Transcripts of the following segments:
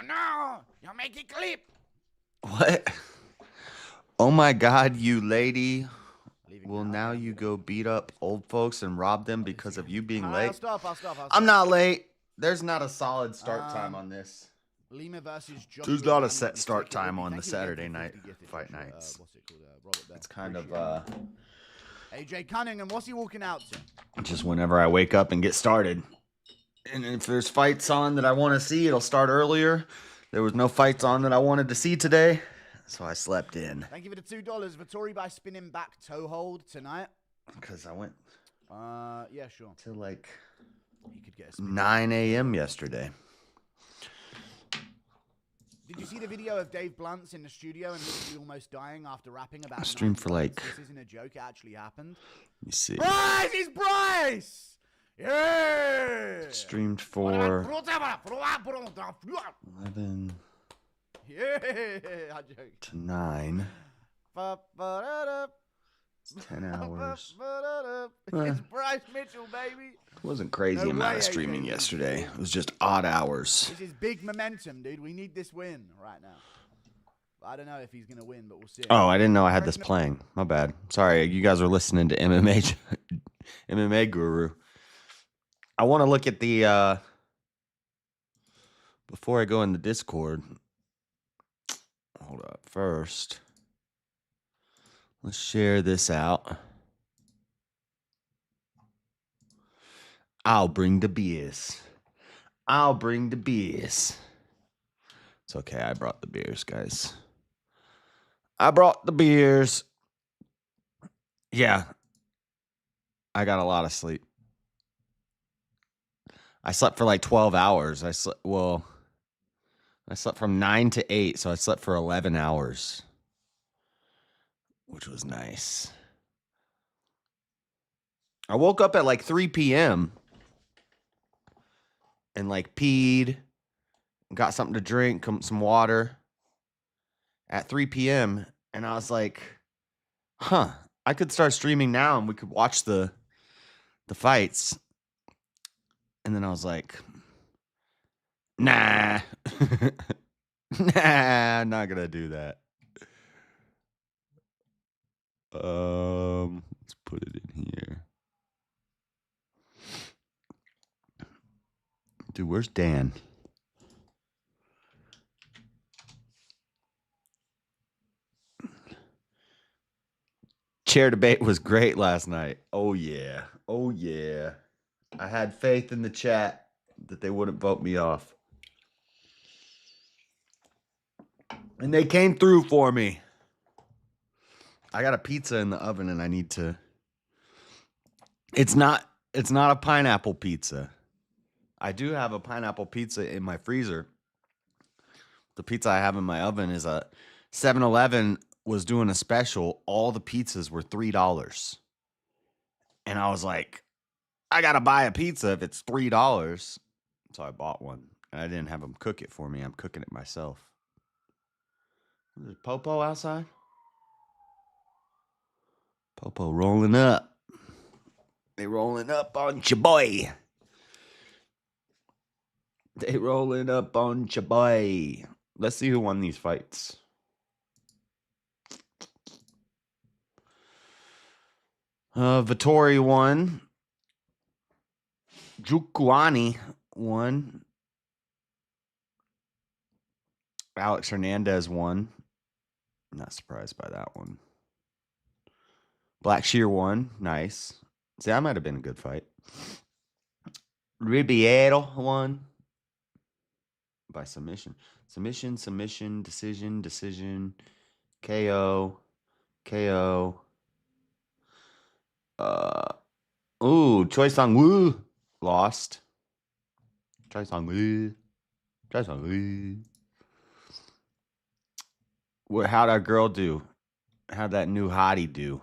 No, you make it clip. What? Oh my God, you lady. Well, now you go beat up old folks and rob them because of you being late? I'll stop. I'm not late. There's not a solid start time on this. Lima versus Joshua. There's not a set start time on the Saturday night fight nights. What's it called? Robert Bear. It's kind of AJ Cunningham. What's he walking out to? just whenever I wake up and get started. And if there's fights on that I want to see, it'll start earlier. There was no fights on that I wanted to see today, so I slept in. Thank you for the $2. Vittori by spinning back toe hold tonight. Because I went yeah, sure. to like He could get a 9 a.m. yesterday. Did you see the video of Dave Blunt's in the studio and literally almost dying after rapping about? I streamed for like. This isn't a joke. It actually happened. Let me see. Bryce, it's Bryce. Yeah. Streamed for 11 Yeah. to 9. 10 hours. It's Bryce Mitchell, baby. It wasn't crazy amount of streaming yesterday. It was just odd hours. This is big momentum, dude. We need this win right now. I don't know if he's going to win, but we'll see. Oh, I didn't know I had this playing. My bad. Sorry, you guys are listening to MMA Guru. I want to look at the before I go in the Discord. Hold up. First, let's share this out. I'll bring the beers. I'll bring the beers. It's okay. I brought the beers, guys. I brought the beers. Yeah. I got a lot of sleep. I slept for like 12 hours. I slept from 9 to 8, so I slept for 11 hours, which was nice. I woke up at like 3 p.m. and like peed, got something to drink, some water at 3 p.m. And I was like, I could start streaming now and we could watch the fights. And then I was like, nah, I'm not going to do that. Let's put it in here. Dude, where's Dan? Chair debate was great last night. Oh, yeah. Oh, yeah. I had faith in the chat that they wouldn't vote me off. And they came through for me. I got a pizza in the oven and I need to. It's not a pineapple pizza. I do have a pineapple pizza in my freezer. The pizza I have in my oven is a 7-Eleven was doing a special. All the pizzas were $3. And I was like, I got to buy a pizza if it's $3. So I bought one. And I didn't have them cook it for me. I'm cooking it myself. There's Popo outside. Popo rolling up. They rolling up on your boy. They rolling up on your boy. Let's see who won these fights. Vittori won. Jukwani won. Alex Hernandez won. Not surprised by that one. Black Shear won. Nice. See, that might have been a good fight. Ribeiro won. By submission. Submission, decision. KO. Choi Sang-woo lost. Choi Sang-woo. How'd our girl do? How'd that new hottie do?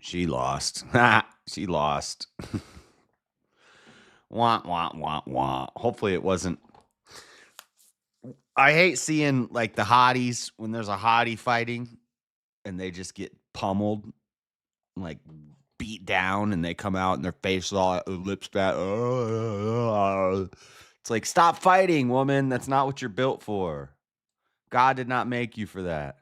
She lost. She lost. Wah. Hopefully it wasn't. I hate seeing like the hotties when there's a hottie fighting and they just get pummeled, like beat down, and they come out and their face is all lips fat. It's like, stop fighting, woman. That's not what you're built for. God did not make you for that.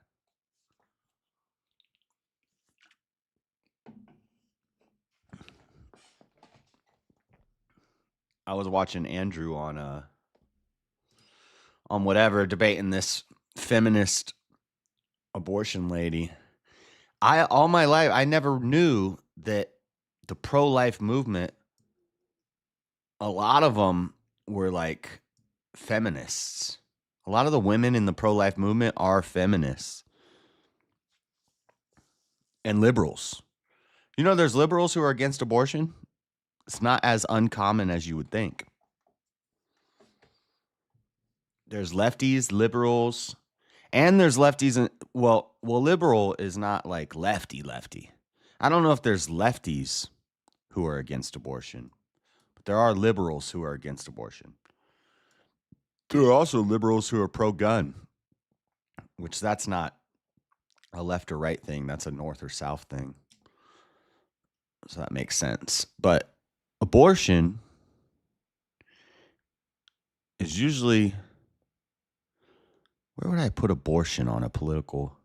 I was watching Andrew on whatever, debating this feminist abortion lady. All my life, I never knew that the pro-life movement, a lot of them were like feminists. A lot of the women in the pro-life movement are feminists and liberals. You know, there's liberals who are against abortion. It's not as uncommon as you would think. There's lefties, liberals, and there's lefties. And well, liberal is not like lefty. I don't know if there's lefties who are against abortion, but there are liberals who are against abortion. There are also liberals who are pro-gun, which that's not a left or right thing. That's a north or south thing. So that makes sense. But abortion is usually, where would I put abortion on a political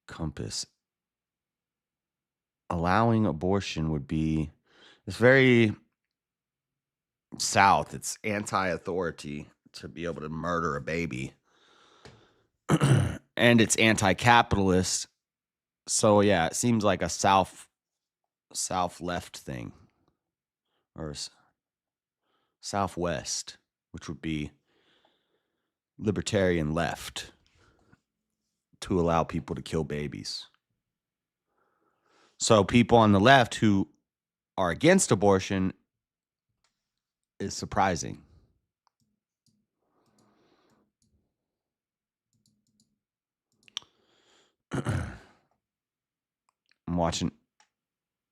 compass? Allowing abortion would be, it's very south. It's anti-authority to be able to murder a baby. And it's anti-capitalist. So yeah, it seems like a south left thing, or southwest, which would be libertarian left, to allow people to kill babies. So people on the left who are against abortion is surprising.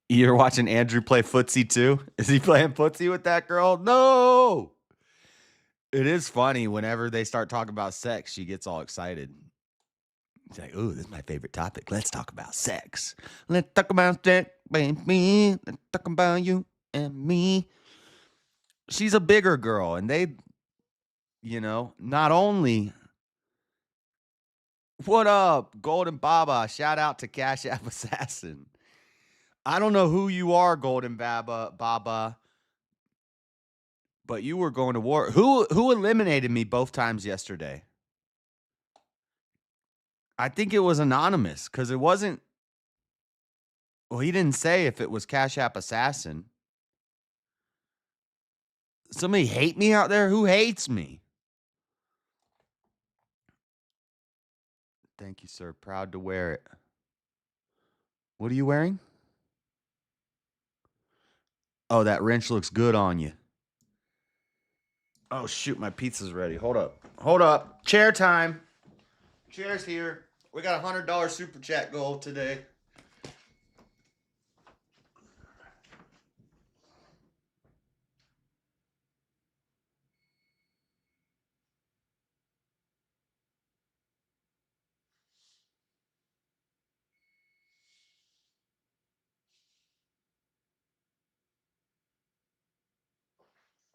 You're watching Andrew play footsie too? Is he playing footsie with that girl? No! It is funny whenever they start talking about sex, she gets all excited. She's like, ooh, this is my favorite topic. Let's talk about sex. Let's talk about sex, baby. Let's talk about you and me. She's a bigger girl, and they, not only... What up, Golden Baba? Shout out to Cashapp Assassin. I don't know who you are, Golden Baba, but you were going to war. Who eliminated me both times yesterday? I think it was anonymous, because it wasn't. Well, he didn't say if it was Cashapp Assassin. Somebody hate me out there? Who hates me? Thank you, sir. Proud to wear it. What are you wearing? Oh, that wrench looks good on you. Oh, shoot. My pizza's ready. Hold up. Chair time. Chair's here. We got a $100 super chat goal today.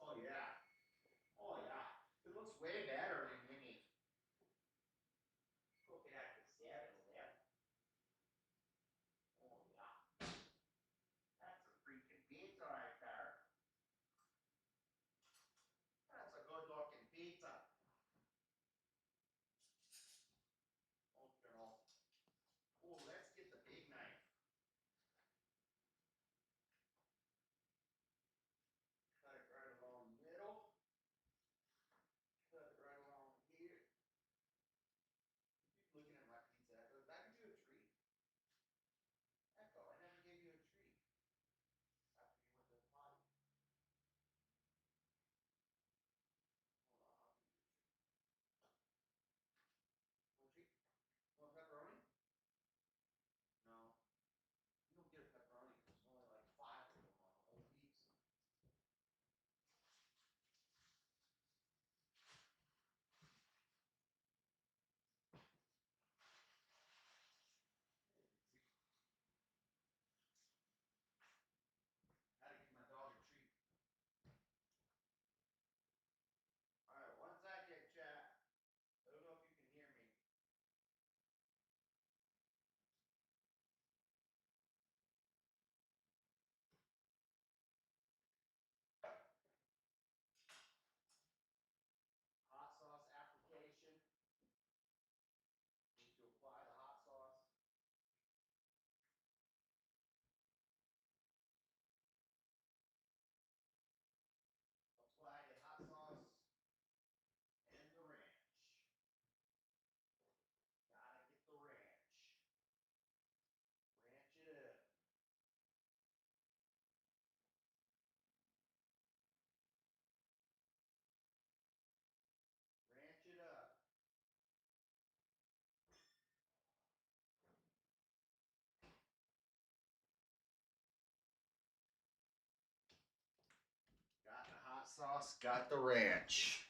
Oh, yeah. It looks way better than me. sauce, got the ranch.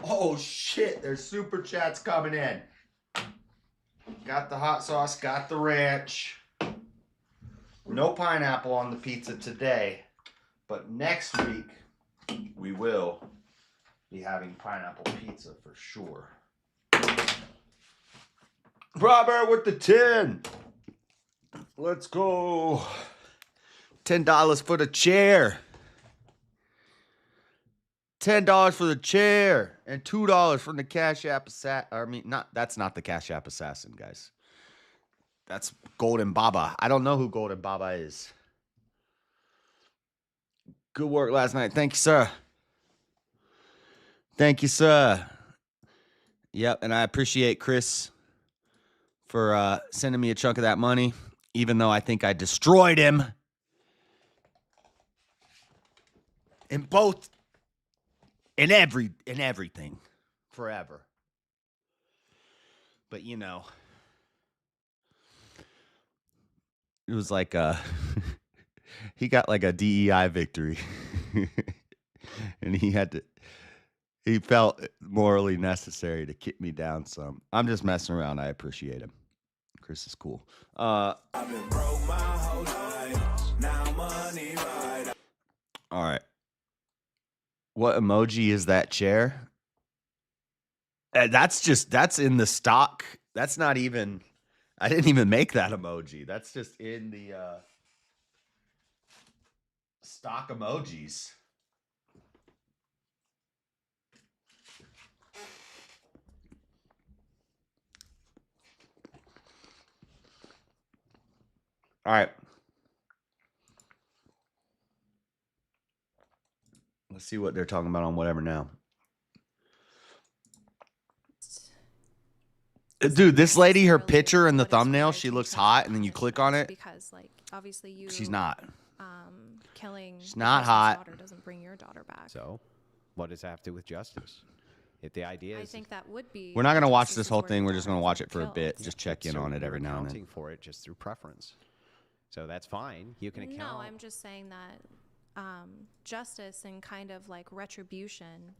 Oh shit, there's super chats coming in. Got the hot sauce, got the ranch. No pineapple on the pizza today, but next week we will be having pineapple pizza for sure. Robert with the 10. Let's go. $10 for the chair. $10 for the chair and $2 from the Cashapp assassin. I mean, that's not the Cashapp assassin, guys. That's Golden Baba. I don't know who Golden Baba is. Good work last night. Thank you, sir. Thank you, sir. Yep, and I appreciate Chris for sending me a chunk of that money, even though I think I destroyed him in both. In everything, forever. But you know, it was like he got like a DEI victory, and he felt morally necessary to kick me down some. I'm just messing around. I appreciate him. Chris is cool. I've been broke my whole life. Now money right. All right. What emoji is that chair? That's in the stock. That's not even, I didn't even make that emoji. That's just in the stock emojis. All right. Let's see what they're talking about on whatever now. Dude, this lady, her picture in the thumbnail, she looks hot, and then you click on it. Because, like, obviously she's not. Killing. She's not hot. Daughter doesn't bring your daughter back. So, what does that have to do with justice? If the idea is, I think that would be. We're not gonna watch this whole thing. We're just gonna watch it for a bit. Just check in on it every now and then. Accounting for it just through preference. So that's fine. You can account. No, I'm just saying that justice and kind of like retribution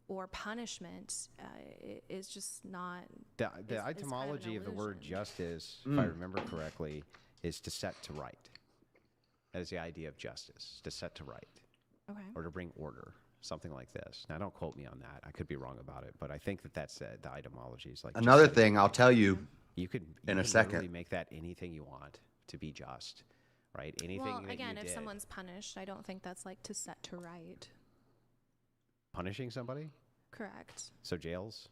or punishment is just not. The etymology of the word justice, if I remember correctly, is to set to right. That is the idea of justice, to set to right. Okay. Or to bring order, something like this. Now, don't quote me on that. I could be wrong about it, but I think that's the etymology is like. Another thing I'll tell you. You could in a second literally make that anything you want to be just, right? Anything. Well, that again, you if did. Someone's punished, I don't think that's like to set to right. Punishing somebody. Correct. So jail's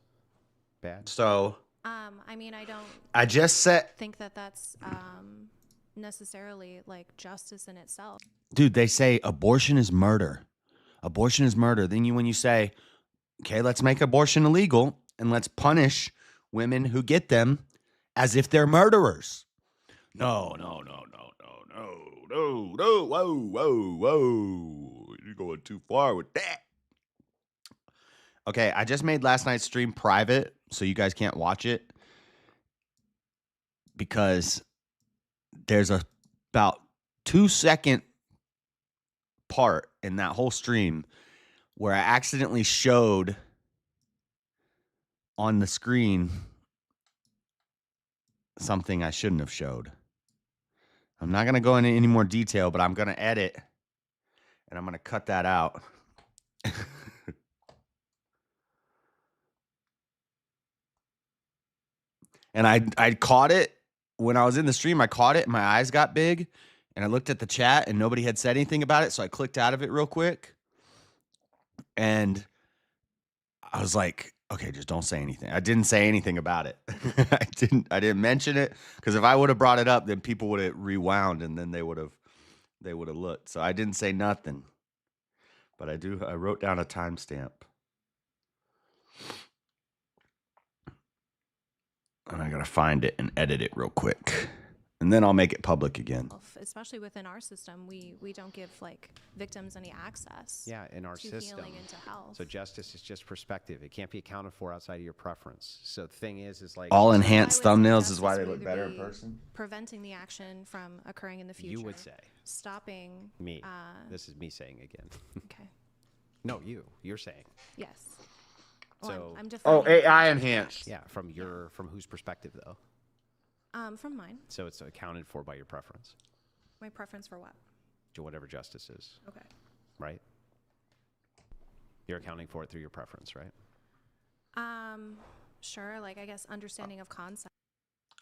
bad. So. I mean, I just said. Think that that's necessarily like justice in itself. Dude, they say abortion is murder. Abortion is murder. Then when you say, okay, let's make abortion illegal and let's punish women who get them as if they're murderers. No. Whoa. You're going too far with that. Okay, I just made last night's stream private, so you guys can't watch it. Because there's about 2-second part in that whole stream where I accidentally showed on the screen something I shouldn't have showed. I'm not going to go into any more detail, but I'm going to edit and I'm going to cut that out. And I caught it when I was in the stream. I caught it and my eyes got big and I looked at the chat and nobody had said anything about it. So I clicked out of it real quick and I was like, okay, just don't say anything. I didn't say anything about it. I didn't mention it because if I would have brought it up, then people would have rewound and then they would have looked. So I didn't say nothing, but I wrote down a timestamp. And I got to find it and edit it real quick. And then I'll make it public again. Especially within our system, we don't give like victims any access. Yeah, in our to system. Healing and to health. So justice is just perspective. It can't be accounted for outside of your preference. So the thing is like all enhanced I would say thumbnails is why they justice would look better in either be person. Preventing the action from occurring in the future. you would say. Stopping Me. This is me saying again. Okay. No, you're saying. Yes. Well, So- I'm defining AI enhanced. Yeah, from whose perspective though? from mine. So it's accounted for by your preference. My preference for what? To whatever justice is, Okay. right? You're accounting for it through your preference, right? Sure. Like I guess understanding of concept.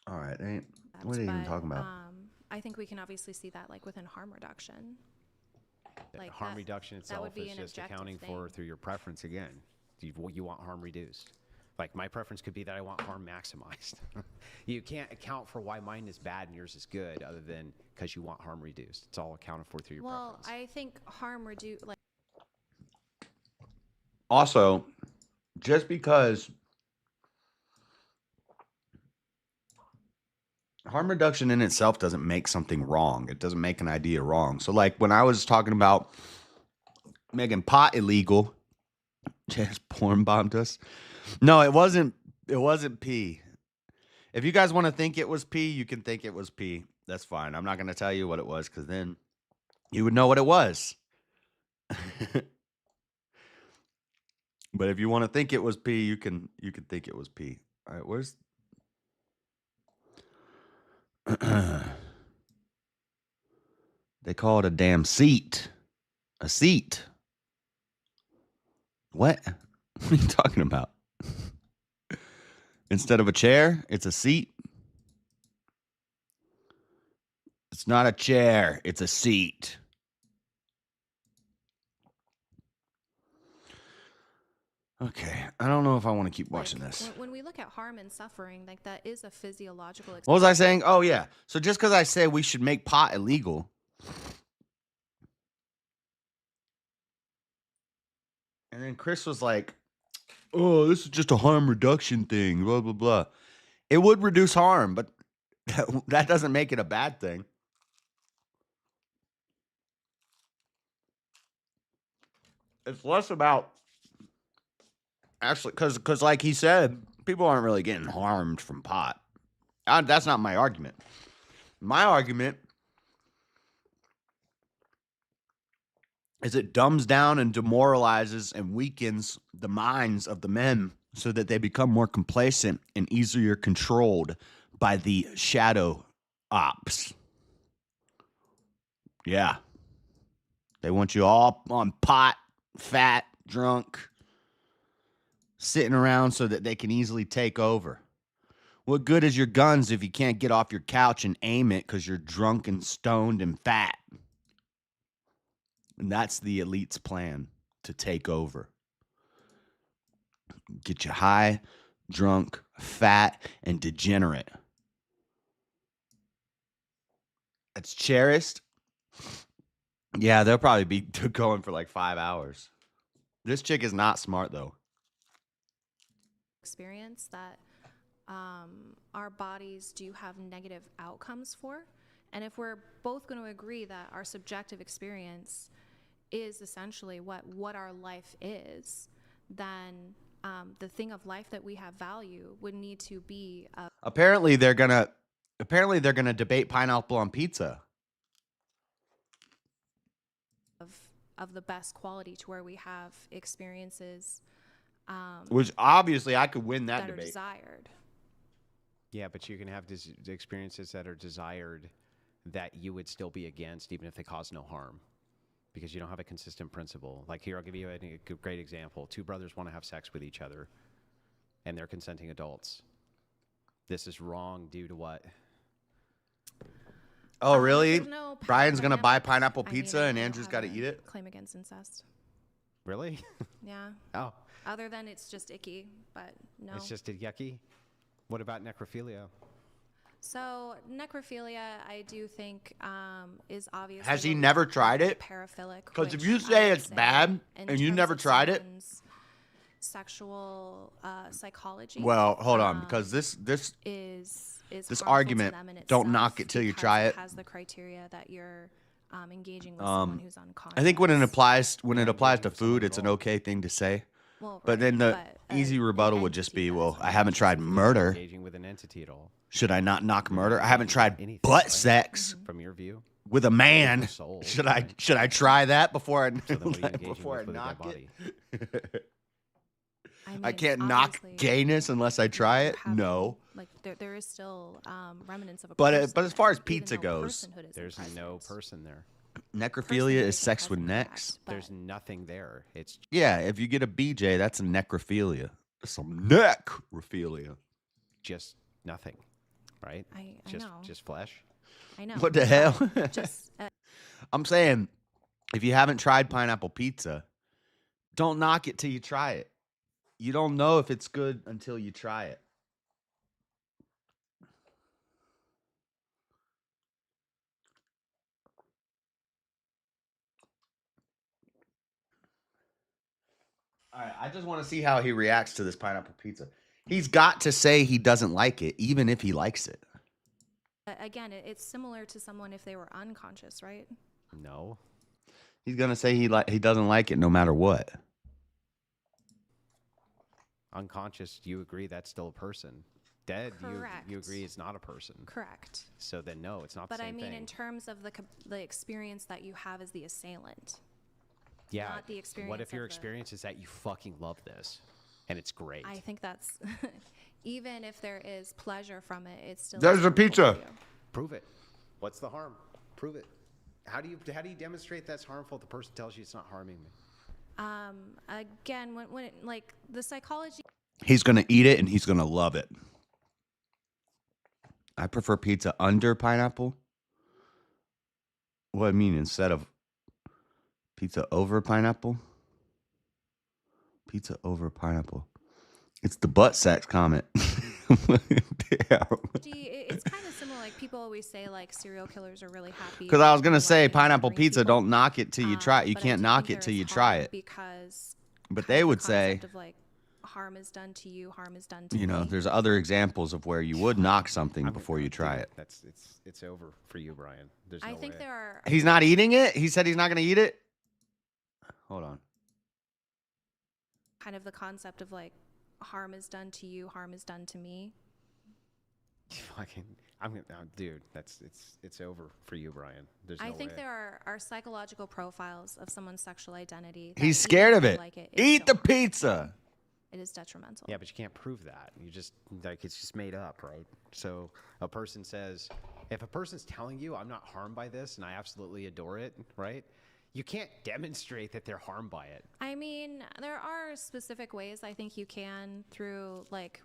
All right. What are you even talking about? I think we can obviously see that like within harm reduction. Like harm that- reduction that itself would be is an just objective accounting thing. for through your preference again. You want harm reduced. Like my preference could be that I want harm maximized. You can't account for why mine is bad and yours is good other than because you want harm reduced. It's all accounted for through your Well, preference. I think harm reduce like Also, just because harm reduction in itself doesn't make something wrong, it doesn't make an idea wrong. So, like when I was talking about making pot illegal, just porn bombed us. No, it wasn't. It wasn't pee. If you guys want to think it was pee, you can think it was pee. That's fine. I'm not going to tell you what it was because then you would know what it was. But if you want to think it was pee, you can think it was pee. All right, where's they call it a damn seat. A seat. What? What are you talking about? Instead of a chair, it's a seat. It's not a chair, it's a seat. Okay, I don't know if I want to keep watching like, this. when we look at harm and suffering, like that is a physiological experience. What was I saying? Oh, yeah. So just because I say we should make pot illegal, and then Chris was like, oh, this is just a harm reduction thing, blah, blah, blah. It would reduce harm, but that doesn't make it a bad thing. It's less about actually, because like he said, people aren't really getting harmed from pot. That's not my argument. My argument is it dumbs down and demoralizes and weakens the minds of the men so that they become more complacent and easier controlled by the shadow ops. Yeah. They want you all on pot, fat, drunk, sitting around so that they can easily take over. What good is your guns if you can't get off your couch and aim it because you're drunk and stoned and fat? And that's the elite's plan, to take over. Get you high, drunk, fat, and degenerate. That's cherished. Yeah, they'll probably be going for like 5 hours. This chick is not smart, though. Experience that our bodies do have negative outcomes for. And if we're both going to agree that our subjective experience is essentially what our life is, then the thing of life that we have value would need to be Apparently they're gonna debate pineapple on pizza. of the best quality, to where we have experiences Which obviously I could win that that are debate. desired. Yeah, but you can have experiences that are desired that you would still be against even if they cause no harm, because you don't have a consistent principle. Like here, I'll give you a great example. Two brothers want to have sex with each other, and they're consenting adults. This is wrong due to what? Oh, really? There's no Brian's gonna buy pineapple- pineapple I mean, pizza I and don't Andrew's have got to a eat it? Claim against incest. Really? Yeah. Oh, Other than it's just icky, but no. it's just yucky? What about necrophilia? So necrophilia, I do think, is obviously. Has he what we never call tried it? Paraphilic. 'Cause if which you I say would it's bad in and you terms never of tried it, someone's sexual psychology. Well, hold on, because this is this harmful argument, to them in don't itself knock it till you because try it. Has the criteria that you're engaging with someone who's unconscious. I think when it applies to engaging food, with someone it's at an all. okay thing to say. Well, But then the easy an rebuttal would just entity be, that well, is I haven't tried unconscious. murder. Engaging with an entity at all. Should I not knock murder? I not haven't engaging tried with anything, butt right? sex From your view, with a man. soul, Should right? I try that before I So then what are you engaging before I with a dead knock body? it? I I mean, can't knock obviously, gayness unless I try you're it. having, No. Like there is still remnants of a But person but as far as there, pizza even though goes, personhood isn't There's no present. person there. necrophilia Personhood is isn't sex with present, correct, necks. but There's nothing there. It's Yeah, if you get a BJ, that's a necrophilia. Some necrophilia. just nothing, right? I just know. just flesh. I know. What the hell? but just I'm saying, if you haven't tried pineapple pizza, don't knock it till you try it. You don't know if it's good until you try it. All right, I just want to see how he reacts to this pineapple pizza. He's got to say he doesn't like it, even if he likes it. again, it's similar to someone if they were unconscious, right? No. He's gonna say he doesn't like it no matter what. Unconscious, you agree that's still a person. Dead, you Correct. agree it's not a person. Correct. So then no, it's not But the I same mean, thing. in terms of the experience that you have as the assailant. Yeah. not the experience What if your of the- experience is that you fucking love this and it's great? I think that's even if there is pleasure from it, it's still. There's the harmful pizza. for you. Prove it. What's the harm? Prove it. How do you demonstrate that's harmful if the person tells you it's not harming me? Again, when it, like the psychology. He's gonna eat it and he's gonna love it. I prefer pizza under pineapple. What I mean, instead of pizza over pineapple? Pizza over pineapple. It's the butt sex comment. Damn. It's kind of similar. Like people always say, like serial killers are really happy. Because I was gonna when say they're pineapple murdering pizza, people. don't knock it till you try it. You But I can't do knock think it till there you is try harm it. because But kind they of the would say, concept of, like, harm is done to you, harm is done to you know, me. there's other examples of where you would knock something I'm- before you try dude, it. It's over for you, Brian. There's no I think way. there are He's not eating it? He said he's not gonna eat it? Hold on. kind of the concept of like harm is done to you, harm is done to me. Fucking, dude. It's over for you, Brian. There's no I think way. there are psychological profiles of someone's sexual identity. that He's even scared if of they it. like it, Eat it's the still pizza. It is detrimental. Yeah, but you can't prove that. You just like it's just made up, right? So a person says, if a person's telling you I'm not harmed by this and I absolutely adore it, right? You can't demonstrate that they're harmed by it. I mean, there are specific ways I think you can through like,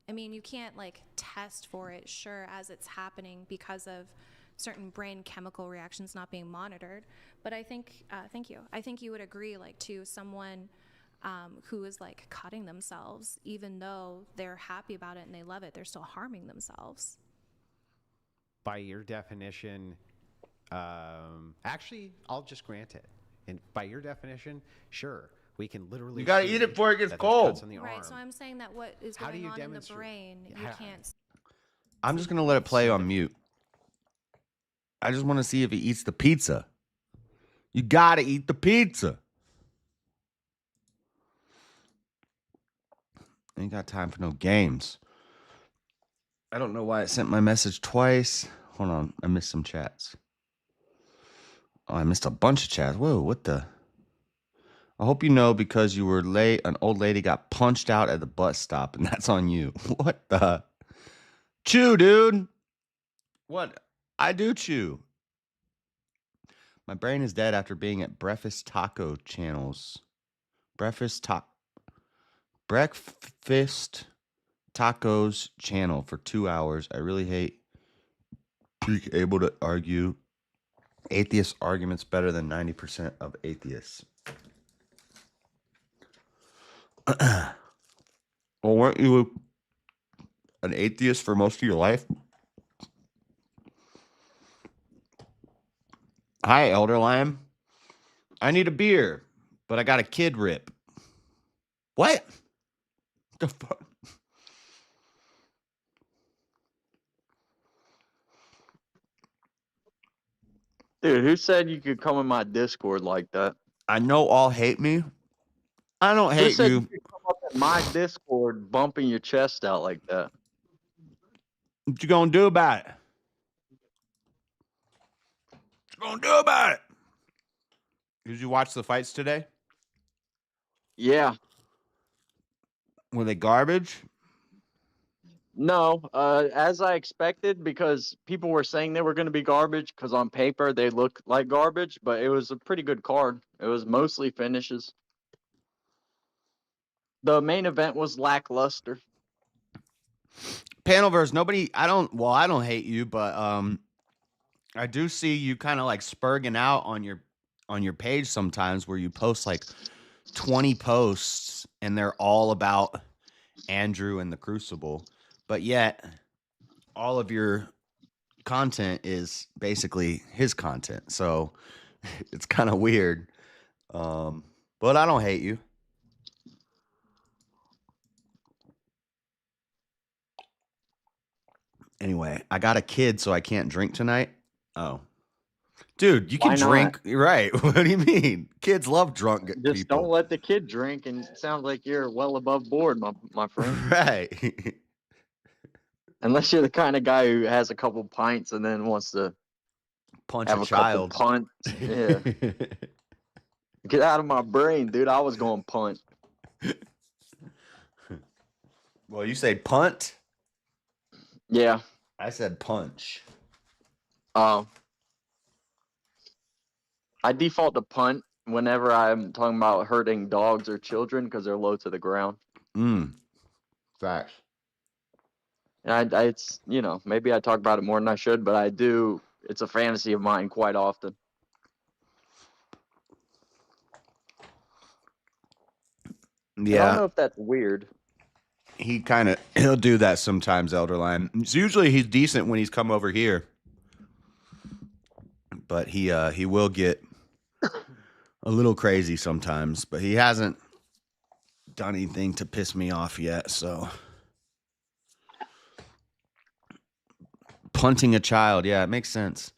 I mean, you can't like test for it, sure, as it's happening because of certain brain chemical reactions not being monitored. But I think, thank you. I think you would agree, like, to someone who is like cutting themselves, even though they're happy about it and they love it, they're still harming themselves. By your definition, actually, I'll just grant it. And by your definition, sure, we can literally. You gotta see eat it before it gets that there's cuts cold. on the Right. arm. So I'm saying that what is How do going you on in the demonstrate- brain, you Yeah. can't. I'm just gonna let it play on mute. I just want to see if he eats the pizza. You gotta eat the pizza. Ain't got time for no games. I don't know why it sent my message twice. Hold on, I missed some chats. Oh, I missed a bunch of chats. Whoa, what the? I hope you know because you were late, an old lady got punched out at the bus stop, and that's on you. What the? Chew, dude. What? I do chew. My brain is dead after being at Breakfast Taco Channels. Breakfast Tacos channel for 2 hours. I really hate being able to argue atheist arguments better than 90% of atheists. Well, weren't you an atheist for most of your life? Hi, Elder Lion. I need a beer, but I got a kid rip. What? The fuck? Dude, who said you could come in my Discord like that? I know all hate me. I don't Who hate said you. you could come up in my Discord bumping your chest out like that? What you gonna do about it? What you gonna do about it? Did you watch the fights today? Yeah. Were they garbage? No, as I expected, because people were saying they were going to be garbage because on paper they look like garbage, but it was a pretty good card. It was mostly finishes. The main event was lackluster. Panelverse, nobody, I don't hate you, but I do see you kind of like spurging out on your page sometimes where you post like 20 posts and they're all about Andrew and the Crucible, but yet all of your content is basically his content. So it's kind of weird. But I don't hate you. Anyway, I got a kid, so I can't drink tonight. Oh. Dude, you can Why not? drink. You're right. What do you mean? Kids love drunk Just people. don't let the kid drink, and it sounds like you're well above board, my friend. Right. Unless you're the kind of guy who has a couple pints and then wants to Punch have a a child. couple punts. Yeah. Get out of my brain, dude. I was going punt. Well, you say punt? Yeah. I said punch. I default to punt whenever I'm talking about hurting dogs or children because they're low to the ground. Facts. And it's, maybe I talk about it more than I should, but I do. It's a fantasy of mine quite often. Yeah. I don't know if that's weird. He'll do that sometimes, Elderline. It's usually he's decent when he's come over here. But he will get a little crazy sometimes, but he hasn't done anything to piss me off yet, so punting a child, yeah, it makes sense.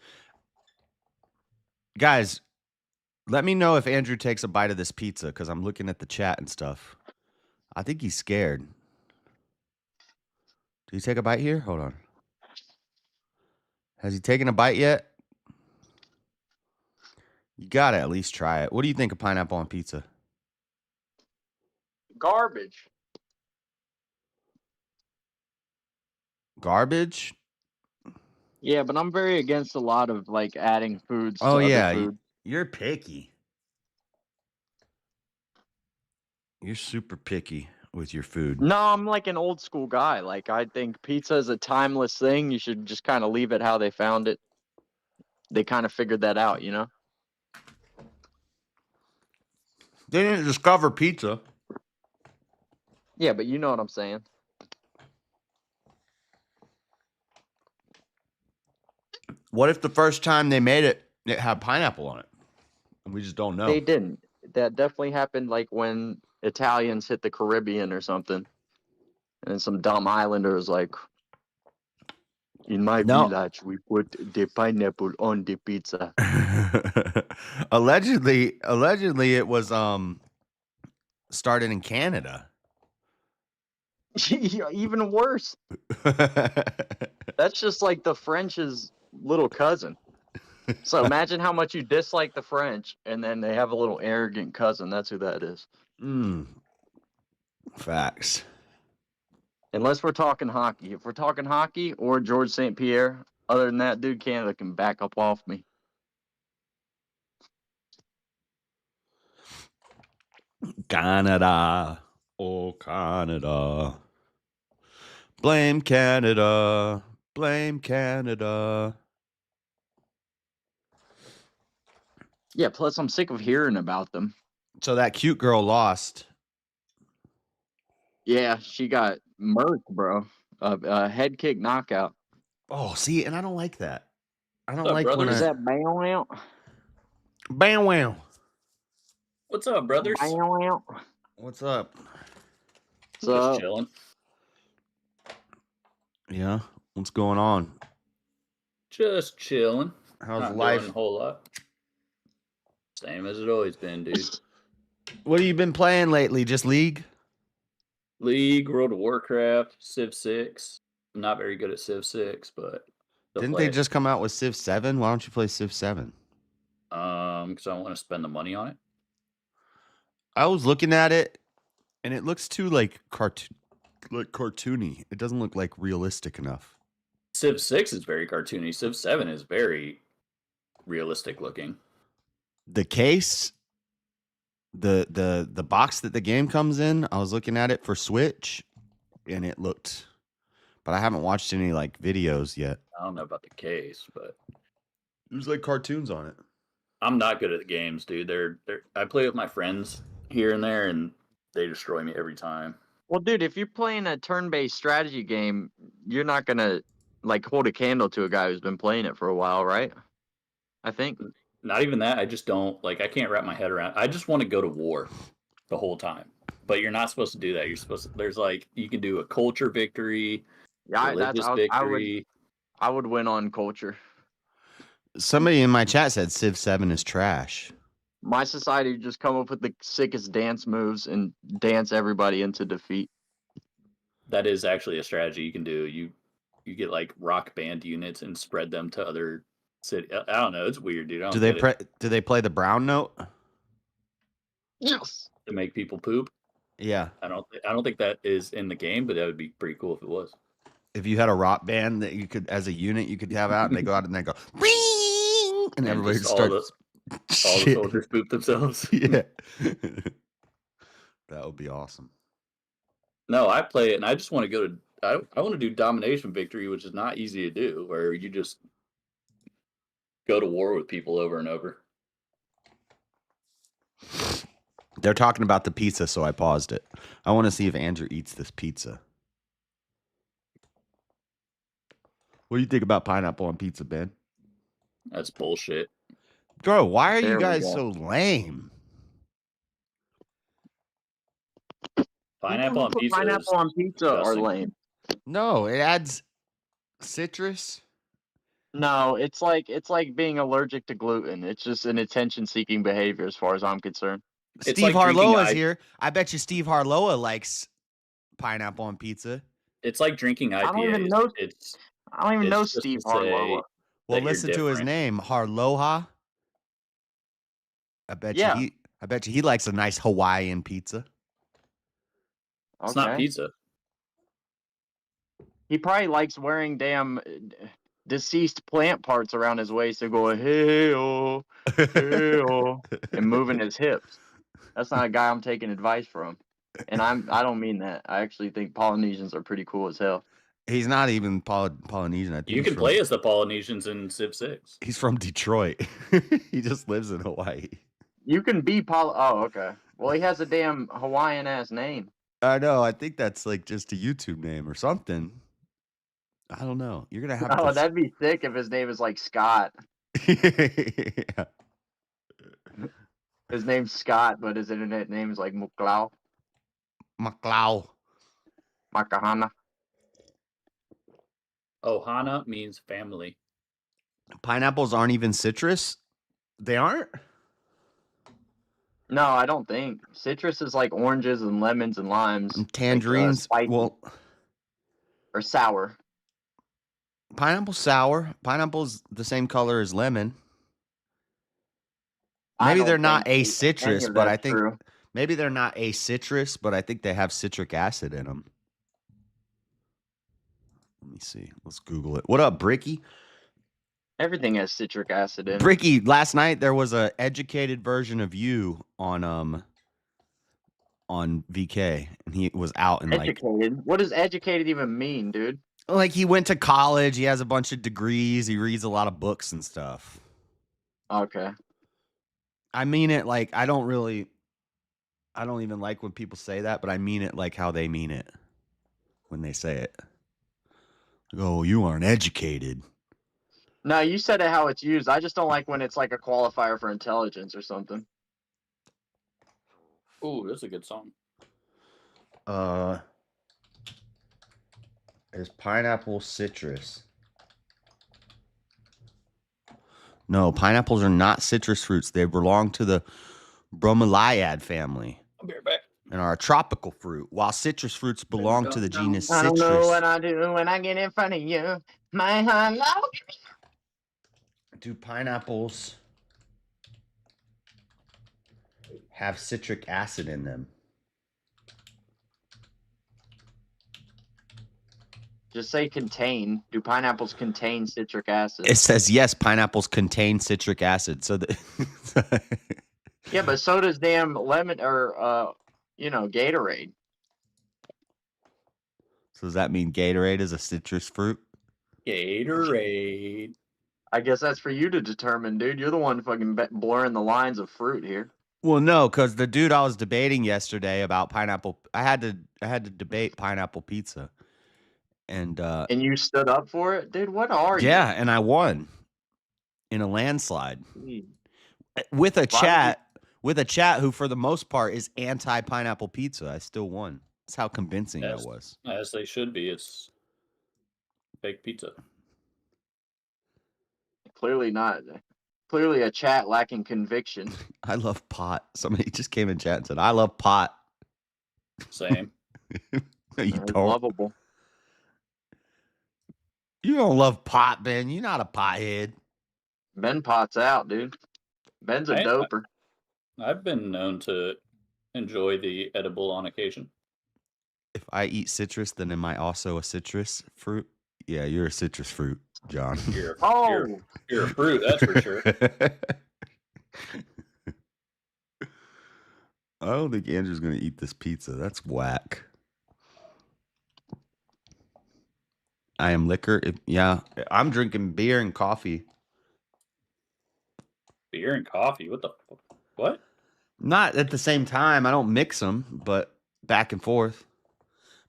Guys, let me know if Andrew takes a bite of this pizza because I'm looking at the chat and stuff. I think he's scared. Did he take a bite here? Hold on. Has he taken a bite yet? You gotta at least try it. What do you think of pineapple on pizza? Garbage. Garbage? Yeah, but I'm very against a lot of adding foods to Oh other yeah, food. you're picky. You're super picky with your food. No, I'm like an old school guy. I think pizza is a timeless thing. You should just kind of leave it how they found it. They kind of figured that out, They didn't discover pizza. Yeah, but you know what I'm saying. What if the first time they made it, it had pineapple on it? And we just don't know. They didn't. That definitely happened when Italians hit the Caribbean or something. And some dumb islander was like, in my village, we put the pineapple on the pizza. Allegedly, it was started in Canada. Even worse. That's just like the French's little cousin. So imagine how much you dislike the French, and then they have a little arrogant cousin. That's who that is. Facts. Unless we're talking hockey. If we're talking hockey or George St. Pierre, other than that, dude, Canada can back up off me. Canada. Oh, Canada. Blame Canada. Blame Canada. Yeah, plus I'm sick of hearing about them. So that cute girl lost. Yeah, she got murked, bro. A head kick knockout. Oh, see, and I don't like that. I don't What's up, like brothers? when Is that bam out? Bam wow. What's up, brothers? Bam out. What's up? What's Just up? chilling. Yeah. What's going on? Just chilling. How's Not life? doing a whole lot. Same as it always been, dude. What have you been playing lately? Just League? League, World of Warcraft, Civ 6. I'm not very good at Civ 6, but still Didn't play they it. just come out with Civ 7? Why don't you play Civ 7? Because I don't want to spend the money on it. I was looking at it, and it looks too like cartoony. It doesn't look like realistic enough. Civ 6 is very cartoony. Civ 7 is very realistic looking. The case, the box that the game comes in, I was looking at it for Switch, and it looked, but I haven't watched any like videos yet. I don't know about the case, but There's like cartoons on it. I'm not good at the games, dude. I play with my friends here and there, and they destroy me every time. Well, dude, if you're playing a turn-based strategy game, you're not gonna like hold a candle to a guy who's been playing it for a while, right? I think. Not even that. I just don't like. I can't wrap my head around. I just want to go to war the whole time. But you're not supposed to do that. You're supposed to. There's like you can do a culture victory, religious victory. I would win on culture. Somebody in my chat said Civ 7 is trash. My society would just come up with the sickest dance moves and dance everybody into defeat. That is actually a strategy you can do. You get like rock band units and spread them to other city. I don't know. It's weird, dude. I don't get it. Do they play the brown note? Yes. To make people poop. Yeah. I don't think that is in the game, but that would be pretty cool if it was. If you had a rock band that you could, as a unit, you could have out, and they go out and they go, ring, and everybody just starts. all the soldiers poop themselves. Yeah. That would be awesome. No, I play it, and I just want to go to. I want to do domination victory, which is not easy to do, where you just go to war with people over and over. They're talking about the pizza, so I paused it. I want to see if Andrew eats this pizza. What do you think about pineapple on pizza, Ben? That's bullshit. Bro, why are There you we guys go. so lame? Pineapple on pizza. Pineapple on pizza are disgusting. lame. No, it adds citrus. No, it's like being allergic to gluten. It's just an attention-seeking behavior, as far as I'm concerned. It's Steve like drinking Harlowa's here. I bet you Steve Harlowa likes pineapple on pizza. It's like drinking IPAs. I don't even know. I don't even know it's just Steve to say Harlowa. Well, that you're listen to his different. name, Harloha. I bet Yeah. you he likes a nice Hawaiian pizza. It's not pizza. He probably likes wearing damn deceased plant parts around his waist and going hey-oh, hey-oh, and moving his hips. That's not a guy I'm taking advice from. And I don't mean that. I actually think Polynesians are pretty cool as hell. He's not even Polynesian. I think You he's can from- play as the Polynesians in Civ 6. He's from Detroit. He just lives in Hawaii. You can be Oh, okay. Well, he has a damn Hawaiian ass name. I know. I think that's like just a YouTube name or something. I don't know. You're gonna have Oh, to. that'd be sick if his name is like Scott. Yeah. His name's Scott, but his internet name is like Muklau, Maclau. Makahana. Ohana means family. Pineapples aren't even citrus. They aren't. No, I don't think. Citrus is like oranges and lemons and limes. And tangerines. Like, spicy Well, or sour. pineapple's sour. Pineapple's the same color as lemon. I Maybe don't they're not think a any citrus, of but I that's think true. maybe they're not a citrus, but I think they have citric acid in them. Let me see. Let's Google it. What up, Bricky? Everything has citric acid in it. Bricky, last night there was a educated version of you on VK, and he was out and Educated? What does educated even mean, dude? like he went to college. He has a bunch of degrees. He reads a lot of books and stuff. Okay. I mean it like I don't even like when people say that, but I mean it like how they mean it when they say it. Like, oh, you aren't educated. No, you said it how it's used. I just don't like when it's like a qualifier for intelligence or something. Ooh, that's a good song. Is pineapple citrus? No, pineapples are not citrus fruits. They belong to the bromeliad family. I'll be right back. And are a tropical fruit, while citrus fruits belong to the genus Citrus. I don't know what I do when I get in front of you. My hello. Do pineapples have citric acid in them? Just say contain. Do pineapples contain citric acid? It says yes, pineapples contain citric acid. So yeah, but so does damn lemon or Gatorade. So does that mean Gatorade is a citrus fruit? Gatorade. I guess that's for you to determine, dude. You're the one fucking blurring the lines of fruit here. Well, no, because the dude I was debating yesterday about pineapple, I had to debate pineapple pizza. And you stood up for it? Dude, what are you? Yeah, and I won in a landslide. With a chat who for the most part is anti-pineapple pizza. I still won. That's how convincing that was. As they should be. It's fake pizza. Clearly not. Clearly a chat lacking conviction. I love pot. Somebody just came in chat and said, I love pot. Same. No, you don't. Lovable. You don't love pot, Ben. You're not a pothead. Ben pot's out, dude. Ben's a doper. I've been known to enjoy the edible on occasion. If I eat citrus, then am I also a citrus fruit? Yeah, you're a citrus fruit, John. You're a fruit, that's for sure. I don't think Andrew's going to eat this pizza. That's whack. I am liquor. Yeah, I'm drinking beer and coffee. Beer and coffee? What? Not at the same time. I don't mix them, but back and forth.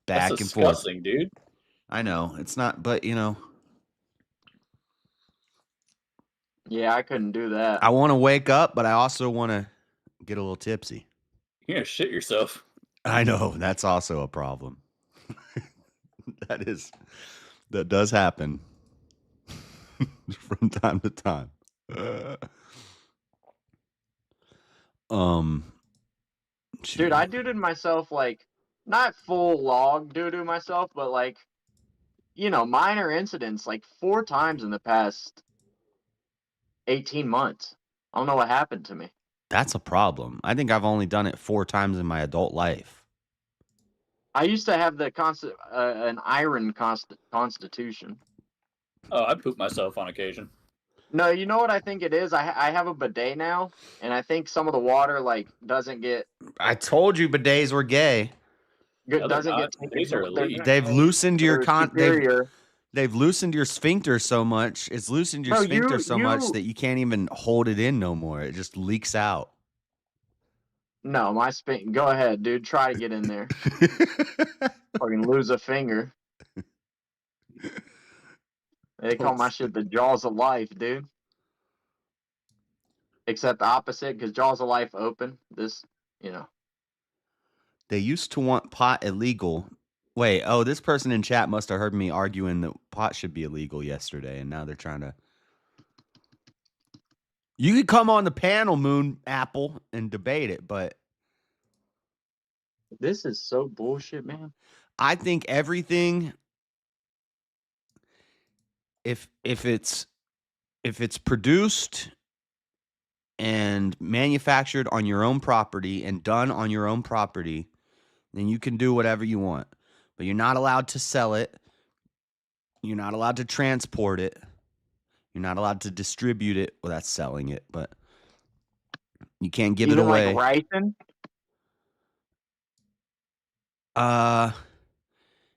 That's disgusting, dude. I know. It's not, but Yeah, I couldn't do that. I want to wake up, but I also want to get a little tipsy. You're going to shit yourself. I know. That's also a problem. That does happen from time to time. Dude, I doo-dooed myself not full log doo-doo myself, but minor incidents 4 times in the past 18 months. I don't know what happened to me. That's a problem. I think I've only done it 4 times in my adult life. I used to have an iron constitution. Oh, I poop myself on occasion. No, you know what I think it is? I have a bidet now, and I think some of the water doesn't get. I told you bidets were gay. Doesn't get. They've loosened your They've loosened your sphincter so much. It's loosened your sphincter so much that you can't even hold it in no more. It just leaks out. No, my go ahead, dude. Try to get in there. Fucking lose a finger. They call my shit the jaws of life, dude. Except the opposite, because jaws of life open. This, They used to want pot illegal. Wait, this person in chat must have heard me arguing that pot should be illegal yesterday, and now they're trying to. You could come on the panel, Moon Apple, and debate it, but this is so bullshit, man. I think everything, if it's produced and manufactured on your own property and done on your own property, then you can do whatever you want. But you're not allowed to sell it. You're not allowed to transport it. You're not allowed to distribute it. Well, that's selling it, but you can't give it away. Like ricin?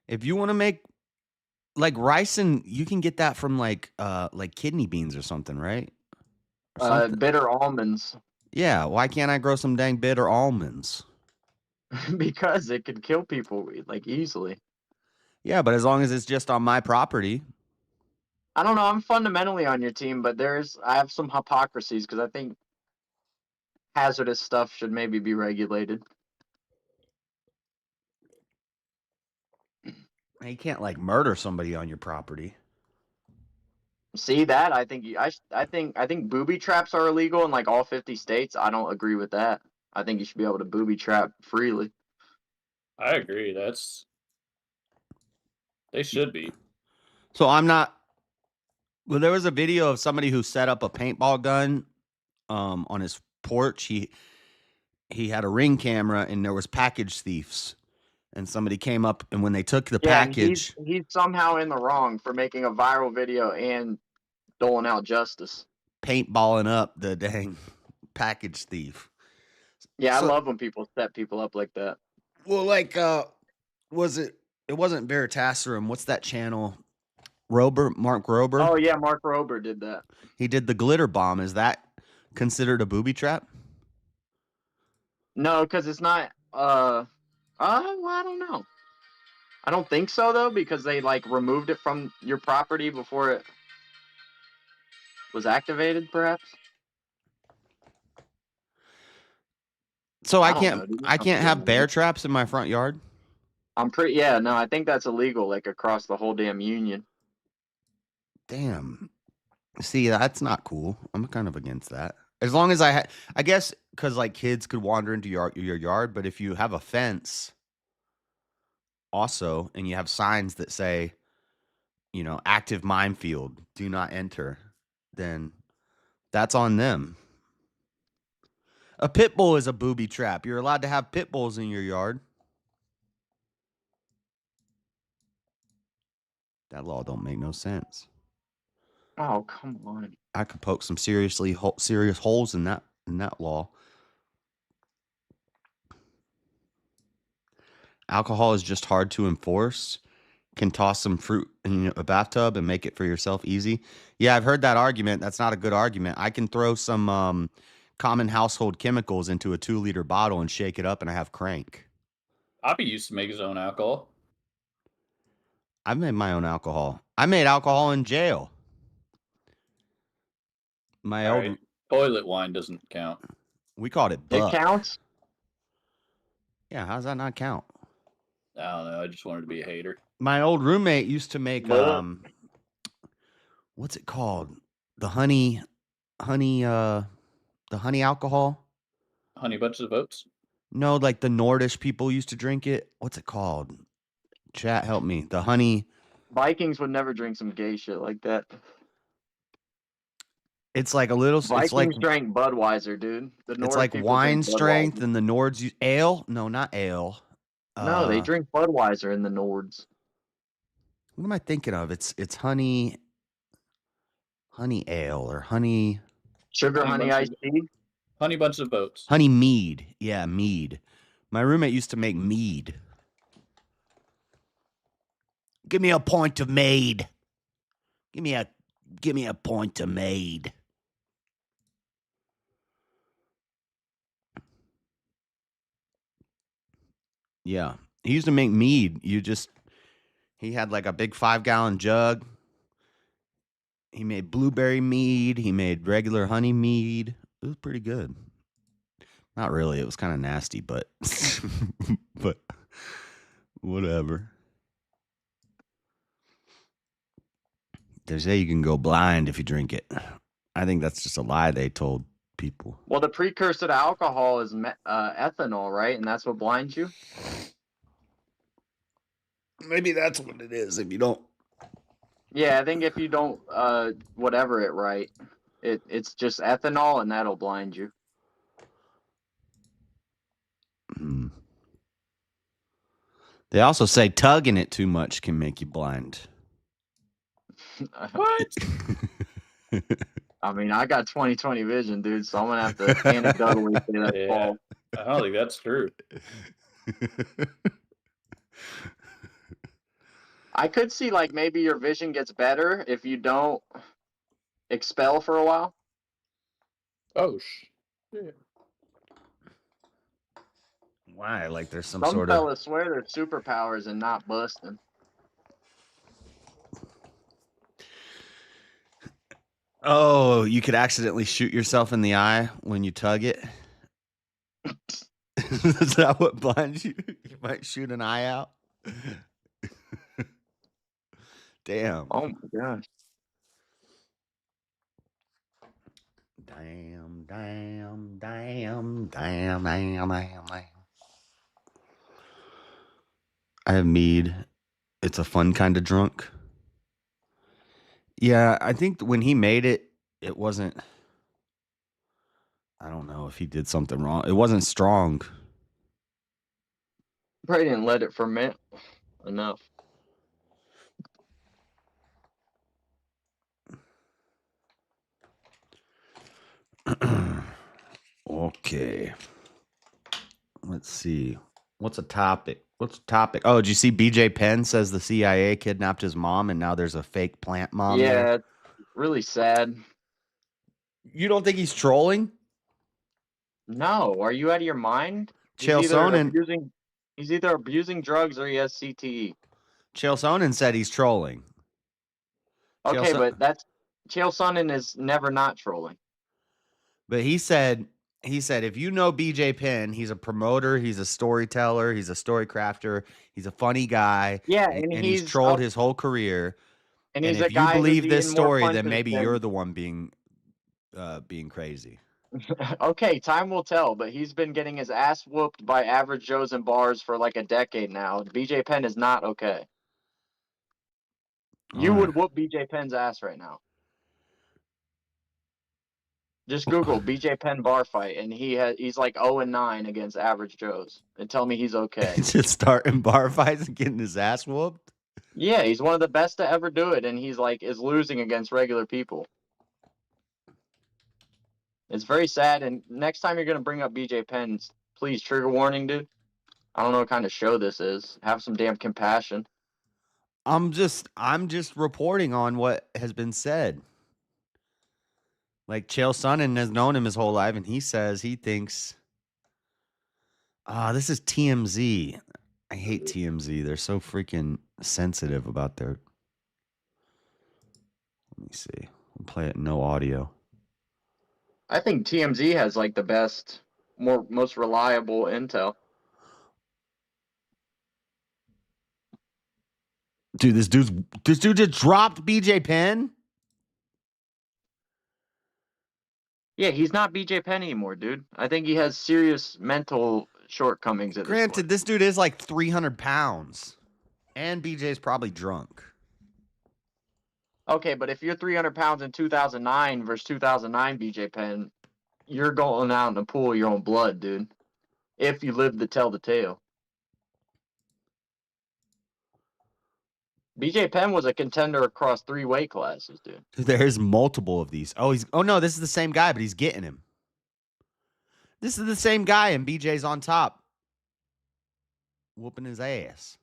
If you want to make ricin, you can get that from like kidney beans or something, right? Bitter almonds. Yeah, why can't I grow some dang bitter almonds? Because it could kill people easily. Yeah, but as long as it's just on my property. I don't know. I'm fundamentally on your team, but I have some hypocrisies because I think hazardous stuff should maybe be regulated. You can't like murder somebody on your property. See that? I think booby traps are illegal in like all 50 states. I don't agree with that. I think you should be able to booby trap freely. I agree. They should be. So I'm not. Well, there was a video of somebody who set up a paintball gun on his porch. He had a Ring camera and there was package thieves. And somebody came up, and when they took the package, he's somehow in the wrong for making a viral video and doling out justice. Paintballing up the dang package thief. Yeah, so, I love when people set people up like that. Well, like, it wasn't Veritaserum. What's that channel? Mark Rober? Oh, yeah, Mark Rober did that. He did the glitter bomb. Is that considered a booby trap? No, because it's not, well, I don't know. I don't think so, though, because they, like, removed it from your property before it was activated, perhaps. So I can't have bear traps in my front yard? I think that's illegal, like, across the whole damn union. Damn. See, that's not cool. I'm kind of against that. As long as I guess, because, like, kids could wander into your yard, but if you have a fence also, and you have signs that say, active minefield, do not enter, then that's on them. A pit bull is a booby trap. You're allowed to have pit bulls in your yard. That law don't make no sense. Oh, come on. I could poke some serious holes in that law. Alcohol is just hard to enforce. Can toss some fruit in a bathtub and make it for yourself easy. Yeah, I've heard that argument. That's not a good argument. I can throw some common household chemicals into a 2-liter bottle and shake it up, and I have crank. Poppy used to make his own alcohol. I've made my own alcohol. I made alcohol in jail. Toilet wine doesn't count. We called it buck. It counts? Yeah, how does that not count? I don't know. I just wanted to be a hater. My old roommate used to make what's it called? The honey alcohol? Honey bunches of oats? No, like the Nordish people used to drink it. What's it called? Chat, help me. The honey. Vikings would never drink some gay shit like that. It's like a little. Vikings drank Budweiser, dude. It's like wine strength, and the Nords use ale. No, not ale. No, they drink Budweiser in the Nords. What am I thinking of? It's honey ale or honey. Sugar honey iced tea. Honey bunch of oats. Honey mead. Yeah, mead. My roommate used to make mead. Give me a point of mead. Give me a point of mead. Yeah. He used to make mead. He had like a big 5-gallon jug. He made blueberry mead. He made regular honey mead. It was pretty good. Not really. It was kind of nasty, but but whatever. They say you can go blind if you drink it. I think that's just a lie they told people. Well, the precursor to alcohol is ethanol, right? And that's what blinds you? Maybe that's what it is if you don't. Yeah, I think if you don't whatever it right, it's just ethanol and that'll blind you. They also say tugging it too much can make you blind. What? I mean, I got 20/20 vision, dude, so I'm going to have to anecdotally say that's false. I don't think that's true. I could see, like, maybe your vision gets better if you don't expel for a while. Oh, shit. Why? Like there's some sort of... Some fellas swear they're superpowers and not busting. Oh, you could accidentally shoot yourself in the eye when you tug it? Is that what blinds you? You might shoot an eye out? Damn. Oh my gosh. Damn. I have mead. It's a fun kind of drunk. Yeah, I think when he made it, it wasn't. I don't know if he did something wrong. It wasn't strong. Probably didn't let it ferment enough. Okay. Let's see. What's a topic? Oh, did you see BJ Penn says the CIA kidnapped his mom and now there's a fake plant mom there? Yeah, really sad. You don't think he's trolling? No, are you out of your mind? Chael Sonnen. He's either abusing drugs or he has CTE. Chael Sonnen said he's trolling. Okay, but Chael Sonnen is never not trolling. But he said if you know BJ Penn, he's a promoter, he's a storyteller, he's a story crafter, he's a funny guy. Yeah, and he's trolled his whole career. And he's if you believe this story, then maybe you're the one being crazy. Okay, time will tell, but he's been getting his ass whooped by average Joes and bars for like a decade now. BJ Penn is not okay. You would whoop BJ Penn's ass right now. Just Google BJ Penn bar fight, and he's like 0-9 against average Joes, and tell me he's okay. Just starting bar fights and getting his ass whooped? Yeah, he's one of the best to ever do it, and he's like is losing against regular people. It's very sad, and next time you're gonna bring up BJ Penn, please trigger warning, dude. I don't know what kind of show this is. Have some damn compassion. I'm just reporting on what has been said. Like Chael Sonnen has known him his whole life, and he says he thinks, this is TMZ. I hate TMZ. They're so freaking sensitive about their. Let me see. I'll play it no audio. I think TMZ has like the best, most reliable intel. Dude, this dude just dropped BJ Penn. Yeah, he's not BJ Penn anymore, dude. I think he has serious mental shortcomings. Granted, this dude is like 300 pounds, and BJ's probably drunk. Okay, but if you're 300 pounds in 2009 versus 2009 BJ Penn, you're going out in the pool of your own blood, dude. If you live to tell the tale. BJ Penn was a contender across 3 weight classes, dude. There's multiple of these. Oh no, this is the same guy, but he's getting him. This is the same guy, and BJ's on top, whooping his ass.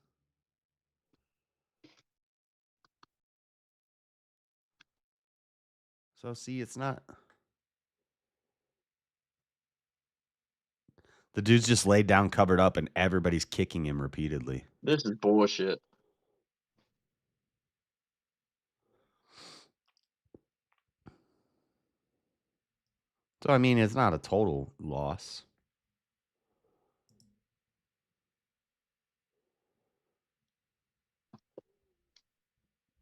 So see, it's not. The dude's just laid down, covered up, and everybody's kicking him repeatedly. This is bullshit. So, I mean, it's not a total loss.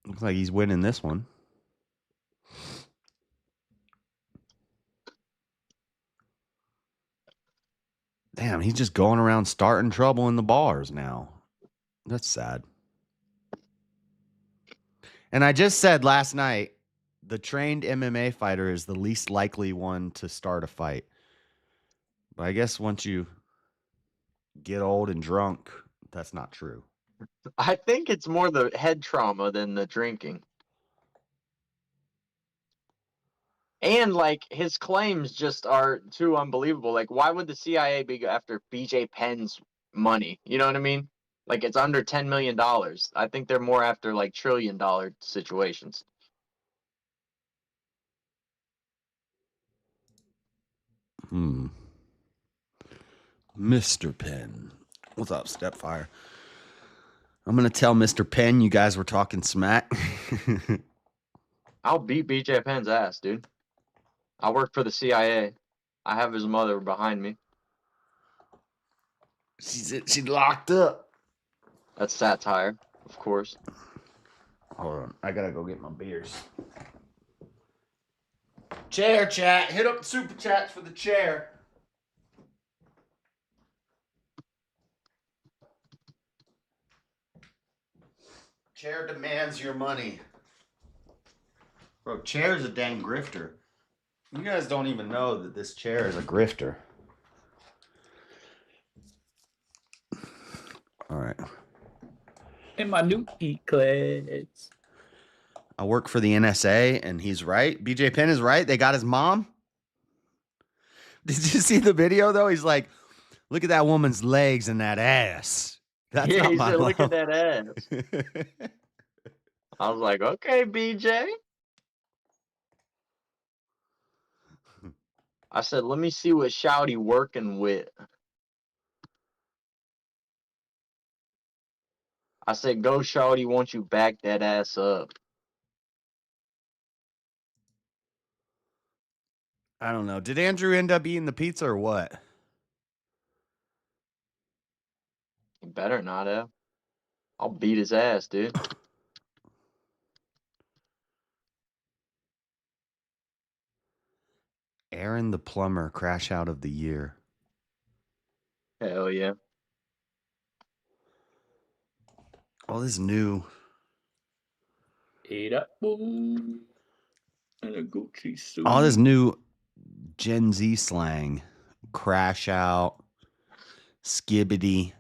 Looks like he's winning this one. Damn, he's just going around starting trouble in the bars now. That's sad. And I just said last night, the trained MMA fighter is the least likely one to start a fight. But I guess once you get old and drunk, that's not true. I think it's more the head trauma than the drinking. And, like, his claims just are too unbelievable. Like, why would the CIA be after BJ Penn's money? You know what I mean? Like, it's under $10 million. I think they're more after, like, $1 trillion situations. Mr. Penn. What's up, Stepfire? I'm going to tell Mr. Penn you guys were talking smack. I'll beat BJ Penn's ass, dude. I work for the CIA. I have his mother behind me. She's locked up. That's satire, of course. Hold on. I gotta go get my beers. Chair chat. Hit up the super chats for the chair. Chair demands your money. Bro, Chair's a dang grifter. You guys don't even know that this chair is a grifter. All right. In my new E-class. I work for the NSA, and he's right. BJ Penn is right. They got his mom. Did you see the video, though? He's like, look at that woman's legs and that ass. That's yeah, not he my said, mom. look at that ass. I was like, okay, BJ. I said, let me see what Shouty working with. I said, go Shouty, won't you back that ass up? I don't know. Did Andrew end up eating the pizza or what? He better not have. I'll beat his ass, dude. Aaron the plumber crash out of the year. Hell yeah. All this new. Eat up, boom. And a Gucci suit. All this new Gen Z slang. Crash out. Skibbity.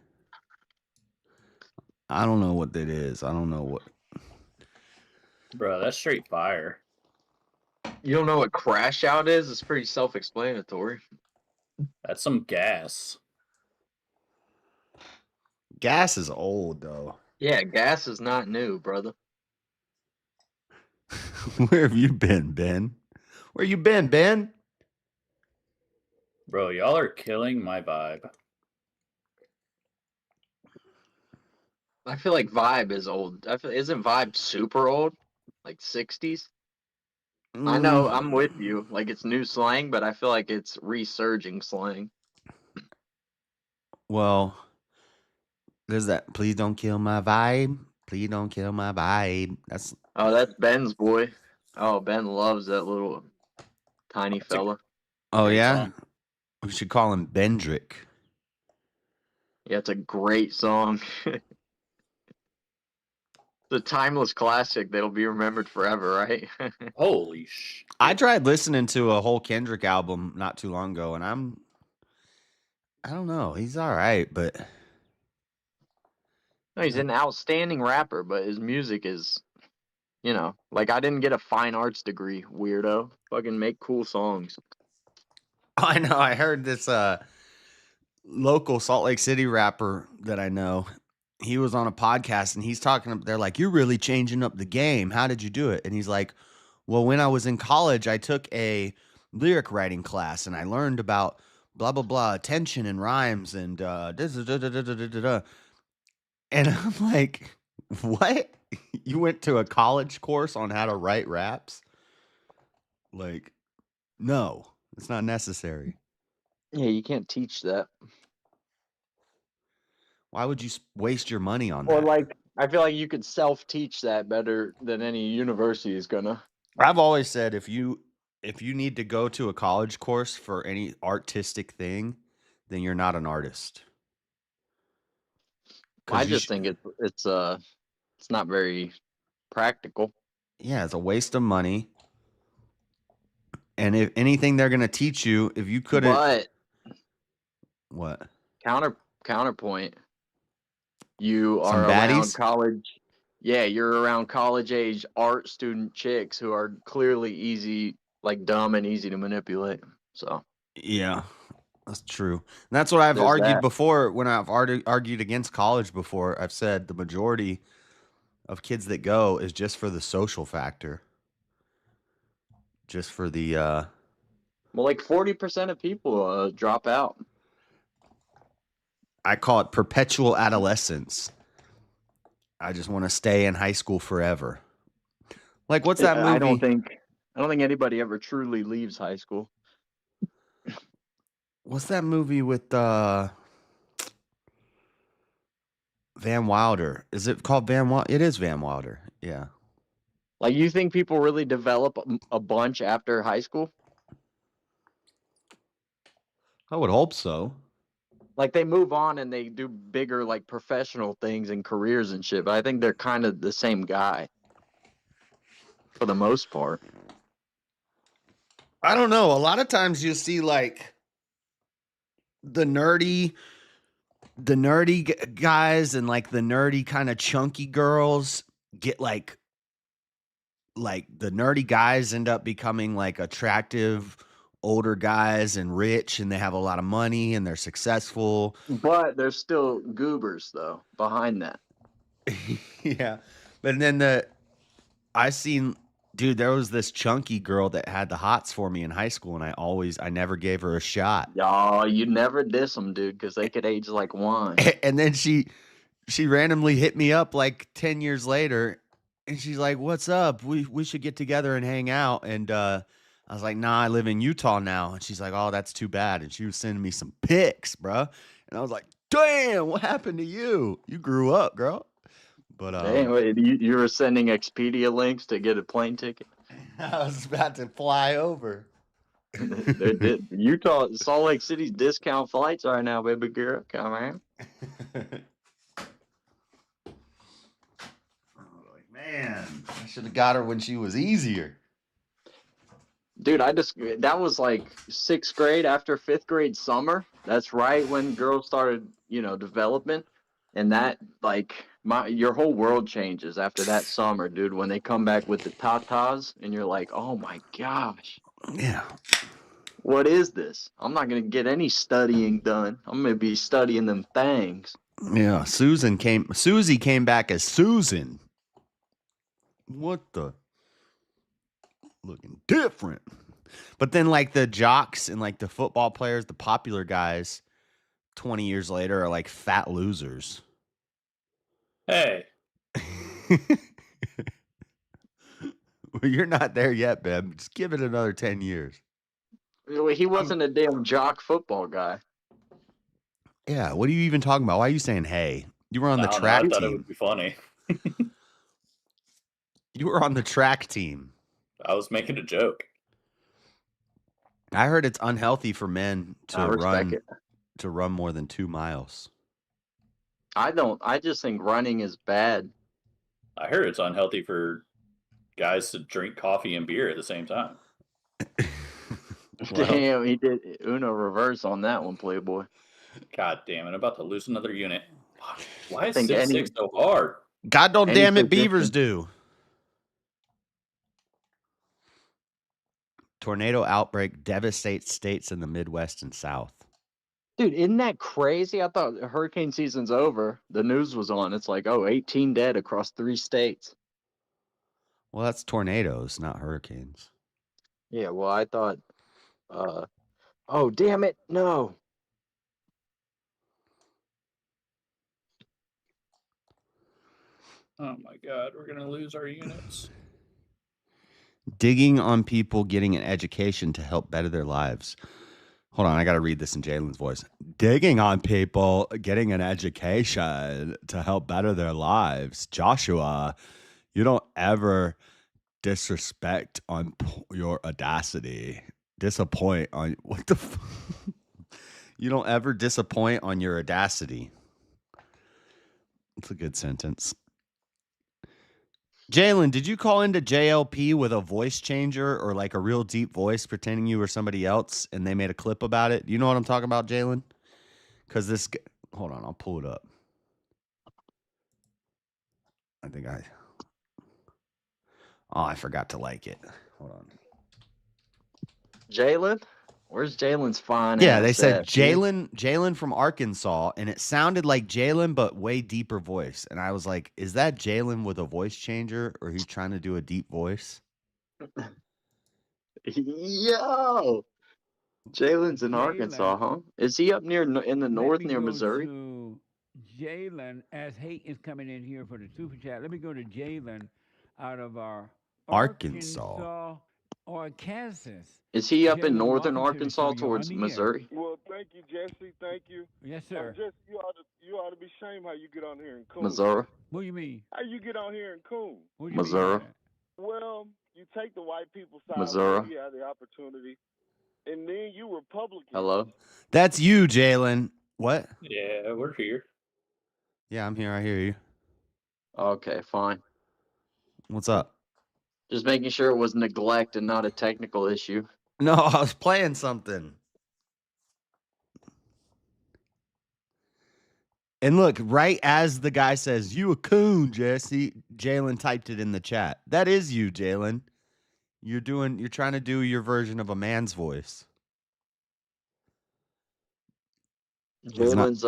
I don't know what that is. I don't know what. Bro, that's straight fire. You don't know what crash out is? It's pretty self-explanatory. That's some gas. Gas is old, though. Yeah, gas is not new, brother. Where have you been, Ben? Where you been, Ben? Bro, y'all are killing my vibe. I feel like Vibe is old. Isn't Vibe super old? Like 60s? I know, I'm with you. Like, it's new slang, but I feel like it's resurging slang. Well, there's that. Please don't kill my vibe. Please don't kill my vibe. That's Ben's boy. Oh, Ben loves that little tiny fella. Oh, Great yeah? song. We should call him Bendrick. Yeah, it's a great song. It's a timeless classic that'll be remembered forever, right? Holy sh! I tried listening to a whole Kendrick album not too long ago, and I don't know. He's all right, but No, he's an outstanding rapper, but his music is, like I didn't get a fine arts degree, weirdo. Fucking make cool songs. I know. I heard this local Salt Lake City rapper that I know. He was on a podcast, and he's talking. They're like, "You're really changing up the game. How did you do it?" And he's like, "Well, when I was in college, I took a lyric writing class, and I learned about blah blah blah, tension and rhymes, and da-da-da-da-da-da-da-da." And I'm like, "What? You went to a college course on how to write raps?" Like, no, it's not necessary. Yeah, you can't teach that. Why would you waste your money on Or that? like, I feel like you could self-teach that better than any university is gonna. I've always said if you need to go to a college course for any artistic thing, then you're not an artist. I just think it's not very practical. Yeah, it's a waste of money. And if anything they're gonna teach you, if you couldn't, But what? Counterpoint. You Some are around baddies? college. Yeah, you're around college age art student chicks who are clearly easy, like dumb and easy to manipulate. So Yeah, that's true. And that's what I've There's argued that. before when I've argued against college before. I've said the majority of kids that go is just for the social factor. Just for the well, like 40% of people drop out. I call it perpetual adolescence. I just want to stay in high school forever. Like, what's that movie? I don't think anybody ever truly leaves high school. What's that movie with Van Wilder? Is it called Van Wilder? It is Van Wilder. Yeah. Like, you think people really develop a bunch after high school? I would hope so. Like, they move on and they do bigger, like, professional things and careers and shit, but I think they're kind of the same guy for the most part. I don't know. A lot of times you see like the nerdy guys and like the nerdy kind of chunky girls get like the nerdy guys end up becoming like attractive older guys and rich, and they have a lot of money and they're successful. But there's still goobers though behind that. Yeah. But then dude, there was this chunky girl that had the hots for me in high school, and I never gave her a shot. Y'all, you never diss them, dude, because they could age like wine. And then she randomly hit me up like 10 years later, and she's like, "What's up? We should get together and hang out." And I was like, "Nah, I live in Utah now." And she's like, "Oh, that's too bad." And she was sending me some pics, bro. And I was like, "Damn, what happened to you? You grew up, girl." But anyway, you were sending Expedia links to get a plane ticket? I was about to fly over. Utah, Salt Lake City's discount flights right now, baby girl. Come on. Man, I should have got her when she was easier. Dude, that was like 6th grade after 5th grade summer. That's right when girls started, development. And that, like, your whole world changes after that summer, dude. When they come back with the tatas, and you're like, oh my gosh. Yeah. What is this? I'm not going to get any studying done. I'm going to be studying them things. Yeah, Susie came back as Susan. What the? Looking different. But then like the jocks and like the football players, the popular guys, 20 years later are like fat losers. Hey. Well, you're not there yet, Ben. Just give it another 10 years. He wasn't a damn jock football guy. Yeah, what are you even talking about? Why are you saying hey? You were on the track team. I thought it would be funny. You were on the track team. I was making a joke. I heard it's unhealthy for men to run more than 2 miles. I just think running is bad. I heard it's unhealthy for guys to drink coffee and beer at the same time. Well, damn, he did Uno reverse on that one, Playboy. God damn it, I'm about to lose another unit. Why is 6-6 so hard? God don't damn it, beavers do. Tornado outbreak devastates states in the Midwest and South. Dude, isn't that crazy? I thought hurricane season's over. The news was on. It's like, 18 dead across 3 states. Well, that's tornadoes, not hurricanes. Yeah, well, I thought, oh, damn it, no. Oh my God, we're going to lose our units. Digging on people getting an education to help better their lives. Hold on, I got to read this in Jalen's voice. Digging on people getting an education to help better their lives. Joshua, you don't ever disrespect on your audacity. Disappoint on what the You don't ever disappoint on your audacity. That's a good sentence. Jalen, did you call into JLP with a voice changer or like a real deep voice pretending you were somebody else and they made a clip about it? You know what I'm talking about, Jalen? Because hold on, I'll pull it up. I forgot to like it. Hold on. Jalen? Where's Jalen's fine? Yeah, they said Jalen from Arkansas, and it sounded like Jalen, but way deeper voice. And I was like, is that Jalen with a voice changer, or he's trying to do a deep voice? Yo, Jalen's in Arkansas, huh? Is he up in the north near Missouri? Jalen, as Hate is coming in here for the super chat. Let me go to Jalen out of our Arkansas. Or Kansas. Is he up in northern Arkansas towards Missouri? Well, thank you, Jesse. Thank you. Yes, sir. Jesse, you ought to be ashamed how you get on here in Coon. Missouri. What do you mean? How you get on here in Coon? Missouri. Well, you take the white people's side Missouri. whenever you have the opportunity, and then you Republicans. Hello? That's you, Jalen. What? Yeah, we're here. Yeah, I'm here. I hear you. Okay, fine. What's up? Just making sure it was neglect and not a technical issue. No, I was playing something. And look, right as the guy says, "You a coon, Jesse," Jalen typed it in the chat. That is you, Jalen. You're trying to do your version of a man's voice. Jalen's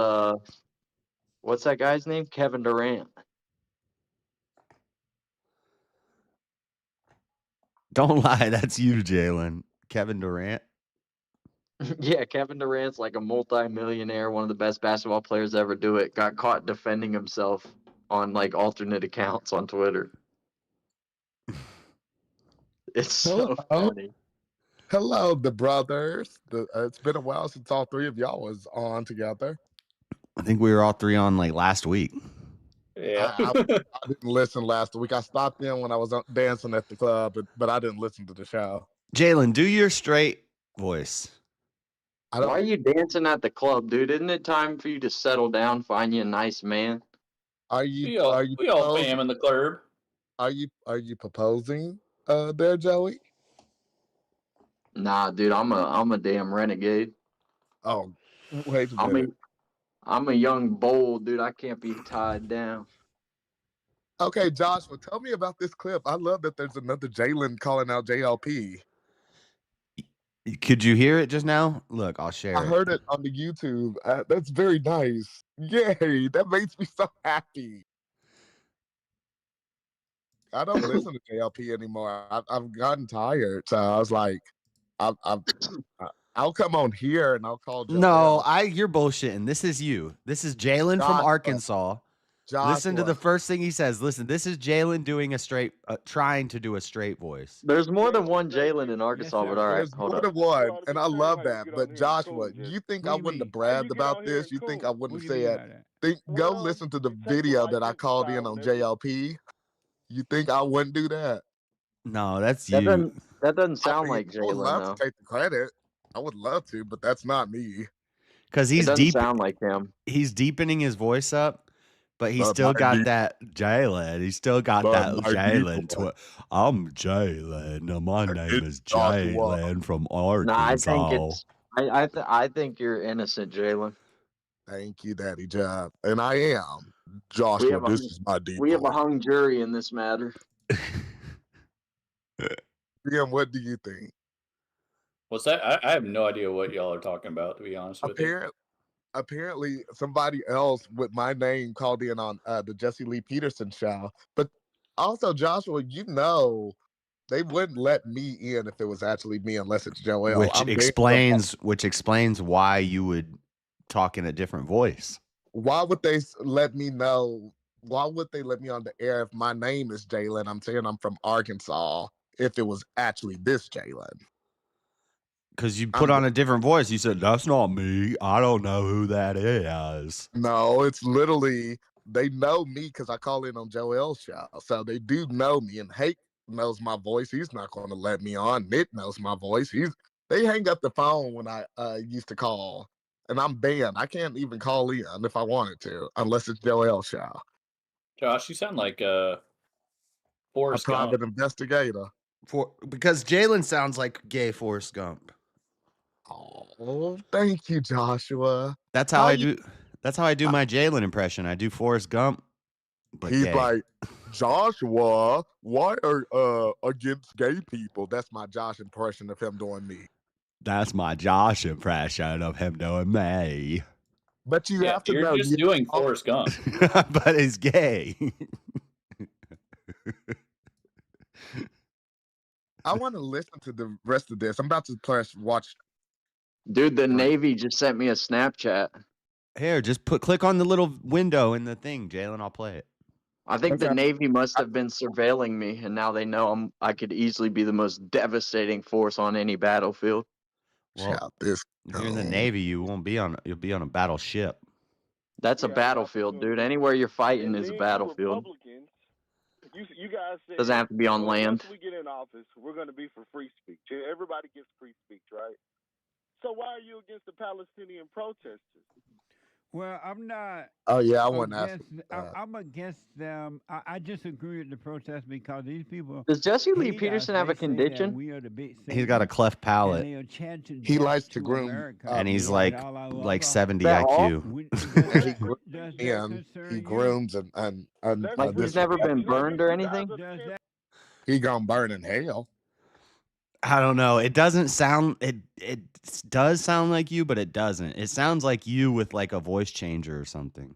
what's that guy's name? Kevin Durant. Don't lie, that's you, Jalen. Kevin Durant. Yeah, Kevin Durant's like a multi-millionaire, one of the best basketball players to ever do it. Got caught defending himself on like alternate accounts on Twitter. It's so funny. Hello, the brothers. It's been a while since all three of y'all was on together. I think we were all three on like last week. Yeah. I didn't listen last week. I stopped in when I was dancing at the club, but I didn't listen to the show. Jalen, do your straight voice. Why are you dancing at the club, dude? Isn't it time for you to settle down, find you a nice man? We all fam in the club. Are you proposing there, Joey? Nah, dude, I'm a damn renegade. Oh, wait a minute. I'm a young bull, dude. I can't be tied down. Okay, Joshua, tell me about this clip. I love that there's another Jalen calling out JLP. Could you hear it just now? Look, I'll share it. I heard it on the YouTube. That's very nice. Yay, that makes me so happy. I don't listen to JLP anymore. I've gotten tired. So I was like, I'll come on here and I'll call Joel. No, you're bullshitting. This is you. This is Jalen from Arkansas. Listen to the first thing he says. Listen, this is Jalen doing trying to do a straight voice. There's more than one Jalen in Arkansas, but all right, there's more than one, and I love that. But Joshua, you think I wouldn't have bragged about this? You think I wouldn't have said, go listen to the video that I called in on JLP? You think I wouldn't do that? No, that's you. That doesn't sound like Jalen. I would love to take the credit. I would love to, but that's not me. Because it doesn't sound like him. He's deepening his voice up. But he's still got that Jalen. He's still got that Jalen. I'm Jalen. My name is Jalen from Arkansas. I think you're innocent, Jalen. Thank you, Daddy Job. And I am. Joshua, this is my deep. We have a hung jury in this matter. Liam, what do you think? What's that? I have no idea what y'all are talking about, to be honest with you. Apparently somebody else with my name called in on the Jesse Lee Peterson show. But also, Joshua, they wouldn't let me in if it was actually me unless it's Joel. Which explains why you would talk in a different voice. Why would they let me know? Why would they let me on the air if my name is Jalen? I'm saying I'm from Arkansas if it was actually this Jalen. Because you put on a different voice. You said, that's not me. I don't know who that is. No, it's literally, they know me because I call in on Joel's show. So they do know me. And Hake knows my voice. He's not going to let me on. Nick knows my voice. They hang up the phone when I used to call. And I'm banned. I can't even call in if I wanted to, unless it's Joel's show. Josh, you sound like a private investigator. Because Jalen sounds like gay Forrest Gump. Oh, thank you, Joshua. That's how I do my Jalen impression. I do Forrest Gump. But he's gay. Like, Joshua, why are against gay people? That's my Josh impression of him doing me. That's my Josh impression of him doing me. But you have to know. You're just doing Forrest Gump. But he's gay. I want to listen to the rest of this. I'm about to watch. Dude, the Navy just sent me a Snapchat. Here, just click on the little window in the thing, Jalen. I'll play it. I think the Navy must have been surveilling me, and now they know I could easily be the most devastating force on any battlefield. Well, if you're in the Navy, you'll be on a battleship. That's a battlefield, dude. Anywhere you're fighting is a battlefield. You guys said Doesn't have to be on land. Once we get in office, we're going to be for free speech. Everybody gets free speech, right? So why are you against the Palestinian protesters? Well, I'm not. Oh yeah, I want to ask. I'm against them. I disagree with the protest because these people. Does Jesse Lee hate Peterson us. have They a say that condition? we are the big He's got a Satanists, cleft and palate, they are chanting He death likes to to groom, America. and he's and like all our like love. 70 That all? IQ. and he grooms Does that him. concern He you? grooms and That's Like free he's this. never speech. been burned or You guys anything? are Does that? He gonna burn in hell. I don't know. It doesn't sound. It does sound like you, but it doesn't. It sounds like you with like a voice changer or something.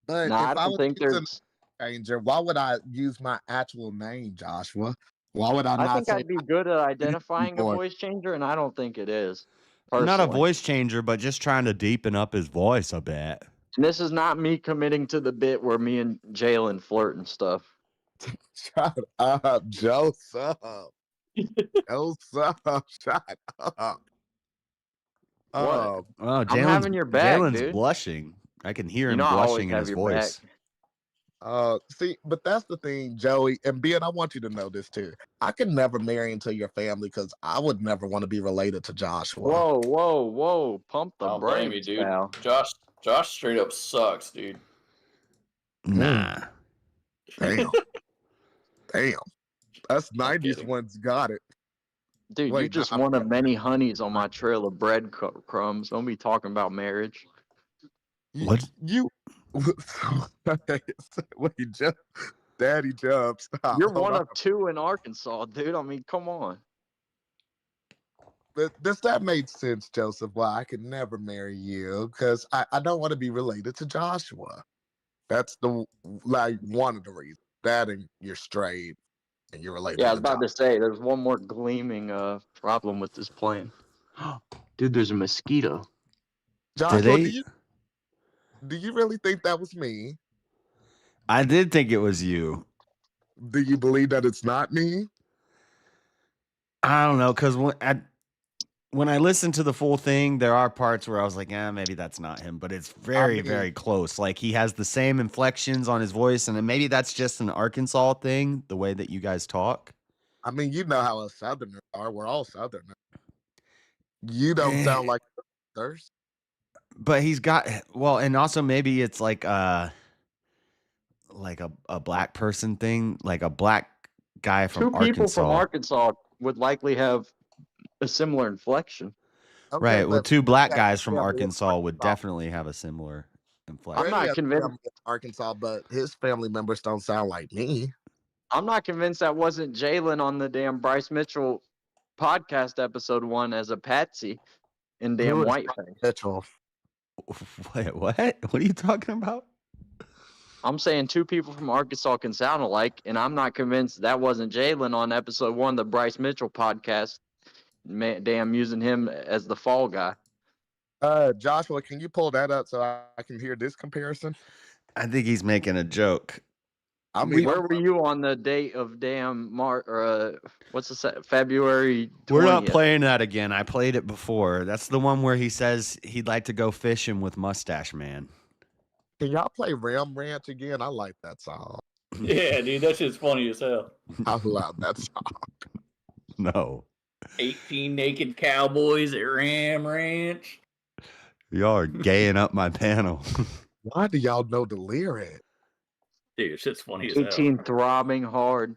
But Nah, I if I don't was think using there's. a changer, why would I use my actual name, Joshua? Why would I I not think say I'd be good at I identifying a or voice changer, and I don't think it is. Not a Personally. voice changer, but just trying to deepen up his voice a bit. And this is not me committing to the bit where me and Jalen flirt and stuff. shut up, Joseph? Joseph, shut up. What? Oh, I'm having your back, Jalen's dude. blushing. I can hear You him know I always blushing in have his your voice. back. See, but that's the thing, Joey, and Ben, I want you to know this too. I can never marry into your family because I would never want to be related to Joshua. Whoa. Pump the I don't blame you, brakes, dude. pal. Josh straight up sucks, dude. Nah. Damn. Us 90s ones got it. Dude, Wait, you're just nah, one of many honeys on my trail of breadcrumbs. Don't be talking about marriage. What? You wait, Daddy jump. Stop. You're Hold one on. of two in Arkansas, dude. I mean, come on. But that made sense, Joseph. Why I could never marry you because I don't want to be related to Joshua. That's one of the reasons. That and you're straight and you're related. Yeah, I was to about to say, there's one more gleaming problem with this plan. Dude, there's a mosquito. Joshua, do you really think that was me? I did think it was you. Do you believe that it's not me? I don't know, because when I listened to the full thing, there are parts where I was like, maybe that's not him, but it's very close. Like he has the same inflections on his voice, and then maybe that's just an Arkansas thing, the way that you guys talk. I mean, you know how us Southerners are. We're all Southerners. You don't sound like others. But he's got and also maybe it's like a black person thing, like a black guy from Arkansas. Two people from Arkansas would likely have a similar inflection. Okay, right. Well, two black guys from Arkansas would definitely have a similar inflection. I'm not convinced. Arkansas, but his family members don't sound like me. I'm not convinced that wasn't Jalen on the damn Bryce Mitchell podcast episode 1 as a patsy in damn whiteface. Mitchell. Wait, what? What are you talking about? I'm saying two people from Arkansas can sound alike, and I'm not convinced that wasn't Jalen on episode 1 of the Bryce Mitchell podcast. Damn, using him as the fall guy. Joshua, can you pull that up so I can hear this comparison? I think he's making a joke. I mean, where were you on the date of damn February 20th? We're not playing that again. I played it before. That's the one where he says he'd like to go fishing with Mustache Man. Can y'all play Ram Ranch again? I like that song. Yeah, dude, that shit's funny as hell. I love that song. No. 18 naked cowboys at Ram Ranch. Y'all are gaying up my panel. Why do y'all know the lyric? Dude, shit's funny as hell. 18 throbbing hard.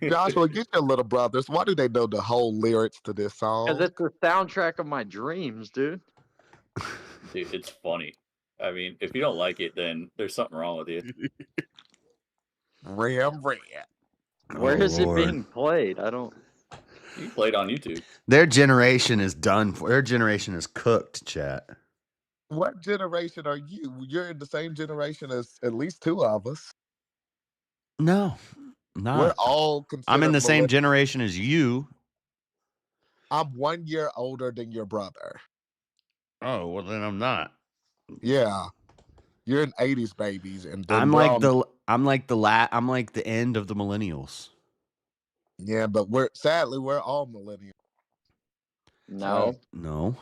Joshua, get your little brothers. Why do they know the whole lyrics to this song? Because it's the soundtrack of my dreams, dude. Dude, it's funny. I mean, if you don't like it, then there's something wrong with you. Ram Ranch. Where is it being played? I don't. You play it on YouTube. Their generation is done for. Their generation is cooked, chat. What generation are you? You're in the same generation as at least two of us. No, not. We're all I'm in the same generation as you. I'm 1 year older than your brother. Oh, well then I'm not. Yeah. You're an 80s babies, and I'm like the end of the millennials. Yeah, but we're all millennials. No. No.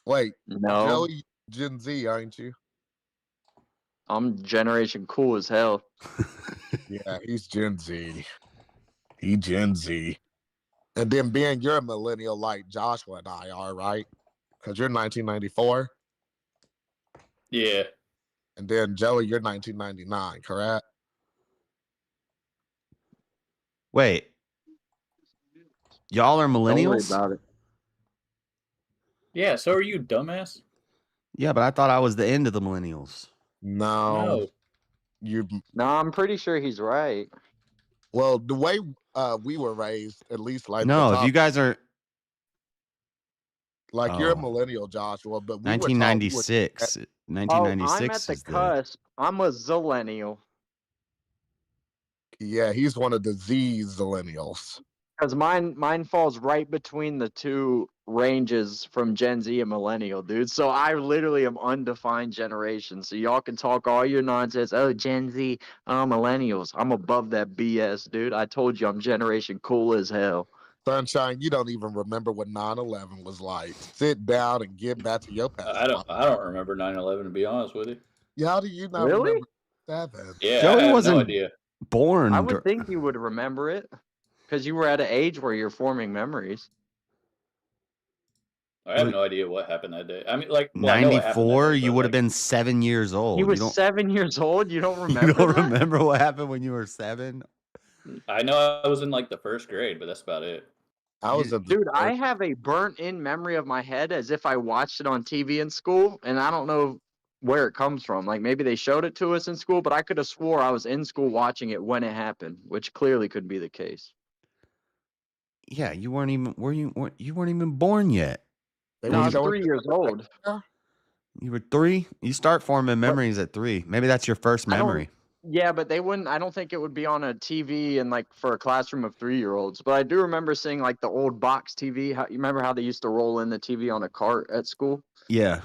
Wait, no. Joey, Gen Z, aren't you? I'm generation cool as hell. Yeah, he's Gen Z. He Gen Z. And then Ben, you're a millennial like Joshua and I are, right? Because you're 1994. Yeah. And then Joey, you're 1999, correct? Wait. Y'all are Don't worry millennials? about it. Yeah, so are you, dumbass? Yeah, but I thought I was the end of the millennials. No. No, I'm pretty sure he's right. Well, the way we were raised, at least like No, if you guys are like you're a millennial, Joshua, but we 1996. 1996 I'm at the cusp. I'm a zillennial. Yeah, he's one of the zillennials. Because mine falls right between the two ranges from Gen Z and millennial, dude. So I literally am undefined generation. So y'all can talk all your nonsense. Oh, Gen Z, oh, millennials. I'm above that BS, dude. I told you I'm generation cool as hell. Sunshine, you don't even remember what 9/11 was like. Sit down and get back to your past. I don't remember 9/11, to be honest with you. Yeah, how do you not Really? remember 7? Yeah, Joey I have wasn't no idea. born. I would think you would remember it because you were at an age where you're forming memories. I have no idea what happened that day. I mean, like, well, 94, you would have been 7 years old. He was 7 years old. You don't remember? You don't that? remember what happened when you were 7? I know I was in like the first grade, but that's about it. Dude, I have a burnt-in memory of my head as if I watched it on TV in school, and I don't know where it comes from. Like maybe they showed it to us in school, but I could have swore I was in school watching it when it happened, which clearly could be the case. Yeah, you weren't even you weren't even born yet. No, I was 3 years old. You were 3? You start forming memories at 3. Maybe that's your first memory. Yeah, but they wouldn't. I don't think it would be on a TV and like for a classroom of 3-year-olds. But I do remember seeing like the old box TV. You remember how they used to roll in the TV on a cart at school? Yeah,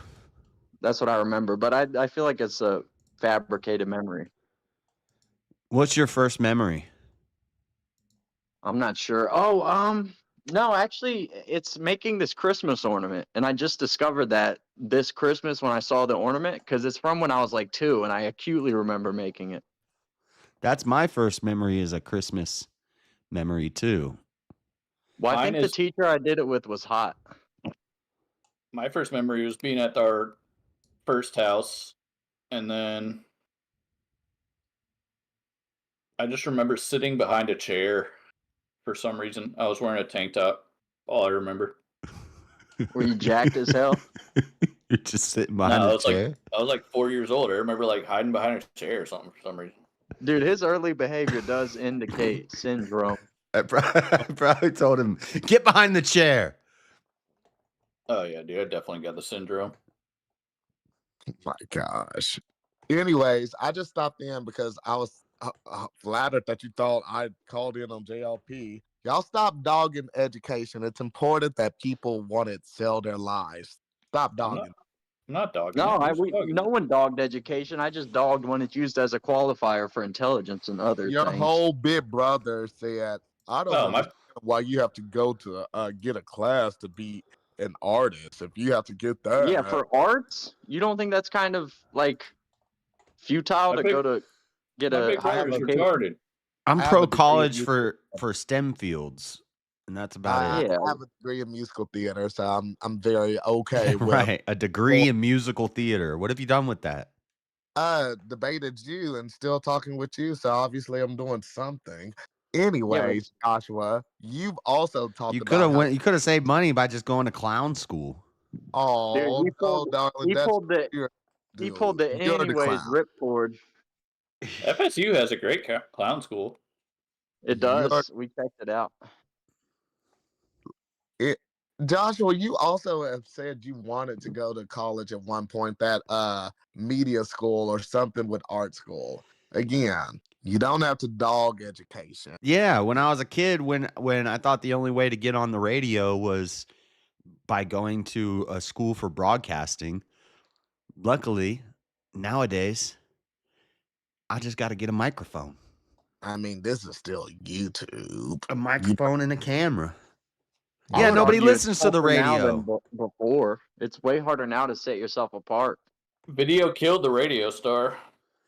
that's what I remember. But I feel like it's a fabricated memory. What's your first memory? I'm not sure. Oh, no, actually, it's making this Christmas ornament, and I just discovered that this Christmas when I saw the ornament because it's from when I was like 2, and I acutely remember making it. That's my first memory is a Christmas memory too. Well, I think the teacher I did it with was hot. My first memory was being at our first house, and then I just remember sitting behind a chair for some reason. I was wearing a tank top. All I remember. Were you jacked as hell? You're just sitting behind a chair? I was like 4 years old. I remember like hiding behind a chair or something for some reason. Dude, his early behavior does indicate syndrome. I probably told him, get behind the chair. Oh, yeah, dude. I definitely got the syndrome. My gosh. Anyways, I just stopped in because I was flattered that you thought I called in on JLP. Y'all stop dogging education. It's important that people want to sell their lives. Stop dogging. I'm not dogging. No one dogged education. I just dogged when it's used as a qualifier for intelligence and other Your things. whole big brother said, I don't understand why you have to go to get a class to be an artist if you have to get that. Yeah, for arts? You don't think that's kind of like futile to go to get a higher education? I'm pro college for STEM fields. And that's about it. I have a degree in musical theater, so I'm very okay with right. A degree in musical theater. What have you done with that? Debated you and still talking with you, so obviously I'm doing something. Anyways, Joshua, you've also talked about you could have saved money by just going to clown school. Oh, dude, he pulled the anyways ripcord. FSU has a great clown school. It does. We checked it out. Joshua, you also have said you wanted to go to college at one point, that media school or something with art school. Again, you don't have to dog education. Yeah, when I was a kid, when I thought the only way to get on the radio was by going to a school for broadcasting. Luckily, nowadays, I just got to get a microphone. I mean, this is still YouTube. A microphone and a camera. Yeah, nobody listens to the radio. Before, it's way harder now to set yourself apart. Video killed the radio star.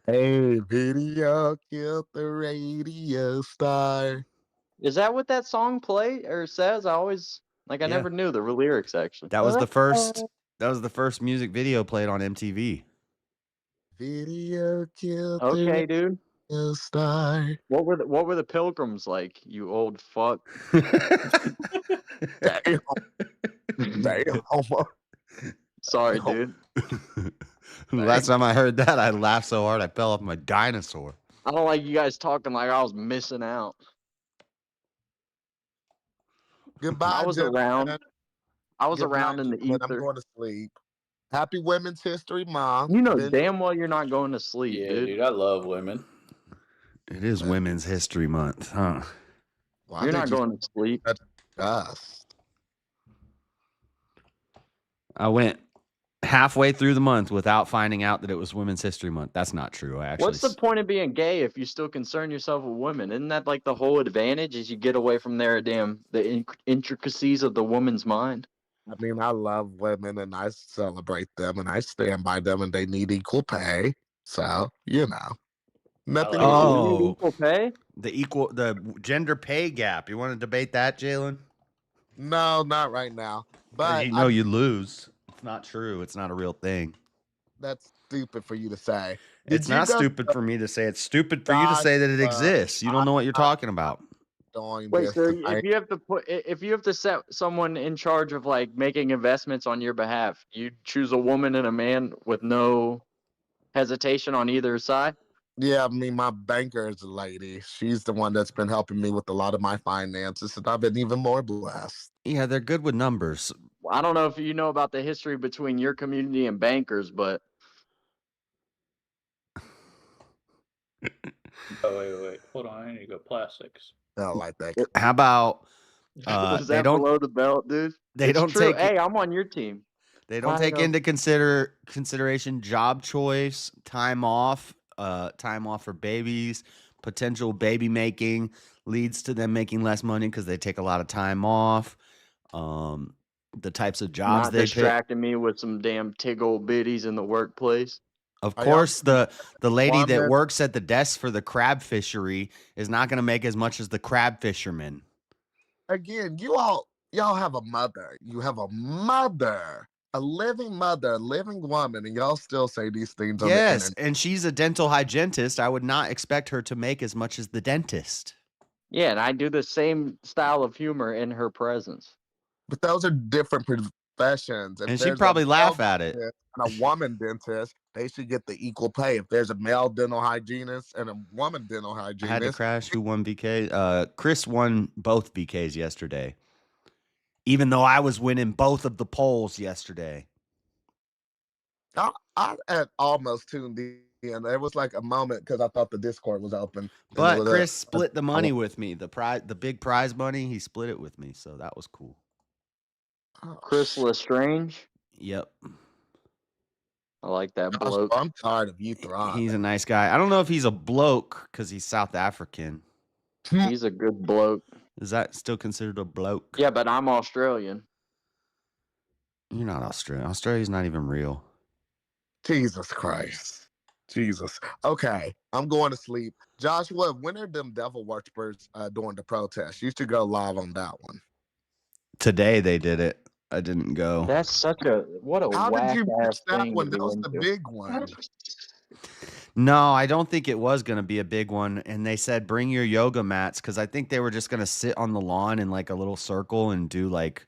Hey, video killed the radio star. Is that what that song play or says? I Yeah. never knew the lyrics actually. That was the first. That was the first music video played on MTV. Video killed Okay, the dude. radio star. What were the Pilgrims like? You old fuck. Damn. Damn. Sorry, dude. Last time I heard that, I laughed so hard I fell off my dinosaur. I don't like you guys talking like I was missing out. Goodbye. I was gentlemen. around in the gentlemen. I'm ether. going to sleep. Happy Women's History Month. You know damn well you're not going to sleep, Yeah, dude. dude, I love women. It is Women's History Month, huh? Well, You're not going to sleep. I went halfway through the month without finding out that it was Women's History Month. That's not true. I actually. What's the point of being gay if you still concern yourself with women? Isn't that like the whole advantage? Is you get away from the intricacies of the woman's mind? I mean, I love women and I celebrate them and I stand by them and they need equal pay. So, nothing. Equal pay? The gender pay gap. You want to debate that, Jalen? No, not right now. But you lose. It's not true. It's not a real thing. That's stupid for you to say. It's not stupid for me to say. It's stupid for you to say that it exists. You don't know what you're talking about. Wait, so if you have to set someone in charge of like making investments on your behalf, you choose a woman and a man with no hesitation on either side? Yeah, I mean, my banker is a lady. She's the one that's been helping me with a lot of my finances, and I've been even more blessed. Yeah, they're good with numbers. I don't know if you know about the history between your community and bankers, but Oh, wait. Hold on. I need to go plastics. I don't like that. How about was that below the belt, dude? They don't true. take. Hey, I'm on your team. They don't take into consideration job choice, time off for babies, potential baby making leads to them making less money because they take a lot of time off. The types of jobs they distracting me with some damn tiggle bitties in the workplace. Of course, the lady that works at the desk for the crab fishery is not going to make as much as the crab fisherman. Again, y'all have a mother. You have a mother, a living mother, a living woman, and y'all still say these things on the internet. Yes, and she's a dental hygienist. I would not expect her to make as much as the dentist. Yeah, and I do the same style of humor in her presence. But those are different professions. And she'd probably laugh at it. And a woman dentist, they should get the equal pay. If there's a male dental hygienist and a woman dental hygienist. I had to crash. Who won BK? Chris won both BKs yesterday. Even though I was winning both of the polls yesterday. I had almost tuned in. There was like a moment because I thought the Discord was open. But Chris split the money with me. The big prize money, he split it with me. So that was cool. Chris Lestrange? Yep. I like that bloke. I'm tired of you throwing. He's a nice guy. I don't know if he's a bloke because he's South African. He's a good bloke. Is that still considered a bloke? Yeah, but I'm Australian. You're not Australian. Australia's not even real. Jesus Christ. Jesus. Okay, I'm going to sleep. Joshua, when are them devil worshippers doing the protest? You should go live on that one. Today they did it. I didn't go. That's such a How did you whack-ass miss that thing one? to That go was the into. big one. No, I don't think it was going to be a big one. And they said, bring your yoga mats. Cause I think they were just going to sit on the lawn in like a little circle and do like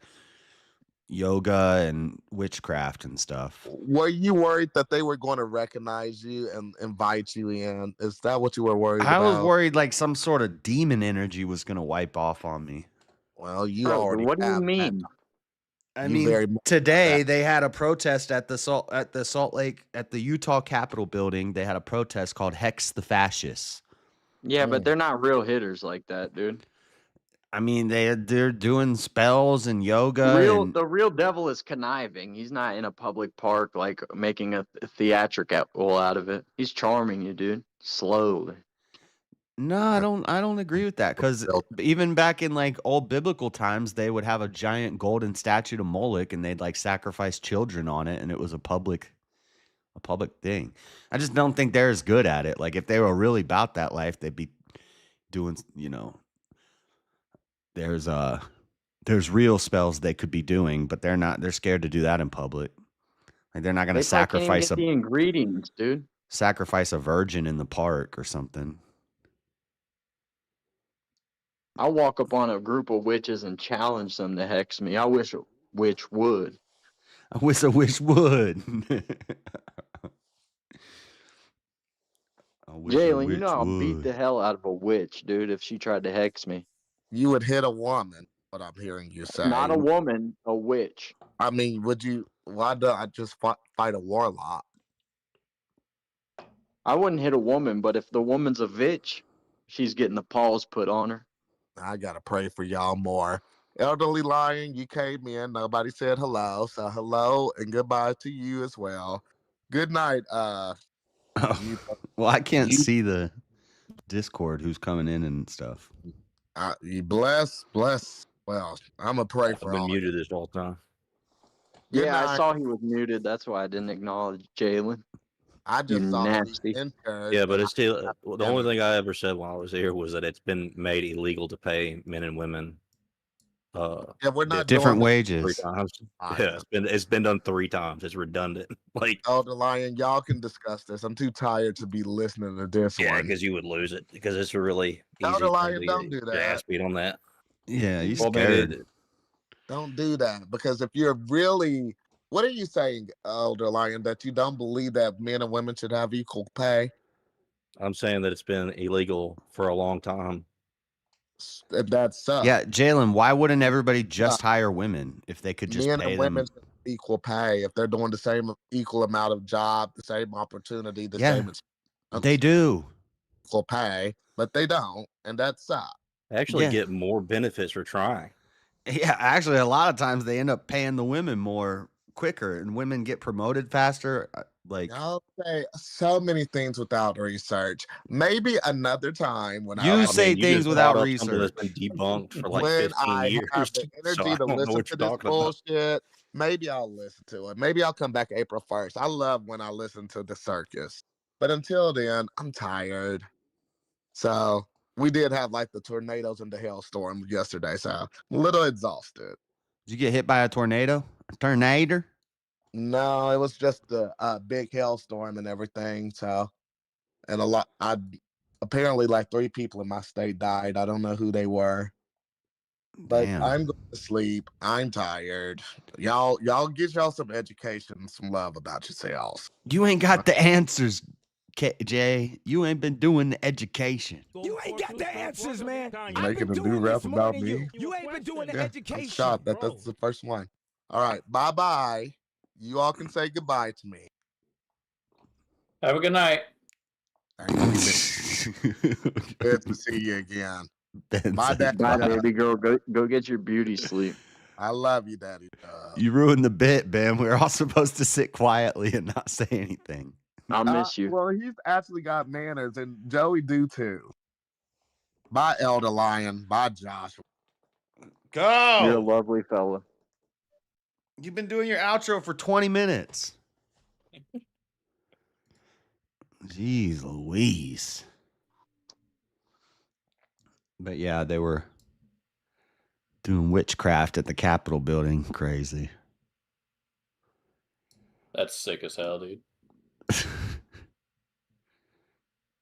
yoga and witchcraft and stuff. Were you worried that they were going to recognize you and invite you in? Is that what you were worried about? I was worried like some sort of demon energy was going to wipe off on me. Well, you already What do you have mean? I mean, today they had a protest at the Salt Lake, at the Utah Capitol building. They had a protest called Hex the Fascists. Yeah, but they're not real hitters like that, dude. I mean, they're doing spells and yoga. The real devil is conniving. He's not in a public park like making a theatrical out of it. He's charming you, dude. Slowly. No, I don't agree with that, because even back in like old biblical times, they would have a giant golden statue to Moloch and they'd like sacrifice children on it, and it was a public a public thing. I just don't think they're as good at it. Like if they were really about that life, they'd be doing, there's real spells they could be doing, but they're not. They're scared to do that in public. Like they're not going to sacrifice the ingredients, dude. Sacrifice a virgin in the park or something. I'll walk up on a group of witches and challenge them to hex me. I wish a witch would. I wish a witch would. Jalen, you know I'll beat the hell out of a witch, dude, if she tried to hex me. You would hit a woman, what I'm hearing you say. Not a woman, a witch. I mean, why don't I just fight a warlock? I wouldn't hit a woman, but if the woman's a bitch, she's getting the paws put on her. I gotta pray for y'all more. Elderly Lion, you came in. Nobody said hello. So hello and goodbye to you as well. Good night. Well, I can't see the Discord who's coming in and stuff. You bless. Well, I'm gonna pray for I've been all muted this whole time. Good Yeah, night. I saw he was muted. That's why I didn't acknowledge Jalen. I just saw nasty. Yeah, but it's still the only thing I ever said while I was here was that it's been made illegal to pay men and women we're not different doing wages. 3 times. Yeah, it's been done 3 times. It's redundant. Like Elder Lion, y'all can discuss this. I'm too tired to be listening to this one. because you would lose it because it's a really easy Elder thing Lion, to don't get do your that. ass beat on that. Yeah, you Well, scared. Don't do that, because if you're really, what are you saying, Elder Lion, that you don't believe that men and women should have equal pay? I'm saying that it's been illegal for a long time. That's Yeah, Jalen, why wouldn't everybody just hire women if they could just men pay and them? women should have equal pay if they're doing the same equal amount of job, the same opportunity, the Yeah, same. they do. Equal pay, but they don't, and that sucks. Actually, get more benefits for trying. Yeah, actually, a lot of times they end up paying the women more quicker, and women get promoted faster. Like Y'all say so many things without research. Maybe another time when you say things without research. Something that's been debunked for like when 15 I years. have the energy to listen to this bullshit, maybe I'll listen to it. Maybe I'll come back April 1st. I love when I listen to the circus. But until then, I'm tired. So we did have like the tornadoes and the hailstorm yesterday, so I'm a little exhausted. Did you get hit by a tornado? A tornado? No, it was just a big hailstorm and everything. So, and apparently like 3 people in my state died. I don't know who they were. But Damn. I'm going to sleep. I'm tired. Y'all get y'all some education and some love about yourselves. You ain't got the answers, Jay. You ain't been doing the education. You ain't got the answers, man. You making a new rap about me? You ain't been doing the I'm education. shocked that that's the first one. All right, bye-bye. You all can say goodbye to me. Have a good night. Good to see you again. My dad. Bye, baby girl. Go get your beauty sleep. I love you, Daddy. You ruined the bit, Ben. We were all supposed to sit quietly and not say anything. I'll miss you. Well, he's actually got manners, and Joey do too. Bye, Elder Lion. Bye, Josh. Go. You're a lovely fella. You've been doing your outro for 20 minutes. Jeez Louise. But yeah, they were doing witchcraft at the Capitol building. Crazy. That's sick as hell, dude.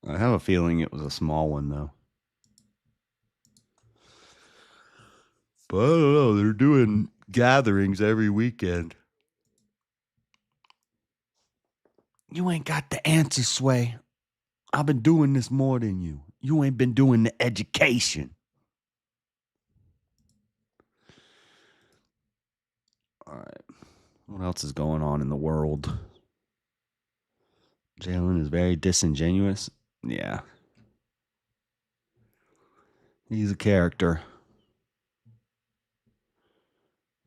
I have a feeling it was a small one, though. But I don't know. They're doing gatherings every weekend. You ain't got the answer, Sway. I've been doing this more than you. You ain't been doing the education. All right. What else is going on in the world? Jalen is very disingenuous. Yeah. He's a character.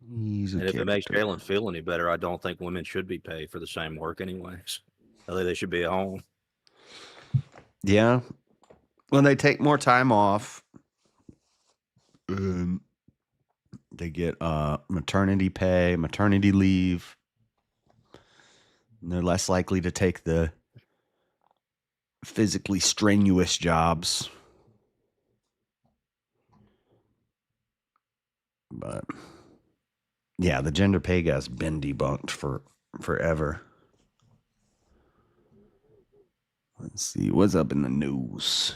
And if it makes Jalen feel any better, I don't think women should be paid for the same work anyways. I think they should be at home. Yeah. When they take more time off, they get maternity pay, maternity leave. And they're less likely to take the physically strenuous jobs. But yeah, the gender pay gap's been debunked for forever. Let's see what's up in the news.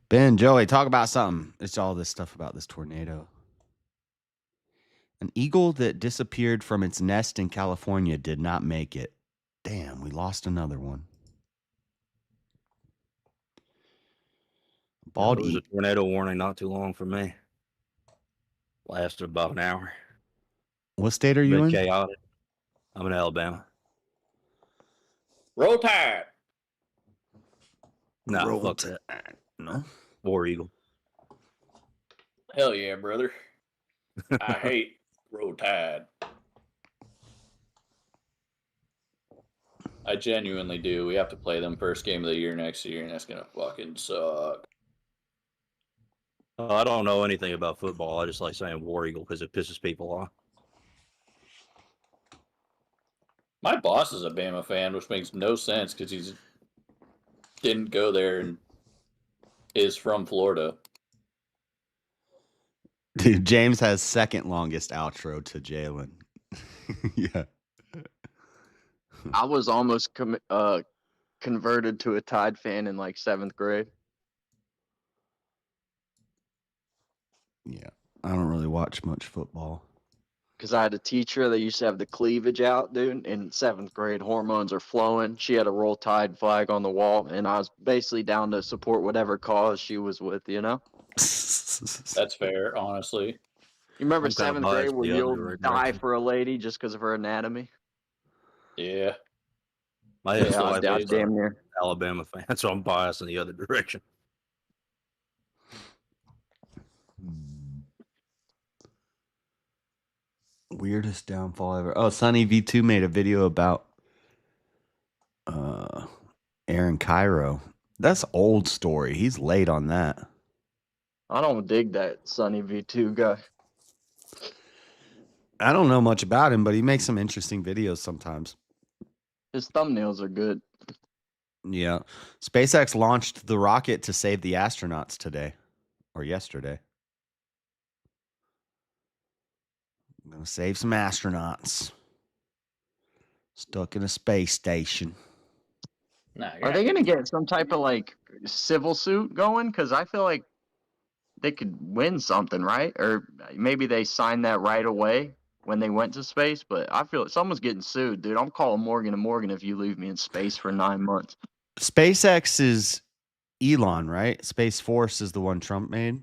Ben, Joey, talk about something. It's all this stuff about this tornado. An eagle that disappeared from its nest in California did not make it. Damn, we lost another one. Bald. There was a tornado warning not too long for me. Lasted about an hour. What state are you in? Chaotic. I'm in Alabama. Roll Tide. No, fuck that. No. War Eagle. Hell yeah, brother. I hate Roll Tide. I genuinely do. We have to play them first game of the year next year, and that's gonna fucking suck. I don't know anything about football. I just like saying War Eagle because it pisses people off. My boss is a Bama fan, which makes no sense because he didn't go there and is from Florida. Dude, James has second longest outro to Jalen. Yeah. I was almost converted to a Tide fan in like 7th grade. Yeah, I don't really watch much football. Because I had a teacher that used to have the cleavage out, dude. In 7th grade, hormones are flowing. She had a Roll Tide flag on the wall, and I was basically down to support whatever cause she was with, you know? That's fair, honestly. You remember 7th grade where you'll die for a lady just because of her anatomy? Yeah. My ex-wife was damn near Alabama fan, so I'm biased in the other direction. Weirdest downfall ever. Oh, Sunny V2 made a video about Aaron Cairo. That's old story. He's late on that. I don't dig that Sunny V2 guy. I don't know much about him, but he makes some interesting videos sometimes. His thumbnails are good. Yeah. SpaceX launched the rocket to save the astronauts today or yesterday. I'm going to save some astronauts stuck in a space station. Are they going to get some type of like civil suit going? Because I feel like they could win something, right? Or maybe they signed that right away when they went to space. But I feel like someone's getting sued, dude. I'm calling Morgan & Morgan if you leave me in space for 9 months. SpaceX is Elon, right? Space Force is the one Trump made.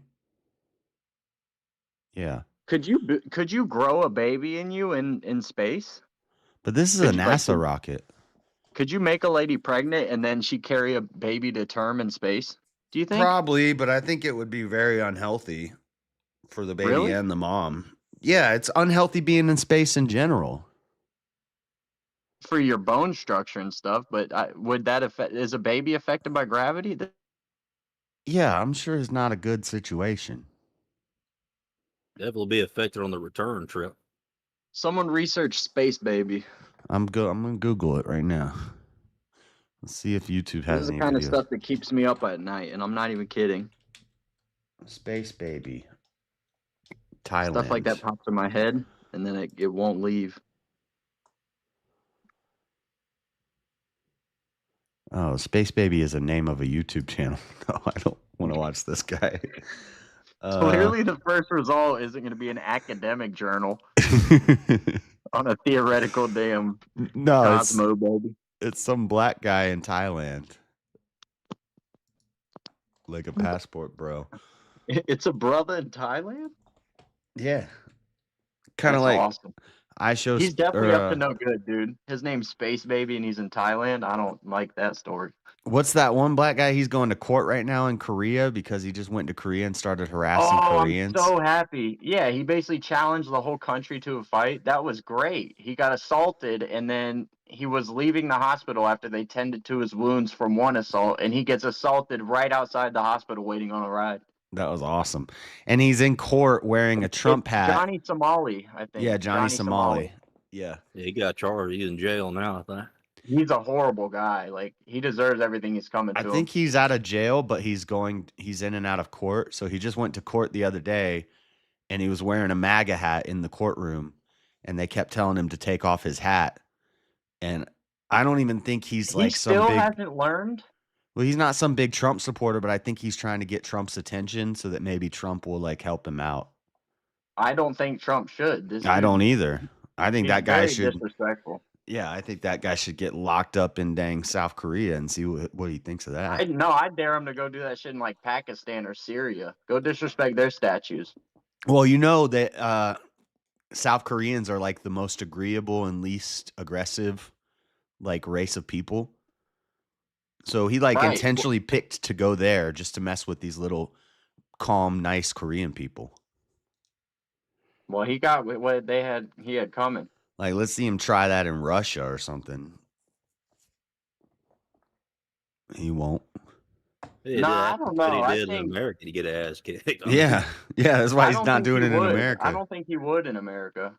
Yeah. Could you grow a baby in you in space? But this is a NASA rocket. Could you make a lady pregnant and then she carry a baby to term in space? Do you think? Probably, but I think it would be very unhealthy for the baby and the mom. Yeah, it's unhealthy being in space in general. For your bone structure and stuff, but would that affect? Is a baby affected by gravity? Yeah, I'm sure it's not a good situation. Definitely be affected on the return trip. Someone research space baby. I'm gonna Google it right now. Let's see if YouTube has any videos. This is the kind of stuff that keeps me up at night, and I'm not even kidding. Space baby. Thailand. Stuff like that pops in my head, and then it won't leave. Oh, Space Baby is a name of a YouTube channel. No, I don't want to watch this guy. Clearly, the first result isn't going to be an academic journal on a theoretical damn Cosmo, baby. It's some black guy in Thailand. Like a passport, bro. It's a brother in Thailand? Yeah. Kind of like awesome. He's definitely up to no good, dude. His name's Space Baby, and he's in Thailand. I don't like that story. What's that one black guy? He's going to court right now in Korea because he just went to Korea and started harassing Koreans. I'm so happy. Yeah, he basically challenged the whole country to a fight. That was great. He got assaulted, and then he was leaving the hospital after they tended to his wounds from one assault, and he gets assaulted right outside the hospital waiting on a ride. That was awesome. And he's in court wearing a Trump hat. Johnny Somali, I think. Yeah, Johnny Somali. Yeah. He got charged. He's in jail now, I think. He's a horrible guy. Like, he deserves everything he's coming to I think he's out of jail, but he's in and out of court. So he just went to court the other day, and he was wearing a MAGA hat in the courtroom, and they kept telling him to take off his hat. And I don't even think he's he like still some big... hasn't learned. Well, he's not some big Trump supporter, but I think he's trying to get Trump's attention so that maybe Trump will like help him out. I don't think Trump should. I don't either. I think that guy should... disrespectful. Yeah, I think that guy should get locked up in dang South Korea and see what he thinks of that. I dare him to go do that shit in like Pakistan or Syria. Go disrespect their statues. Well, you know that South Koreans are like the most agreeable and least aggressive like race of people. So he like intentionally picked to go there just to mess with these little calm, nice Korean people. Well, he got what he had coming. Like, let's see him try that in Russia or something. He won't. I don't know. But he did in America to get ass kicked. Yeah, that's why he's not doing it in America. I don't think he would in America.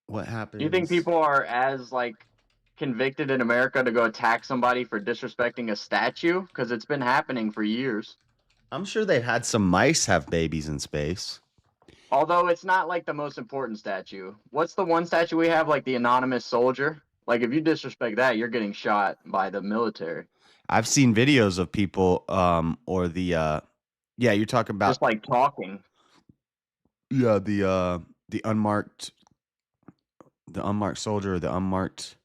What happened? Do you think people are as like convicted in America to go attack somebody for disrespecting a statue? Because it's been happening for years. I'm sure they've had some mice have babies in space. Although it's not like the most important statue. What's the one statue we have, like the anonymous soldier? Like if you disrespect that, you're getting shot by the military. I've seen videos of people or the you're talking about just like talking. Yeah, the unmarked soldier or the unmarked.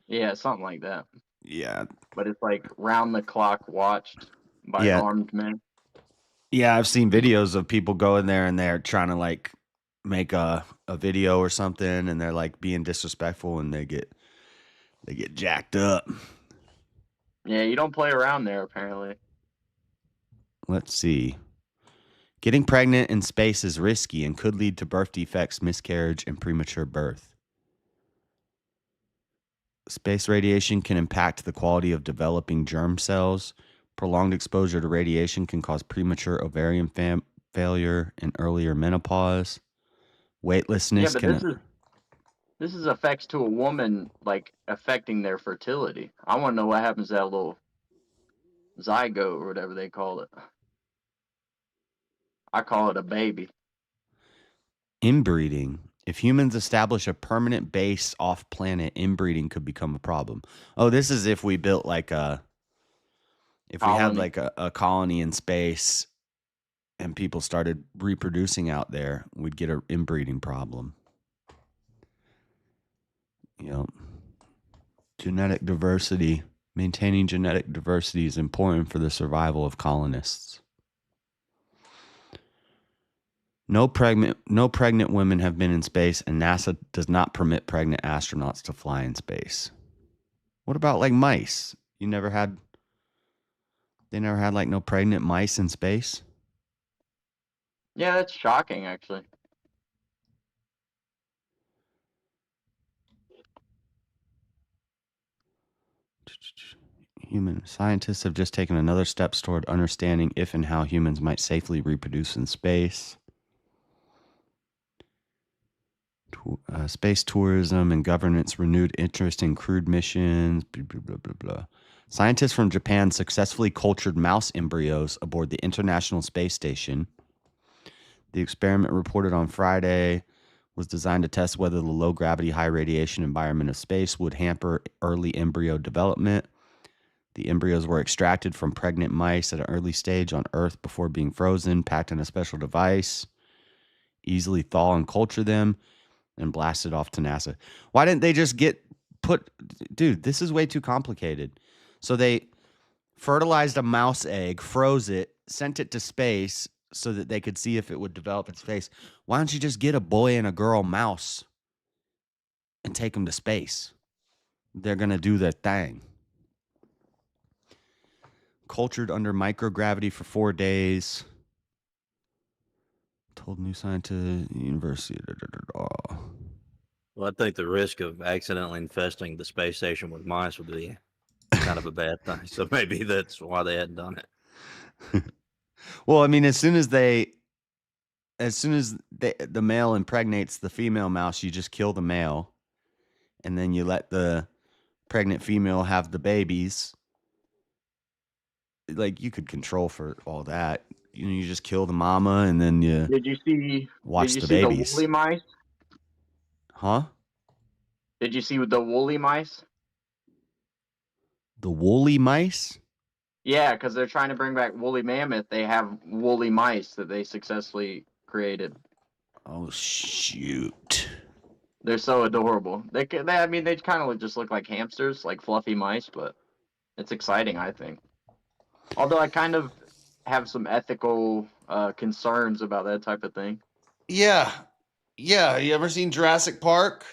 Yeah, something like that. Yeah. But it's like round the clock watched by armed men. Yeah, I've seen videos of people going there and they're trying to like make a video or something and they're like being disrespectful and they get jacked up. Yeah, you don't play around there apparently. Let's see. Getting pregnant in space is risky and could lead to birth defects, miscarriage, and premature birth. Space radiation can impact the quality of developing germ cells. Prolonged exposure to radiation can cause premature ovarian failure and earlier menopause. Weightlessness this is effects to a woman like affecting their fertility. I want to know what happens to that little zygote or whatever they call it. I call it a baby. Inbreeding. If humans establish a permanent base off planet, inbreeding could become a problem. Oh, this is if we built like if we had like a colony in space and people started reproducing out there, we'd get an inbreeding problem. Genetic diversity. Maintaining genetic diversity is important for the survival of colonists. No pregnant women have been in space, and NASA does not permit pregnant astronauts to fly in space. What about like mice? They never had like no pregnant mice in space? Yeah, that's shocking actually. Human scientists have just taken another step toward understanding if and how humans might safely reproduce in space. Space tourism and governance renewed interest in crewed missions. Blah, blah, blah, blah, blah. Scientists from Japan successfully cultured mouse embryos aboard the International Space Station. The experiment, reported on Friday, was designed to test whether the low-gravity, high-radiation environment of space would hamper early embryo development. The embryos were extracted from pregnant mice at an early stage on Earth before being frozen, packed in a special device, easily thaw and culture them, and blasted off to NASA. Why didn't they just dude, this is way too complicated. So they fertilized a mouse egg, froze it, sent it to space so that they could see if it would develop in space. Why don't you just get a boy and a girl mouse and take them to space? They're going to do their thing. Cultured under microgravity for 4 days. Told New Scientist University. Well, I think the risk of accidentally infesting the space station with mice would be kind of a bad thing. So maybe that's why they hadn't done it. Well, I mean, as soon as the male impregnates the female mouse, you just kill the male, and then you let the pregnant female have the babies. Like, you could control for all that. You just kill the mama, and then you watch the babies. The woolly mice? Huh? Did you see the woolly mice? The woolly mice? Yeah, because they're trying to bring back woolly mammoth. They have woolly mice that they successfully created. Oh, shoot. They're so adorable. They kind of just look like hamsters, like fluffy mice, but it's exciting, I think. Although I kind of have some ethical concerns about that type of thing. Yeah. Yeah. You ever seen Jurassic Park?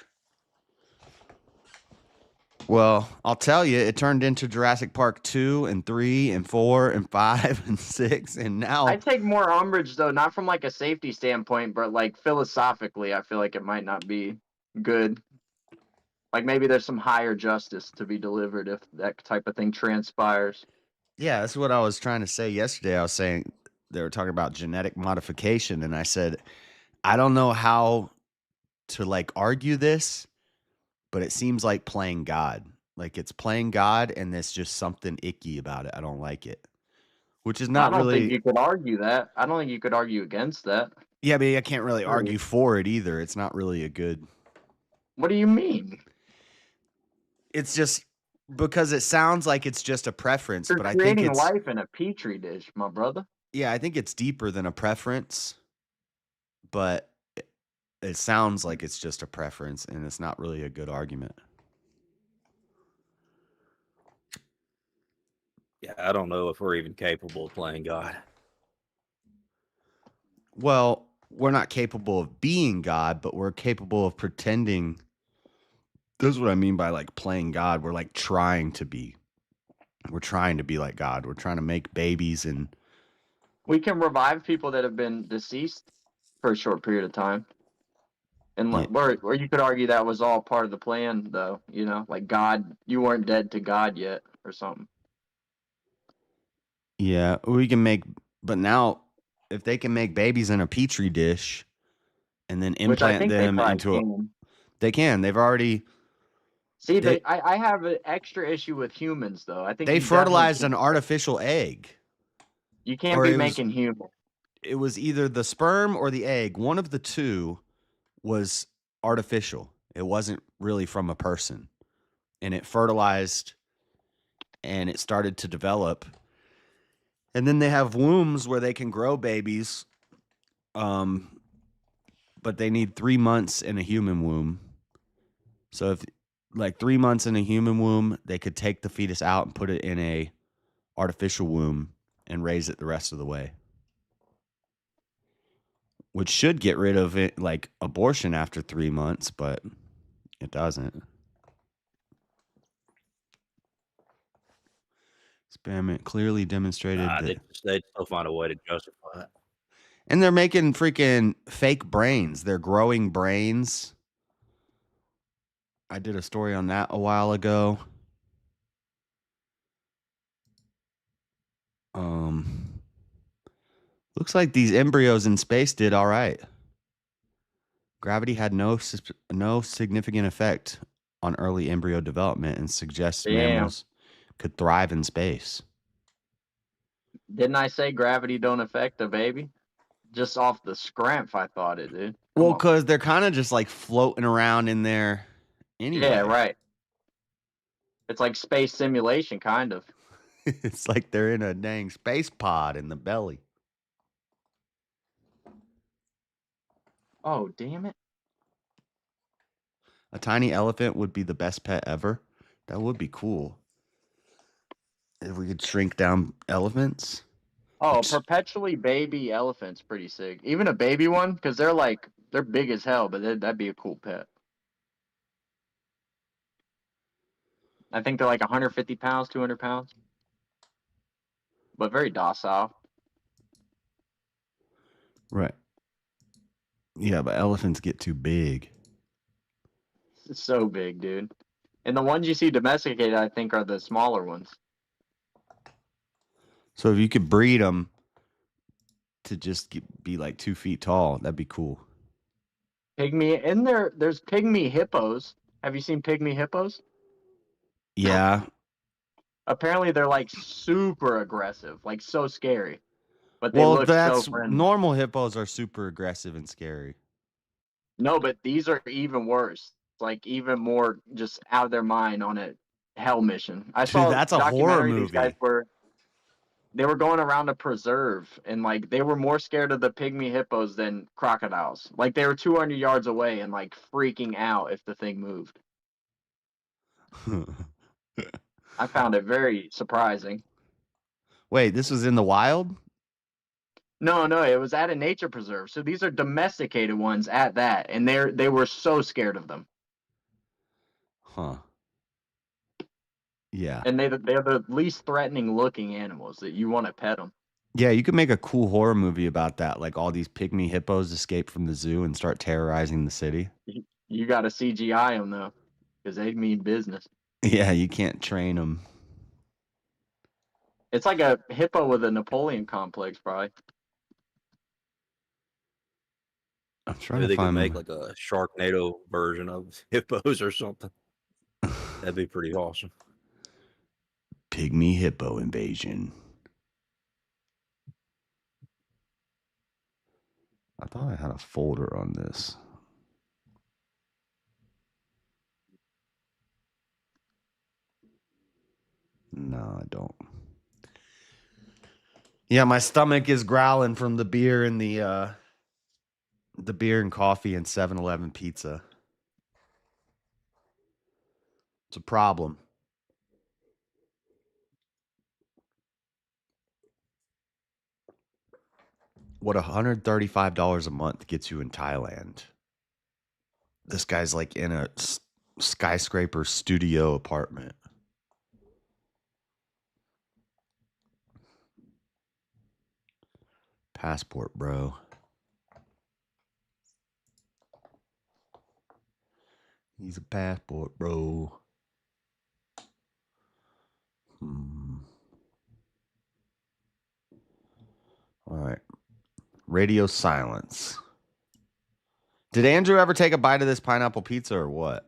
Well, I'll tell you, it turned into Jurassic Park 2 and 3 and 4 and 5 and 6, and now... I take more umbrage, though, not from like a safety standpoint, but like philosophically, I feel like it might not be good. Like maybe there's some higher justice to be delivered if that type of thing transpires. Yeah, that's what I was trying to say yesterday. I was saying they were talking about genetic modification, and I said, I don't know how to like argue this, but it seems like playing God. Like it's playing God, and there's just something icky about it. I don't like it. Which is not really... I don't think you could argue that. I don't think you could argue against that. Yeah, but I can't really argue for it either. It's not really a good... What do you mean? It's just because it sounds like it's just a preference, You're but I think creating it's... life in a petri dish, my brother. Yeah, I think it's deeper than a preference, but it sounds like it's just a preference, and it's not really a good argument. Yeah, I don't know if we're even capable of playing God. Well, we're not capable of being God, but we're capable of pretending. This is what I mean by like playing God. We're like trying to be. We're trying to be like God. We're trying to make babies, and we can revive people that have been deceased for a short period of time. And or you could argue that was all part of the plan, though. You know, like God, you weren't dead to God yet, or something. Yeah, we can make, but now if they can make babies in a petri dish and then implant them into they can. They've already. See, I have an extra issue with humans, though. I think they fertilized an artificial egg. You can't be making human. It was either the sperm or the egg. One of the two was artificial. It wasn't really from a person, and it fertilized, and it started to develop. And then they have wombs where they can grow babies, but they need 3 months in a human womb. So if like 3 months in a human womb, they could take the fetus out and put it in a artificial womb and raise it the rest of the way. Which should get rid of it, like abortion after 3 months, but it doesn't. Experiment clearly demonstrated that they still find a way to justify it. And they're making freaking fake brains. They're growing brains. I did a story on that a while ago. Looks like these embryos in space did all right. Gravity had no significant effect on early embryo development and suggests mammals could thrive in space. Didn't I say gravity don't affect the baby? Just off the scrimp, I thought it did. Well, because they're kind of just like floating around in there anyway. Yeah, right. It's like space simulation, kind of. It's like they're in a dang space pod in the belly. Oh, damn it. A tiny elephant would be the best pet ever. That would be cool. If we could shrink down elephants. Oh, perpetually baby elephant's pretty sick. Even a baby one, because they're big as hell, but that'd be a cool pet. I think they're like 150 pounds, 200 pounds. But very docile. Right. Yeah, but elephants get too big. It's so big, dude. And the ones you see domesticated, I think, are the smaller ones. So if you could breed them to just be like 2 feet tall. That'd be cool. Pygmy, there's pygmy hippos. Have you seen pygmy hippos? Yeah. Apparently they're like super aggressive, like so scary. But they look so friendly. Normal hippos are super aggressive and scary. No, but these are even worse. Like even more just out of their mind on a hell mission. I saw that's a horror movie. These guys were going around a preserve and like they were more scared of the pygmy hippos than crocodiles. Like they were 200 yards away and like freaking out if the thing moved. I found it very surprising. Wait, this was in the wild? No, it was at a nature preserve. So these are domesticated ones at that, and they were so scared of them. Huh. Yeah. And they're the least threatening looking animals that you want to pet them. Yeah, you could make a cool horror movie about that. Like all these pygmy hippos escape from the zoo and start terrorizing the city. You got to CGI them though, because they mean business. Yeah, you can't train them. It's like a hippo with a Napoleon complex, probably. I'm trying Maybe to find. Maybe they could make like a Sharknado version of hippos or something. That'd be pretty awesome. Pygmy hippo invasion. I thought I had a folder on this. No, I don't. Yeah, my stomach is growling from the beer and the beer and coffee and 7-Eleven pizza. It's a problem. What $135 a month gets you in Thailand? This guy's like in a skyscraper studio apartment. Passport, bro. He's a passport, bro. All right. Radio silence. Did Andrew ever take a bite of this pineapple pizza or what?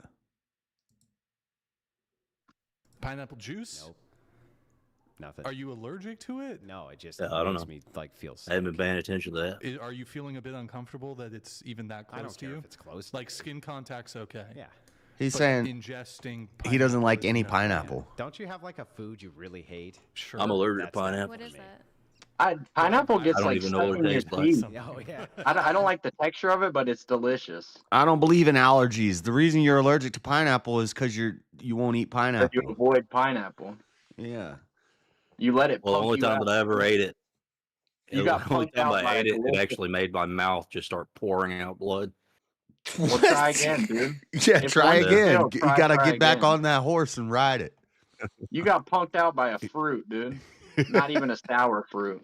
Pineapple juice? Nope. Nothing. Are you allergic to it? No, it just I don't makes know. me like feel sick. I haven't been paying attention to that. Are you feeling a bit uncomfortable that it's even that close I don't to care you? if it's close. Like skin contact's okay. Yeah. He's But saying ingesting he doesn't like pineapple any is no. pineapple. Don't you have like a food you really hate? Sure. I'm allergic to That's not pineapple. What is it? Pineapple gets I don't like even know stuck what in it your tastes like. teeth. Oh yeah. I don't like the texture of it, but it's delicious. I don't believe in allergies. The reason you're allergic to pineapple is because you won't eat But pineapple. you avoid pineapple. Yeah. You let it. Well, the punk only you time out. that I ever ate it, You got the only punked time out I by ate a it, it delicious- actually made my mouth just start pouring out blood. Well, try again, dude. Yeah, If try one again. fails, You try got to get back again. on that horse and ride it. You got punked out by a fruit, dude. Not even a sour fruit.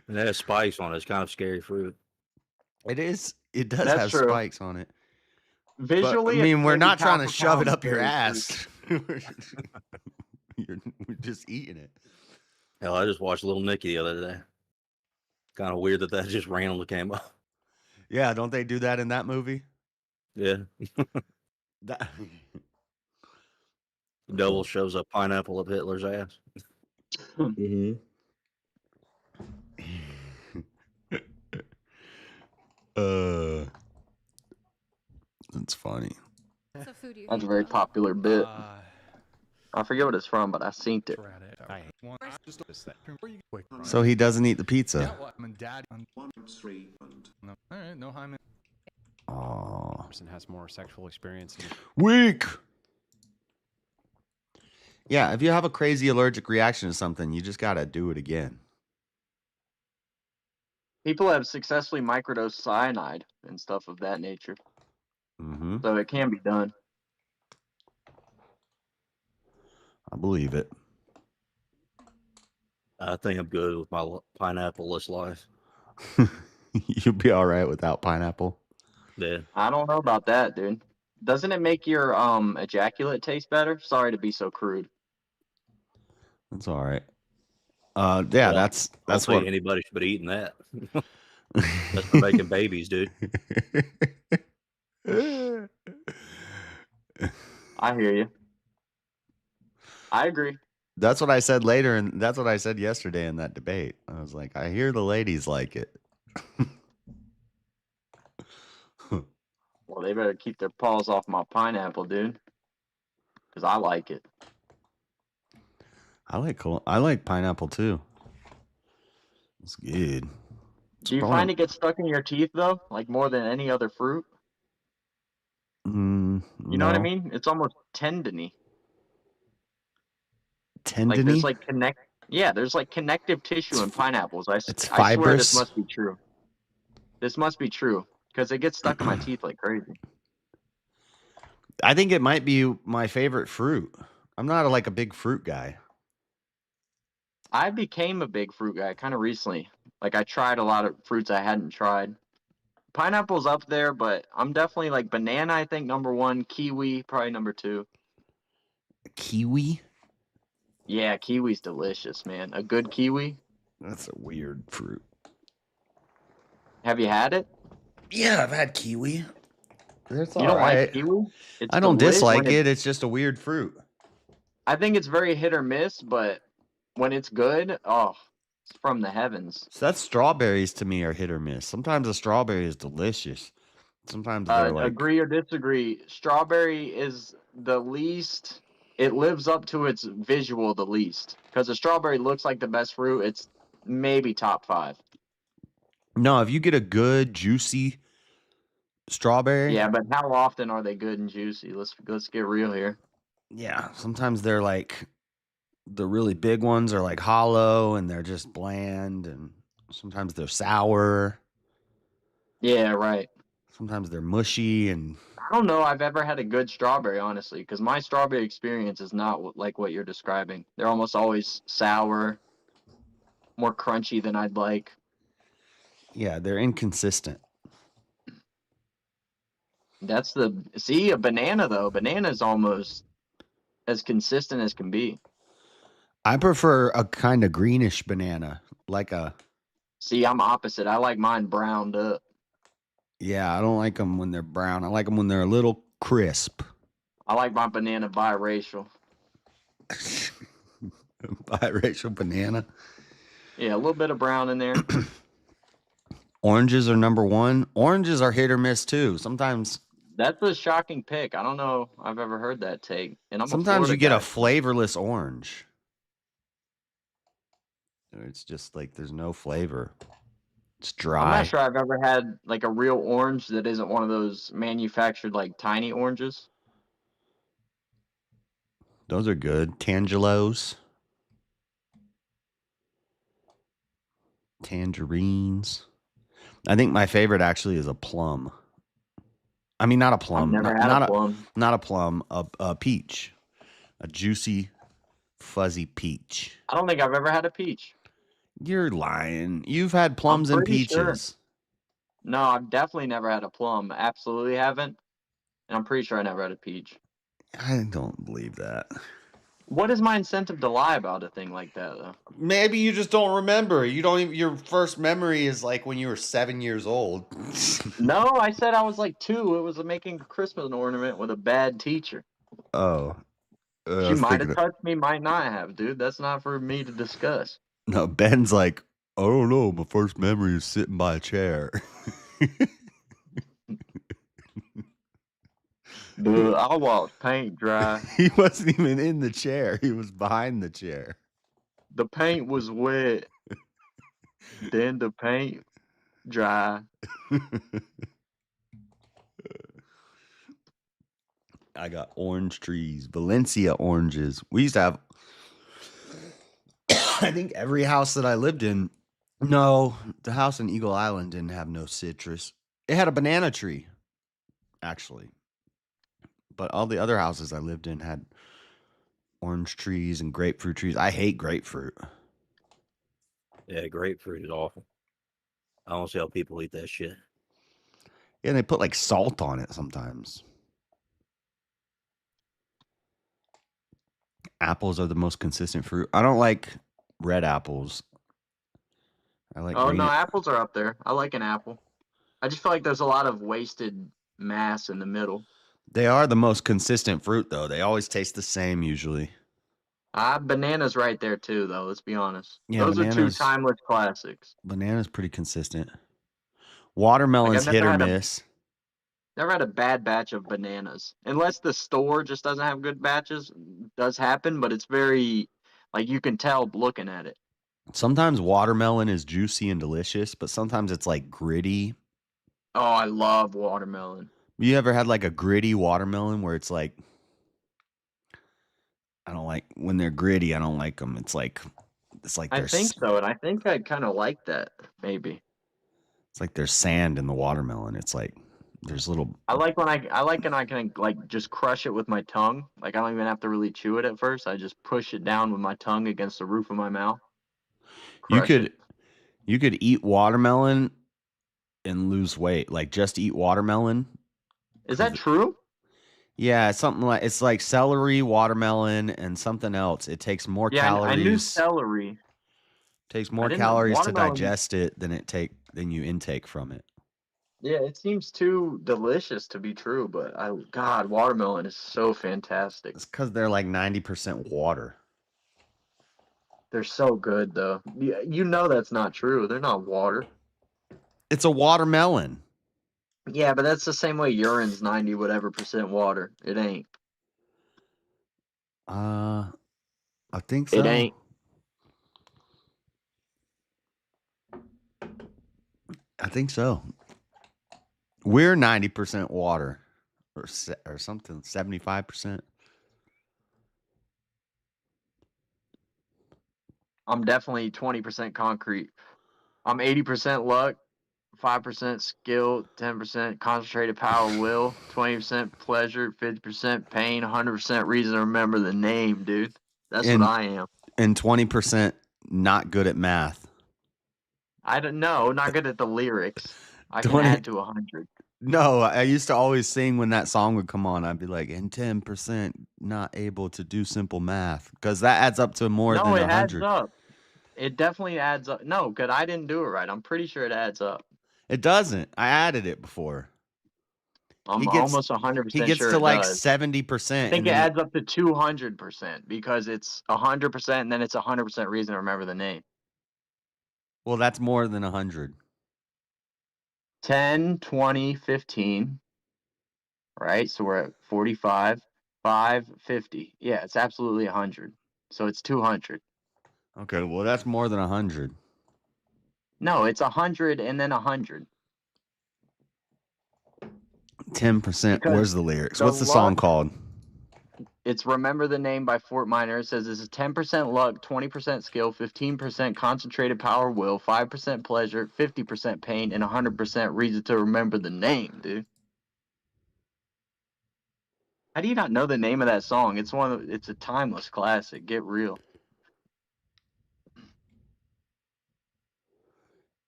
It has spice on it. It's kind of scary fruit. It is. It does That's have true. spikes on it. But, Visually, I mean, it's we're maybe not trying pound to for shove it pound up your scary ass. We're just eating it. Hell, I just watched Little Nicky the other day. Kind of weird that just randomly came up. Yeah, don't they do that in that movie? Yeah. That... Devil shows a pineapple up Hitler's ass. Mm-hmm. That's funny. What's a food you That's a hate, very though? popular bit. I forget what it's from, but I seen it. I hate One, just that. Before you quick, Brian. So he doesn't eat the Yeah, pizza. well, I'm a dad. No. All right, no hymen. Oh, person has more sexual experience. weak. Yeah, if you have a crazy allergic reaction to something, you just gotta do it again. People have successfully microdosed cyanide and stuff of that nature. Mm-hmm. So it can be done. I believe it. I think I'm good with my pineapple-less life. You'll be all right without pineapple. Yeah. I don't know about that, dude. Doesn't it make your ejaculate taste better? Sorry to be so crude. That's all right. Yeah, Well, that's I don't think what anybody should be eating that. That's for making babies, dude. I hear you. I agree. That's what I said later, and that's what I said yesterday in that debate. I was like, I hear the ladies like it. Well, they better keep their paws off my pineapple, dude. Because I like it. I like pineapple too. It's good. Do you find it gets stuck in your teeth though, like more than any other fruit? You know what I mean? It's almost tendony. Like there's like there's like connective tissue in pineapples. I swear this must be true. This must be true because it gets stuck in my teeth like crazy. I think it might be my favorite fruit. I'm not like a big fruit guy. I became a big fruit guy kind of recently. Like I tried a lot of fruits I hadn't tried. Pineapple's up there, but I'm definitely like banana, I think, number 1. Kiwi, probably number 2. Kiwi? Yeah, kiwi's delicious, man. A good kiwi. That's a weird fruit. Have you had it? Yeah, I've had kiwi. It's you don't like kiwi? I don't dislike it. It's just a weird fruit. I think it's very hit or miss, but when it's good, oh, it's from the heavens. So that's strawberries to me are hit or miss. Sometimes a strawberry is delicious. Sometimes they're like... Agree or disagree. Strawberry is the least... It lives up to its visual the least. Because a strawberry looks like the best fruit. It's maybe top 5. No, if you get a good, juicy strawberry... Yeah, but how often are they good and juicy? Let's get real here. Yeah, sometimes they're like... The really big ones are like hollow and they're just bland, and sometimes they're sour. Yeah, right. Sometimes they're mushy, and I don't know I've ever had a good strawberry, honestly, because my strawberry experience is not like what you're describing. They're almost always sour, more crunchy than I'd like. Yeah, they're inconsistent. See, a banana, though. Banana is almost as consistent as can be. I prefer a kind of greenish banana, like a... See, I'm opposite. I like mine browned up. Yeah, I don't like them when they're brown. I like them when they're a little crisp. I like my banana biracial. Biracial banana? Yeah, a little bit of brown in there. Oranges are number 1. Oranges are hit or miss, too. Sometimes... That's a shocking pick. I don't know I've ever heard that take. And sometimes you get a flavorless orange. It's just like there's no flavor. It's dry. I'm not sure I've ever had like a real orange that isn't one of those manufactured like tiny oranges. Those are good. Tangelos. Tangerines. I think my favorite actually is a plum. I mean, not a plum. I've never had a plum. Not a plum. A peach. A juicy, fuzzy peach. I don't think I've ever had a peach. You're lying. You've had plums and peaches. Sure. No, I've definitely never had a plum. Absolutely haven't. And I'm pretty sure I never had a peach. I don't believe that. What is my incentive to lie about a thing like that, though? Maybe you just don't remember. You don't even, your first memory is like when you were 7 years old. No, I said I was like 2. It was making a Christmas ornament with a bad teacher. Oh. She might have touched me, might not have, dude. That's not for me to discuss. No, Ben's like, I don't know. My first memory is sitting by a chair. Dude, I watched paint dry. He wasn't even in the chair. He was behind the chair. The paint was wet. Then the paint dry. I got orange trees, Valencia oranges. We used to have, I think every house that I lived in, no, the house in Eagle Island didn't have no citrus. It had a banana tree, actually. But all the other houses I lived in had orange trees and grapefruit trees. I hate grapefruit. Yeah, grapefruit is awful. I don't see how people eat that shit. Yeah, they put like salt on it sometimes. Apples are the most consistent fruit. I don't like red apples. I like. Oh green. no, apples are up there. I like an apple. I just feel like there's a lot of wasted mass in the middle. They are the most consistent fruit, though. They always taste the same usually. Bananas right there too, though. Let's be honest. Yeah, Those are two timeless classics. Banana's pretty consistent. Watermelon's hit or miss. Never had a bad batch of bananas, unless the store just doesn't have good batches. Does happen, but it's very like you can tell looking at it. Sometimes watermelon is juicy and delicious, but sometimes it's like gritty. Oh, I love watermelon. You ever had like a gritty watermelon where it's like, I don't like when they're gritty. I don't like them. It's like I think so, and I think I kind of like that. Maybe it's like there's sand in the watermelon. It's like there's little. I like when I can like just crush it with my tongue. Like I don't even have to really chew it at first. I just push it down with my tongue against the roof of my mouth. You could eat watermelon and lose weight. Like just eat watermelon. Is that true? Yeah, it's like celery, watermelon, and something else. It takes more calories. I knew celery. Takes more calories to digest it than you intake from it. Yeah, it seems too delicious to be true, but God, watermelon is so fantastic. It's because they're like 90% water. They're so good, though. You know that's not true. They're not water. It's a watermelon. Yeah, but that's the same way urine's 90 whatever % water. It ain't. I think so. It ain't. I think so. We're 90% water or something, 75%. I'm definitely 20% concrete. I'm 80% luck, 5% skill, 10% concentrated power will, 20% pleasure, 50% pain, 100% reason to remember the name, dude. That's what I am. And 20% not good at math. I don't know, not good at the lyrics. I can add to 100. No, I used to always sing when that song would come on. I'd be like, and 10% not able to do simple math. Because that adds up to more than 100. No, it adds up. It definitely adds up. No, because I didn't do it right. I'm pretty sure it adds up. It doesn't. I added it before. I'm almost 100% He gets sure to it like does. 70%. I think it adds up to 200% because it's 100% and then it's 100% reason to remember the name. Well, that's more than 100. 10, 20, 15. Right? So we're at 45, 5, 50. Yeah, it's absolutely 100. So it's 200. Okay, well, that's more than 100. No, it's 100 and then 100. 10%. Where's the lyrics? What's the song called? It's Remember the Name by Fort Minor. It says it's 10% luck, 20% skill, 15% concentrated power will, 5% pleasure, 50% pain, and 100% reason to remember the name, dude. How do you not know the name of that song? It's a timeless classic. Get real.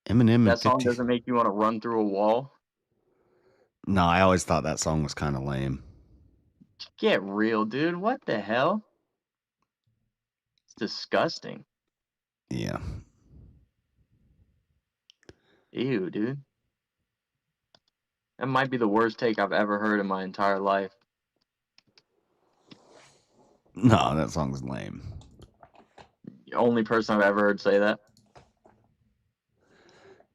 Eminem. That song doesn't make you want to run through a wall. No, I always thought that song was kind of lame. Get real, dude. What the hell? It's disgusting. Yeah. Ew, dude. That might be the worst take I've ever heard in my entire life. No, that song's lame. The only person I've ever heard say that.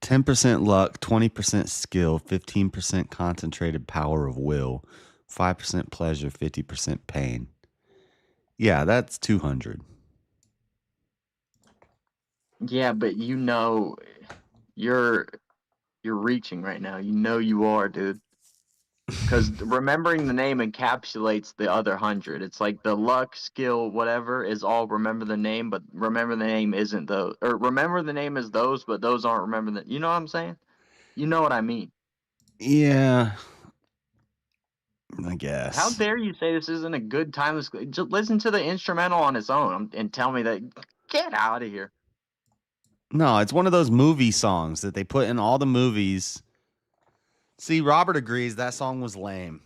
10% luck, 20% skill, 15% concentrated power of will, 5% pleasure, 50% pain. Yeah, that's 200. Yeah, but you know, you're reaching right now. You know you are, dude. Because remembering the name encapsulates the other 100. It's like the luck, skill, whatever is all remember the name, but remember the name isn't those. Or remember the name is those, but those aren't remember the. You know what I'm saying? You know what I mean? Yeah. I guess. How dare you say this isn't a good timeless? Just listen to the instrumental on its own and tell me that. Get out of here. No, it's one of those movie songs that they put in all the movies. See, Robert agrees that song was lame.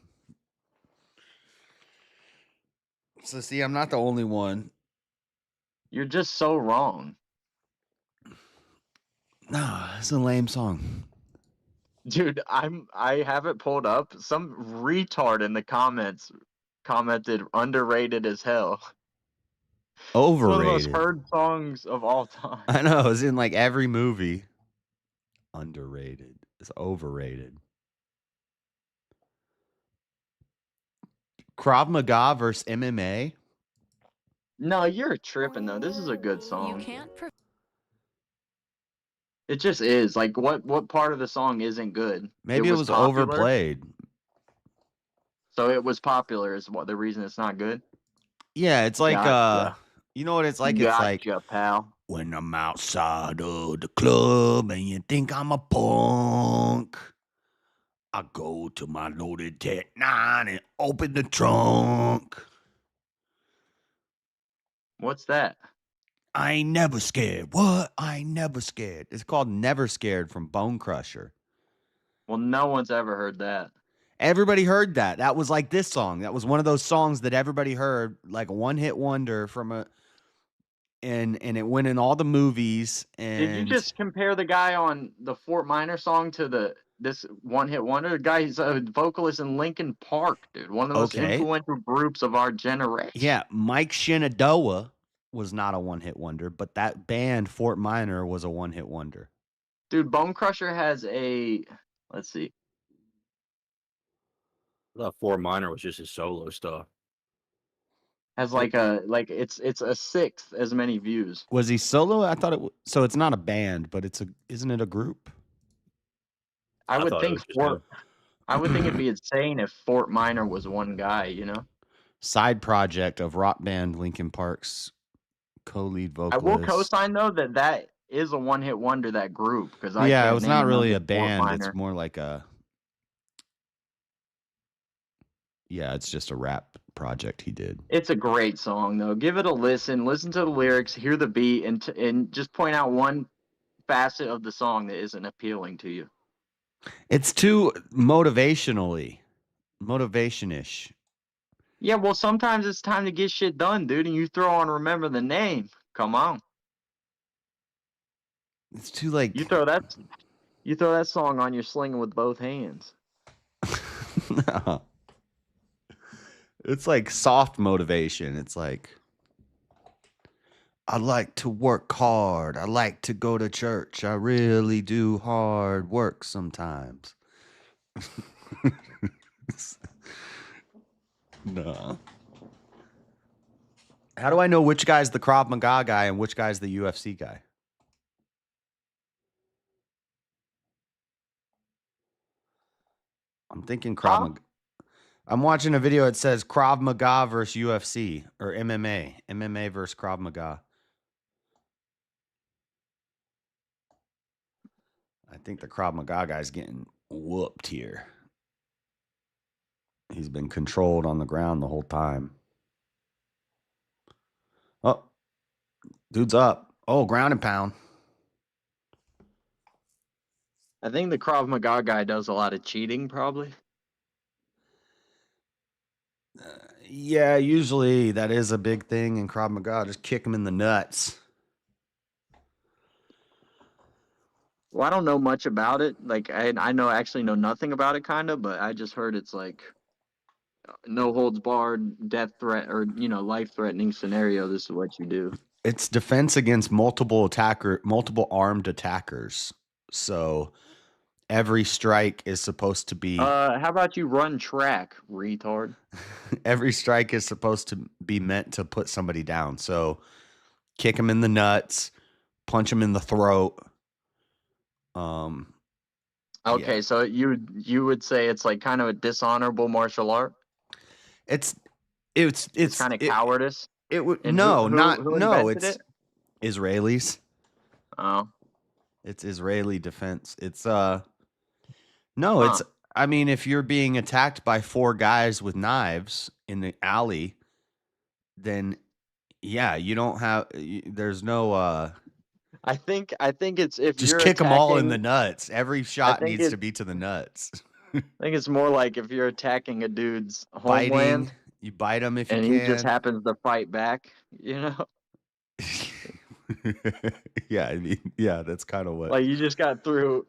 So, see, I'm not the only one. You're just so wrong. No, it's a lame song. Dude, I have it pulled up. Some retard in the comments commented underrated as hell. Overrated. It's one of the most heard songs of all time. I know, it's in like every movie. Underrated. It's overrated. Krav Maga versus MMA. No, you're tripping though. This is a good song. You can't. It just is. Like, what part of the song isn't good? Maybe it was popular, overplayed. So it was popular is what the reason it's not good? Yeah, it's like Gotcha. you know what it's like? Gotcha, It's like, pal. when I'm outside of the club and you think I'm a punk, I go to my loaded Tech 9 and open the trunk. What's that? I ain't never scared. What? I ain't never scared. It's called Never Scared from Bone Crusher. Well, no one's ever heard that. Everybody heard that. That was like this song. That was one of those songs that everybody heard, like a one-hit wonder from a, and it went in all the movies. And Did you just compare the guy on the Fort Minor song to this one-hit wonder? The guy's a vocalist in Linkin Park, dude. One of the most influential groups of our generation. Yeah, Mike Shenandoah was not a one-hit wonder, but that band Fort Minor was a one-hit wonder. Dude, Bone Crusher has a, let's see. I thought Fort Minor was just his solo stuff. Has it's a sixth as many views. Was he solo? I thought it was, so it's not a band, but isn't it a group? I would think it'd be insane if Fort Minor was one guy, you know? Side project of rock band Linkin Park's co-lead vocalist. I will co-sign though that is a one-hit wonder, that group, because it was not really a band. It's more like it's just a rap project he did. It's a great song though. Give it a listen. Listen to the lyrics, hear the beat, and just point out one facet of the song that isn't appealing to you. It's too motivation-ish. Yeah, well, sometimes it's time to get shit done, dude, and you throw on Remember the Name. Come on. It's too like you throw that song on, you're slinging with both hands. No. It's like soft motivation. It's like, I like to work hard. I like to go to church. I really do hard work sometimes. No. How do I know which guy's the Krav Maga guy and which guy's the UFC guy? I'm thinking Krav Maga. I'm watching a video that says Krav Maga versus UFC or MMA. MMA versus Krav Maga. I think the Krav Maga guy's getting whooped here. He's been controlled on the ground the whole time. Oh, dude's up. Oh, ground and pound. I think the Krav Maga guy does a lot of cheating, probably. Yeah, usually that is a big thing in Krav Maga. Just kick him in the nuts. Well, I don't know much about it. Like, I actually know nothing about it, kind of, but I just heard it's like no holds barred, death threat, or, life-threatening scenario. This is what you do. It's defense against multiple armed attackers. So every strike is supposed to be... how about you run track, retard? Every strike is supposed to be meant to put somebody down. So kick him in the nuts, punch him in the throat. Okay, so you would say it's like kind of a dishonorable martial art? It's kind of cowardice? It's Israelis. Oh. It's Israeli defense. It's I mean, if you're being attacked by 4 guys with knives in the alley, then yeah, you don't have there's no I think it's if just you're kick them all in attacking- the nuts. Every shot needs to be to the nuts. I think it's more like if you're attacking a dude's Biting, homeland you bite him if you and can. he just happens to fight back, Yeah, I mean, yeah, that's kind of what. Like you just got through.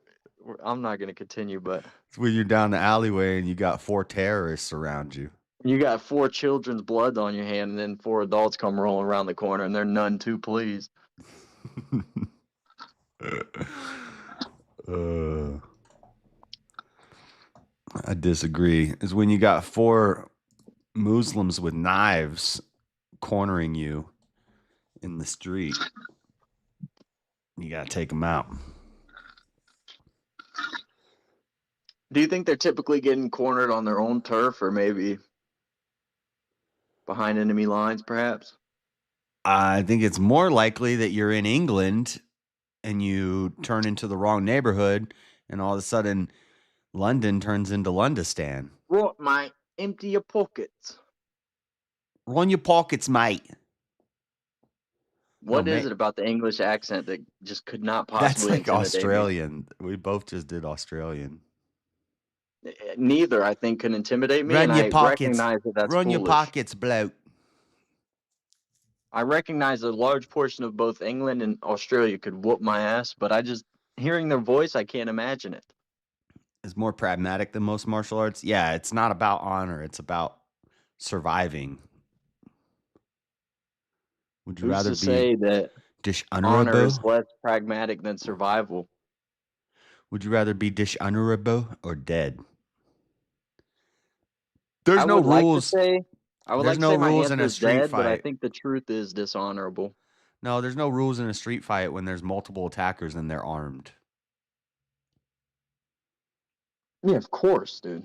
I'm not gonna continue, but It's when you're down the alleyway and you got 4 terrorists around you. you got 4 children's blood on your hand, and then 4 adults come rolling around the corner, and they're none too pleased. I disagree. Is when you got 4 Muslims with knives cornering you in the street. You got to take them out. Do you think they're typically getting cornered on their own turf, or maybe behind enemy lines, perhaps? I think it's more likely that you're in England and you turn into the wrong neighborhood, and all of a sudden London turns into Londistan. Right, mate. Empty your pockets. Run your pockets, mate. What is it about the English accent that just could not possibly That's like intimidate Australian. We both just did Australian. me? Neither, I think, can intimidate me, Run and your I pockets. recognize that that's Run your foolish. pockets, bloke. I recognize a large portion of both England and Australia could whoop my ass, but I just, hearing their voice, I can't imagine it. Is more pragmatic than most martial arts. Yeah, it's not about honor. It's about surviving. Would you Who's rather to say that honor dishonorable? is less pragmatic than survival? Would you rather be dishonorable or dead? There's I no would like to rules. say, I would There's like to no say my rules in answer a is street dead, but I fight. think the truth is dishonorable. No, there's no rules in a street fight when there's multiple attackers and they're armed. Yeah, of course, dude.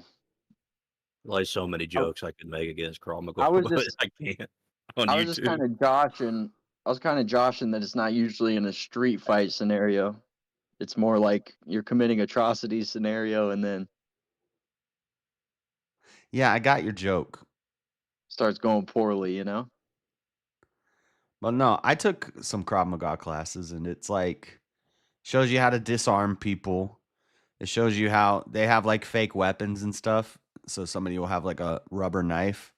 Like so many jokes I could make against Krav Maga, I was but just, I can't on I was just YouTube. kind of joshing. I was kind of joshing that it's not usually in a street fight scenario. It's more like you're committing atrocities scenario, and then Yeah, I got your joke. starts going poorly, you know? But no, I took some Krav Maga classes, and it's like shows you how to disarm people. It shows you how they have like fake weapons and stuff. So somebody will have like a rubber knife,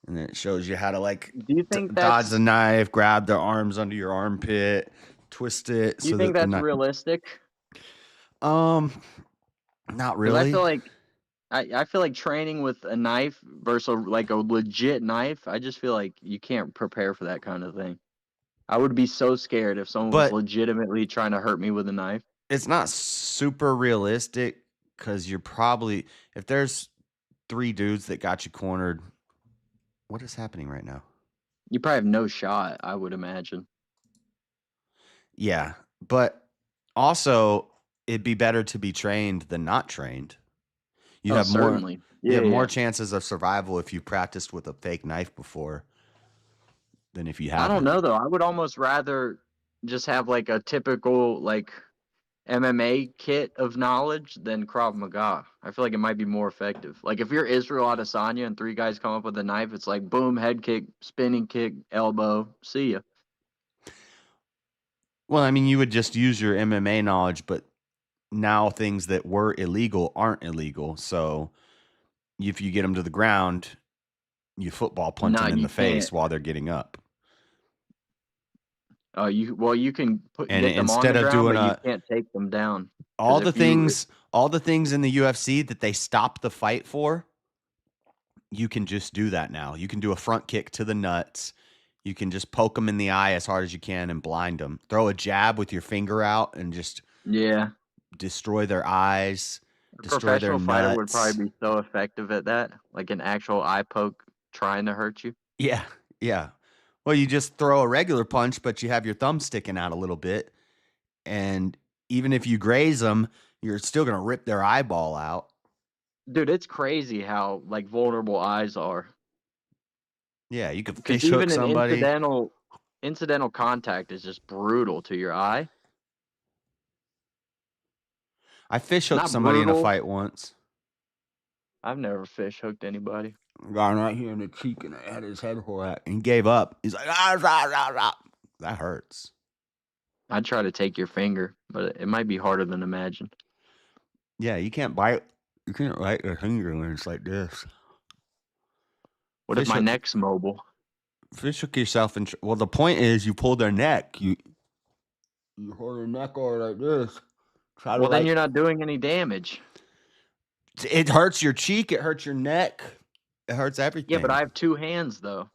and then it shows you how to like Do you think dodge that's the knife, grab their arms under your armpit, twist it. do you So think that the that's knife. realistic? Not Because really. I feel like I feel like training with a knife versus like a legit knife, I just feel like you can't prepare for that kind of thing. I would be so scared if someone was But legitimately trying to hurt me with a knife. it's not super realistic because you're probably if there's 3 dudes that got you cornered. What is happening right now? You probably have no shot, I would imagine. Yeah, but also it'd be better to be trained than not trained. You Oh, have more certainly. you Yeah, have more yeah. chances of survival if you practiced with a fake knife before than if you I don't haven't. know though. I would almost rather just have like a typical like MMA kit of knowledge than Krav Maga. I feel like it might be more effective. Like if you're Israel Adesanya and 3 guys come up with a knife, it's like boom, head kick, spinning kick, elbow, see ya. Well, I mean, you would just use your MMA knowledge, but now things that were illegal aren't illegal. So if you get them to the ground, you football punch No, them in you the face can't. while they're getting up. You can And get them on instead the of ground, doing but you a can't take them down. all 'Cause the if you things in the UFC that they stop the fight for, you can just do that now. You can do a front kick to the nuts. You can just poke them in the eye as hard as you can and blind them. Throw a jab with your finger out and just yeah, destroy their eyes, a destroy their professional fighter would nuts. probably be so effective at that, like an actual eye poke trying to hurt you. Yeah, yeah. Well, you just throw a regular punch, but you have your thumb sticking out a little bit. And even if you graze them, you're still going to rip their eyeball out. Dude, it's crazy how like vulnerable eyes are. Yeah, you could Because fish hook even an somebody. incidental contact is just brutal to your eye. I fish hooked Not somebody in a brutal. fight once. I've never fish hooked anybody. Guy right here in the cheek, and I had his head whacked. And he gave up. He's like, ah, rah, rah, rah. That hurts. I'd try to take your finger, but it might be harder than imagined. Yeah, you can't bite. You can't bite your finger when it's like this. What if my neck's mobile? Fish hook yourself in. Well, the point is you pull their neck. You hold your neck over like this. Try well, to then you're not doing any damage. It hurts your cheek. It hurts your neck. It hurts everything. Yeah, but I have 2 hands though.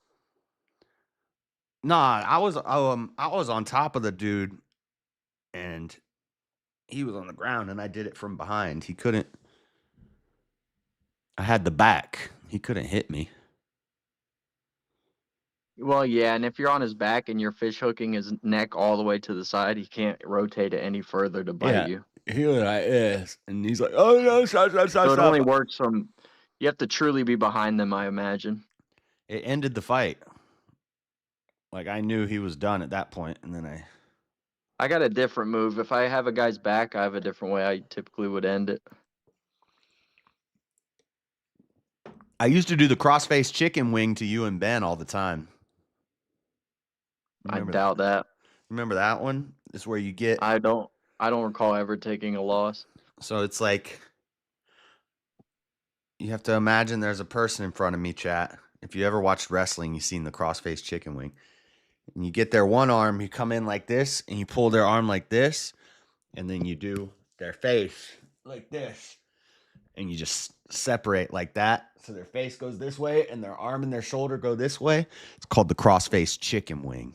Nah, I was on top of the dude, and he was on the ground, and I did it from behind. He couldn't. I had the back. He couldn't hit me. Well, yeah, and if you're on his back and you're fish hooking his neck all the way to the side, he can't rotate it any further to bite you. He was like this, and he's like, "Oh no, stop!" So it only works from. You have to truly be behind them, I imagine. It ended the fight. Like, I knew he was done at that point, and then I got a different move. If I have a guy's back, I have a different way I typically would end it. I used to do the crossface chicken wing to you and Ben all the time. I doubt that. Remember that one? It's where you get. I don't recall ever taking a loss. So it's like you have to imagine there's a person in front of me, chat. If you ever watched wrestling, you've seen the crossface chicken wing. And you get their one arm, you come in like this, and you pull their arm like this, and then you do their face like this. And you just separate like that. So their face goes this way, and their arm and their shoulder go this way. It's called the crossface chicken wing.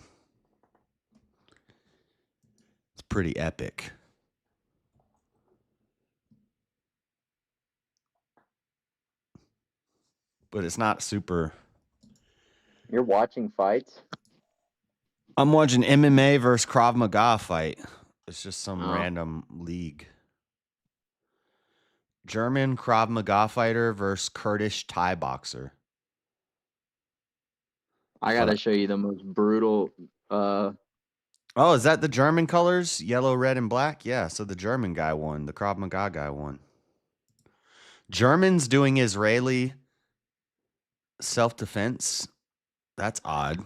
It's pretty epic. But it's not super. You're watching fights? I'm watching MMA versus Krav Maga fight. It's just some random league. German Krav Maga fighter versus Kurdish Thai boxer. I gotta show you the most brutal. Oh, is that the German colors? Yellow, red, and black? Yeah, so the German guy won. The Krav Maga guy won. Germans doing Israeli self-defense? That's odd.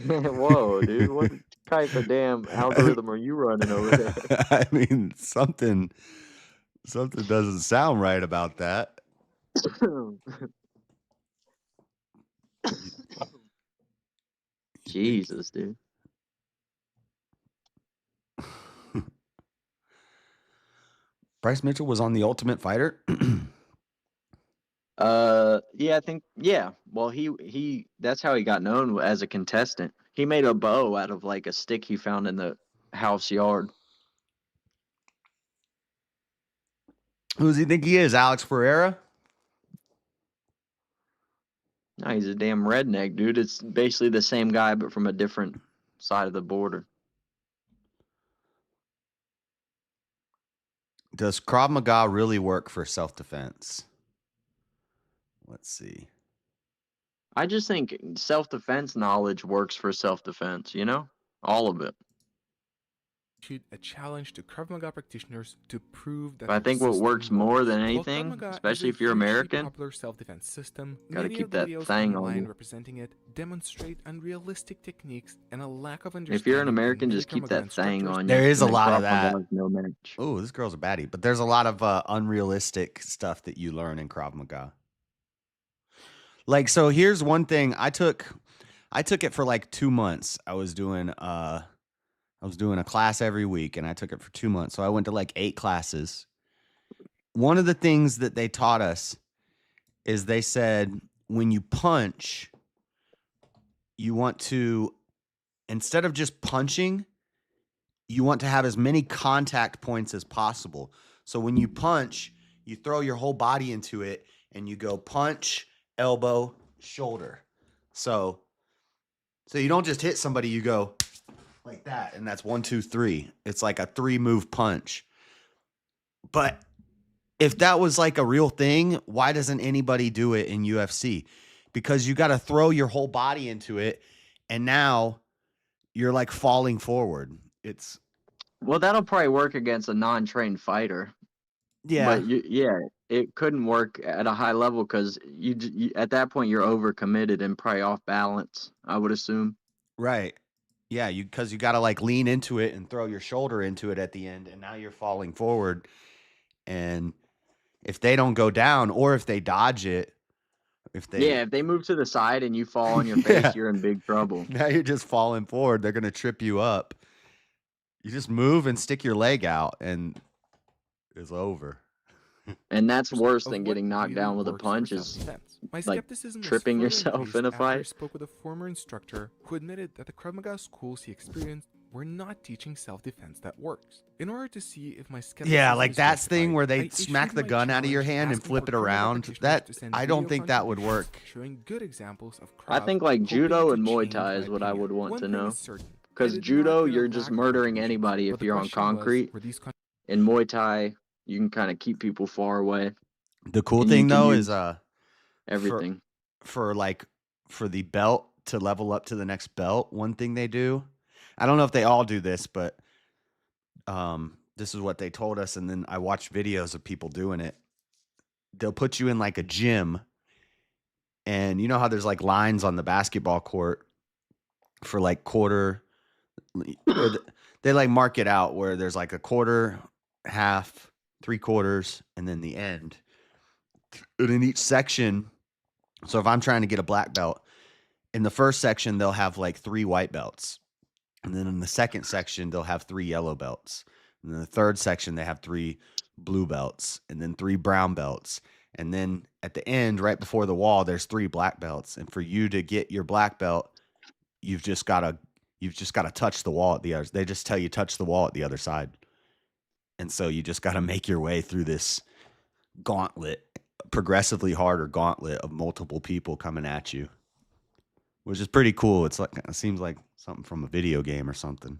Whoa, dude. What type of damn algorithm are you running over there? I mean, something doesn't sound right about that. Jesus, dude. Bryce Mitchell was on The Ultimate Fighter. Yeah, I think, yeah. Well, he that's how he got known as a contestant. He made a bow out of like a stick he found in the house yard. Who does he think he is? Alex Pereira? No, he's a damn redneck, dude. It's basically the same guy, but from a different side of the border. Does Krav Maga really work for self-defense? Let's see. I just think self-defense knowledge works for self-defense, you know? All of it. A challenge to Krav Maga practitioners to prove that But I think what works more than anything, especially if you're American, popular self-defense system, gotta keep that thing on you. representing it demonstrate unrealistic techniques and a lack of If you're an American, just keep that thing on you. There is a And lot of Krav Maga that. is no match. Oh, this girl's a baddie. But there's a lot of unrealistic stuff that you learn in Krav Maga. Like, so here's one thing. I took it for like 2 months. I was doing a class every week, and I took it for 2 months. So I went to like 8 classes. One of the things that they taught us is they said, when you punch, you want to, instead of just punching, you want to have as many contact points as possible. So when you punch, you throw your whole body into it, and you go punch, elbow, shoulder. So you don't just hit somebody, you go like that, and that's 1, 2, 3. It's like a 3-move punch. But if that was like a real thing, why doesn't anybody do it in UFC? Because you got to throw your whole body into it, and now you're like falling forward. Well, that'll probably work against a non-trained fighter. Yeah. But it couldn't work at a high level because you at that point you're overcommitted and probably off balance, I would assume. Right. Yeah, because you got to like lean into it and throw your shoulder into it at the end, and now you're falling forward. And if they don't go down, or if they dodge it, If they move to the side and you fall on your face, you're in big trouble. Now you're just falling forward. They're gonna trip you up. You just move and stick your leg out, and it's over. And that's worse than getting knocked down with a punch. Is like tripping yourself in a fight. I spoke with a former instructor who admitted that the Krav Maga schools he experienced were not teaching self-defense that works. In order to see if my skepticism like is that's thing justified, where I they issued smack the my gun out of your challenge hand and asking flip for it Krav Maga around. practitioners to send I don't video think that would contributions work. showing good examples of I Krav, think like hoping judo to and Muay change Thai is my what I opinion. would want One to thing know. is certain, I Because did not judo, get a you're lack just of murdering motivation, anybody but if the you're on question was, concrete. were these In Muay Thai, you can kind of keep people far away. The cool And you thing can though is use everything. for the belt to level up to the next belt. One thing they do, I don't know if they all do this, but this is what they told us, and then I watched videos of people doing it. They'll put you in like a gym, and you know how there's like lines on the basketball court for like quarter, or they like mark it out where there's like a quarter, half, 3/4, and then the end. And in each section, so if I'm trying to get a black belt, in the first section they'll have like 3 white belts, and then in the second section they'll have 3 yellow belts. And then the third section, they have 3 blue belts, and then 3 brown belts. And then at the end, right before the wall, there's 3 black belts. And for you to get your black belt, you've just gotta touch the wall at the other. They just tell you touch the wall at the other side. And so you just gotta make your way through this gauntlet, progressively harder gauntlet of multiple people coming at you, which is pretty cool. It seems like something from a video game or something.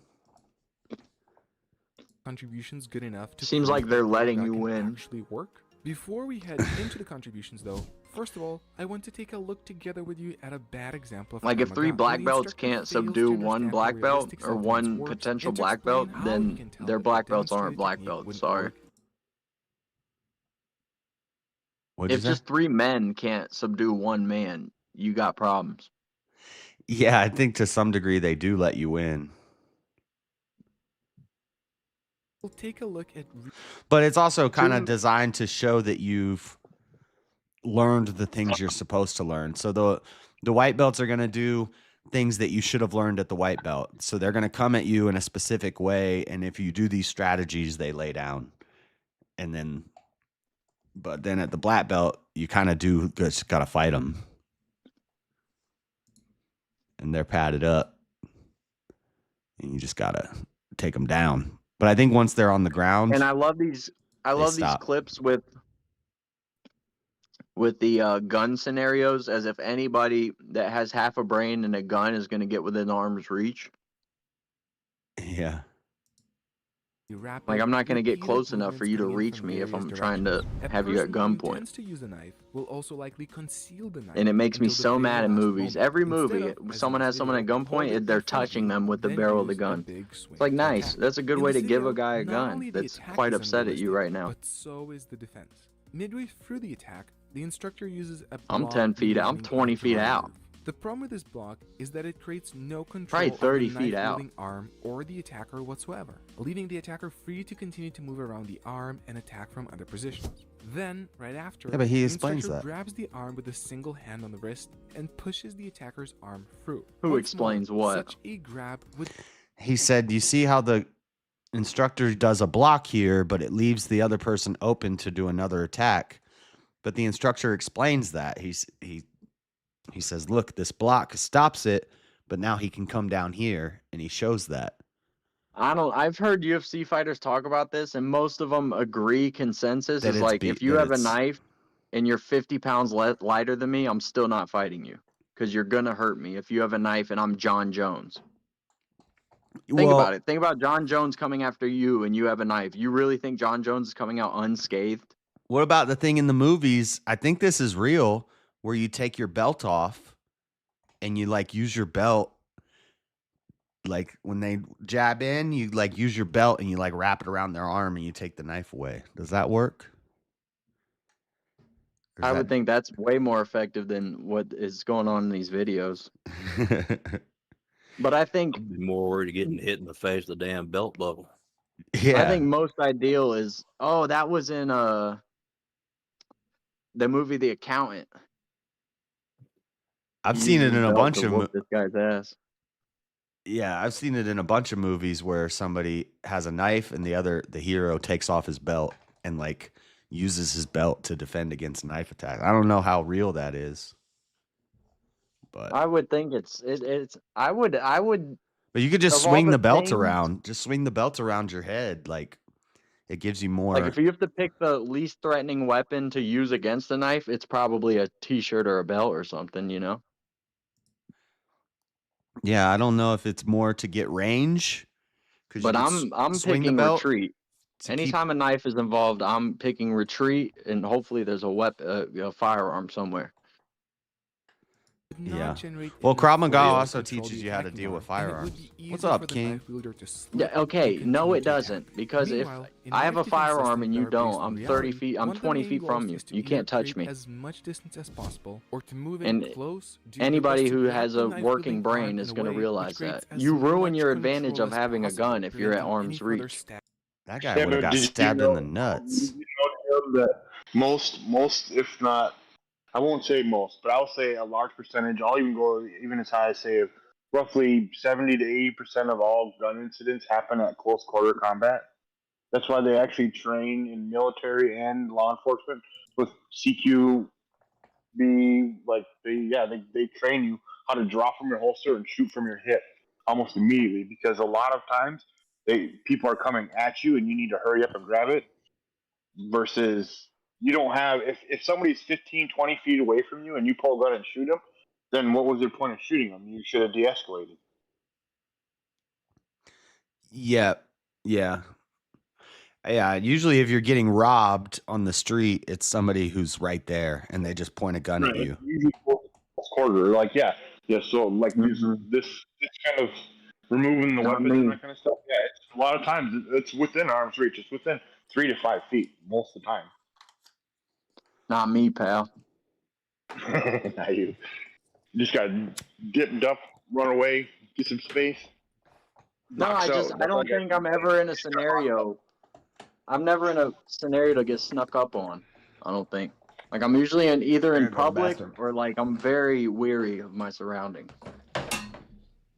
Contributions good enough to Seems prove like they're that letting Krav you can win. actually work? Before we head into the contributions though, first of all, I want to take a look together with you at a bad example of Like if Krav 3 Maga, where black the belts instructor can't fails subdue to 1 understand black how belt realistic or self-defense 1 works, potential and to black explain belt, how you then can tell their that black the belts aren't demonstrated black technique belts. wouldn't Sorry. work. What'd you If say? just 3 men can't subdue 1 man, you got problems. Yeah, I think to some degree they do let you win. We'll take a look at But it's also kind of designed to show that you've learned the things you're supposed to learn. So the white belts are going to do things that you should have learned at the white belt. So they're going to come at you in a specific way, and if you do these strategies, they lay down. But then at the black belt, you kind of just got to fight them. And they're padded up. And you just got to take them down. But I think once they're on the ground, And I love these clips with the gun scenarios, as if anybody that has half a brain and a gun is going to get within arm's reach. Yeah. Like, I'm not going to get close enough for you to reach me if I'm trying to have you at gunpoint. To use a knife will also likely conceal the knife, And it makes me until the so very mad in last movies. moment. Every Instead movie, of, as someone in has this someone at video, hold it gunpoint, in they're front of touching you, them with the then barrel of the use a gun. big swing It's like, to nice. attack. That's a good In way this to give a video, guy a not gun only the that's attack quite is upset at you unrealistic, right now. But so is the defense. Midway through the attack, the instructor uses a I'm block 10 feet out. I'm using 20 a feet drive. out. The problem with this block is that it creates no control Probably 30 over the feet out. knife-wielding arm or the attacker whatsoever, leaving the attacker free to continue to move around the arm and attack from other positions. Then, right after, Yeah, but he the explains instructor that. grabs the arm with a single hand on the wrist and pushes the attacker's arm through. Who Once explains more, what? Such a grab would He said, you see how the instructor does a block here, but it leaves the other person open to do another attack. But the instructor explains that. He says, look, this block stops it, but now he can come down here, and he shows that. I've heard UFC fighters talk about this, and most of them agree. Consensus That is it's like, if you that have a it's- knife and you're 50 pounds lighter than me, I'm still not fighting you, because you're gonna hurt me if you have a knife and I'm John Jones. Think about it. Think about John Jones coming after you and you have a knife. You really think John Jones is coming out unscathed? What about the thing in the movies? I think this is real, where you take your belt off and you like use your belt. Like when they jab in, you like use your belt and you like wrap it around their arm and you take the knife away. Does that work? I would think that's way more effective than what is going on in these videos. But I think I'd be more worried of getting hit in the face with the damn belt buckle. Yeah. I think most ideal is that was in the movie The Accountant. I've seen it in a bunch of this guy's ass. Yeah, I've seen it in a bunch of movies where somebody has a knife and the hero takes off his belt and like uses his belt to defend against knife attack. I don't know how real that is. But I would think it's I would But you could just of all swing the the belt things- around. Just swing the belt around your head. Like it gives you more. Like if you have to pick the least threatening weapon to use against a knife, it's probably a t-shirt or a belt or something, you know? Yeah, I don't know if it's more to get range. But I'm picking retreat. to Anytime a knife is involved, I'm picking retreat, and hopefully there's a weapon, a firearm somewhere. Yeah. Well, Krav Maga also teaches you how to deal with firearms. What's up, King? Yeah. Okay. No, it doesn't. Because if I have a firearm and you don't, I'm 30 feet. I'm 20 feet from you. You can't touch me. As much distance as possible, or to move And in close, do anybody your best to who grab has the a knife working wielding brain arm is in a going to way realize which that. creates as You ruin much your control advantage of as having a possible, gun if you're at preventing arm's any further reach. That guy would have got stabbed in the nuts. Did you know that most, if not, I won't say most, but I'll say a large percentage. I'll even go even as high as say roughly 70 to 80% of all gun incidents happen at close quarter combat. That's why they actually train in military and law enforcement with CQB. Like they train you how to draw from your holster and shoot from your hip almost immediately, because a lot of times people are coming at you and you need to hurry up and grab it, versus you don't have, if somebody's 15 20 feet away from you and you pull a gun and shoot them, then what was your point of shooting them? You should have de-escalated. Yeah. Yeah. Yeah. Usually, if you're getting robbed on the street, it's somebody who's right there and they just point a gun at you. Usually close quarter, like yeah. So like this kind of removing the weapons and that kind of stuff. Yeah, it's, a lot of times it's within arm's reach. It's within 3 to 5 feet most of the time. Not me, pal. Not you. You just gotta dip, dump, run away, get some space. No, I don't think I'm ever in a scenario. I'm never in a scenario to get snuck up on. I don't think. Like I'm usually either in public or like I'm very weary of my surroundings.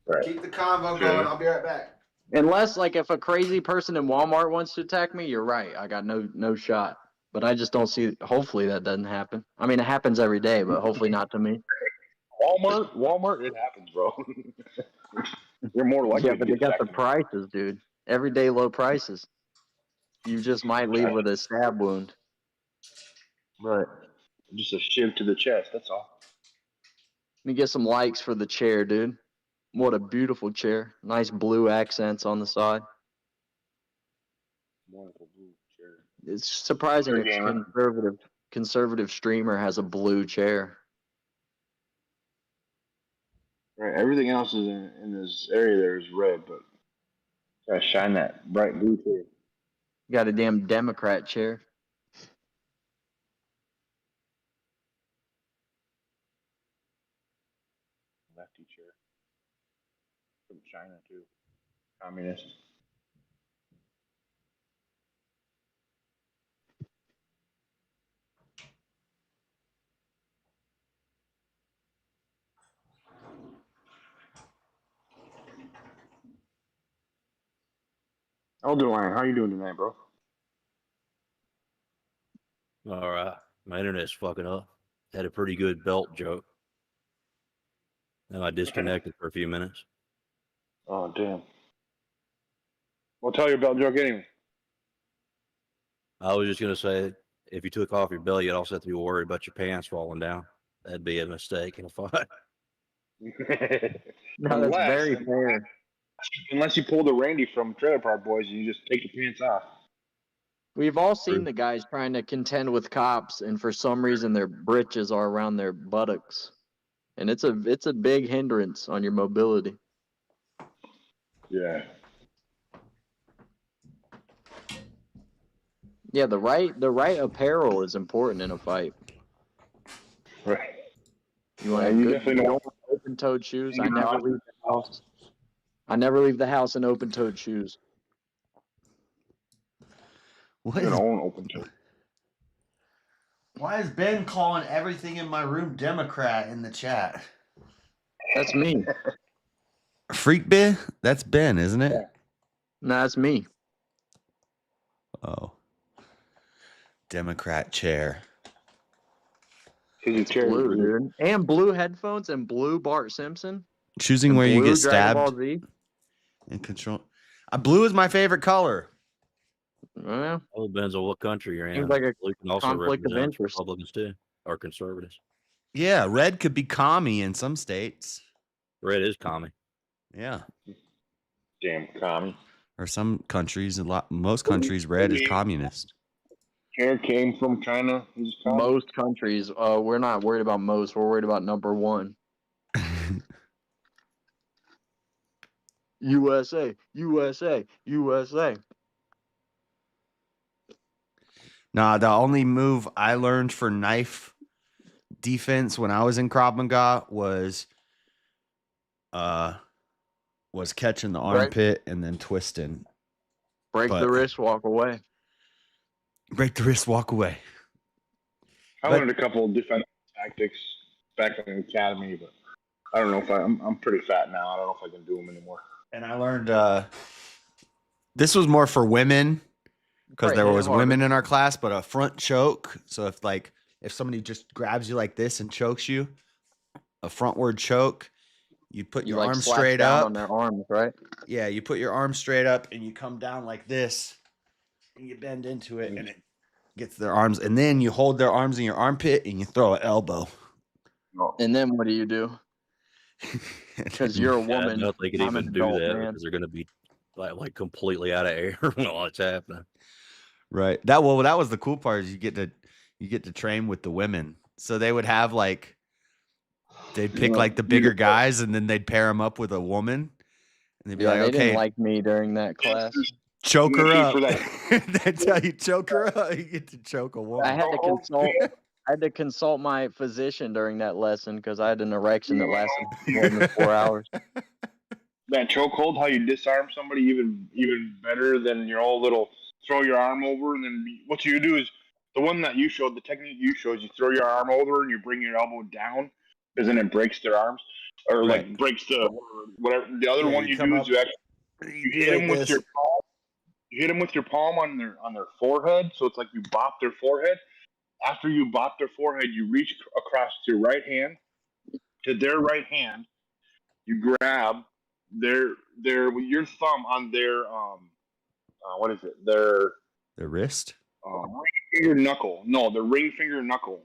Right. Keep the convo going. I'll be right back. Unless like if a crazy person in Walmart wants to attack me, you're right. I got no shot. But I just don't see. Hopefully that doesn't happen. I mean, it happens every day, but hopefully not to me. Walmart, it happens, bro. You're more likely. Yeah, but they got the prices, dude. Everyday low prices. You just might leave with a stab wound. Right. Just a shiv to the chest. That's all. Let me get some likes for the chair, dude. What a beautiful chair. Nice blue accents on the side. Wonderful blue chair. It's surprising a conservative streamer has a blue chair. Right. Everything else is in this area there is red, but gotta shine that bright blue chair. You got a damn Democrat chair. Lefty chair. From China too. Communist. Elderline, how you doing tonight, bro? All right. My internet's fucking up. Had a pretty good belt joke. Now I disconnected for a few minutes. Oh, damn. Well, tell your belt joke anyway. I was just going to say, if you took off your belt, you'd also have to be worried about your pants falling down. That'd be a mistake in a fight. No, that's very fair. Unless you pull the Randy from Trailer Park Boys and you just take your pants off. We've all seen the guys trying to contend with cops, and for some reason their britches are around their buttocks, and it's a big hindrance on your mobility. Yeah. Yeah, the right apparel is important in a fight. Right. You want open-toed shoes. I never leave the house. I never leave the house in open-toed shoes. What is open-toed? Why is Ben calling everything in my room Democrat in the chat? That's me. Freak Ben? That's Ben, isn't it? No, that's me. Oh. Democrat chair. It's blue, dude. And blue headphones and blue Bart Simpson. Choosing and where you blue get Dragon Ball stabbed Z. and control. Blue is my favorite color. Well, It depends on what country you're in. Seems like a Blue can also conflict of represent interest. Republicans too, or conservatives. Yeah, red could be commie in some states. Red is commie. Yeah. Damn commie. Or some countries, most countries, red is communist. Hair came from China. Most countries. We're not worried about most. We're worried about number one. USA, USA, USA. Nah, the only move I learned for knife defense when I was in Krav Maga was catching the armpit and then twisting. Break the wrist, walk away. Break the wrist, walk away. I learned a couple of defensive tactics back in the academy, but I don't know if I'm pretty fat now. I don't know if I can do them anymore. And I learned this was more for women because there was women in our class, but a front choke. So if somebody just grabs you like this and chokes you, a frontward choke, you put your arm straight up on their arms, right? Yeah, you put your arm straight up and you come down like this and you bend into it and it gets their arms, and then you hold their arms in your armpit and you throw an elbow. And then what do you do? Because you're a woman. I don't know if they could I'm even an do adult, that man. because they're going to be like completely out of air while it's happening. Right. That was the cool part is you get to train with the women. So they would have they'd pick the bigger guys and then they'd pair them up with a woman. And they'd be They okay, didn't like me during that class. choke her up. That's how you choke her up. You get to choke a woman. I had to consult my physician during that lesson because I had an erection that lasted more than 4 hours. That chokehold, how you disarm somebody even better than your old little throw your arm over, and then what you do is the one that you showed, the technique you showed, you throw your arm over and you bring your elbow down, because then it breaks their arms, or breaks the whatever. The other one you do is you hit them with your palm. You hit them with your palm on their forehead, so it's like you bop their forehead. After you bop their forehead, you reach across your right hand to their right hand. You grab your thumb on their what is it? Their wrist? Ring finger knuckle. No, the ring finger knuckle.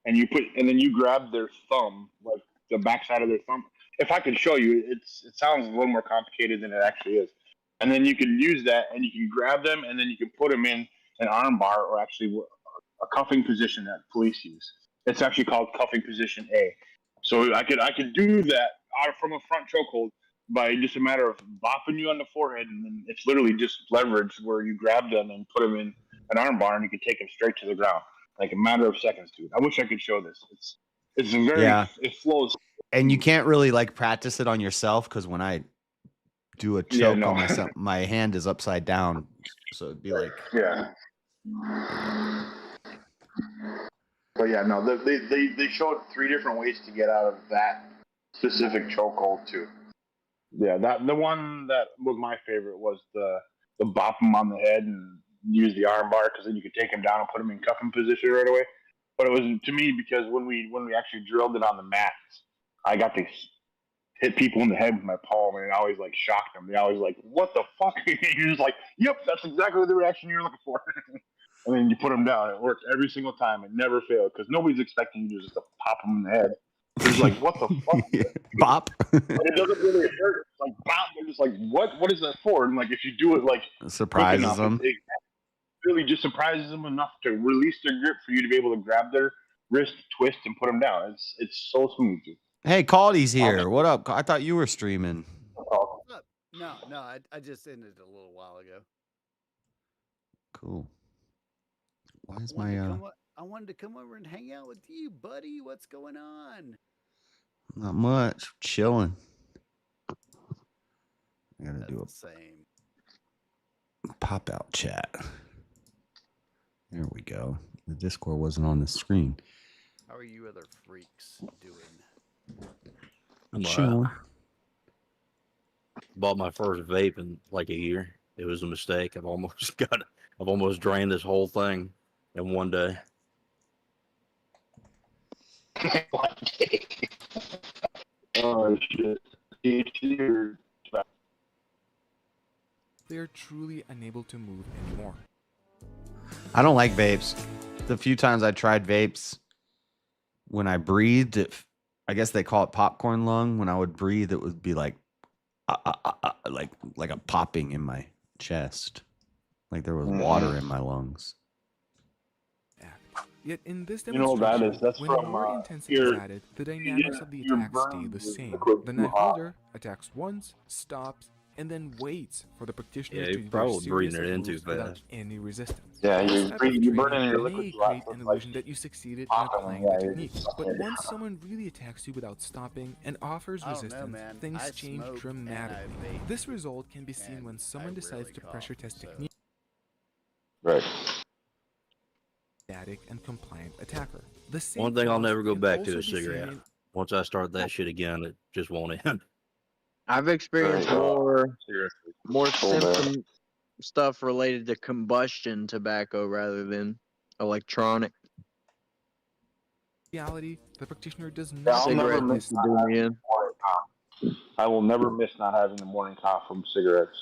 And then you grab their thumb, like the backside of their thumb. If I could show you, it sounds a little more complicated than it actually is. And then you can use that, and you can grab them, and then you can put them in an arm bar, or actually a cuffing position that police use. It's actually called cuffing position A. So I could do that from a front chokehold by just a matter of bopping you on the forehead, and then it's literally just leverage where you grab them and put them in an arm bar, and you can take them straight to the ground, like a matter of seconds, dude. I wish I could show this. It's very it flows. And you can't really practice it on yourself because when I do a choke on myself, my hand is upside down, so it'd be like But yeah, no, they showed 3 different ways to get out of that specific chokehold too. Yeah, the one that was my favorite was the bop them on the head and use the arm bar, because then you could take them down and put them in cuffing position right away. But it was to me because when we actually drilled it on the mats, I got to hit people in the head with my palm, and it always shocked them. They always "What the fuck?" You're just "Yep, that's exactly the reaction you're looking for." And then you put them down. It worked every single time. It never failed because nobody's expecting you just to pop them in the head. It's what the fuck? Bop. But it doesn't really hurt. It's bop. They're just what is that for? And if you do it surprises enough, them. It really just surprises them enough to release their grip for you to be able to grab their wrist, twist, and put them down. It's so smooth, dude. Hey, Caldy's here. What up? I thought you were streaming. No, I just ended a little while ago. Cool. Why is I wanted to come over and hang out with you, buddy. What's going on? Not much. Chilling. I gotta do a pop out chat. There we go. The Discord wasn't on the screen. How are you other freaks doing? Chilling. Bought my first vape in like a year. It was a mistake. I've almost drained this whole thing in one day. Oh shit. They are truly unable to move anymore. I don't like vapes. The few times I tried vapes, when I breathed, I guess they call it popcorn lung. When I would breathe, it would be like a popping in my chest, like there was water in my lungs. Yet in this You know what that demonstration, is? That's when from, more intensity is added, the dynamics of the attack stay the same. The knife holder attacks once, stops, and then waits for the practitioner to do probably series breathing it of in too moves without fast. any resistance. Yeah, This you're type of burning training your may liquid create drops an like illusion that you succeeded at popping, applying yeah, the you're technique. just But fucking- once someone really attacks you without stopping and offers I don't know, resistance, man. things I change smoke dramatically. and I vape This result can be seen when someone I decides really to cough, pressure test so- technique. Right. Static and compliant attacker. The same One thing I'll flaws never go can back also to is be seen cigarette. in- Once I start that shit again, it just won't end. I've experienced more symptom stuff related to combustion tobacco rather than electronic. reality, the practitioner does Yeah, not I'll never Cigarette miss used to not do having me the in. morning cough. I will never miss not having the morning cough from cigarettes.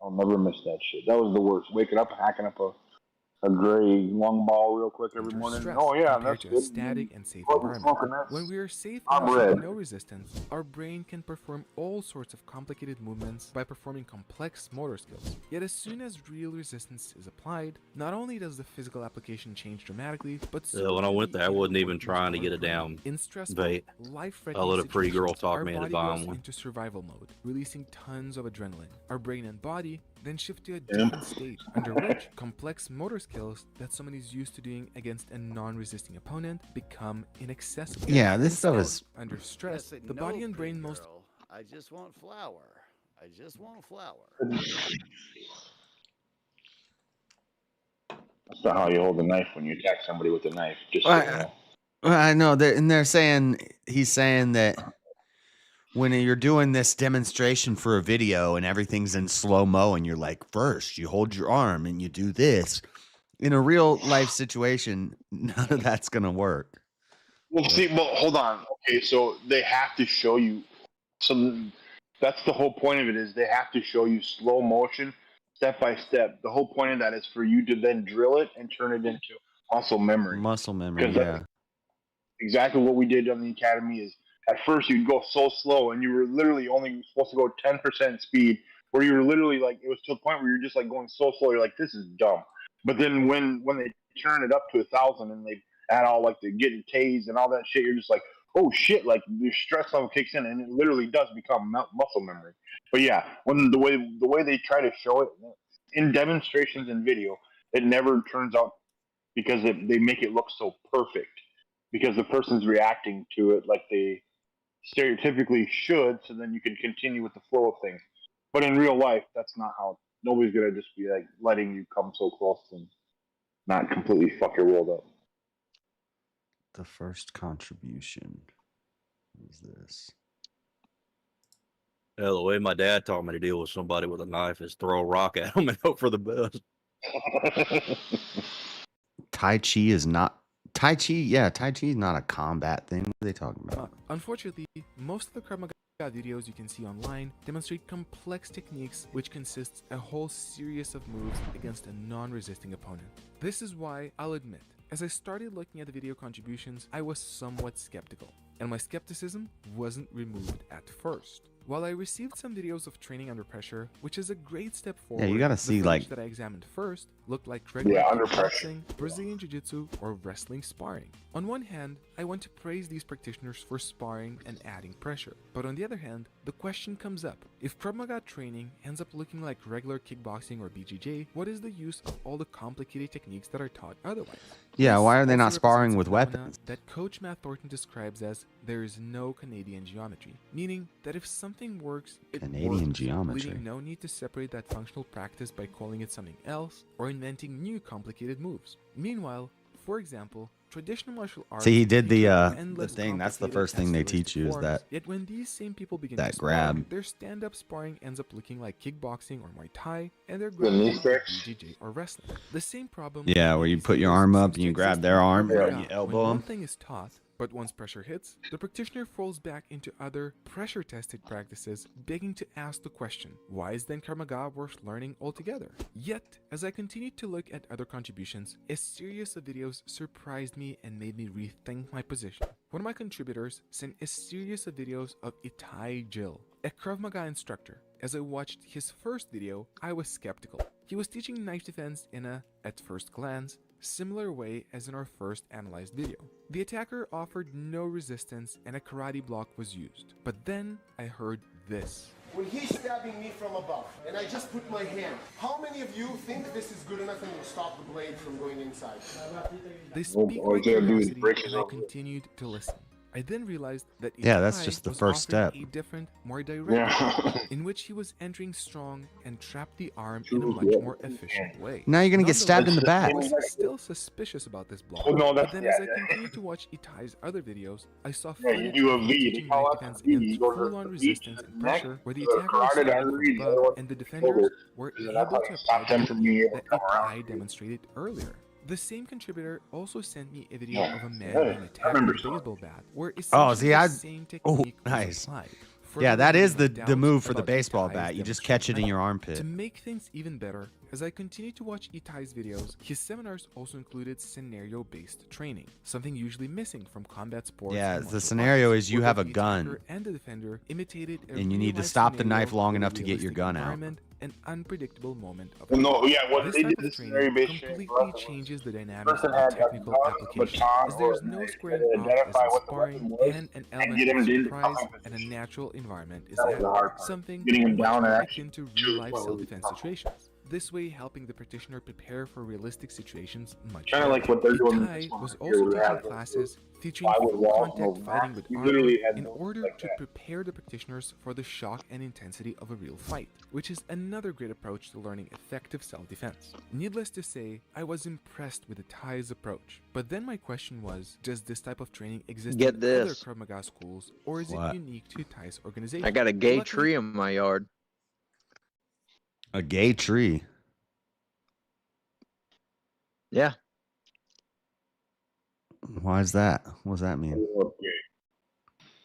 I'll never miss that shit. That was the worst. Waking up, hacking up a gray lung ball real quick every under morning. stress Oh yeah, compared that's to a good. static and safe Wasn't environment. smoking this. When we are safe I'm and red. showing no resistance, our brain can perform all sorts of complicated movements by performing complex motor skills. Yet as soon as real resistance is applied, not only does the physical application change dramatically, but so When I do went the there, I wasn't even inner trying to workings get a of our damn brain. In stressful, vape. I life-threatening let a pretty girl situations, talk our me into body buying goes one. into survival mode, releasing tons of adrenaline. Our brain and body then shift to a different state, under which complex motor skills that someone is used to doing against a non-resisting opponent become inaccessible. Yeah, this stuff Instead, is. under stress, Listen, the no, body and brain pretty most girl. I just want flour. I just want flour. That's not how you hold a knife when you attack somebody with a knife. Just so you know. I know that, and they're saying he's saying that when you're doing this demonstration for a video and everything's in slow mo, and you're like, first you hold your arm and you do this. In a real life situation, none of that's gonna work. Well, see, well, hold on. Okay, so they have to show you. So that's the whole point of it, is they have to show you slow motion, step by step. The whole point of that is for you to then drill it and turn it into muscle memory. Muscle memory, 'Cause yeah. Exactly what we did on the academy is at first you'd go so slow and you were literally only supposed to go 10% speed, where you were literally like, it was to the point where you're just like going so slow, you're like, this is dumb. But then when they turn it up to 1,000 and they add all like the getting tased and all that shit, you're just like, oh shit, like your stress level kicks in and it literally does become muscle memory. But yeah, when the way they try to show it in demonstrations and video, it never turns out, because they make it look so perfect, because the person's reacting to it like they stereotypically should, so then you can continue with the flow of things. But in real life, that's not how. Nobody's gonna just be like letting you come so close and not completely fuck your world up. The first contribution is this. Yeah, the way my dad taught me to deal with somebody with a knife is throw a rock at them and hope for the best. Tai Chi is not. Tai Chi, yeah, Tai Chi is not a combat thing. What are they talking about? Unfortunately, most of the Krav Maga videos you can see online demonstrate complex techniques which consists a whole series of moves against a non-resisting opponent. This is why I'll admit, as I started looking at the video contributions, I was somewhat skeptical, and my skepticism wasn't removed at first. While I received some videos of training under pressure, which is a great step forward, you gotta the see, footage like- that I examined first looked like regular under pressure. kickboxing, Brazilian Jiu-Jitsu, or wrestling sparring. On one hand, I want to praise these practitioners for sparring and adding pressure, but on the other hand, the question comes up: if Krav Maga training ends up looking like regular kickboxing or BJJ, what is the use of all the complicated techniques that are taught otherwise? Yeah, This why are they not also sparring represents a with phenomena weapons? that Coach Matt Thornton describes as there is no Canadian geometry, meaning that if something works, it Canadian works, geometry. leaving no need to separate that functional practice by calling it something else or inventing new complicated moves. Meanwhile, For example, traditional martial arts. See, he did the endless thing. That's the complicated first thing they and teach you is forms, that. Yet when these same people begin that to spar, grab. their stand-up sparring ends up looking like kickboxing or Muay Thai, and their knee grappling like sticks? BJJ or wrestling. The same problem. Yeah, with where you these put your videos arm up seems and you to grab exist their in arm Krav and Maga. you elbow When one them. thing is taught, but once pressure hits, the practitioner falls back into other pressure-tested practices, begging to ask the question, why is then Krav Maga worth learning altogether? Yet, as I continued to look at other contributions, a series of videos surprised me and made me rethink my position. One of my contributors sent a series of videos of Itai Jill, a Krav Maga instructor. As I watched his first video, I was skeptical. He was teaching knife defense in a, at first glance, similar way as in our first analyzed video. The attacker offered no resistance and a karate block was used. But then I heard this. When he's stabbing me from above and I just put my hand, how many of you think this is good enough and will stop the blade from going inside? This piqued my curiosity and I continued to listen. I then realized that that's Itai just the was first step. offering a different, more direct way, in which he was entering strong and trapped the arm in a much more efficient way. Now you're gonna get stabbed in the back. I was still suspicious about this block, Oh, no, but that's- then yeah, as I yeah. continued to watch Itai's other videos, I saw Yeah, you footage do a of him V. They teaching call knife that defense a V. against You go to full-on the resistance V, and the neck, pressure, where the the attacker was carotid starting artery, from the other above one and the is the defenders shoulder. were And able that's how to you apply stop them the from being technique able to that come around. Itai demonstrated earlier. The same contributor also sent me a video Yeah. of a man Yeah, being I attacked remember with a baseball bat, where Oh, essentially see, the same technique was nice. applied. Yeah, that Further is the doubts move for the about baseball Itai's bat. You just catch it in your armpit. To make things even better, as I continued to watch Itai's videos, his seminars also included scenario-based training, something usually missing from combat sports. Yeah, and the martial scenario arts, is you where have both a the gun. attacker and the defender imitated a And you need to real-life stop the scenario knife long in a enough to get your realistic gun out. environment, an unpredictable moment of Well, no, yeah, what this they type did of this training scenario-based training completely for us was changes the dynamics person of had the a technical gun, application, baton, as there or is no knife, squaring and off as identify in what the sparring, weapon was, and an and element get him of into surprise combat and a position. natural environment is That was added, the hard part. something Getting him much down more and akin actually to choose real-life what was self-defense tough. situations. This way helping the practitioner prepare for realistic situations much Kind of better. like what they're doing with Itai this one was right here, also where they taking have those classes teaching plywood full walls and contact those fighting racks. with You armor literally had in those order like to that. prepare the practitioners for the shock and intensity of a real fight, which is another great approach to learning effective self-defense. Needless to say, I was impressed with Itai's approach. But then my question was, does this type of training exist Get in other this. Krav Maga schools, or is What? it unique to Itai's organization? I got a gay Luckily, tree in my yard. A gay tree. Yeah. Why is that? What does that mean?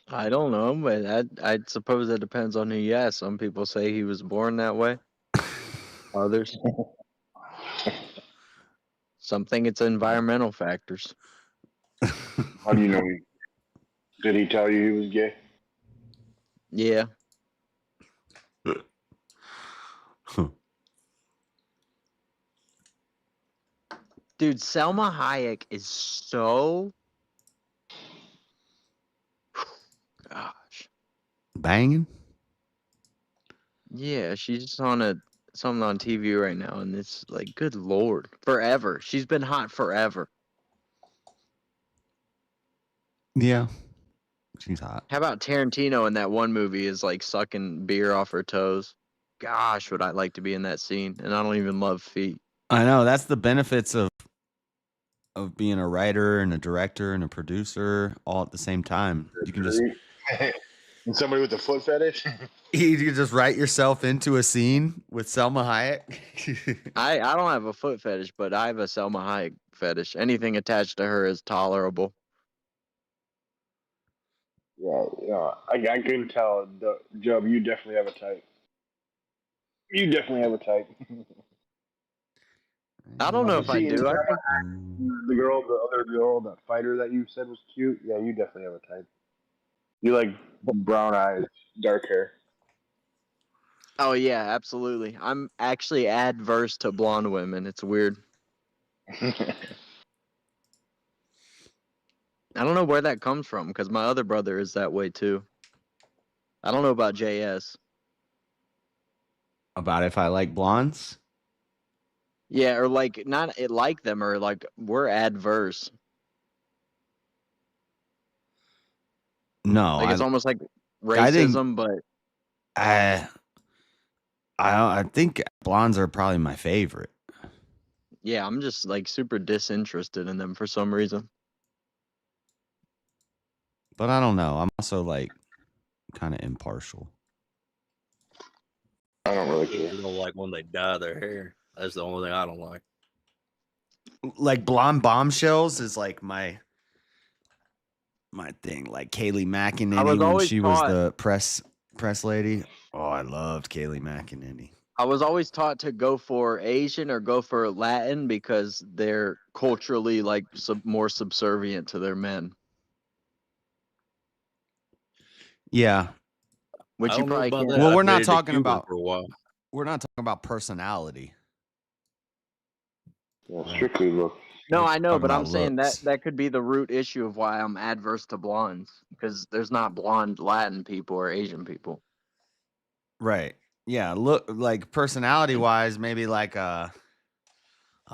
I don't know, but I suppose that depends on who you ask. Some people say he was born that way. Others. Some think it's environmental factors. How do you know he? Did he tell you he was gay? Yeah. Dude, Selma Hayek is so. Gosh. Banging? Yeah, she's on something on TV right now, and it's like, good lord, forever. She's been hot forever. Yeah. She's hot. How about Tarantino in that one movie is like sucking beer off her toes? Gosh, would I like to be in that scene? And I don't even love feet. I know. That's the benefits of being a writer and a director and a producer all at the same time. You can just And somebody with a foot fetish. you just write yourself into a scene with Selma Hayek. I don't have a foot fetish, but I have a Selma Hayek fetish. Anything attached to her is tolerable. Yeah, I can tell, Job, you definitely have a type. You definitely have a type. I don't know if I do. I think the other girl, that fighter that you said was cute. Yeah, you definitely have a type. You like brown eyes, dark hair. Oh yeah, absolutely. I'm actually adverse to blonde women. It's weird. I don't know where that comes from because my other brother is that way too. I don't know about JS. About if I like blondes? Yeah, or like not like them, or like we're adverse. No, Like it's almost like I think- racism, but I think blondes are probably my favorite. Yeah, I'm just like super disinterested in them for some reason. But I don't know. I'm also like kind of impartial. I don't really care. You don't like when they dye their hair. That's the only thing I don't like. Like blonde bombshells is like my thing. Like Kaylee McEnany when she was the press lady. Oh, I loved Kaylee McEnany. I was always taught to go for Asian or go for Latin because they're culturally like more subservient to their men. Yeah. Which you probably can't. Well, we're not talking about personality. Yeah, strictly look. No, I know, but I'm saying that could be the root issue of why I'm adverse to blondes, because there's not blonde Latin people or Asian people. Right. Yeah. Look, like personality wise, maybe like a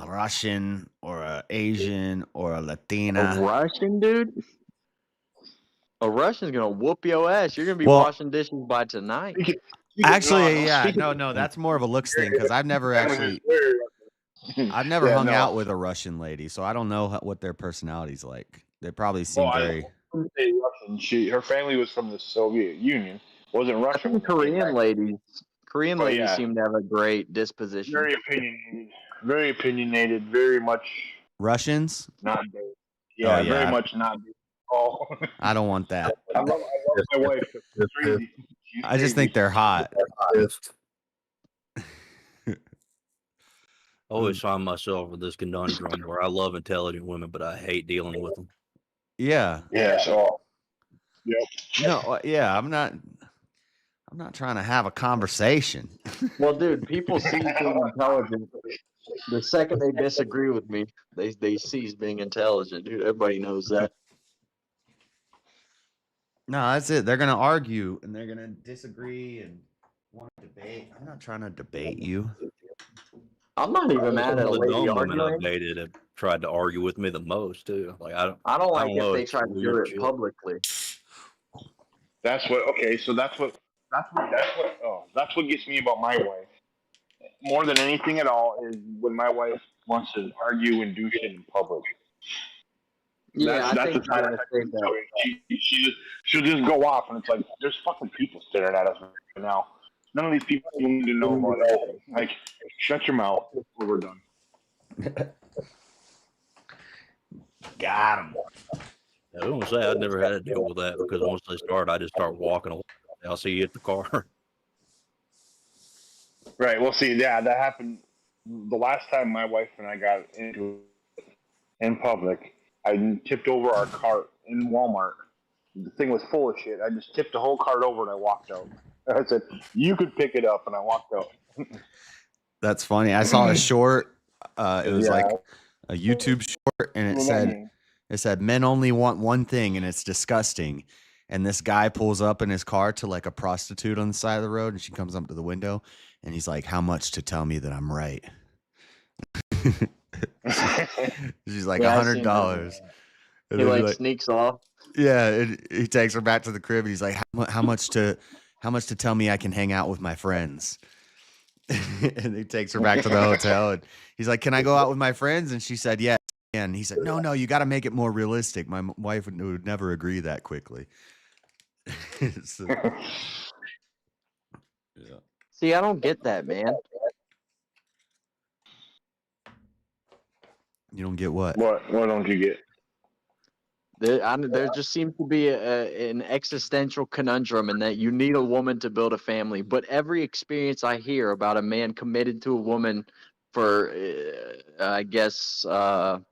Russian or a Asian or a Latina. A Russian, dude? A Russian's gonna whoop your ass. You're gonna be washing dishes by tonight. Actually, yeah, no, that's more of a looks thing because I've never hung out with a Russian lady, so I don't know what their personality's like. They probably seem very. Russian. Her family was from the Soviet Union. Wasn't Russian. I think Korean ladies seem to have a great disposition. Very opinionated. Very much. Russians? Not. Yeah, very much not. Oh. I don't want that. I love my wife. It's crazy. I just think they're hot. I always find myself with this conundrum where I love intelligent women, but I hate dealing with them. Yeah. Yeah. So. Yep. No. Yeah. I'm not trying to have a conversation. Well, dude, people see being intelligent. The second they disagree with me, they cease being intelligent, dude. Everybody knows that. No, that's it. They're gonna argue and they're gonna disagree and want to debate. I'm not trying to debate you. I'm not even mad at a lady women arguing. I've dated have tried to argue with me the most too. Like I don't like know, if they try to do it publicly. That's what. Okay, so that's what gets me about my wife. More than anything at all is when my wife wants to argue and do shit in public. Yeah, that's the time she'll just go off, and it's like there's fucking people staring at us right now. None of these people need to know about anything. Like, shut your mouth. We're done. Got him. I was gonna say I'd never had to deal with that because once they start, I just start walking away. I'll see you at the car. Right. Well, see, yeah, that happened the last time my wife and I got into it in public. I tipped over our cart in Walmart. The thing was full of shit. I just tipped the whole cart over and I walked out. I said, "You could pick it up," and I walked out. That's funny. I saw a short. It was like a YouTube short, and it said men only want one thing, and it's disgusting. And this guy pulls up in his car to like a prostitute on the side of the road, and she comes up to the window, and he's like, "How much to tell me that I'm right?" She's like $100. He like sneaks off. Yeah, he takes her back to the crib, and he's like, "How much to tell me I can hang out with my friends?" And he takes her back to the hotel, and he's like, "Can I go out with my friends?" And she said, "Yes." And he said, No, you got to make it more realistic. My wife would never agree that quickly. So, yeah. See, I don't get that, man. You don't get what? What don't you get? There just seems to be an existential conundrum in that you need a woman to build a family. But every experience I hear about a man committed to a woman for, I guess,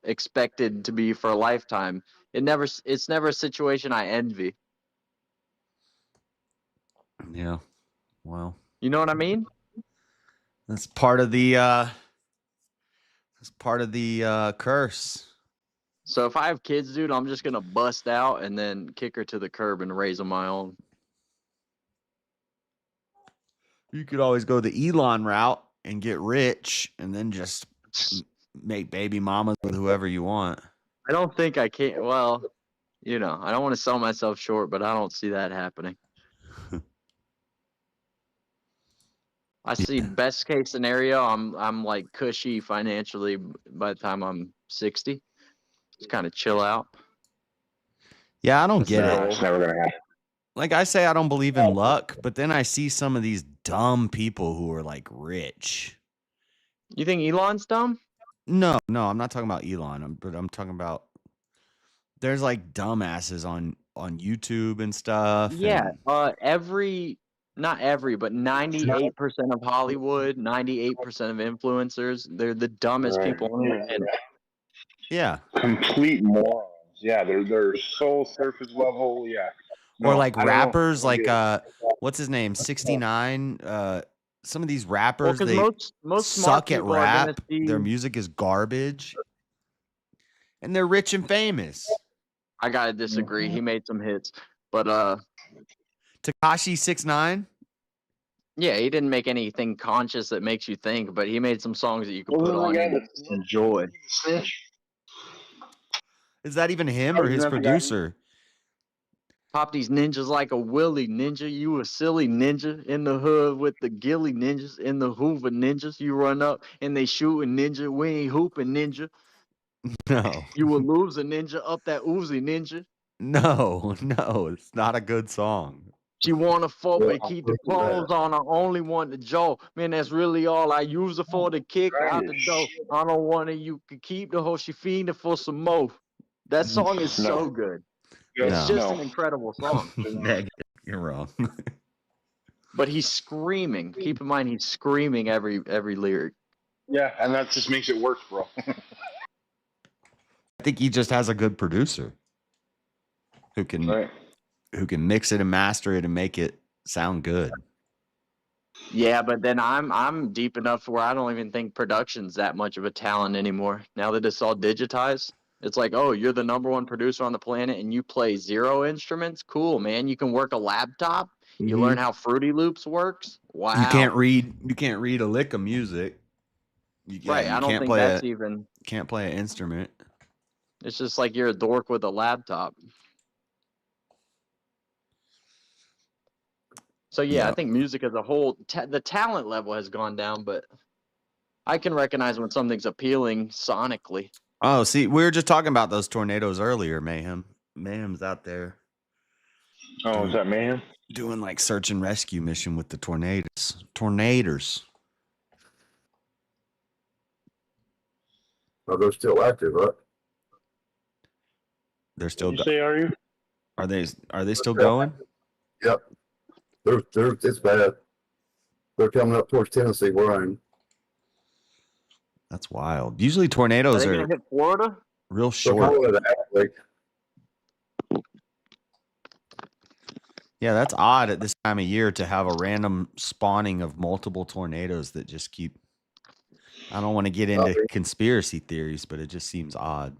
expected to be for a lifetime, it's never a situation I envy. Yeah. Well. You know what I mean? That's part of the curse. So if I have kids, dude, I'm just gonna bust out and then kick her to the curb and raise them my own. You could always go the Elon route and get rich, and then just make baby mamas with whoever you want. I don't think I can. Well, I don't want to sell myself short, but I don't see that happening. I see best case scenario, I'm like cushy financially by the time I'm 60. Just kind of chill out. Yeah, I don't get it. It's never gonna happen. Like I say, I don't believe in luck, but then I see some of these dumb people who are like rich. You think Elon's dumb? No, I'm not talking about Elon. But I'm talking about there's like dumbasses on YouTube and stuff. Yeah, and- not every, but 98% of Hollywood, 98% of influencers, they're the dumbest people on the planet. Yeah. Complete morons. Yeah, they're so surface level. Yeah. Or No, like I don't know. rappers, like what's his name, 69. Some of these rappers, 'cause they most smart suck at people are gonna rap. see- Their music is garbage, and they're rich and famous. I gotta disagree. He made some hits, but Tekashi 6ix9ine. yeah, he didn't make anything conscious that makes you think, but he made some songs that you could put on and enjoy. Is that even him or his producer? Pop these ninjas like a willy ninja. You a silly ninja in the hood with the ghillie ninjas in the Hoover ninjas. You run up and they shooting ninja. We ain't hooping ninja. No. You a loser ninja up that Uzi ninja. No, it's not a good song. She wanna fuck but keep the clothes on. I only want the jaw. Man, that's really all I use her for, to kick out the dough. I don't want her, you can keep the hoe. She fiending for some more. That song is so good. It's just an incredible song. Negative. You're wrong. But he's screaming. Keep in mind, he's screaming every lyric. Yeah, and that just makes it worse, bro. I think he just has a good producer who can mix it and master it and make it sound good. Yeah, but then I'm deep enough where I don't even think production's that much of a talent anymore. Now that it's all digitized, it's like, oh, you're the #1 producer on the planet and you play 0 instruments? Cool, man. You can work a laptop. You learn how Fruity Loops works. Wow. You can't read a lick of music. Right, I don't think that's even... Can't play an instrument. It's just like you're a dork with a laptop. So yeah, I think music as a whole, the talent level has gone down, but I can recognize when something's appealing sonically. Oh, see, we were just talking about those tornadoes earlier, Mayhem. Mayhem's out there. Oh, is that Mayhem? Doing like search and rescue mission with the tornadoes. Oh, they're still active, right? They're still. Are you? Are they still going? Yep. It's bad. They're coming up towards Tennessee where I'm. That's wild. Usually tornadoes are hit Florida? Real short. Yeah, that's odd at this time of year to have a random spawning of multiple tornadoes that just keep. I don't want to get into conspiracy theories, but it just seems odd.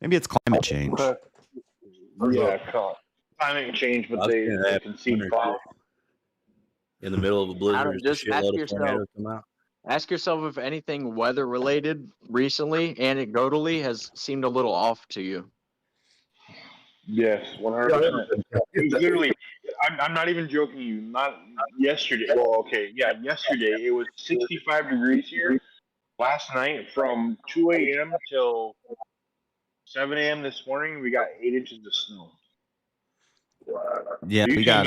Maybe it's climate change. Yeah, climate change, but they can see cloud. In the middle of a blizzard, just ask yourself if anything weather related recently, anecdotally, has seemed a little off to you. Yes, 100%. It was literally, I'm not even joking you. Not yesterday. Well, okay, yeah, yesterday it was 65 degrees here. Last night from 2 a.m. till 7 a.m. this morning, we got 8 inches of snow. Yeah, we got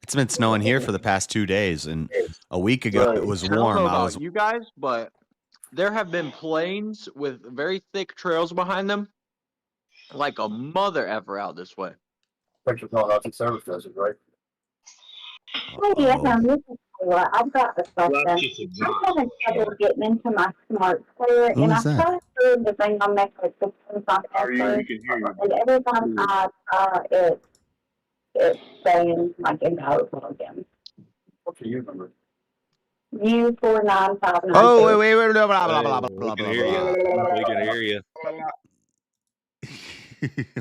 it's been snowing here for the past 2 days, and a week ago it was warm. I don't know about you guys, but there have been plains with very thick trails behind them, like a mother ever out this way. Texas Automatic Service does it, right? Hey, yes, this is Taylor. I've got a question. I'm having trouble getting into my smart clear, and I tried doing the thing on Netflix with and every time I try it's saying like invalid again. What's your number? U4959. Oh, wait, blah, blah, blah, blah, blah, We blah, can blah, hear blah. you. We can hear you.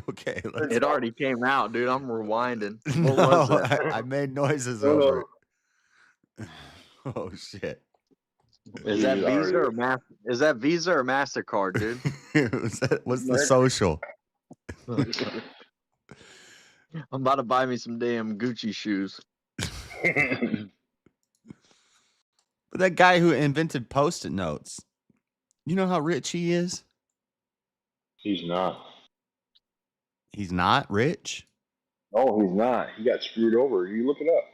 Okay. It already came out, dude. I'm rewinding. What No, was that? I made noises over it. Oh shit. Is that Visa or Is that Visa or MasterCard, dude? What's the social? I'm about to buy me some damn Gucci shoes. But that guy who invented Post-it notes, you know how rich he is? He's not. He's not rich? No, he's not. He got screwed over. You look it up.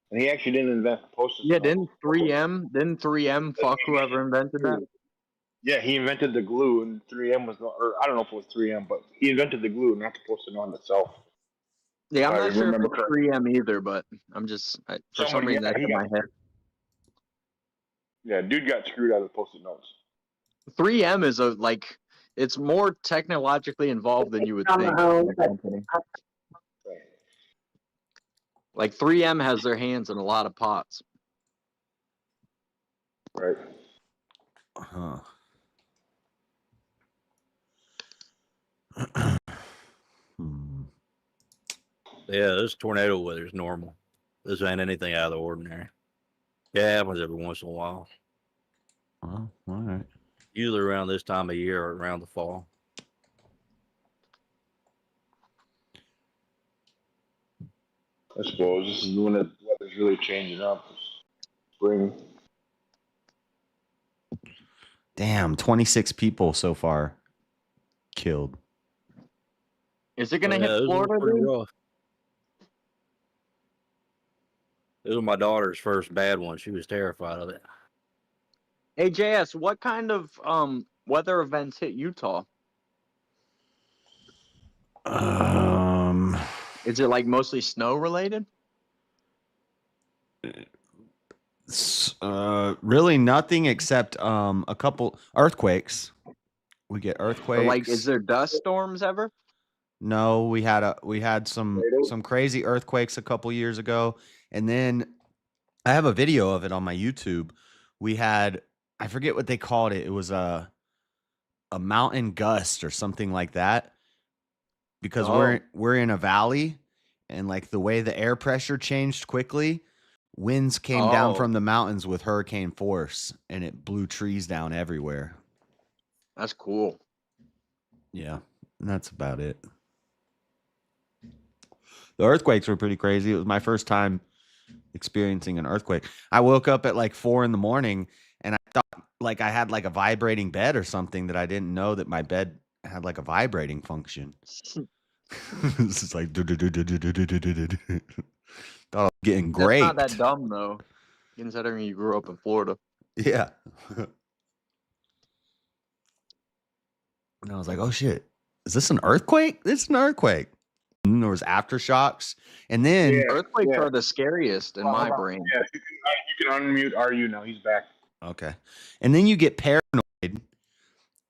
And he actually didn't invent Post-it notes. Yeah, didn't 3M fuck whoever invented that? Yeah, he invented the glue, and 3M was not, or I don't know if it was 3M, but he invented the glue, not the Post-it note itself. Yeah, I'm If I not sure if remember it's correctly. 3M either, but I'm just for some reason that's in my head. Yeah, dude got screwed out of the Post-it notes. 3M is it's more technologically involved than you would think. Like 3M has their hands in a lot of pots. Right. Huh. Yeah, this tornado weather is normal. This ain't anything out of the ordinary. Yeah, it happens every once in a while. Oh, all right. Usually around this time of year or around the fall. I suppose this is when the weather's really changing up. Spring. Damn, 26 people so far killed. Is it going to hit Florida, dude? Rough. This was my daughter's first bad one. She was terrified of it. Hey, JS, what kind of weather events hit Utah? Is it like mostly snow related? Really nothing except a couple earthquakes. We get earthquakes. Or like, is there dust storms ever? No, we had some crazy earthquakes a couple years ago, and then I have a video of it on my YouTube. We had, I forget what they called it. It was a mountain gust or something like that, because we're in a valley, and like the way the air pressure changed quickly, winds came down from the mountains with hurricane force, and it blew trees down everywhere. That's cool. Yeah, and that's about it. The earthquakes were pretty crazy. It was my first time experiencing an earthquake. I woke up at like 4 a.m. and I thought like I had like a vibrating bed or something, that I didn't know that my bed had like a vibrating function. It's just like thought I was getting great. That's not that dumb though, considering you grew up in Florida. Yeah. And I was like, oh shit, is this an earthquake? This is an earthquake. And there was aftershocks. And then earthquakes are the scariest in my brain. Yeah, you can unmute RU now. He's back. Okay. And then you get paranoid,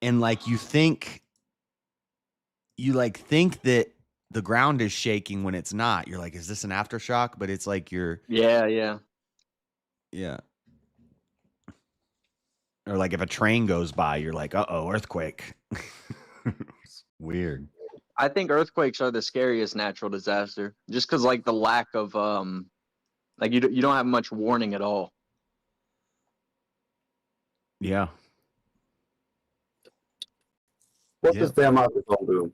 and like you think that the ground is shaking when it's not. You're like, is this an aftershock? But it's like you're Yeah. Or like if a train goes by, you're like, uh-oh, earthquake. It's weird. I think earthquakes are the scariest natural disaster, just because like the lack of like you don't have much warning at all. Yeah. What's this damn microphone doing?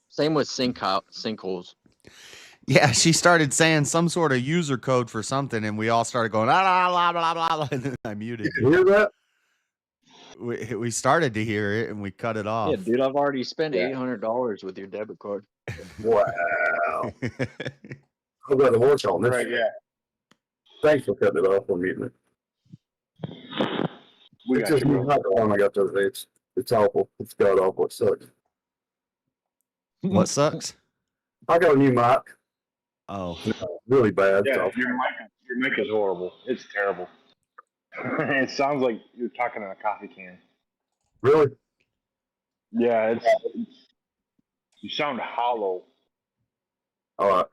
Same with sinkholes. Yeah, she started saying some sort of user code for something, and we all started going, blah, blah, blah, blah, blah, and then I muted. You hear that? We started to hear it, and we cut it off. Yeah, dude, I've already spent $800 with your debit card. Wow. I've got to work on this. Right, yeah. Thanks for cutting it off for muting it. It's just not the one I got the other day. It's awful. It's god awful. It sucks. What sucks? I got a new mic. Oh. Really bad. Yeah, your mic is horrible. It's terrible. It sounds like you're talking in a coffee can. Really? Yeah, it's you sound hollow. All right.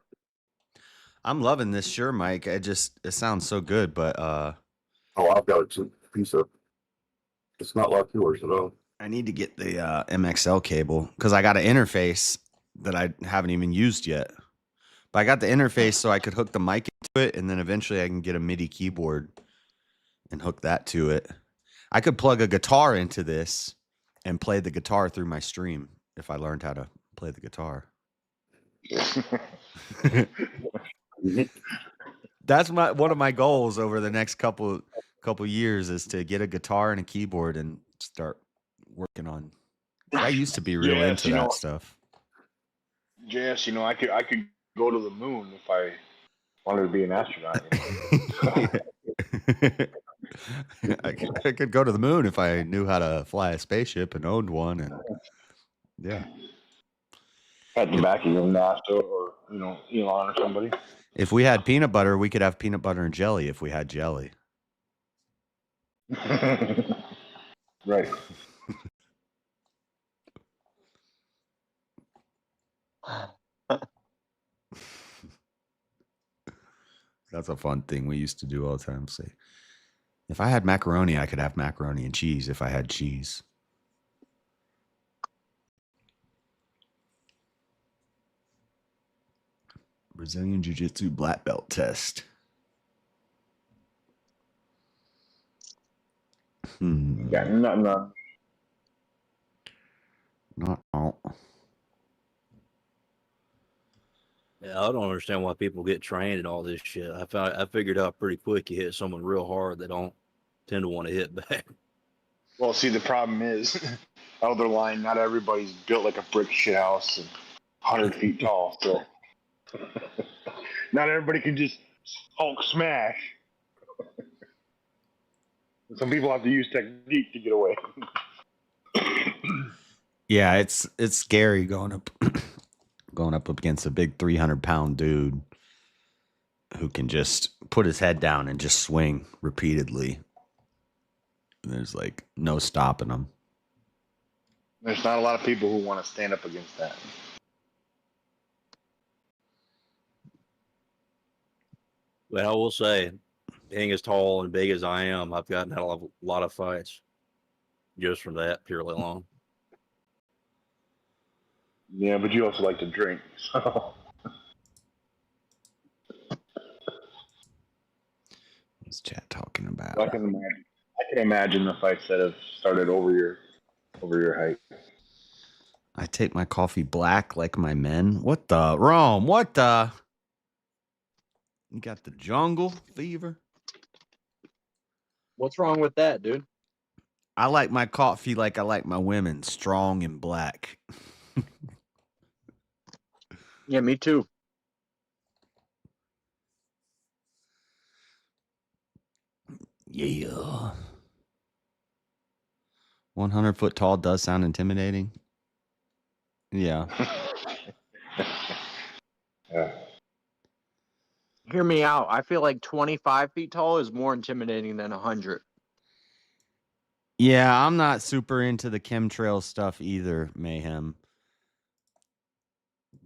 I'm loving this Shure mic. It sounds so good, but I've got a piece of. It's not like yours at all. I need to get the MXL cable, because I got an interface that I haven't even used yet. But I got the interface so I could hook the mic into it, and then eventually I can get a MIDI keyboard and hook that to it. I could plug a guitar into this and play the guitar through my stream if I learned how to play the guitar. That's one of my goals over the next couple. couple years is to get a guitar and a keyboard and start working on. I used to be real into that stuff. JS, I could go to the moon if I wanted to be an astronaut. I could go to the moon if I knew how to fly a spaceship and owned one, and yeah. At the back of NASA or Elon or somebody. If we had peanut butter, we could have peanut butter and jelly. If we had jelly, right. That's a fun thing we used to do all the time. Say, if I had macaroni, I could have macaroni and cheese. If I had cheese. Brazilian Jiu-Jitsu black belt test. Yeah, no. Not all. Yeah, I don't understand why people get trained and all this shit. I figured out pretty quick you hit someone real hard, they don't tend to want to hit back. Well, see, the problem is, elder line, not everybody's built like a brick shit house and 100 feet tall, so not everybody can just Hulk smash. Some people have to use technique to get away. Yeah, it's scary going up against a big 300-pound dude who can just put his head down and just swing repeatedly. There's like no stopping him. There's not a lot of people who want to stand up against that. But I will say, being as tall and big as I am, I've gotten out of a lot of fights just from that purely alone. Yeah, but you also like to drink, so. What's chat talking about? I can imagine the fights that have started over your height. I take my coffee black like my men. What the? Rome, what the? You got the jungle fever? What's wrong with that, dude? I like my coffee like I like my women, strong and black. Yeah, me too. Yeah. 100 foot tall does sound intimidating. Yeah. Yeah. Hear me out. I feel like 25 feet tall is more intimidating than 100. Yeah, I'm not super into the chemtrail stuff either, Mayhem.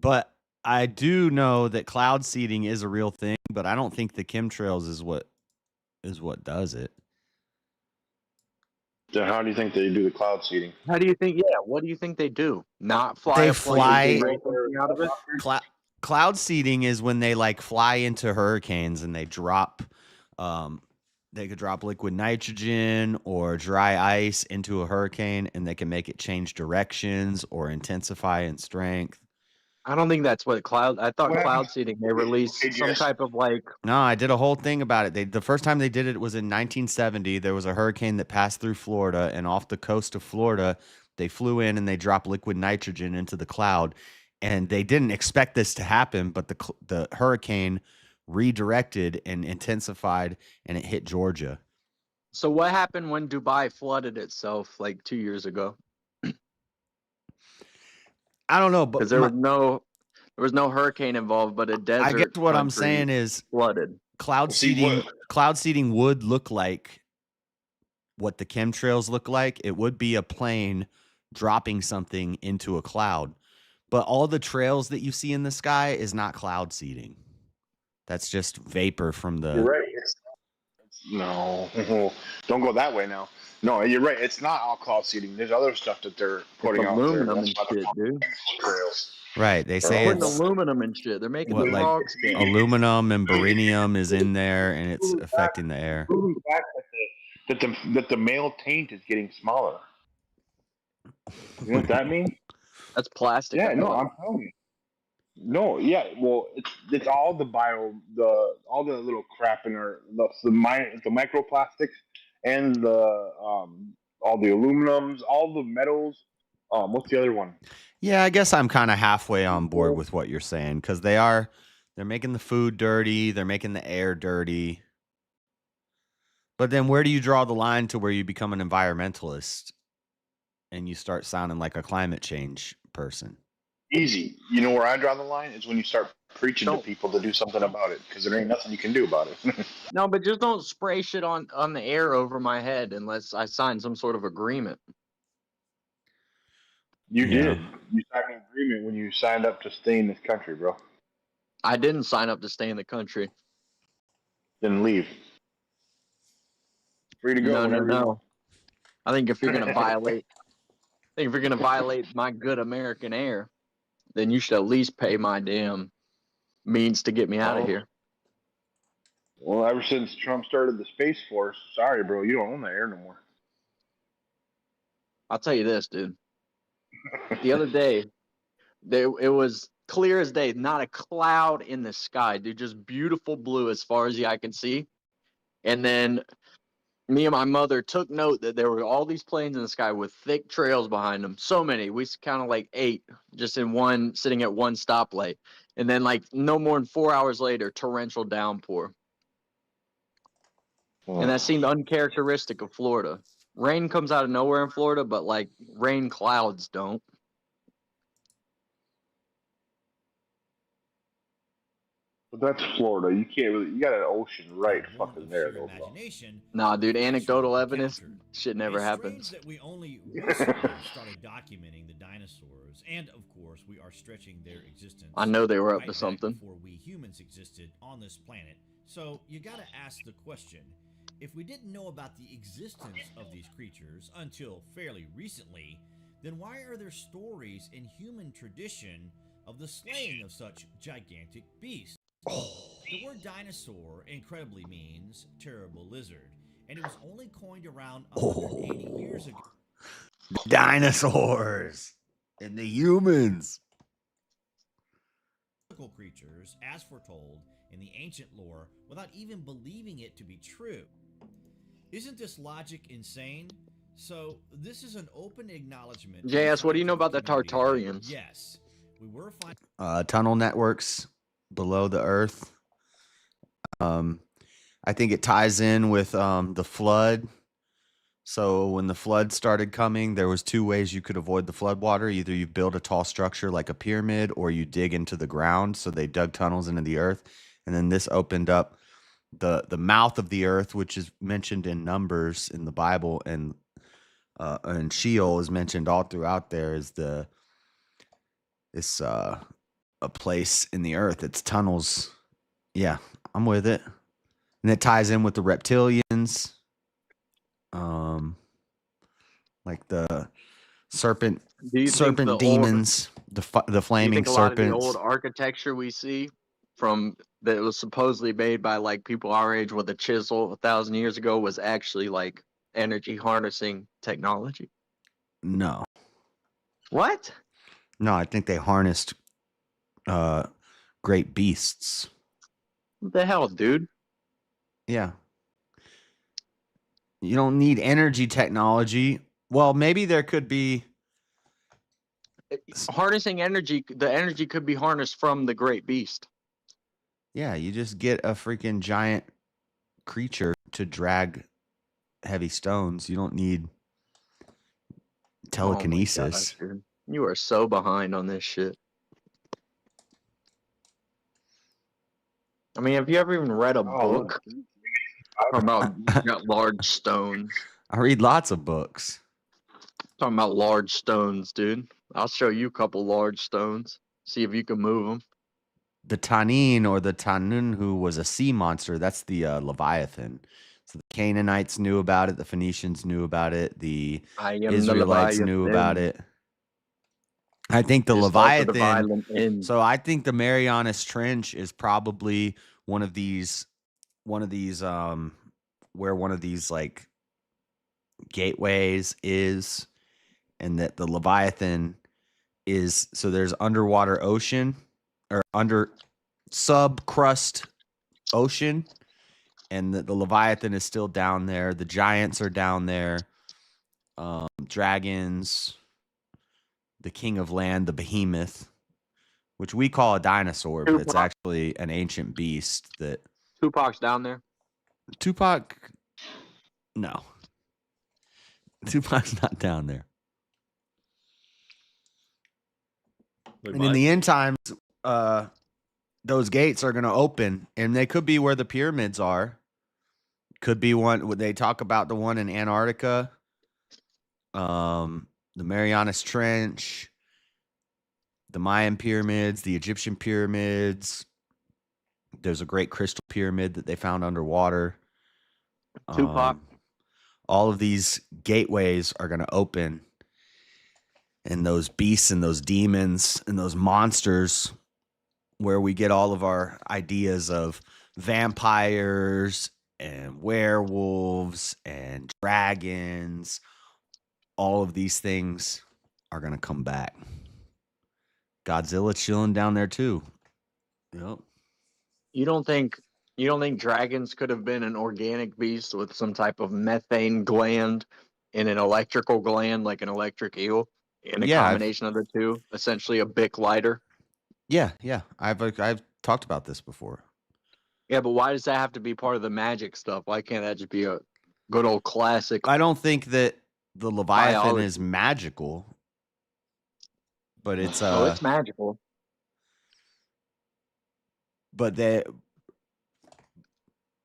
But I do know that cloud seeding is a real thing, but I don't think the chemtrails is what does it. So how do you think they do the cloud seeding? How do you think? Yeah, what do you think they do? Not fly? They a fly. plane out of it? Cloud seeding is when they like fly into hurricanes and they drop. They could drop liquid nitrogen or dry ice into a hurricane, and they can make it change directions or intensify in strength. I don't think that's what cloud. I thought cloud seeding they released some type of like. No, I did a whole thing about it. The first time they did it was in 1970. There was a hurricane that passed through Florida, and off the coast of Florida, they flew in and they dropped liquid nitrogen into the cloud, and they didn't expect this to happen, but the hurricane redirected and intensified, and it hit Georgia. So what happened when Dubai flooded itself like 2 years ago? I don't know, but because there was no hurricane involved, but a desert. I guess what I'm saying is flooded. Cloud seeding would look like what the chemtrails look like. It would be a plane dropping something into a cloud, but all the trails that you see in the sky is not cloud seeding. That's just vapor from the. You're right. No, don't go that way now. No, you're right. It's not all cloud seeding. There's other stuff that they're putting out there. Aluminum and shit, dude. Right. They say it's aluminum and shit. They're making the dogs. Aluminum and beryllium is in there, and it's affecting the air. That the male taint is getting smaller. You know what that means? That's plastic. Yeah, no, I'm telling you. No, yeah, well, it's all the all the little crap in our the microplastics and the all the aluminums, all the metals. What's the other one? Yeah, I guess I'm kind of halfway on board with what you're saying because they're making the food dirty, they're making the air dirty. But then where do you draw the line to where you become an environmentalist and you start sounding like a climate change person? Easy. You know where I draw the line is when you start preaching to people to do something about it because there ain't nothing you can do about it. No, but just don't spray shit on the air over my head unless I sign some sort of agreement. You did. You signed an agreement when you signed up to stay in this country, bro. I didn't sign up to stay in the country. Then leave. Free to go whenever you want. I think if you're gonna violate my good American air, then you should at least pay my damn means to get me out of here. Well, ever since Trump started the Space Force, sorry, bro, you don't own the air no more. I'll tell you this, dude. The other day, it was clear as day, not a cloud in the sky, dude, just beautiful blue as far as the eye can see. And then me and my mother took note that there were all these planes in the sky with thick trails behind them. So many. We counted like 8 just sitting at one stoplight. And then like no more than 4 hours later, torrential downpour. And that seemed uncharacteristic of Florida. Rain comes out of nowhere in Florida, but like rain clouds don't. But that's Florida. You can't really. You got an ocean right fucking there, though. Nah, dude. Anecdotal evidence, shit never happens. That we only recently started documenting the dinosaurs, and of course, we are stretching their existence. I know they were up to something before we humans existed on this planet. So you got to ask the question: if we didn't know about the existence of these creatures until fairly recently, then why are there stories in human tradition of the slaying of such gigantic beasts? The word dinosaur incredibly means terrible lizard, and it was only coined around 180 years ago. Dinosaurs and the humans. Creatures, as foretold in the ancient lore, without even believing it to be true. Isn't this logic insane? So this is an open acknowledgement. JS, what do you know about the Tartarians? Yes, we were tunnel networks below the earth. I think it ties in with the flood. So when the flood started coming, there was 2 ways you could avoid the flood water. Either you build a tall structure like a pyramid, or you dig into the ground. So they dug tunnels into the earth, and then this opened up the mouth of the earth, which is mentioned in Numbers in the Bible, and Sheol is mentioned all throughout there. Is a place in the earth? It's tunnels. Yeah, I'm with it, and it ties in with the reptilians. Like the serpent demons, the flaming serpents. A lot of the old architecture we see from that was supposedly made by like people our age with a chisel 1,000 years ago was actually like energy harnessing technology? No. What? No, I think they harnessed great beasts. What the hell, dude? Yeah. You don't need energy technology. Well, maybe there could be harnessing energy. The energy could be harnessed from the great beast. Yeah, you just get a freaking giant creature to drag heavy stones. You don't need telekinesis. Oh my gosh, you are so behind on this shit. I mean, have you ever even read a book about large stones? I read lots of books. Talking about large stones, dude. I'll show you a couple large stones. See if you can move them. The Tanin or the Tanun, who was a sea monster, that's the Leviathan. So the Canaanites knew about it. The Phoenicians knew about it. The Israelites knew about it. I think the Leviathan. So I think the Marianas Trench is probably one of these where one of these like gateways is, and that the Leviathan is, so there's underwater ocean, or under sub-crust ocean, and the Leviathan is still down there. The giants are down there. Dragons, the king of land, the behemoth, which we call a dinosaur, but it's actually an ancient beast that... Tupac's down there? Tupac... No. Tupac's not down there. And in the end times, those gates are going to open, and they could be where the pyramids are. Could be one. They talk about the one in Antarctica, the Marianas Trench, the Mayan pyramids, the Egyptian pyramids. There's a great crystal pyramid that they found underwater. Tupac. All of these gateways are going to open, and those beasts and those demons and those monsters, where we get all of our ideas of vampires and werewolves and dragons, all of these things are going to come back. Godzilla chilling down there too. Yep. You don't think dragons could have been an organic beast with some type of methane gland and an electrical gland like an electric eel, and a combination of the two, essentially a Bic lighter? Yeah. I've talked about this before. Yeah, but why does that have to be part of the magic stuff? Why can't that just be a good old classic? I don't think that the Leviathan is magical, but it's it's magical. But they,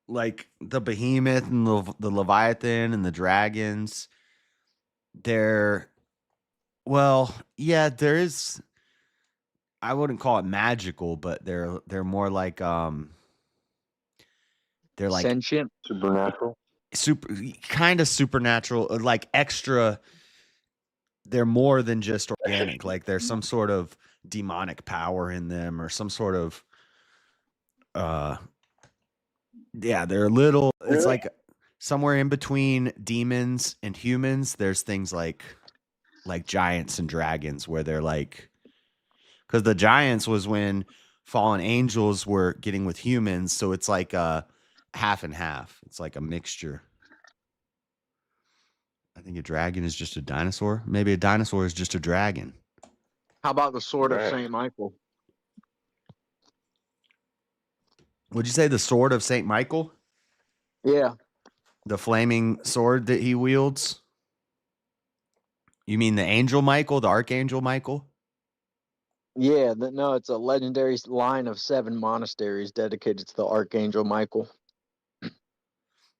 like the behemoth and the Leviathan and the dragons, there is. I wouldn't call it magical, but they're more like they're like sentient, supernatural, kind of supernatural, like extra. They're more than just organic. Like there's some sort of demonic power in them, or some sort of they're a little. It's like somewhere in between demons and humans. There's things like giants and dragons, where they're like, because the giants was when fallen angels were getting with humans, so it's like half and half. It's like a mixture. I think a dragon is just a dinosaur. Maybe a dinosaur is just a dragon. How about the sword of Saint Michael? Would you say the sword of Saint Michael? Yeah. The flaming sword that he wields? You mean the angel Michael, the archangel Michael? Yeah, no, it's a legendary line of 7 monasteries dedicated to the archangel Michael.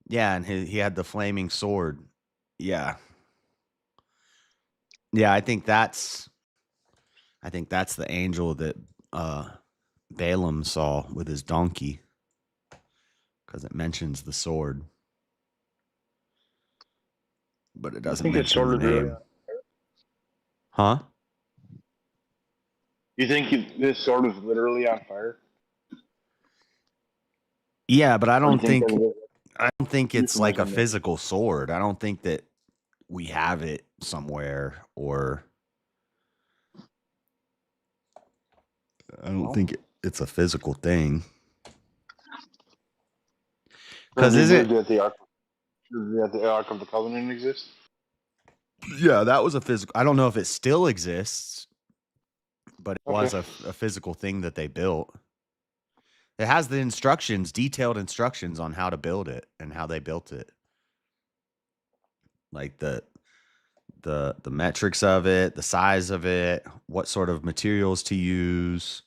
Yeah, and he had the flaming sword. Yeah. Yeah, I think that's the angel that Balaam saw with his donkey, because it mentions the sword, but it doesn't mention the name. Huh? You think this sword is literally on fire? Yeah, but I don't think it's like a physical sword. I don't think that we have it somewhere, or I don't think it's a physical thing. Because the Ark of the Covenant exist? Yeah, that was a physical. I don't know if it still exists, but it was a physical thing that they built. It has the detailed instructions on how to build it and how they built it. Like the metrics of it, the size of it, what sort of materials to use,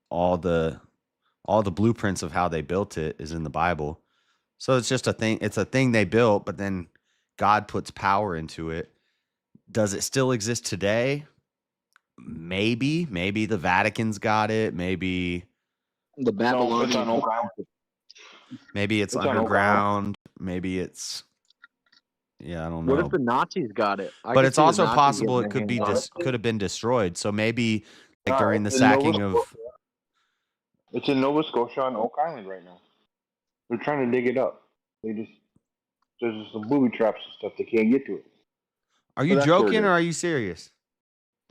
all the blueprints of how they built it is in the Bible. So it's just a thing. It's a thing they built, but then God puts power into it. Does it still exist today? Maybe the Vatican's got it. Maybe the Babylonian. Maybe it's underground. Maybe it's, I don't know. What if the Nazis got it? But it's also possible it could have been destroyed. So maybe like during the sacking of. It's in Nova Scotia on Oak Island right now. They're trying to dig it up. There's some booby traps and stuff. They can't get to it. Are you joking or are you serious?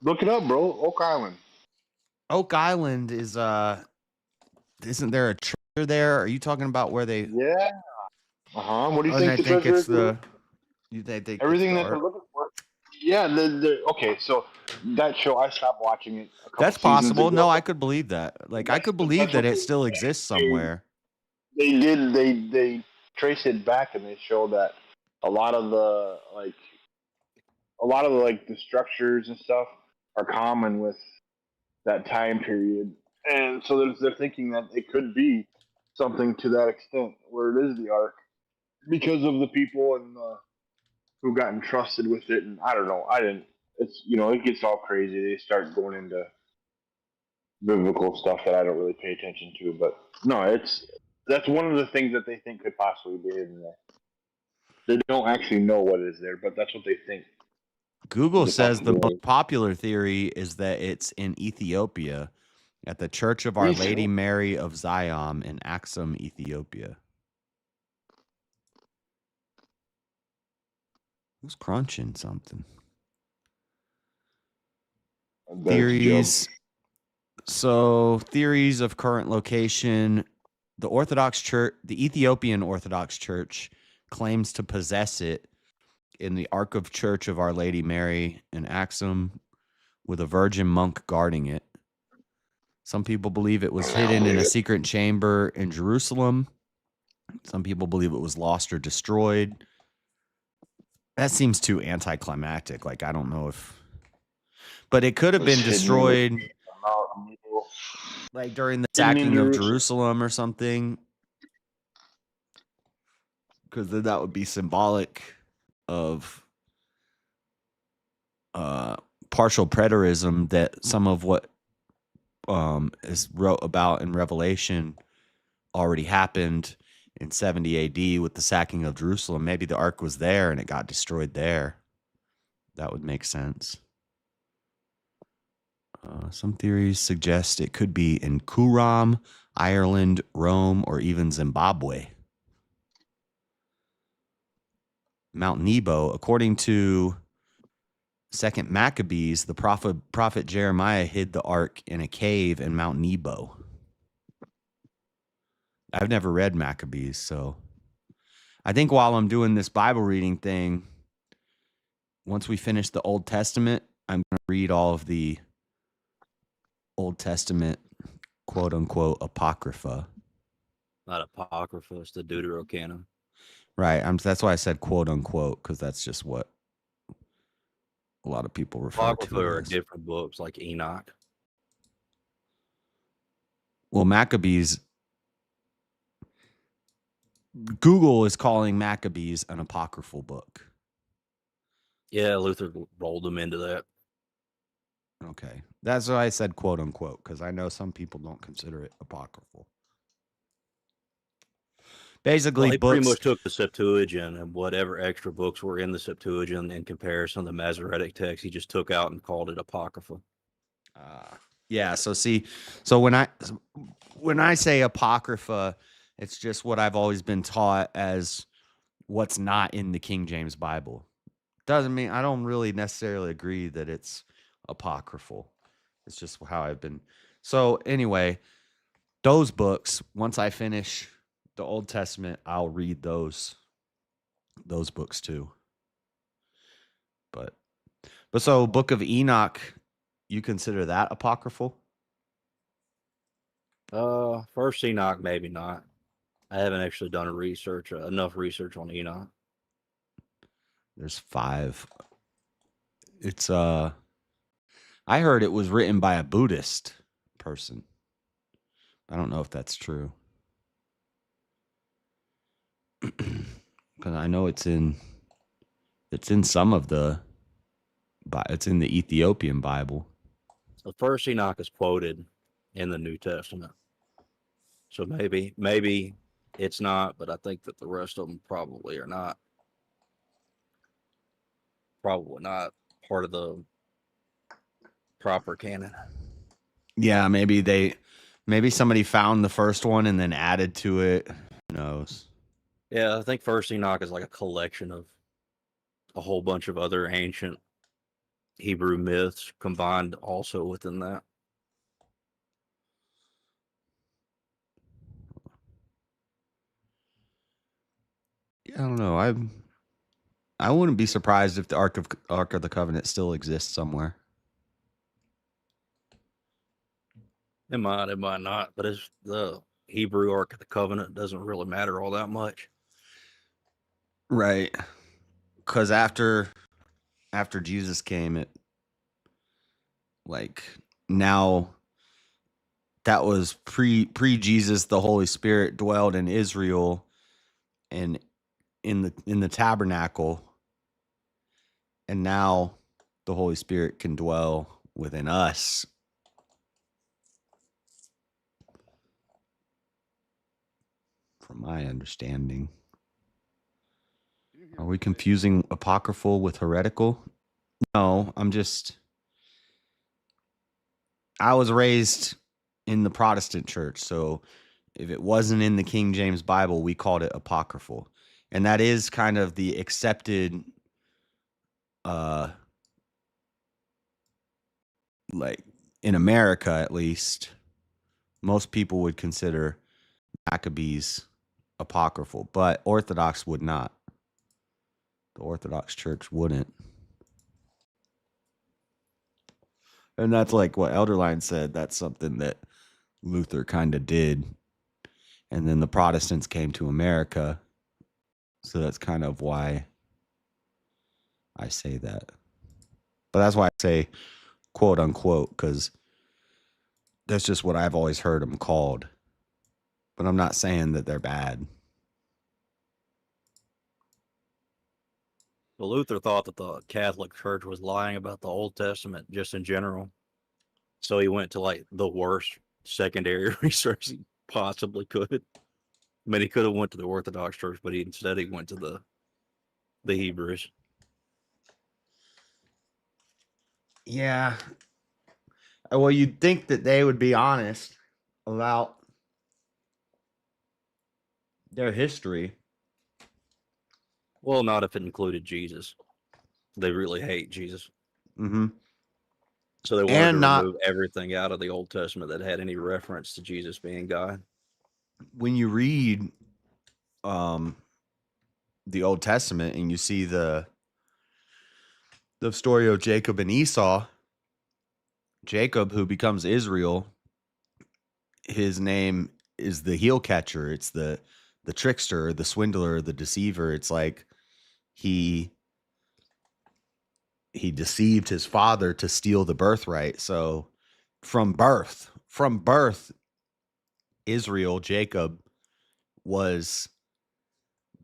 Look it up, bro. Oak Island. Oak Island is isn't there a treasure there? Are you talking about where they? Yeah. What do you And think I the think treasure it's is? they think it's Everything the that they're art. looking for. Yeah. Okay. So that show, I stopped watching it a couple That's seasons possible. No, ago. I could believe that. Like I could But believe that's that what it still exists somewhere. they did. They trace it back and they show that a lot of the the structures and stuff are common with that time period, and so they're thinking that it could be something to that extent where it is the Ark because of the people and who got entrusted with it. And I don't know. I didn't. It's it gets all crazy. They start going into biblical stuff that I don't really pay attention to. But no, that's one of the things that they think could possibly be hidden there. They don't actually know what is there, but that's what they think. Google says the most popular theory is that it's in Ethiopia at the Church of Our Lady Mary of Zion in Axum, Ethiopia. Who's crunching something? Theories. So, theories of current location. The Orthodox Church, the Ethiopian Orthodox Church, claims to possess it in the Ark of Church of Our Lady Mary in Axum, with a virgin monk guarding it. Some people believe it was hidden in a secret chamber in Jerusalem. Some people believe it was lost or destroyed. That seems too anticlimactic. Like, I don't know if... But it could have been destroyed like during the sacking of Jerusalem or something. Because then that would be symbolic of partial preterism, that some of what is wrote about in Revelation already happened in 70 AD with the sacking of Jerusalem. Maybe the ark was there and it got destroyed there. That would make sense. Some theories suggest it could be in Qumran, Ireland, Rome, or even Zimbabwe. Mount Nebo, according to Second Maccabees, the prophet Jeremiah hid the ark in a cave in Mount Nebo. I've never read Maccabees, so I think while I'm doing this Bible reading thing, once we finish the Old Testament, I'm going to read all of the Old Testament, quote unquote, apocrypha. Not apocrypha, it's the Deuterocanon. Right. That's why I said quote unquote, because that's just what a lot of people refer to Apocrypha it are as. different books like Enoch. Well, Maccabees, Google is calling Maccabees an apocryphal book. Yeah, Luther rolled them into that. Okay. That's why I said quote unquote, because I know some people don't consider it apocryphal. Basically, he books pretty much took the Septuagint and whatever extra books were in the Septuagint in comparison to the Masoretic text, he just took out and called it apocrypha. Yeah. So so when I say apocrypha, it's just what I've always been taught as what's not in the King James Bible. Doesn't mean I don't really necessarily agree that it's apocryphal. It's just how I've been. So anyway, those books, once I finish the Old Testament, I'll read those books too. But so Book of Enoch, you consider that apocryphal? First Enoch, maybe not. I haven't actually done enough research on Enoch. There's 5. It's I heard it was written by a Buddhist person. I don't know if that's true. Because I know it's in some of it's in the Ethiopian Bible. The first Enoch is quoted in the New Testament. So maybe it's not, but I think that the rest of them probably are not. Probably not part of the proper canon. Yeah, maybe somebody found the first one and then added to it. Who knows? Yeah, I think First Enoch is like a collection of a whole bunch of other ancient Hebrew myths combined also within that. I don't know. I wouldn't be surprised if the Ark of the Covenant still exists somewhere. It might not, but it's the Hebrew Ark of the Covenant doesn't really matter all that much. Right. Because after Jesus came, it like now that was pre Jesus, the Holy Spirit dwelled in Israel and in the tabernacle, and now the Holy Spirit can dwell within us. From my understanding. Are we confusing apocryphal with heretical? No, I was raised in the Protestant church, so if it wasn't in the King James Bible, we called it apocryphal. And that is kind of the accepted like in America at least, most people would consider Maccabees apocryphal, but Orthodox would not. The Orthodox Church wouldn't. And that's like what Elderline said. That's something that Luther kind of did. And then the Protestants came to America. So that's kind of why I say that. But that's why I say quote unquote, because that's just what I've always heard them called. But I'm not saying that they're bad. Well, Luther thought that the Catholic Church was lying about the Old Testament just in general. So he went to like the worst secondary research he possibly could. I mean, he could have went to the Orthodox Church, but instead he went to the Hebrews. Yeah. Well, you'd think that they would be honest about their history. Well, not if it included Jesus. They really hate Jesus. Mm-hmm. So they wanted to remove everything out of the Old Testament that had any reference to Jesus being God. When you read the Old Testament and you see the story of Jacob and Esau, Jacob, who becomes Israel, his name is the heel catcher. It's the trickster, the swindler, the deceiver. It's like he deceived his father to steal the birthright. So from birth, Israel, Jacob was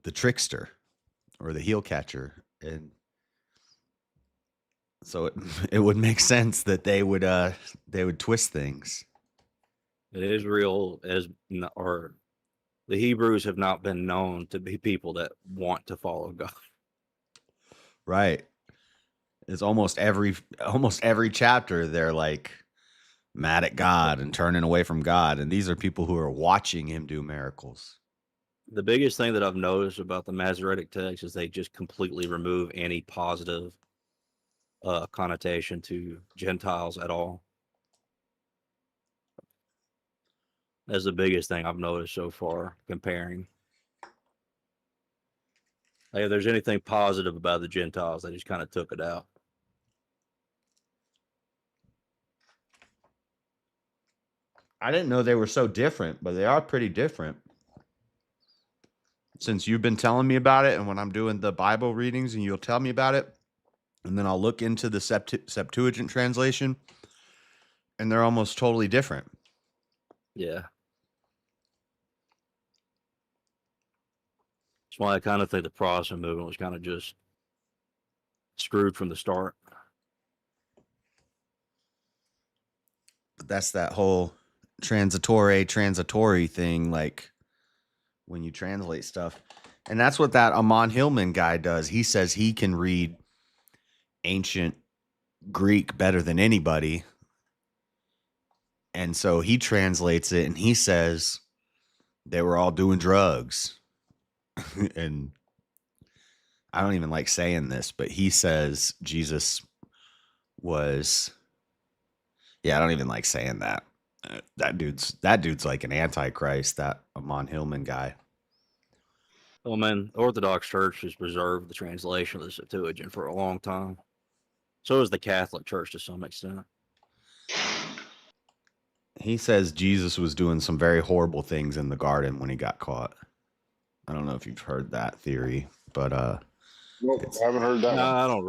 the trickster or the heel catcher. And so it would make sense that they would twist things. Israel or the Hebrews have not been known to be people that want to follow God. Right. It's almost every chapter they're like mad at God and turning away from God. And these are people who are watching him do miracles. The biggest thing that I've noticed about the Masoretic text is they just completely remove any positive connotation to Gentiles at all. That's the biggest thing I've noticed so far comparing. Like if there's anything positive about the Gentiles, they just kind of took it out. I didn't know they were so different, but they are pretty different. Since you've been telling me about it, and when I'm doing the Bible readings and you'll tell me about it, and then I'll look into the Septuagint translation, and they're almost totally different. Yeah. That's why I kind of think the Protestant movement was kind of just screwed from the start. But that's that whole transitory thing, like when you translate stuff. And that's what that Amon Hillman guy does. He says he can read ancient Greek better than anybody. And so he translates it and he says they were all doing drugs. And I don't even like saying this, but he says Jesus was, I don't even like saying that. That dude's like an antichrist, that Amon Hillman guy. Well, man, Orthodox Church has preserved the translation of the Septuagint for a long time. So is the Catholic Church to some extent. He says Jesus was doing some very horrible things in the garden when he got caught. I don't know if you've heard that theory, but Nope, I haven't heard that No, one. I don't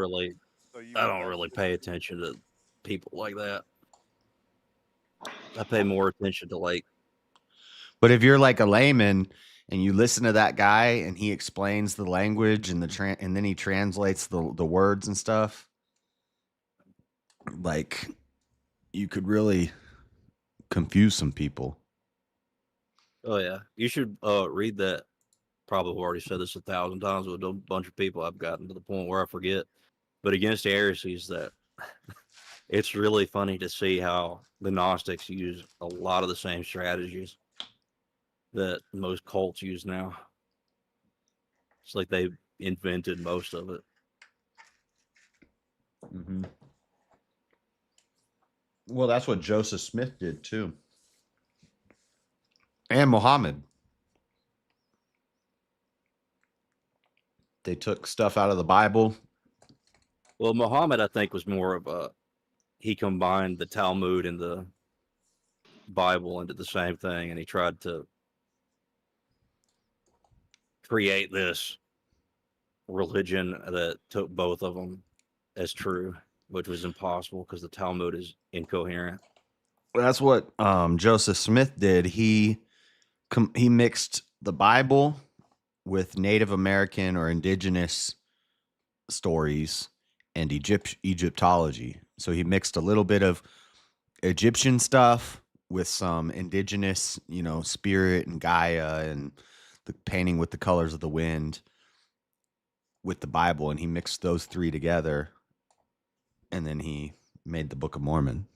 really pay attention to people like that. I pay more attention to like. But if you're like a layman and you listen to that guy and he explains the language and and then he translates the words and stuff, like you could really confuse some people. Oh yeah, you should read that. Probably already said this 1,000 times with a bunch of people. I've gotten to the point where I forget. But Against Heresies, that it's really funny to see how the Gnostics use a lot of the same strategies that most cults use now. It's like they invented most of it. Mm-hmm. Well, that's what Joseph Smith did too. And Muhammad. They took stuff out of the Bible. Well, Muhammad, I think, was more of he combined the Talmud and the Bible into the same thing, and he tried to create this religion that took both of them as true, which was impossible because the Talmud is incoherent. That's what Joseph Smith did. He mixed the Bible with Native American or indigenous stories and Egyptology. So he mixed a little bit of Egyptian stuff with some indigenous, spirit and Gaia and the painting with the colors of the wind with the Bible, and he mixed those three together, and then he made the Book of Mormon.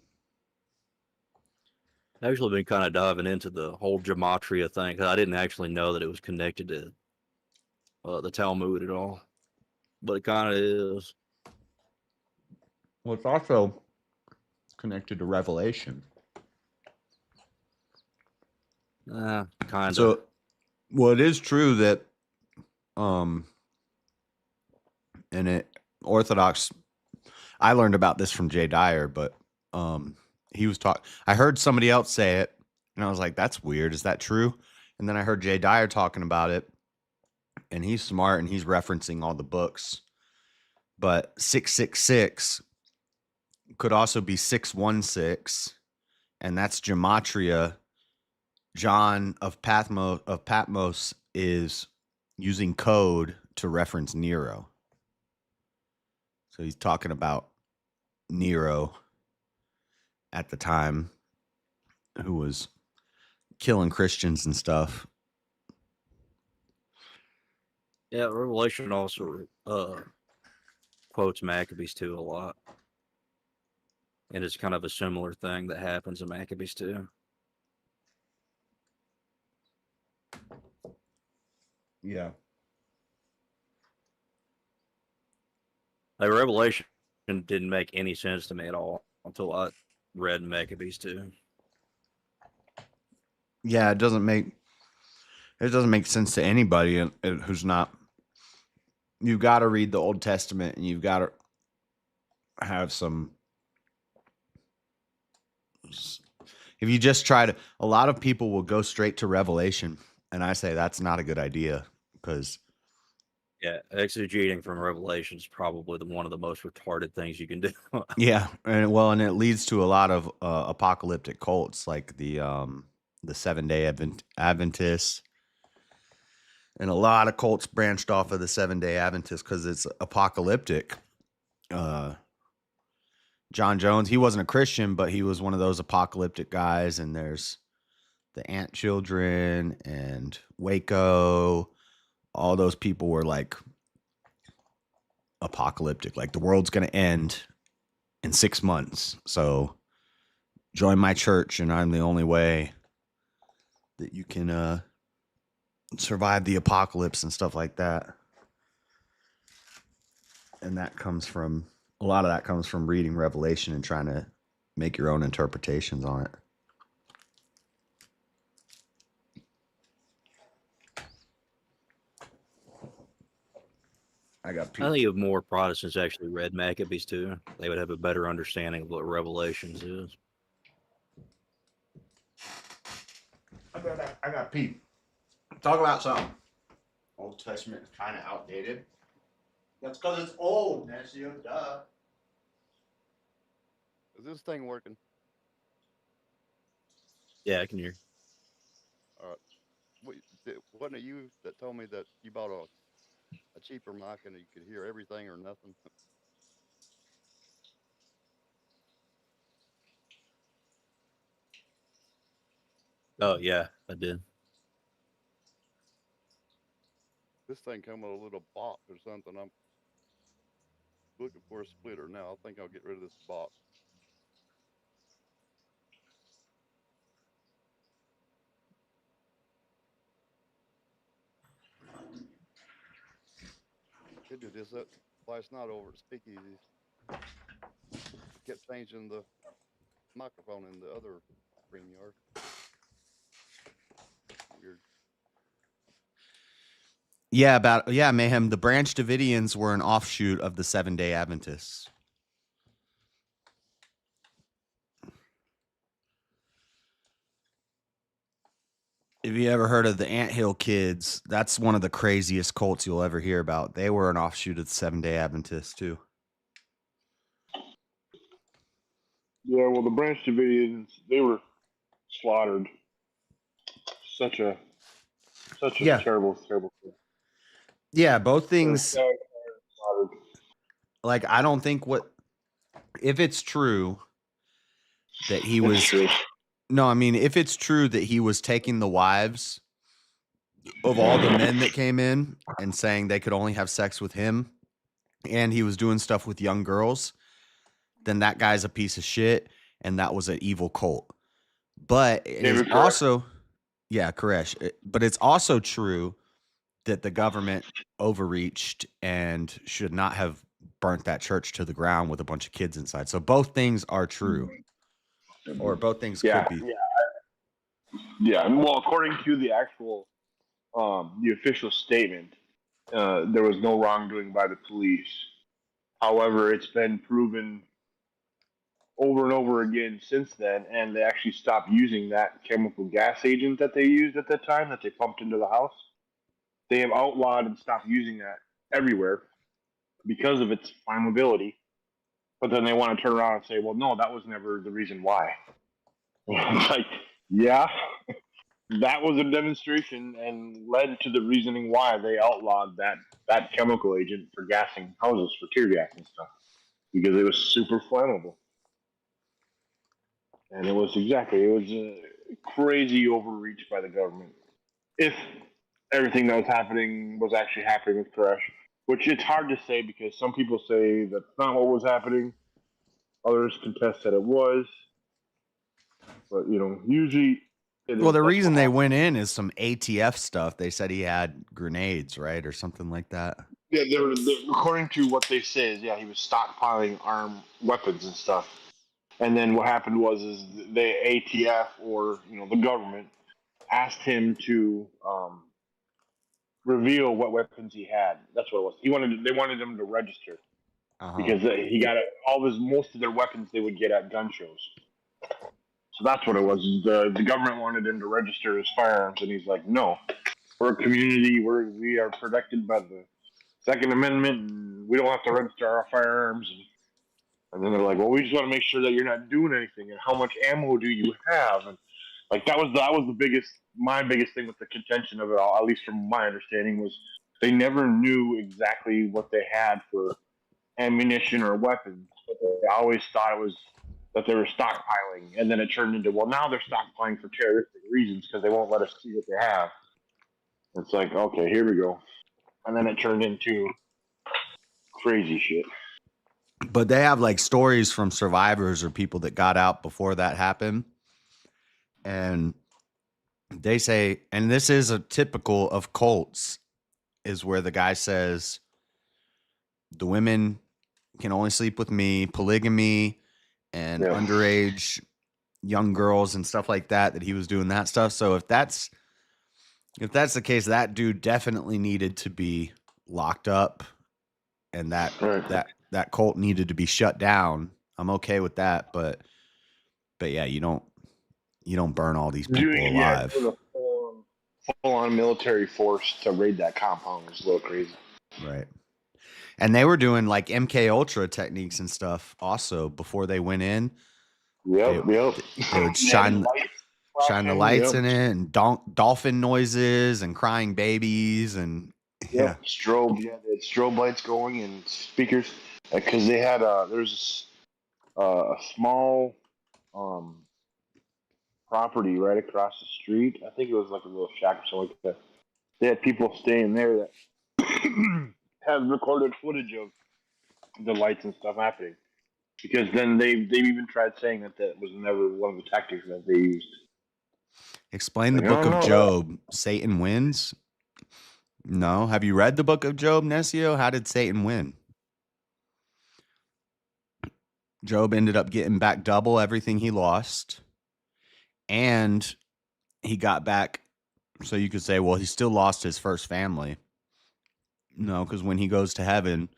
I've actually been kind of diving into the whole gematria thing because I didn't actually know that it was connected to the Talmud at all, but it kind of is. Well, it's also connected to Revelation. Kind of. So, well, it is true that, Orthodox. I learned about this from Jay Dyer, but he was talking. I heard somebody else say it, and I was like, "That's weird. Is that true?" And then I heard Jay Dyer talking about it, and he's smart, and he's referencing all the books. But 666 could also be 616, and that's gematria. John of Patmos is using code to reference Nero. So he's talking about Nero at the time, who was killing Christians and stuff. Yeah, Revelation also quotes Maccabees 2 a lot. And it's kind of a similar thing that happens in Maccabees 2. Yeah. Like Revelation didn't make any sense to me at all until I read Maccabees 2. Yeah, it doesn't make sense to anybody who's not. You've got to read the Old Testament, and you've got to have some. If you just try to, a lot of people will go straight to Revelation, and I say that's not a good idea because. Yeah, exegeting from Revelation is probably one of the most retarded things you can do. Yeah, and it leads to a lot of apocalyptic cults like the 7-day Adventists, and a lot of cults branched off of the 7-day Adventists because it's apocalyptic. John Jones, he wasn't a Christian, but he was one of those apocalyptic guys. And there's the Ant Children and Waco. All those people were like apocalyptic, like the world's going to end in 6 months. So join my church, and I'm the only way that you can survive the apocalypse and stuff like that. And a lot of that comes from reading Revelation and trying to make your own interpretations on it. I got I pizza. think if more Protestants actually read Maccabees too, they would have a better understanding of what Revelations is. I got Pete. Talk about something. Old Testament is kind of outdated. That's because it's old, Nessie. Duh. Is this thing working? Yeah, I can hear. All right. Wasn't it you that told me that you bought a cheaper mic and you could hear everything or nothing? Oh yeah, I did. This thing come with a little box or something. I'm looking for a splitter now. I think I'll get rid of this box. Could do this up last night over at Speakeasy. Kept changing the microphone in the other stream yard. Weird. Yeah, Mayhem. The Branch Davidians were an offshoot of the Seventh-day Adventists. If you ever heard of the Anthill Kids, that's one of the craziest cults you'll ever hear about. They were an offshoot of the Seventh-day Adventists too. Yeah, well, the Branch Davidians, they were slaughtered. Such a Yeah. terrible thing. Yeah, both They were things. slaughtered. Like, I don't think if it's true that he was. true. No, I mean, if it's true that he was taking the wives of all the men that came in and saying they could only have sex with him, and he was doing stuff with young girls, then that guy's a piece of shit, and that was an evil cult. But it's also, yeah, Koresh. But it's also true that the government overreached and should not have burnt that church to the ground with a bunch of kids inside. So both things are true, or both things could be. Yeah. Well, according to the actual, the official statement, there was no wrongdoing by the police. However, it's been proven over and over again since then, and they actually stopped using that chemical gas agent that they used at that time that they pumped into the house. They have outlawed and stopped using that everywhere because of its flammability. But then they want to turn around and say, well, no, that was never the reason why. It's like, yeah, that was a demonstration and led to the reasoning why they outlawed that chemical agent for gassing houses, for tear gas and stuff, because it was super flammable. And it was a crazy overreach by the government. If everything that was happening was actually happening with Koresh, which it's hard to say because some people say that's not what was happening. Others contest that it was. But, usually... Well, the reason they went in is some ATF stuff. They said he had grenades, right? Or something like that. Yeah, according to what they say is, he was stockpiling armed weapons and stuff. And then what happened was the ATF or, the government asked him to reveal what weapons he had. That's what it was. They wanted him to register because he got most of their weapons they would get at gun shows. So that's what it was. The government wanted him to register his firearms, and he's like, "No, we're a community. We are protected by the Second Amendment, and we don't have to register our firearms." And then they're like, "Well, we just want to make sure that you're not doing anything. And how much ammo do you have?" And that was my biggest thing with the contention of it all, at least from my understanding, was they never knew exactly what they had for ammunition or weapons, but they always thought it was that they were stockpiling, and then it turned into, well, now they're stockpiling for terroristic reasons because they won't let us see what they have. It's like, okay, here we go. And then it turned into crazy shit. But they have stories from survivors or people that got out before that happened. And they say, and this is a typical of cults, is where the guy says, the women can only sleep with me, polygamy, and underage young girls and stuff like that he was doing that stuff. So if that's the case, that dude definitely needed to be locked up and that cult needed to be shut down. I'm okay with that, but yeah, you don't burn all these people alive. Yeah, full-on military force to raid that compound was a little crazy. Right. And they were doing like MK Ultra techniques and stuff also before they went in. Yep. They would shine the lights in it, and dolphin noises and crying babies, and strobe. Yeah, they had strobe lights going and speakers because they had there's a small property right across the street. I think it was like a little shack or something like that. They had people staying there that have recorded footage of the lights and stuff happening. Because then they've even tried saying that was never one of the tactics that they used. Explain the book of Job. Satan wins? No. Have you read the book of Job, Nesio? How did Satan win? Job ended up getting back double everything he lost. And he got back, so you could say, well, he still lost his first family. No, because when he goes to heaven,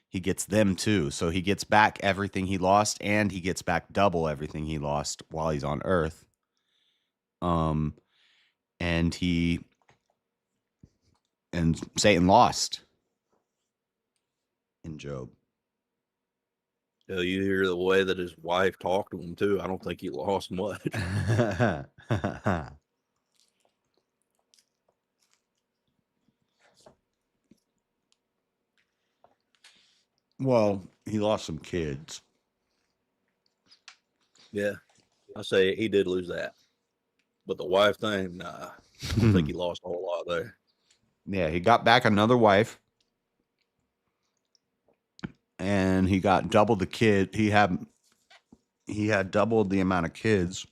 he gets them too. So he gets back everything he lost, and he gets back double everything he lost while he's on Earth. And Satan lost in Job. Yeah, you hear the way that his wife talked to him too. I don't think he lost much. Well, he lost some kids. Yeah, I say he did lose that. But the wife thing, nah, I don't think he lost a whole lot there. Yeah, he got back another wife. And he got double the kid. He had doubled the amount of kids.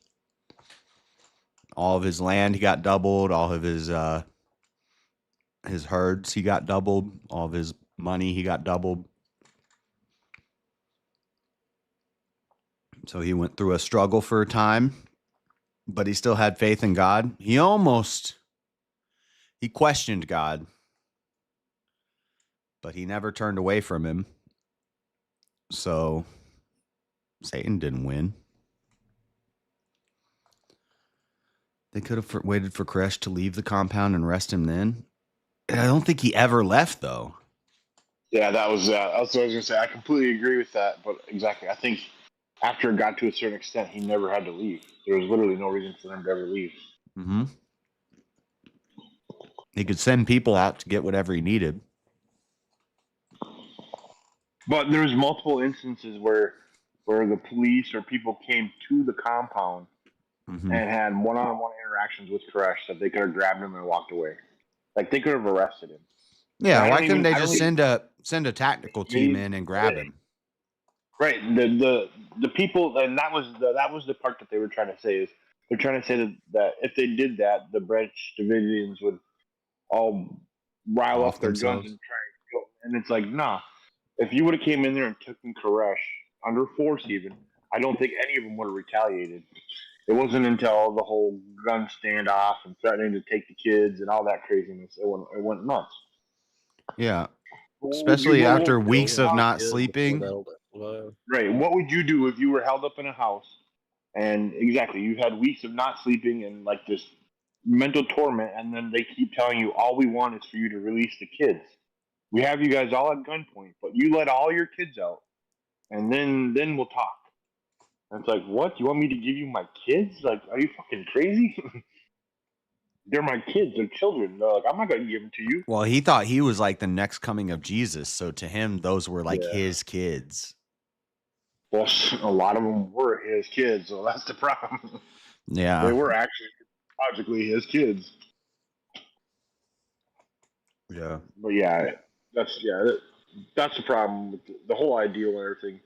All of his land he got doubled. All of his herds he got doubled. All of his money he got doubled. So he went through a struggle for a time, but he still had faith in God. He questioned God, but he never turned away from him. So Satan didn't win. They could have waited for Koresh to leave the compound and arrest him then. And I don't think he ever left, though. Yeah, that's what I was going to say. I completely agree with that. But exactly, I think after it got to a certain extent, he never had to leave. There was literally no reason for him to ever leave. Mm-hmm. He could send people out to get whatever he needed. But there was multiple instances where the police or people came to the compound and had one-on-one interactions with Koresh that they could have grabbed him and walked away. Like, they could have arrested him. Yeah, why couldn't they just send a tactical team in and grab him? Right. The people, and that was the part that they were trying to say is they're trying to say that if they did that, the branch Davidians would all rile up their guns and try and kill. And it's like, nah. If you would have came in there and took Koresh under force, even, I don't think any of them would have retaliated. It wasn't until the whole gun standoff and threatening to take the kids and all that craziness, it went nuts. Yeah, especially after weeks of not sleeping. Right. What would you do if you were held up in a house and exactly you had weeks of not sleeping and like this mental torment, and then they keep telling you all we want is for you to release the kids. We have you guys all at gunpoint, but you let all your kids out, and then we'll talk. And it's like, what? You want me to give you my kids? Like, are you fucking crazy? They're my kids. They're children. They're like, I'm not going to give them to you. Well, he thought he was like the next coming of Jesus, so to him, those were like his kids. Well, a lot of them were his kids, so that's the problem. Yeah. They were actually logically his kids. Yeah. But yeah, that's the problem with the whole ideal and everything.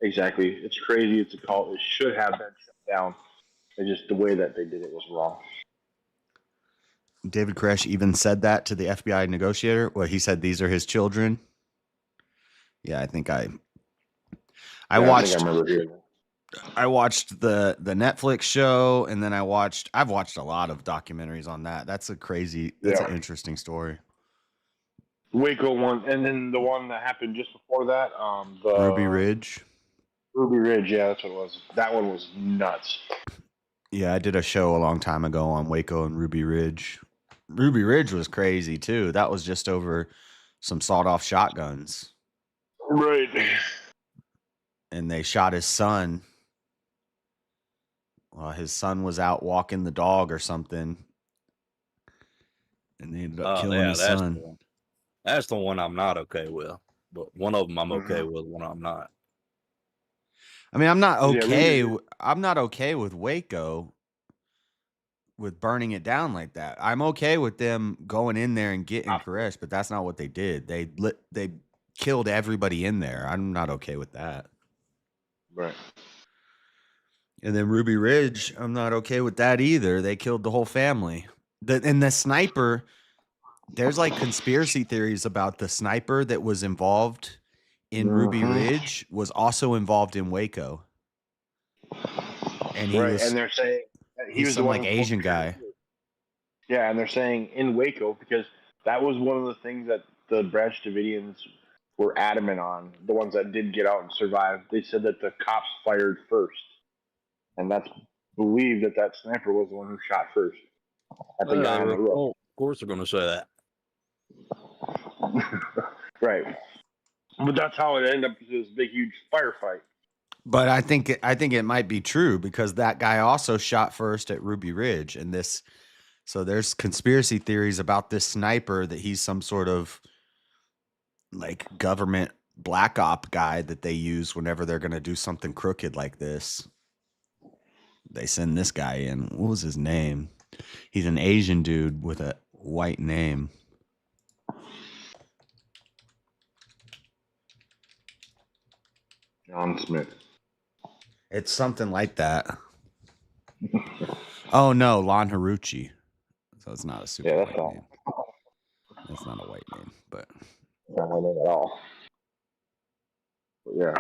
Exactly. It's crazy. It's a cult. It should have been shut down. And just the way that they did it was wrong. David Koresh even said that to the FBI negotiator. Well, he said these are his children. Yeah, I think I watched. I watched the Netflix show, and then I've watched a lot of documentaries on that. That's an interesting story. Waco one, and then the one that happened just before that, the Ruby Ridge. Ruby Ridge, yeah, that's what it was. That one was nuts. Yeah, I did a show a long time ago on Waco and Ruby Ridge. Ruby Ridge was crazy too. That was just over some sawed-off shotguns. Right. And they shot his son. Well, his son was out walking the dog or something. And they ended up killing his son. That's the one I'm not okay with. But one of them I'm okay with, one I'm not. I mean, I'm not okay. I'm not okay with Waco with burning it down like that. I'm okay with them going in there and getting Koresh, but that's not what they did. They killed everybody in there. I'm not okay with that. Right. And then Ruby Ridge, I'm not okay with that either. They killed the whole family. And the sniper, there's like conspiracy theories about the sniper that was involved in Ruby Ridge was also involved in Waco. And and they're saying he was some the one like Asian guy. Yeah, and they're saying in Waco because that was one of the things that the Branch Davidians were adamant on. The ones that did get out and survive, they said that the cops fired first, and that's believed that sniper was the one who shot first at the guy on the roof. Oh, of course they're going to say that. Right, but that's how it ended up. This big, huge firefight. But I think it might be true because that guy also shot first at Ruby Ridge, and so there's conspiracy theories about this sniper that he's some sort of like government black op guy that they use whenever they're going to do something crooked like this. They send this guy in. What was his name? He's an Asian dude with a white name. John Smith. It's something like that. Oh no, Lon Haruchi. So it's not a super white name. That's not a white name, but not my name at all. But yeah,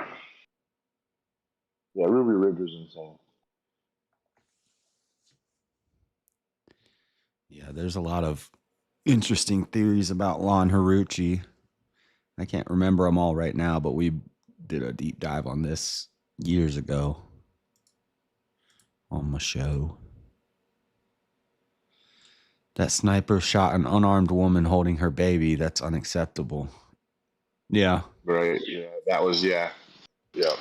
Ruby Ridge was insane. Yeah, there's a lot of interesting theories about Lon Haruchi. I can't remember them all right now, but we did a deep dive on this years ago on my show. That sniper shot an unarmed woman holding her baby. That's unacceptable. Yeah. Right. Yeah. That was, yeah. Yeah.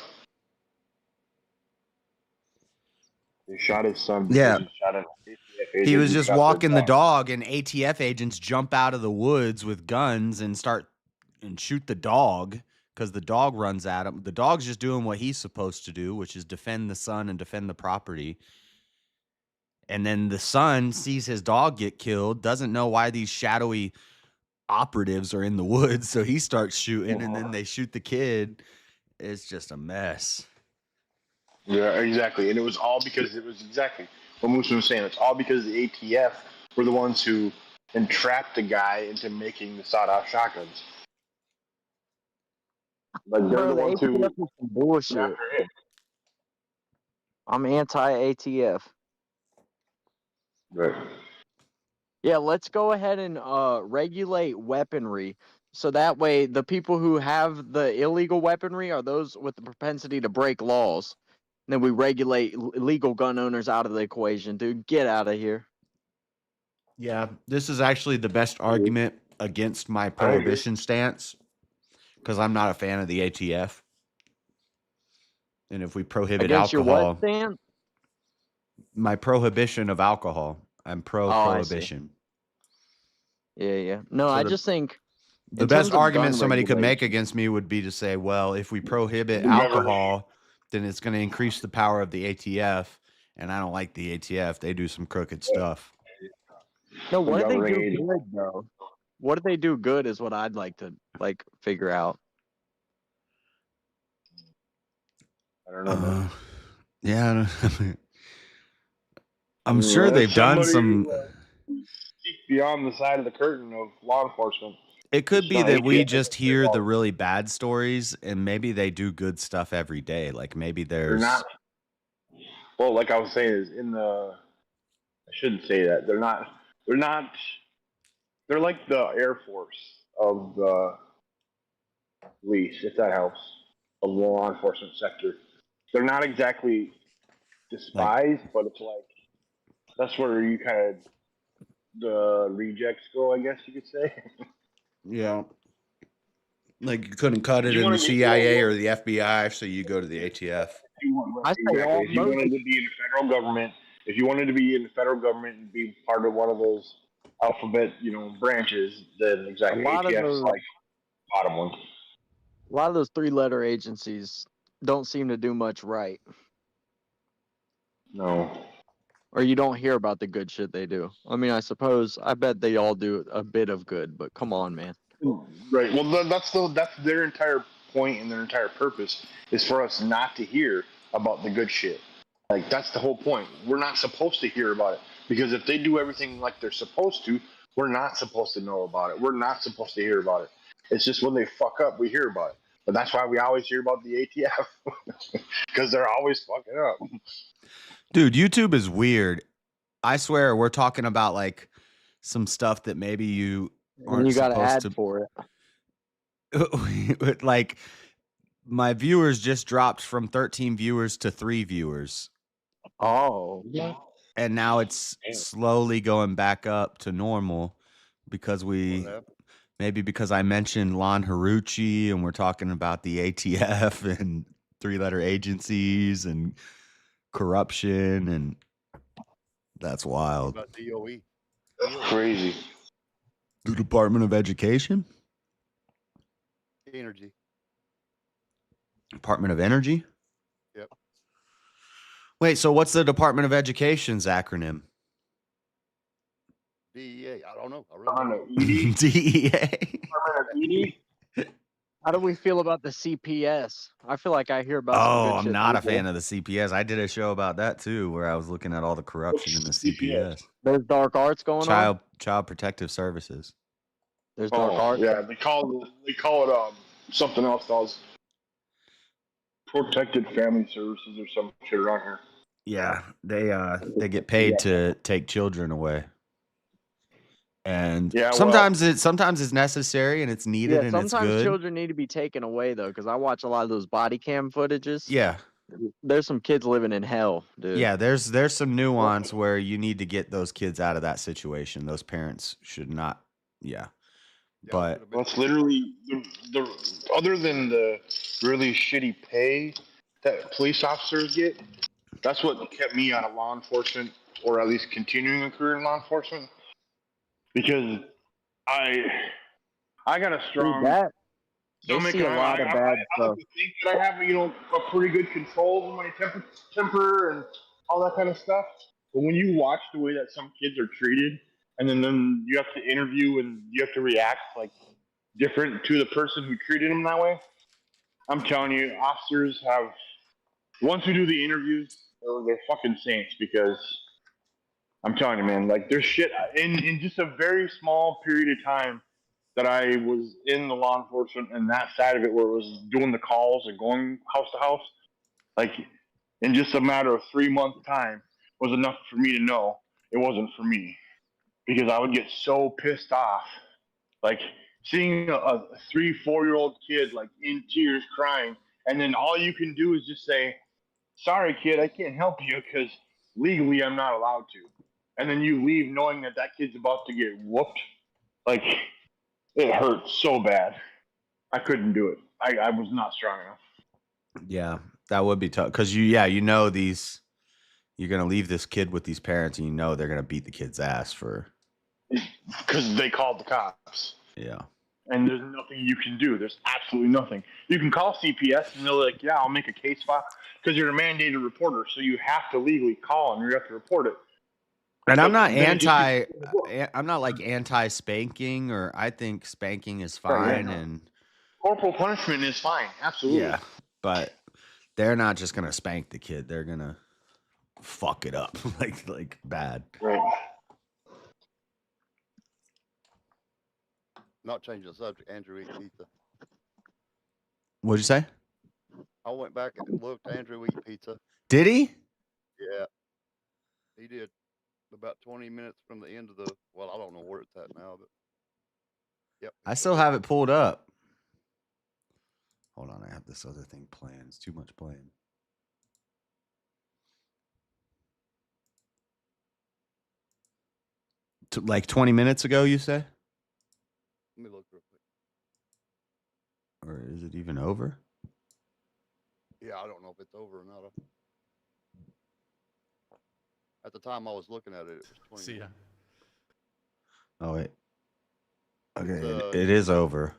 He shot his son. Yeah. He shot an ATF agent. He was just walking the dog, and ATF agents jump out of the woods with guns and start and shoot the dog because the dog runs at him. The dog's just doing what he's supposed to do, which is defend the son and defend the property. And then the son sees his dog get killed, doesn't know why these shadowy operatives are in the woods, so he starts shooting, and then they shoot the kid. It's just a mess. Yeah, exactly. And it was all because it was exactly what Moose was saying. It's all because the ATF were the ones who entrapped the guy into making the sawed-off shotguns. Like they're the ones who bullshit. I'm anti-ATF. Right. Yeah, let's go ahead and regulate weaponry. So that way, the people who have the illegal weaponry are those with the propensity to break laws. And then we regulate illegal gun owners out of the equation. Dude, get out of here. Yeah, this is actually the best argument against my prohibition stance because I'm not a fan of the ATF. And if we prohibit against alcohol, your what stance? My prohibition of alcohol. I'm pro-prohibition. Yeah. No, So I the- just think The best argument somebody could make against me would be to say, well, if we prohibit alcohol, then it's going to increase the power of the ATF. And I don't like the ATF. They do some crooked stuff. No, what do they do good though? What do they do good is what I'd like to figure out. I don't know. Man. Yeah. I'm sure they've done some. Beyond the side of the curtain of law enforcement. It could be that we just hear the really bad stories, and maybe they do good stuff every day. Like maybe there's. They're not. Well, like I was saying, is in the. I shouldn't say that. They're not. They're not. They're like the Air Force. of the police, if that helps, of the law enforcement sector. They're not exactly despised, but it's like that's where you kind of the rejects go, I guess you could say. Yeah. Like you couldn't cut it You in want the to get CIA or the FBI, so you go to the ATF. Exactly. If you wanted to be in the federal government, if you wanted to be in the federal government and be part of one of those alphabet, branches, then exactly A lot of ATF's those, like bottom one. a lot of those 3-letter agencies don't seem to do much right. No. Or you don't hear about the good shit they do. I mean, I bet they all do a bit of good, but come on, man. Right. Well, that's their entire point and their entire purpose is for us not to hear about the good shit. Like that's the whole point. We're not supposed to hear about it because if they do everything like they're supposed to, we're not supposed to know about it. We're not supposed to hear about it. It's just when they fuck up, we hear about it. But that's why we always hear about the ATF because they're always fucking up. Dude, YouTube is weird. I swear we're talking about like some stuff that maybe you aren't you got to supposed add for it. Like my viewers just dropped from 13 viewers to 3 viewers. Oh. And now it's slowly going back up to normal because because I mentioned Lon Haruchi and we're talking about the ATF and 3-letter agencies and corruption, and that's wild. What about DOE? Crazy. The Department of Education? Energy. Department of Energy? Yep. Wait, so what's the Department of Education's acronym? DEA. I don't know. I really don't know. DEA. How do we feel about the CPS? I feel like I hear about some good I'm shit. not a fan of the CPS. I did a show about that too, where I was looking at all the corruption in the CPS. There's dark arts going on. Child Protective Services. There's dark arts. Yeah, they call it something else called Protected Family Services or some shit around here. Yeah, they get paid to take children away. And sometimes it's necessary and it's needed and it's sometimes good. children need to be taken away though, because I watch a lot of those body cam footages. Yeah. There's some kids living in hell, dude. Yeah, there's some nuance where you need to get those kids out of that situation. Those parents should not. Yeah. But that's literally the other than the really shitty pay that police officers get. That's what kept me out of law enforcement, or at least continuing a career in law enforcement, because I got a strong stomach. a lot of bad I like to think that I have a pretty good control of my temper and all that kind of stuff. But when you watch the way that some kids are treated, and then you have to interview and you have to react like different to the person who treated them that way, I'm telling you, officers have, once we do the interviews, they're fucking saints, because I'm telling you, man, like there's shit in just a very small period of time that I was in the law enforcement and that side of it where it was doing the calls and going house to house, like in just a matter of 3 months time was enough for me to know it wasn't for me, because I would get so pissed off, like seeing a 3-4-year-old kid like in tears crying, and then all you can do is just say, sorry kid, I can't help you because legally I'm not allowed to. And then you leave knowing that kid's about to get whooped. Like, it hurt so bad. I couldn't do it. I was not strong enough. yeah, that would be tough because you're gonna leave this kid with these parents and they're gonna beat the kid's ass because they called the cops. Yeah. And there's nothing you can do. There's absolutely nothing. You can call CPS and they're like, yeah, I'll make a case file, because you're a mandated reporter, so you have to legally call and you have to report it. And I'm not anti spanking, or I think spanking is fine, and corporal punishment is fine. Absolutely. Yeah, but they're not just gonna spank the kid. They're gonna fuck it up like bad. Right. Not changing the subject. Andrew eat pizza. What'd you say? I went back and looked. Andrew eat pizza. Did he? Yeah, he did. About 20 minutes from the end of I don't know where it's at now, but Yep. I still have it pulled up. Hold on, I have this other thing planned. It's too much playing. Like 20 minutes ago, you say? Let me look real quick. Or is it even over? Yeah, I don't know if it's over or not. At the time I was looking at it, it was 20. See ya. Oh, wait. Okay, It's, it is over.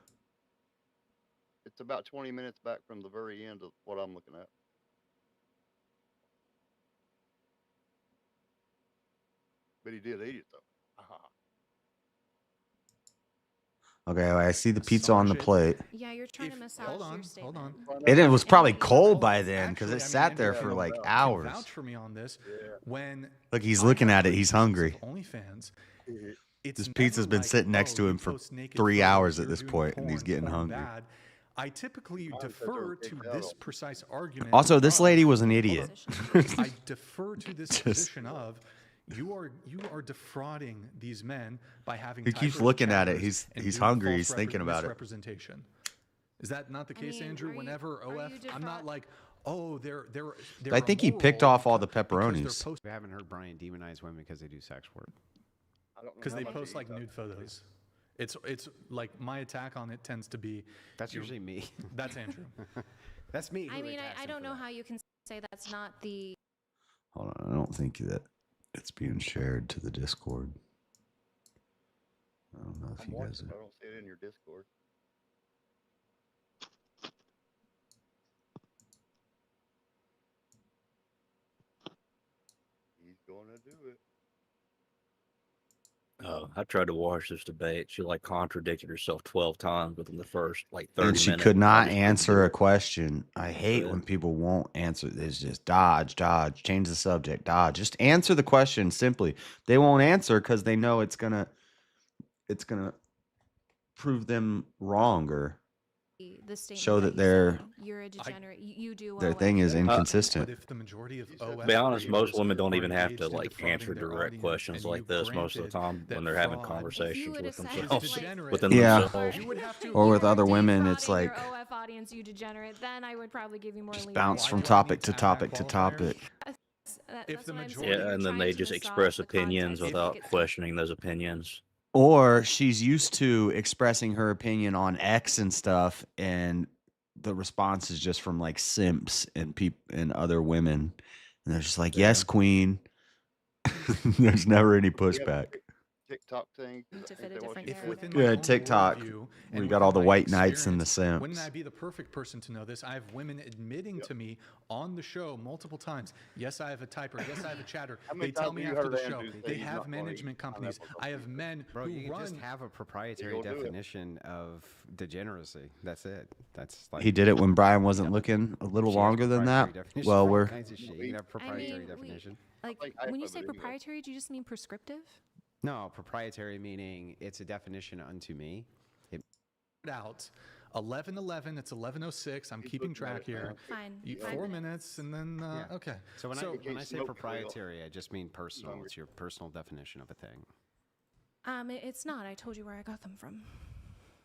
It's about 20 minutes back from the very end of what I'm looking at. But he did eat it, though. Okay, I see the pizza on the plate. Yeah, you're trying to massage your statement. Hold on. It was probably cold by then because it sat there for like hours. Vouch for me on this. When Look, he's looking at it. He's hungry. OnlyFans, This pizza's been sitting next to him for 3 hours at this point, and he's getting hungry. bad. I typically defer to this precise argument. Also, this lady was an idiot. I defer to this position of you are defrauding these men by having. He keeps looking at it. He's hungry. He's thinking about it. Representation. Is that not the case, Andrew? Whenever I'm not like, oh, they're I think he picked off all the pepperonis. I haven't heard Brian demonize women because they do sex work. Because they post like nude photos. It's like my attack on it tends to be. That's usually me. That's Andrew. That's me. I mean, I don't know how you can say that's not the. Hold on, I don't think that it's being shared to the Discord. I don't know if you guys. I don't see it in your Discord. He's gonna do it. I tried to watch this debate. She like contradicted herself 12 times within the first like 30 And she minutes. could not answer a question. I hate when people won't answer. It's just dodge, change the subject, dodge. Just answer the question simply. They won't answer because they know it's gonna prove them wrong or The statement show that you they're said, you're a degenerate. You do their well thing is at- inconsistent. But if the majority of To be honest, most women don't even have to like answer direct questions like this most of the time when they're having conversations with themselves, within themselves. Or with other women, it's like your OF audience, you degenerate, then I would probably give you more leeway. bounce from topic to topic to topic. That's what I'm saying. Yeah, and then they just express opinions without questioning those opinions. Or she's used to expressing her opinion on X and stuff, and the response is just from like simps and and other women, and they're just like, "Yes, queen." There's never any pushback. TikTok thing. Yeah, TikTok. We got all the white knights and the simps. Wouldn't I be the perfect person to know this? I have women admitting to me on the show multiple times. Yes, I have a typer. Yes, I have a chatter. They tell me after the show. They have management companies. I have men Bro, who you run. just have a proprietary definition of degeneracy. That's it. That's like He did it when Brian wasn't looking a little longer than that. Well, we're You can have proprietary definition. Like when you say proprietary, do you just mean prescriptive? No, proprietary meaning it's a definition unto me. It out 11:11. It's 11:06. I'm keeping track here. Fine. 4 minutes, and then okay. So when I say proprietary, I just mean personal. It's your personal definition of a thing. It's not. I told you where I got them from.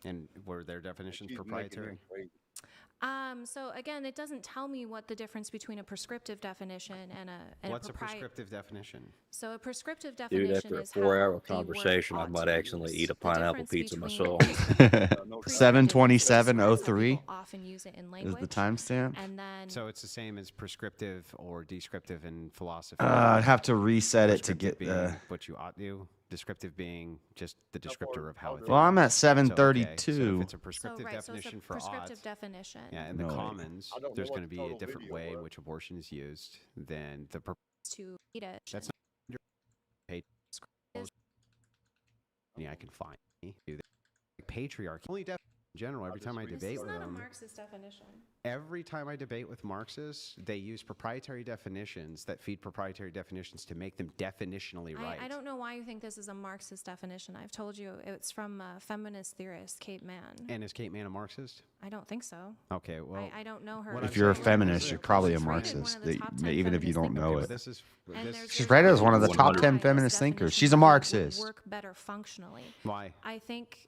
And were their definitions proprietary? So again, it doesn't tell me what the difference between a prescriptive defension and What's a prescriptive definition? So a prescriptive definition Dude, after a is 4-hour conversation, I might accidentally eat a pineapple pizza myself. 7/27/03 often use it in is language. the timestamp. And then So it's the same as prescriptive or descriptive in philosophy. I'd have to reset it to get being the. what you ought to. Descriptive being just the descriptor of how it. Well, I'm at So, okay, 7:32. So if it's a prescriptive so it's a definition for prescriptive ought, definition. yeah, in No. the commons, I don't know there's what going to the be a total different video way in was. which abortion is used than the. To eat it. That's not. Yeah, I can find. Do that. Patriarchy. Only in general. Every time I This debate is with not a them. Marxist definition. Every time I debate with Marxists, they use proprietary definitions that feed proprietary definitions to make them definitionally right. I don't know why you think this is a Marxist definition. I've told you it's from feminist theorist Kate Mann. And is Kate Mann a Marxist? I don't think so. Okay, well, I don't know her. If you're a feminist, you're probably a She's rated one Marxist, of the top 10 even if you don't feminist know thinkers. it. this is And this. there's She's rated as one of the top 10 feminist thinkers. She's a would Marxist. work better functionally. Why? I think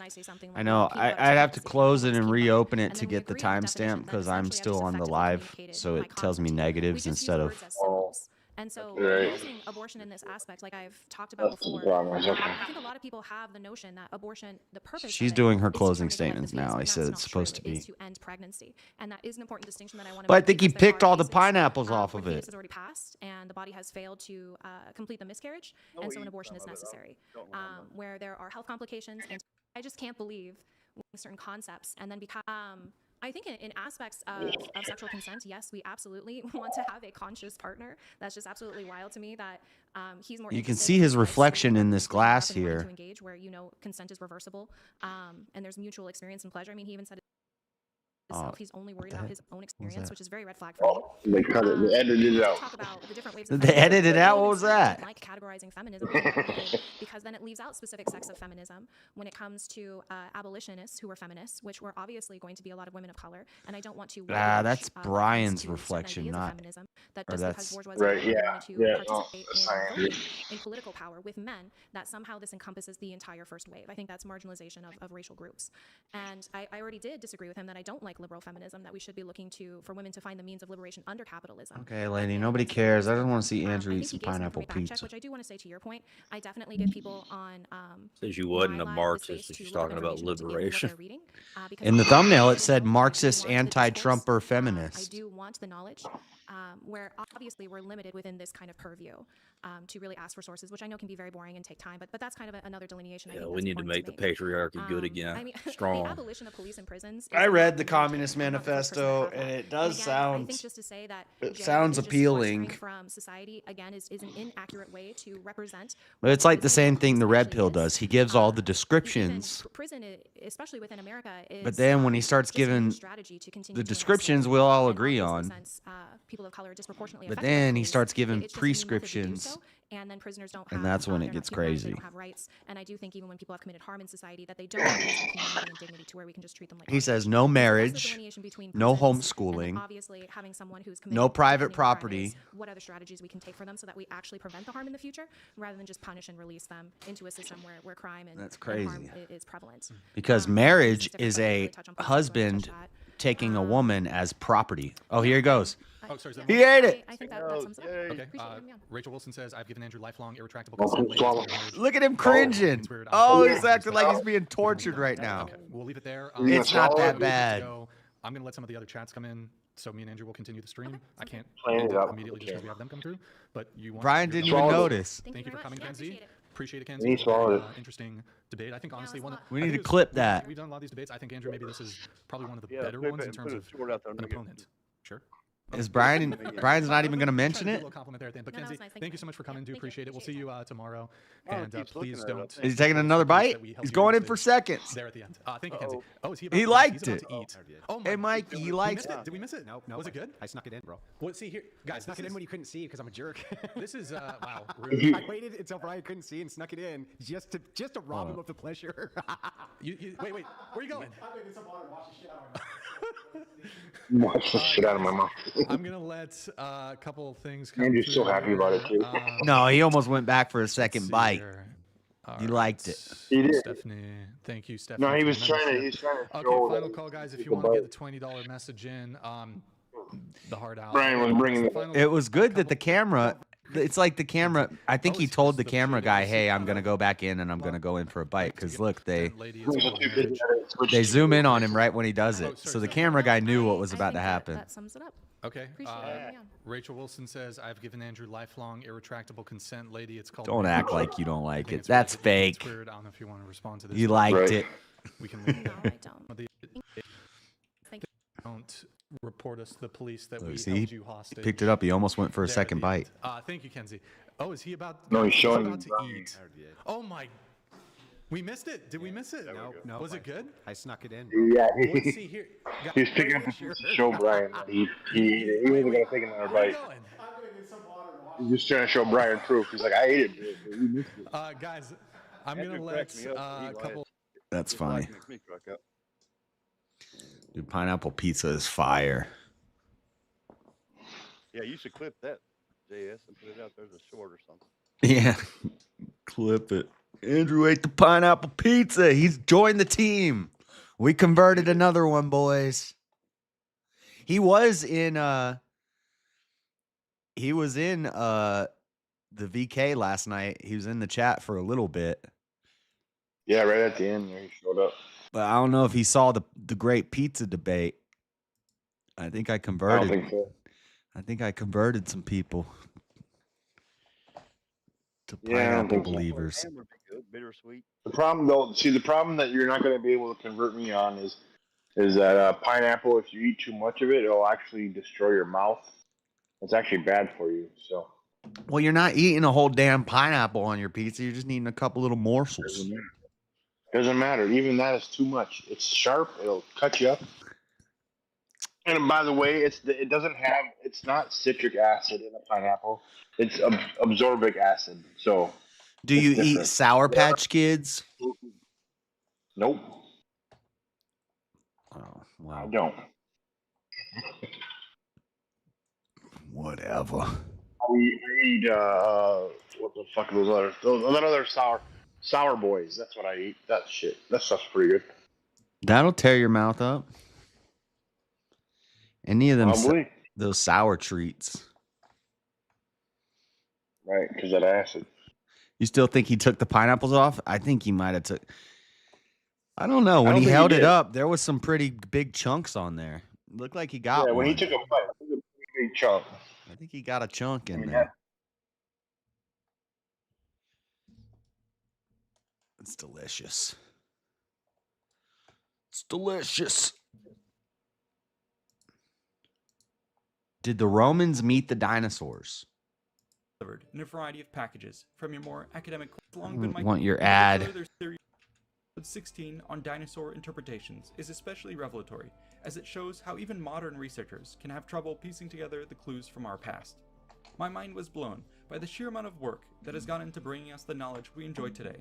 then I say something. I Like, know. well, keep it I'd have to to close it and reopen it and to then we get the agree on the timestamp definition, because then I'm essentially still on the effectively live, communicated so my it tells me concept to you. negatives We just use instead of. words as symbols. And so Right. using abortion in this aspect, like I've talked about before, I think a lot of people have the notion that abortion, the purpose She's of it doing her is to closing terminate the life of statements the now. fetus, I when said that's it's not supposed true. to It be. is to end pregnancy. And that is an important distinction that I want to But I make think he because there picked are all the cases, pineapples off where of the fetus it. has already passed and the body has failed to complete the miscarriage, and so an abortion is necessary, where there are health complications. And I just can't believe certain concepts and then become I think in aspects of sexual consent, yes, we absolutely want to have a conscious partner. That's just absolutely wild to me that he's more. You can interested see in his the reflection in this state of glass wanting here. to engage, where consent is reversible, and there's mutual experience and pleasure. I mean, he even said himself, he's only worried about his own experience, which is very red flag for me. They cut it. They edited it out. Talk about the different waves They of feminism. edited it out? What was I that? don't like categorizing feminism inappropriately because then it leaves out specific sects of feminism when it comes to abolitionists who are feminists, which were obviously going to be a lot of women of color. And I don't want to. That's Brian's reflection, not. That Or just that's because bourgeoisie right. Yeah. wanted to Yeah. participate in voting, in political power with men, that somehow this encompasses the entire first wave. I think that's marginalization of racial groups. And I already did disagree with him that I don't like liberal feminism, that we should be looking for women to find the means of liberation under capitalism. Okay, lady, nobody cares. I just want to see Andrew eat some pineapple Check, pizza. which I do want to say to your point, I definitely give people on Says you wasn't a Marxist if she's talking about liberation. In the thumbnail, it said Marxist, anti-Trumper, feminist. I do want the knowledge, where obviously we're limited within this kind of purview to really ask for sources, which I know can be very boring and take time, but that's kind of another delineation. Yeah, we need to make the patriarchy good again. I mean, strong. The abolition of police and prisons. I read the Communist Manifesto, and it does sound. I think just to say that it sounds appealing. From society again is an inaccurate way to represent. But it's like the same thing the Red Pill does. He gives all the descriptions. Prison, especially within America, is. But then when he starts giving the descriptions, we'll all agree on. People of color disproportionately. But then he starts giving prescriptions. And then prisoners don't have, and that's when it gets crazy. They don't have rights. And I do think even when people have committed harm in society, that they don't have humanity and dignity to where we can just treat them like. He says no marriage, no homeschooling, obviously having someone who's no private property. What other strategies we can take for them so that we actually prevent the harm in the future, rather than just punish and release them into a system where crime and, that's crazy. And harm is prevalent. Because marriage is a husband taking a woman as property. Oh, here he goes. Oh, sorry, he ate it. I think that sums it up. Okay. Rachel Wilson says, I've given Andrew lifelong irretractable consent. Look at him cringing. Oh, he's acting like he's being tortured right now. Okay, we'll leave it there. It's not that bad. I'm going to let some of the other chats come in, so me and Andrew will continue the stream. I can't end it immediately just because we have them come through. But you want Brian didn't even notice. Thank you for coming, Kenzie. Appreciate it, Kenzie. Interesting debate. I think honestly we need to clip that. We've done a lot of these debates. I think, Andrew, maybe this is probably one of the better ones in terms of an opponent. Sure. Is Brian's not even going to mention it? A little compliment there at the end. But Kenzie, thank you so much for coming. Do appreciate it. We'll see you tomorrow. And please don't. Is he taking another bite? He's going in for seconds. There at the end. Thank you, Kenzie. Oh, is he? He liked it. Oh, hey, Mike, he liked it. Did we miss it? No. Was it good? I snuck it in, bro. Well, see here, guys. I snuck it in when you couldn't see because I'm a jerk. This is wow. Rude. I waited until Brian couldn't see and snuck it in just to rob him of the pleasure. Wait. Where are you going? I'm gonna get some water and wash the shit out of my Wash the shit out of my mouth. I'm gonna let a couple of things come Andrew's so happy about it too. No, he almost went back for a second bite. He liked it. He did. Stephanie, thank you, Stephanie. No, he was trying to. Okay, final call, guys. If you want to get the $20 message in, the heart out. Brian was bringing. It was good that the camera. It's like the camera. I think he told the camera guy, "Hey, I'm gonna go back in and I'm gonna go in for a bite." Because look, they zoom in on him right when he does it. So the camera guy knew what was about to happen. That sums it up. Okay. Rachel Wilson says, "I've given Andrew lifelong irretractable consent, lady. It's called." Don't act like you don't like it. That's fake. I don't know if you want to respond to this. You liked it. We can. No, I don't. Don't report us to the police that we See, held you hostage. he picked it up. He almost went for a second bite. Thank you, Kenzie. Oh, is he about? No, he's showing about to eat. Oh my! We missed it. Did we miss it? No. Was it good? I snuck it in. Yeah, Let's see here. He was picking up to show Brian. He wasn't gonna take another bite. He's just trying to show Brian proof. He's like, I ate it. Guys, I'm gonna let a couple. That's funny. Dude, pineapple pizza is fire. Yeah, you should clip that, JS, and put it out there as a short or something. Yeah, clip it. Andrew ate the pineapple pizza. He's joined the team. We converted another one, boys. He was in the VK last night. He was in the chat for a little bit. Yeah, right at the end there he showed up. But I don't know if he saw the great pizza debate. I think I converted. I don't think so. I think I converted some people to pineapple believers. Bittersweet. The problem, though, the problem that you're not going to be able to convert me on is is that pineapple, if you eat too much of it, it'll actually destroy your mouth. It's actually bad for you. So. Well, you're not eating a whole damn pineapple on your pizza. You're just eating a couple little morsels. Doesn't matter. Even that is too much. It's sharp. It'll cut you up. And by the way, it's not citric acid in a pineapple. It's absorbic acid. So. Do you eat Sour Patch Kids? Nope. Oh, wow. I don't. Whatever. We eat what the fuck are those other? That other sour boys. That's what I eat. That shit. That stuff's pretty good. That'll tear your mouth up. Any of them, Probably. those sour treats. Right, because that acid. You still think he took the pineapples off? I think he might have took. I don't know. When he think held he it did. up, there was some pretty big chunks on there. Looked like he got one. When he took a bite, it was a pretty big chunk. I think he got a chunk in there. It's delicious. It's delicious. Did the Romans meet the dinosaurs? Delivered in a variety of packages from your more academic. Long been my Want your ad? Their series 16 on dinosaur interpretations is especially revelatory, as it shows how even modern researchers can have trouble piecing together the clues from our past. My mind was blown by the sheer amount of work that has gone into bringing us the knowledge we enjoy today.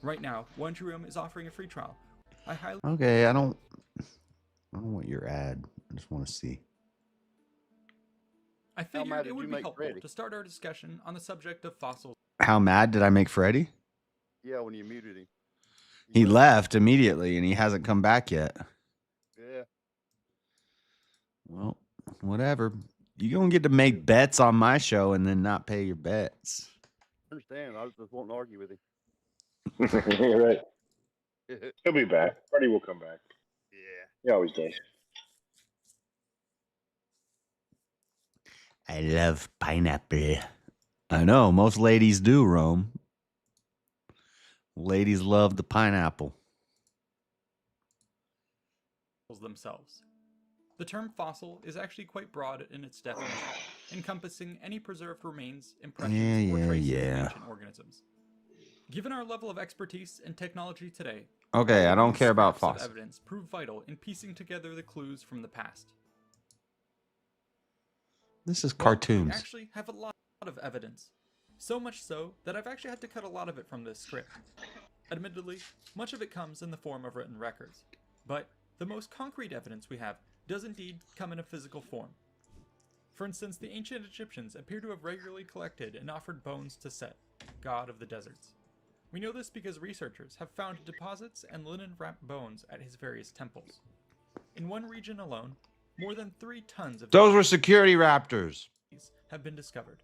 Right now, One True Room is offering a free trial. I highly Okay, I don't want your ad. I just want to see. I mad figured did it would you be make helpful Freddy? to start our discussion on the subject of fossils. How mad did I make Freddy? Yeah, when you muted him. He left immediately and he hasn't come back yet. Yeah. Well, whatever. You're going to get to make bets on my show and then not pay your bets. I understand. I was just wanting to argue with him. You're right. He'll be back. Freddie will come back. Yeah. He always does. I love pineapple. I know. Most ladies do, Rome. Ladies love the pineapple. Themselves. The term fossil is actually quite broad in its definition, encompassing any preserved remains, impressions, or traces of ancient organisms. Given our level of expertise and technology today, Okay, I don't these care about scraps of fossils. evidence prove vital in piecing together the clues from the past. This is We cartoons. actually have a lot of evidence. So much so that I've actually had to cut a lot of it from this script. Admittedly, much of it comes in the form of written records. But the most concrete evidence we have does indeed come in a physical form. For instance, the ancient Egyptians appear to have regularly collected and offered bones to Set, god of the deserts. We know this because researchers have found deposits and linen-wrapped bones at his various temples. In one region alone, more than 3 tons of Those were security raptors. have been discovered.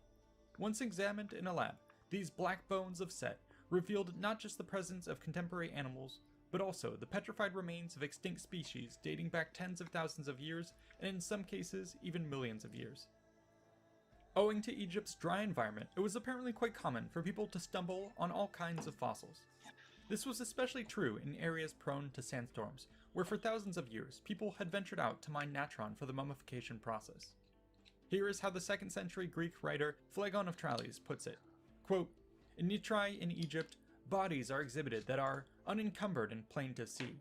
Once examined in a lab, these black bones of Set revealed not just the presence of contemporary animals, but also the petrified remains of extinct species dating back tens of thousands of years, and in some cases, even millions of years. Owing to Egypt's dry environment, it was apparently quite common for people to stumble on all kinds of fossils. This was especially true in areas prone to sandstorms, where for thousands of years, people had ventured out to mine natron for the mummification process. Here is how the 2nd century Greek writer Phlegon of Tralles puts it, quote, "In Nitri in Egypt, bodies are exhibited that are unencumbered and plain to see.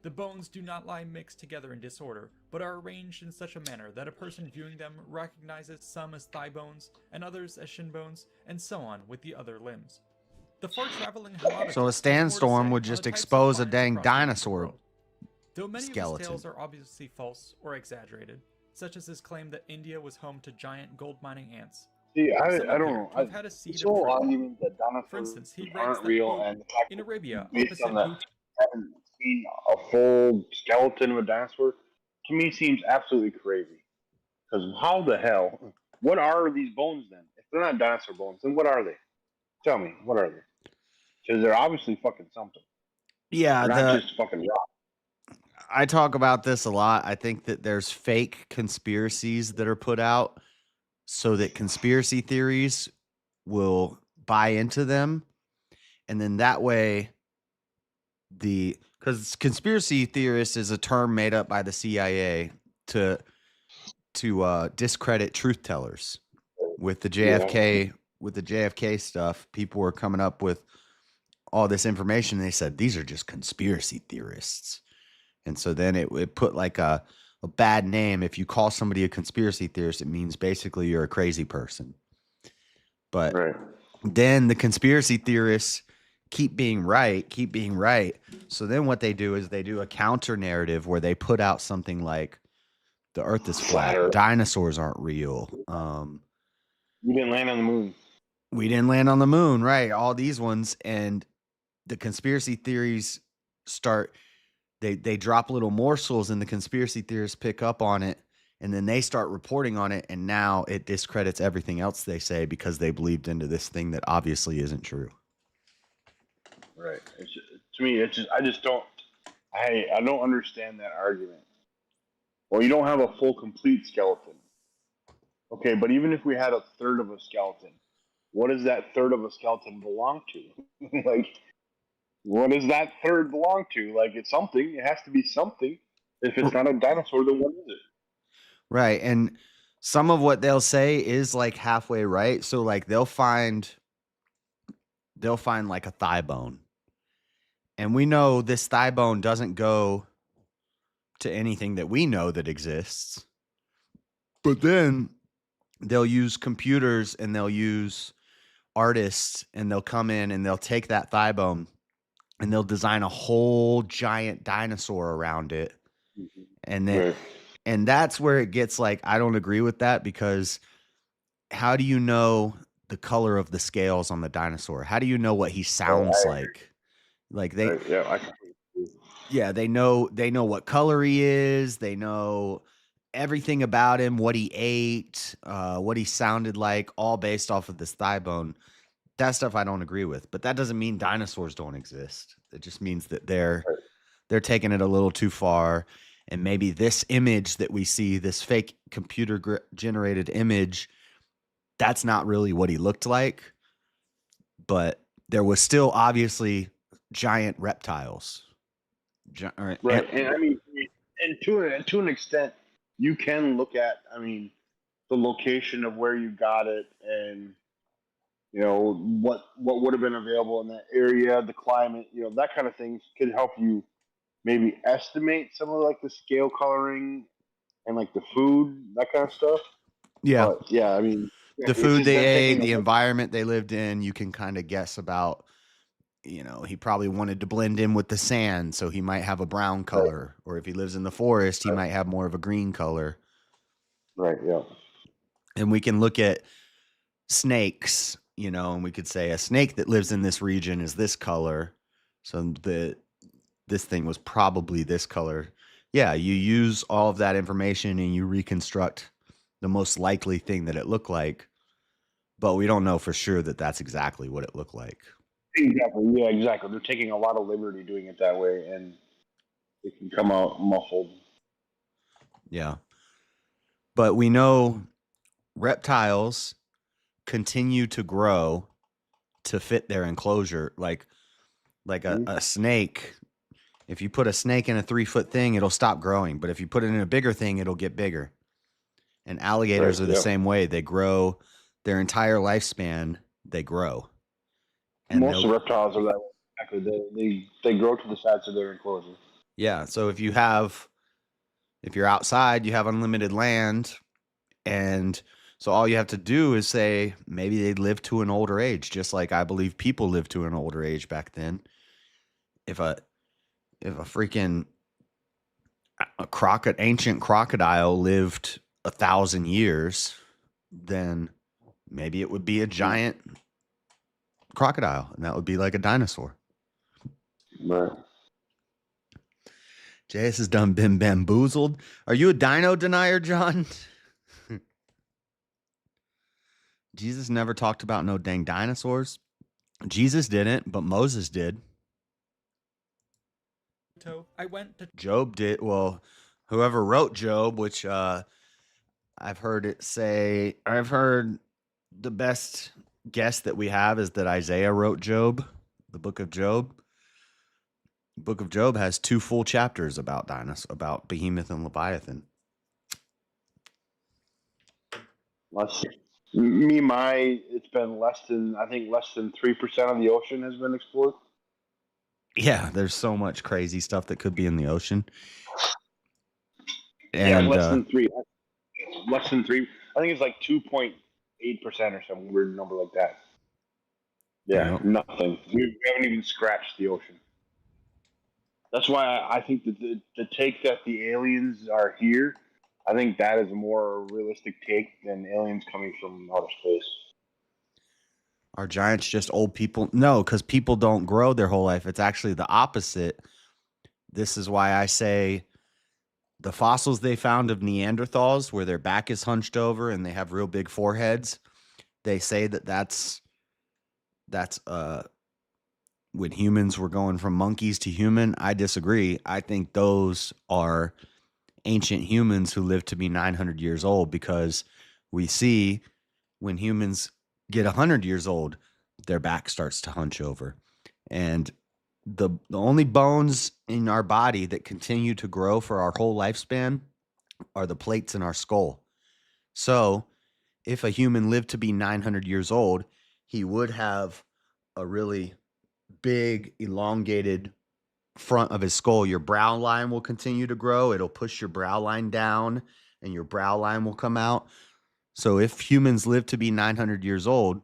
The bones do not lie mixed together in disorder, but are arranged in such a manner that a person viewing them recognizes some as thigh bones, and others as shin bones, and so on with the other limbs. The far-traveling Herodotus So a has more to sandstorm say would on just the types of expose a finds dang across the ancient dinosaur world. Though many of his skeleton. tales are obviously false or exaggerated, such as his claim that India was home to giant gold mining ants. See, I Some don't appear know. to have had a seed This of whole truth. argument that For dinosaurs instance, he writes aren't that, real, quote, and the fact in that Arabia, based opposite on that, Ut- haven't seen a full skeleton of a dinosaur, to me seems absolutely crazy. Because how the hell? What are these bones then? If they're not dinosaur bones, then what are they? Tell me, what are they? Because they're obviously fucking something. Yeah, They're not just fucking rock. I talk about this a lot. I think that there's fake conspiracies that are put out so that conspiracy theories will buy into them. And then that way the because conspiracy theorist is a term made up by the CIA to discredit truth tellers. With the JFK stuff, people were coming up with all this information. And they said these are just conspiracy theorists, and so then it put like a bad name. If you call somebody a conspiracy theorist, it means basically you're a crazy person. But then the conspiracy theorists keep being right. So then what they do is they do a counter narrative where they put out something like the earth is flat, dinosaurs aren't real. We didn't land on the moon. We didn't land on the moon, right? All these ones, and the conspiracy theories they drop little morsels and the conspiracy theorists pick up on it, and then they start reporting on it, and now it discredits everything else they say because they believed into this thing that obviously isn't true. Right. To me, I don't understand that argument. Well, you don't have a full, complete skeleton. Okay, but even if we had a third of a skeleton, what does that third of a skeleton belong to? Like, what does that third belong to? Like, it's something. It has to be something. If it's not a dinosaur, then what is it? Right, and some of what they'll say is like halfway right. So like they'll find like a thigh bone. And we know this thigh bone doesn't go to anything that we know that exists. But then they'll use computers and they'll use artists and they'll come in and they'll take that thigh bone and they'll design a whole giant dinosaur around it. And then and that's where it gets like, I don't agree with that, because how do you know the color of the scales on the dinosaur? How do you know what he sounds like? Like they they know what color he is, they know everything about him, what he ate, what he sounded like, all based off of this thigh bone. That stuff I don't agree with, but that doesn't mean dinosaurs don't exist. It just means that they're taking it a little too far. And maybe this image that we see, this fake computer generated image, that's not really what he looked like. But there was still obviously giant reptiles. Right. And I mean, and to an extent, you can look at, I mean, the location of where you got it, and you know what would have been available in that area, the climate, you know, that kind of things could help you maybe estimate some of like the scale coloring and like the food, that kind of stuff. Yeah. But, yeah, I mean, the food they ate, the environment they lived in, you can kind of guess about. You know, he probably wanted to blend in with the sand, so he might have a brown color. Or if he lives in the forest, he might have more of a green color. Right, yeah. And we can look at snakes, you know, and we could say a snake that lives in this region is this color. So this thing was probably this color. Yeah, you use all of that information and you reconstruct the most likely thing that it looked like. But we don't know for sure that that's exactly what it looked like. Exactly. Yeah, exactly. They're taking a lot of liberty doing it that way, and it can come out muffled. Yeah. But we know reptiles continue to grow to fit their enclosure. Like a snake, if you put a snake in a 3-foot thing, it'll stop growing. But if you put it in a bigger thing, it'll get bigger. And alligators are the same way. They grow their entire lifespan. They grow. And most of reptiles are that way. Exactly. They grow to the size of their enclosure. Yeah. So if you're outside, you have unlimited land, and so all you have to do is say maybe they'd live to an older age, just like I believe people lived to an older age back then. If a freaking ancient crocodile lived 1,000 years, then maybe it would be a giant crocodile, and that would be like a dinosaur. Right. JS has done been bamboozled. Are you a dino denier, John? Jesus never talked about no dang dinosaurs. Jesus didn't, but Moses did. I went to Job did. Well, whoever wrote Job, which I've heard the best guess that we have is that Isaiah wrote Job, the book of Job. Book of Job has 2 full chapters about about Behemoth and Leviathan. It's been less than 3% of the ocean has been explored. Yeah, there's so much crazy stuff that could be in the ocean. Yeah, And less than 3. Less than 3. I think it's like 2.8% or some weird number like that. Yeah, nothing. We haven't even scratched the ocean. That's why I think that the take that the aliens are here, I think that is a more realistic take than aliens coming from outer space. Are giants just old people? No, because people don't grow their whole life. It's actually the opposite. This is why I say the fossils they found of Neanderthals, where their back is hunched over and they have real big foreheads, they say that's when humans were going from monkeys to human. I disagree. I think those are ancient humans who lived to be 900 years old, because we see when humans get 100 years old, their back starts to hunch over. And the only bones in our body that continue to grow for our whole lifespan are the plates in our skull. So if a human lived to be 900 years old, he would have a really big, elongated front of his skull. Your brow line will continue to grow. It'll push your brow line down and your brow line will come out. So if humans live to be 900 years old,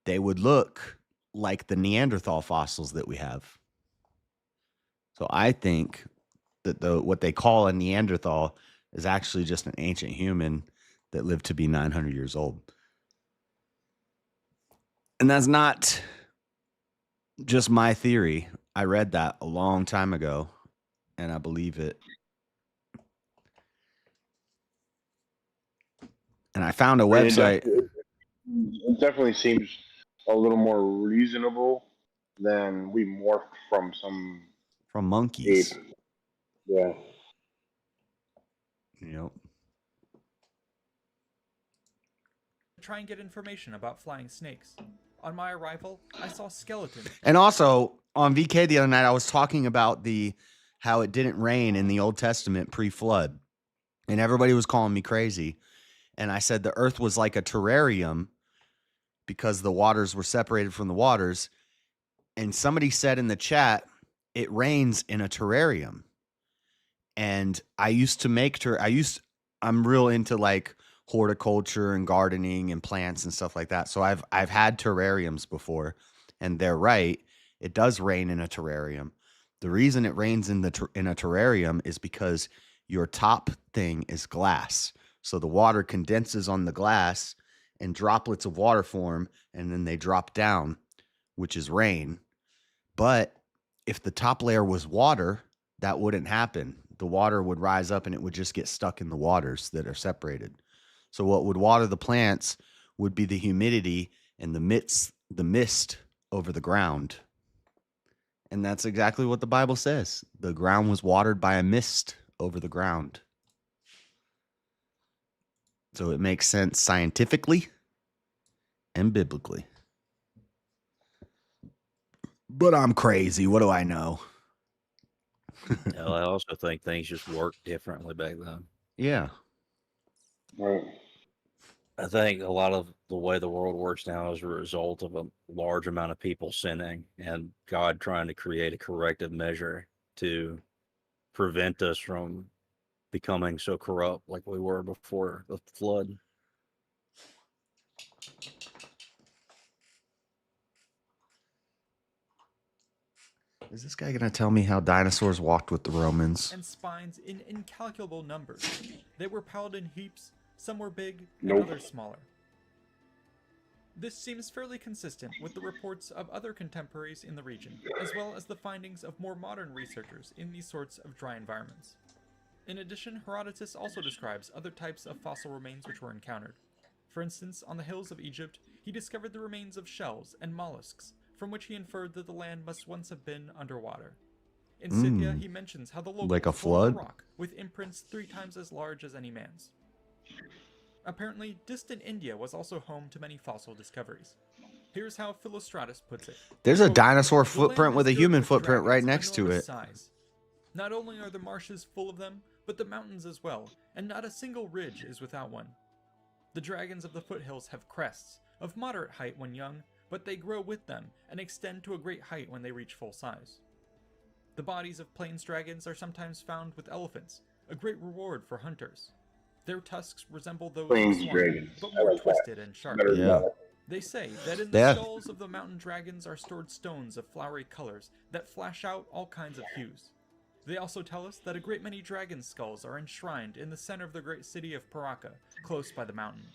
they would look like the Neanderthal fossils that we have. So I think that what they call a Neanderthal is actually just an ancient human that lived to be 900 years old. And that's not just my theory. I read that a long time ago, and I believe it. And I found a website. It definitely seems a little more reasonable than we morphed from monkeys. Ape. Yeah. Yep. Try and get information about flying snakes. On my arrival, I saw skeletons. And also on VK the other night, I was talking about how it didn't rain in the Old Testament pre-flood, and everybody was calling me crazy. And I said the earth was like a terrarium because the waters were separated from the waters. And somebody said in the chat, it rains in a terrarium. And I used to make I'm real into like horticulture and gardening and plants and stuff like that. So I've had terrariums before, and they're right. It does rain in a terrarium. The reason it rains in a terrarium is because your top thing is glass. So the water condenses on the glass and droplets of water form, and then they drop down, which is rain. But if the top layer was water, that wouldn't happen. The water would rise up and it would just get stuck in the waters that are separated. So what would water the plants would be the humidity and the mist over the ground. And that's exactly what the Bible says. The ground was watered by a mist over the ground. So it makes sense scientifically and biblically. But I'm crazy. What do I know? I also think things just worked differently back then. Yeah. Right. I think a lot of the way the world works now is a result of a large amount of people sinning and God trying to create a corrective measure to prevent us from becoming so corrupt like we were before the flood. Is this guy going to tell me how dinosaurs walked with the Romans? And spines in incalculable numbers. They were piled in heaps, some were big Nope. and others smaller. This seems fairly consistent with the reports of other contemporaries in the region, as well as the findings of more modern researchers in these sorts of dry environments. In addition, Herodotus also describes other types of fossil remains which were encountered. For instance, on the hills of Egypt, he discovered the remains of shells and mollusks, from which he inferred that the land must once have been underwater. In Scythia, he mentions how the locals Like a pulled flood? rock with imprints 3 times as large as any man's. Apparently, distant India was also home to many fossil discoveries. Here's how Philostratus puts it. There's a Quote, dinosaur "The land footprint with a is human filled with footprint right dragons of next to enormous it. size. Not only are the marshes full of them, but the mountains as well, and not a single ridge is without one. The dragons of the foothills have crests, of moderate height when young, but they grow with them and extend to a great height when they reach full size. The bodies of plains dragons are sometimes found with elephants, a great reward for hunters. Their tusks resemble those Plains of swine, dragons. but I more like that. twisted and sharp. Better than that. They say that in the Yeah. skulls of the mountain dragons are stored stones of flowery colors that flash out all kinds of hues. They also tell us that a great many dragon skulls are enshrined in the center of the great city of Paraka, close by the mountain.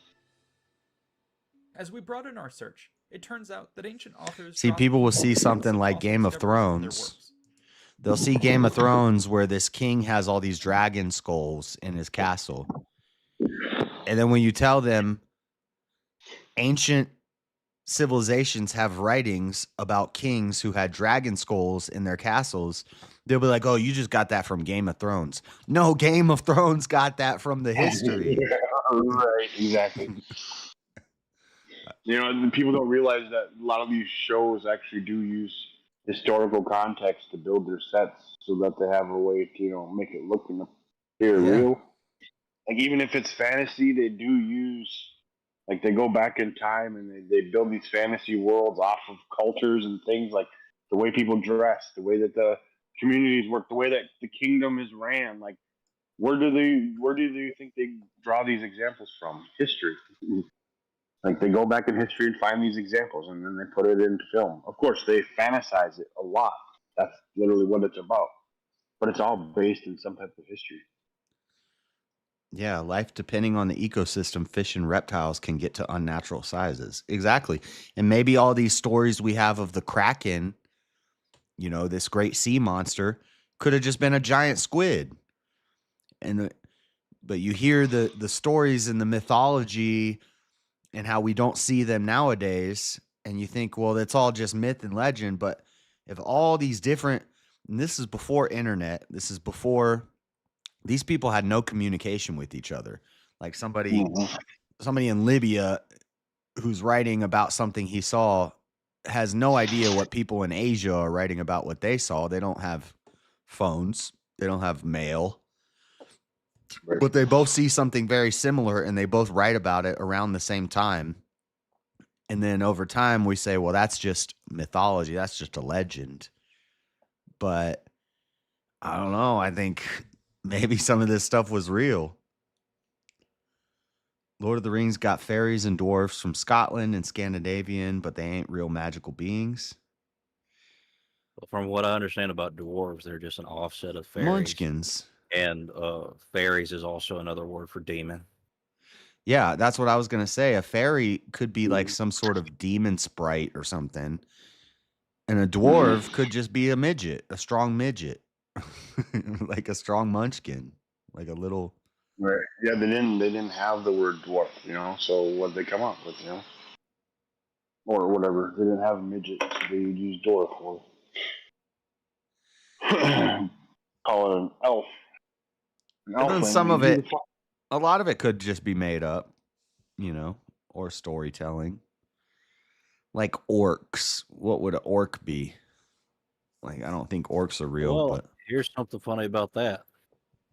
As we broaden our search, it turns out that ancient authors See, draw people will see conclusions something of like fossil Game of discoveries in their Thrones. works. They'll see Game of Thrones where this king has all these dragon skulls in his castle. And then when you tell them ancient civilizations have writings about kings who had dragon skulls in their castles, they'll be like, oh, you just got that from Game of Thrones. No, Game of Thrones got that from the history. Right, exactly. You know, people don't realize that a lot of these shows actually do use historical context to build their sets so that they have a way to, make it look and appear real. Like, even if it's fantasy, they do use, like, they go back in time and they build these fantasy worlds off of cultures and things, like the way people dress, the way that the communities work, the way that the kingdom is ran. Like, where do you think they draw these examples from? History. Like, they go back in history and find these examples, and then they put it into film. Of course, they fantasize it a lot. That's literally what it's about. But it's all based in some type of history. Yeah, life depending on the ecosystem, fish and reptiles can get to unnatural sizes. Exactly. And maybe all these stories we have of the Kraken, this great sea monster, could have just been a giant squid. But you hear the stories and the mythology and how we don't see them nowadays, and you think, well, that's all just myth and legend. But if all these different, and this is before internet, this is before these people had no communication with each other. Like somebody in Libya who's writing about something he saw has no idea what people in Asia are writing about what they saw. They don't have phones. They don't have mail. But they both see something very similar and they both write about it around the same time. And then over time we say, well, that's just mythology. That's just a legend. But I don't know. I think maybe some of this stuff was real. Lord of the Rings got fairies and dwarfs from Scotland and Scandinavian, but they ain't real magical beings. From what I understand about dwarves, they're just an offset of fairies. Munchkins. And fairies is also another word for demon. Yeah, that's what I was going to say. A fairy could be like some sort of demon sprite or something. And a dwarf could just be a midget, a strong midget. Like a strong munchkin, like a little. Right. Yeah, they didn't have the word dwarf, so what they come up with, or whatever. They didn't have midget, so they would use dwarf for call it an elf. And then some of it, a lot of it could just be made up, or storytelling. Like orcs. What would an orc be? Like, I don't think orcs are real, Well, but here's something funny about that.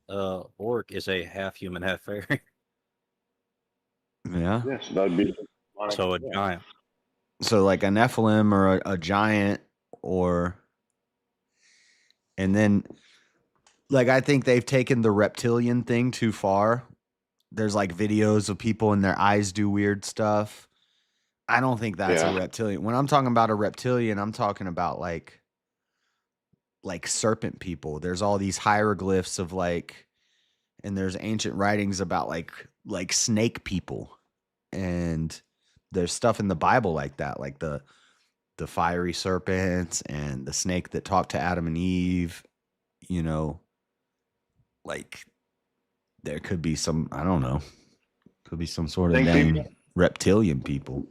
Orc is a half human, half fairy. yeah. Yes, that'd be So a giant. So like a Nephilim or a giant and then like I think they've taken the reptilian thing too far. There's like videos of people and their eyes do weird stuff. I don't think that's a reptilian. When I'm talking about a reptilian, I'm talking about like serpent people. There's all these hieroglyphs of and there's ancient writings about like snake people. And there's stuff in the Bible like that, like the fiery serpents and the snake that talked to Adam and Eve, like there could be some, I don't know, could be some sort of reptilian people.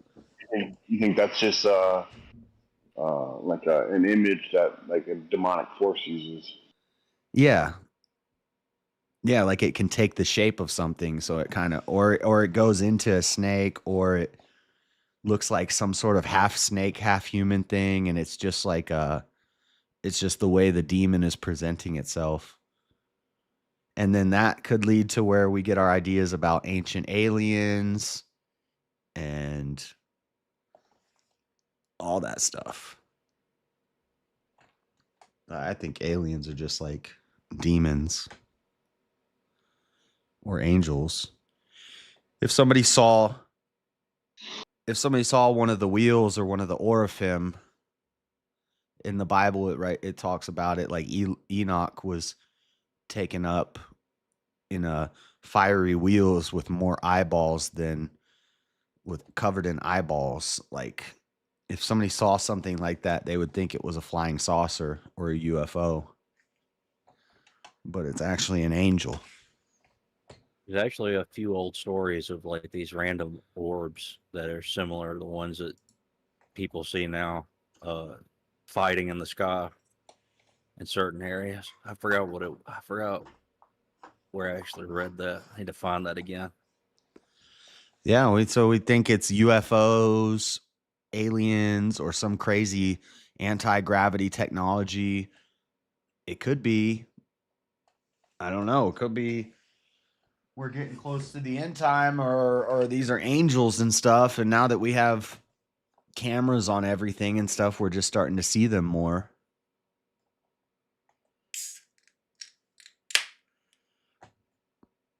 You think that's just like an image that like a demonic force uses? Yeah. Yeah, like it can take the shape of something, so it kind of or it goes into a snake, or looks like some sort of half snake, half human thing, and it's just like it's just the way the demon is presenting itself. And then that could lead to where we get our ideas about ancient aliens and all that stuff. I think aliens are just like demons or angels. If somebody saw one of the wheels or one of the Oraphim in the Bible, it talks about it like Enoch was taken up in a fiery wheels with more eyeballs than covered in eyeballs. Like if somebody saw something like that, they would think it was a flying saucer or a UFO, but it's actually an angel. There's actually a few old stories of like these random orbs that are similar to the ones that people see now, fighting in the sky in certain areas. I forgot where I actually read that. I need to find that again. Yeah, so we think it's UFOs, aliens, or some crazy anti-gravity technology. It could be, I don't know, it could be we're getting close to the end time, or these are angels and stuff, and now that we have cameras on everything and stuff, we're just starting to see them more.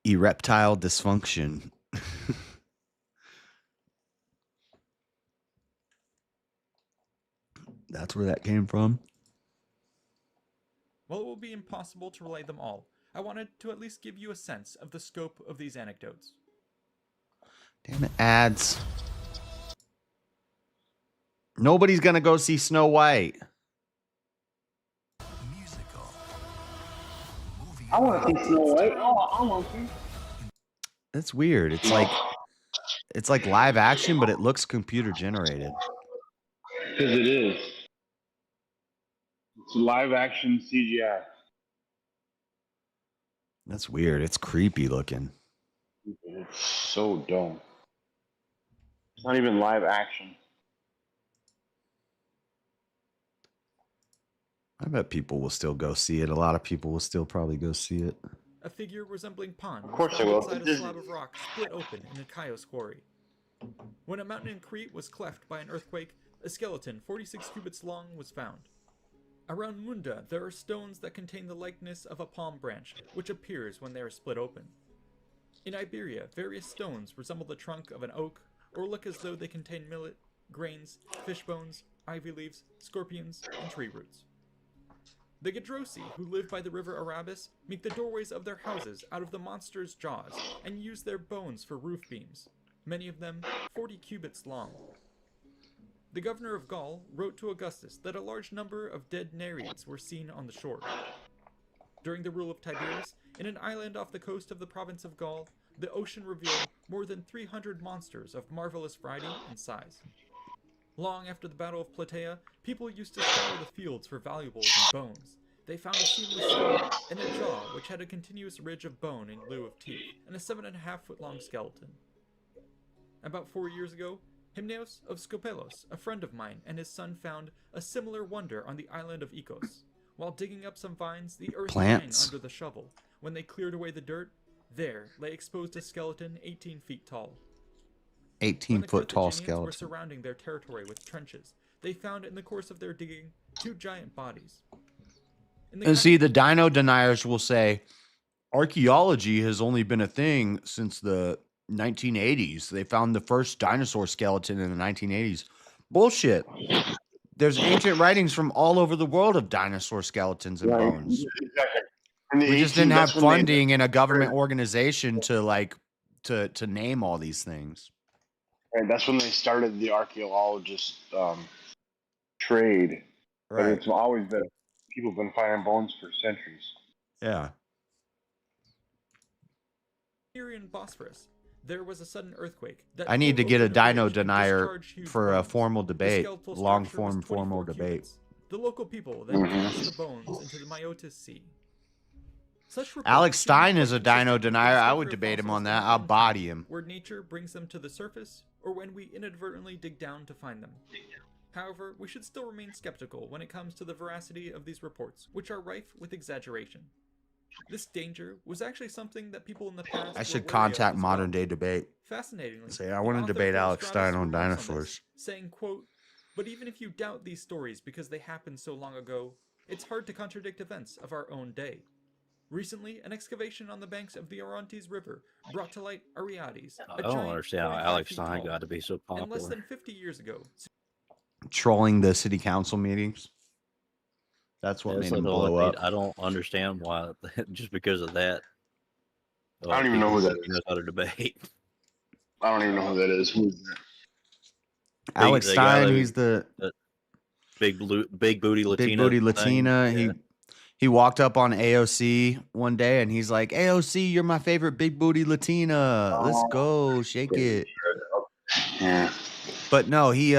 Erectile dysfunction. That's where that came from. While it will be impossible to relay them all, I wanted to at least give you a sense of the scope of these anecdotes. Damn it, ads. Nobody's gonna go see Snow White. I want to see Snow White. I want to. That's weird. It's like live action, but it looks computer generated. Because it is. It's live action CGI. That's weird. It's creepy looking. It's so dumb. It's not even live action. I bet people will still go see it. A lot of people will still probably go see it. A figure resembling Pan Of course they will. inside a slab of rock split open in a Chios quarry. When a mountain in Crete was cleft by an earthquake, a skeleton 46 cubits long was found. Around Munda, there are stones that contain the likeness of a palm branch, which appears when they are split open. In Iberia, various stones resemble the trunk of an oak, or look as though they contain millet, grains, fish bones, ivy leaves, scorpions, and tree roots. The Gedrosi, who live by the river Arabis, make the doorways of their houses out of the monster's jaws and use their bones for roof beams, many of them 40 cubits long. The governor of Gaul wrote to Augustus that a large number of dead Nereids were seen on the shore. During the rule of Tiberius, in an island off the coast of the province of Gaul, the ocean revealed more than 300 monsters of marvelous variety and size. Long after the Battle of Plataea, people used to scour the fields for valuables and bones. They found a seamless skull and a jaw which had a continuous ridge of bone in lieu of teeth, and a 7.5-foot long skeleton. About 4 years ago, Hymneos of Skopelos, a friend of mine, and his son found a similar wonder on the island of Ikos. While digging up some vines, the earth rang under the shovel. When they cleared away the dirt, there lay exposed a skeleton 18 feet tall. 18-foot tall skeleton. Were surrounding their territory with trenches. They found in the course of their digging 2 giant bodies. And see, the dino deniers will say, archaeology has only been a thing since the 1980s. They found the first dinosaur skeleton in the 1980s. Bullshit. There's ancient writings from all over the world of dinosaur skeletons and bones. Exactly. We just didn't have funding in a government organization to name all these things. And that's when they started the archaeologist trade. Right. But it's always been, people have been finding bones for centuries. Yeah. Here in Bosphorus, there was a sudden earthquake. I need to get a dino denier for a formal debate, long-form formal debate. The local people then cast the bones into the Myotis Sea. Alex Stein is a dino denier. I would debate him on that. I'll body him. Where nature brings them to the surface, or when we inadvertently dig down to find them. However, we should still remain skeptical when it comes to the veracity of these reports, which are rife with exaggeration. This danger was actually something that people in the past I should contact Modern Day Debate. Fascinatingly, Say, I want to debate Alex Stein on dinosaurs. Saying, quote, "But even if you doubt these stories because they happened so long ago, it's hard to contradict events of our own day. Recently, an excavation on the banks of the Orontes River brought to light Ariades, I don't understand how Alex Stein got to be so popular. and less than 50 years ago, Trolling the city council meetings. That's what made him blow up. I don't understand why, just because of that. I don't even know who that is. Knows how to debate. I don't even know who that is. Who is that? Alex Stein, he's the big booty Latina. Big booty Latina. Yeah. He walked up on AOC one day and he's like, "AOC, you're my favorite big booty Latina. Let's go, shake it." Yeah. But no, he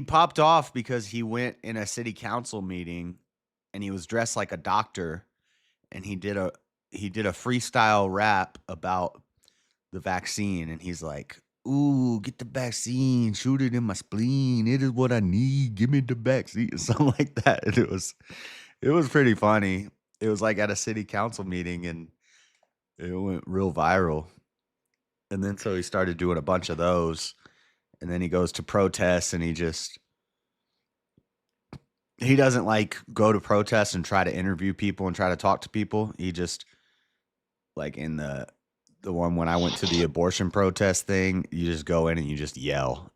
popped off because he went in a city council meeting and he was dressed like a doctor and he did a freestyle rap about the vaccine and he's like, "Ooh, get the vaccine, shoot it in my spleen. It is what I need. Give me the vaccine." Something like that. And it was pretty funny. It was like at a city council meeting and it went real viral. And then so he started doing a bunch of those. And then he goes to protests and he doesn't like go to protests and try to interview people and try to talk to people. He just, like in the one when I went to the abortion protest thing, you just go in and you just yell.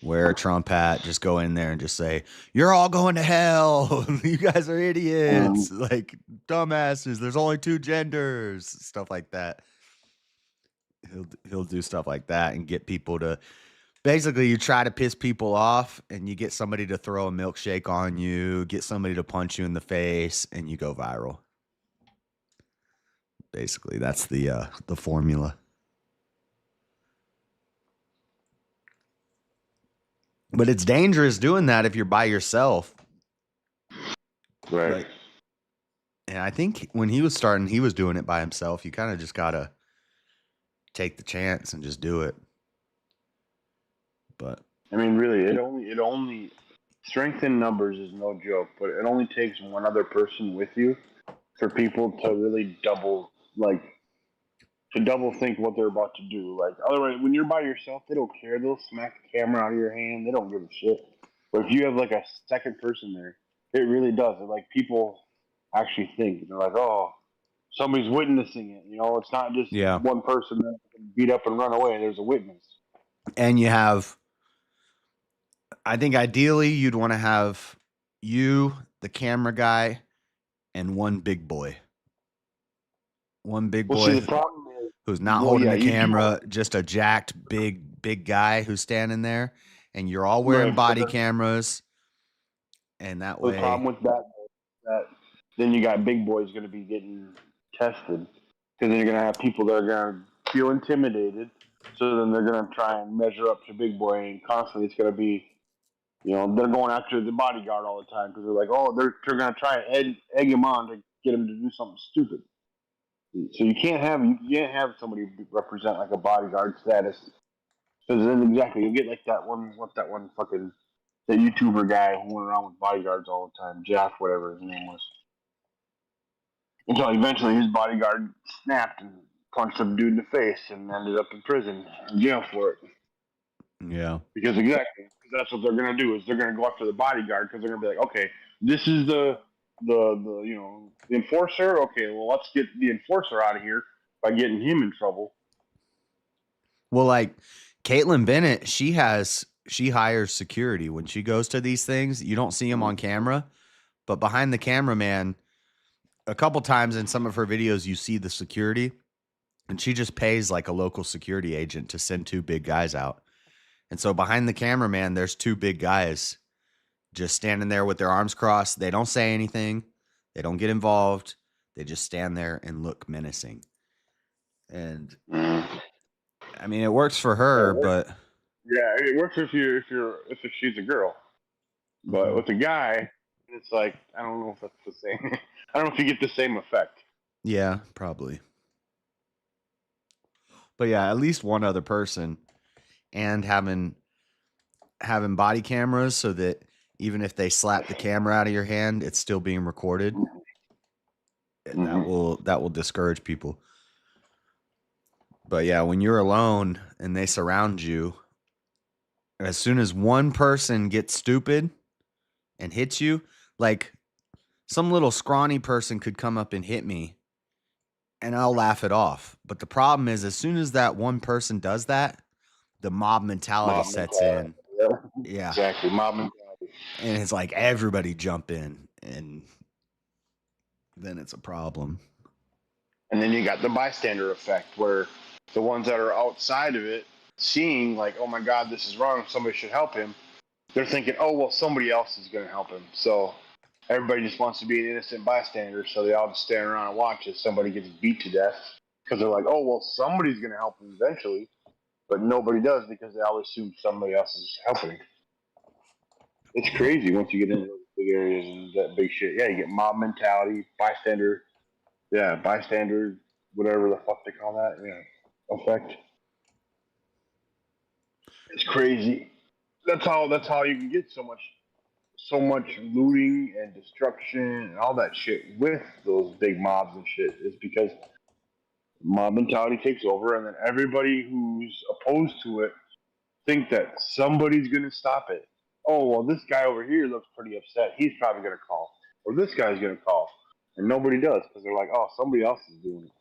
Wear a Trump hat, just go in there and just say, "You're all going to hell. You guys are idiots. Like dumbasses. There's only 2 genders." Stuff like that. He'll do stuff like that and get people to, basically you try to piss people off and you get somebody to throw a milkshake on you, get somebody to punch you in the face, and you go viral. Basically, that's the formula. But it's dangerous doing that if you're by yourself. Right. And I think when he was starting, he was doing it by himself. You kind of just got to take the chance and just do it. But I mean, really, it only strength in numbers is no joke, but it only takes one other person with you for people to really double think what they're about to do. Like, otherwise, when you're by yourself, they don't care. They'll smack the camera out of your hand. They don't give a shit. But if you have like a second person there, it really does. Like, people actually think. They're like, "Oh, somebody's witnessing it." You know, it's not just one person that can beat up and run away. There's a witness. And you have, I think ideally you'd want to have you, the camera guy, and one big boy. One big boy. See, the problem is, who's not holding the camera, just a jacked big guy who's standing there, and you're all wearing body cameras, and that way. The problem with that then you got big boys going to be getting tested, because then you're going to have people that are going to feel intimidated, so then they're going to try and measure up to big boy, and constantly it's going to be, they're going after the bodyguard all the time because they're like, oh, they're going to try and egg him on to get him to do something stupid. So you can't have somebody represent like a bodyguard status, because then exactly you'll get like that one fucking that YouTuber guy who went around with bodyguards all the time, Jeff, whatever his name was, until eventually his bodyguard snapped and punched some dude in the face and ended up in prison, in jail for it. Yeah, because that's what they're gonna do, is they're gonna go after the bodyguard, because they're gonna be like, okay, this is the enforcer. Okay, well, let's get the enforcer out of here by getting him in trouble. Well, like Caitlin Bennett, she hires security when she goes to these things. You don't see them on camera, but behind the cameraman, a couple times in some of her videos, you see the security, and she just pays like a local security agent to send 2 big guys out. And so behind the cameraman, there's 2 big guys just standing there with their arms crossed. They don't say anything. They don't get involved. They just stand there and look menacing. And I mean, it works for her, but yeah, it works if she's a girl. But with a guy, It's like I don't know if that's the same. I don't know if you get the same effect. Yeah, probably. But yeah, at least one other person, and having body cameras so that even if they slap the camera out of your hand, it's still being recorded. That will discourage people. But yeah, when you're alone and they surround you, as soon as one person gets stupid and hits you, like some little scrawny person could come up and hit me and I'll laugh it off. But the problem is, as soon as that one person does that, the mob mentality sets in. Yeah. Exactly. Mob mentality. And it's like everybody jump in, and then it's a problem. And then you got the bystander effect, where the ones that are outside of it, seeing like, oh my God, this is wrong, somebody should help him. They're thinking, oh, well, somebody else is going to help him. So everybody just wants to be an innocent bystander. So they all just stand around and watch as somebody gets beat to death. Because they're like, oh, well, somebody's going to help him eventually. But nobody does because they always assume somebody else is helping. It's crazy once you get into those big areas and that big shit. Yeah, you get mob mentality, bystander. Yeah, bystander, whatever the fuck they call that. Yeah, effect. It's crazy. That's how you can get so much looting and destruction and all that shit with those big mobs and shit, is because mob mentality takes over, and then everybody who's opposed to it think that somebody's gonna stop it. Oh well, this guy over here looks pretty upset. He's probably gonna call, or this guy's gonna call, and nobody does because they're like, oh, somebody else is doing it.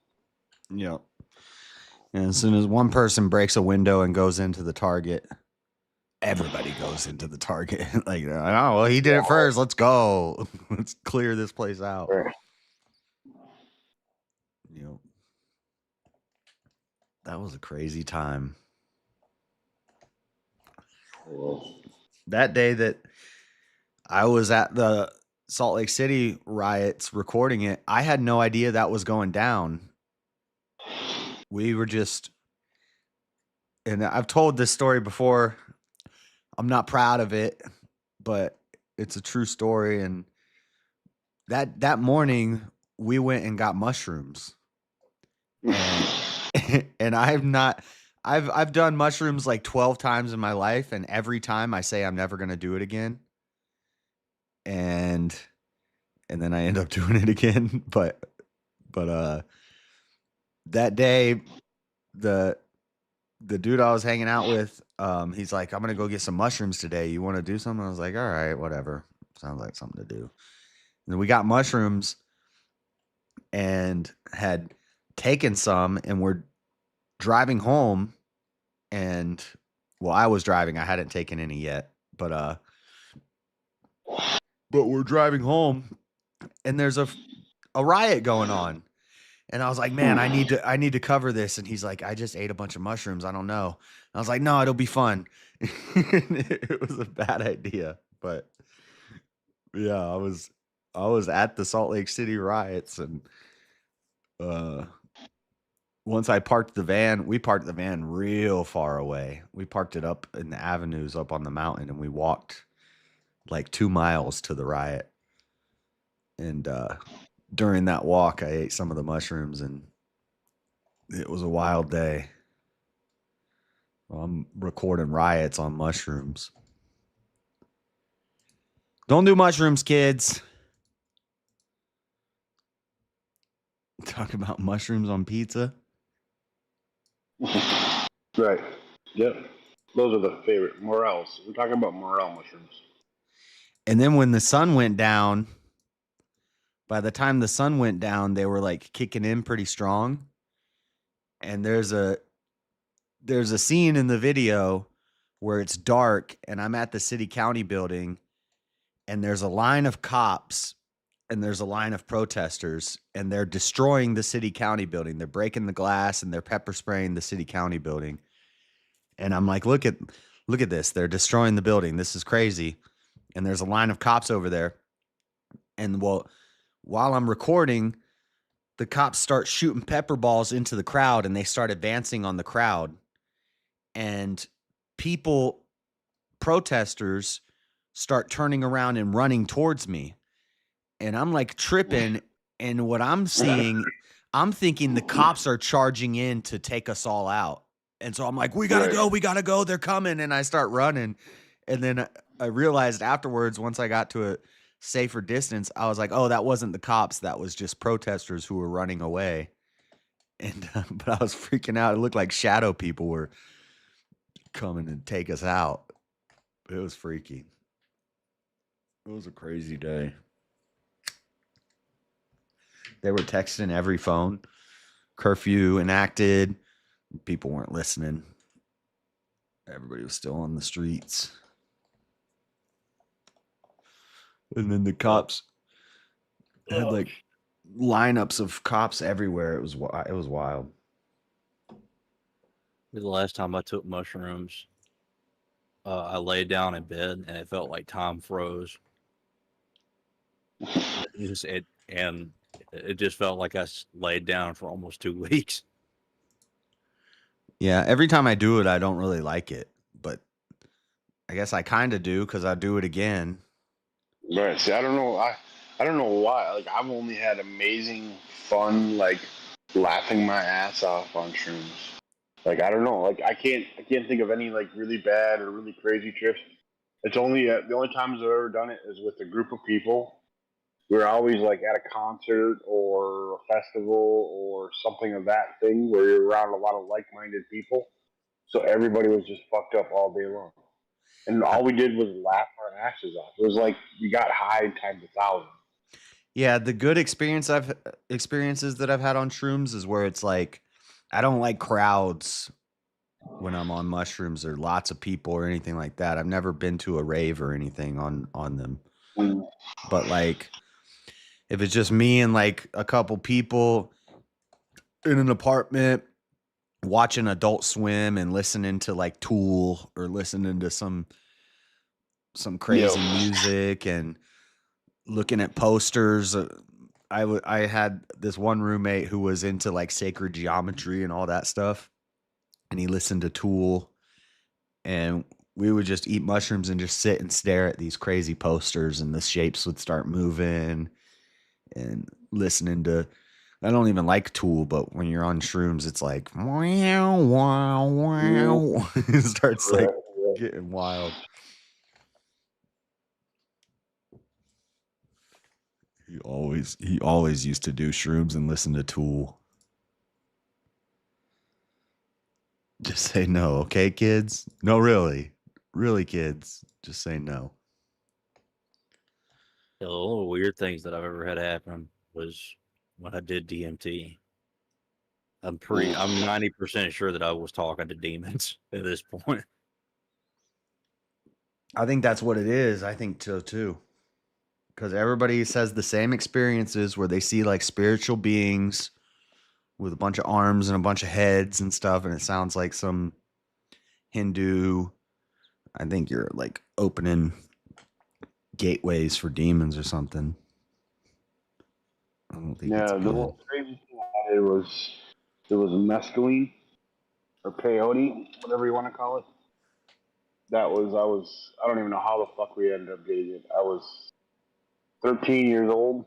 Yeah. And as soon as one person breaks a window and goes into the target, everybody goes into the target. Like, oh, well, he did it first. Let's go. Let's clear this place out. Right. Yep. That was a crazy time. That day that I was at the Salt Lake City riots recording it, I had no idea that was going down. We were just, and I've told this story before. I'm not proud of it, but it's a true story. And that morning we went and got mushrooms. And I've done mushrooms like 12 times in my life, and every time I say I'm never going to do it again. And then I end up doing it again. But that day, the dude I was hanging out with, he's like, I'm going to go get some mushrooms today. You want to do something? I was like, all right, whatever. Sounds like something to do. And then we got mushrooms and had taken some, and we're driving home. And well, I was driving. I hadn't taken any yet, but we're driving home, and there's a riot going on. And I was like, man, I need to cover this. And he's like, I just ate a bunch of mushrooms. I don't know. And I was like, no, it'll be fun. It was a bad idea, but yeah, I was at the Salt Lake City riots, and once I parked the van, we parked the van real far away. We parked it up in the avenues up on the mountain, and we walked like 2 miles to the riot. And during that walk, I ate some of the mushrooms, and it was a wild day. Well, I'm recording riots on mushrooms. Don't do mushrooms, kids. Talk about mushrooms on pizza. Right. Yep. Those are the favorite. Morels. We're talking about morel mushrooms. And then when the sun went down, by the time the sun went down, they were like kicking in pretty strong. And there's a scene in the video where it's dark, and I'm at the city county building, and there's a line of cops and there's a line of protesters, and they're destroying the city county building. They're breaking the glass, and they're pepper spraying the city county building. And I'm like, look at this. They're destroying the building. This is crazy. And there's a line of cops over there. And well, while I'm recording, the cops start shooting pepper balls into the crowd, and they start advancing on the crowd. And protesters, start turning around and running towards me. And I'm like tripping. And what I'm seeing, I'm thinking the cops are charging in to take us all out. And so I'm like, we got to go. They're coming. And I start running. And then I realized afterwards, once I got to a safer distance, I was like, oh, that wasn't the cops. That was just protesters who were running away. And but I was freaking out. It looked like shadow people were coming to take us out. It was freaky. It was a crazy day. They were texting every phone. Curfew enacted. People weren't listening. Everybody was still on the streets. And then the cops had like lineups of cops everywhere. It was wild. The last time I took mushrooms, I laid down in bed and it felt like time froze. It just felt like I laid down for almost 2 weeks. Yeah, every time I do it, I don't really like it, but I guess I kind of do because I do it again. Right. See, I don't know. I don't know why. Like, I've only had amazing fun, like laughing my ass off on shrooms. Like, I don't know. Like, I can't think of any like really bad or really crazy trips. It's only the only times I've ever done it is with a group of people. We're always like at a concert or a festival or something of that thing where you're around a lot of like-minded people. So everybody was just fucked up all day long. And all we did was laugh our asses off. It was like we got high times 1,000. Yeah, the good experiences that I've had on shrooms is where it's like I don't like crowds when I'm on mushrooms or lots of people or anything like that. I've never been to a rave or anything on them. But like if it's just me and like a couple people in an apartment watching Adult Swim and listening to like Tool or listening to some crazy music and looking at posters. I had this one roommate who was into like sacred geometry and all that stuff, and he listened to Tool, and we would just eat mushrooms and just sit and stare at these crazy posters, and the shapes would start moving, and listening to. I don't even like Tool, but when you're on shrooms, it's like wow, wow, wow. It starts like getting wild. He always used to do shrooms and listen to Tool. Just say no, okay, kids? No, really, kids. Just say no. The little weird things that I've ever had happen was when I did DMT. I'm 90% sure that I was talking to demons at this point. I think that's what it is. I think so too. Because everybody says the same experiences where they see like spiritual beings with a bunch of arms and a bunch of heads and stuff, and it sounds like some Hindu. I think you're like opening gateways for demons or something. I don't think it's good. The little crazy thing I did was there was mescaline or peyote, whatever you want to call it. I don't even know how the fuck we ended up getting it. I was 13 years old.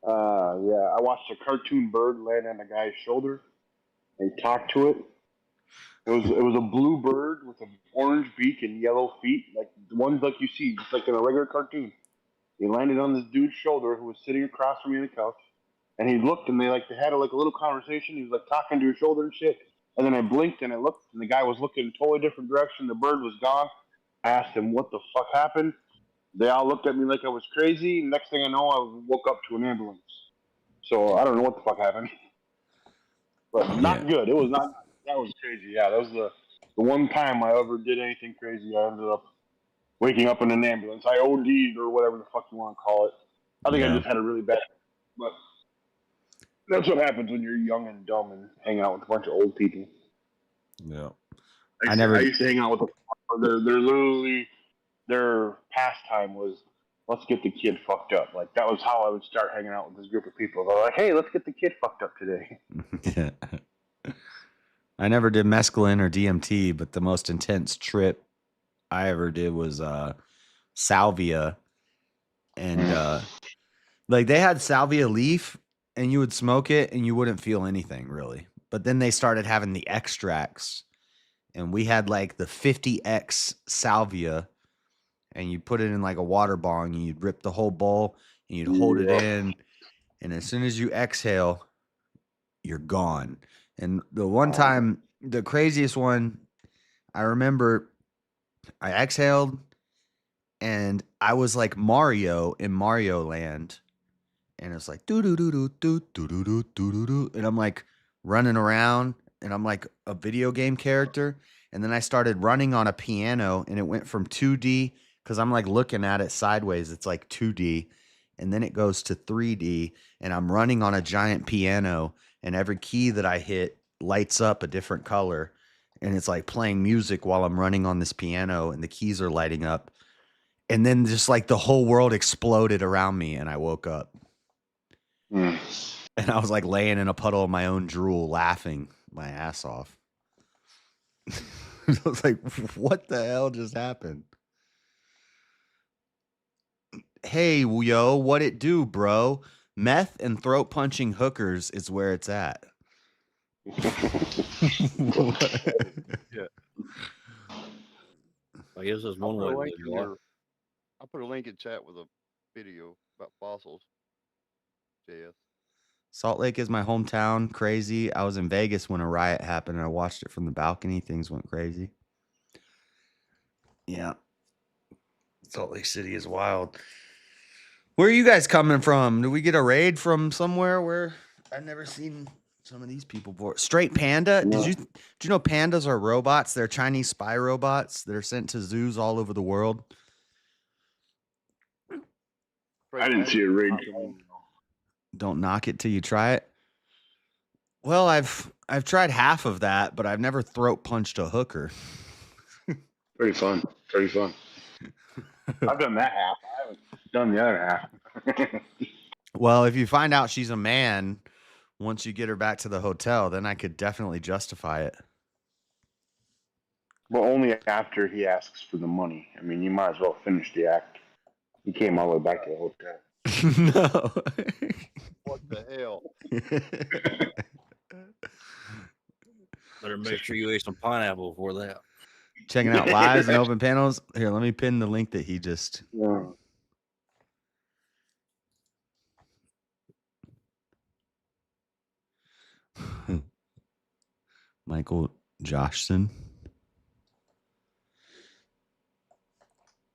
I watched a cartoon bird land on a guy's shoulder and talked to it. It was a blue bird with an orange beak and yellow feet, like the ones like you see, just like in a regular cartoon. He landed on this dude's shoulder who was sitting across from me on the couch, and he looked and they had a little conversation. He was like talking to his shoulder and shit. And then I blinked and I looked, and the guy was looking in a totally different direction. The bird was gone. I asked him what the fuck happened. They all looked at me like I was crazy. Next thing I know, I woke up to an ambulance. So I don't know what the fuck happened, but not good. It was not. That was crazy. Yeah, that was the one time I ever did anything crazy. I ended up waking up in an ambulance. I OD'd or whatever the fuck you want to call it. I think I just had a really bad. But that's what happens when you're young and dumb and hang out with a bunch of old people. Yeah, I used to hang out with them. They're literally their pastime was let's get the kid fucked up. Like that was how I would start hanging out with this group of people. They're like, hey, let's get the kid fucked up today. Yeah. I never did mescaline or DMT, but the most intense trip I ever did was salvia, and like they had salvia leaf, and you would smoke it, and you wouldn't feel anything really. But then they started having the extracts, and we had like the 50x salvia, and you put it in like a water bong, and you'd rip the whole bowl, and you'd hold it in, and as soon as you exhale, you're gone. And the one time, the craziest one, I remember I exhaled and I was like Mario in Mario Land. And it's like do do do do do do do do do do, and I'm like running around and I'm like a video game character. And then I started running on a piano and it went from 2D because I'm like looking at it sideways. It's like 2D. And then it goes to 3D and I'm running on a giant piano and every key that I hit lights up a different color. And it's like playing music while I'm running on this piano and the keys are lighting up. And then just like the whole world exploded around me and I woke up. And I was like laying in a puddle of my own drool, laughing my ass off. I was like, what the hell just happened? Hey, yo, what it do, bro? Meth and throat punching hookers is where it's at. Yeah. I guess there's one way to do it. I'll put a link in chat with a video about fossils. JS. Salt Lake is my hometown. Crazy. I was in Vegas when a riot happened and I watched it from the balcony. Things went crazy. Yeah. Salt Lake City is wild. Where are you guys coming from? Did we get a raid from somewhere where I've never seen some of these people before? Straight Panda? No. Did you know pandas are robots? They're Chinese spy robots that are sent to zoos all over the world. I didn't see a raid. Don't knock it till you try it. Well, I've tried half of that, but I've never throat punched a hooker. Pretty fun. Pretty fun. I've done that half. I haven't done the other half. Well, if you find out she's a man, once you get her back to the hotel, then I could definitely justify it. But only after he asks for the money. I mean, you might as well finish the act. He came all the way back to the hotel. No. What the hell? Better make sure you ate some pineapple before that. Checking out lives and open panels. Here, let me pin the link that he just. Yeah. Michael Joshson.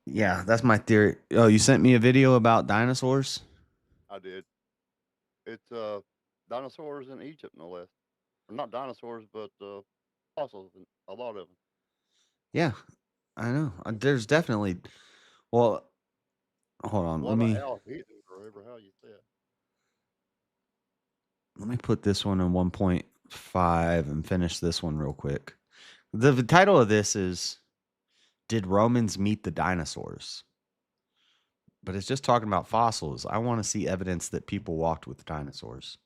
Yeah, that's my theory. Oh, you sent me a video about dinosaurs? I did. It's dinosaurs in Egypt, no less. Or not dinosaurs, but fossils, a lot of them. Yeah, I know. There's definitely. Well, hold on. Let me put this one in 1.5 and finish this one real quick. The title of this is "Did Romans Meet the Dinosaurs?" But it's just talking about fossils. I want to see evidence that people walked with dinosaurs.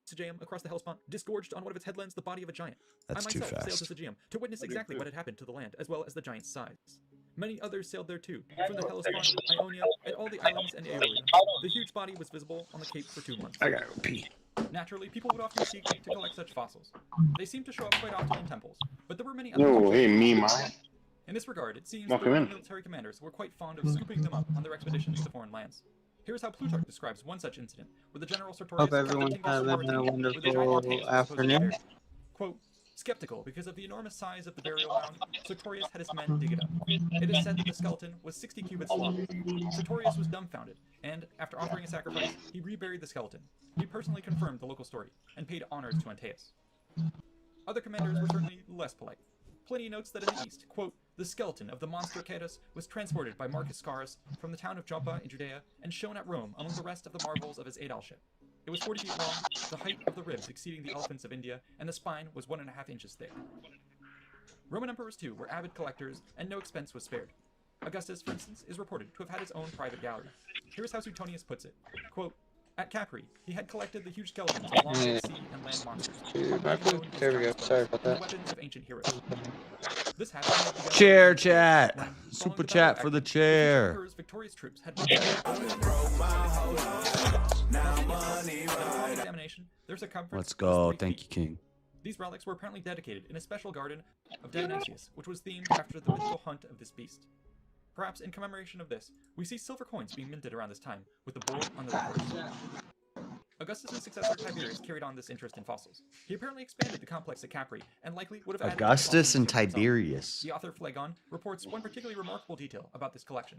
Sagium across the Hellespont disgorged on one of its headlands the body of a giant. That's I too myself sailed fast. to Sagium to witness exactly what had happened to the land, as well as the giant's size. Many others sailed there too, from the Hellespont, Ionia, and all the islands and Aeolian. The huge body was visible on the cape for 2 months. I gotta go pee. Naturally, people would often seek to collect such fossils. They seem to show up quite often in temples, but there were many other No, hey, me, man. In this regard, it seems Welcome that in. military commanders were quite fond of scooping them up on their expeditions to foreign lands. Here's how Plutarch describes one such incident, where the general Sertorius Hope everyone's having a wonderful afternoon. Quote, skeptical because of the enormous size of the burial mound, Sertorius had his men dig it up. It is said that the skeleton was 60 cubits long. Sertorius was dumbfounded, and, after offering a sacrifice, he reburied the skeleton. He personally confirmed the local story, and paid honors to Antæus. Other commanders were certainly less polite. Pliny notes that in the east, quote, the skeleton of the monster Catus was transported by Marcus Scaurus from the town of Joppa in Judea and shown at Rome among the rest of the marvels of his aedaleship. It was 40 feet long, the height of the ribs exceeding the elephants of India, and the spine was 1.5 inches thick. Roman emperors, too, were avid collectors, and no expense was spared. Augustus, for instance, is reported to have had his own private gallery. Here's how Suetonius puts it, quote, at Capri, he had collected the huge skeletons of long sea and land monsters. There we go. Sorry about that. Weapons of ancient heroes. This happened Chair chat. Super chat for the chair. Emperor's victorious troops had examination. Their circumference. Let's go. Thank you, King. These relics were apparently dedicated in a special garden of Dionysius, which was themed after the mythical hunt of this beast. Perhaps in commemoration of this, we see silver coins being minted around this time, with the bull on the reverse. Augustus' successor Tiberius carried on this interest in fossils. He apparently expanded the complex at Capri, and likely would have added Augustus and fossils himself. Tiberius. The author Phlegon reports one particularly remarkable detail about this collection.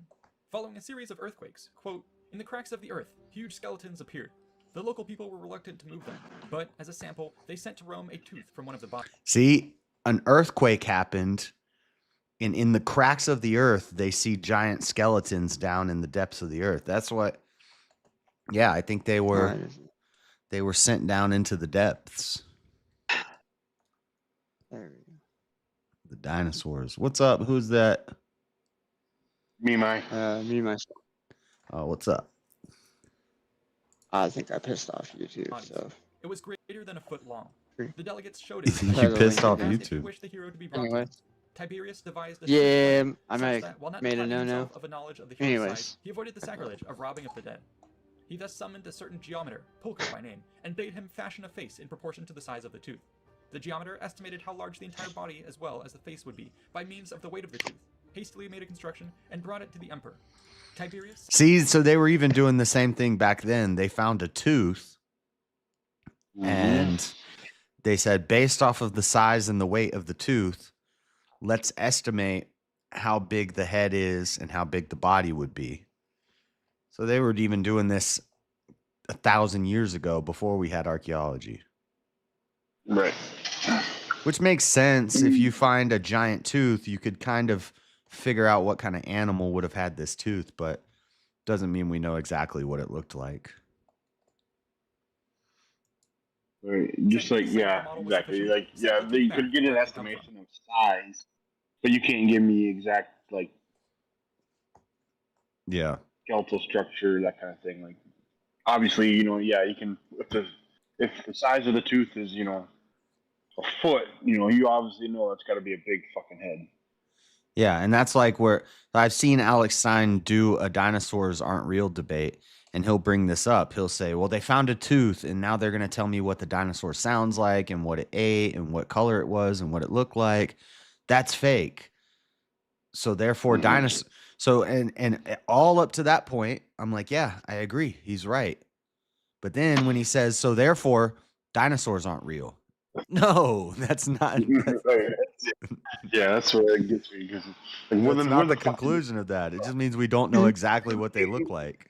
Following a series of earthquakes, quote, "In the cracks of the earth, huge skeletons appeared. The local people were reluctant to move them, but as a sample, they sent to Rome a tooth from one of the bodies." See, an earthquake happened, and in the cracks of the earth, they see giant skeletons down in the depths of the earth. That's what. Yeah, I think they were sent down into the depths. The dinosaurs. What's up? Who's that? Me, myself. Oh, what's up? I think I pissed off YouTube. So It was greater than a foot long. The delegates showed it. You pissed off Asked if he YouTube. wished the hero to be brought Anyway. to him. Tiberius devised a Yeah, system I such might that, while not made a depriving no-no. himself of a knowledge of the hero's Anyways. size, he avoided the sacrilege of robbing of the dead. He thus summoned a certain geometer, Pulcher by name, and bade him fashion a face in proportion to the size of the tooth. The geometer estimated how large the entire body as well as the face would be by means of the weight of the tooth, hastily made a construction, and brought it to the emperor. Tiberius... See, so they were even doing the same thing back then. They found a tooth, and they said, based off of the size and the weight of the tooth, let's estimate how big the head is and how big the body would be. So they were even doing this 1,000 years ago before we had archaeology. Right. Which makes sense. If you find a giant tooth, you could kind of figure out what kind of animal would have had this tooth, but doesn't mean we know exactly what it looked like. Right. Just like, yeah, exactly. Like, yeah, you could get an estimation of size, but you can't give me exact, like, Yeah. skeletal structure, that kind of thing. Like, obviously, you know, yeah, you can, if the size of the tooth is, you know, a foot, you know, you obviously know it's got to be a big fucking head. Yeah, and that's like where I've seen Alex Stein do a dinosaurs aren't real debate, and he'll bring this up. He'll say, well, they found a tooth, and now they're going to tell me what the dinosaur sounds like and what it ate and what color it was and what it looked like. That's fake. So therefore, dinosaur. So and all up to that point, I'm like, yeah, I agree. He's right. But then when he says, so therefore, dinosaurs aren't real. No, that's not. Yeah, that's where it gets me. Because like, That's not the conclusion of that. It just means we don't know exactly what they look like.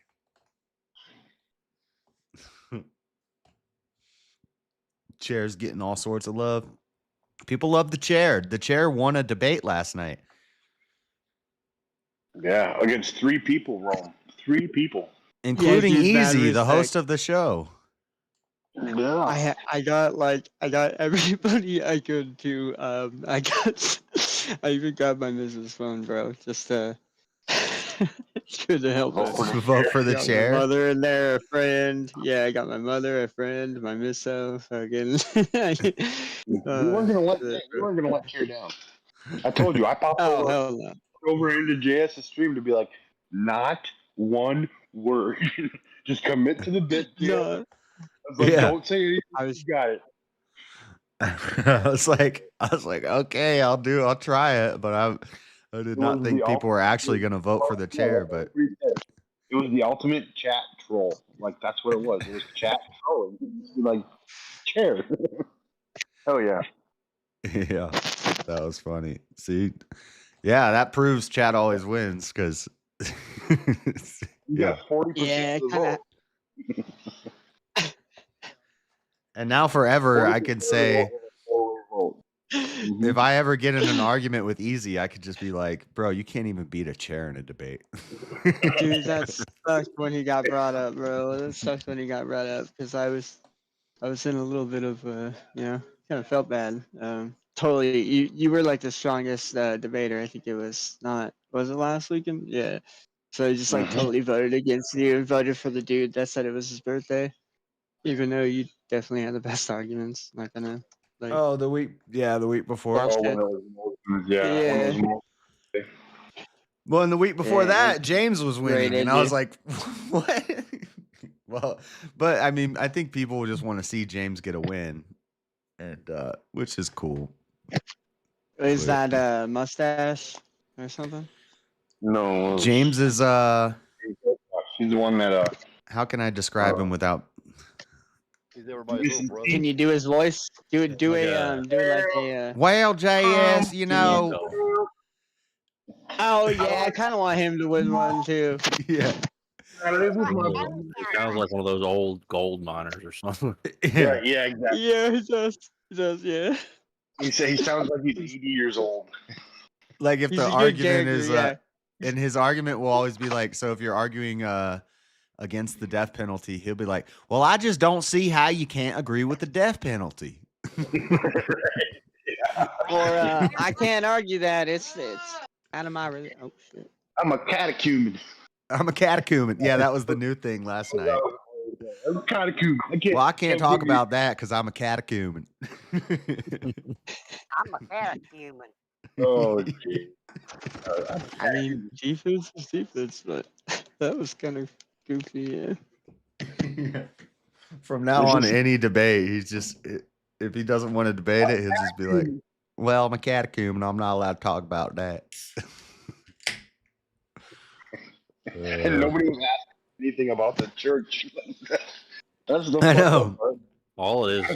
Chair's getting all sorts of love. People love the chair. The chair won a debate last night. Yeah, against 3 people, Rome. 3 people. Including dude, mad Easy, the respect. host of the show. Yeah. I got everybody I could to I even got my Mrs. phone, bro, just to couldn't help it. Vote for the Got chair? My mother in there, a friend. Yeah, I got my mother, a friend, my misso, fucking. We weren't gonna let Chair down. I told you, I popped Oh hell no. over into JS's stream to be like, not one word. Just commit to the bit. No. I was like, Yeah. don't say anything. You got it. I was like, okay, I'll try it, but I did not think people were actually going to vote for the chair. But It was the ultimate chat troll. Like, that's what it was. It was chat trolling. Like, chair. Oh yeah. yeah, that was funny. See, yeah, that proves chat always wins because yeah. 40% Yeah, of the kinda. vote. And now forever, I could say, if I ever get in an argument with Easy, I could just be like, bro, you can't even beat a chair in a debate. Dude, that sucked when he got brought up, bro. That sucked when he got brought up because I was in a little bit of kind of felt bad. Totally, you were like the strongest debater. I think it was it last weekend? Yeah. So I just like totally voted against you and voted for the dude that said it was his birthday, even though you definitely had the best arguments. Not gonna like. Oh, the week before. Bullshit. Yeah. Well, in the week before Yeah, that, James was winning, and I was like, "What?" Well, but I mean, I think people just want to see James get a win, and which is cool. Is that a mustache or something? No, James is He's the one that How can I describe him without? He's everybody's little brother. Can you do his voice? Do like a. Well, JS, you know. Oh yeah, I kind of want him to win one too. Yeah. It sounds like one of those old gold miners or something. Yeah, exactly. Yeah, he does. He does. Yeah. He sounds like he's 80 years old. Like if He's the a good argument character, is, yeah. and his argument will always be like, so if you're arguing against the death penalty, he'll be like, well, I just don't see how you can't agree with the death penalty. Or I can't argue that. It's out of my oh shit. I'm a catechumen. I'm a catechumen. Yeah, that was the new thing last night. I'm a catechumen. Well, I can't talk about that because I'm a catechumen. I'm a catechumen. Oh, gee. I mean, defense is defense, but that was kind of goofy. Yeah. From now on, any debate, he's just, if he doesn't want to debate it, he'll just be like, well, I'm a catechumen. I'm not allowed to talk about that. And nobody was asking anything about the church. That's the I know. part. All it is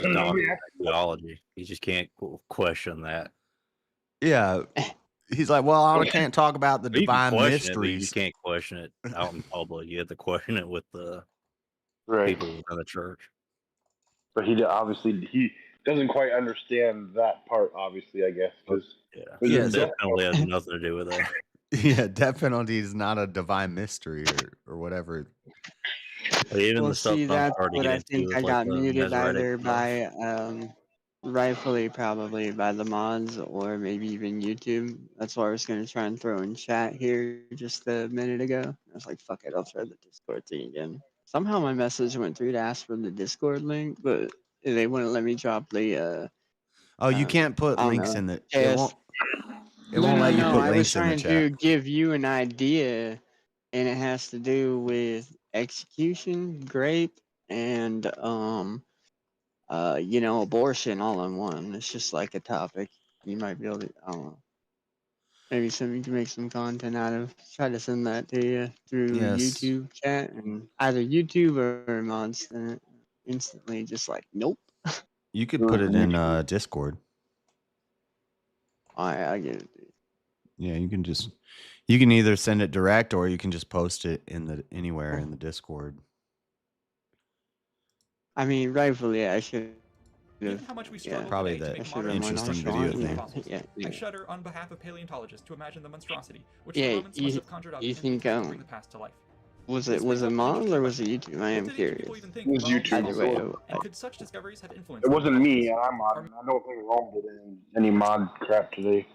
theology. You just can't question that. Yeah. He's like, well, I can't talk about the You can divine question mysteries. It, you can't question it out in public. You have to question it with the people in the church. But he doesn't quite understand that part, obviously, I guess. Yeah, death penalty has nothing to do with that. Yeah, death penalty is not a divine mystery or whatever. Even the stuff see, I'm that's starting what to I get into think is I like got the muted Masoretic either stuff. by rightfully probably by the mods or maybe even YouTube. That's why I was gonna try and throw in chat here just a minute ago. I was like, fuck it, I'll try the Discord thing again. Somehow my message went through to ask for the Discord link, but they wouldn't let me drop the Oh, you can't put I don't links know, in the. It JS. won't. It won't let you put I was links in the trying chat. to give you an idea, and it has to do with execution, grape, and abortion all in one. It's just like a topic you might be able to, I don't know, maybe you can make some content out of. Try to send that to you through Yes. YouTube chat, and either YouTube or mods instantly just like, nope. You could put it in Discord. I get it. Yeah, you can either send it direct or you can just post it anywhere in the Discord. I mean, rightfully, I should. How much we struggle Probably today to the make modern interesting knowledge video of thing. fossils. Yeah. I shudder on behalf of paleontologists to imagine the monstrosity which Yeah, the Romans must have conjured up you in think to bring the past to life. was it mods or was it YouTube? I am curious. It was YouTube. Either way, And could such discoveries have influenced It wasn't me, and I'm modding. I don't think Rome did any mod crap today.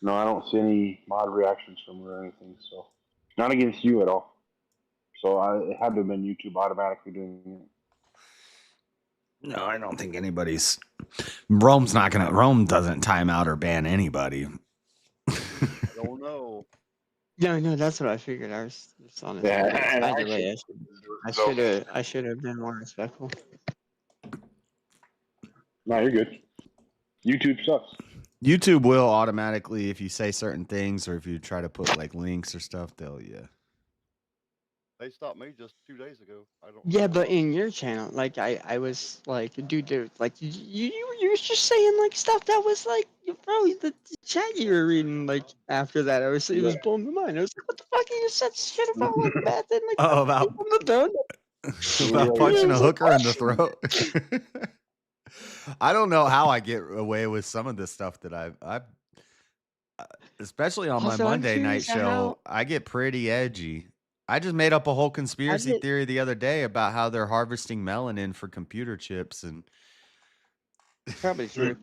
No, I don't see any mod reactions from her or anything, so. Not against you at all. So it had to have been YouTube automatically doing it. No, I don't think anybody's. Rome doesn't time out or ban anybody. I don't know. No, that's what I figured. I was just honest. Yeah, Either way, I should have been more respectful. No, you're good. YouTube sucks. YouTube will automatically, if you say certain things or if you try to put like links or stuff, they'll They stopped me just 2 days ago. I don't. Yeah, but in your channel, like I was like, dude, like you were just saying like stuff that was like, bro, the chat you were reading like after that, it was blowing my mind. I was like, what the fuck? You said shit about like bad thing, like about about punching a hooker in the throat. I don't know how I get away with some of this stuff that I've especially on my Also, I'm Monday night curious show. how- I get pretty edgy. I just made up a whole conspiracy theory the other day about how they're harvesting melanin for computer chips, and Probably true.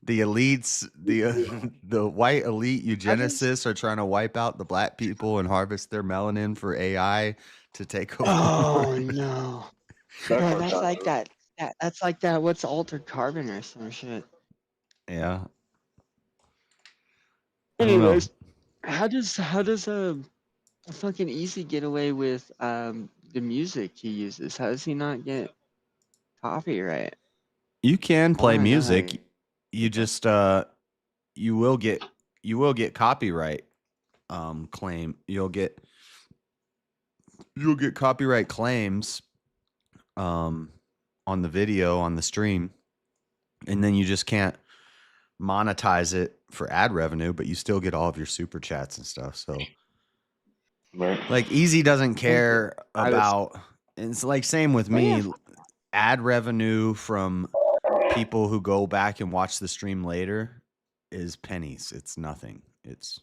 the elites, the white elite eugenicists are trying to wipe out the black people and harvest their melanin for AI to take over. Oh no, bro, that's like that. That's like that. What's altered carbon or some shit? Yeah. Anyways, how does fucking Easy get away with the music he uses? How does he not get copyright? You can play wanna know how music. You just you will get copyright claim. You'll get copyright claims on the video on the stream, and then you just can't monetize it for ad revenue, but you still get all of your super chats and stuff. So like Easy doesn't care about, and it's like same with me. Ad revenue from people who go back and watch the stream later is pennies. It's nothing. It's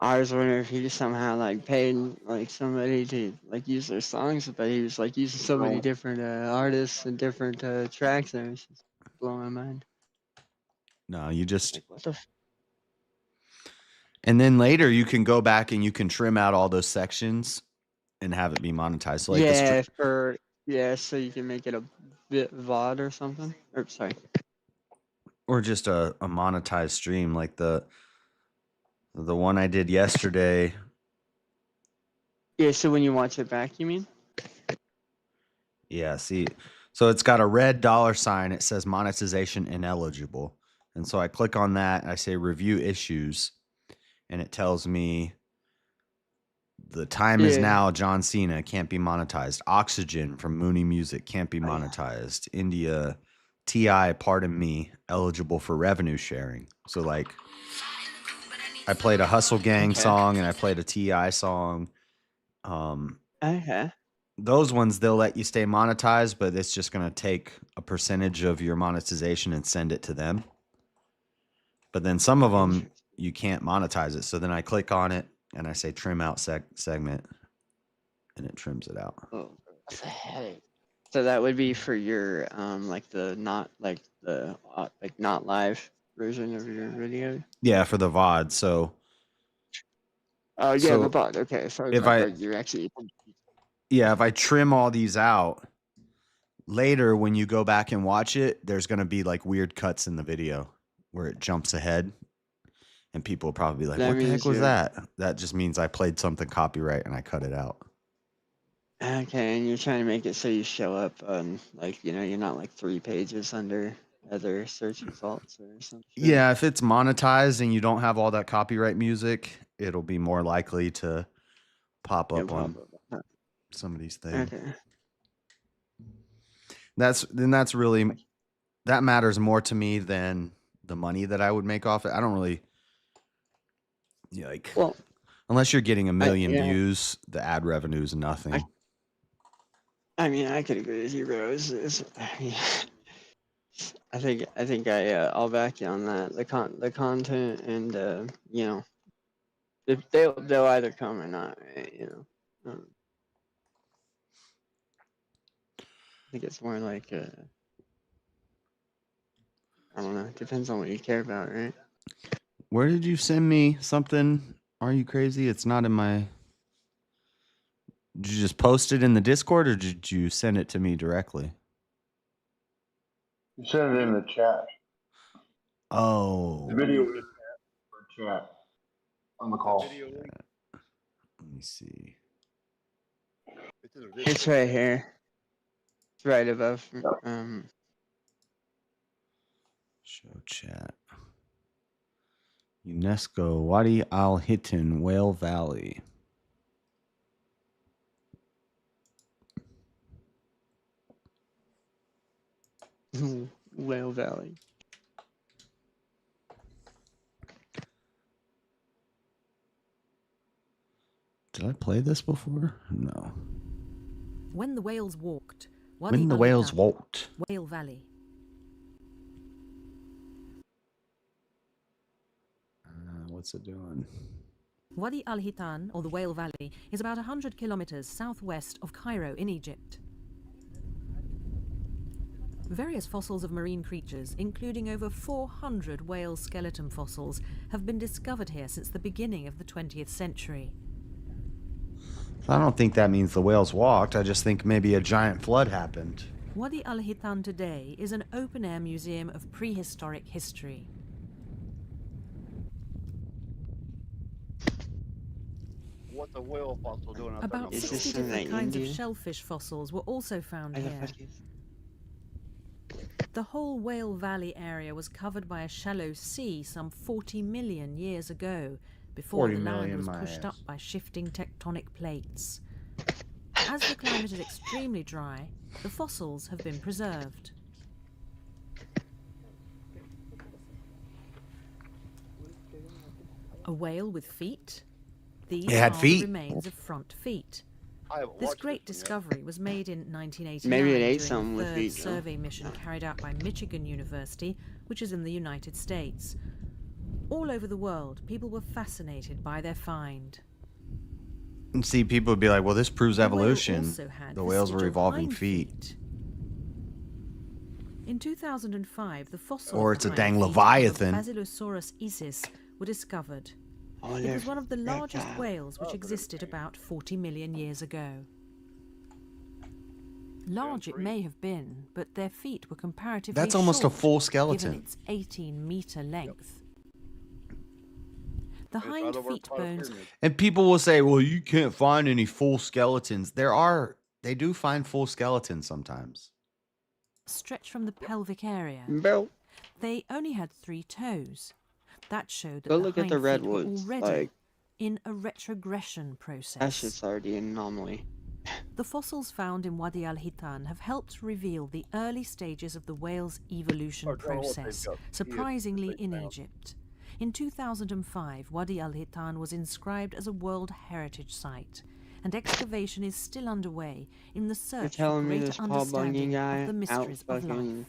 I was wondering if he just somehow like paid like somebody to like use their songs, but he was like using so many different artists and different tracks, and it's just blowing my mind. no, you just What the and then later you can go back and you can trim out all those sections and have it be monetized. So like so you can make it a bit VOD or something. Or sorry. Or just a monetized stream like the one I did yesterday. Yeah, so when you watch it back, you mean? Yeah, see. So it's got a red $sign. It says monetization ineligible. And so I click on that and I say review issues, and it tells me the time is now. John Cena can't be monetized. Oxygen from Mooney Music can't be monetized. India T.I. Pardon Me eligible for revenue sharing. So like I played a Hustle Gang song and I played a T.I. song. Those ones they'll let you stay monetized, but it's just going to take a percentage of your monetization and send it to them. But then some of them you can't monetize it. So then I click on it and I say trim out segment, and it trims it out. Oh, that's a headache. So that would be for your like the not live version of your video. Yeah, for the VOD. So Oh yeah, so the VOD. Okay, so if you're actually if I trim all these out later, when you go back and watch it, there's going to be like weird cuts in the video where it jumps ahead, and people will probably be like, "What the heck was that?" That just means I played something copyright and I cut it out. Okay, and you're trying to make it so you show up on like you're not like 3 pages under other search results or something. Yeah, if it's monetized and you don't have all that copyright music, it'll be more likely to pop up on some of these things. Okay. That's really that matters more to me than the money that I would make off it. I don't really like unless you're getting 1 million views, the ad revenue is nothing. I mean, I could agree with you, bro. I think I'll back you on that. The content and if they'll either come or not, right? I think it's more like I don't know. It depends on what you care about, right? Where did you send me something? Are you crazy? It's not in my. Did you just post it in the Discord, or did you send it to me directly? You sent it in the chat. Oh. The video is for chat on the call. Let me see. It's right here. It's right above. Show chat. UNESCO Wadi Al Hitan Whale Valley. Whale Valley. Did I play this before? No. When the whales walked. When the whales walked. Whale Valley. What's it doing? Wadi Al Hitan, or the Whale Valley, is about 100 kilometers southwest of Cairo in Egypt. Various fossils of marine creatures, including over 400 whale skeleton fossils, have been discovered here since the beginning of the 20th century. I don't think that means the whales walked. I just think maybe a giant flood happened. Wadi Al Hitan today is an open-air museum of prehistoric history. what's a whale fossil doing out there? About 60 different kinds of shellfish fossils were also found here. The whole Whale Valley area was covered by a shallow sea some 40 million years ago, before the land was pushed up by shifting tectonic plates. As the climate is extremely dry, the fossils have been preserved. A whale with feet? These are the remains of front feet. This great discovery was made in 1989 Maybe it ate during something the with third feet, survey mission carried out by Michigan University, which is in the United States. All over the world, people were fascinated by their find. And see, people would be like, well, this proves The whale evolution. also had The whales were vestigial evolving hind feet. In 2005, the fossils Or it's a of dang hind feet leviathan. of Basilosaurus isis were discovered. It was one of the largest whales which existed about 40 million years ago. Large it may have been, but their feet were comparatively That's almost a short, full skeleton. given its 18-meter length. The hind feet bones. And people will say, well, you can't find any full skeletons. They do find full skeletons sometimes. Stretch from the pelvic area. They only had 3 toes. That showed that Go the look at hind the feet redwoods. were already Like, in a retrogression process. that shit's already an anomaly. The fossils found in Wadi al-Hitan have helped reveal the early stages of the whale's evolution process, surprisingly in Egypt. In 2005, Wadi al-Hitan was inscribed as a World Heritage Site, and excavation is still underway in the You're search for telling me greater this Paul Bunyan understanding guy of the out mysteries of fucking life.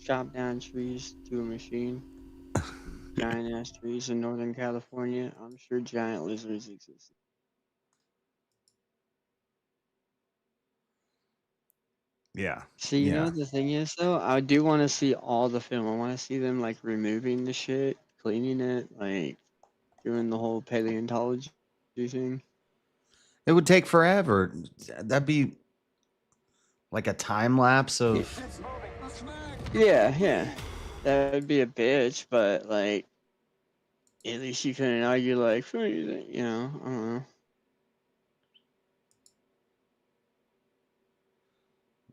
chop down trees to a machine? Giant ass trees in Northern California. I'm sure giant lizards exist. Yeah. See, you know what the thing is though? I do want to see all the film. I want to see them like removing the shit, cleaning it, like doing the whole paleontology thing. It would take forever. That'd be like a time lapse of. Yeah. That would be a bitch, but like, at least you couldn't argue like, you know, I don't know.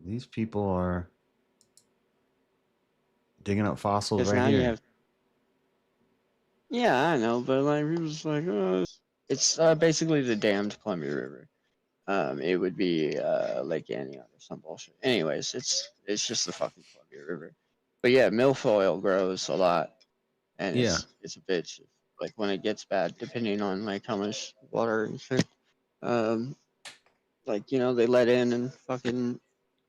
These people are digging up fossils Because right now you here. have. Yeah, I know, but like, it was like, it's basically the dammed Columbia River. It would be Lake Antioch or some bullshit. Anyways, it's just the fucking Columbia River. But yeah, milfoil grows a lot, and it's a bitch. Like when it gets bad, depending on like how much water and shit. Like, you know, they let in and fucking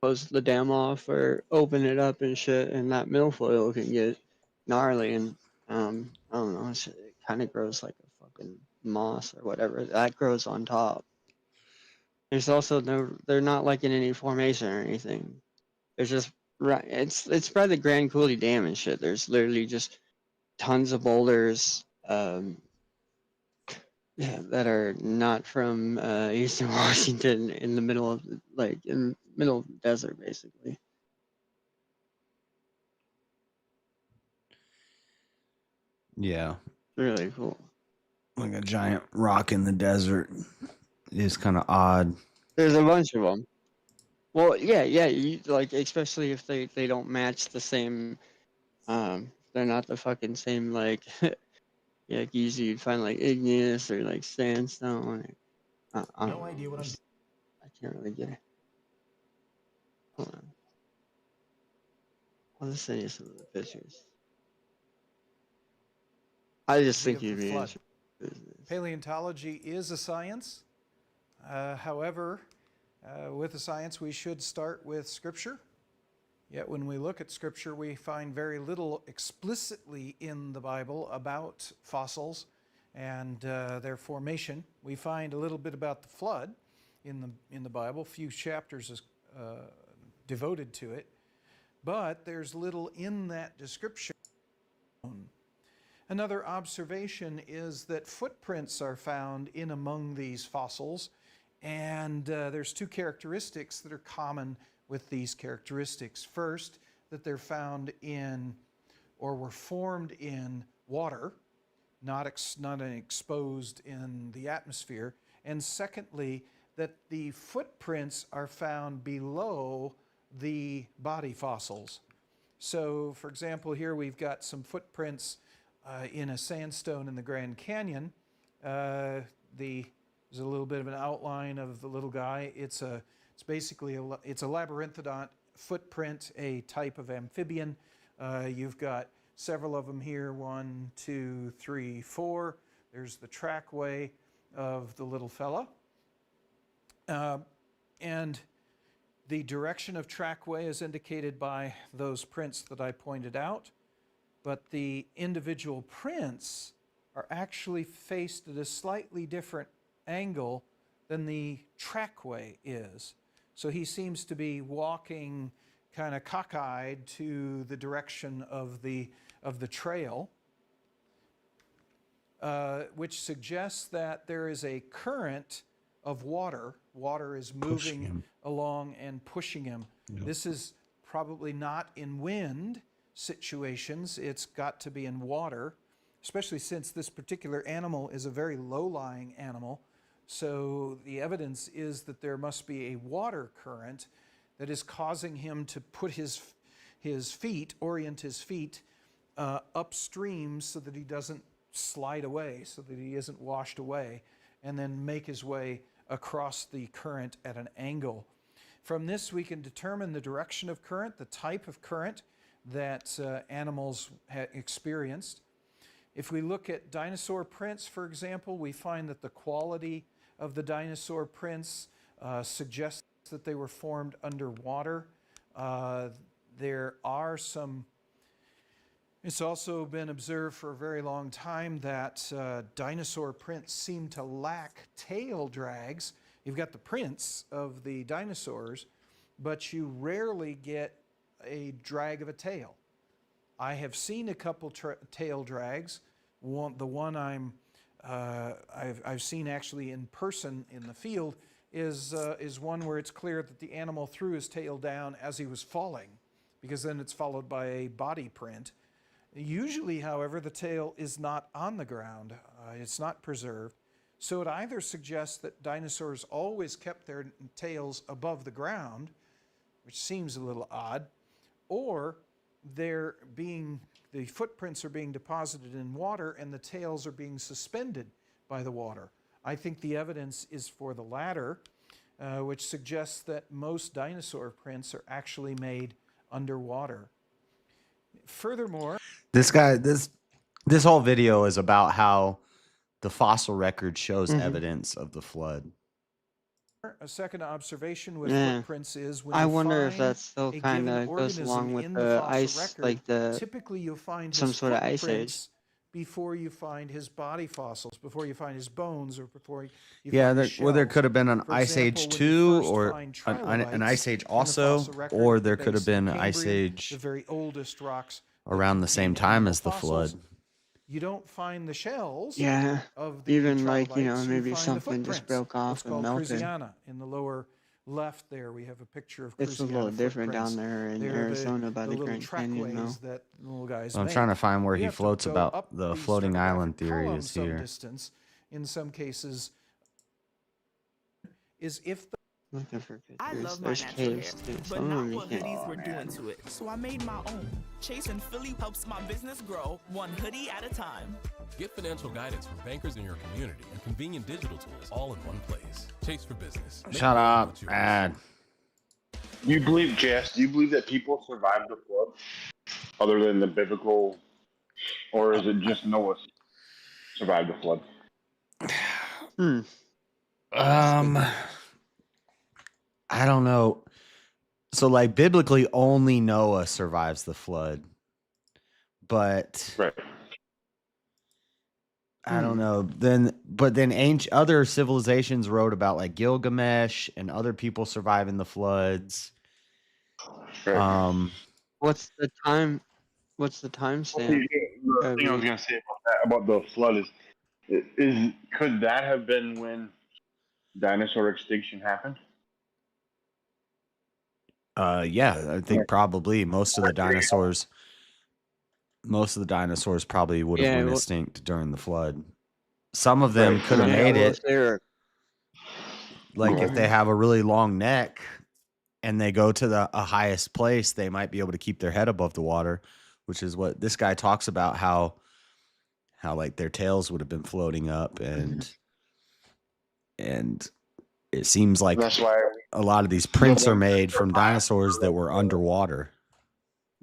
close the dam off or open it up and shit, and that milfoil can get gnarly and I don't know, it kind of grows like a fucking moss or whatever that grows on top. There's also they're not like in any formation or anything. There's just right. It's by the Grand Coulee Dam and shit. There's literally just tons of boulders. Yeah, that are not from Eastern Washington in the middle of in middle of the desert, basically. Yeah. Really cool. Like a giant rock in the desert. It is kind of odd. There's a bunch of them. Well, yeah. You, like, especially if they don't match the same. They're not the fucking same like. Yeah, like usually you'd find like igneous or like sandstone. No idea what I can't really get it. Hold on. I'll just send you some of the pictures. I just think you'd be interested. Paleontology is a science. However, with a science, we should start with Scripture. Yet when we look at Scripture, we find very little explicitly in the Bible about fossils and their formation. We find a little bit about the flood in the Bible, few chapters devoted to it, but there's little in that description. Another observation is that footprints are found in among these fossils, and there's 2 characteristics that are common with these characteristics. First, that they're found in or were formed in water, not exposed in the atmosphere. and secondly, that the footprints are found below the body fossils. So, for example, here we've got some footprints in a sandstone in the Grand Canyon. There's a little bit of an outline of the little guy. It's basically a labyrinthodont footprint, a type of amphibian. You've got several of them here, 1, 2, 3, 4. There's the trackway of the little fella. And the direction of trackway is indicated by those prints that I pointed out, but the individual prints are actually faced at a slightly different angle than the trackway is. So he seems to be walking kind of cockeyed to the direction of the trail, which suggests that there is a current of water. Water is moving along and pushing him. Yep. This is probably not in wind situations. It's got to be in water, especially since this particular animal is a very low-lying animal. So the evidence is that there must be a water current that is causing him to put his feet, orient his feet upstream so that he doesn't slide away, so that he isn't washed away, and then make his way across the current at an angle. From this, we can determine the direction of current, the type of current that animals experienced. If we look at dinosaur prints, for example, we find that the quality of the dinosaur prints suggests that they were formed underwater. There are some. It's also been observed for a very long time that dinosaur prints seem to lack tail drags. You've got the prints of the dinosaurs, but you rarely get a drag of a tail. I have seen a couple tail drags. The one I've seen actually in person in the field is one where it's clear that the animal threw his tail down as he was falling, because then it's followed by a body print. Usually, however, the tail is not on the ground. It's not preserved. So it either suggests that dinosaurs always kept their tails above the ground, which seems a little odd, or the footprints are being deposited in water and the tails are being suspended by the water. I think the evidence is for the latter, which suggests that most dinosaur prints are actually made underwater. Furthermore, this whole video is about how the fossil record shows evidence of the flood. A second observation with footprints is when I you wonder if find that still a kind given of goes organism along with in the fossil ice, record, like typically you'll find some his sort of ice age. footprints before you find his body fossils, before you find his bones, or before you Yeah, find his there shells. could have been an For Ice Age example, when you 2 first or find an Ice trilobites Age in the also, fossil record, or there could have based in been an Ice Cambrian, Age the very oldest rocks around the same contain time animal as the fossils. flood. You don't find the shells Yeah, of the even like, trilobites, maybe you find something the just footprints. broke off What's and called melted. Cruziana. In the lower left there, we have a picture of It's a Cruziana little different footprints. down there in They're Arizona by the the little Grand Canyon, trackways though. that little guys I'm make. trying to find where You he have to floats go about up the the floating island stratigraphic theory column is some here. distance. In some cases, is if the Looking for I pictures. love my There's natural hair, caves too. but Some of not them you what can't. hoodies were doing to it. So I made my own. Chase and Philly helps my business grow one hoodie at a time. Get financial guidance from bankers in your community and convenient digital tools all in one place. Chase for Business. Make Shut it up, what's yours. ad. Do you believe, Jess, do you believe that people survived the flood other than the biblical, or is it just Noah survived the flood? I don't know. So, like, biblically, only Noah survives the flood. But I don't know. But then other civilizations wrote about, like, Gilgamesh and other people surviving the floods. What's the time? What's the timestamp? The thing I was going to say about the flood is could that have been when dinosaur extinction happened? Yeah, I think probably most of the dinosaurs probably would have went extinct during the flood. Some of them could have made it. like if they have a really long neck and they go to the highest place, they might be able to keep their head above the water, which is what this guy talks about, how like their tails would have been floating up, and it seems like That's why a lot of these prints are made from dinosaurs that were underwater.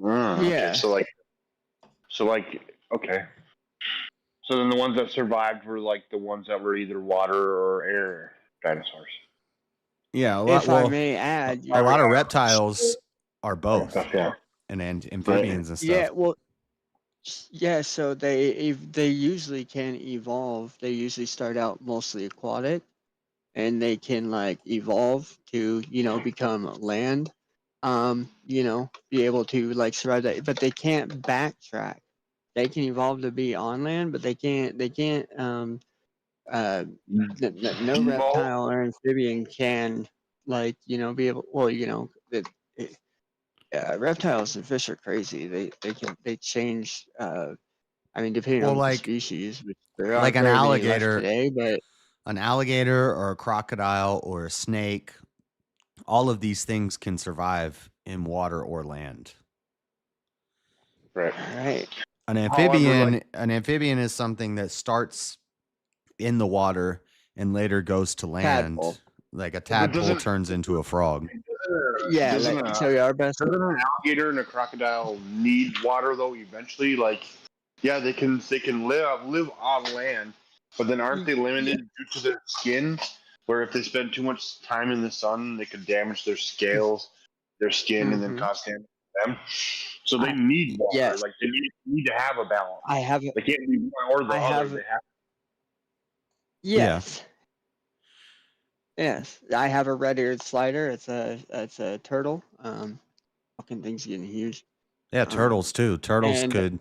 Okay, so okay. So then the ones that survived were like the ones that were either water or air dinosaurs. Yeah, I may add, a lot of reptiles are both, and amphibians and stuff. Yeah, well, yeah. So they usually can evolve. They usually start out mostly aquatic, and they can like evolve to become land. Be able to like survive that, but they can't backtrack. They can evolve to be on land, but they can't. No reptile or amphibian can be able. Well, reptiles and fish are crazy. They change. Depending on the species, which there like aren't an very many left alligator today, but an alligator or a crocodile or a snake, all of these things can survive in water or land. Right. An amphibian is something that starts in the water and later goes to land. Tadpole. Like a tadpole turns into a frog. Doesn't an alligator and a crocodile need water though? Eventually, like, yeah, they can live on land, but then aren't they limited due to their skin? Where if they spend too much time in the sun, they could damage their scales, their skin, and then cause damage to them. So they need water. Yes. Like they need to have a balance. They can't be one or the other. They have. Yes. Yes, I have a red-eared slider. It's a turtle. Fucking thing's getting huge. Yeah, turtles too. Turtles and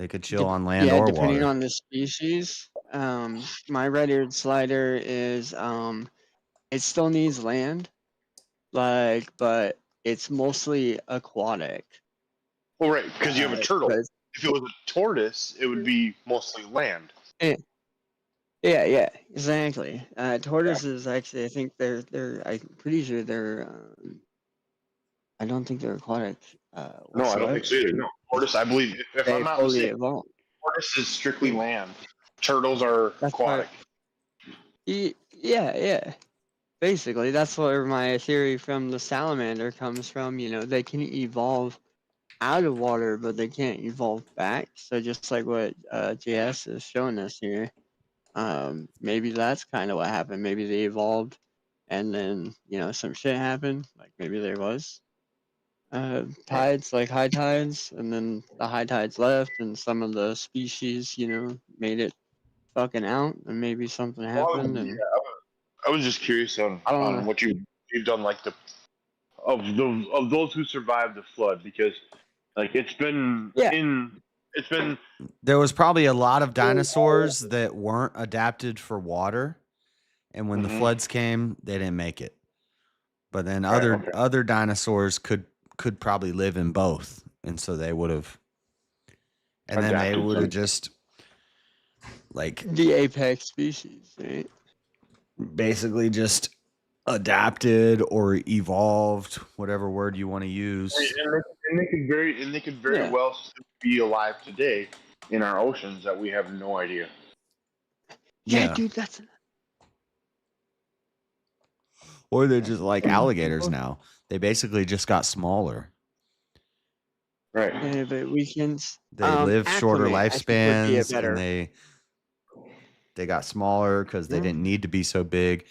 could chill on land or depending water. on the species. My red-eared slider is it still needs land, but it's mostly aquatic. Well, right, because you have a turtle. If it was a tortoise, it would be mostly land. Yeah, exactly. Tortoises actually, I think they're. I'm pretty sure they're. I don't think they're aquatic. No, I don't think so either. No, tortoise. I believe if I'm not mistaken, evolved. tortoise is strictly land. Turtles are aquatic. Yeah. Basically, that's where my theory from the salamander comes from. They can evolve out of water, but they can't evolve back. So just like what JS is showing us here. Maybe that's kind of what happened. Maybe they evolved, and then some shit happened. Like maybe there was tides, like high tides, and then the high tides left, and some of the species, made it fucking out, and maybe something happened. And I was just curious on what you've done, like of those who survived the flood, because like it's been. There was probably a lot of dinosaurs that weren't adapted for water, and when the floods came, they didn't make it. But then other dinosaurs could probably live in both, and so they would have, and then they would have just like the apex species, right? Basically just adapted or evolved, whatever word you want to use. And they could very well still be alive today in our oceans that we have no idea. Yeah, dude, that's. Or they're just like alligators now. They basically just got smaller. Right. Yeah, but weekends. They live shorter lifespans, and they got smaller because they didn't need to be so big.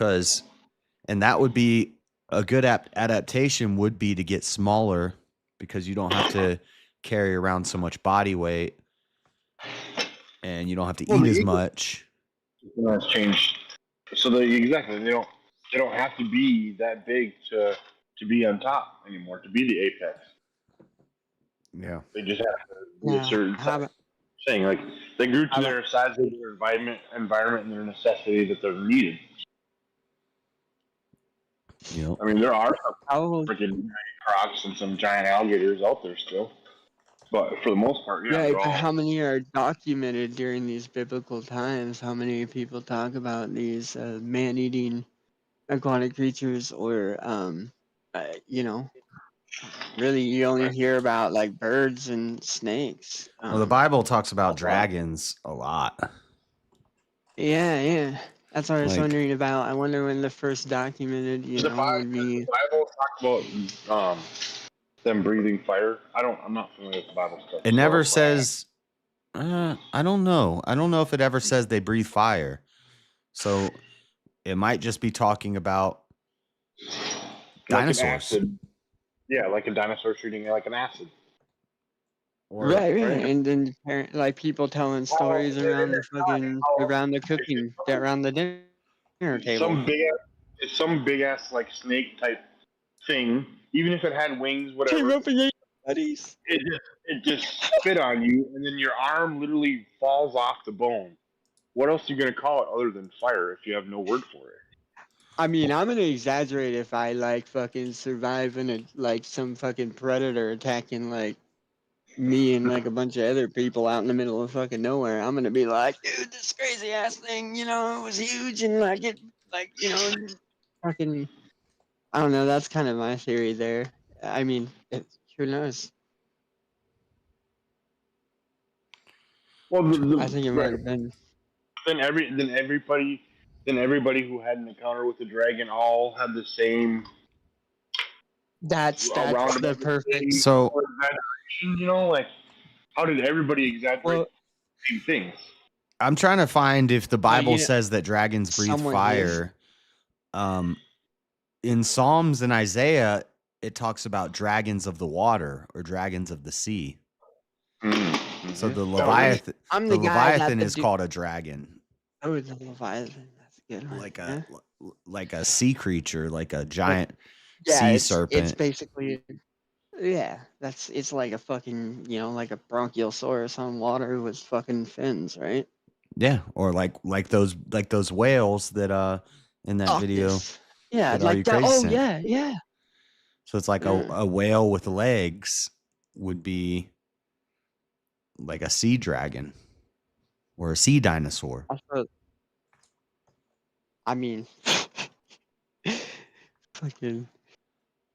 And that would be a good adaptation would be to get smaller, because you don't have to carry around so much body weight, and you don't have to eat as much. That's changed. So they don't have to be that big to be on top anymore, to be the apex. Yeah. They just have to be a certain size. Saying like they grew to their size of their environment and their necessity that they're needed. Yep. I mean, there are some freaking giant crocs and some giant alligators out there still. But for the most part, yeah, Right, they're but all. how many are documented during these biblical times? How many people talk about these man-eating aquatic creatures, or you know, really you only hear about like birds and snakes. Well, the Bible talks about dragons a lot. Yeah. That's what I was Like- wondering about. I wonder when the first documented, would be. The Bible talks about them breathing fire. I'm not familiar with the Bible stuff. It never says. I don't know. I don't know if it ever says they breathe fire. So it might just be talking about dinosaurs. Like an acid. Yeah, like a dinosaur shooting like an acid. Right. And then like people telling stories around the cooking, around the dinner table. Some big ass like snake type thing. Even if it had wings, whatever. Came up against buddies. It just spit on you, and then your arm literally falls off the bone. What else are you gonna call it other than fire if you have no word for it? I mean, I'm gonna exaggerate if I like fucking survive in a like some fucking predator attacking like me and like a bunch of other people out in the middle of fucking nowhere. I'm gonna be like, dude, this crazy ass thing, it was huge and fucking. I don't know. That's kind of my theory there. I mean, who knows? Well, I think it might have been. Then everybody who had an encounter with the dragon all had the same. That's the perfect. So exaggeration, like how did everybody exaggerate the same things? I'm trying to find if the Bible says that dragons breathe fire. In Psalms and Isaiah, it talks about dragons of the water or dragons of the sea. Mm-hmm. So the Leviathan, the Leviathan is called a dragon. Oh, the Leviathan. That's a good one. Like a sea creature, like a giant sea serpent. It's basically, it's like a fucking, like a bronchiosaurus on water with fucking fins, right? Yeah, or like those whales that in that video. Yeah, that like that. Crazy Oh, sent. yeah. So it's like a whale with legs would be like a sea dragon or a sea dinosaur. I mean, fucking.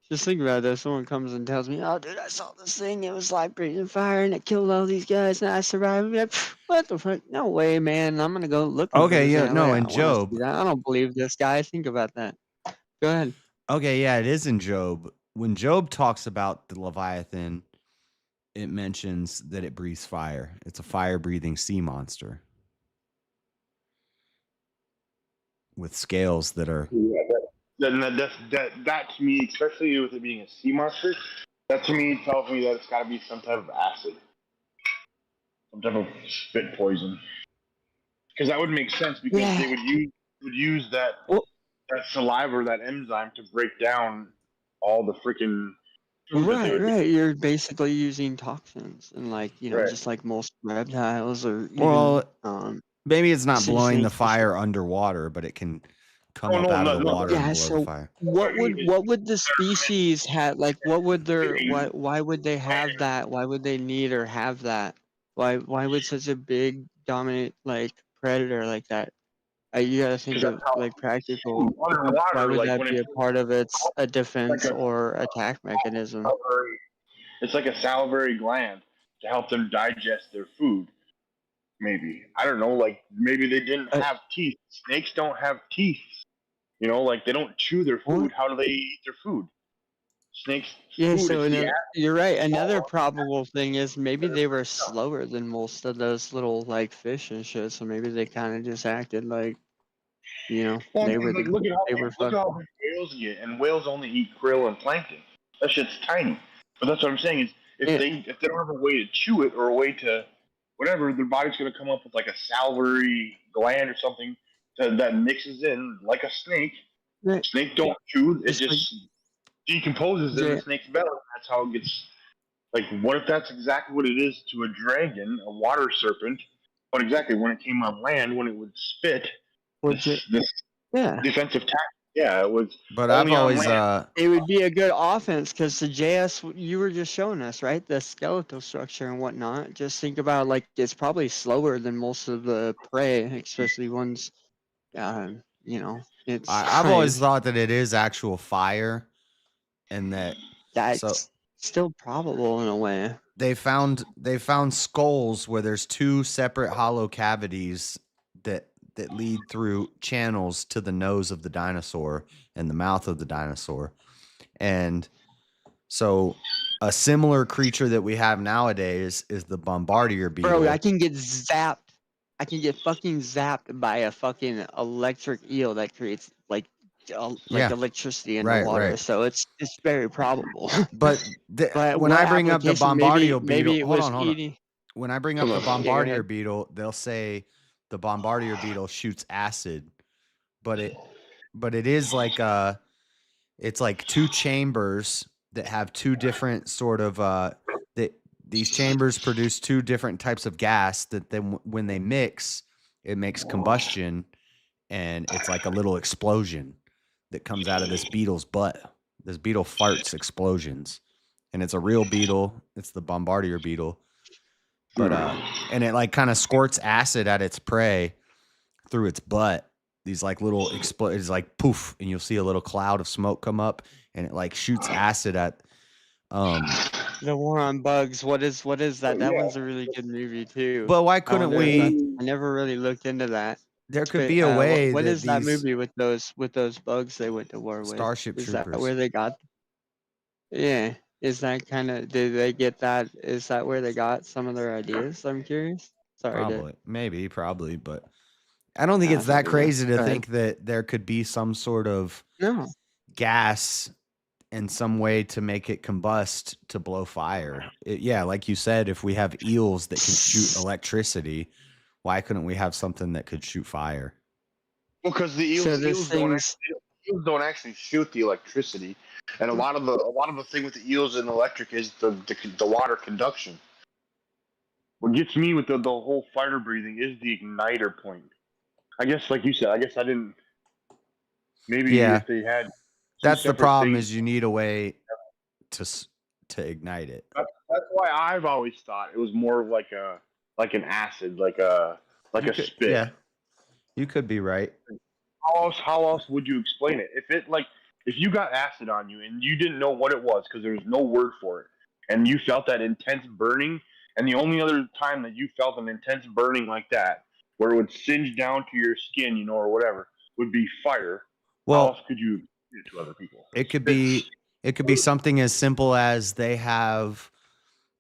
Just think about it. If someone comes and tells me, "Oh, dude, I saw this thing. It was like breathing fire, and it killed all these guys, and I survived." I'd be like, what the fuck? No way, man. I'm gonna go look. Okay, into this yeah, no, I in wanna Job. see that. I don't believe this guy. Think about that. Go ahead. Okay, yeah, it is in Job. When Job talks about the Leviathan, it mentions that it breathes fire. It's a fire-breathing sea monster with scales that are. Yeah, that to me, especially with it being a sea monster, that to me tells me that it's got to be some type of acid, some type of spit poison, because that would make sense because they would use that saliva or that enzyme to break down all the freaking. Right. You're basically using toxins, and just like most reptiles or even, maybe it's not blowing the snakes. fire underwater, but it can come up out of the water and blow the fire. What would the species have? Like, what would why would they have that? Why would they need or have that? Why would such a big dominant like predator like that? You gotta think of like practical. Why would that be a part of a defense or attack mechanism? It's like a salivary gland to help them digest their food. Maybe, I don't know. Like maybe they didn't have teeth. Snakes don't have teeth. Like they don't chew their food. How do they eat their food? Snakes. Yeah, so you're right. Another probable thing is maybe they were slower than most of those little like fish and shit. So maybe they kind of just acted like, they were look at how big whales get, and whales only eat krill and plankton. That shit's tiny. But that's what I'm saying is if they don't have a way to chew it or a way to whatever, their body's gonna come up with like a salivary gland or something that mixes in like a snake. Right. Snake don't chew; it just decomposes in the snake's belly. That's how it gets. Like, what if that's exactly what it is to a dragon, a water serpent? But exactly when it came on land, when it would spit, this defensive tactic Yeah, it was. But I've always it would be a good offense because the JS you were just showing us, right? The skeletal structure and whatnot. Just think about like it's probably slower than most of the prey, especially ones. You know, it's. I've always thought that it is actual fire, and that's still probable in a way. They found skulls where there's two separate hollow cavities that lead through channels to the nose of the dinosaur and the mouth of the dinosaur. And so a similar creature that we have nowadays is the bombardier beetle. Bro, I can get zapped. I can get fucking zapped by a fucking electric eel that creates like electricity in the water. Right. So it's very probable. But when I bring up the bombardier beetle, hold on. When I bring up the bombardier beetle, they'll say the bombardier beetle shoots acid, but it is like it's like two chambers that have two different sort of these chambers produce two different types of gas that then when they mix, it makes combustion, and it's like a little explosion that comes out of this beetle's butt. This beetle farts explosions, and it's a real beetle. It's the bombardier beetle. But and it like kind of squirts acid at its prey through its butt. These like little it's like poof, and you'll see a little cloud of smoke come up, and it like shoots acid at the War on Bugs. What is that? That one's a really good movie too. But why couldn't we? I never really looked into that. There could be a way. What is that movie with those bugs they went to war with? Starship Troopers. Is that where they got? Yeah. Is that kind of? Did they get that? Is that where they got some of their ideas? I'm curious. Sorry. Probably, but I don't think it's that crazy to think that there could be some sort of gas and some way to make it combust to blow fire. Like you said, if we have eels that can shoot electricity, why couldn't we have something that could shoot fire? Well, because the eels don't actually shoot the electricity, and a lot of the thing with the eels and electric is the water conduction. What gets me with the whole fire breathing is the igniter point. I guess, like you said, I didn't. Maybe if they had. That's the problem. Is you need a way to ignite it. That's why I've always thought it was more of like an acid, like a spit. Yeah, you could be right. How else would you explain it? If you got acid on you and you didn't know what it was because there was no word for it, and you felt that intense burning, and the only other time that you felt an intense burning like that, where it would singe down to your skin, or whatever, would be fire. Well, how else could you do it to other people? It could be something as simple as they have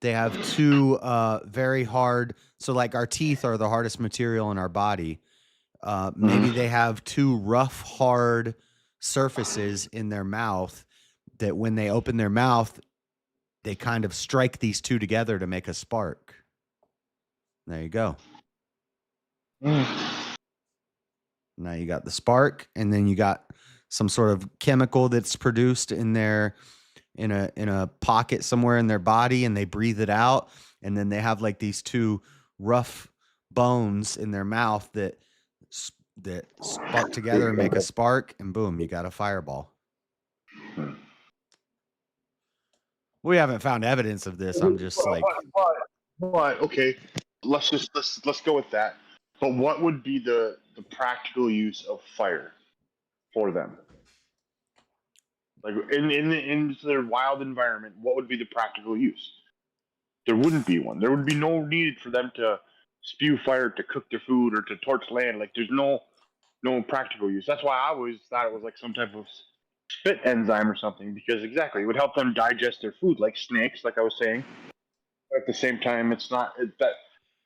two very hard. So like our teeth are the hardest material in our body. Maybe they have two rough, hard surfaces in their mouth that when they open their mouth, they kind of strike these two together to make a spark. There you go. Now you got the spark, and then you got some sort of chemical that's produced in their in a pocket somewhere in their body, and they breathe it out, and then they have like these two rough bones in their mouth that spark together and make a spark, and boom, you got a fireball. We haven't found evidence of this. I'm just like, but okay, let's go with that. But what would be the practical use of fire for them? Like in their wild environment, what would be the practical use? There wouldn't be one. There would be no need for them to spew fire to cook their food or to torch land. Like there's no practical use. That's why I always thought it was like some type of spit enzyme or something, because exactly it would help them digest their food, like snakes, like I was saying. But at the same time, that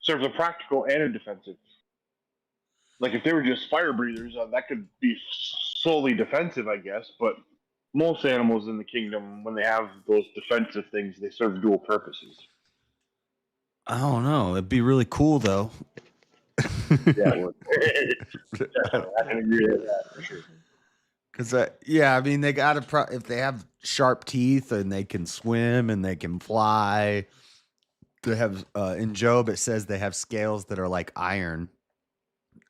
serves a practical and a defensive. Like if they were just fire breathers, that could be solely defensive, I guess. But most animals in the kingdom, when they have those defensive things, they serve dual purposes. I don't know. It'd be really cool though. Yeah, it would. I can agree with that for sure. Because I mean, they got to if they have sharp teeth and they can swim and they can fly. They have in Job it says they have scales that are like iron.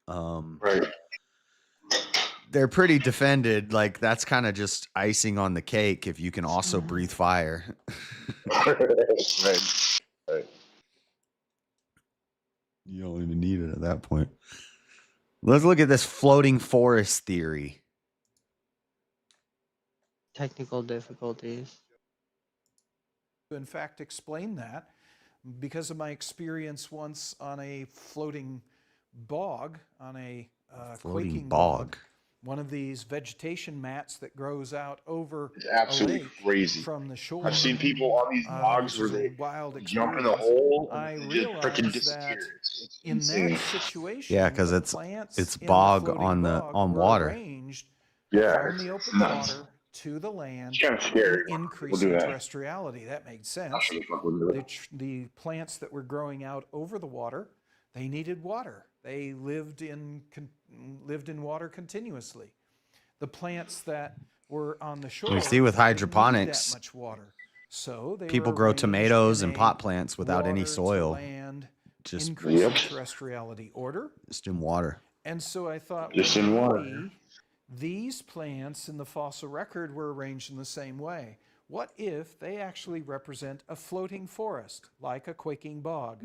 Right. they're pretty defended. Like that's kind of just icing on the cake if you can also breathe fire. Right. You don't even need it at that point. Let's look at this floating forest theory. Technical difficulties. In fact, explain that because of my experience once on a floating bog, on a quaking bog, one of these vegetation mats that grows out over It's absolutely a lake crazy. from the shore. I've seen people on these logs where they jump in the hole and they just freaking disappear. It's in insane. that situation, Yeah, because it's bog on water. Arranged Yeah, from the open water to the land, kind of scary. increasing terrestriality. That made sense. The plants that were growing out over the water, they needed water. They lived in water continuously. The plants that were on the shore, We see with hydroponics, that much water. So people grow tomatoes and pot plants without any soil. Just increasing terrestriality order. Just in water. And so I thought, just in water. These plants in the fossil record were arranged in the same way. What if they actually represent a floating forest, like a quaking bog?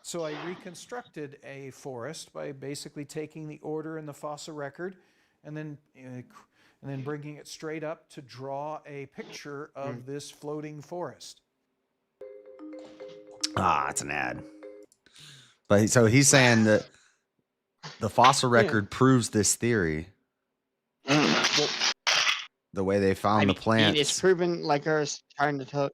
So I reconstructed a forest by basically taking the order in the fossil record and then bringing it straight up to draw a picture of this floating forest. It's an ad. But so he's saying that the fossil record proves this theory. Well, the way they found the plants. It's proven like I was trying to tell.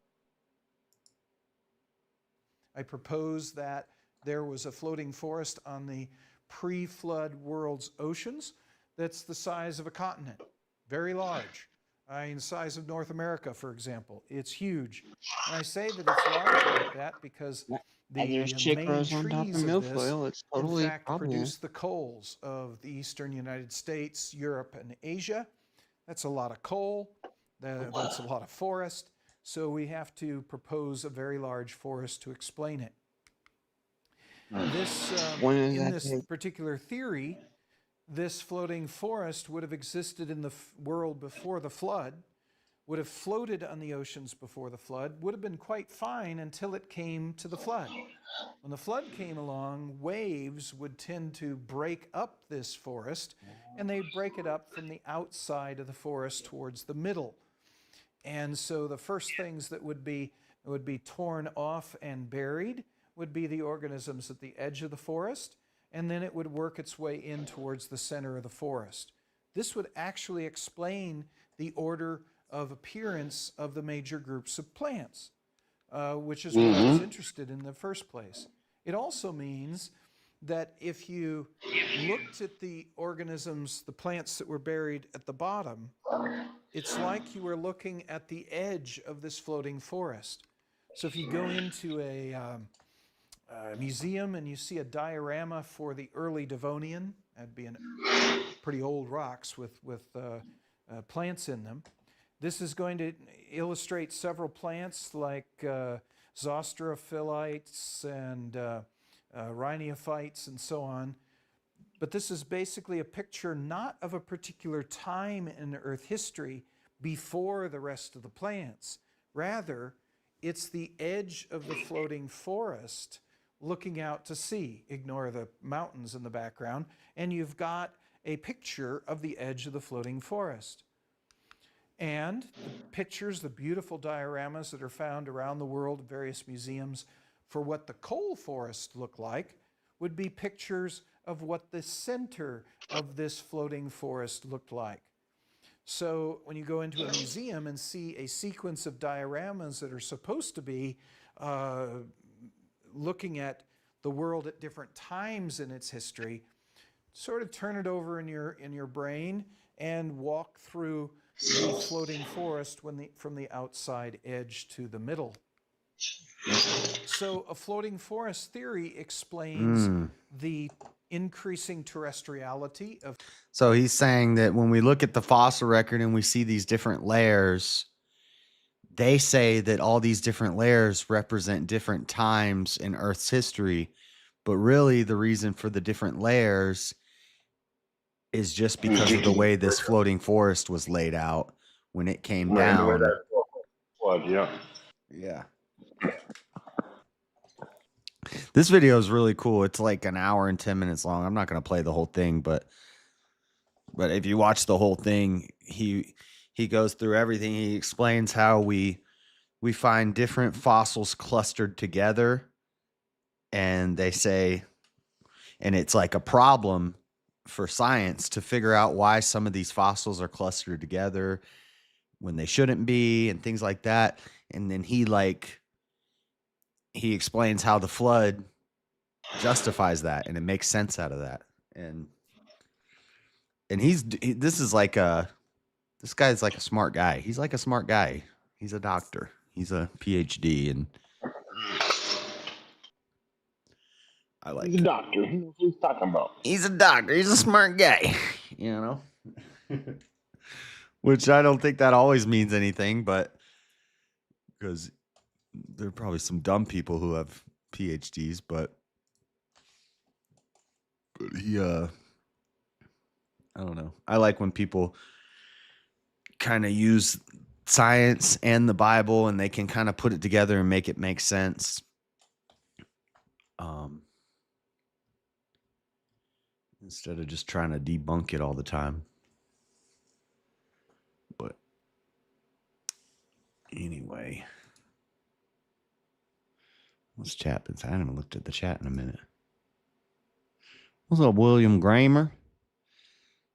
I propose that there was a floating forest on the pre-flood world's oceans that's the size of a continent, very large. In the size of North America, for example. It's huge. And I say that it's large like that because the main trees of this, in fact, produce the coals of the eastern United States, Europe, and Asia. That's a lot of coal. That's a lot of forest. So we have to propose a very large forest to explain it. In this particular theory, this floating forest would have existed in the world before the flood, would have floated on the oceans before the flood, would have been quite fine until it came to the flood. When the flood came along, waves would tend to break up this forest, and they'd break it up from the outside of the forest towards the middle. And so the first things that would be torn off and buried would be the organisms at the edge of the forest, and then it would work its way in towards the center of the forest. This would actually explain the order of appearance of the major groups of plants, which is what I was interested in the first place. It also means that if you looked at the organisms, the plants that were buried at the bottom, it's like you were looking at the edge of this floating forest. So if you go into a museum and you see a diorama for the early Devonian, that'd be pretty old rocks with plants in them. This is going to illustrate several plants like zostrophytes and rhiniophytes and so on. But this is basically a picture not of a particular time in Earth history before the rest of the plants. Rather, it's the edge of the floating forest looking out to sea. Ignore the mountains in the background, and you've got a picture of the edge of the floating forest. And the pictures, the beautiful dioramas that are found around the world in various museums for what the coal forest looked like would be pictures of what the center of this floating forest looked like. So when you go into a museum and see a sequence of dioramas that are supposed to be looking at the world at different times in its history, sort of turn it over in your brain and walk through the floating forest from the outside edge to the middle. So a floating forest theory explains the increasing terrestriality of... So he's saying that when we look at the fossil record and we see these different layers, they say that all these different layers represent different times in Earth's history, but really the reason for the different layers is just because of the way this floating forest was laid out when it came Right, and the way down. that flood, yeah. Yeah. This video is really cool. It's like an hour and 10 minutes long. I'm not going to play the whole thing, but if you watch the whole thing, he goes through everything. He explains how we find different fossils clustered together, and they say, and it's like a problem for science to figure out why some of these fossils are clustered together when they shouldn't be, and things like that. And then he explains how the flood justifies that, and it makes sense out of that. And this guy's like a smart guy. He's like a smart guy. He's a doctor. He's a PhD, and I like. He's a doctor. He knows what he's talking about. He's a doctor. He's a smart guy. You know, which I don't think that always means anything, but because there are probably some dumb people who have PhDs, but he, I don't know. I like when people kind of use science and the Bible, and they can kind of put it together and make it make sense. Instead of just trying to debunk it all the time. But anyway, what's chat? I haven't looked at the chat in a minute. What's up, William Gramer?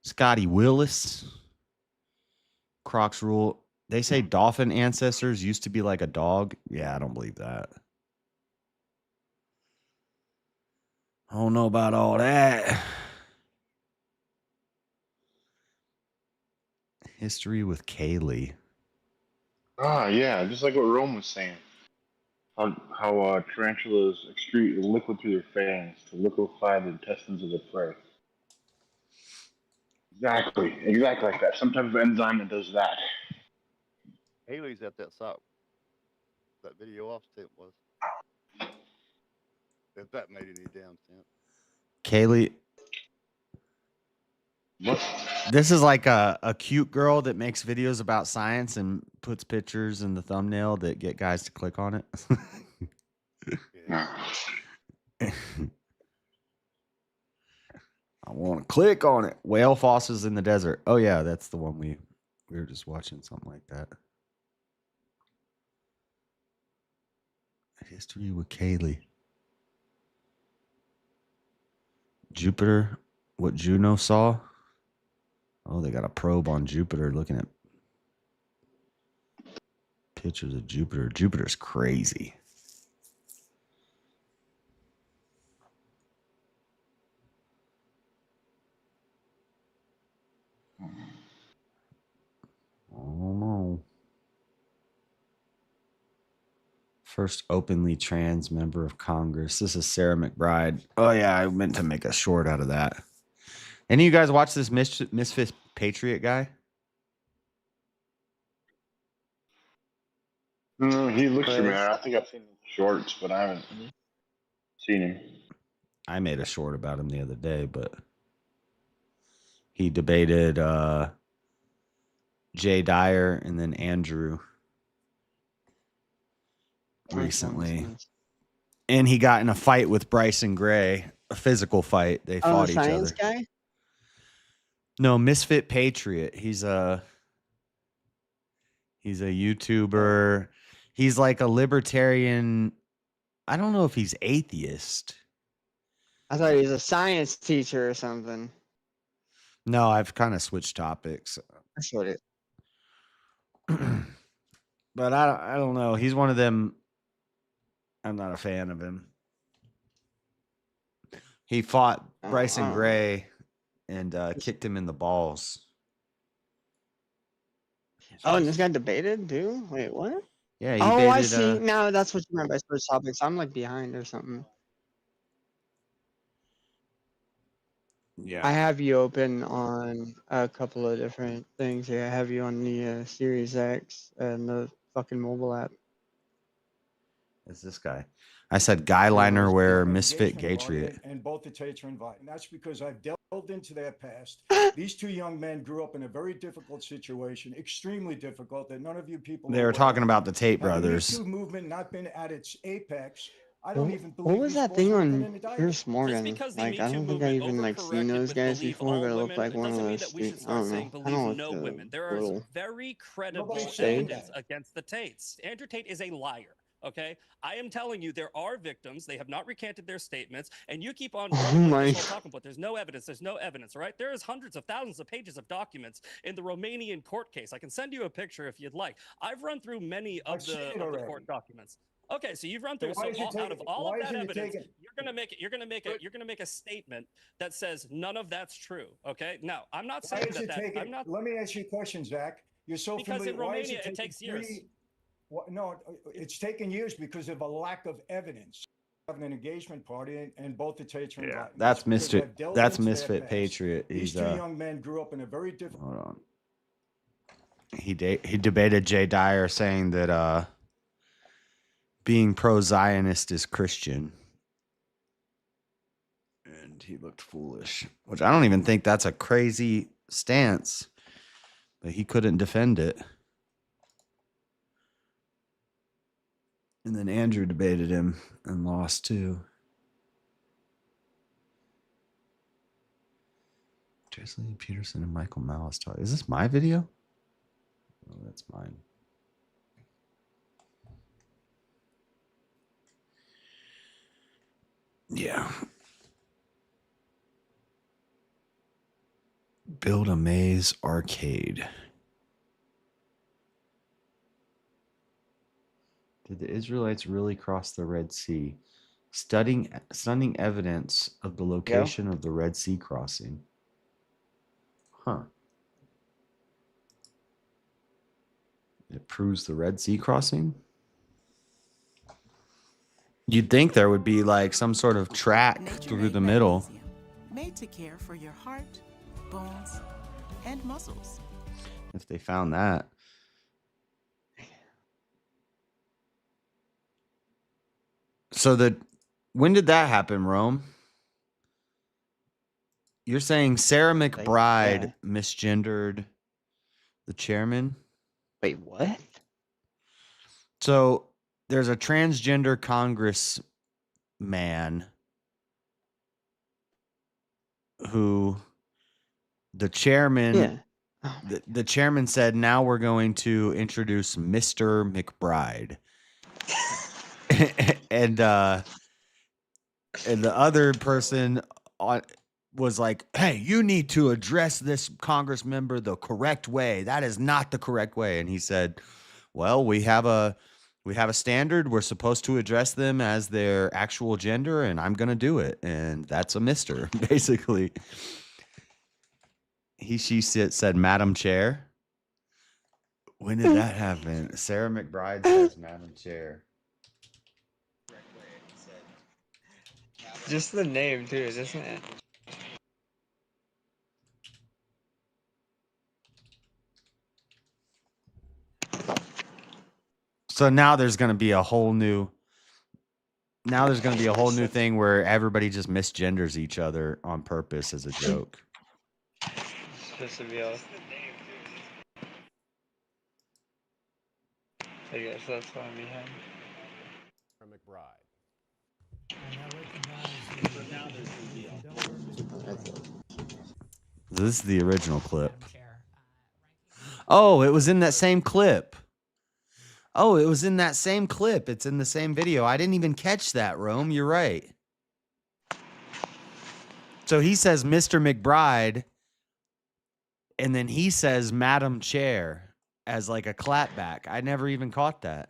Scotty Willis? Crocs Rule. They say dolphin ancestors used to be like a dog. Yeah, I don't believe that. I don't know about all that. History with Kaylee. Ah, yeah, just like what Rome was saying. How tarantulas excrete liquid through their fangs to liquefy the intestines of the prey. Exactly like that. Some type of enzyme that does that. Haley's at that site. That video off tip was. If that made any damn sense. Kaylee. What? This is like a cute girl that makes videos about science and puts pictures in the thumbnail that get guys to click on it. I want to click on it. Whale fossils in the desert. Oh yeah, that's the one we were just watching, something like that. History with Kaylee. Jupiter, what Juno saw. Oh, they got a probe on Jupiter looking at pictures of Jupiter. Jupiter's crazy. Oh no. First openly trans member of Congress. This is Sarah McBride. Oh yeah, I meant to make a short out of that. Any of you guys watch this Misfit Patriot guy? He looks familiar. I think I've seen his shorts, but I haven't seen him. I made a short about him the other day, but he debated Jay Dyer and then Andrew recently. And he got in a fight with Bryson Gray, a physical fight. They fought each other. Science guy? No, Misfit Patriot. He's a YouTuber. He's like a libertarian. I don't know if he's atheist. I thought he was a science teacher or something. No, I've kind of switched topics. That's what it. But I don't know. He's one of them. I'm not a fan of him. He fought Bryson Gray and kicked him in the balls. Oh, and this guy debated too? Wait, what? Yeah. He I debated, see. Now that's what you meant by switch topics. I'm like behind or something. Yeah. I have you open on a couple of different things here. I have you on the Series X and the fucking mobile app. It's this guy. I said guy liner wearer, misfit patriot. And both the Tates are invited. And that's because I've delved into their past. These two young men grew up in a very difficult situation, extremely difficult, that none of you people They are were aware talking of. about the Tate Had the Me brothers. Too movement not been at its apex, I don't even believe What was these that fools thing would have been on indicted. Pierce Morgan? Like, I don't think I even like seen those guys before, but it looked like one of those. I don't know. Kind of no looked women. There a are little very credible Nobody's saying evidence that. against the Tates. Andrew Tate is a liar. Okay, I am telling you, there are victims. They have not recanted their statements, and you keep on running with this whole talking about there's no evidence. There's no evidence. All right, there is hundreds of thousands of pages of documents in the Romanian court case. I can send you a picture if you'd like. I've run through many of the court documents. Okay, so you've run through. So out of all of that evidence, you're gonna make a statement that says none of that's true. Okay, now I'm not saying that. I'm not. Let me ask you a question, Zach. You're so because familiar. in Romania it takes years. No, it's taken years because of a lack of evidence. Having an engagement party, and both the Tates are invited. That's misfit patriot. These two young men grew up in a very different. Hold on. He debated Jay Dyer, saying that being pro-Zionist is Christian, and he looked foolish. Which I don't even think that's a crazy stance, but he couldn't defend it. And then Andrew debated him and lost too. Jason Peterson and Michael Malice talk. Is this my video? Oh, that's mine. Yeah. Build a maze arcade. Did the Israelites really cross the Red Sea? Stunning evidence of the location of the Red Sea crossing. Huh. It proves the Red Sea crossing? You'd think there would be like some sort of track through the middle. Made to care for your heart, bones, and muscles. If they found that. So when did that happen, Rome? You're saying Sarah McBride misgendered the chairman? Wait, what? So there's a transgender congressman who the chairman the chairman said, now we're going to introduce Mr. McBride. and the other person was like, hey, you need to address this Congress member the correct way. That is not the correct way. And he said, well, we have a standard. We're supposed to address them as their actual gender, and I'm going to do it. And that's a mister, basically. She said, Madam Chair. When did that happen? Sarah McBride says, Madam Chair. Just the name, too, isn't it? So now there's going to be a whole new thing where everybody just misgenders each other on purpose as a joke. It's supposed to be all... I guess that's why I'm behind. McBride. This is the original clip. Oh, it was in that same clip. It's in the same video. I didn't even catch that, Rome. You're right. So he says Mr. McBride, and then he says Madam Chair as like a clapback. I never even caught that.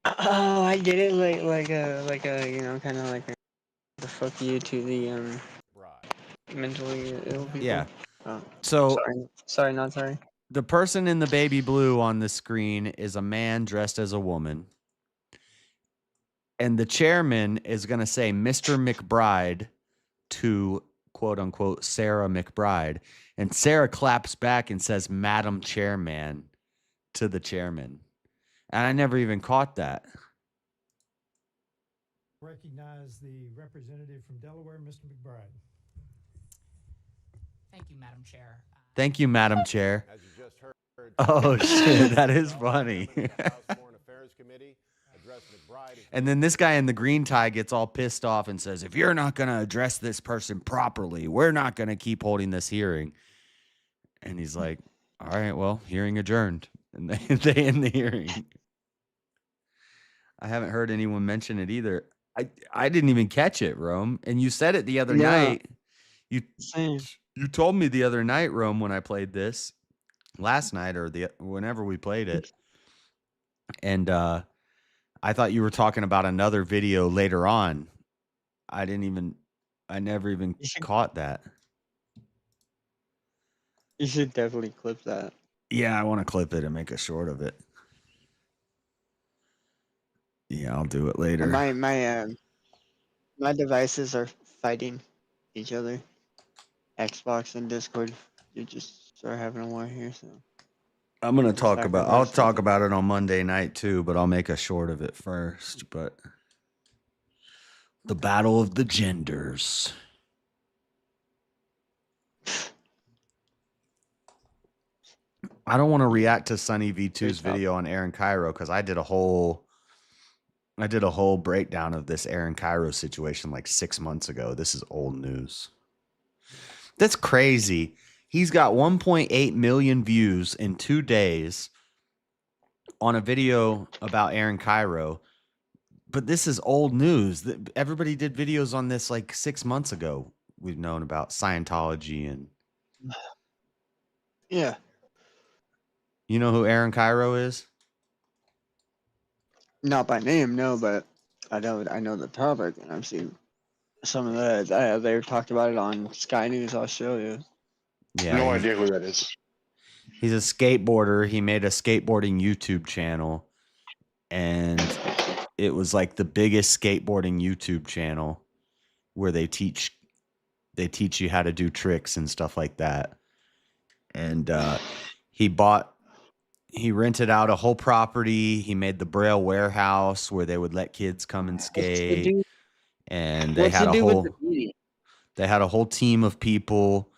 Oh, I get it. Like a you know, kind of like the fuck you to the mentally ill people. Yeah. Oh, So sorry, not sorry. The person in the baby blue on the screen is a man dressed as a woman. And the chairman is going to say Mr. McBride to quote unquote Sarah McBride. And Sarah claps back and says Madam Chairman to the chairman. And I never even caught that. recognize the representative from Delaware, Mr. McBride. Thank you, Madam Chair. Thank you, Madam Chair. As you just heard, Oh shit, that is funny. Foreign Affairs Committee addressed McBride. And then this guy in the green tie gets all pissed off and says, if you're not going to address this person properly, we're not going to keep holding this hearing. And he's like, all right, well, hearing adjourned. And they end the hearing. I haven't heard anyone mention it either. I didn't even catch it, Rome. And you said it the other night. You told me the other night, Rome, when I played this last night or whenever we played it. And I thought you were talking about another video later on. I never even caught that. You should definitely clip that. Yeah, I want to clip it and make a short of it. Yeah, I'll do it later. My devices are fighting each other. Xbox and Discord. You just start having a war here, so I'm gonna I'll talk about it on Monday night too, but I'll make a short of it first. But the battle of the genders. I don't want to react to Sunny V2's video on Aaron Cairo because I did a whole breakdown of this Aaron Cairo situation like 6 months ago. This is old news. That's crazy. He's got 1.8 million views in 2 days on a video about Aaron Cairo. But this is old news. Everybody did videos on this like 6 months ago. We've known about Scientology and yeah. You know who Aaron Cairo is? Not by name, no, but I know the topic, and I've seen some of the they talked about it on Sky News Australia. Yeah, no idea who that is. He's a skateboarder. He made a skateboarding YouTube channel, and it was like the biggest skateboarding YouTube channel where they teach you how to do tricks and stuff like that. And he rented out a whole property. He made the Braille warehouse where they would let kids come and skate. And they had a whole team of people.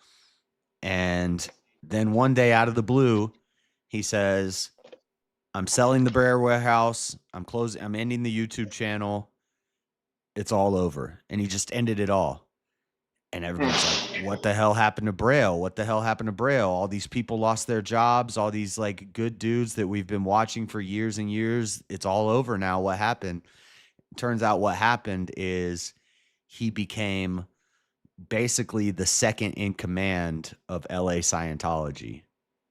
And then one day out of the blue, he says, I'm selling the Braille warehouse. I'm ending the YouTube channel. It's all over. And he just ended it all. And everyone's like, what the hell happened to Braille? What the hell happened to Braille? All these people lost their jobs. All these like good dudes that we've been watching for years and years. It's all over now. What happened? Turns out what happened is he became basically the second in command of LA Scientology.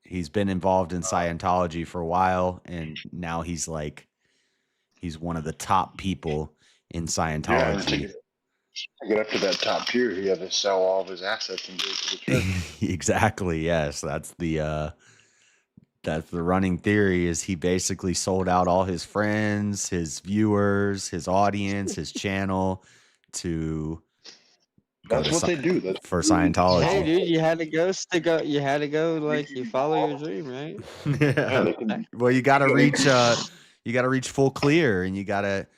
He's been involved in Scientology for a while. And now he's one of the top people in Scientology. Yeah, to get up to that top tier, he had to sell all of his assets and give it to the church. Exactly. Yes, that's the running theory. Is he basically sold out all his friends, his viewers, his audience, his channel to. That's what they do. That's for Scientology. Hey, dude, you had to go. Like you follow your dream, right? Yeah. Well, you got to reach full clear, and you got to.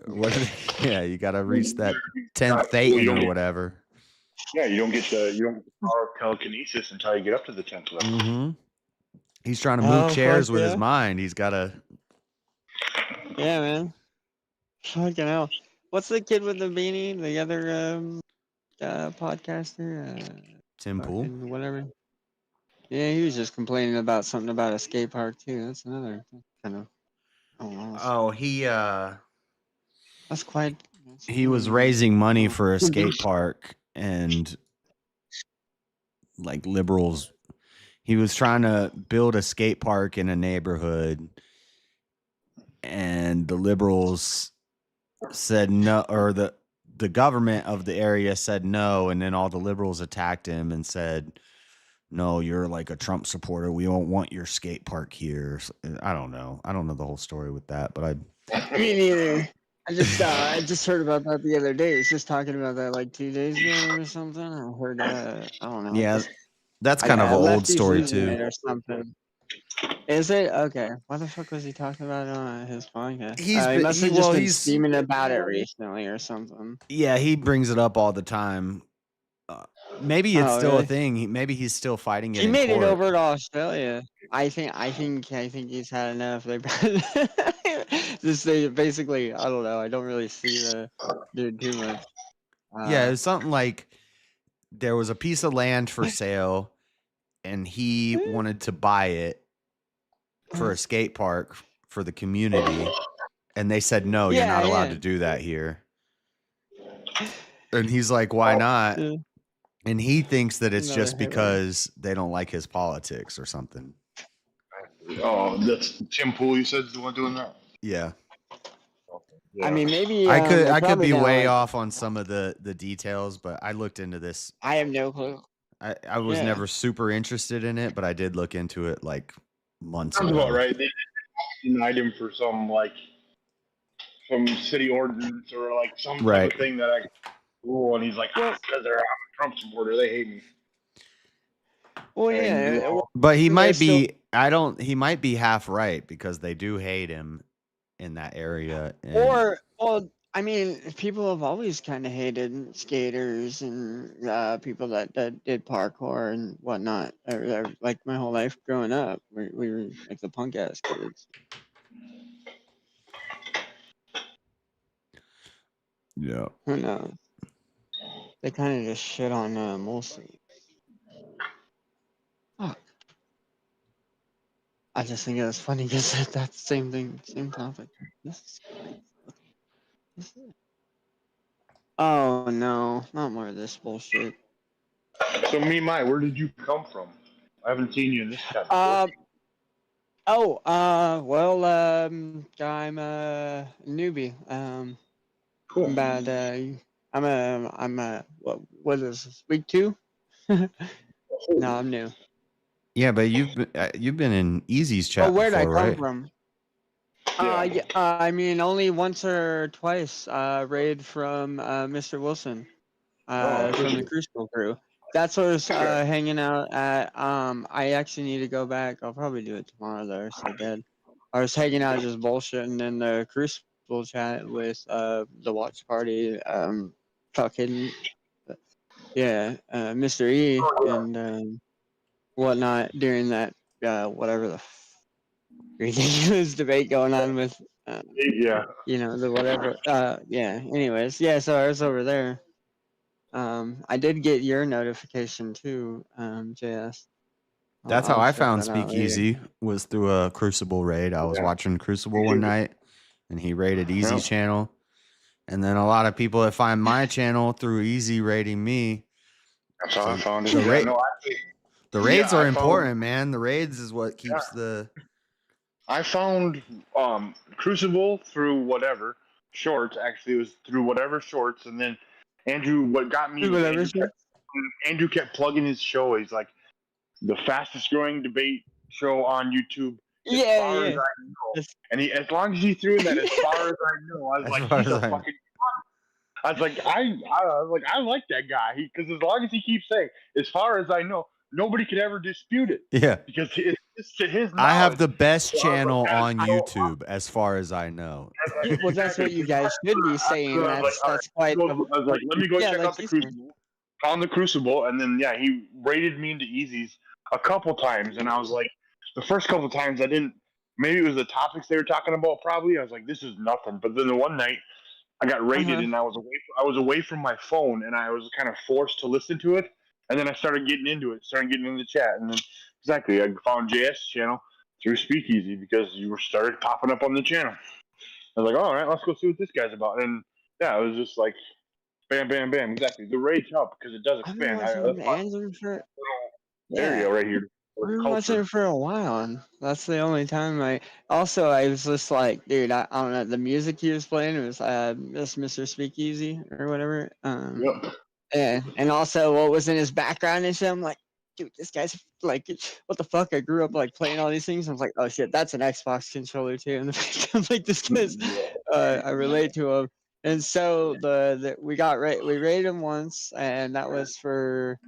You got to reach that 10th Thetan or whatever. Yeah, you don't get the power of telekinesis until you get up to the 10th level. Mm-hmm. He's trying to move chairs with his mind. He's got to. Yeah, man. Fucking hell. What's the kid with the beanie? The other podcaster? Tim Pool? Whatever. Yeah, he was just complaining about something about a skate park too. That's another kind of. Oh, he. That's quite. He was raising money for a skate park, and like liberals, he was trying to build a skate park in a neighborhood, and the liberals said no, or the government of the area said no, and then all the liberals attacked him and said, no, you're like a Trump supporter. We don't want your skate park here. I don't know the whole story with that, but Me neither. I just heard about that the other day. It's just talking about that like 2 days ago or something. I heard I don't know. Yeah, that's kind of an old story too. Or something. Is it okay? What the fuck was he talking about on his podcast? He He's must have just been steaming about it recently or something. Yeah, he brings it up all the time. Maybe it's Oh, still a really? thing. Maybe he's still fighting it He in made it court. over to Australia. I think he's had enough. They just basically. I don't know. I don't really see the dude too much. Yeah, it was something like there was a piece of land for sale, and he wanted to buy it for a skate park for the community, and they said no, you're not allowed to do that here. And he's like, why not? And he thinks that it's just because they don't like his politics or something. Oh, that's Tim Pool. You said is the one doing that. Yeah. I mean, maybe I could be way off on some of the details, but I looked into this. I have no clue. I was never super interested in it, but I did look into it like months Sounds ago. about right. They denied him for some city ordinance or like some type of thing that I rule, and he's like, because I'm a Trump supporter, they hate me. Well, yeah, But he might be. He might be half right because they do hate him in that area. Well, I mean, people have always kind of hated skaters and people that did parkour and whatnot. Like my whole life growing up, we were like the punk ass kids. Yeah. Who knows? They kind of just shit on mostly. Fuck. I just think it was funny because that's the same thing, same topic. This is great. Oh no, not more of this bullshit. So where did you come from? I haven't seen you in this chat before. I'm a newbie. Cool. But what is this, week 2? No, I'm new. Yeah, but you've been in Easy's chat Where'd I before, come right? from? I mean, only once or twice. Raid from Mr. Wilson, from the Crucible crew. That's what I was hanging out at. I actually need to go back. I'll probably do it tomorrow though, so good. I was hanging out just bullshitting in the Crucible chat with the watch party. Mr. E and whatnot during that whatever the ridiculous debate going on with the whatever anyways, so I was over there. I did get your notification too, JS. That's I'll how I check found that out later. Speakeasy, was through a Crucible raid. I was watching Crucible one night, and he raided Easy's channel. And then a lot of people that find my channel through Easy raiding me. That's how I found it. The raids are important, man. The raids is what keeps the... I found Crucible through whatever shorts. Actually, it was through whatever shorts, and then Andrew. What got me? Andrew kept plugging his show. He's like the fastest growing debate show on YouTube. As far as I know. And as long as he threw that, as far as I know, I was like, he's a fucking. I was like, I like that guy. Because as long as he keeps saying, as far as I know, nobody could ever dispute it. Yeah. Because it's to his knowledge. I have the best channel on YouTube, as far as I know. Well, that's what you guys should be saying. That's quite. I was like, let me go check out the Crucible. Found the Crucible, and then he raided me into Easy's a couple times, and I was like, the first couple times I didn't. Maybe it was the topics they were talking about. Probably I was like, this is nothing. But then the one night I got raided, and I was away from my phone, and I was kind of forced to listen to it. And then I started getting into it, started getting into the chat, and then I found JS channel through Speakeasy because you started popping up on the channel. I was like, all right, let's go see what this guy's about. And it was just like, bam, bam, bam. Exactly. The raids help because it does expand. Area right here. I've been watching it for a while, and that's the only time I was just like, dude, I don't know, the music he was playing was Mr. Speakeasy or whatever. Yeah, and also what was in his background and shit. I'm like, dude, this guy's like, what the fuck? I grew up like playing all these things. I was like, oh shit, that's an Xbox controller too. And I'm like, this guy's, I relate to him. And so we raided him once, and that was for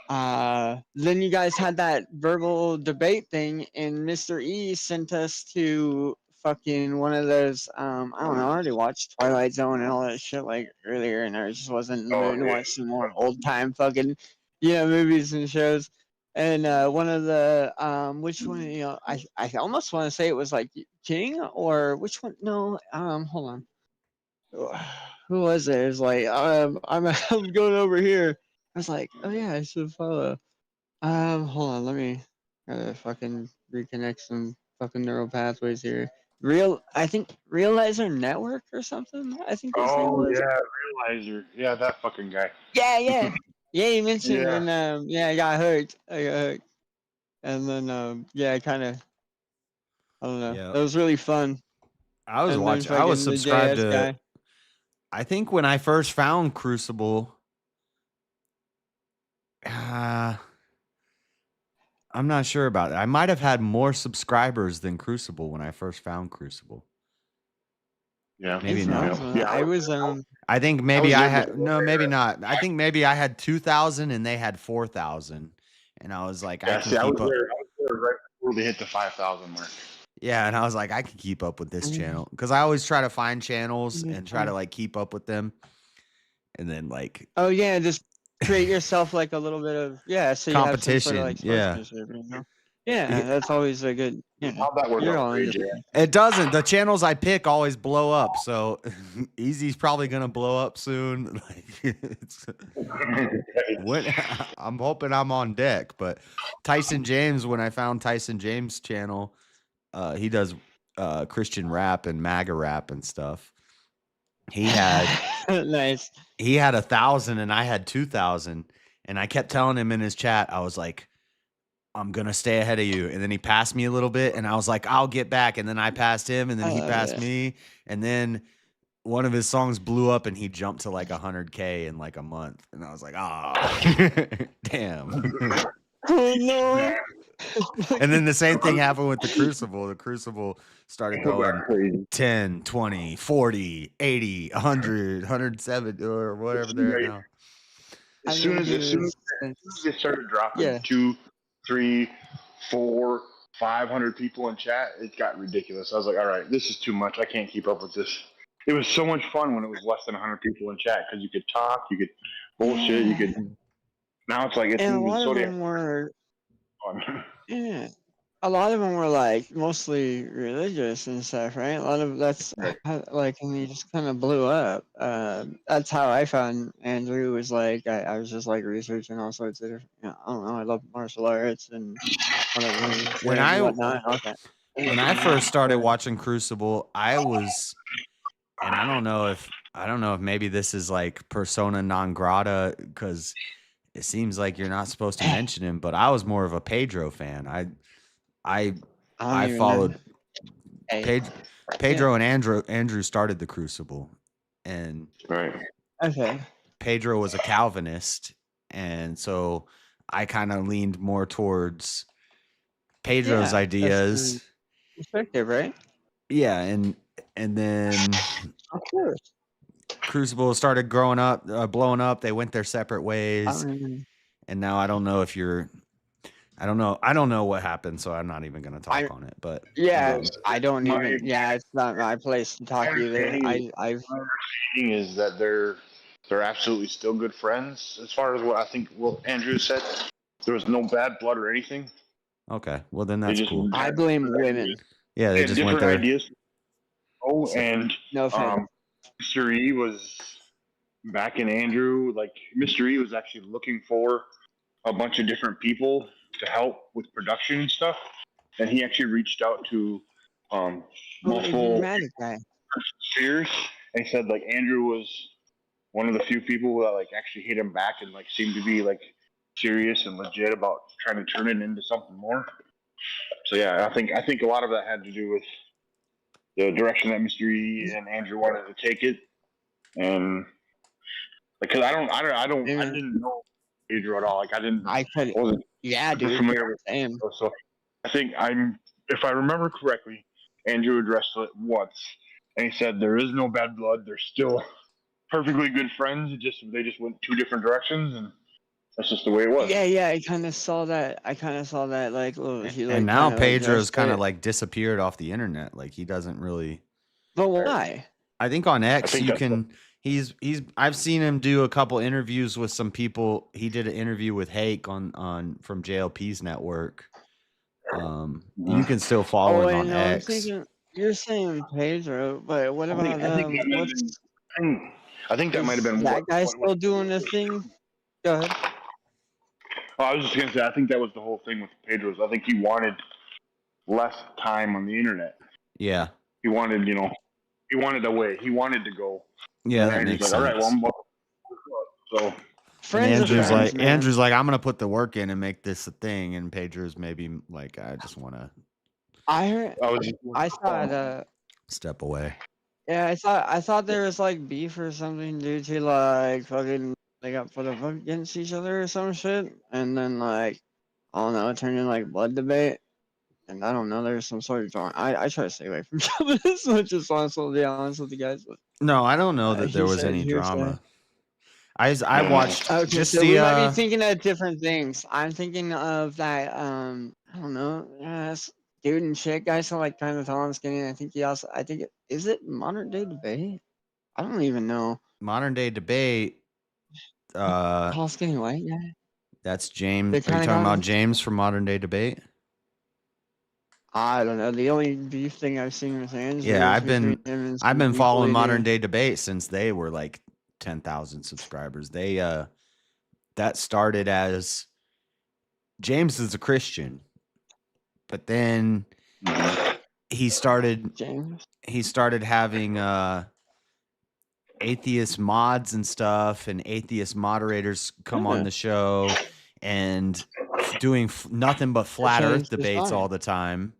then you guys had that verbal debate thing, and Mr. E sent us to fucking one of those. I don't know. I already watched Twilight Zone and all that shit like earlier, and I just wasn't in the mood to watch some more old time fucking, movies and shows. And one of the which one? I almost want to say it was like King or which one? No, hold on. Who was it? It was like I'm I'm going over here. I was like, oh yeah, I should follow. Hold on, let me fucking reconnect some fucking neural pathways here. I think Realizer Network or something. I think his name Oh was. yeah, Realizer. Yeah, that fucking guy. Yeah. You mentioned Yeah. when I got hooked. And then I kind of I don't know. Yeah. It was really fun. I was And then watching. I was fucking the subscribed JS to. guy. I think when I first found Crucible, I'm not sure about it. I might have had more subscribers than Crucible when I first found Crucible. Yeah, maybe not. I was I think maybe I had maybe not. I think maybe I had 2,000 and they had 4,000, and I was like, I can I keep was up. there. I was there right before they hit the 5,000 mark. Yeah, and I was like, I can keep up with this channel because I always try to find channels and try to like keep up with them, and then like Oh yeah, just create yourself like a little bit of so you have some sort of competition. like Yeah. sportsmanship, Yeah, that's always a good. How'd that work You're out all for you, into Jay? It doesn't. The channels I pick always blow up. So Easy's probably gonna blow up soon. I'm hoping I'm on deck. But Tyson James, when I found Tyson James' channel, he does Christian rap and MAGA rap and stuff. He had nice. He had 1,000 and I had 2,000, and I kept telling him in his chat, I was like, I'm gonna stay ahead of you. And then he passed me a little bit, and I was like, I'll get back. And then I passed him, and then he passed me. And then one of his songs blew up, and he jumped to like 100K in like a month. And I was like, damn. Oh no. And then the same thing happened with the Crucible. The Crucible started going 10, 20, 40, 80, 100, 107, or whatever they're at now. As soon as they started dropping 2, 3, 4, 500 people in chat, it got ridiculous. I was like, all right, this is too much. I can't keep up with this. It was so much fun when it was less than 100 people in chat because you could talk, you could bullshit, you could. Now it's like it's And a even lot so of damn them were. fun. Yeah. A lot of them were like mostly religious and stuff, right? A lot of that's like, and he just kind of blew up. That's how I found Andrew. Was like I was just like researching all sorts of different. I don't know. I love martial arts and whatever. When I first started watching Crucible, I was, and I don't know if maybe this is like persona non grata because it seems like you're not supposed to mention him, but I was more of a Pedro fan. I followed Pedro and Andrew started the Crucible, and Pedro was a Calvinist, and so I kind of leaned more towards Pedro's ideas. Perspective, right? Yeah, and then of course Crucible started blowing up. They went their separate ways, and now I don't know if you're. I don't know what happened, so I'm not even going to talk on it. But I don't even. Yeah, it's not my place to talk either. My understanding is that they're absolutely still good friends. As far as what I think, Andrew said, there was no bad blood or anything. Okay, well then that's cool. I blame women. Yeah, they just went there. Ideas. Oh, and Mr. E was back in Andrew. Like Mr. E was actually looking for a bunch of different people to help with production and stuff, and he actually reached out to multiple spheres, and he said like Andrew was one of the few people that like actually hit him back and like seemed to be like serious and legit about trying to turn it into something more. So yeah, I think a lot of that had to do with the direction that Mr. E and Andrew wanted to take it, and because I didn't know Pedro at all. Like I wasn't dude. familiar with him. So I think if I remember correctly, Andrew addressed it once, and he said there is no bad blood. They're still perfectly good friends. They just went two different directions, and That's just the way it was. Yeah, I kind of saw that. Like, he And like now kind of Pedro's addressed kind of it. like disappeared off the internet. Like he doesn't really. But why? I think on X think you that's can. He's. I've seen him do a couple interviews with some people. He did an interview with Hake on from JLP's network. You can still follow Oh, him wait, on no, I'm X. thinking you're saying Pedro, but what about I think that might have been that guy what still doing the thing? Go ahead. Oh, I was just gonna say, I think that was the whole thing with Pedro's. I think he wanted less time on the internet. Yeah. He wanted, he wanted away. He wanted to go. Yeah, And that Andrew's makes like, all right, sense. well, so. And Andrew's like, I'm gonna put the work in and make this a thing. And Pedro's maybe like, I just want to I thought step away. yeah, I thought there was like beef or something due to like fucking they got put up against each other or some shit, and then like I don't know, it turned into like blood debate, and I don't know, there's some sort of drama. I try to stay away from some as much as possible, to be honest with you guys. But No, I don't know that there was any drama. I watched Okay, just so the. we might be thinking of different things. I'm thinking of that. I don't know. Dude and chick guy, so like kind of tall and skinny. I think is it modern day debate? I don't even know. Modern day debate. Tall skinny white guy. That's James. They Are you kinda talking got- about James from Modern Day Debate? I don't know. The only beef thing I've seen with Andrew. Yeah, is I've been between him and I've been some following people he Modern knew. Day Debate since they were like 10,000 subscribers. They that started as James is a Christian, but then he started having atheist mods and stuff, and atheist moderators come on the show and doing nothing but flat Changed earth his debates mind. all the time.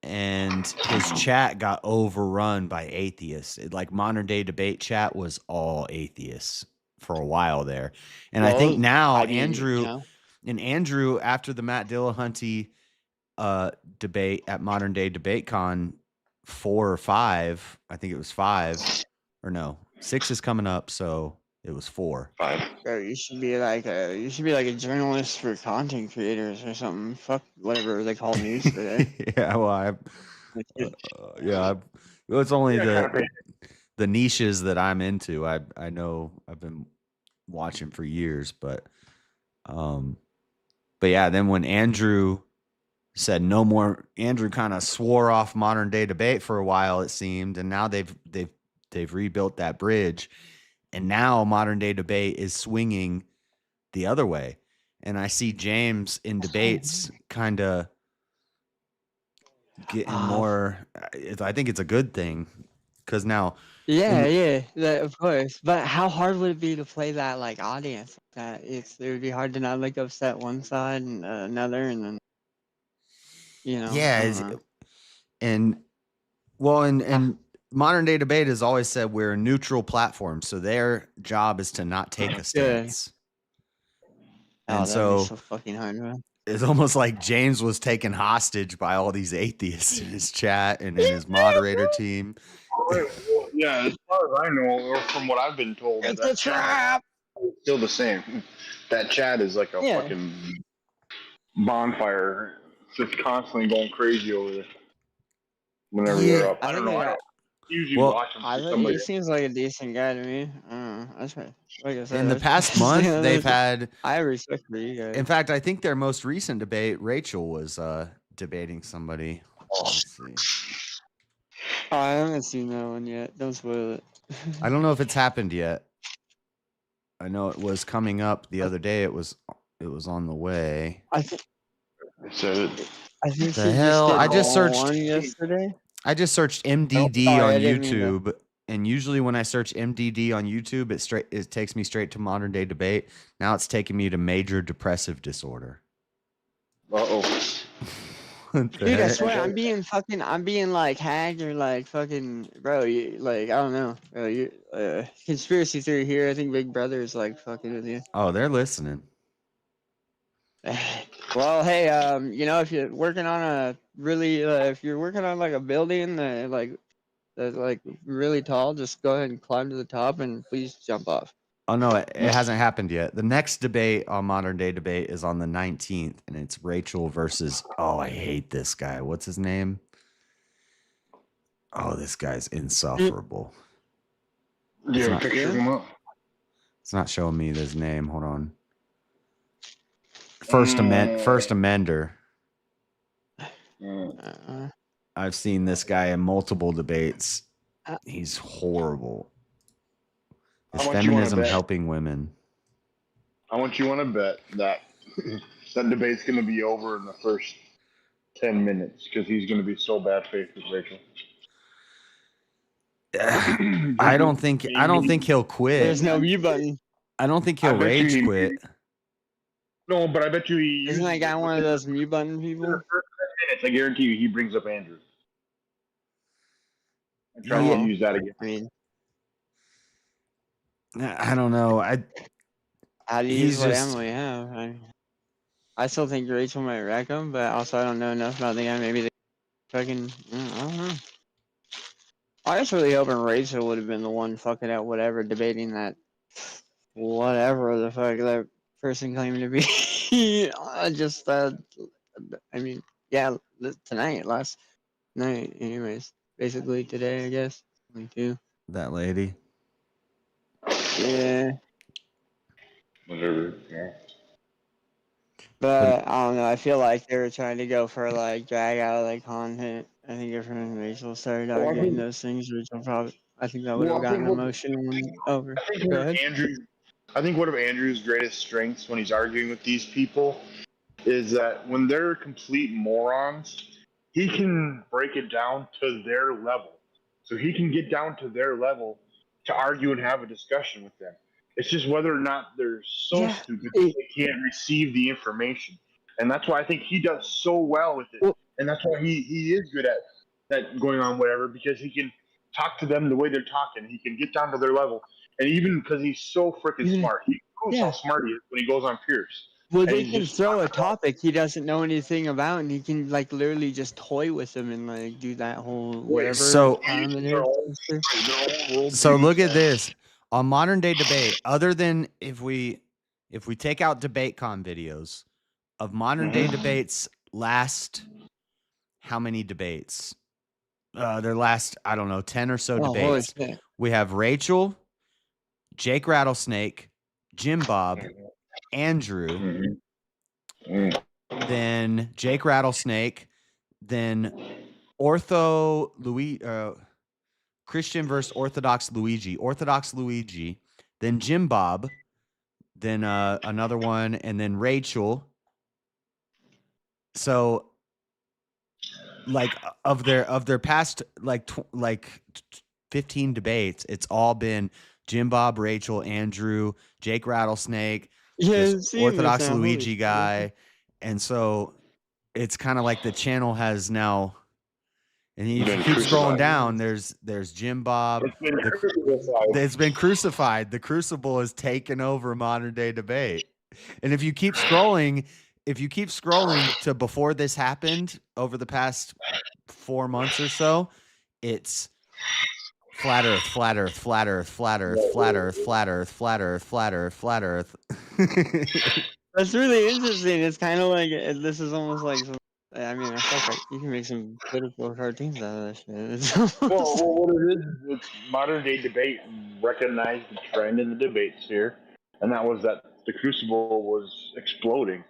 And his chat got overrun by atheists. Like Modern Day Debate chat was all atheists for a while there. And I think Well, now I mean, Andrew, after the Matt Dillahunty debate at Modern Day Debate Con 4 or 5, I think it was 5, or no, 6 is coming up, so it was 4. Bro, you should be like a journalist for content creators or something. Fuck whatever they call news today. Yeah, well, it's only the niches that I'm into. I know I've been watching for years, but yeah, then when Andrew said no more, Andrew kind of swore off Modern Day Debate for a while, it seemed, and now they've rebuilt that bridge, and now Modern Day Debate is swinging the other way, and I see James in debates kind of getting more. I think it's a good thing because now. Yeah, of course. But how hard would it be to play that like audience? That it would be hard to not like upset one side and another, and then Yeah, and Modern Day Debate has always said we're a neutral platform, so their job is to not take a stance. And that'd be so fucking hard, man. It's almost like James was taken hostage by all these atheists in his chat and in his moderator team. Yeah, as far as I know, or from what I've been told, It's that a trap. is still the same. That chat is like a fucking bonfire. It's just constantly going crazy over there. Whenever they're up, I don't know. I don't usually watch them. I think he seems like a decent guy to me. That's right. Like I said, In the past month, they've had. I have respect for you guys. In fact, I think their most recent debate, Rachel was debating somebody. Let's see. Oh, I haven't seen that one yet. Don't spoil it. I don't know if it's happened yet. I know it was coming up the other day. It was on the way. I think The hell! I just searched one yesterday. I just searched MDD sorry, on I didn't mean to- YouTube, and usually when I search MDD on YouTube, it takes me straight to Modern Day Debate. Now it's taking me to major depressive disorder. Dude, I swear, I'm being like hacked or like fucking, bro. I don't know, bro. Conspiracy theory here. I think Big Brother is like fucking with you. Oh, they're listening. Well, hey, if you're working on if you're working on like a building that's like really tall, just go ahead and climb to the top and please jump off. Oh no, it hasn't happened yet. The next debate on Modern Day Debate is on the 19th, and it's Rachel versus. Oh, I hate this guy. What's his name? Oh, this guy's insufferable. Do you have a picture of him up? It's not showing me his name. Hold on. First amender. I've seen this guy in multiple debates. He's horrible. Is feminism helping women? I want you on a bet that that debate's going to be over in the first 10 minutes because he's going to be so bad faith with Rachel. I don't think he'll quit. There's no mute button. I don't think he'll rage quit. No, but I bet you he Isn't that guy one of those mute button people? Minutes, I guarantee you he brings up Andrew. I'm trying to use that again. I mean, I don't know. how do you use what Emily have? I still think Rachel might wreck him, but also I don't know enough about the guy. Maybe they fucking, I don't know. I was really hoping Rachel would have been the one fucking out whatever debating that whatever the fuck that person claimed to be. I mean, yeah, last night, anyways. Basically today, I guess. Me too. That lady. Yeah. Whatever, yeah. But I don't know. I feel like they were trying to go for like drag out like content. I think if her and Rachel started arguing those things, Rachel probably. I think that would have gotten emotional over. Go ahead. I think one of Andrew's greatest strengths when he's arguing with these people is that when they're complete morons, he can break it down to their level. So he can get down to their level to argue and have a discussion with them. It's just whether or not they're so stupid that they can't receive the information. And that's why I think he does so well with it. And that's why he is good at that going on whatever, because he can talk to them the way they're talking. He can get down to their level. And even because he's so freaking smart, he proves how smart he is when he goes on Pierce. Well, they can throw a topic he doesn't know anything about, and he can like literally just toy with them and like do that whole whatever. So look at this on Modern Day Debate. Other than if we take out DebateCon videos of Modern Day Debates last, how many debates? Their last, I don't know, 10 or so debates. We have Rachel, Jake Rattlesnake, Jim Bob, Andrew, then Jake Rattlesnake, then Christian versus Orthodox Luigi, then Jim Bob, then another one, and then Rachel. So, like of their past like 15 debates, it's all been Jim Bob, Rachel, Andrew, Jake Rattlesnake, this Orthodox Luigi guy. And so it's kind of like the channel has now, and if you keep scrolling down, there's Jim Bob. It's been crucified. The crucible has taken over Modern Day Debate. And if you keep scrolling to before this happened over the past 4 months or so, it's flat earth, flat earth, flat earth, flat earth, flat earth, flat earth, flat earth, flat earth, flat earth. That's really interesting. It's kind of like this is almost like some, I mean, I feel like you can make some beautiful cartoons out of that shit. It's almost what it is, it's Modern Day Debate recognized the trend in the debate sphere, and that was that the Crucible was exploding,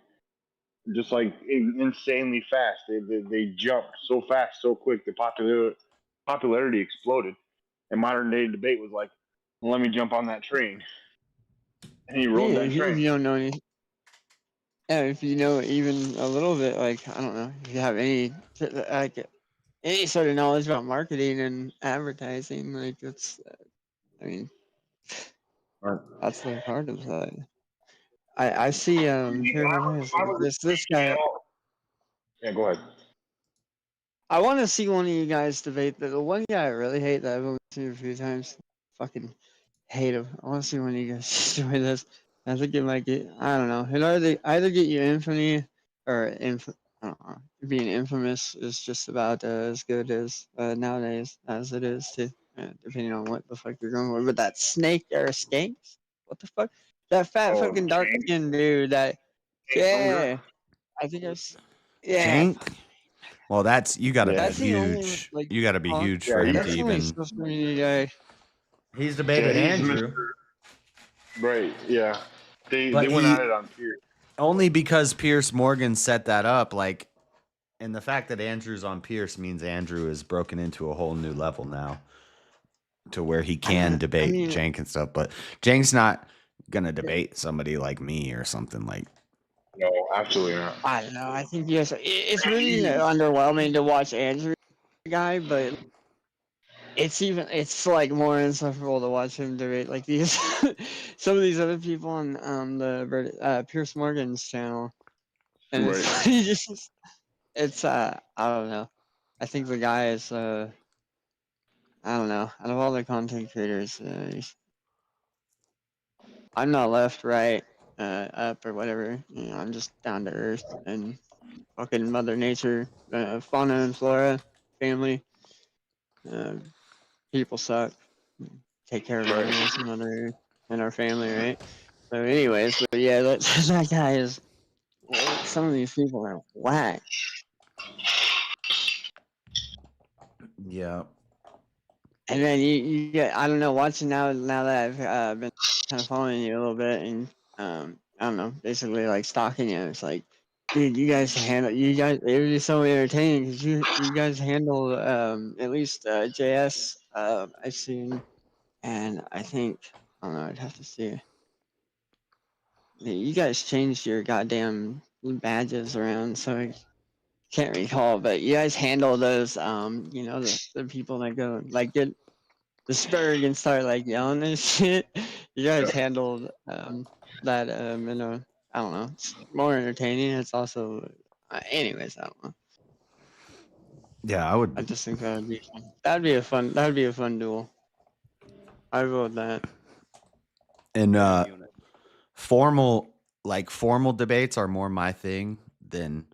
just like insanely fast. They jumped so fast, so quick. The popularity exploded, and Modern Day Debate was like, well, "Let me jump on that train," and he rode that train. If you don't know any. Yeah, if you know even a little bit, like I don't know, if you have any sort of knowledge about marketing and advertising, like it's, I mean, that's the part of that. I see this guy. Yeah, go ahead. I want to see one of you guys debate. The one guy I really hate that I've only seen a few times. Fucking hate him. I want to see one of you guys join this. I think it might get, I don't know. It either get you infamy or I don't know. Being infamous is just about as good as nowadays as it is to, depending on what the fuck you're going with. But that snake or skanks, what the fuck? That fat Oh, fucking dark Cenk. skinned dude. That yeah, I think yeah. Cenk? Well, you got to be That's the only huge. like. You got to be huh? huge for him That's to the only even. social media guy. He's debated he's Andrew, Right, yeah. They but went at it on Pierce. only because Pierce Morgan set that up. Like, and the fact that Andrew's on Pierce means Andrew is broken into a whole new level now, to where he can debate Jank and stuff. But Jank's not gonna debate somebody like me or something like. No, absolutely not. I don't know. I think yes, it's really underwhelming to watch Andrew guy, but it's like more insufferable to watch him debate like these some of these other people on the Pierce Morgan's channel, and it's I don't know. I think the guy is I don't know. Out of all the content creators, I'm not left, right, up or whatever. You know, I'm just down to earth and fucking Mother Nature, fauna and flora, family. People suck. Take care of our animals and Mother Earth and our family, right? So, anyways, but yeah, that guy is. Some of these people are whack. Yeah. And then you get, I don't know, watching now that I've been kind of following you a little bit and I don't know, basically like stalking you. It's like, dude, it would be so entertaining because you guys handle at least JS I've seen, and I think I don't know, I'd have to see. You guys changed your goddamn badges around, so I can't recall, but you guys handle those you know, the people that go like get the spurg and start like yelling and shit. You guys handled that you know, I don't know, it's more entertaining. It's also anyways, I don't know. Yeah, I just think that'd be fun. That'd be a fun duel. I'd vote that. And formal debates are more my thing than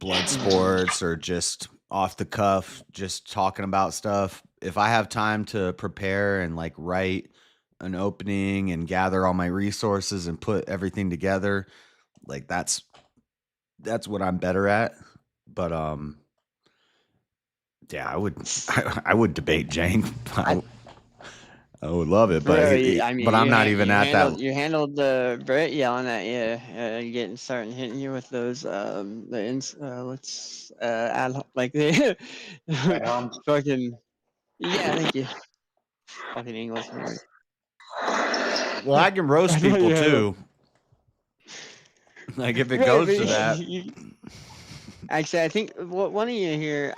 blood sports or just off the cuff, just talking about stuff. If I have time to prepare and like write an opening and gather all my resources and put everything together, like that's what I'm better at. But yeah, I would debate Jane. I would love it, but but I'm not even at that. You handled the Brett yelling at you, starting hitting you with those like the fucking thank you, fucking English word. Well, I can roast people too. Like if it goes to that. Actually, I think one of you here,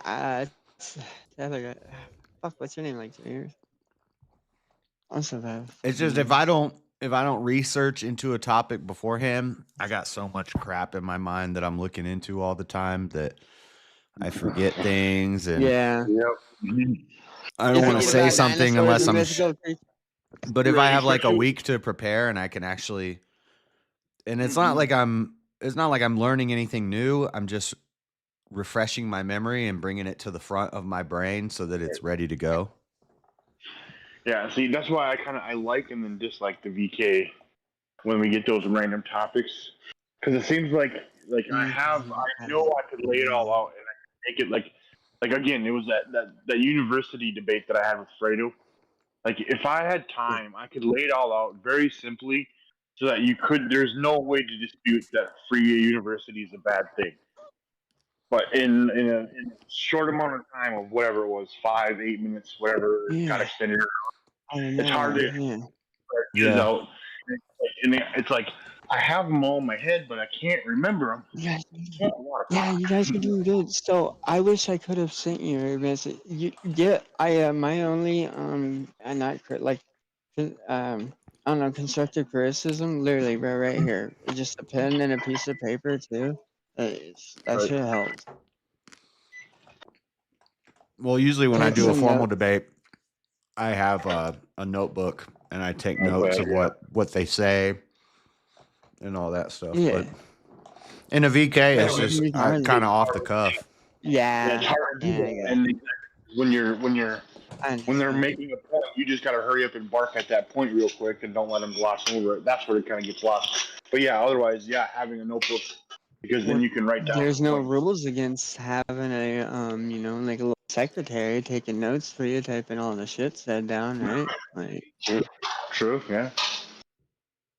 fuck, what's your name like 2 years? Also bad. It's just if I don't research into a topic beforehand, I got so much crap in my mind that I'm looking into all the time that I forget things and I don't want to say something unless I'm. But if I have like a week to prepare and I can actually, and it's not like I'm learning anything new. I'm just refreshing my memory and bringing it to the front of my brain so that it's ready to go. Yeah, see, that's why I like and then dislike the VK when we get those random topics, because it seems like I know I could lay it all out and I can make it like again, it was that university debate that I had with Fredo. Like if I had time, I could lay it all out very simply, so that there's no way to dispute that free university is a bad thing. But in a short amount of time of whatever it was, 5-8 minutes, whatever got extended. It's hard to get it out. And it's like I have them all in my head, but I can't remember them. Yeah, you guys are doing good. So I wish I could have sent you a message. My only I don't know, constructive criticism, literally right here. Just a pen and a piece of paper too. That should help. Well, usually when I do a formal debate, I have a notebook and I take notes of what they say and all that stuff. Yeah. But in a VK, it's just kind of off the cuff. Yeah. It's hard to do that. And when you're when they're making a point, you just got to hurry up and bark at that point real quick and don't let them gloss over it. That's where it kind of gets lost. But yeah, otherwise, yeah, having a notebook because then you can write down. There's no rules against having a you know, like a little secretary taking notes for you, typing all the shit said down, right? Like, true, yeah.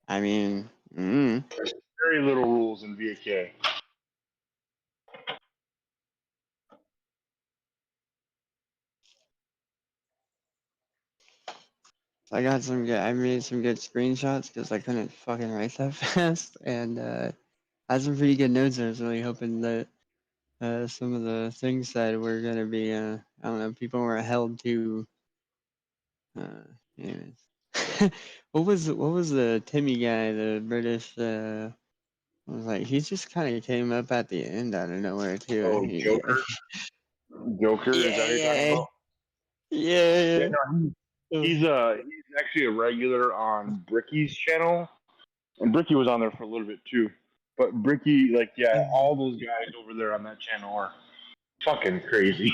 I mean, there's very little rules in VAK. I got some good. I made some good screenshots because I couldn't fucking write that fast, and I had some pretty good notes. I was really hoping that some of the things that were gonna be, I don't know, people were held to. Anyways, what was the Timmy guy, the British? Was like he just kind of came up at the end out of nowhere too. Oh, Joker. Joker, is that what you're talking about? Yeah. No, he's actually a regular on Bricky's channel, and Bricky was on there for a little bit too. But Bricky, like, yeah, all those guys over there on that channel are fucking crazy.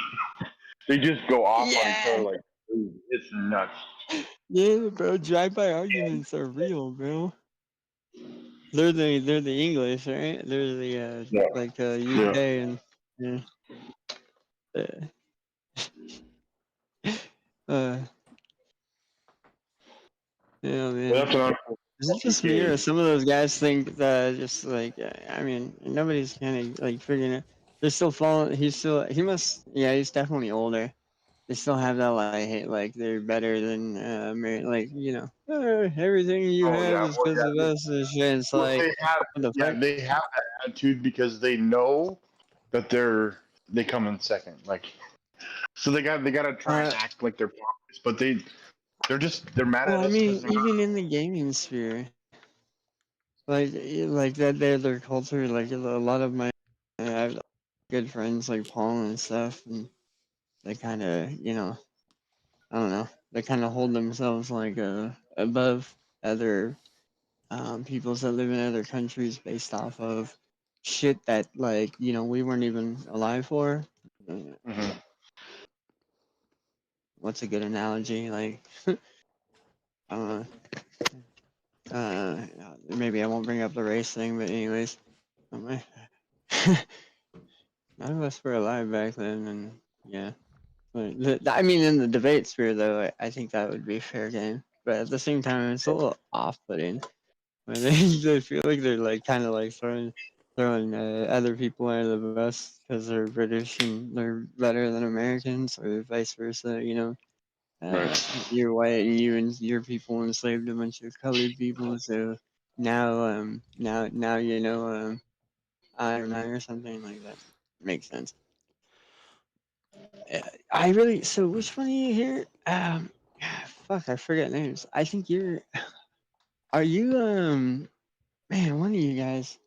They just go off on each other like, dude, it's nuts. Yeah, bro, drive-by arguments are real, bro. They're the English, right? They're the like UK and yeah. Yeah, man. Is it just me or some of those guys think that just like I mean nobody's kind of like figuring it. They're still following. He must he's definitely older. They still have that like they're better than like you know everything you have is because of us and shit. It's like they have that attitude because they know that they come in second. Like, so they gotta try and act like they're prophets, but they're mad at us. Well, I mean, even in the gaming sphere, like that, their culture. Like a lot of my, I have good friends like Paul and stuff, and they kind of, you know, I don't know, they kind of hold themselves like above other peoples that live in other countries based off of shit that like you know we weren't even alive for. What's a good analogy? Like, maybe I won't bring up the race thing, but anyways, none of us were alive back then, and yeah. But I mean, in the debate sphere, though, I think that would be fair game. But at the same time, it's a little off-putting when they feel like they're like kind of like throwing other people under the bus because they're British and they're better than Americans, or vice versa. You know, you're white and your people enslaved a bunch of colored people, so now you know I or nine or something like that makes sense. I really so which one are you here? Fuck, I forget names. I think are you man, one of you guys.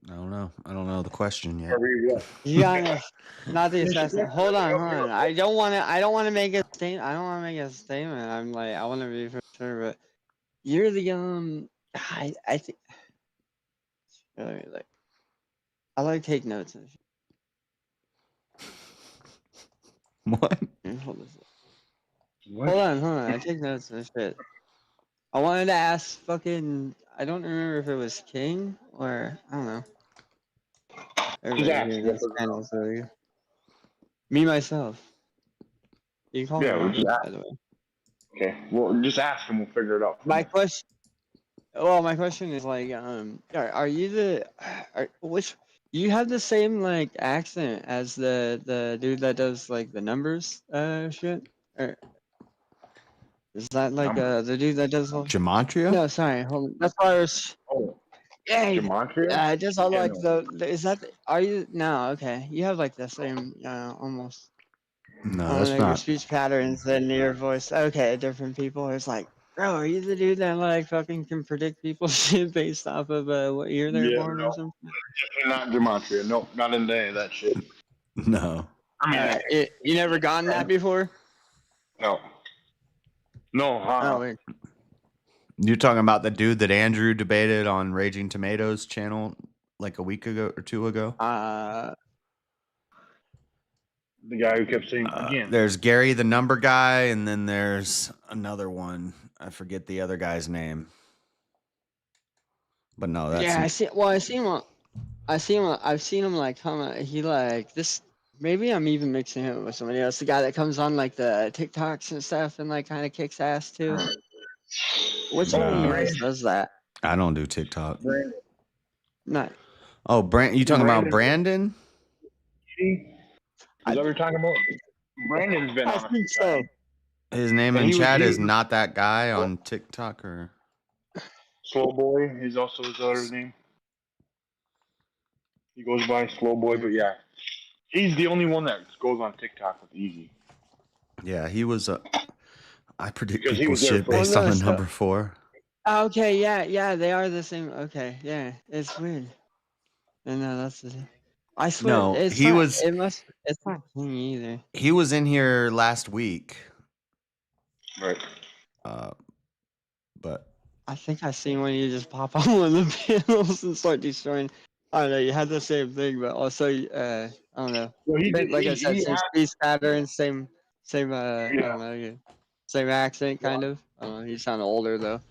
I don't know. I don't know the question yet. Yeah, not the assassin. Hold on. I don't want to make a statement. I'm like, I want to be for sure, but you're the I think. Like, I like take notes and shit. What? Hold on. I take notes and shit. I wanted to ask fucking. I don't remember if it was King or I don't know. Everybody here that's kind of silly. Me myself. You call me we'll out, just by the way. Okay, well, just ask and we'll figure it out. My question is like, are you which you have the same like accent as the dude that does like the numbers shit? Or is that like the dude that does Gematria? No, sorry, hold on. That's why I was. Yeah, Gematria? just all like is that are you no okay? You have like the same almost. No, that's Your not. speech patterns and your voice. Okay, different people. It's like, bro, are you the dude that like fucking can predict people's shit based off of what year they're born or something? Definitely not Gematria. Nope, not in any of that shit. No. I mean, you never gotten that before? No. No, Oh, weird. You're talking about the dude that Andrew debated on Raging Tomatoes channel like a week ago or two ago? The guy who kept saying again. There's Gary, the number guy, and then there's another one. I forget the other guy's name. But no, that's Yeah, I see. Well, I see him. I've seen him like comment. He like this. Maybe I'm even mixing him with somebody else. The guy that comes on like the TikToks and stuff and like kind of kicks ass too. Which one of you guys does that? I don't do TikTok. No. Oh, you talking about Brandon? Is that what you're talking about? Brandon's been on. I think so. His name in chat is not that guy on TikTok or Slow Boy is also his other name. He goes by Slow Boy, but yeah, he's the only one that goes on TikTok with Easy. yeah, he was. I predict Because he people's was there shit for- based Oh, on no, the so- number 4. Okay, yeah, they are the same. Okay, yeah, it's weird. And no, that's the. I swear, No, it's he not, was. It's not King either. He was in here last week. Right. But I think I seen when you just pop on one of the panels and start destroying. I don't know. You had the same thing, but also, I don't know. Well, he did- Like I he- said, he same had- speech pattern, same. I don't know. Yeah. Same accent, kind of. I don't know. You sound older though.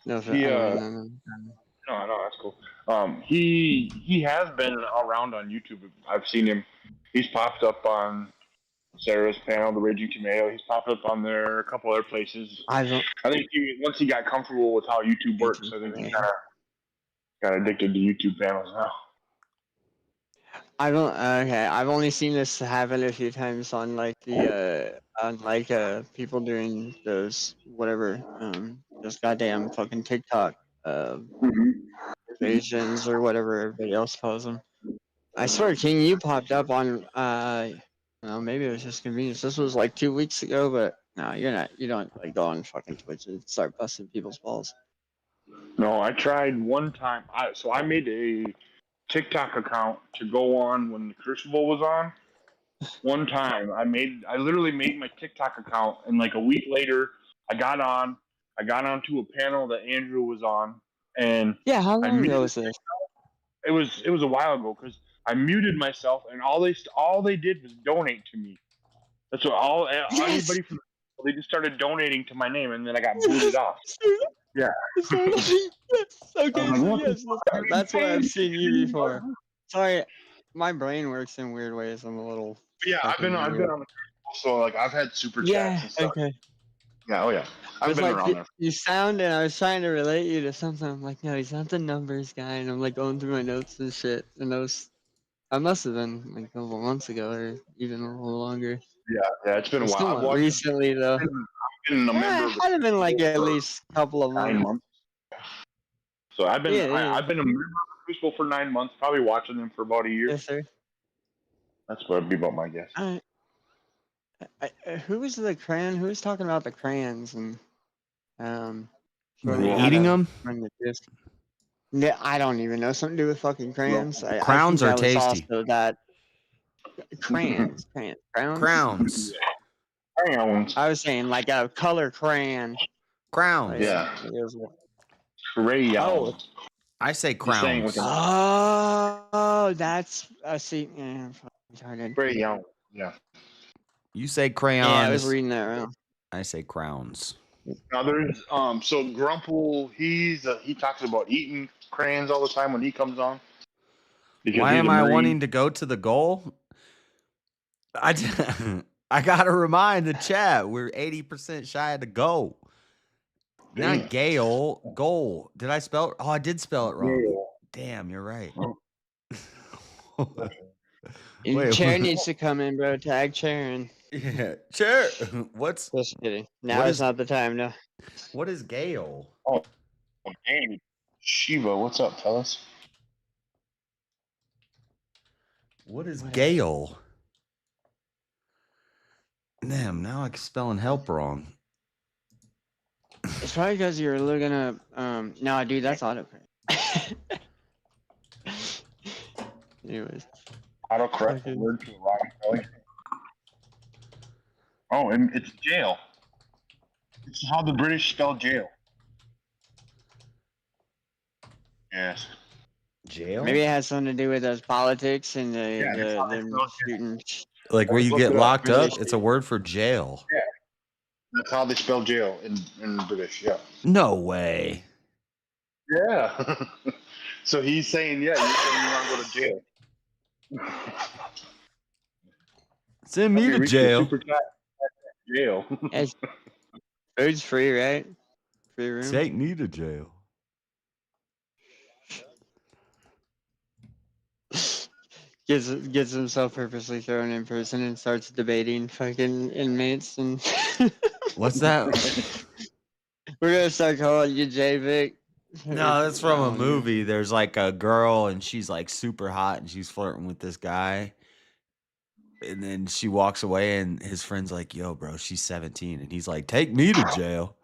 No, He, no. No, that's cool. He has been around on YouTube. I've seen him. He's popped up on Sarah's panel, The Raging Tomato. He's popped up on there a couple other places. I don't. I think once he got comfortable with how YouTube works, I think he kind of got addicted to YouTube panels now. I don't. Okay, I've only seen this happen a few times on like the people doing those whatever those goddamn fucking TikTok invasions or whatever everybody else calls them. I swear, King, you popped up on well, maybe it was just convenience. This was like 2 weeks ago, but no, you're not. You don't like go on fucking Twitch and start busting people's balls. No, I tried one time. I made a TikTok account to go on when the Crucible was on. One time, I literally made my TikTok account, and like a week later, I got onto a panel that Andrew was on, and Yeah, how I long muted ago was this? It was a while ago because I muted myself, and all they did was donate to me. That's what anybody from they just started donating to my name, and then I got booted off. Yeah. Okay, I'm like, so yes, that's what I've seen you before. Sorry, my brain works in weird ways. I'm a little. Yeah, I've been on the so like I've had super chats Yeah. and stuff. Okay. Yeah, oh yeah. I've It's been like around there. you sound, and I was trying to relate you to something. I'm like, no, he's not the numbers guy, and I'm like going through my notes and shit. And I must have been like a couple months ago, or even a little longer. Yeah, it's been a while. Somewhat I've watched recently though. I've been a member of the I'd have been like at for least a couple of 9 months. months. So I've been Yeah. I've been a member of the Crucible for 9 months, probably watching them for about a year. Yes, sir. That's what would be about my guess. Who was the crayon? Who was talking about the crayons and Were showing they me how eating to 'em? run the disc? Yeah, I don't even know. Something to do with fucking crayons. I Crowns think are that was tasty. also that crayons. Crowns. Crayons. I was saying like a color crayon. Crowns. Yeah. It was, Crayons. Oh. I say You're saying crowns. with an oh, that's see. Yeah, I'm fucking retarded. crayon. Yeah. You say Yeah, crayons. I was reading that wrong. I say crowns. Now there's so Grumple, he talks about eating crayons all the time when he comes on. Because Why he's am a I Marine. wanting to go to the goal? I gotta remind the chat we're 80% shy of the goal. Damn. Not Gale, goal. Did I spell it? Oh, I did spell it wrong. Gale. Damn, you're right. And Wait, Chair what? needs to come in, bro. Tag Chair and. Yeah, Chair. What's? Just kidding. Now What is is- not the time. No. What is Gale? Oh, dang. Shiva, what's up, fellas? What is Gale? Damn, now I'm spelling help wrong. It's probably because you're looking up. No, dude, that's autocorrect. Anyways. Autocorrect the word to a rock belly. Oh, and it's jail. It's how the British spell jail. Yes. Jail? Maybe it has something to do with those politics and Yeah, that's how they them spell shooting Like where you Look get it up. locked up? It's a word for jail. Yeah. That's how they spell jail in British. Yeah. No way. Yeah. So he's saying, yeah, you're saying you want to go to jail. Send me to Reach the jail. super chat. Jail. It's food's free, right? Free room. Take me to jail. Gets himself purposely thrown in prison and starts debating fucking inmates and. What's that? We're gonna start calling you J Vic. No, that's from a movie. There's like a girl and she's like super hot and she's flirting with this guy. And then she walks away and his friend's like, yo, bro, she's 17. And he's like, take me to jail.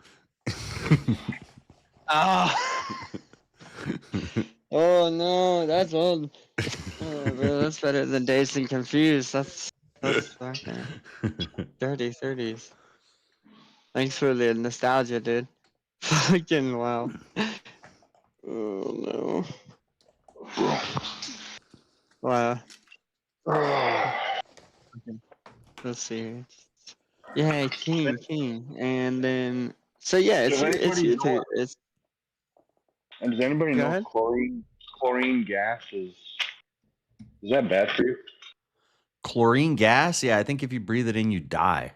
Oh no, that's old. Oh, bro, that's better than Dazed and Confused. That's okay. Dirty 30s. Thanks for the nostalgia, dude. Fucking wow. Oh no. Wow. Let's see here. Yeah, King. And then so yeah, it's YouTube. It's And does anybody Go know ahead. chlorine gas is that bad for you? Chlorine gas? Yeah, I think if you breathe it in, you die.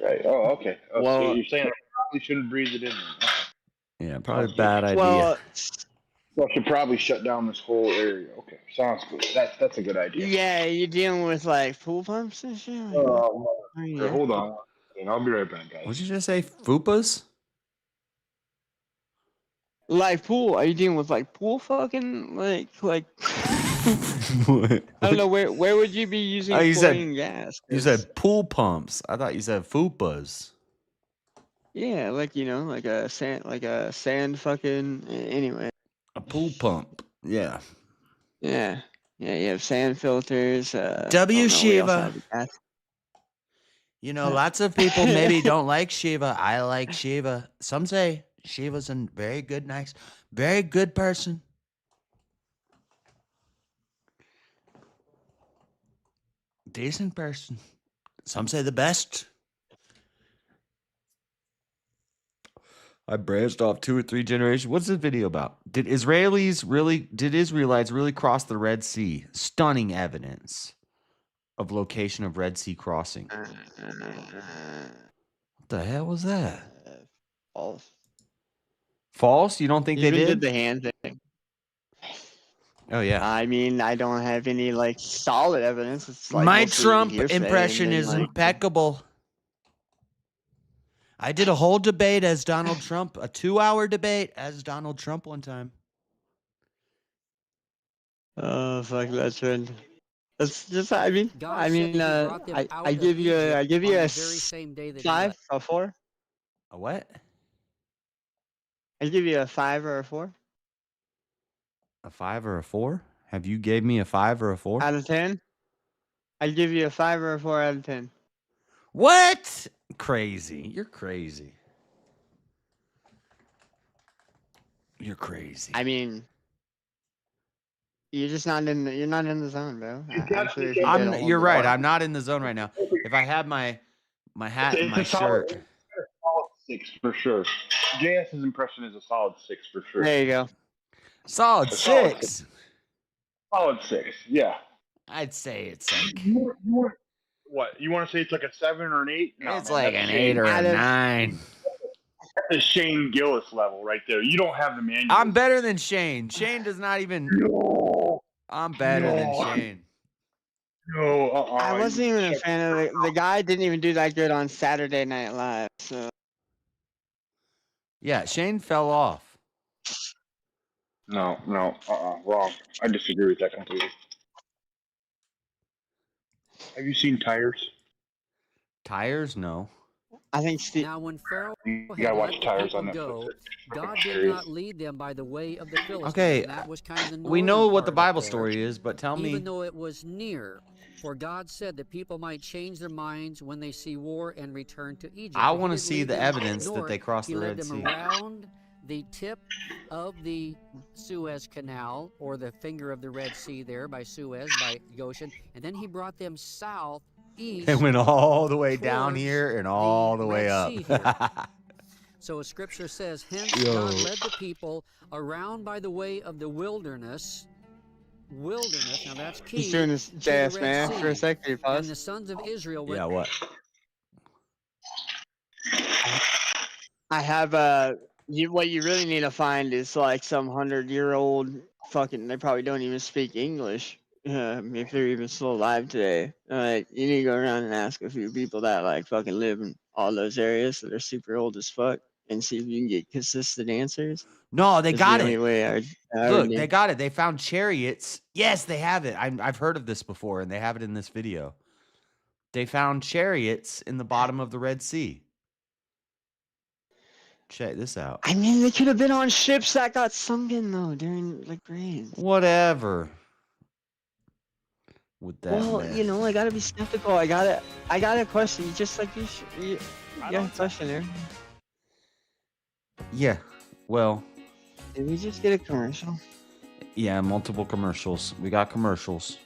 Right. Oh, okay. Oh, so Well- you're saying I probably shouldn't breathe it in. Okay. Yeah, probably a bad idea. well, So I should probably shut down this whole area. Okay, sounds good. That's a good idea. yeah, you're dealing with like pool pumps and shit. Like that? Oh, Yeah. hold on. And I'll be right back, guys. What'd you just say? Fupas? Like pool? Are you dealing with like pool fucking like? What? I don't know where would you be using Oh, you said- chlorine gas? You said pool pumps. I thought you said fupas. Yeah, like like a sand fucking anyway. A pool pump. Yeah. Yeah, you have sand filters. Shiva. You know, lots of people maybe don't like Shiva. I like Shiva. Some say Shiva's a very good, very good person. Decent person. Some say the best. I branched off 2 or 3 generations. What's this video about? Did Israelites really cross the Red Sea? Stunning evidence of location of Red Sea crossing. What the hell was that? False. False? You don't think they Even did? the hand thing. Oh yeah. I mean, I don't have any like solid evidence. It's like My mostly Trump hearsay impression and then, is like, impeccable. I did a whole debate as Donald Trump, a 2-hour debate as Donald Trump one time. Oh fuck that trend. That's just I give you God said that he brought them out I of give you Egypt I give you on a the very same day that he 5 left. or 4. A what? I give you a 5 or a 4 A 5 or a 4? Have you gave me a 5 or a 4? out of 10. I give you a 5 or a 4 out of 10. What? Crazy. You're crazy. You're crazy. I mean, you're just not in the zone, bro. I'm sure if you did a whole You're right. debate- I'm not in the zone right now. If I had my hat and my It's a solid- shirt. it's a solid 6 for sure. JS's impression is a solid 6 for sure. There you go. Solid A solid 6. Solid 6. Yeah. I'd say it's like What? You want to say it's like a 7 or an 8? No, it's man, like that's an Shane. 8 or a 9. That's a Shane Gillis level right there. You don't have the manual. I'm better than Shane. Shane does not even. I'm better than Shane. No, I wasn't even a fan of the guy. Didn't even do that good on Saturday Night Live. So Yeah, Shane fell off. No, wrong. I disagree with that completely. Have you seen Tires? Tires? No. I think Steve. Now, when Pharaoh You had gotta watch let the Tires people on Netflix. go, It's God freaking did serious. not lead them by the way of the Philistines. Okay, and that was kind of the we know northern what the part Bible up there, story is, but tell even me. though it was near. For God said that people might change their minds when they see war and return to Egypt. I He want to didn't see lead the them evidence that north. they crossed He the led Red them Sea. around the tip of the Suez Canal, or the finger of the Red Sea there by Suez, by Goshen, and then he brought them south, east. They went all the way down towards here and all the way Red up. Sea here. So as Scripture says, hence God led the people around by the way of the wilderness. Wilderness, now that's key. He's doing this to the jazz, Red man. Sea. For a second, And pause. the sons of Israel went. Yeah, what? I have what you really need to find is like some 100-year-old fucking. They probably don't even speak English. If they're even still alive today, you need to go around and ask a few people that like fucking live in all those areas that are super old as fuck, and see if you can get consistent answers. No, they That's got the only it. way I Look, would they need. got it. They found chariots. Yes, they have it. I've heard of this before, and they have it in this video. They found chariots in the bottom of the Red Sea. Check this out. I mean, they could have been on ships that got sunken though during like rains. Whatever. With that, Well, mess. you know, I gotta be skeptical. I got a question. Just like you got a question there. Yeah. Well, Did we just get a commercial? yeah, multiple commercials. We got commercials.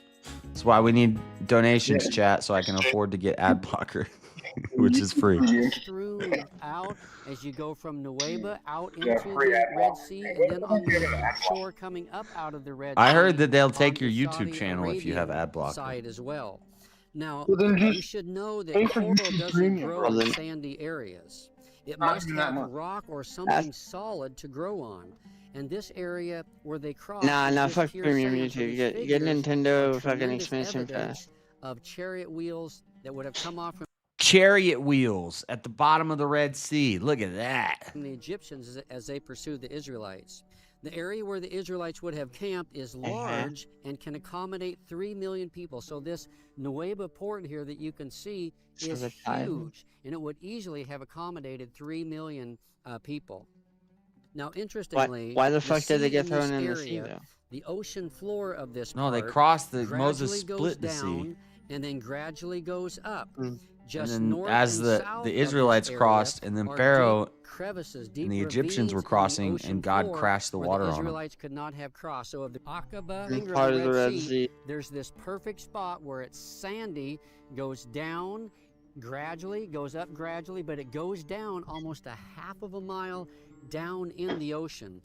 That's why we need donations, chat, so I can afford to get ad blocker, which is free. Through out as you go from Nueva out into the Red Sea, and then on the shore coming up out of the Red Sea. I heard that they'll take on your the YouTube Saudi channel if you have Arabian ad blocker. side as well. Now, Well, then you just should know that pay for coral YouTube doesn't Premium, grow brother. in sandy areas. It Not must even that have much. rock or something solid to grow on. And this area where they cross Nah, is nah, just fuck pure premium sand. So YouTube. these Get figures Nintendo are fucking tremendous expansion evidence pass. of chariot wheels that would have come off from Chariot wheels at the bottom of the Red Sea. Look at that. the Egyptians as they pursued the Israelites. The area where the Israelites would have camped is large and can accommodate 3 million people. So this Nueva port here that you can see is huge, and it would easily have accommodated 3 million people. Now, interestingly, Why the fuck did they sea get in this thrown in the sea, area, though? the ocean floor of this No, they part crossed the gradually Moses goes split the sea. down and then gradually goes up. Just And then north as and the south the of this Israelites area crossed, and then are Pharaoh deep crevices, deep and the Egyptians were ravines in the crossing, ocean and God floor crashed the where water the on them. Israelites could not have crossed. So of the Aqaba Mm, finger part of the Red Sea, Sea. there's this perfect spot where it's sandy, goes down gradually, goes up gradually, but it goes down almost a half of a mile down in the ocean.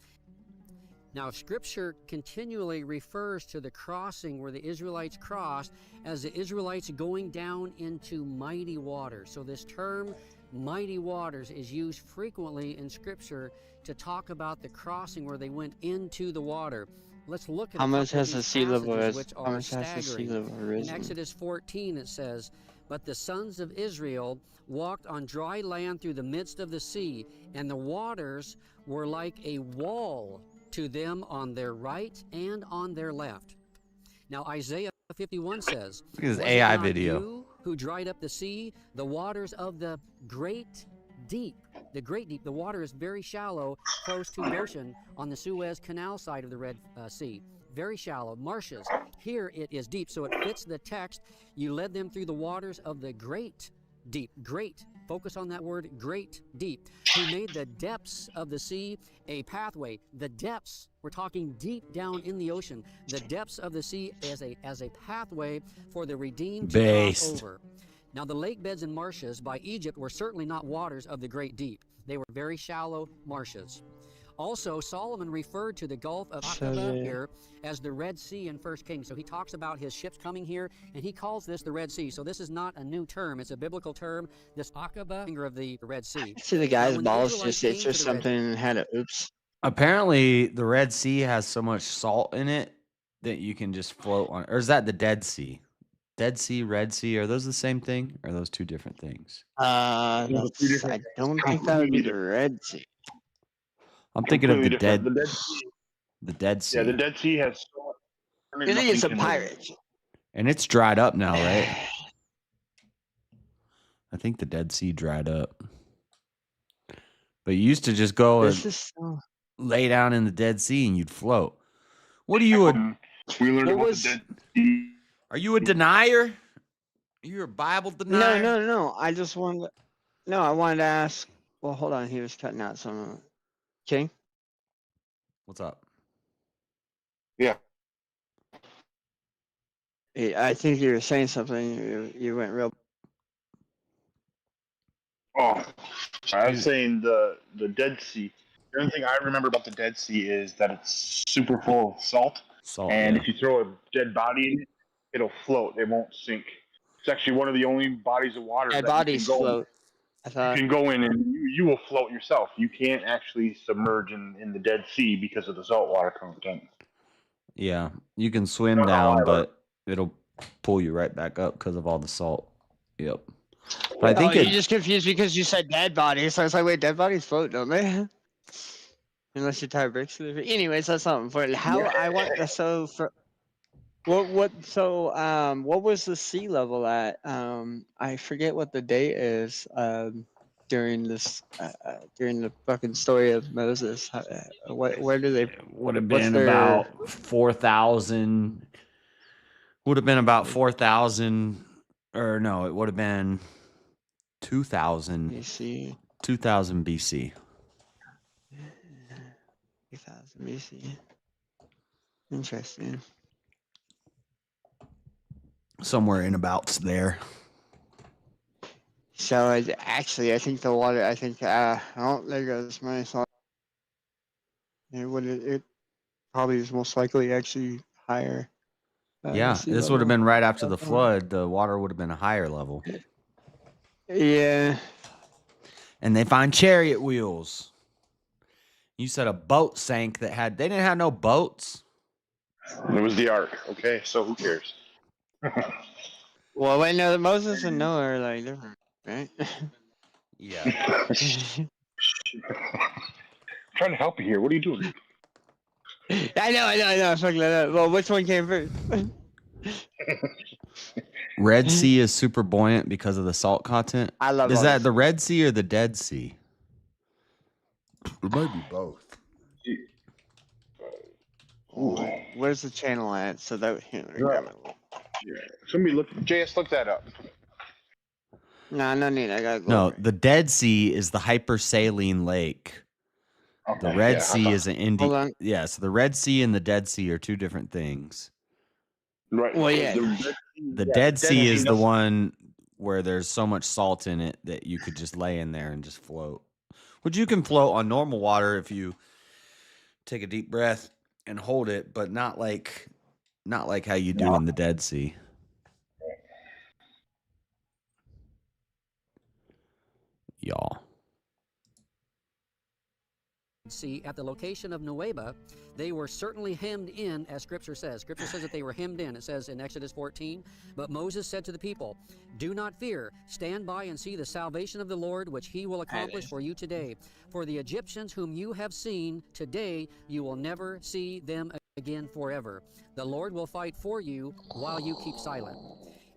Now, Scripture continually refers to the crossing where the Israelites crossed as the Israelites going down into mighty waters. So this term, mighty waters, is used frequently in Scripture to talk about the crossing where they went into the water. Let's look at How a much couple of has the these sea level passages risen? which How are much has the sea staggering. level In risen? Exodus 14 it says, "But the sons of Israel walked on dry land through the midst of the sea, and the waters were like a wall to them on their right and on their left." Now Isaiah 51 says, Look at this "Was it AI not video. you who dried up the sea, the waters of the great deep?" The great deep, the water is very shallow, close to Goshen on the Suez Canal side of the Red Sea. Very shallow, marshes. Here it is deep, so it fits the text. You led them through the waters of the great deep. Great. Focus on that word, great deep. Who made the depths of the sea a pathway. The depths, we're talking deep down in the ocean. The depths of the sea as a pathway for the redeemed to cross over. Now, the lake beds and marshes by Egypt were certainly not waters of the great deep. They were very shallow marshes. Also, Solomon referred to the Gulf of Aqaba here as the Red Sea in 1 Kings. So he talks about his ships coming here, and he calls this the Red Sea. So this is not a new term. It's a biblical term, this Aqaba, finger of the Red Sea. See the guy's balls just itched or something and had a oops. Apparently, the Red Sea has so much salt in it that you can just float on. Or is that the Dead Sea? Dead Sea, Red Sea, are those the same thing? Or are those two different things? I don't think that would be the Red Sea. I'm thinking of the Completely Dead, different. The Dead Sea. the Dead Sea. Yeah, the Dead Sea has so much. You think it's a pirate? And it's dried up now, right? I think the Dead Sea dried up. But you used to just go This and is so... lay down in the Dead Sea and you'd float. What are you We learned about the Dead Sea. Are you a denier? You're a Bible denier? No. I just wanted. I wanted to ask. Well, hold on. He was cutting out some. King. What's up? Yeah. I think you were saying something. You went real. Oh, I was saying the Dead Sea. The only thing I remember about the Dead Sea is that it's super full of salt. And if you throw a dead body in it, it'll float. It won't sink. It's actually one of the only bodies of water Dead that bodies float. you can go in and you will float yourself. You can't actually submerge in the Dead Sea because of the saltwater content. Yeah, you can swim Not how I down, learned. but it'll pull you right back up because of all the salt. Yep. But I think you're just confused because you said dead bodies. So I was like, wait, dead bodies float, don't they? Unless you tie bricks to the. Anyways, that's not important. How I want so for. What was the sea level at? I forget what the date is. During this during the fucking story of Moses. Where do they? would have What's been their? about 4,000. Would have been about 4,000, or no, it would have been 2,000 BC. 2,000 BC. 2000 BC. Interesting. Somewhere in abouts there. So I think the water. I think oh, there goes my thought. It probably is most likely actually higher. Yeah, sea this would have level. been right after the flood. The water would have been a higher level. Yeah. And they find chariot wheels. You said a boat sank that had. They didn't have no boats. It was the Ark. Okay, so who cares? Well, wait, no, Moses and Noah are like different, right? Yeah. I'm trying to help you here. What are you doing? I know. I'm fucking that up. Well, which one came first? Red Sea is super buoyant because of the salt content. I love Is all that this. the Red Sea or the Dead Sea? It might be both. Where's the channel at? So that Somebody look. JS, look that up. no need. I got No, the Dead Sea is the hypersaline lake. The Okay, Red yeah, I Sea thought- is an Hold on. Indian. Yeah, so the Red Sea and the Dead Sea are two different things. Right. Well, yeah. The Dead Sea is the one where there's so much salt in it that you could just lay in there and just float. Which you can float on normal water if you take a deep breath and hold it, but not like how you do in the Dead Sea. Y'all. See, at the location of Nueva, they were certainly hemmed in, as Scripture says. Scripture says that they were hemmed in. It says in Exodus 14, but Moses said to the people, "Do not fear. Stand by and see the salvation of the Lord, which he will accomplish for you today. For the Egyptians whom you have seen today, you will never see them again forever. The Lord will fight for you while you keep silent."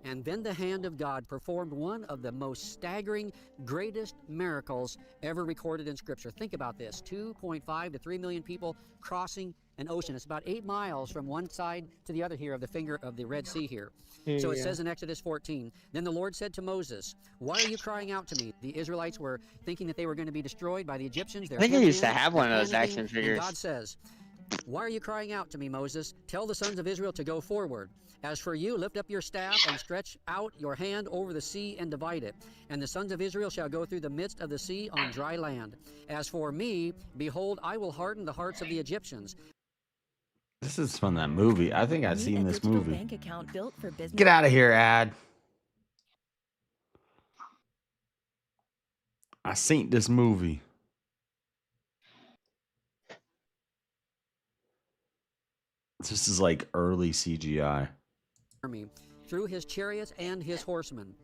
And then the hand of God performed one of the most staggering, greatest miracles ever recorded in Scripture. Think about this, 2.5 to 3 million people crossing an ocean. It's about 8 miles from one side to the other here of the finger of the Red Sea here. So it Yeah. says in Exodus 14, "Then the Lord said to Moses, 'Why are you crying out to me?' The Israelites were thinking that they were going to be destroyed by the Egyptians. I think I used to have one of those action And figures. God says, 'Why are you crying out to me, Moses? Tell the sons of Israel to go forward. As for you, lift up your staff and stretch out your hand over the sea and divide it. And the sons of Israel shall go through the midst of the sea on dry land. As for me, behold, I will harden the hearts of the Egyptians.'" This is from that movie. I think I've Need seen a this digital movie. bank account built for business. Get out of here, ad. I seen this movie. This is like early CGI. Army through his chariots and his horsemen.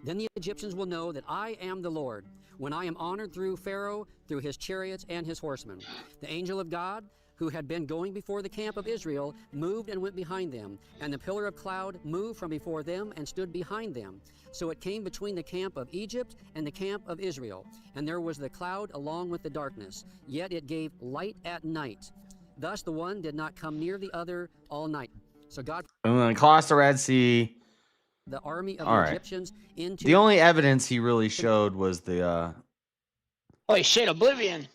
Then the Egyptians will know that I am the Lord, when I am honored through Pharaoh, through his chariots and his horsemen. The angel of God, who had been going before the camp of Israel, moved and went behind them, and the pillar of cloud moved from before them and stood behind them. So it came between the camp of Egypt and the camp of Israel, and there was the cloud along with the darkness, yet it gave light at night. Thus the one did not come near the other all night. So God And then across the Red Sea. the army of All the right. Egyptians into The only evidence he really showed was the Holy shit, Oblivion.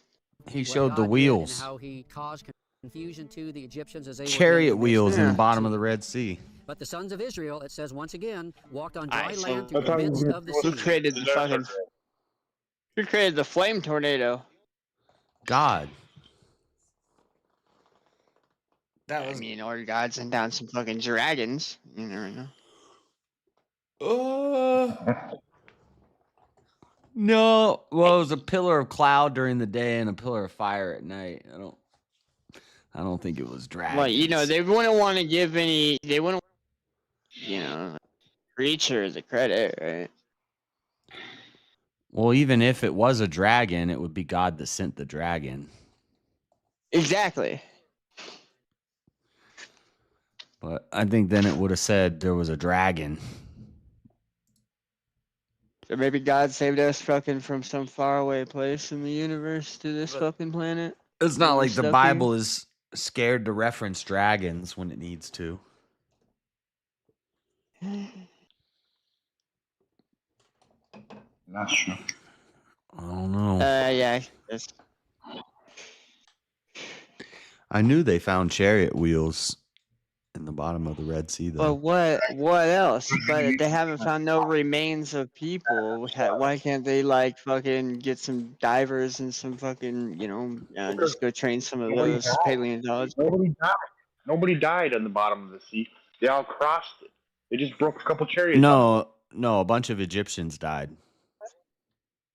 he what showed the God did wheels. and how he caused confusion to the Egyptians as they Chariot were wheels in the bottom sea. of the Red Sea. But the sons of Israel, it says once again, walked on dry Alright, so land through the midst of the who sea. created the fucking? Who created the flame tornado? God. I mean, or God sent down some fucking dragons. You never know. No, well, it was a pillar of cloud during the day and a pillar of fire at night. I don't think it was dragons. Well, you know, they wouldn't want to give any. They wouldn't, you know, creature the credit, right? Well, even if it was a dragon, it would be God that sent the dragon. Exactly. But I think then it would have said there was a dragon. So maybe God saved us fucking from some faraway place in the universe to this fucking planet. It's not And we're like the stuck Bible is scared to reference dragons when it needs to. here. That's true. I don't know. Yeah. Yes. I knew they found chariot wheels in the bottom of the Red Sea, though. But what else? But they haven't found no remains of people. Why can't they like fucking get some divers and some fucking, you know, just go train some of Nobody those died. paleontologists? Nobody died on the bottom of the sea. They all crossed it. They just broke a couple chariots. No, a bunch of Egyptians died.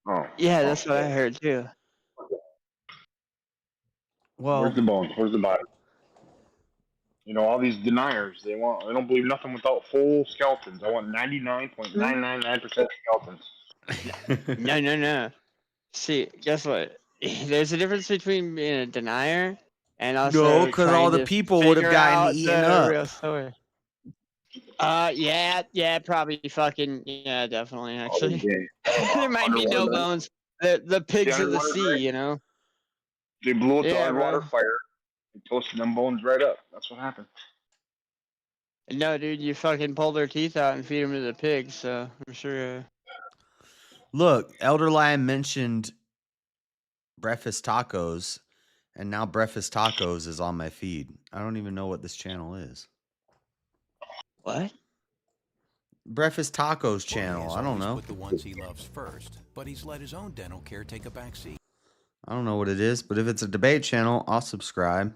Oh. Yeah, that's what I heard too. Well, where's the bones? Where's the body? You know, all these deniers, they don't believe nothing without full skeletons. I want 99.999% skeletons. No. See, guess what? There's a difference between being a denier and also No, because all the trying to people would have figure gotten out eaten the up. real story. Yeah, probably fucking, yeah, definitely, actually. There might be no bones. The pigs of the sea, you know? They blew out the Yeah, underwater bro. fire and toasted them bones right up. That's what happened. No, dude, you fucking pull their teeth out and feed them to the pigs, so I'm sure. Look, Elder Lion mentioned breakfast tacos, and now breakfast tacos is on my feed. I don't even know what this channel is. What? Breakfast tacos channel. I don't Always know. put the ones he loves first, but he's let his own dental care take a backseat. I don't know what it is, but if it's a debate channel, I'll subscribe.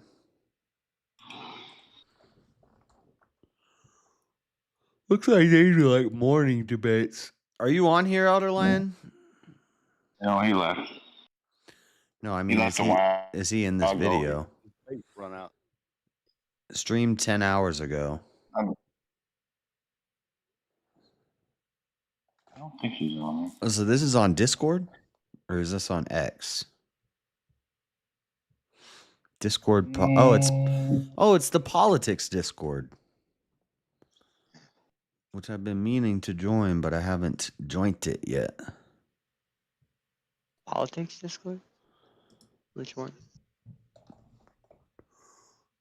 Looks like they do like morning debates. Are you on here, Elder Lion? No, he left. No, I mean, left a while is he in this ago. video? Run out. Streamed 10 hours ago. I don't think he's on there. Oh, so this is on Discord? Or is this on X? Discord. It's the politics Discord. Which I've been meaning to join, but I haven't joined it yet. Politics Discord? Which one?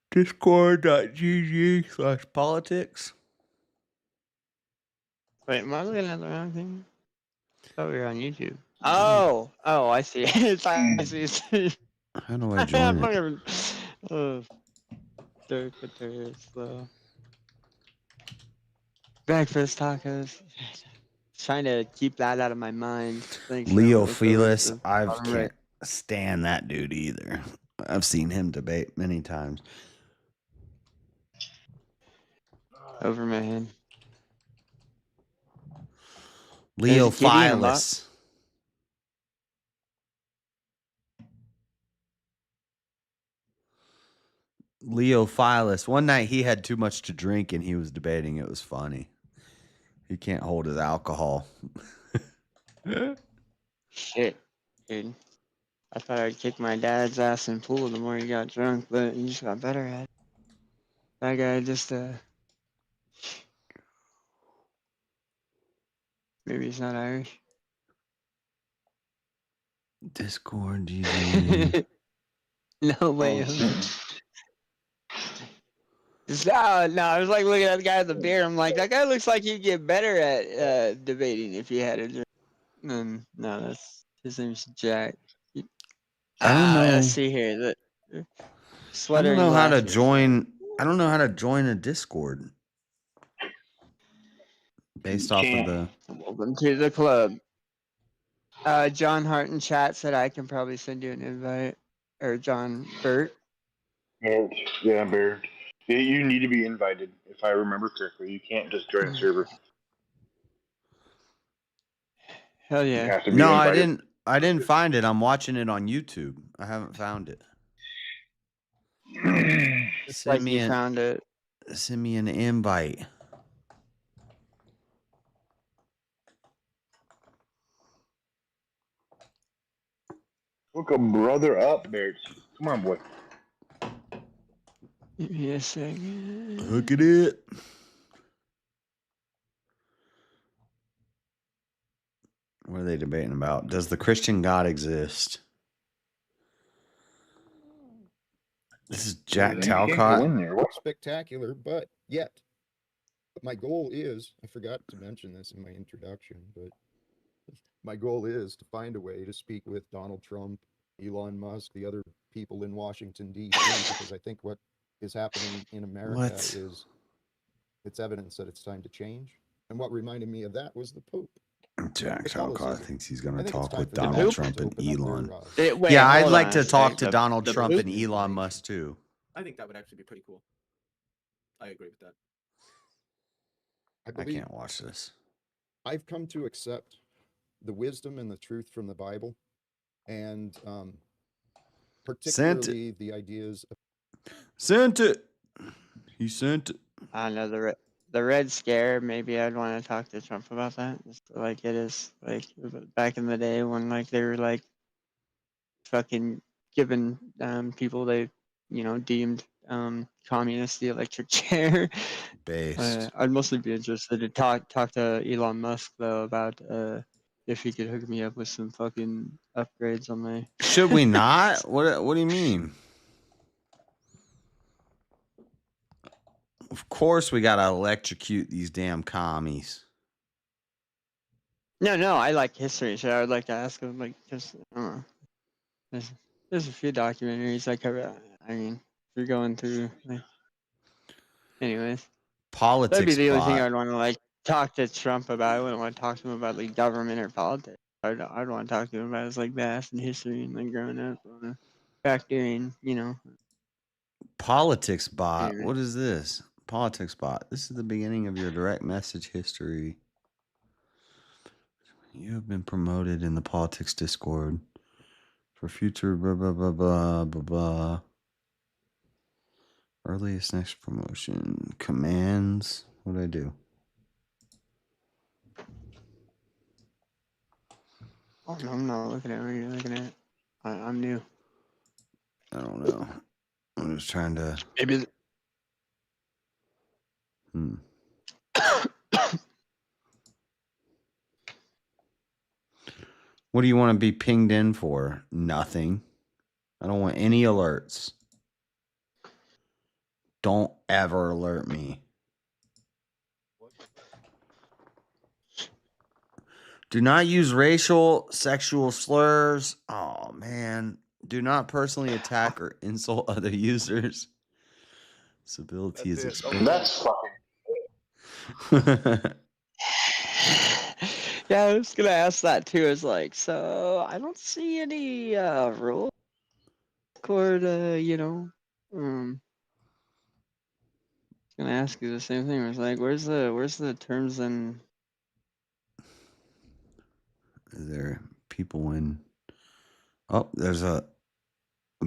Discord.gg/politics. Wait, am I looking at the wrong thing? Oh, you're on YouTube. Oh, I see. I see. How do I join it? Slow. Breakfast tacos. Trying to keep that out of my mind. Thanks, Leo man. Felis. I Alright. can't stand that dude either. I've seen him debate many times. Over my head. Leo Is it Gideon a lot? Felis. Leo Philus. One night he had too much to drink and he was debating. It was funny. He can't hold his alcohol. Shit, dude. I thought I'd kick my dad's ass in pool the more he got drunk, but he just got better at it. That guy just, maybe he's not Irish. Discord, GG. No way. No, I was like looking at the guy with the beard. I'm like, that guy looks like he'd get better at debating if he had a drink. No, that's his name's Jack. I don't know. Let's see here. Sweater don't and know how to glasses. join. I don't know how to join a Discord based off of the. Welcome to the club. John Hart in chat said I can probably send you an invite. Or John Burt. Baird. Yeah, Baird. Yeah, you need to be invited, if I remember correctly. You can't just join a server. Hell You yeah. have to be No, invited. I didn't find it. I'm watching it on YouTube. I haven't found it. It's like you found it. Send me an invite. Hook a brother up, Baird. Come on, boy. Give me a second. Hook it. What are they debating about? Does the Christian God exist? This is Jack Talcott. Spectacular, but yet my goal is, I forgot to mention this in my introduction, but my goal is to find a way to speak with Donald Trump, Elon Musk, the other people in Washington, D.C., because I think what is happening in America is it's evidence that it's time to change. And what reminded me of that was the Pope. Jack Talcott thinks he's going to talk with for the Donald Pope Trump to and open up their, Elon. Wait, Yeah, I'd hold like on to a talk sec. to The- Donald the Trump Pope- and Elon Musk too. I think that would actually be pretty cool. I agree with that. I can't watch this. I've come to accept the wisdom and the truth from the Bible, and particularly the ideas of Sent it. He sent it. I don't know the Red Scare. Maybe I'd want to talk to Trump about that. Just like it is like back in the day when like they were like fucking giving people they deemed communist the electric chair. Based. I'd mostly be interested to talk to Elon Musk though about if he could hook me up with some fucking upgrades on my. Should we not? What do you mean? Of course we gotta electrocute these damn commies. No, I like history, so I would like to ask him like just I don't know. There's a few documentaries I cover. I mean, if you're going through like, anyways. Politics That'd be the only thing bot. I'd want to like talk to Trump about. I wouldn't want to talk to him about like government or politics. I'd want to talk to him about his like past and history and like growing up on a factory and Politics bot. Anyway. What is this? Politics bot. This is the beginning of your direct message history. You have been promoted in the politics Discord for future blah blah blah blah blah blah. Earliest next promotion. Commands. What do I do? Oh no, I'm not looking at what you're looking at. I'm new. I don't know. I'm just trying to. Maybe. What do you want to be pinged in for? Nothing. I don't want any alerts. Don't ever alert me. Do not use racial, sexual slurs. Oh, man. Do not personally attack or insult other users. This ability is expensive. That's fucking. Yeah, I was gonna ask that too. It's like, so I don't see any rules or gonna ask you the same thing. It's like, where's the terms and Is there people in? Oh, there's a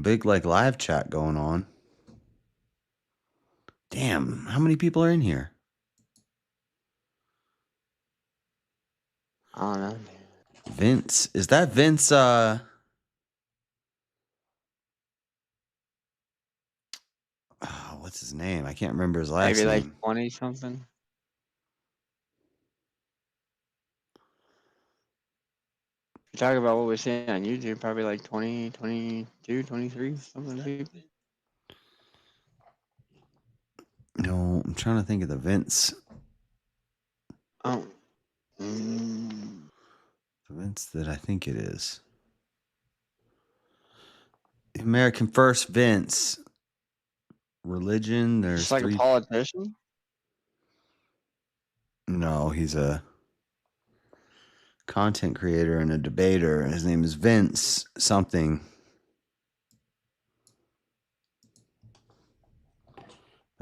big like live chat going on. Damn, how many people are in here? I don't know. Vince, is that Vince? What's his name? I can't remember his last Maybe name. like 20 something. You talk about what we're seeing on YouTube, probably like 20, 22, 23, something like that. No, I'm trying to think of the Vince. Oh. The Vince that I think it is. The American First Vince. religion. There's Just like three. a politician? No, he's a content creator and a debater. His name is Vince something.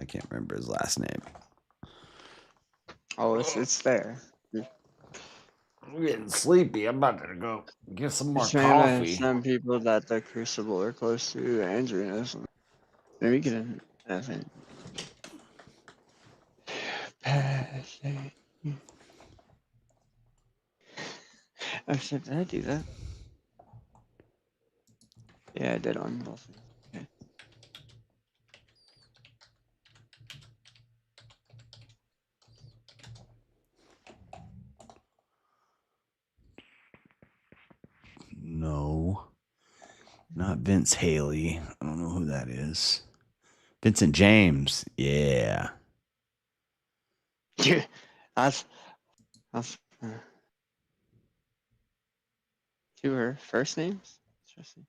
I can't remember his last name. Oh, it's there. I'm getting sleepy. I'm about to go get some more It's mainly coffee. some people that the Crucible are close to. Andrew knows. Maybe we can. I think. I said, did I do that? Yeah, I did on both. Okay. No, not Vince Haley. I don't know who that is. Vincent James. Yeah. Yeah, that's two her first names. Interesting.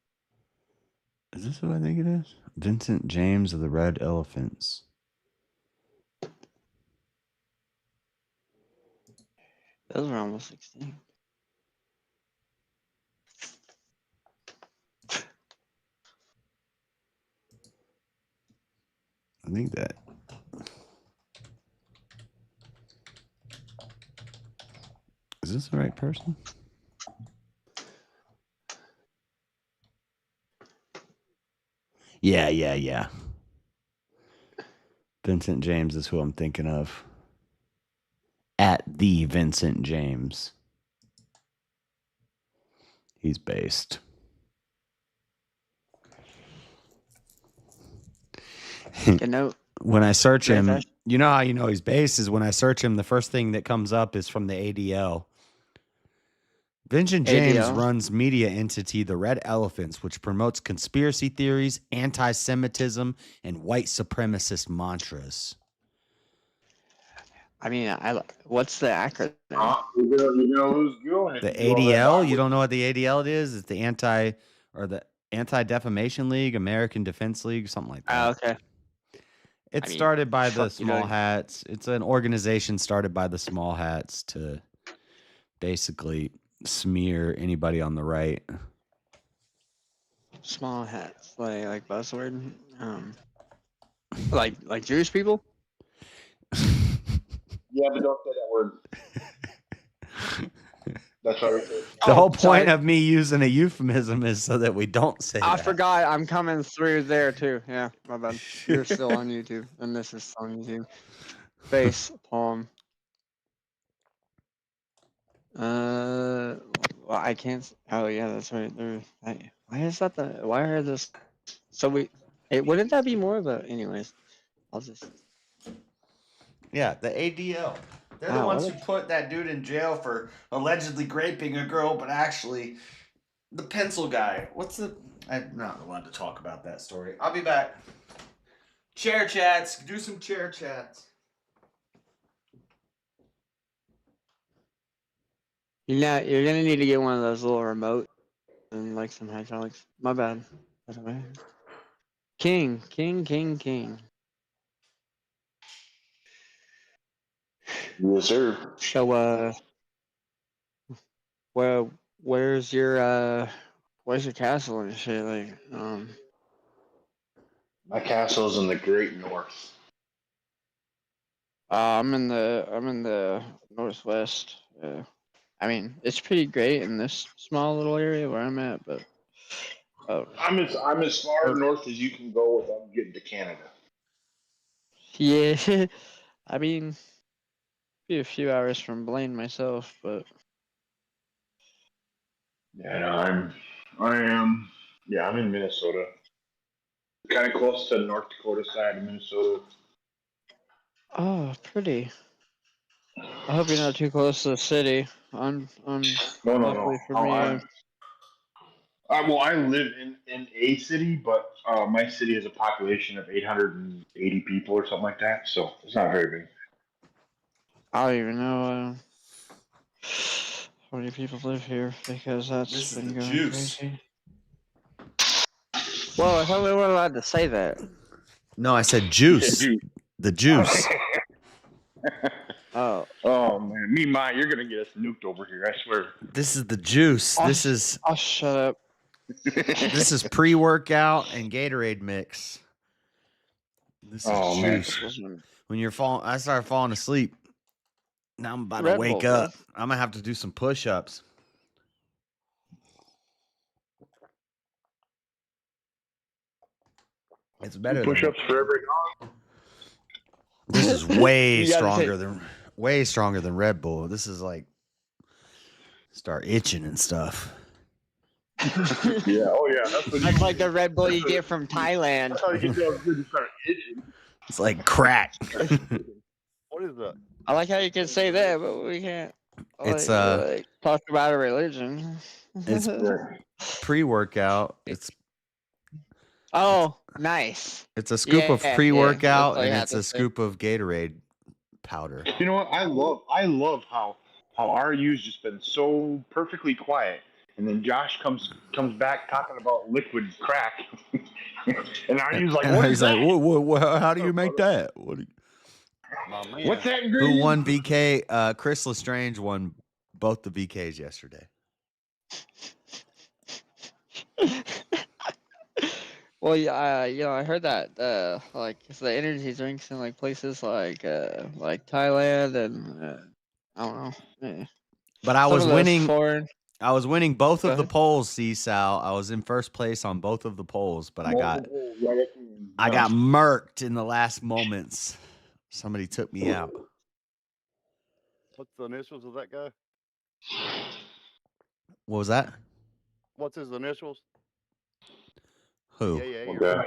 Is this who I think it is? Vincent James of the Red Elephants. Those were almost 16. I think that. Is this the right person? Yeah. Vincent James is who I'm thinking of. At the Vincent James. He's based. When I search him, you know how you know he's based is when I search him, the first thing that comes up is from the ADL. Vincent James runs media entity The Red Elephants, which promotes conspiracy theories, anti-Semitism, and white supremacist mantras. I mean, what's the acronym? You know who's going. The ADL? You don't know what the ADL is? It's the Anti-Defamation League, American Defense League, something like that. Oh, okay. It's started by the Small Hats. It's an organization started by the Small Hats to basically smear anybody on the right. Small Hats, like buzzword. Like Jewish people. Yeah, but don't say that word. That's why we say The whole point of me using a euphemism is so that we don't say I that. forgot I'm coming through there too. Yeah, my bad. You're still on YouTube, and this is on YouTube. Face palm. Well, I can't. Oh yeah, that's right. Why is that why are this? So wouldn't that be more of a? Anyways, I'll just. Yeah, the ADL. They're the ones who put that dude in jail for allegedly raping a girl, but actually, the pencil guy. I'm not allowed to talk about that story. I'll be back. Chair chats. Do some chair chats. You're gonna need to get one of those little remotes and like some hydraulics. My bad. By the way. King. Yes, sir. So where's your castle and shit? Like My castle's in the Great North. I'm in the northwest. I mean, it's pretty great in this small little area where I'm at, but I'm as far north as you can go without getting to Canada. yeah. I mean, be a few hours from Blaine myself, but Yeah, no, I'm in Minnesota. Kind of close to the North Dakota side of Minnesota. oh, pretty. I hope you're not too close to the city. No. Luckily for me, Well, I live in a city, but my city has a population of 880 people or something like that, so it's not very big. I don't even know how many people live here because that's been going crazy. Well, I thought we weren't allowed to say that. No, I said juice. juice. The juice. Oh. Oh man, me, my, you're gonna get us nuked over here. I swear. This is the juice. This is. Oh, shut up. This is pre-workout and Gatorade mix. This is juice. When you're falling, I started falling asleep. Now I'm about to wake up. I'm gonna have to do some push-ups. It's better. Push-ups for every dog. This is way stronger than Red Bull. This is like start itching and stuff. Yeah. Oh yeah. That's like the Red Bull you get from Thailand. That's how you get those good to start itching. It's like crack. What is that? I like how you can say that, but we can't. It's like, talk about a religion. It's pre-workout. It's nice. It's a scoop of pre-workout and it's a say. scoop of Gatorade powder. You know what? I love how RU's just been so perfectly quiet, and then Josh comes back talking about liquid crack, and RU's like, "What is that? What, how do you make that? What's that ingredient?" Who won VK? Chris Lestrange won both the VKs yesterday. Well, yeah, I heard that like the energy drinks in like places like Thailand and I don't know. Yeah. But I was winning. Foreign. I was winning both of the polls, C-Sal. I was in first place on both of the polls, but I got murked in the last moments. Somebody took me out. What's the initials of that guy? What was that? What's his initials? Who? Yeah.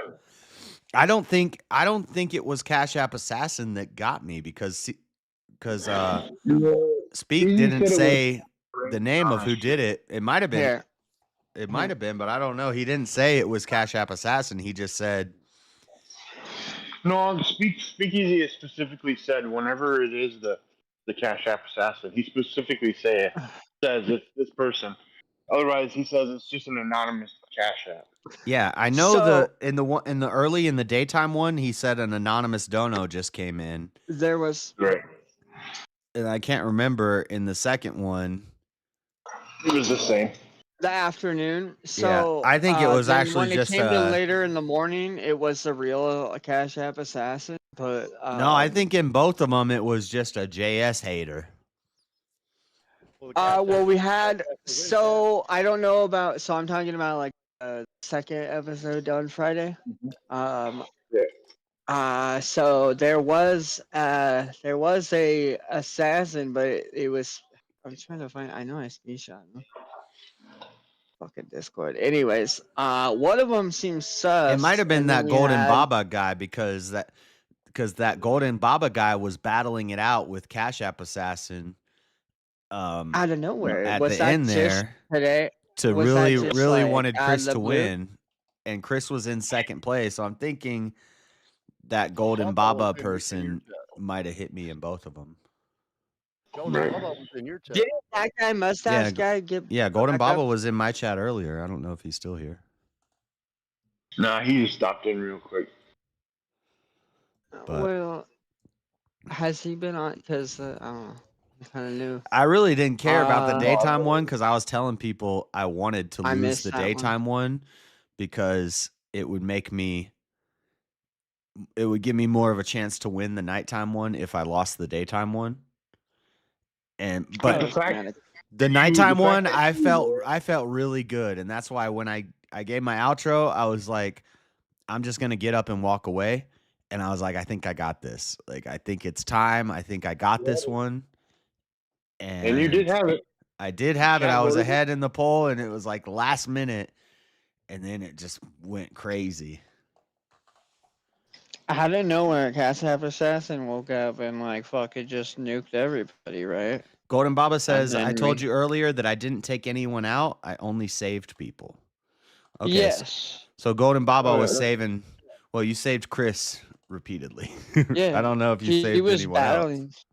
I don't think it was Cashapp Assassin that got me because Speak didn't say the name of who did it. It might have been. Yeah. It might have been, but I don't know. He didn't say it was Cashapp Assassin. He just said. No, Speakeasy specifically said whenever it is the Cashapp Assassin, he specifically says it's this person. Otherwise, he says it's just an anonymous Cash App. Yeah, I know in the daytime one, he said an anonymous dono just came in. There was right, and I can't remember in the second one. It was the same. The afternoon. So yeah, I think it was actually when just it came to later in the morning. It was the real Cash App Assassin. But no, I think in both of them it was just a JS hater. Well, we had I don't know about. So I'm talking about like second episode on Friday. So there was a assassin, but it was. I'm trying to find. I know I screenshot him. Fucking Discord. Anyways, one of them seems sus. It might have been that Golden Baba guy because that Golden Baba guy was battling it out with Cash App Assassin. Out of nowhere at was the end there today to really wanted Chris to win, and Chris was in second place. So I'm thinking that Golden Baba person might have hit me in both of them. Didn't that guy mustache guy get? Yeah, Golden Baba was in my chat earlier. I don't know if he's still here. Nah, he just stopped in real quick. But well, has he been on? Because I don't know. Kind of new. I really didn't care about the daytime one because I was telling people I wanted to lose the daytime one because it would give me more of a chance to win the nighttime one if I lost the daytime one. But the nighttime one, I felt really good, and that's why when I gave my outro, I was like, I'm just gonna get up and walk away, and I was like, I think I got this. Like, I think it's time. I think I got this one. And you did have it. I did have it. I was ahead in the poll, and it was like last minute, and then it just went crazy. Out of nowhere, Cash App Assassin woke up and like fucking just nuked everybody, right? Golden Baba says, I told you earlier that I didn't take anyone out. I only saved people. Okay. Yes. So Golden Baba was saving. Well, you saved Chris repeatedly. Yeah. I don't know if you saved anyone else.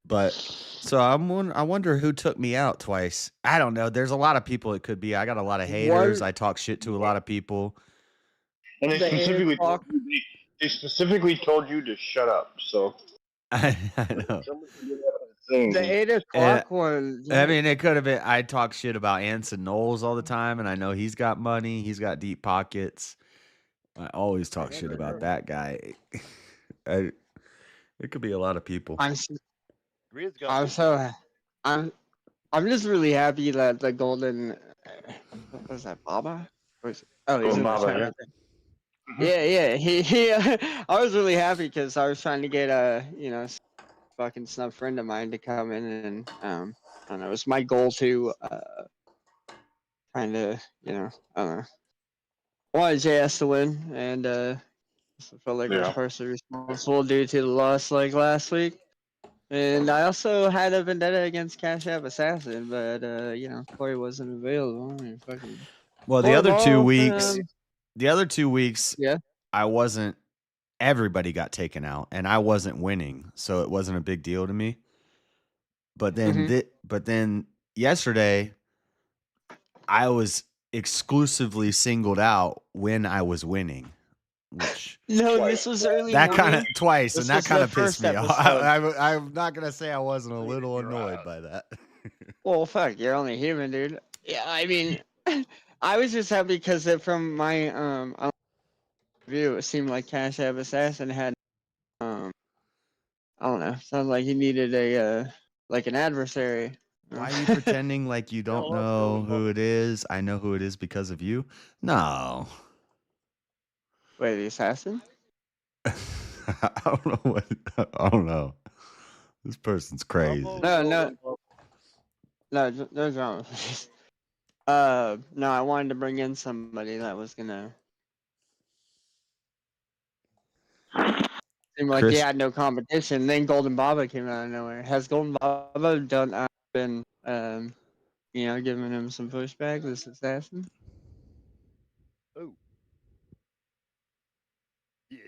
But so I wonder who took me out twice. I don't know. There's a lot of people it could be. I got a lot of haters. I talk shit to a lot of people. And they The 8 specifically o'clock. they specifically told you to shut up. So I know. The 8 o'clock one. I mean, it could have been. I talk shit about Anson Knowles all the time, and I know he's got money. He's got deep pockets. I always talk shit about that guy. It could be a lot of people. I'm so I'm just really happy that the golden what was that Baba? He's in the Baba, chat yeah. right there. Yeah, he I was really happy because I was trying to get a fucking snub friend of mine to come in and I don't know, it's my goal to kind of I don't know. I wanted JS to win and I felt like I was partially responsible due to the loss like last week. And I also had a vendetta against Cashapp Assassin, but Corey wasn't available. Well, the other 2 weeks, yeah, I wasn't. Everybody got taken out, and I wasn't winning, so it wasn't a big deal to me. But then, yesterday, I was exclusively singled out when I was winning. Which this was early. That kind of morning. twice, This and that was kind the of pissed first me off. episode. I'm not gonna say I wasn't a little annoyed by that. Well, fuck, you're only human, dude. Yeah, I mean, I was just happy because from my view, it seemed like Cashapp Assassin had I don't know, sounded like he needed a like an adversary. Why are you pretending like you don't know who it is? I know who it is because of you. No. Wait, the assassin? I don't know what. I don't know. This person's crazy. No, wrong. No, I wanted to bring in somebody that was gonna seem like he had no competition. Then Golden Baba came out of nowhere. Has Golden Baba been giving him some pushback, this assassin? Oh. Yeah.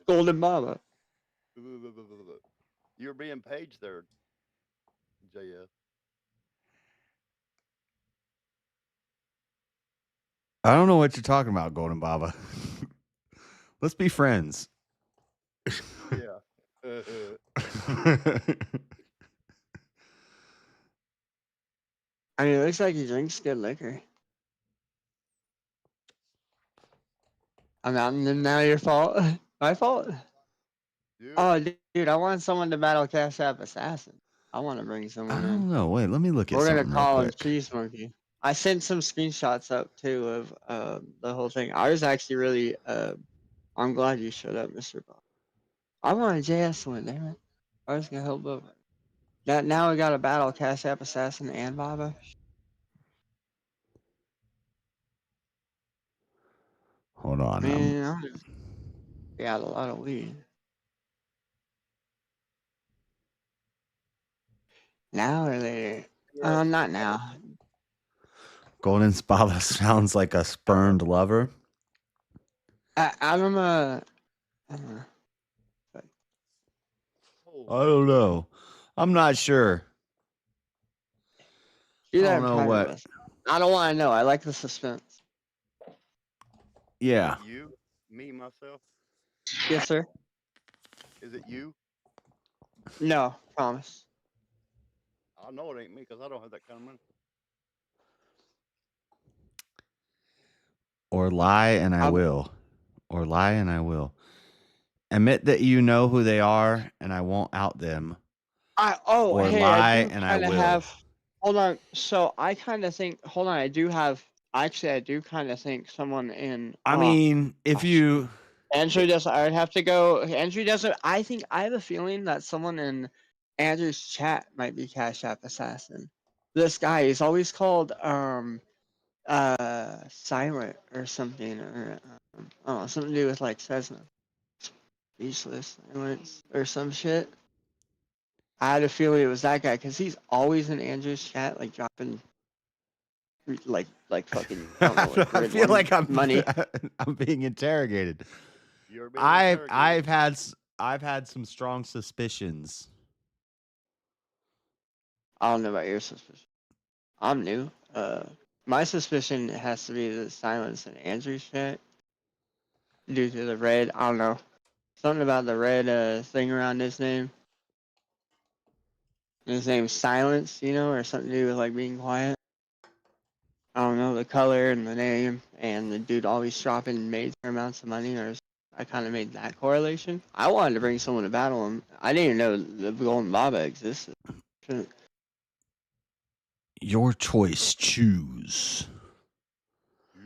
Golden Baba. You're being paged there, JF. I don't know what you're talking about, Golden Baba. Let's be friends. Yeah. I mean, it looks like he drinks good liquor. I'm out, and now your fault. My fault. Dude. Oh, dude, I want someone to battle Cashapp Assassin. I want to bring I someone in. don't know. Wait, let me look at We're something gonna call him real quick. Cheese Monkey. I sent some screenshots up too of the whole thing. I was actually really I'm glad you showed up, Mr. Bob. I wanted JS to win, damn it. I was gonna help both. Now we got a battle Cashapp Assassin and Baba. Hold on. Man, we got a lot of weed. Now or later? Not now. Golden Baba sounds like a spurned lover. I don't know. I don't know. I'm not sure. Do that I don't know private what. with. I don't want to know. I like the suspense. Yeah. Is it you? Me, myself? Yes, sir. Is it you? No, promise. I know it ain't me because I don't have that kind of money. Or lie and I will. Or lie and I will. Admit that you know who they are and I won't out them. Or lie and I will. Hold on. So I kind of think. Hold on. I do kind of think someone in. I mean, if you. Andrew doesn't. I would have to go. Andrew doesn't. I think I have a feeling that someone in Andrew's chat might be Cashapp Assassin. This guy is always called silent or something, or something to do with like Cessna. Speechless silence or some shit. I had a feeling it was that guy because he's always in Andrew's chat, like dropping, like fucking. I don't know, I feel like I'm money. I'm being interrogated. You're being I've had some strong suspicions. I don't know about your suspicion. I'm new. My suspicion has to be the silence in Andrew's chat. due to the red. I don't know. Something about the red thing around his name. His name's Silence, you know, or something to do with like being quiet. I don't know, the color and the name, and the dude always dropping major amounts of money, or I kind of made that correlation. I wanted to bring someone to battle him. I didn't even know the Golden Baba existed. Your choice. Choose.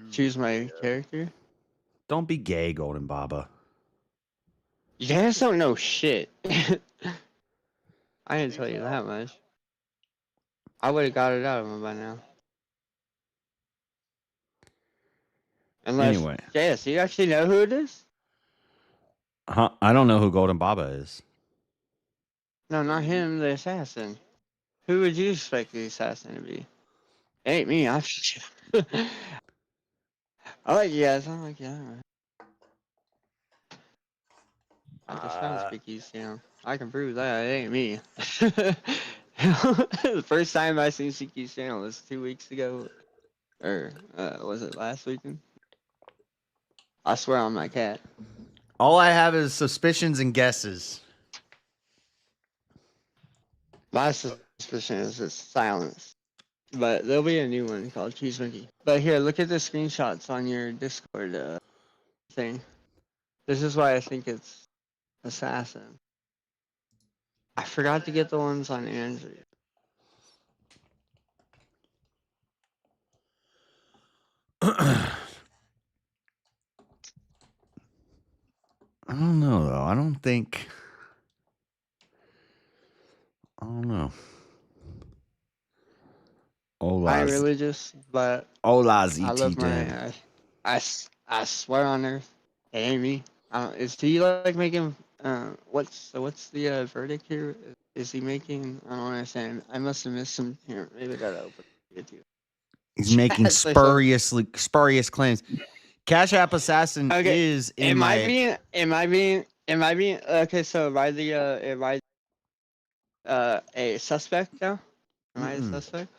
Choose my character? Don't be gay, Golden Baba. You guys don't know shit. I didn't tell you that much. I would have got it out of him by now. Unless, Anyway. JS, you actually know who it is? Huh? I don't know who Golden Baba is. No, not him, the assassin. Who would you expect the assassin to be? It ain't me, I like you guys, I like you. I just found Spicky's, you know. I can prove that, it ain't me. The first time I seen Spicky's channel was 2 weeks ago. Or, was it last weekend? I swear on my cat. All I have is suspicions and guesses. My suspicion is it's Silence. But there'll be a new one called Cheese Monkey. But here, look at the screenshots on your Discord thing. This is why I think it's Assassin. I forgot to get the ones on Android. I don't know, though. I don't know. I'm religious, but Hola, I love my. I swear on earth, it ain't me. Is he like making? What's the verdict here? Is he making? I don't understand. I must have missed some. Here, maybe I gotta open it to you. He's making spurious claims. Cashapp Assassin is in my. Am I being? Okay, so am I a suspect now? Am I a suspect?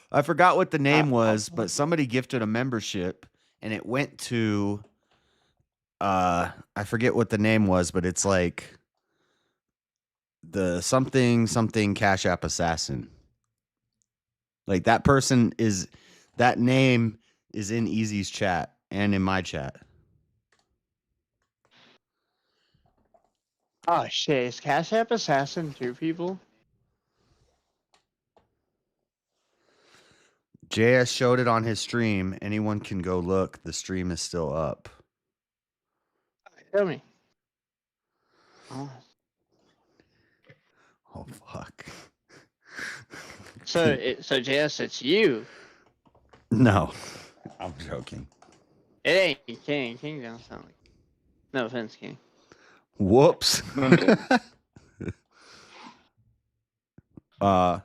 I forgot what the name was, but somebody gifted a membership, and it went to. I forget what the name was, but it's like the something Cashapp Assassin. Like that person is. That name is in Easy's chat and in my chat. Oh shit! Is Cashapp Assassin 2 people? JS showed it on his stream. Anyone can go look. The stream is still up. Tell me. Oh fuck. So JS, it's you. No, I'm joking. It ain't King. King don't sound like. No offense, King. Whoops. The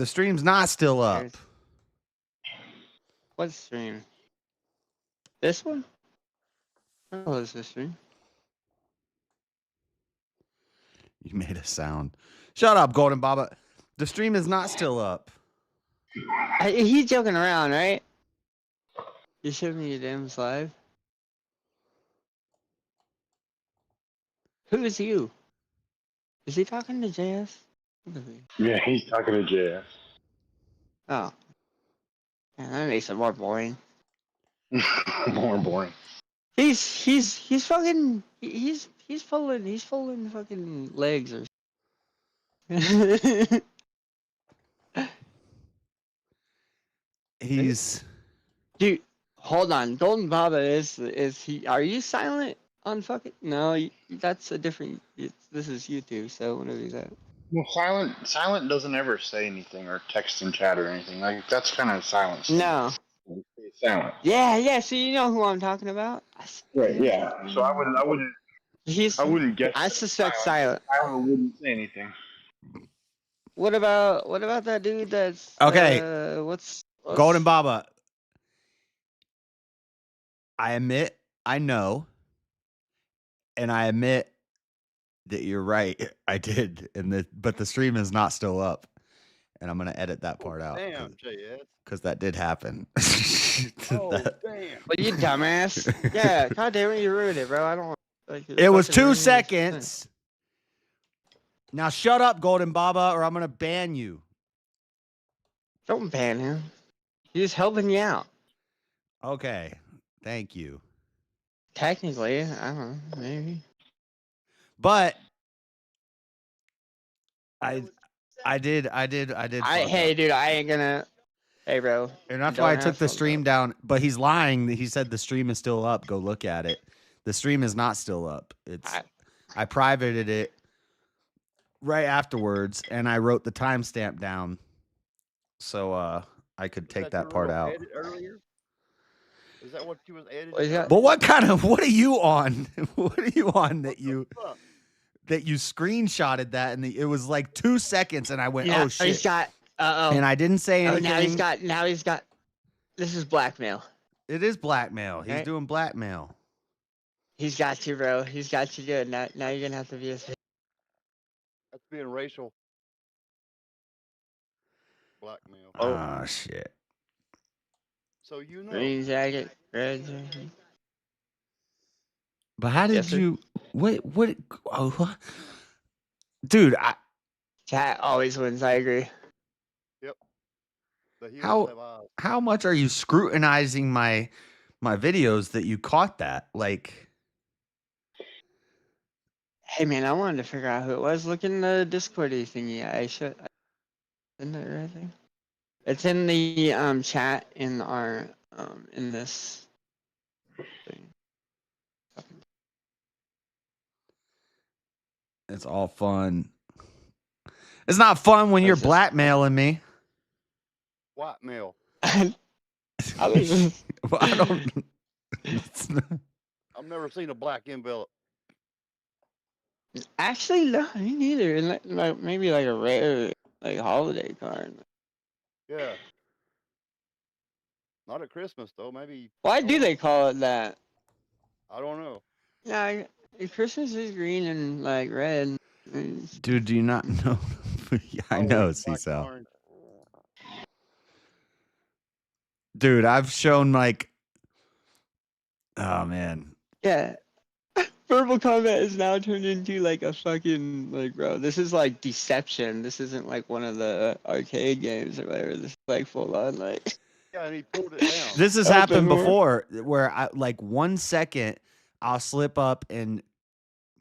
stream's not still up. What stream? This one? Oh, is this stream? You made a sound. Shut up, Golden Baba. The stream is not still up. He's joking around, right? You showed me your damn live. Who is you? Is he talking to JS? Yeah, he's talking to JS. Oh. Man, that makes it more boring. More boring. He's fucking he's pulling fucking legs or He's dude, hold on. Golden Baba is he? Are you silent on fucking? No, that's a different. This is YouTube, so whatever he's at. Well, silent doesn't ever say anything or text in chat or anything. Like that's kind of silence. No. Silent. Yeah. So you know who I'm talking about? Right. Yeah. So I wouldn't. I wouldn't guess. I suspect silent. Silent wouldn't say anything. What about that dude that's okay? What's Golden Baba? I admit I know, and I admit that you're right. I did, but the stream is not still up. and I'm gonna edit that part out Damn, JS. because that did happen. Oh, That- damn. Well, you dumbass. Yeah, god damn it, you ruined it, bro. I don't like it was fucking 2 ruining this thing. seconds. Now shut up, Golden Baba, or I'm gonna ban you. Don't ban him. He's helping you out. Okay, thank you. Technically, I don't know, maybe. But I did. Hey, dude, I ain't gonna. Hey, bro. And that's don't why I have took the fun, stream down. But he's lying. He said the stream is still up. Go look at it. The stream is not still up. I privated it right afterwards, and I wrote the timestamp down so I could take that part out. Edit earlier? Is that what you was editing? But what are you on? What are you on that you screenshotted that and it was like 2 seconds and I went, Yeah, oh shit. he's got. Uh-oh. And I didn't say anything. Now he's got. This is blackmail. It is blackmail. He's Right? doing blackmail. He's got you, bro. He's got you good. Now you're gonna have to be a. That's being racial. Blackmail. Oh shit. So you know. Green jacket, red jacket. But how did Yes, sir. you what what? Dude, Chat always wins. I agree. Yep. The heroes have eyes. how much are you scrutinizing my videos that you caught that? Like, Hey man, I wanted to figure out who it was. Look in the Discordy thingy. Isn't it right there? It's in the chat in our in this thing. it's all fun. It's not fun when you're blackmailing me. Blackmail. I was Well, I don't. It's not- I've never seen a black envelope. actually no, me neither. And like maybe like a rare like holiday card. Yeah. Not at Christmas though. Maybe. Why do they call it that? I don't know. Yeah, Christmas is green and like red. Dude, do you not know? Yeah, I know, Cecil. Dude, I've shown like, oh man, Yeah. Verbal combat is now turned into like a fucking like bro. This is like deception. This isn't like one of the arcade games or whatever. This is like full on like. Yeah, and he pulled it down. this has Open happened door. before where I like 1 second I'll slip up and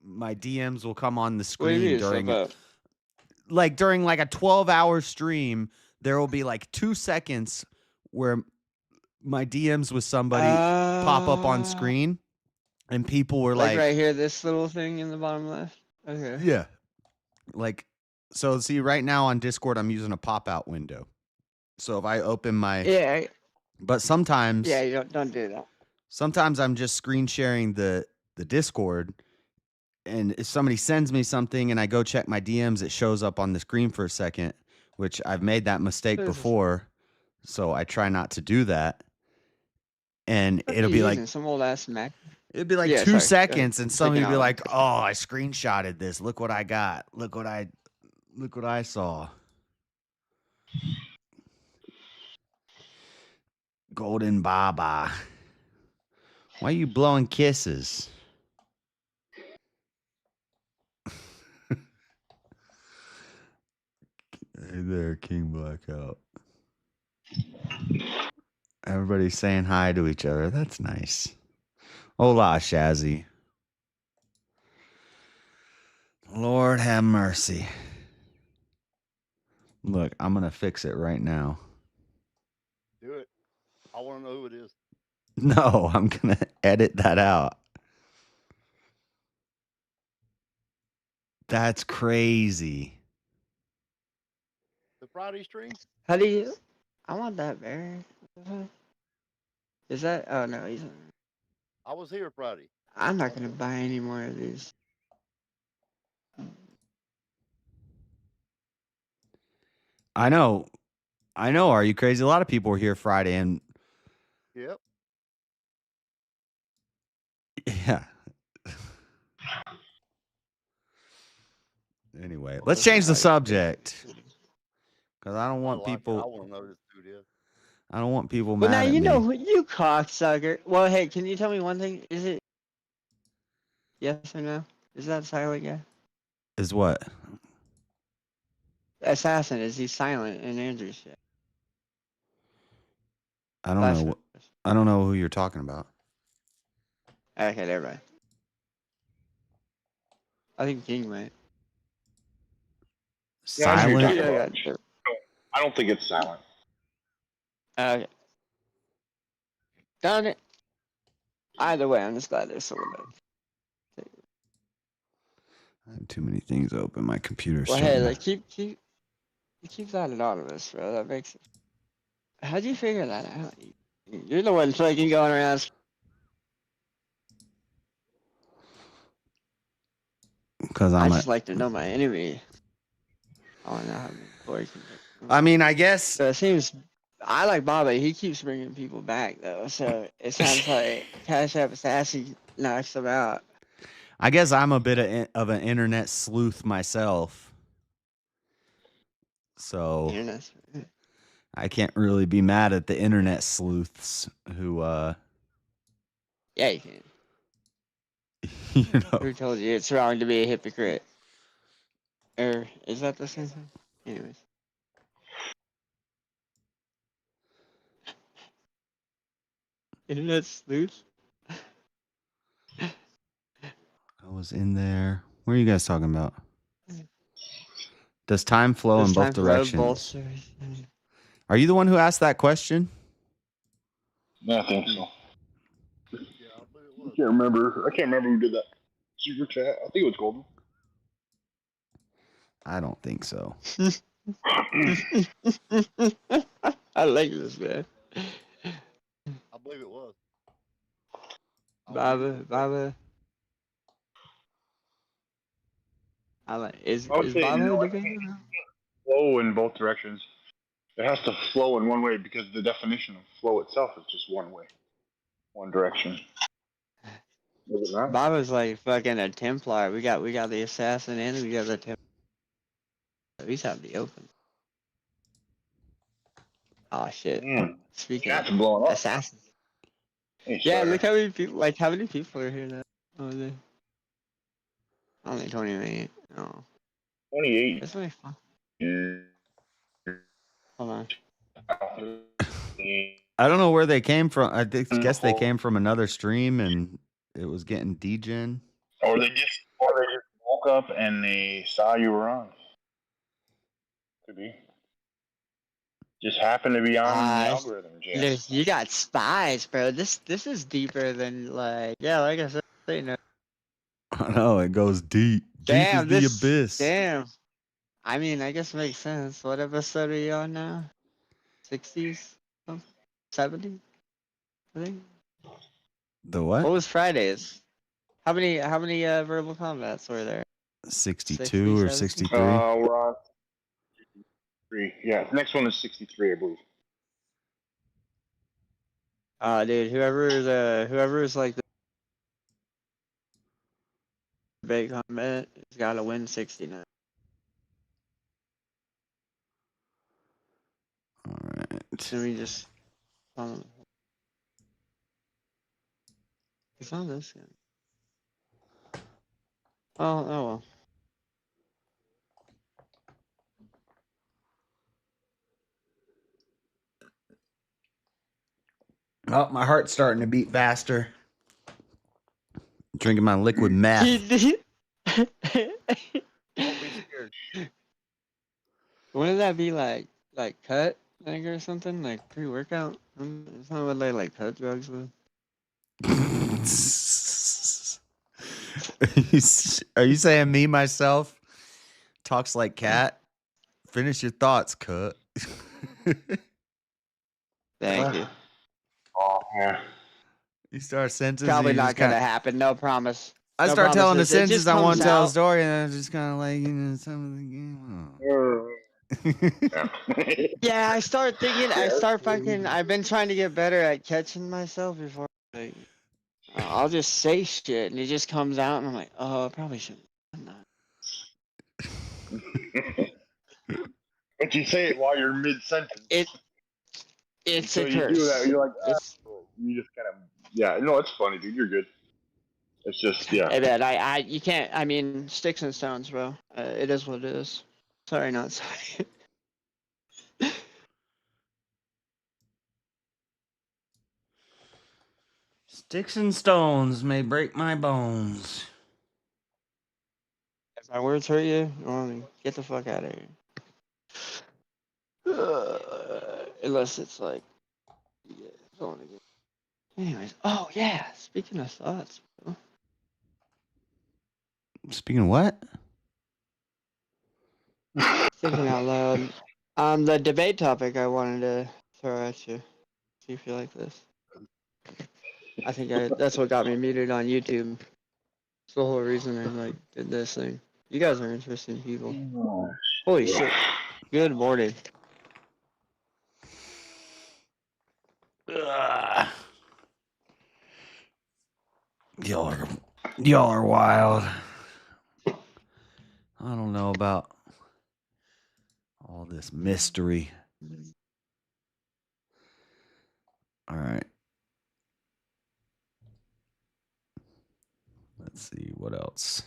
my DMs will come on the What do you screen mean, during during like a 12-hour stream. There will be like 2 seconds where my DMs with somebody pop up on screen, and people were like like right here, this little thing in the bottom left. Okay. yeah, like so. See, right now on Discord, I'm using a pop-out window. So if I open my Yeah. but sometimes Yeah. You don't do that. sometimes I'm just screen sharing the Discord, and if somebody sends me something and I go check my DMs, it shows up on the screen for a second, which I've made that mistake before, so I try not to do that. And What are it'll you be like using? Some old ass Mac. it'd be like Yeah, 2 sorry, go ahead. seconds, and somebody would be Taking like, "Oh, I screenshotted this. Look what I got. Look what I saw." Golden Baba. Why are you blowing kisses? Hey there, King Blackout. Everybody's saying hi to each other. That's nice. Hola, Shazzy. Lord have mercy. Look, I'm going to fix it right now. Do it. I want to know who it is. No, I'm going to edit that out. That's crazy. The Friday stream? How do you? I want that bear. Is that? Oh no, he's. I was here Friday. I'm not gonna buy any more of these. I know. Are you crazy? A lot of people were here Friday, and Yep. yeah. Anyway, let's change the subject. Because I don't want I people. want to know this dude is. I don't want people Well, now mad at you me. know who you cocksucker. Well, hey, can you tell me one thing? Is it yes or no? Is that silent guy? Is what? Assassin, is he silent in Andrew's shit? I don't Last know. I don't know who you're talking about. Okay, never mind. I think King might. Yeah, I know who you're Silent. talking Yeah, about. yeah. I don't think it's silent. Okay. Darn it. Either way, I'm just glad there's someone back. I have too many things open. My computer's Well, starting hey, to- like keep that anonymous, bro. That makes it. How'd you figure that out? You're the one fucking going around. Because I I'm just like to know my enemy. I want to know how many boys can get. I mean, I guess. So it seems I like Bobby. He keeps bringing people back though, so it sounds like Cashapp Assassin knocks them out. I guess I'm a bit of an internet sleuth myself. So Internet. I can't really be mad at the internet sleuths who Yeah, you can. you know. Who told you it's wrong to be a hypocrite? Or is that the same thing? Anyways. Internet sleuth? I was in there. What are you guys talking about? Does time flow Does in both time flow directions? both directions? Are you the one who asked that question? Yeah, I think so. I can't remember. I can't remember who did that super chat. I think it was Golden. I don't think so. I like this, man. I believe it was. Baba. I like is I would say Baba no. debating? Flow in both directions. It has to flow in one way because the definition of flow itself is just one way, one direction. Is it not? Baba's like fucking a Templar. We got the assassin and we got the Templar. He's out in the open. Oh shit. Speaking Chat's of blowing up. assassins. Hey, Yeah, sir. look how many people are here now. Oh, there. Only 28. Oh. 28. That's really fun. Hold on. I don't know where they came from. I guess they came from another stream and it was getting degen. Or they just woke up and they saw you were on. Could be. Just happened to be on the algorithm, Jam. You got spies, bro. This is deeper than like like I said, you know. I know it goes deep. Damn, deep as the abyss. Damn. I mean, I guess it makes sense. What episode are you on now? 60s? 70s? I think. The what? What was Fridays? How many verbal combats were there? 62 or 63? We're on 63. Yeah, the next one is 63, I believe. Dude, whoever's like the debate combat has got to win 69. All right. Let me just. It's on this guy. Oh well. Oh, my heart's starting to beat faster. Drinking my liquid meth. Wouldn't that be like cut or something like pre-workout? It's not what they like cut drugs with. Are you saying me myself talks like cat? Finish your thoughts, cut. Thank you. Oh yeah. You start sentences. Probably not gonna happen. No promise. I No start telling the promises. It sentences just I want comes to tell a out. story, and I'm just kind of like, some of the game. Yeah, I start thinking. I've been trying to get better at catching myself before. Like, I'll just say shit, and it just comes out, and I'm like, oh, I probably shouldn't have done that. But you say it while you're mid-sentence. It's so a you curse. do that. You're like, It's, you just kind of, yeah. No, it's funny, dude. You're good. It's just, yeah. I bet you can't. I mean, sticks and stones, bro. It is what it is. Sorry, not sorry. Sticks and stones may break my bones. If my words hurt you, well, get the fuck out of here. Unless it's like, yeah, I don't want to get. Anyways, oh yeah. Speaking of thoughts, bro. Speaking of what? Thinking out loud. The debate topic I wanted to throw at you. See if you like this. I think that's what got me muted on YouTube. It's the whole reason I did this thing. You guys are interesting people. Holy shit. Good morning. Y'all are wild. I don't know about all this mystery. All right. Let's see what else.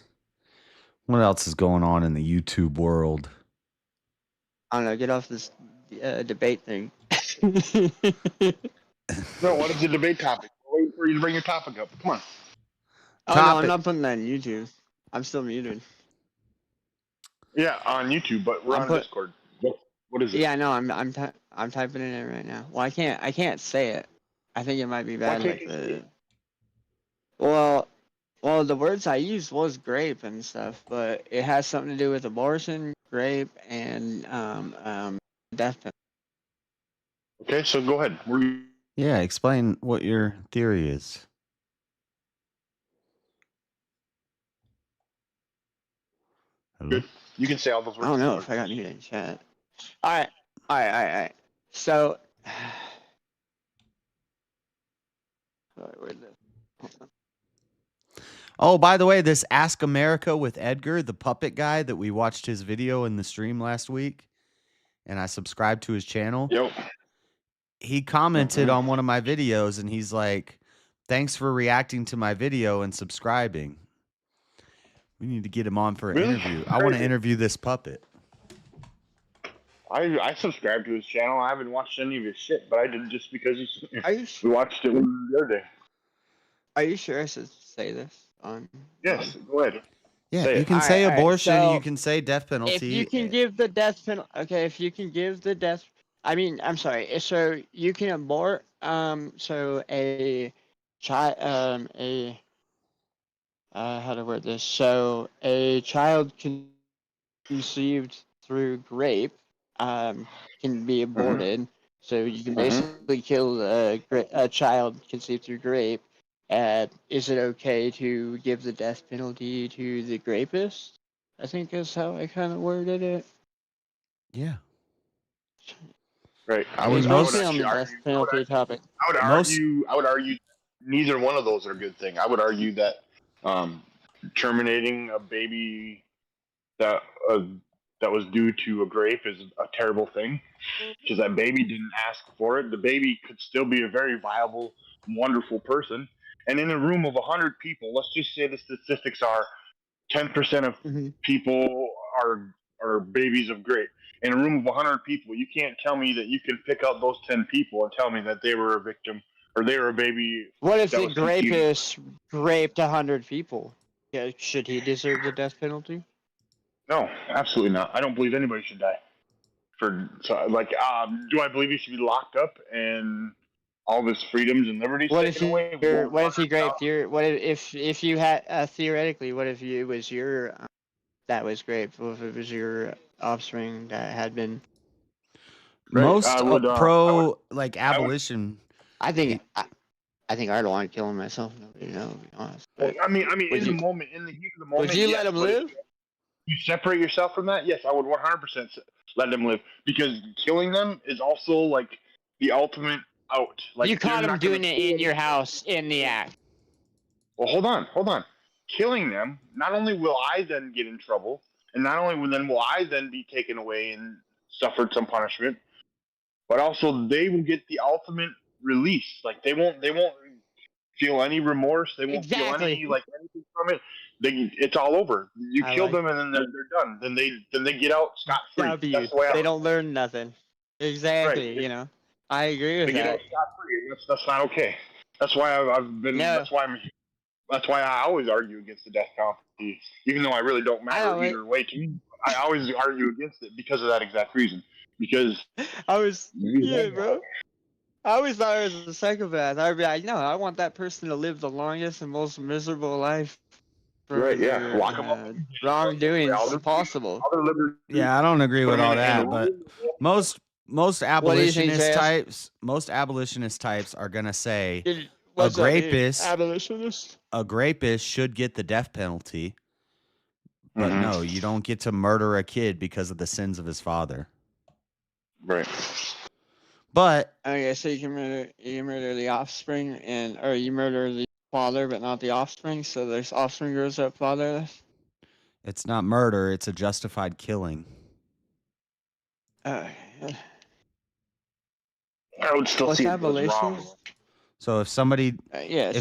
What else is going on in the YouTube world? I don't know. Get off this debate thing. No, what is the debate topic? We're waiting for you to bring your topic up. Come on. Oh, no, I'm not putting that on YouTube. I'm still muted. Yeah, on YouTube, but we're on Discord. What is it? Yeah, I know. I'm typing it in right now. Well, I can't say it. I think it might be bad. Why can't you say it? Well, the words I used was grape and stuff, but it has something to do with abortion, grape, and death penalty. Okay, so go ahead. Yeah, explain what your theory is. Hello? You can say all those words. I don't know if I got muted in chat. All right. So, where's this? Oh, by the way, this Ask America with Edgar, the puppet guy that we watched his video in the stream last week, and I subscribed to his channel. Yep. He commented on one of my videos, and he's like, "Thanks for reacting to my video and subscribing." We need to get him on for an interview. I want to interview this puppet. I subscribed to his channel. I haven't watched any of his shit, but I did just because we watched it the other day. Are you sure I should say this on? Yes, go ahead. Yeah, you can say abortion, you can say death penalty. If you can give the death penalty, okay. If you can give the death, I'm sorry. So you can abort. So a child. How to word this? So a child conceived through grape, can be aborted. So you can basically kill a child conceived through grape. Is it okay to give the death penalty to the rapist? I think is how I kind of worded it. Yeah. Right. I would on the death penalty topic. I would argue neither one of those are a good thing. I would argue that terminating a baby that was due to a grape is a terrible thing, because that baby didn't ask for it. The baby could still be a very viable, wonderful person. And in a room of 100 people, let's just say the statistics are 10% of people are babies of grape. In a room of 100 people, you can't tell me that you can pick out those 10 people and tell me that they were a victim or they were a baby. What if the rapist raped 100 people? Yeah, should he deserve the death penalty? No, absolutely not. I don't believe anybody should die. Do I believe he should be locked up and all of his freedoms and liberties taken away? What if he raped your? What if you had theoretically? What if it was your that was raped? What if it was your offspring that had been? Most abolition. I think I'd want to kill him myself. Nobody knows, to be honest. Well, I mean, in the moment, in the heat of the moment, would you let him live? You separate yourself from that? Yes, I would 100% let them live, because killing them is also like the ultimate out. Like, you caught him doing it in your house in the act. Well, hold on. Killing them, not only will I then get in trouble, and not only will I then be taken away and suffered some punishment, but also they will get the ultimate release. Like they won't feel any remorse. They won't feel any like anything from it. It's all over. You kill them and then they're done. Then they get out scot free. That's the way They don't learn nothing. Exactly. Right. You know, I agree with they get that. out scot free. That's not okay. That's why I've been. No. That's why I always argue against the death penalty, even though I really don't matter either way to me. I always argue against it because of that exact reason. Because bro. I always thought I was a psychopath. I'd be like, no, I want that person to live the longest and most miserable life for Right, yeah. their, Lock 'em up. wrongdoings possible. Yeah, I don't agree with all that, but most abolitionist types are gonna say a rapist should get the death penalty, but no, you don't get to murder a kid because of the sins of his father. Right. But okay, so you murder the offspring or you murder the father but not the offspring, so there's offspring grows up fatherless. It's not murder, it's a justified killing. I would still see it as wrong. So if somebody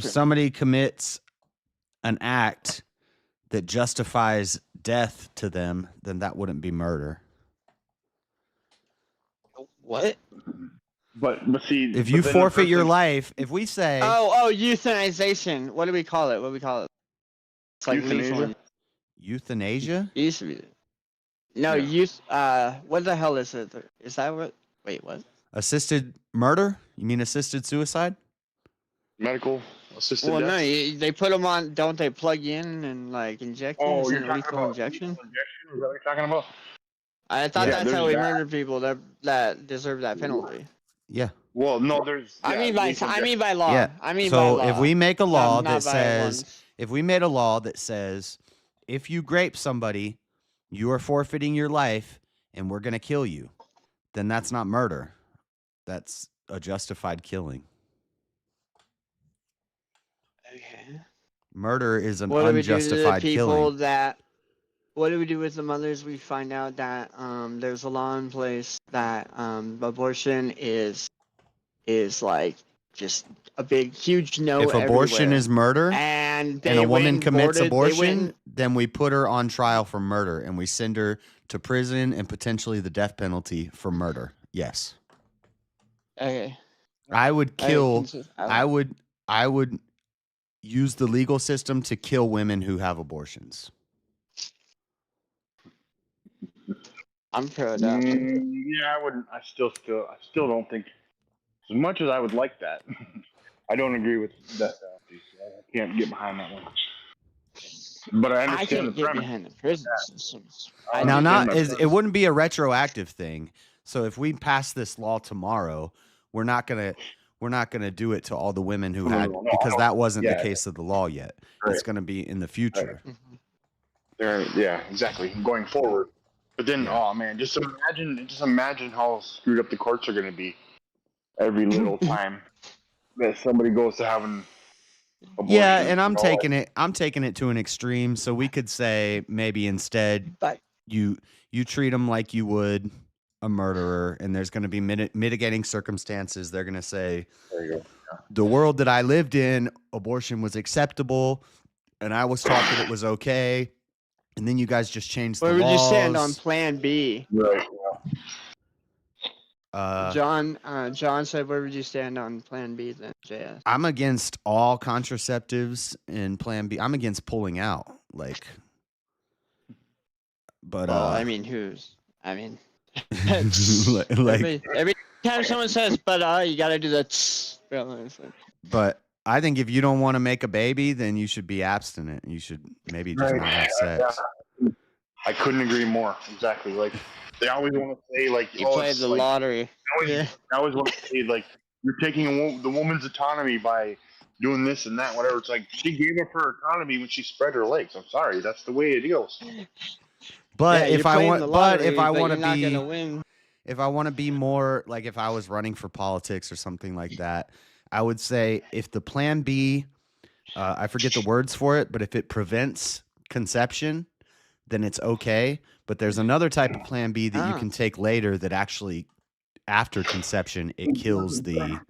somebody commits an act that justifies death to them, then that wouldn't be murder. What? But see, if you forfeit your life, if we say euthanization. What do we call it? It's like euthanasia. Euthanasia? It used to be. No, what the hell is it? Is that what? Wait, what? Assisted murder? You mean assisted suicide? Medical assisted Well, death? no, they put them on. Don't they plug you in and like inject you? Oh, Isn't you're it talking lethal about injection? lethal injection? Is that what you're talking about? I thought Yeah, that's how we there's that. murder people that deserve that penalty. Yeah. Well, no, there's. I mean by law. Yeah. I mean so by law. if we make a law Not that by says, ones. if we made a law that says, if you grape somebody, you are forfeiting your life, and we're gonna kill you, then that's not murder. That's a justified killing. Okay. Murder is an What do we do to the unjustified people killing. that? What do we do with the mothers? We find out that there's a law in place that abortion is like just a big, huge no. If abortion everywhere. is murder, and a woman commits they abortion, went, then we put her on trial for murder, and we send her to prison and potentially the death penalty for murder. Yes. okay. I would kill. I would use the legal system to kill women who have abortions. I'm pro adoption. Yeah, I wouldn't. I still don't think. As much as I would like that, I don't agree with that. I can't get behind that one. But I understand the premise. Behind the prison systems. Now, it wouldn't be a retroactive thing. So if we pass this law tomorrow, we're not gonna do it to all the women who had because that wasn't the case of the law yet. Right. It's gonna be in the future. Yeah, exactly. Going forward. But then, oh man, just imagine how screwed up the courts are going to be every little time that somebody goes to having abortion. Yeah, and I'm taking it to an extreme. So we could say maybe instead, you treat them like you would a murderer, and there's going to be mitigating circumstances. They're going to say, there you go. The world that I lived in, abortion was acceptable, and I was taught that it was okay. And then you guys just changed the laws. Where would you stand on Plan B? Right. John said, where would you stand on Plan B then, JS? I'm against all contraceptives in Plan B. I'm against pulling out. But I mean, every time someone says, but you gotta do that. But I think if you don't want to make a baby, then you should be abstinent. You should maybe just not have sex. I couldn't agree more. Exactly. Like they always want to say, like you played the lottery. I always want to say, like you're taking the woman's autonomy by doing this and that, whatever. It's like she gave up her autonomy when she spread her legs. I'm sorry, that's the way it goes. But if I want to be more like if I was running for politics or something like that. I would say if the Plan B, I forget the words for it, but if it prevents conception, then it's okay. But there's another type of Plan B that you can take later that actually, after conception, it kills the. It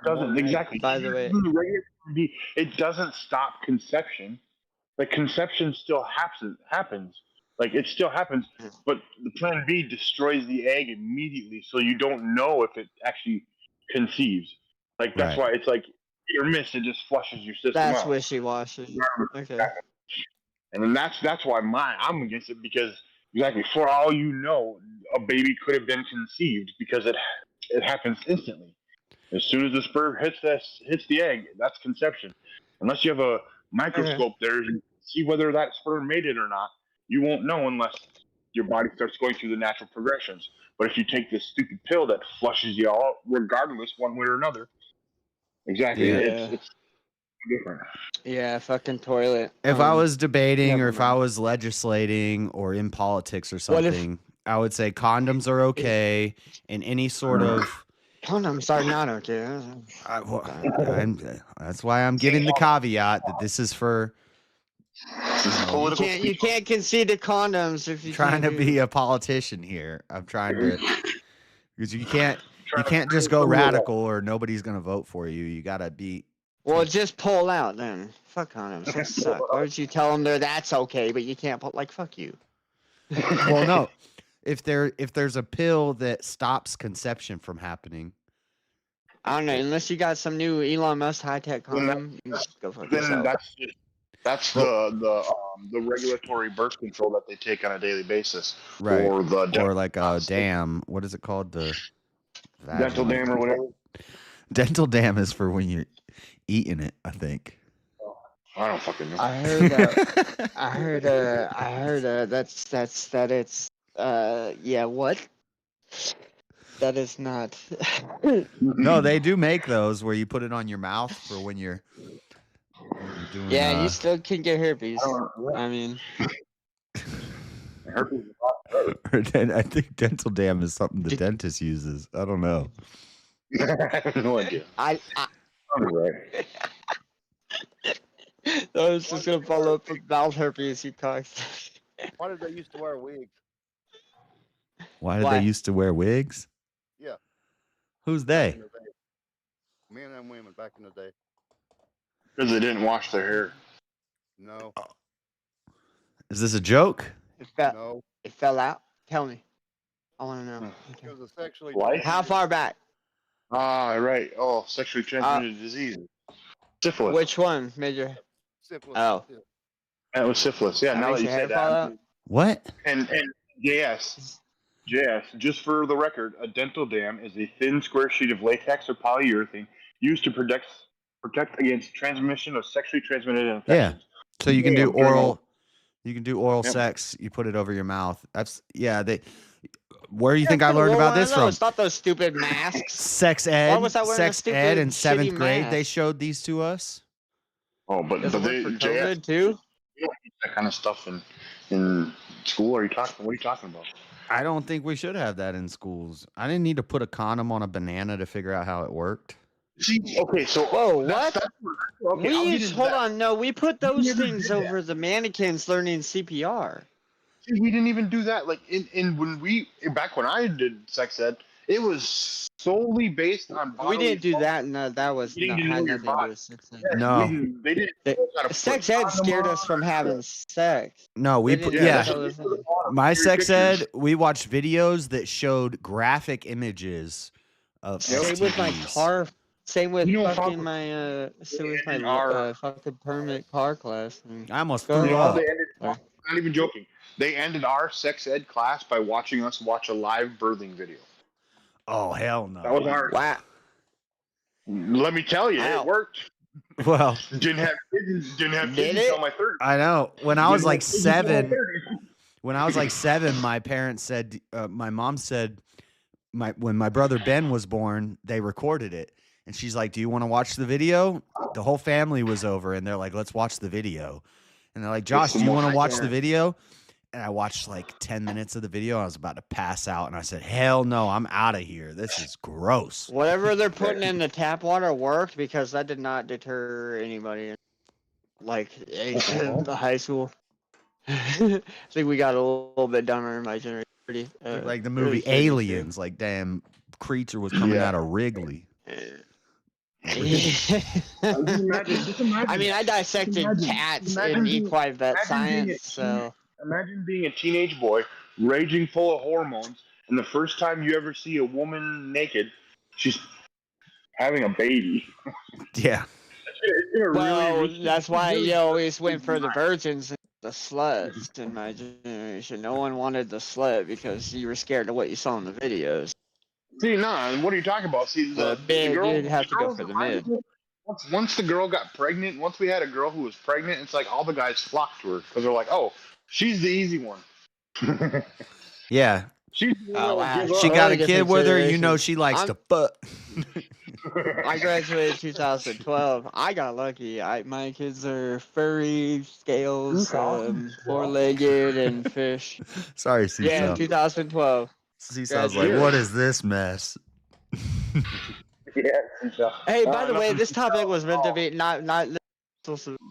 doesn't exactly. By the way, it doesn't stop conception. Like conception still happens. Like it still happens, but the Plan B destroys the egg immediately, so you don't know if it actually conceives. Like that's Right. why it's like you're missed. It just flushes your system that's out. wishy-washy. Okay. And then that's why I'm against it, because exactly, for all you know, a baby could have been conceived because it happens instantly. As soon as the sperm hits the egg, that's conception. Unless you have a microscope there and see whether that sperm made it or not, you won't know unless your body starts going through the natural progressions. But if you take this stupid pill that flushes you out, regardless, one way or another, exactly, it's different. Yeah, fucking toilet. If I was debating or if I was legislating or in politics or something, I would say condoms are okay and any sort of. Condoms are not okay. That's why I'm giving the caveat that this is for. You can't concede to condoms if you Trying to be a politician here. I'm trying to, because you can't just go radical or nobody's gonna vote for you. You gotta be. Well, just pull out then. Fuck condoms. That suck. Why would you tell them that's okay, but you can't pull? Like, fuck you. Well, no. If there's a pill that stops conception from happening, I don't know. Unless you got some new Elon Musk high-tech condom, you just go fuck yourself. That's the regulatory birth control that they take on a daily basis, right? Or like a dam. What is it called? The dental dam or whatever. Dental dam is for when you're eating it, I think. I don't fucking know. I heard that it's what? That is not. No, they do make those where you put it on your mouth for when you're doing. Yeah, you still can get herpes. I mean, herpes. I think dental dam is something the dentist uses. I don't know. I have no idea. I right. I was just gonna follow up with mouth herpes, you cocks. Why did they used to wear wigs? Why did they used to wear wigs? Yeah. Who's they? Men and women back in the day. Because they didn't wash their hair. No. Is this a joke? No. It fell out. Tell me. I want to know. It was a sexually. How far back? Right. Oh, sexually transmitted disease. Syphilis. Which one, Major? Syphilis. Oh. That was syphilis. Yeah, now that you said that. What? And JS, just for the record, a dental dam is a thin square sheet of latex or polyurethane used to protect against transmission of sexually transmitted infections. Yeah. So you can do oral. You can do oral sex. You put it over your mouth. That's They. Where do you think I learned about this from? It's not those stupid masks. Sex ed. Sex ed in 7th grade. They showed these to us. Oh, but they COVID too. You don't use that kind of stuff in school. What are you talking about? I don't think we should have that in schools. I didn't need to put a condom on a banana to figure out how it worked. See, okay, so what? Okay, Hold on. No, we put those things over the mannequins learning CPR. See, we didn't even do that. Like back when I did sex ed, it was solely based on. We didn't do that. No, that was not had nothing to do with sex ed. No, they didn't. Sex ed scared us from having sex. No, my sex ed, we watched videos that showed graphic images of. Same with my car. Same with fucking my fucking permit car class. I almost threw up. Not even joking. They ended our sex ed class by watching us watch a live birthing video. Oh, hell no. That was our. Wow. Let me tell you, it worked. Well, didn't have kids until my 30s. I know. When I was like 7, my parents said, my mom said, when my brother Ben was born, they recorded it. And she's like, "Do you want to watch the video?" The whole family was over, and they're like, "Let's watch the video." And they're like, "Josh, do you want to watch the video?" And I watched like 10 minutes of the video. I was about to pass out, and I said, "Hell no, I'm out of here. This is gross." Whatever they're putting in the tap water worked, because that did not deter anybody. Like the high school. I think we got a little bit dumber in my generation. Like the pretty movie crazy, too. Aliens, like damn creature was coming out of Wrigley. I mean, I dissected cats in equine vet science, so. Imagine being a teenage boy, raging full of hormones, and the first time you ever see a woman naked, she's having a baby. Yeah. Well, that's why you always went for the virgins and the sluts in my generation. No one wanted the slut because you were scared of what you saw in the videos. See, what are you talking about? See, the girl, you'd have to go for the mid. Once the girl got pregnant, once we had a girl who was pregnant, it's like all the guys flocked to her because they're like, oh, she's the easy one. Yeah. She got a kid with her. You know she likes to fuck. I graduated in 2012. I got lucky. My kids are furry, scales, four-legged, and fish. Sorry, Cecil. Yeah, 2012. Cecil's like, what is this mess? Hey, by the way, this topic was meant to be not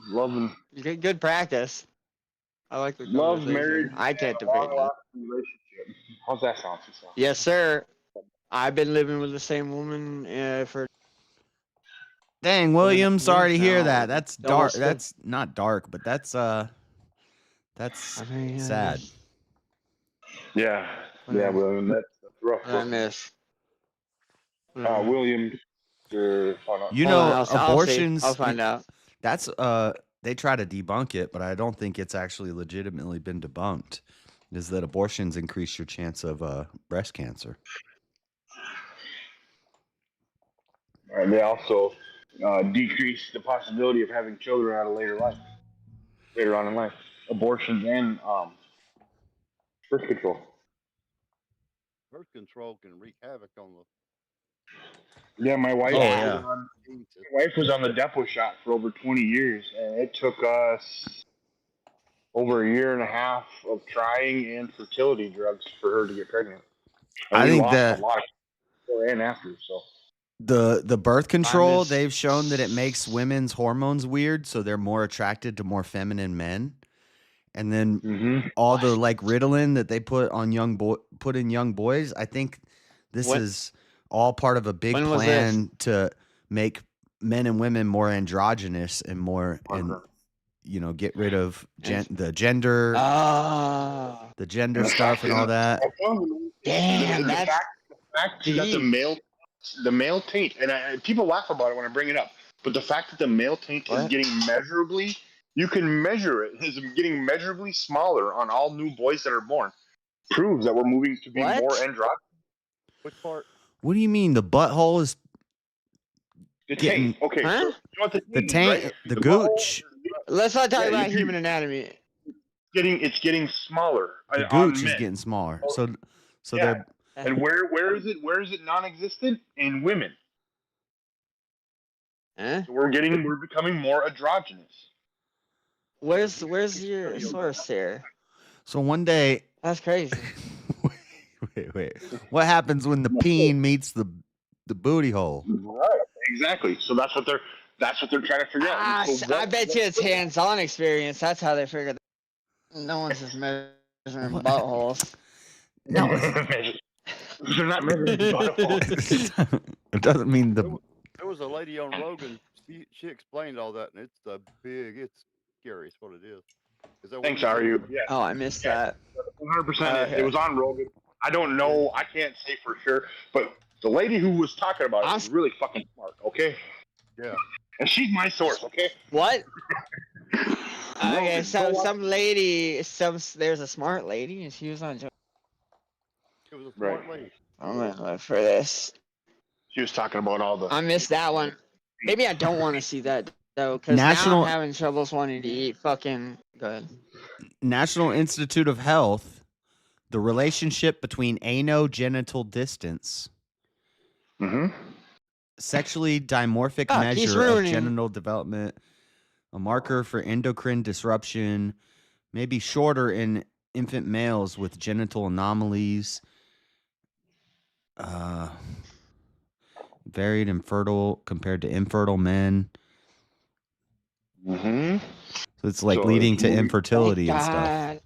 loving. Good practice. I like the love, conversation. marriage. I can't debate that. Relationship. How's that sound, Cecil? Yes, sir. I've been living with the same woman for. Dang, William, sorry to hear that. That's dark. Almost That's not dark, but that's sad. Yeah, William, that's rough. I miss. William, you know, abortions. I'll find out. That's they try to debunk it, but I don't think it's actually legitimately been debunked. Is that abortions increase your chance of breast cancer? And they also decrease the possibility of having children at a later on in life. Abortions and birth control. Birth control can wreak havoc on the. Yeah, my wife. Yeah. My wife was on the depot shot for over 20 years, and it took us over a year and a half of trying and fertility drugs for her to get pregnant. And I we think lost that a lot before and after. So the birth control, they've shown that it makes women's hormones weird, so they're more attracted to more feminine men. And then all the like Ritalin that they put in young boys, I think this is all part of a big plan to make men and women more androgynous and more get rid of the gender stuff and all that. Damn, that's the fact that the male taint, and people laugh about it when I bring it up, but the fact that the male taint is getting measurably, you can measure it, is getting measurably smaller on all new boys that are born, proves that we're moving to be more androgynous. Which part? What do you mean the butthole is the taint? Okay, so you know what the taint, right? the gooch. Let's not talk about human anatomy. It's getting smaller. The gooch is getting smaller. So they're. And where is it? Where is it non-existent? In women. So we're becoming more androgynous. Where's your source here? So one day. That's crazy. Wait. What happens when the peen meets the booty hole? Right. Exactly. So that's what they're trying to figure out. So I bet you it's hands-on experience. That's how they figured that. No one's just measuring buttholes. No. They're not measuring buttholes. It doesn't mean the. There was a lady on Rogan. She explained all that, and it's scary. It's what it is. Thanks, Aryu. Yeah. Oh, I missed that. 100%. It was on Rogan. I don't know. I can't say for sure, but the lady who was talking about it was really fucking smart. Okay. Yeah. And she's my source. Okay. What? Okay, so some lady, there's a smart lady, and she was on. It was a smart lady. I'm gonna look for this. She was talking about all the. I missed that one. Maybe I don't want to see that though, because now I'm having troubles wanting to eat. Fucking good. National Institute of Health, the relationship between anogenital distance, sexually dimorphic measure of genital development, a marker for endocrine disruption, may be shorter in infant males with genital anomalies, varied infertile compared to infertile men. So it's like leading to infertility and stuff.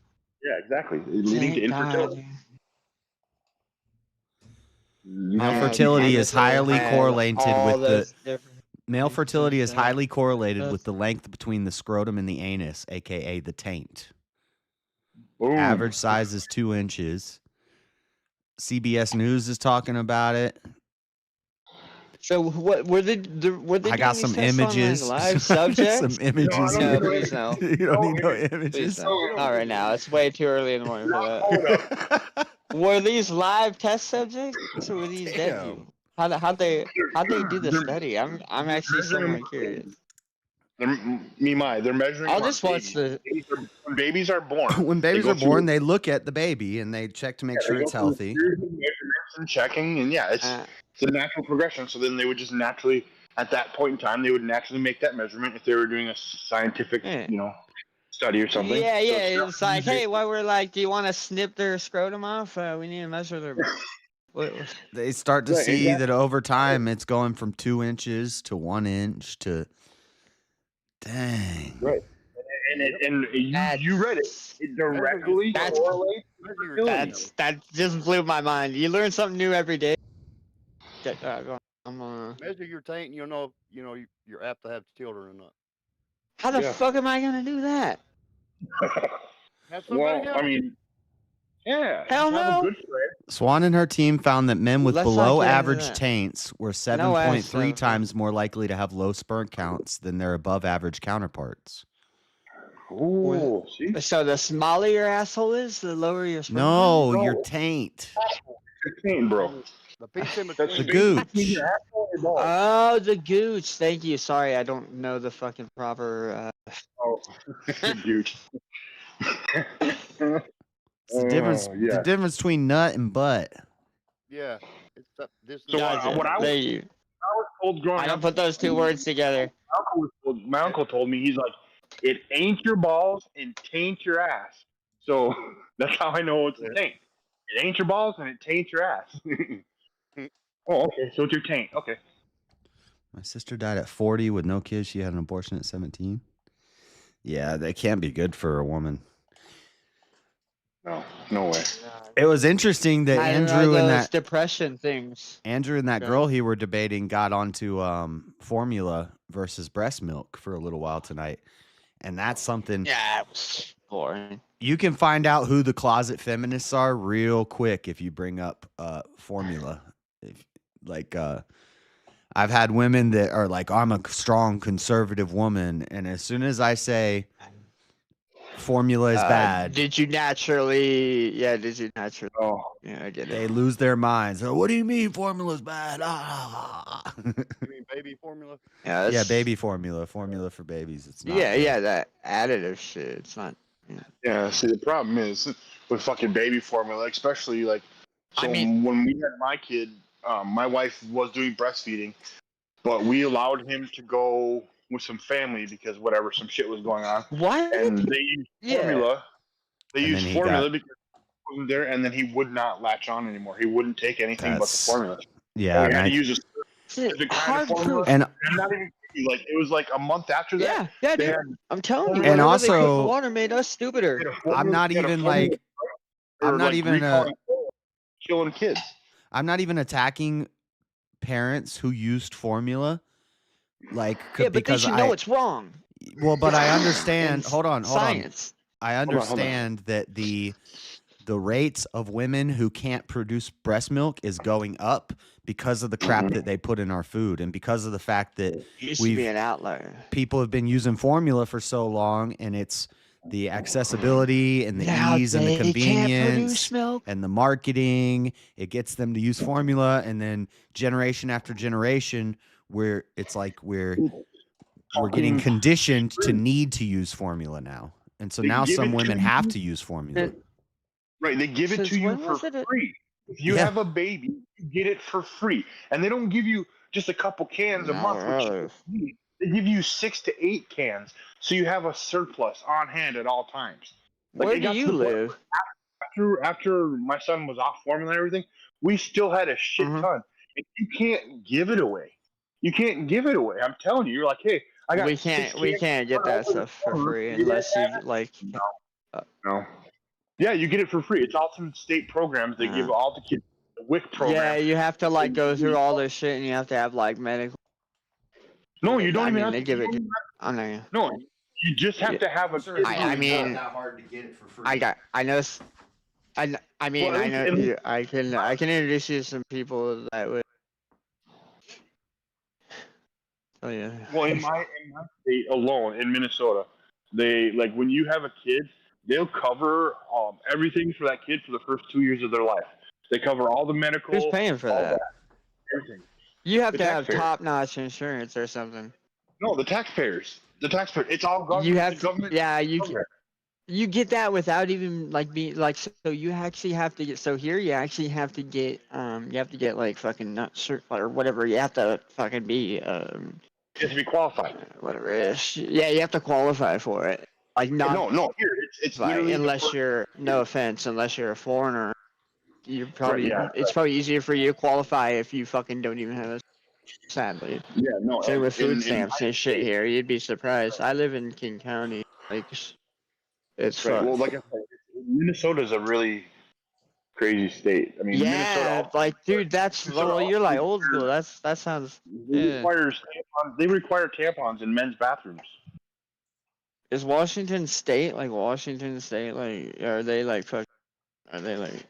exactly. Leading to Thank God. infertility. Male Yeah, fertility because is highly man, correlated all with the those different male fertility is stuff. highly correlated with the length between the scrotum and the anus, aka the taint. Boom. Average size is 2 inches. CBS News is talking about it. So what were they I got doing some these tests images. on like live subjects? Some images No, here. please no. You don't need no Please images. no. Not right now. It's way too early in the morning for that. Were these live test subjects or were these dead Damn. people? How'd they do the study? I'm actually somewhat curious. They're measuring. I'll them on just watch babies. When babies are born. When babies go are born, through- they look at the baby and they check to make sure they it's go through a healthy. series of measurements and checking, and it's a natural progression. So then they would just naturally, at that point in time, they would naturally make that measurement if they were doing a scientific, study or something. Yeah, So yeah. It's like, hey, why we're like, do you want to snip their scrotum off? We need to measure their. They start to Right, see exactly. that over time it's going from 2 inches to 1 inch to. Dang. Right. And you read it. It directly correlates with fertility. That just blew my mind. You learn something new every day. Measure your taint, and you'll know, you're apt to have children or not. How the fuck am I gonna do that? Have Well, somebody help. I mean, yeah. Hell have no. a good friend. Swan and her team found that men with Let's not below get into average that. taints were No ass 7.3 stuff. times more likely to have low sperm counts than their above average counterparts. Ooh, see? So the smaller your asshole is, the lower your sperm No, count? your taint. Your taint, bro. The piece in The between. gooch. Oh, the gooch. Thank you. Sorry, I don't know the fucking proper. Oh, gooch. It's the difference. yeah. The difference between nut and butt. Yeah. It's this. So what I was told growing I don't up, put those two words together. my uncle told me, he's like, it ain't your balls and taint your ass. So that's how I know it's a taint. It ain't your balls and it taint your ass. Oh, okay. So it's your taint. Okay. My sister died at 40 with no kids. She had an abortion at 17. Yeah, they can't be good for a woman. No way. It was interesting that I don't know Andrew and those that depression things. Andrew and that Okay. girl he were debating got onto formula versus breast milk for a little while tonight. And that's something Yeah, it was boring. you can find out who the closet feminists are real quick if you bring up formula. I've had women that are like, I'm a strong conservative woman, and as soon as I say formula is bad, Did you naturally? Yeah, did you naturally? Oh, yeah, I get they it. lose their minds. Oh, what do you mean formula's bad? Ah. You mean baby formula? Yeah, Yeah, that's- baby formula for babies. It's not. Yeah, good. yeah, that additive shit. It's not. Yeah, see, the problem is with fucking baby formula, especially like, so when we had my kid, my wife was doing breastfeeding, but we allowed him to go with some family because whatever, some shit was going on. Why? And they used formula. They And used then he formula got- because he wasn't there, and then he would not latch on anymore. He wouldn't take anything but the That's- formula. Yeah, we had and to I- use a specific kind hard of formula. proof. And- I'm not even kidding, like it was like a month after that. Yeah, they dude. had I'm telling you. And whatever they put in also- water made us stupider. I'm not even like. I'm not even killing kids. I'm not even attacking parents who used formula. Like, Yeah, but they because should know it's wrong. Well, but I understand. And Hold on. science. I Hold on, hold on. understand that the rates of women who can't produce breast milk is going up because of the crap that they put in our food, and because of the fact that Used to be an outlier. people have been using formula for so long, and it's the accessibility and the Now ease and the they can't convenience produce milk. and the marketing. It gets them to use formula, and then generation after generation, where it's like we're getting conditioned to need to use formula now, and so They now give some it to women you. have to use formula. Right, they give it Since to you when for was it? free. If you Yeah. have a baby, you get it for free, and they don't give you just a couple cans a month. They give you 6 to 8 cans, so you have a surplus on hand at all times. Where it do got to you the point live? where after my son was off formula and everything, we still had a shit ton. And you can't give it away. You can't give it away. I'm telling you, you're like, hey, I got We 6 can't. We cans can't get of that formula. stuff for free You guys unless you have it? like. No. Yeah, you get it for free. It's all through state programs. They give all the kids the WIC program. Yeah, you have to like go through all this shit, and you have to have like medical. No, you don't I even mean, have they to. give it. I know. No, you just have to have a kid. I mean, hard to get it for free. I know. I mean, Well, I know. I can introduce you to some people that would. Oh yeah. Well, in my state alone, in Minnesota, they like when you have a kid, they'll cover everything for that kid for the first 2 years of their life. They cover all the medical. Who's paying for all that? everything. You have The to have taxpayers. top-notch insurance or something. No, the taxpayers. The taxpayers. It's all government. You have to. government Yeah, program. you get that without even like being like. So you actually have to get. So here you actually have to get. You have to get like fucking not certified or whatever. You have to fucking be. You have to be qualified. Whatever it is. Yeah, you have to qualify for it. Like not. No. Here, it's like, literally unless you're no offense, unless you're a foreigner, you probably yeah, it's probably easier for you to qualify if you fucking don't even have a. Sadly. Yeah, no. Same with food in stamps and shit here. You'd be surprised. I live in King County. Like, it's right. fucked. Well, like I said, Minnesota's a really crazy state. I mean, Yeah, Minnesota. like, dude, that's well, you're like old school. That sounds. Yeah. They require tampons in men's bathrooms. Is Washington State like Washington State? Like, are they like fuck? Are they like?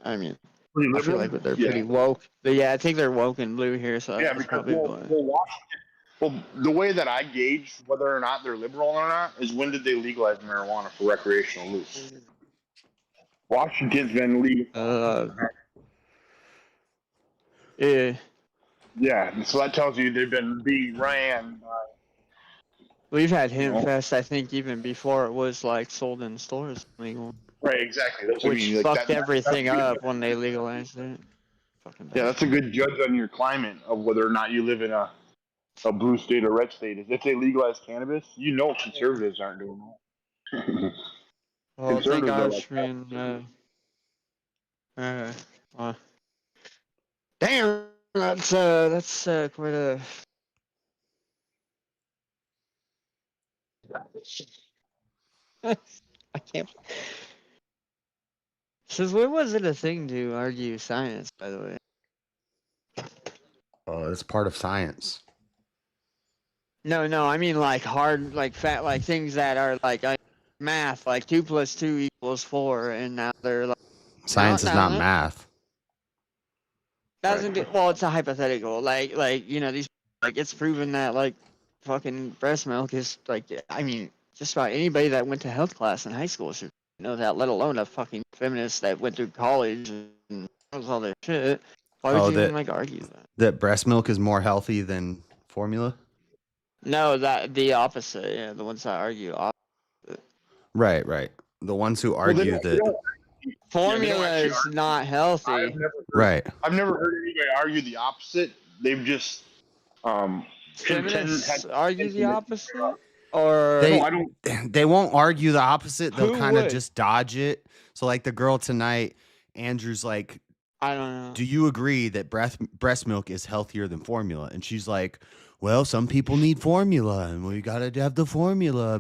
I mean, Pretty I feel liberal? like they're Yeah. pretty woke. But yeah, I think they're woke and blue here. So Yeah, that's because probably well, why. Washington. Well, the way that I gauge whether or not they're liberal or not is when did they legalize marijuana for recreational use? Washington's been legal. Yeah. Yeah, so that tells you they've been being ran. We've had Hemp No. Fest, I think, even before it was like sold in stores legal. Right, exactly. That's what I Which mean. Like, fucked that's everything good. up when they legalized it. Fucking bad. Yeah, that's a good judge on your climate of whether or not you live in a blue state or red state. Is if they legalize cannabis, you know conservatives aren't doing that. Well, thank Conservatives are God like for being. Well, damn, that's quite a. I can't. Since when was it a thing to argue science, by the way? Oh, it's part of science. No, I mean like hard, like fat, like things that are like math, like 2 + 2 = 4, and now they're like. Science is not math. Doesn't get, well, it's a hypothetical. Like these, like it's proven that like fucking breast milk is like, I mean, just about anybody that went to health class in high school should know that, let alone a fucking feminist that went through college and knows all that shit. Why would you even like argue that? That breast milk is more healthy than formula? No, that the opposite. Yeah, the ones that argue opposite. Right. The ones who argue that. Formula is not healthy. I've never heard anybody argue the opposite. They've just feminists argue the opposite, or They won't argue the opposite. They'll Who kind of would? just dodge it. So like the girl tonight, Andrew's like, I don't know. do you agree that breast milk is healthier than formula? And she's like, well, some people need formula, and we gotta have the formula.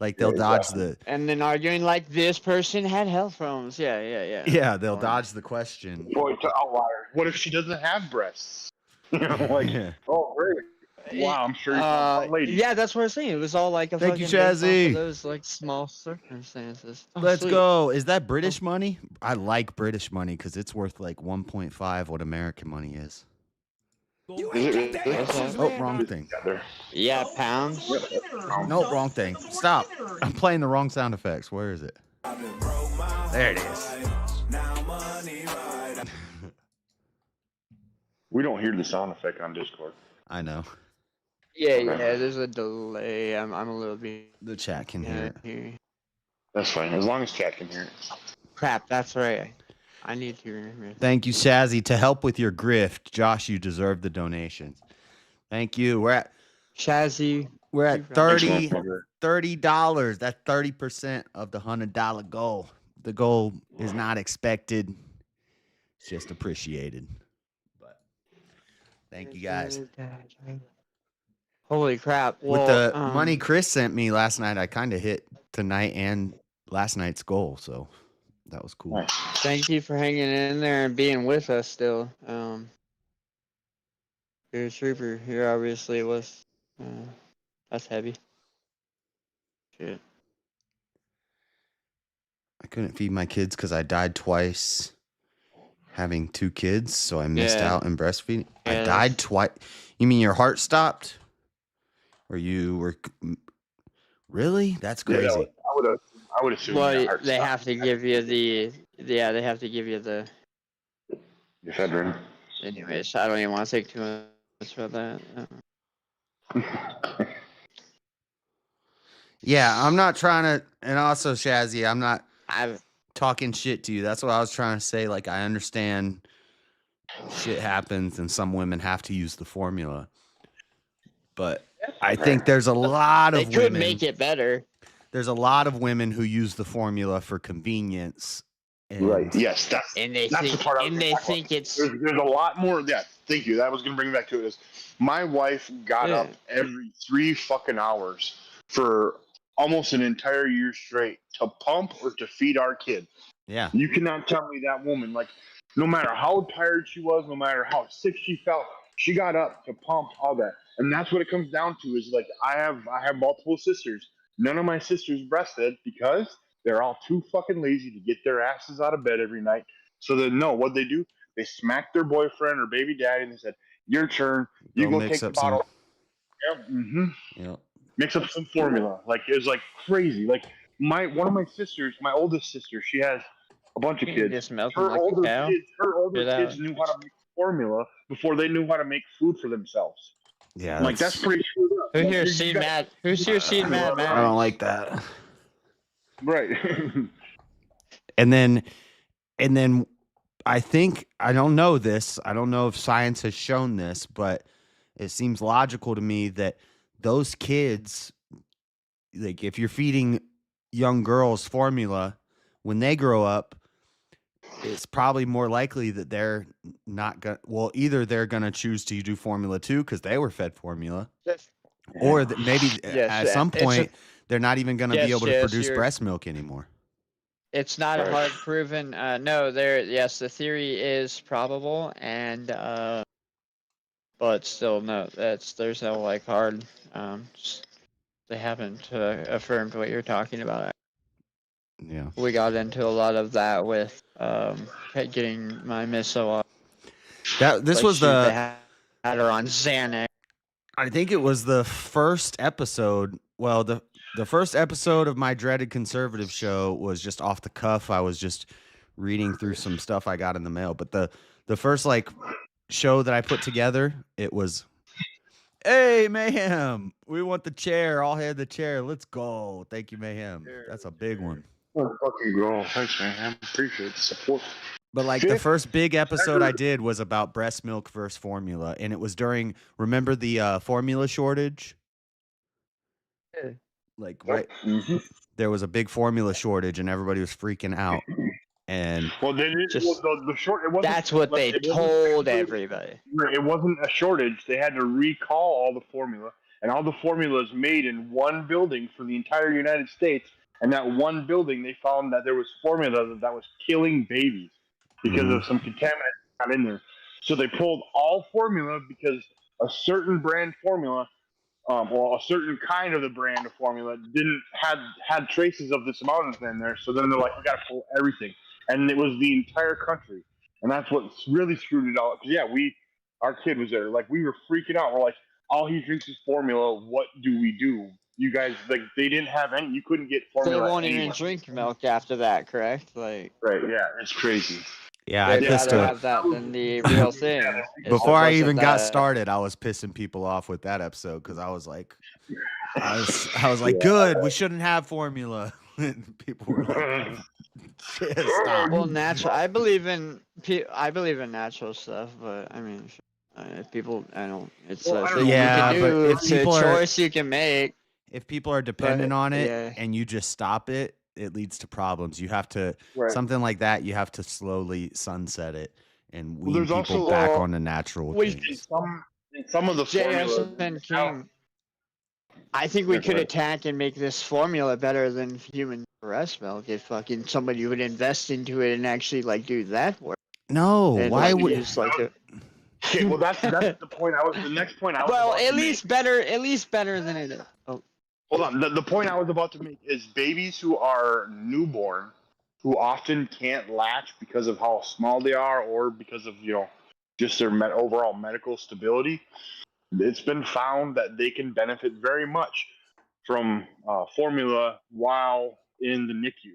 Like they'll dodge the. And then arguing like this person had health problems. Yeah. Yeah, they'll dodge the question. Boy, to outlier. What if she doesn't have breasts? Oh, great. Wow, I'm sure you're a lady. Yeah, that's what I'm saying. It was all like a Thank you, fucking based off Chazzy. of those like small circumstances. Oh, Let's sweet. go. Is that British money? I like British money because it's worth like 1.5 what American money is. Oh, wrong thing. Yeah, pounds. No, wrong thing. Stop. I'm playing the wrong sound effects. Where is it? There it is. We don't hear the sound effect on Discord. I know. Yeah, there's a delay. I'm a little bit. The chat can hear it. That's fine, as long as chat can hear it. Crap, that's right. I need to remember. Thank you, Shazzy. To help with your grift, Josh, you deserve the donations. Thank you. We're at Shazzy. We're at $30. That's 30% of the $100 goal. The goal is not expected. It's just appreciated. But thank you guys. Holy crap. With the money Chris sent me last night, I kind of hit tonight and last night's goal, so that was cool. Thank you for hanging in there and being with us still. You're a trooper. You obviously was. That's heavy. Shit. I couldn't feed my kids because I died twice having 2 kids, so I missed out in breastfeeding. I died twice. You mean your heart stopped? Or you were... Really? That's crazy. Yeah, I would assume. Well, they have to give you the... Yeah, they have to give you the... Ephedrine. Anyways, I don't even want to take too much about that. Yeah, I'm not trying to... And also, Shazzy, I'm not talking shit to you. That's what I was trying to say. Like, I understand shit happens and some women have to use the formula. But I think there's a lot of women... They could make it better. There's a lot of women who use the formula for convenience. And Right. Yes. That's the part they think it's... There's a lot more. Yeah. Thank you. That was going to bring me back to it. Is my wife got up every 3 fucking hours for almost an entire year straight to pump or to feed our kid. Yeah. You cannot tell me that woman, like, no matter how tired she was, no matter how sick she felt, she got up to pump all that. And that's what it comes down to is, like, I have multiple sisters. None of my sisters breastfed because they're all too fucking lazy to get their asses out of bed every night. So they know what they do. They smack their boyfriend or baby daddy and they said, "Your turn. You go take the bottle." Yep. Mm-hmm. Yep. Mix up some formula. Like, it was like crazy. Like, one of my sisters, my oldest sister, she has a bunch of kids. Just milk Her them like older a cow. kids knew how to make formula before they knew how to make food for themselves. Yeah, like that's pretty screwed up. Who Like, here's you seen got- Matt? Who's here seen Matt? I don't like that. Right. And then I think, I don't know this. I don't know if science has shown this, but it seems logical to me that those kids, like if you're feeding young girls formula, when they grow up, it's probably more likely that they're not going to, well, either they're going to choose to do formula too because they were fed formula, or that maybe at some point they're not even going to be able to produce breast milk anymore. It's not hard proven. No, the theory is probable, and but still, no. There's no like hard. They haven't affirmed what you're talking about. Yeah, we got into a lot of that with getting my missile. This was they had her on Xanax. I think it was the first episode. Well, the first episode of my Dreaded Conservative show was just off the cuff. I was just reading through some stuff I got in the mail. But the first like show that I put together, it was, "Hey, Mayhem, we want the chair. I'll have the chair. Let's go. Thank you, Mayhem." That's a big one. Oh, fucking girl. Thanks, man. I appreciate the support. But like the first big episode I did was about breast milk versus formula. And it was during, remember the formula shortage? Like, right. There was a big formula shortage and everybody was freaking out. And well, they did, the short. It wasn't, that's what they told everybody. It wasn't a shortage. They had to recall all the formula, and all the formula is made in one building for the entire United States. And that one building, they found that there was formula that was killing babies because of some contaminants got in there. So they pulled all formula because a certain brand formula, or a certain kind of the brand of formula, had traces of this amount in there. So then they're like, we got to pull everything, and it was the entire country, and that's what really screwed it all up. Because our kid was there, like we were freaking out. We're like, all he drinks is formula. What do we do? You guys, like, they didn't have any. You couldn't get formula. They won't even drink milk after that, correct? Like, right? Yeah, it's crazy. Yeah, I pissed rather have that than the real thing. Before I even got started, I was pissing people off with that episode because I was like, good, we shouldn't have formula. And people were like, stop. Well, natural. I believe in natural stuff, but I mean, if people, I don't. It's a thing you can do. But if it's people a choice you can make. If people are dependent on it and you just stop it, it leads to problems. You have to something like that. You have to slowly sunset it and wean people back on the natural things. In some of the formulas, I think we could attack and make this formula better than human breast milk if fucking somebody would invest into it and actually like do that work. No, And, why like, would? use, like, Okay, well that's the point. The next point I was well, about at to make. least better than it is. Oh. Hold on. The point I was about to make is babies who are newborn, who often can't latch because of how small they are, or because of just their overall medical stability. It's been found that they can benefit very much from formula while in the NICU.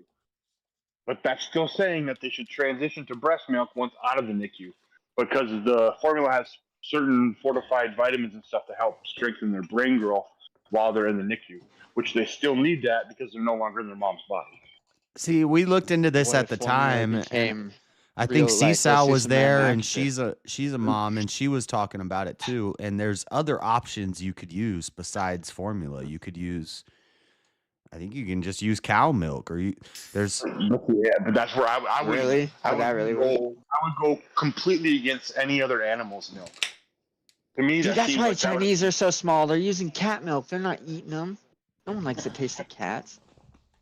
But that's still saying that they should transition to breast milk once out of the NICU, because the formula has certain fortified vitamins and stuff to help strengthen their brain growth while they're in the NICU, which they still need that because they're no longer in their mom's body. See, we looked into this What at if the formula time. became I real, think like, Seasal let's do was some there, Mad and Max shit. she's a mom, and she was talking about it too. And there's other options you could use besides formula. You could use, I think you can just use cow milk, or there's. Yeah, but that's where I would Really? I Would would that really go. work? I would go completely against any other animal's milk. To me, Dude, that that's seems why like that would- Chinese are so small. They're using cat milk. They're not eating them. No one likes the taste of cats.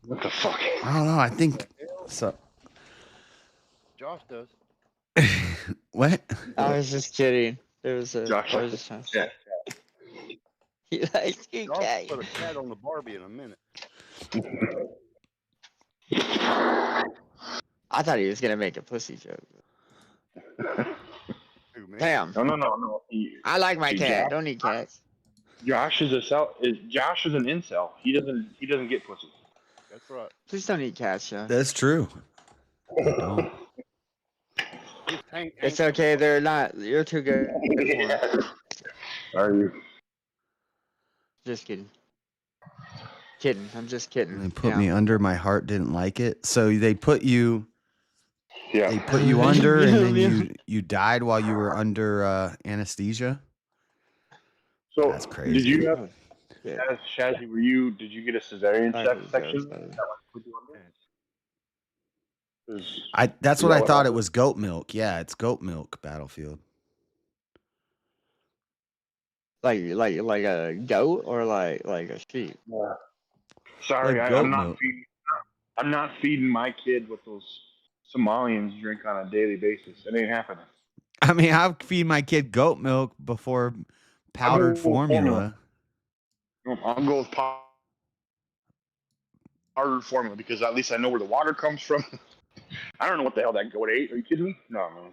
What the fuck? I don't know. I think so. Josh does. What? I was just kidding. There was a. Josh, I was just trying. yeah. He likes to Josh cat. put a cat on the Barbie in a minute. I thought he was gonna make a pussy joke. Who, me? Damn. No. I like my See, cat. Josh- Don't eat cats. Josh is Josh is an incel. He doesn't get pussy. That's right. Please don't eat cats, Josh. That's true. I don't. His tank It's ain't- okay. They're not. You're too good for them. Are you? Just kidding. Kidding. I'm just kidding. They put me under. My heart didn't like it, so they put you. Yeah. They put you under, and then you died while you were under anesthesia. So That's crazy. Did you have Shazzy? Did you get a cesarean section? That's what I thought it was. Goat milk. Yeah, it's goat milk. Battlefield. Like a goat or like a sheep. Yeah. Sorry, Like goat I'm not milk. I'm not feeding my kid what those Somalians drink on a daily basis. It ain't happening. I mean, I'll feed my kid goat milk before powdered formula. No, I'll go with powdered formula because at least I know where the water comes from. I don't know what the hell that goat ate. Are you kidding me? No, man.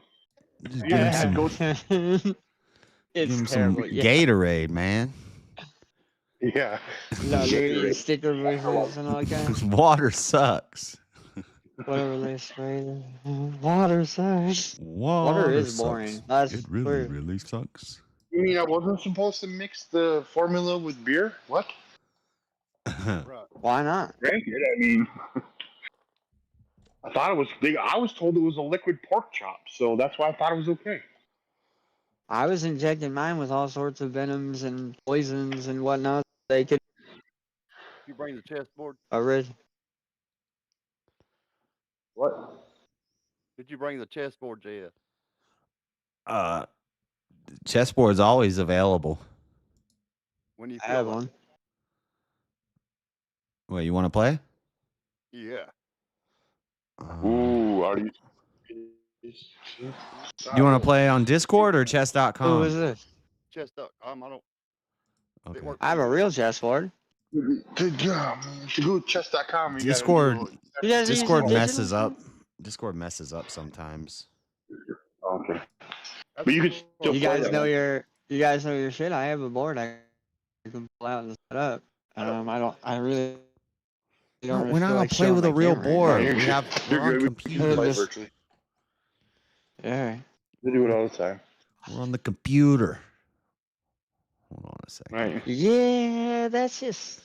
Just give him some, give It's him some terrible. Yeah. Gatorade, man. Yeah. No, they're eating sticker bushes and all kinds. Water sucks. Whatever they spray. Water sucks. Water is boring. sucks. That's It really, really sucks. You mean I wasn't supposed to mix the formula with beer? What? Why not? Drink it. I mean, I thought it was big. I was told it was a liquid pork chop, so that's why I thought it was okay. I was injecting mine with all sorts of venoms and poisons and whatnot. They could You bring the chessboard. What? Did you bring the chessboard, JS? Chessboard's always available. When you I feel have like one. it. What, you want to play? Yeah. Ooh, are you? You want to play on Discord or chess.com? Who is this? Chess.com. I don't. Okay. It works I have a real chessboard. Good job. To go to chess.com. Discord. You guys use Discord digital messes stuff? up. Discord messes up sometimes. Okay. But you could still You play guys that know one. your shit. I have a board I can pull out and set up. I really don't. We're not feel gonna like play showing with my a real camera. board. You're We good. have You're we're on good. We computer. play Just- virtually. Yeah. We do it all the time. We're on the computer. Hold on a second. Right. Yeah, that's just.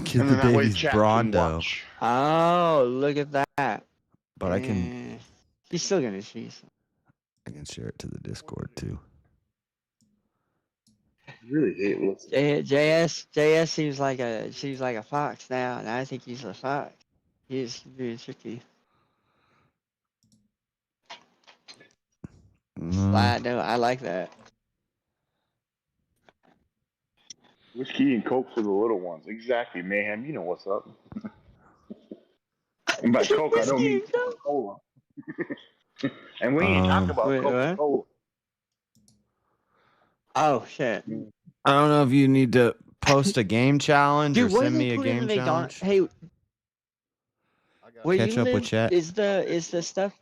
Give And the then that way babies chat can Brondo. watch. Oh, look at that. But I can He's still gonna cheese. share it to the Discord too. Really hate listening. JS seems like a fox now, and I think he's a fox. He's very tricky. I know. I like that. Whiskey and Coke for the little ones. Exactly, Mayhem. You know what's up. And by Coke, I don't mean Coca-Cola. And we ain't talking about Wait, what? Coca-Cola. Oh shit. I don't know if you need to post a game challenge Dude, or what send do me they a put in the game McDonald's? challenge. Hey, where Catch you up with live? chat. Is the stuff?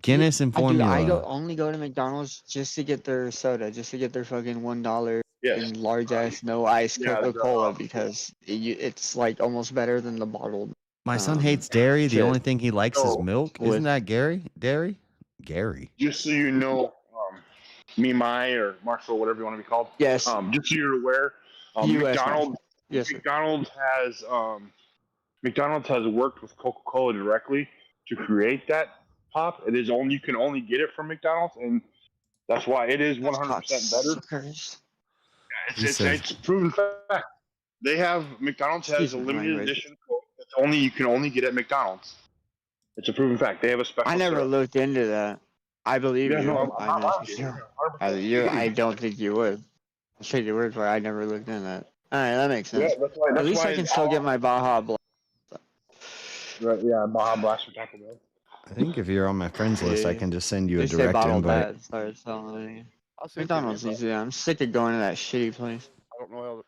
Guinness and Dude, I formula. only go to McDonald's just to get their soda, just to get their fucking $1 and large ass no ice Yeah, Coca-Cola because it's like almost better than the bottled. My son hates dairy. The shit. only thing he likes is So, milk. Isn't that Gary? Dairy? Gary. just so you know, me, my, or Marshall, whatever you want to be called. Yes. Just so you're aware, US McDonald's. Yes, sir. McDonald's has worked with Coca-Cola directly to create that pop. It is only you can only get it from McDonald's, and that's why it is 100% better. It's proven fact. They have McDonald's has a limited edition Coke that's you can only get at McDonald's. It's a proven fact. They have a special. I never syrup. looked into that. I believe Yeah, you. no, I'm not sure. I don't think you would. I'll take your word for it. I never looked into that. All right, that makes sense. Yeah, that's At least why I can it's still get my Baja Blast. Right, yeah, Baja Blast for Taco Bell. I think if you're on my friends list, I can just send you a They say direct bottle invite. that started selling it. I'll send you an McDonald's invite. easy. I'm sick of going to that shitty place. I don't know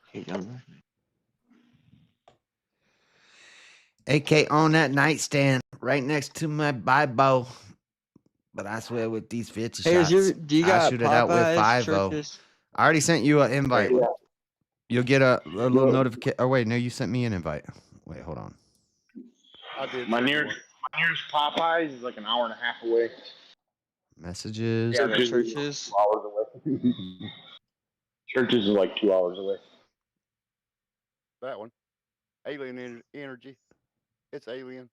AK on that nightstand right next to my Bible. But I swear with these 50 Hey, shots, do you I got shoot it out with Popeyes, 5-0. Churches? I already sent you an invite. Yeah. You'll get a little notification. Oh, wait, no, you sent me an invite. Wait, hold on. I did. My nearest Popeyes is like an hour and a half away. Messages. Yeah, the Churches. 2 hours away. Churches is like 2 hours away. That one. Alien energy. It's alien.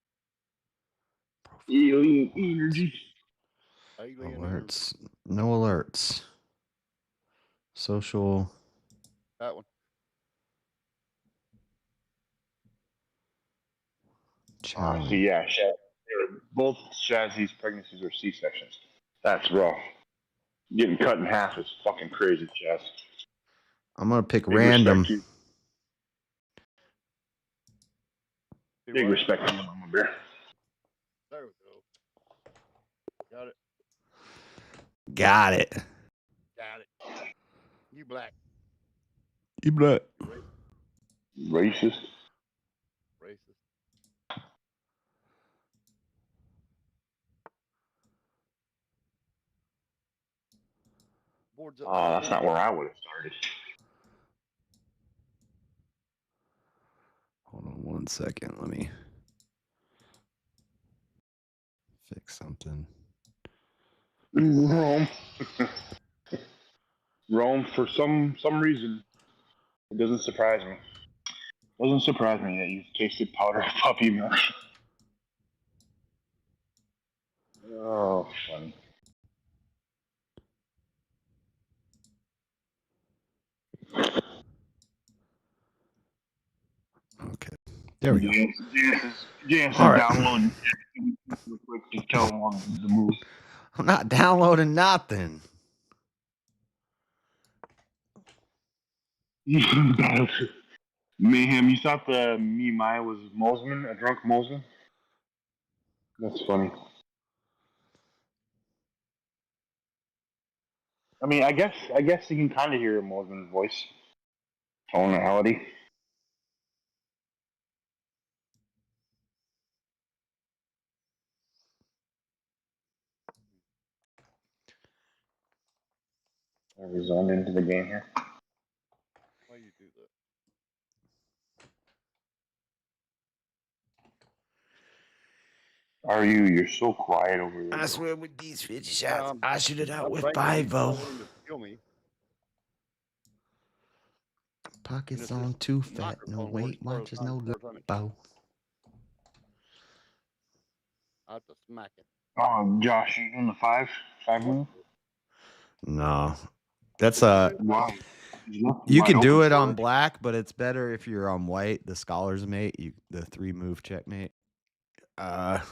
Alien energy. Alien Alerts. No alerts. Social. That one. Challenge. So yeah, both Shazzy's pregnancies were C-sections. That's rough. Getting cut in half is fucking crazy, Chaz. I'm going to pick Big random. respect to you. Big respect to you, Mama Bear. There we go. Got it. Got it. Got it. You black. You black. Racist. Racist. Boards up. Oh, that's not where I would have started. Hold on 1 second. Let me fix something. Rome. Rome, for some reason, it doesn't surprise me. It doesn't surprise me that you've tasted powdered puppy milk. Oh, funny. Okay. There we go. Jansen's All right. downloading real quick to tell him the move. I'm not downloading nothing. Mayhem, you thought the Maya was Mosman, a drunk Mosman? That's funny. I mean, I guess you can kind of hear Mosman's voice, tonality. Are we zoned into the game here? Why you do that? Are you? You're so quiet over there. I swear with these 50 shots, Um, I shoot it out I'm with thinking he's 5-0. willing to kill me. Pockets And it's on this too fat. No microphone weight works for watches, us, no not for us. bow. I have to smack it. Oh, Josh, you doing the five move? No. That's Wow. you can do it on black, but it's better if you're on white, the scholar's mate, the 3-move checkmate. What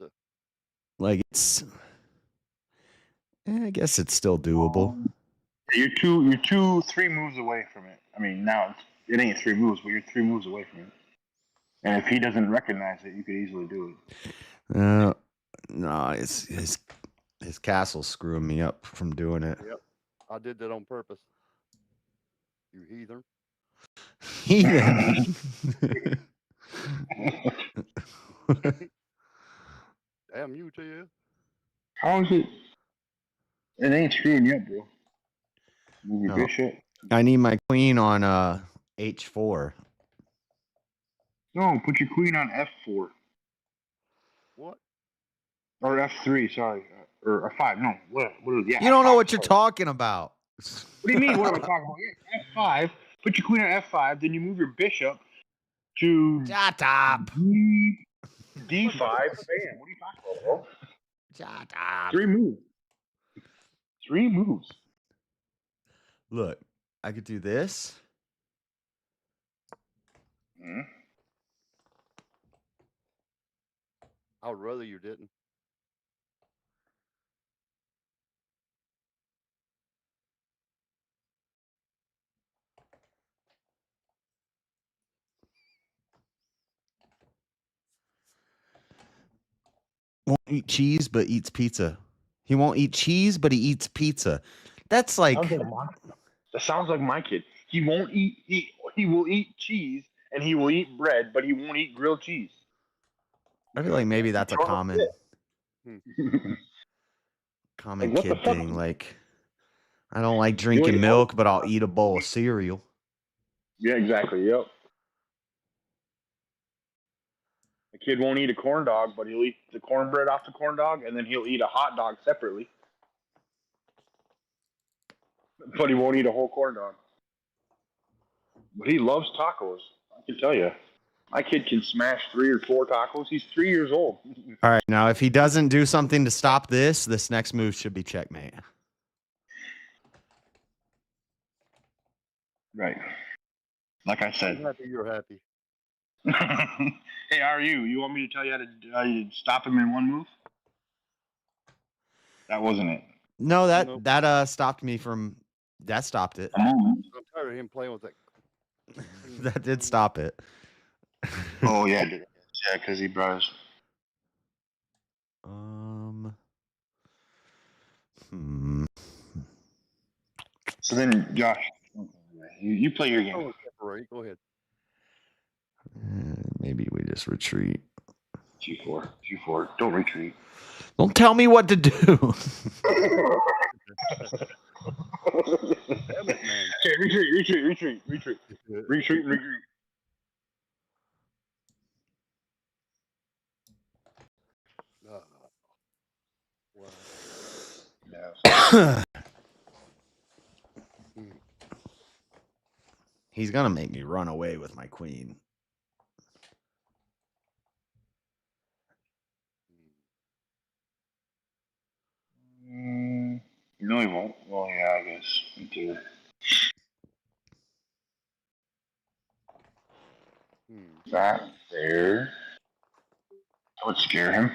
the? Like it's I guess it's still doable. You're 3 moves away from it. I mean, now it ain't 3 moves, but you're 3 moves away from it. And if he doesn't recognize it, you could easily do it. No, it's his castle's screwing me up from doing it. Yep. I did that on purpose. You heathen. Heathen. Damn you to you. How is it? It ain't screwing you up, bro. Move your No. bishop. I need my queen on H4. No, put your queen on F4. What? Or F3, sorry. Or F5. No, what is You don't know what you're talking about. What do you mean? What am I talking about? Yeah, F5. Put your queen on F5, then you move your bishop to Shut up. D5. Bam. What are you talking about, bro? Shut up. 3 moves. 3 moves. Look, I could do this. I would rather you didn't. Won't eat cheese, but eats pizza. He won't eat cheese, but he eats pizza. That's like. That sounds like my kid. He won't eat. He will eat cheese and he will eat bread, but he won't eat grilled cheese. I feel like maybe that's a common Like, what kid the fuck? thing. Like, I don't like drinking milk, but I'll eat a bowl of cereal. Yeah, exactly. Yep. The kid won't eat a corn dog, but he'll eat the cornbread off the corn dog, and then he'll eat a hot dog separately. But he won't eat a whole corn dog. But he loves tacos. I can tell you. My kid can smash 3 or 4 tacos. He's 3 years old. All right, now if he doesn't do something to stop this next move should be checkmate. Right. Like I said. I'm happy you're happy. Hey, how are you? You want me to tell you how to stop him in 1 move? That wasn't it. No, that stopped me from. That stopped it. I'm tired of him playing with that. That did stop it. Oh yeah, yeah, because he brought us. So then, Josh, you play your game. Go ahead. Maybe we just retreat. G4. Don't retreat. Don't tell me what to do. Damn it, man. Okay, retreat. Retreat. He's gonna make me run away with my queen. No, he won't. Well, yeah, I guess. Me too. That there. That would scare him.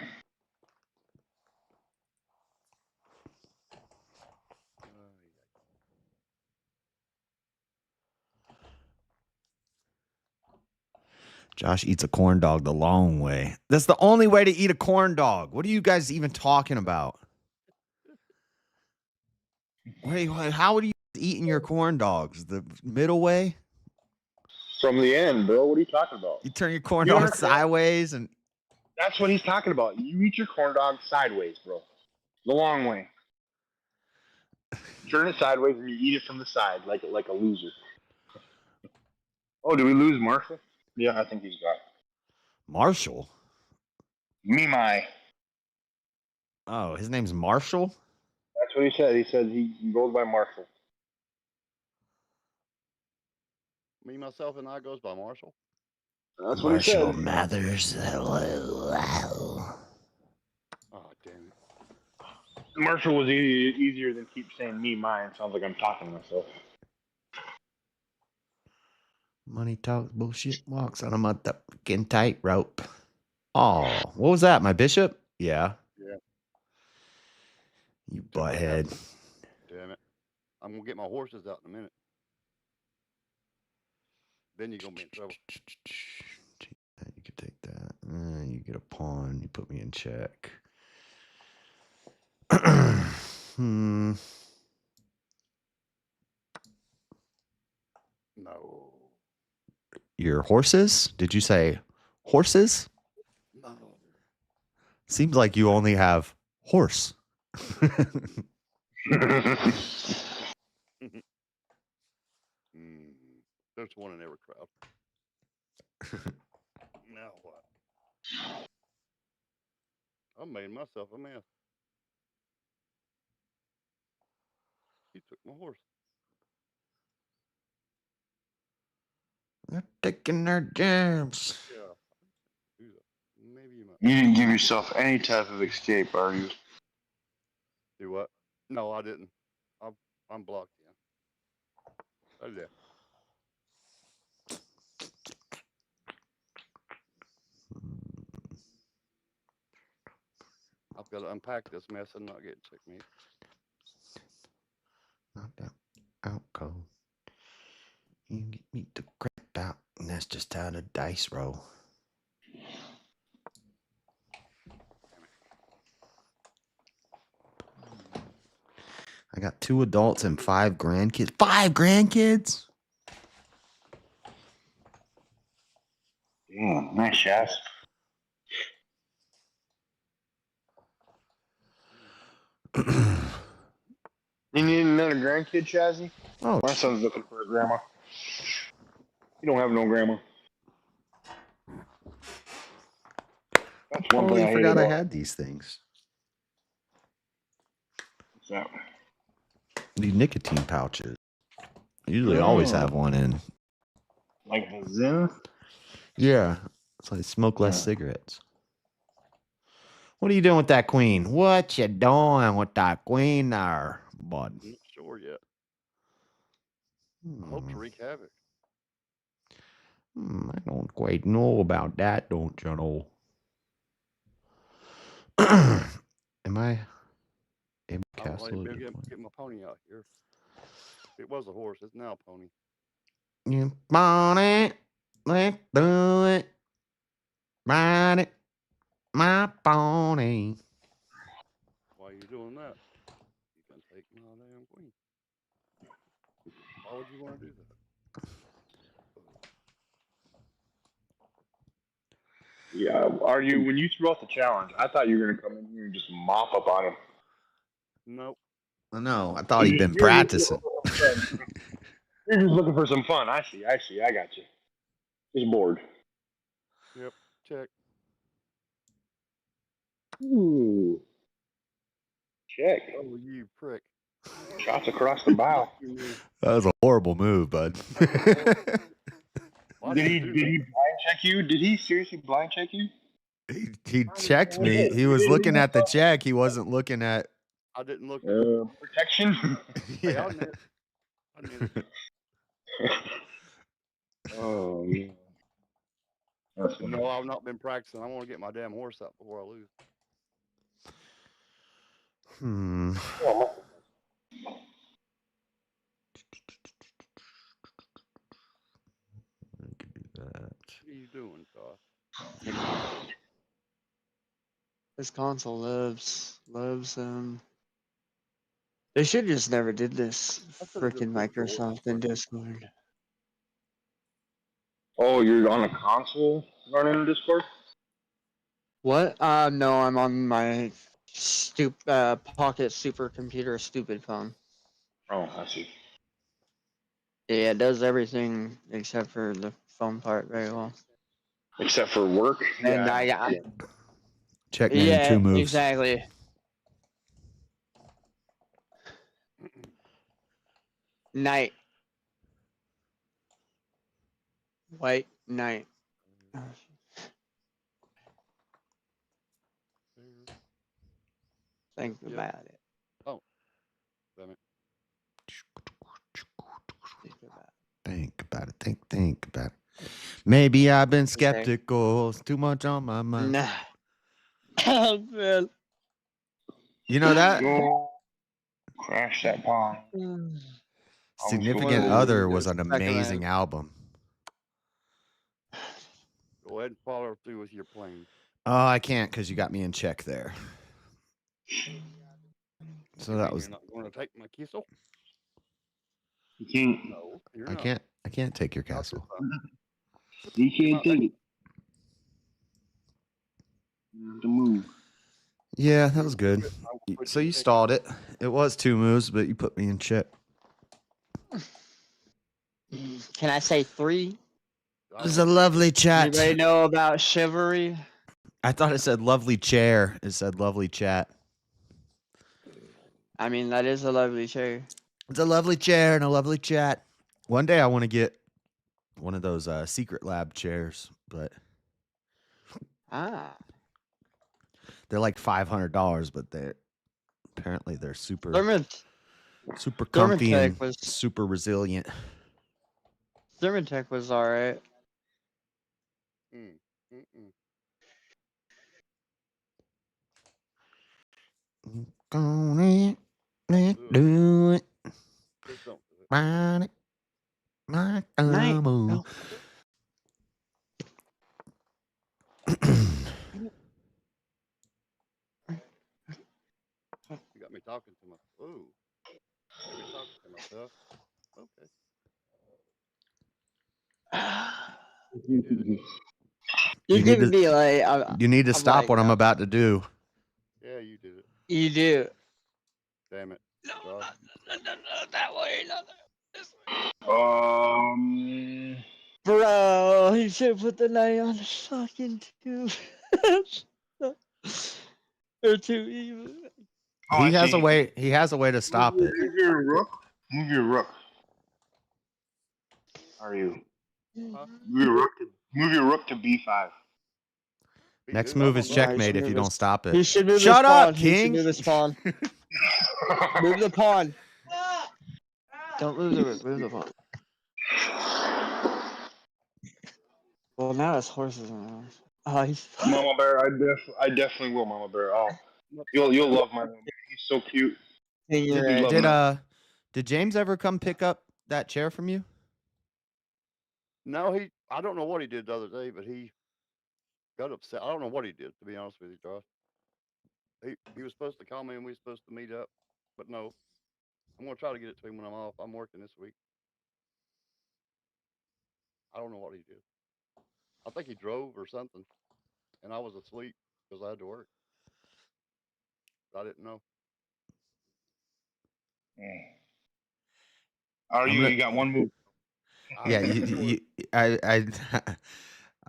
Josh eats a corn dog the long way. That's the only way to eat a corn dog. What are you guys even talking about? How are you eating your corn dogs? The middle way? From the end, bro. What are you talking about? You turn your corn dog sideways and. That's what he's talking about. You eat your corn dog sideways, bro. The long way. Turn it sideways and you eat it from the side like a loser. Oh, did we lose Marshall? Yeah, I think he's got Marshall? My. Oh, his name's Marshall? That's what he said. He said he goes by Marshall. Me, myself, and I goes by Marshall. That's what he said. Marshall Mathers. Oh, damn it. Marshall was easier than keep saying me, mine. Sounds like I'm talking to myself. Money talks, bullshit walks on a motherfucking tightrope. Oh, what was that? My bishop? Yeah. Yeah. You butthead. Damn it. I'm gonna get my horses out in a minute. Then you're gonna be in trouble. You could take that. You get a pawn. You put me in check. No. Your horses? Did you say horses? No. Seems like you only have horse. There's one in every crowd. Now what? I made myself a mess. He took my horse. They're taking their jams. Yeah. Maybe you might. You didn't give yourself any type of escape, are you? Do what? No, I didn't. I'm blocked in. Oh yeah. I've got to unpack this mess and not get checkmate. Not that outgo. You get me the crap out, and that's just how the dice roll. I got 2 adults and 5 grandkids. 5 grandkids? Damn, nice shots. You need another grandkid, Shazzy? Oh, my son's looking for a grandma. You don't have no grandma. That's one thing I forgot I about. had these things. What's that? These nicotine pouches. I usually always have one in. Like the Zen? Yeah. So I smoke less cigarettes. What are you doing with that queen? What you doing with that queen there, bud? I'm not sure yet. I hope to wreak havoc. I don't quite know about that, don't you know? Am I in castle? Get my pony out here. It was a horse. It's now a pony. You want it? Let's do it. Ride it, my pony. Why are you doing that? You can take my damn queen. Why would you want to do that? Yeah, are you, when you threw out the challenge, I thought you were going to come in here and just mop up on him. Nope. I know. I thought he'd been practicing. You're just looking for some fun. I see. I got you. Just bored. Yep. Check. Ooh. Check. Oh, you prick. Shots across the bow. That was a horrible move, bud. Did he blind check you? Did he seriously blind check you? He checked me. He was looking at the check. He wasn't looking at. I didn't look at protection. Yeah. I knew it. Oh, yeah. No, I've not been practicing. I want to get my damn horse out before I lose. I could do that. What are you doing, Josh? This console loves they should just never did this. Frickin' Microsoft and Discord. Oh, you're on a console running Discord? What? No, I'm on my pocket supercomputer stupid phone. Oh, I see. Yeah, it does everything except for the phone part very well. Except for work? And yeah. Checkmate yeah, 2 moves. Exactly. Knight. White knight. Think about it. Oh. Damn it. Think about it. Think about it. Maybe I've been skeptical. It's too much on my mind. Nah. Oh, man. You know that? Crash that pawn. Significant Other was an amazing album. Go ahead and follow through with your plan. Oh, I can't because you got me in check there. So that was. You're not going to take my kissel? You can't. No, you're I not. can't. I can't take your castle. You can't take it. You have to move. Yeah, that was good. So you stalled it. It was 2 moves, but you put me in check. Can I say 3? It was a lovely chat. Anybody know about chivalry? I thought it said lovely chair. It said lovely chat. I mean, that is a lovely chair. It's a lovely chair and a lovely chat. One day I want to get one of those secret lab chairs, but they're like $500, but apparently they're super comfy and super resilient. Thermatech was alright. Gonna do it. Ride it like a bull. You got me talking to myself. Ooh. Got me talking to myself. Okay. You could be like, you need to I'm stop like, what I'm about to do. Yeah, you did it. You do. Damn it. No, that way, not this way. Bro, he should put the knight on the fucking tube. They're too even. He has a way. He has a way to stop it. Move your rook. Move your rook. Are you? Move your rook to b5. Next move is checkmate if you don't stop it. He should move Shut his up, pawn. He should King. move his pawn. Move the pawn. Don't move the rook. Move the pawn. Well, now his horse is on. Oh, he's. Mama Bear, I definitely will, Mama Bear. Oh, you'll love my man. He's so cute. Did James ever come pick up that chair from you? No, I don't know what he did the other day, but he got upset. I don't know what he did, to be honest with you, Josh. He was supposed to call me and we were supposed to meet up, but no. I'm going to try to get it to him when I'm off. I'm working this week. I don't know what he did. I think he drove or something, and I was asleep because I had to work. I didn't know. You got one move. Yeah,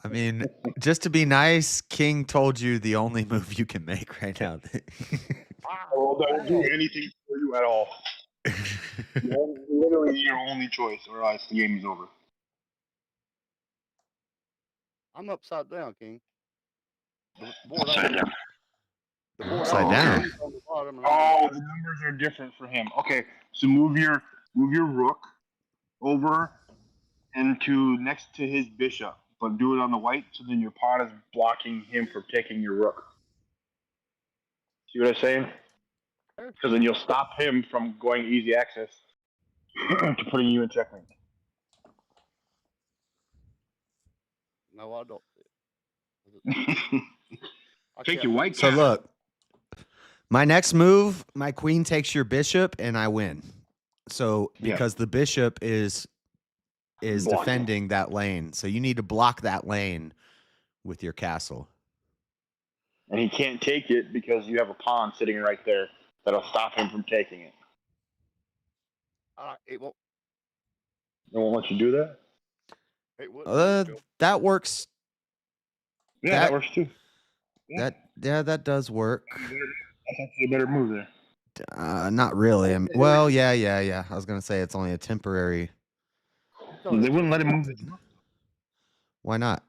I mean, just to be nice, King told you the only move you can make right now. Well, don't do anything for you at all. Literally your only choice, or else the game is over. I'm upside down, King. The board Upside down. The board Upside down. On the bottom and oh, the numbers are different for him. Okay, so move your rook over into next to his bishop, but do it on the white, so then your pawn is blocking him from taking your rook. See what I'm saying? Because then you'll stop him from going easy access to putting you in checkmate. No, I don't. Take your white. So look, my next move, my queen takes your bishop, and I win. So because the bishop is defending that lane, so you need to block that lane with your castle. And he can't take it because you have a pawn sitting right there that'll stop him from taking it. It won't. It won't let you do that? That works. Yeah, that works too. That does work. That's actually a better move there. Not really. Well, yeah. I was gonna say it's only a temporary. They wouldn't let him move it. Why not?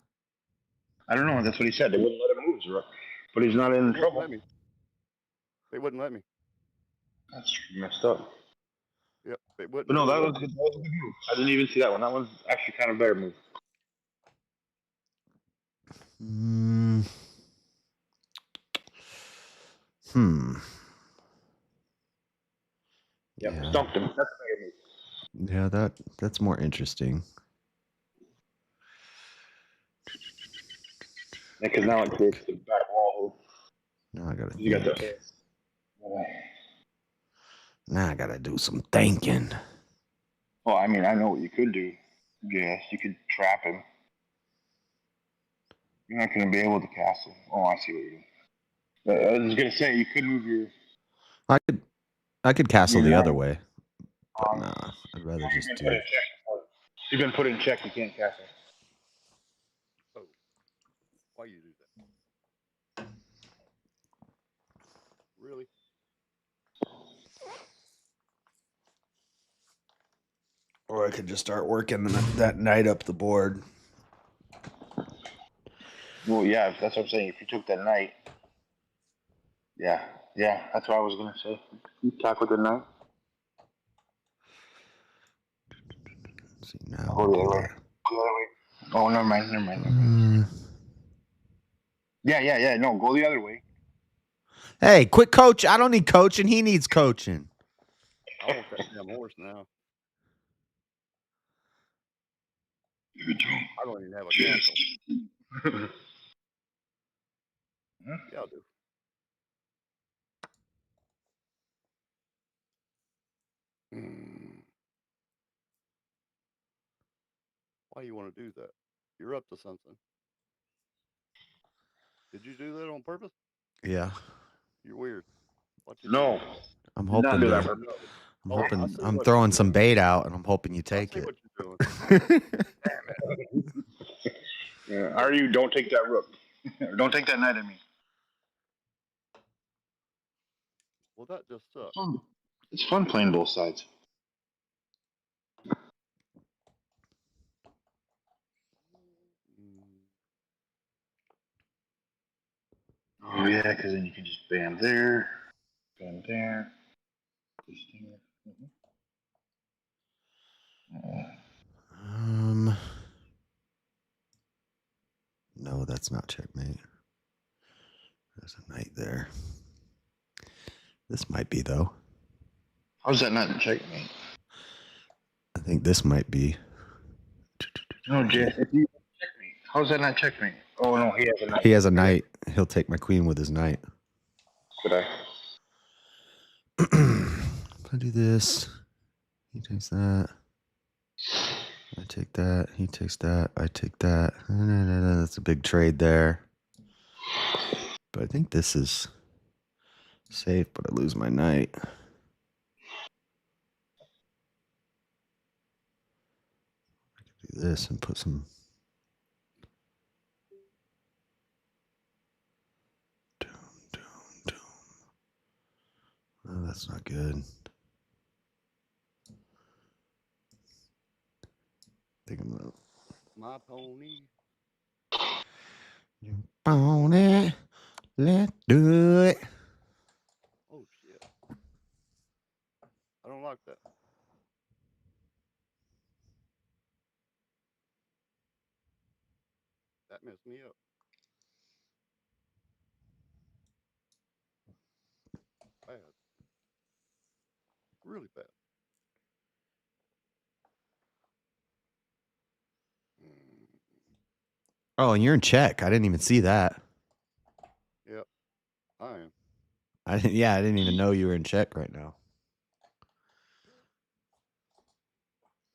I don't know. That's what he said. They wouldn't let him move his rook, but he's not in trouble. They wouldn't let me. That's messed up. Yep, they wouldn't. But no, that was a good move. I didn't even see that one. That one's actually kind of a better move. Yep, Yeah. stumped him. That's what I Yeah, that's more interesting. because now it creates the back wall. Now I gotta You got the. think. Now I gotta do some thinking. Well, I mean, I know what you could do. Yes, you could trap him. You're not going to be able to castle. Oh, I see what you're doing. I was going to say, you could move your. I could castle your the other knight. way, but nah, I'd rather You've just been do. put in check. You've been put in check. You can't castle. Oh, why you do that? Really? Or I could just start working that knight up the board. Well, yeah, that's what I'm saying. If you took that knight, yeah, that's what I was gonna say. You tackle the knight. Let's see now. Go the other way. Oh, never mind. Yeah. No, go the other way. Hey, quit coach! I don't need coaching. He needs coaching. I want that damn horse now. I don't even have a castle. Yeah, I do. Why you want to do that? You're up to something. Did you do that on purpose? Yeah. You're weird. What you No. do? I'm Did not hoping do to. that for I'm Oh, I hoping. see I'm what throwing you're some doing. bait out, and I'm hoping you take I see it. what you're doing. Damn it. Yeah, are you? Don't take that rook. Don't take that knight at me. Well, that just sucks. It's fun playing both sides. Oh yeah, because then you can just bam there, bam there, just there. No, that's not checkmate. There's a knight there. This might be though. How's that not checkmate? I think this might be. No, Jay. If you checkmate, how's that not checkmate? Oh no, he has a knight. He has a knight. He'll take my queen with his knight. Could I? If I do this, he takes that. I take that. He takes that. I take that. That's a big trade there. But I think this is safe, but I lose my knight. I could do this and put some. Oh, that's not good. I think I'm gonna. My pony. Pony, let's do it. Oh shit. I don't like that. That messed me up. Bad. Really bad. Oh, and you're in check. I didn't even see that. Yep. I am. I didn't even know you were in check right now.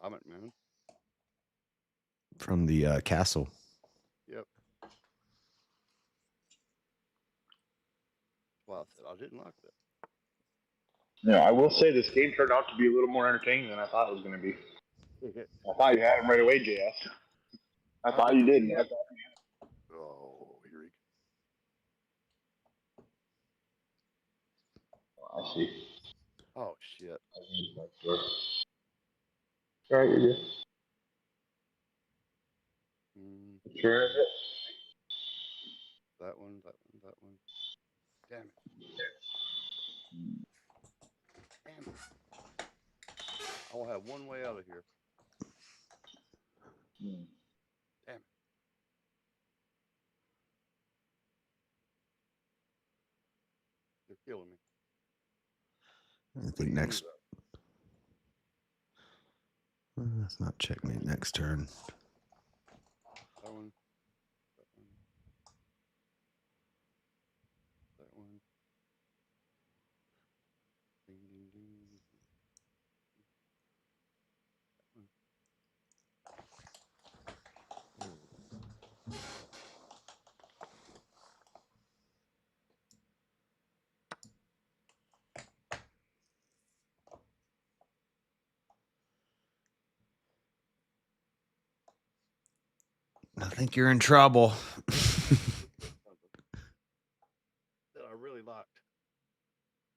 I'm at man. From the castle. Yep. Well, I said I didn't like that. Yeah, I will say this game turned out to be a little more entertaining than I thought it was going to be. I thought you had him right away, JS. I thought you did. Man. Oh, here he I see. Oh shit. All right, you're good. Sure is it? That one. Damn it. Damn it. I'll have one way out of here. Damn it. They're killing me. I think next That's not checkmate next turn. That one. That one. That one. Ding, ding, ding. I think you're in trouble. That I really liked.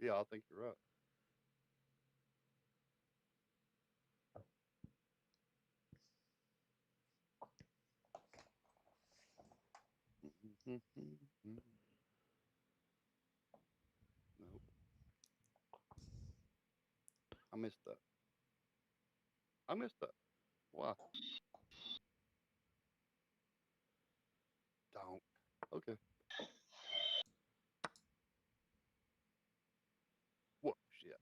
Yeah, I think you're right. Nope. I missed that. I missed that. Why? Don't. Okay. What shit?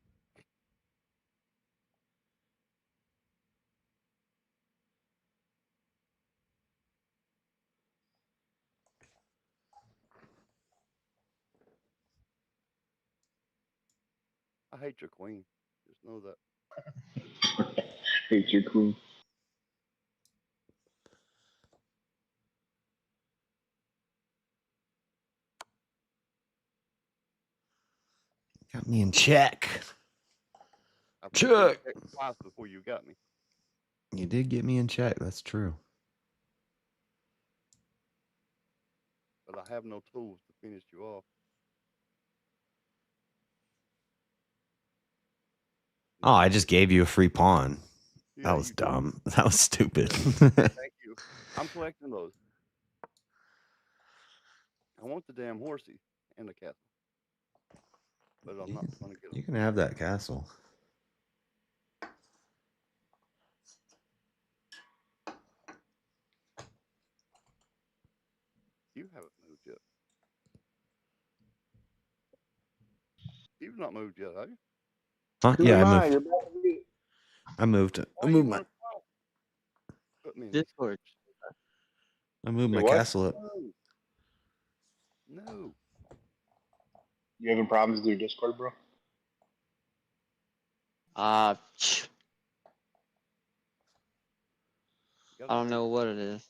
I hate your queen. Just know that. Hate your queen. Got me in check. I put you in check twice before you got me. You did get me in check. That's true. But I have no tools to finish you off. Oh, I just gave you a free pawn. Yeah, That was you did. dumb. That was stupid. Thank you. I'm collecting those. I want the damn horsey and the castle. But I'm not going to get You them. can have that castle. You haven't moved yet. You've not moved yet, have you? Huh? Who Yeah, am I I? You're moved. about to be. I moved. I Why you moved want my. to put me in Discord. I moved my Wait, what? castle up. No. No. You having problems with your Discord, bro? I don't know what it is.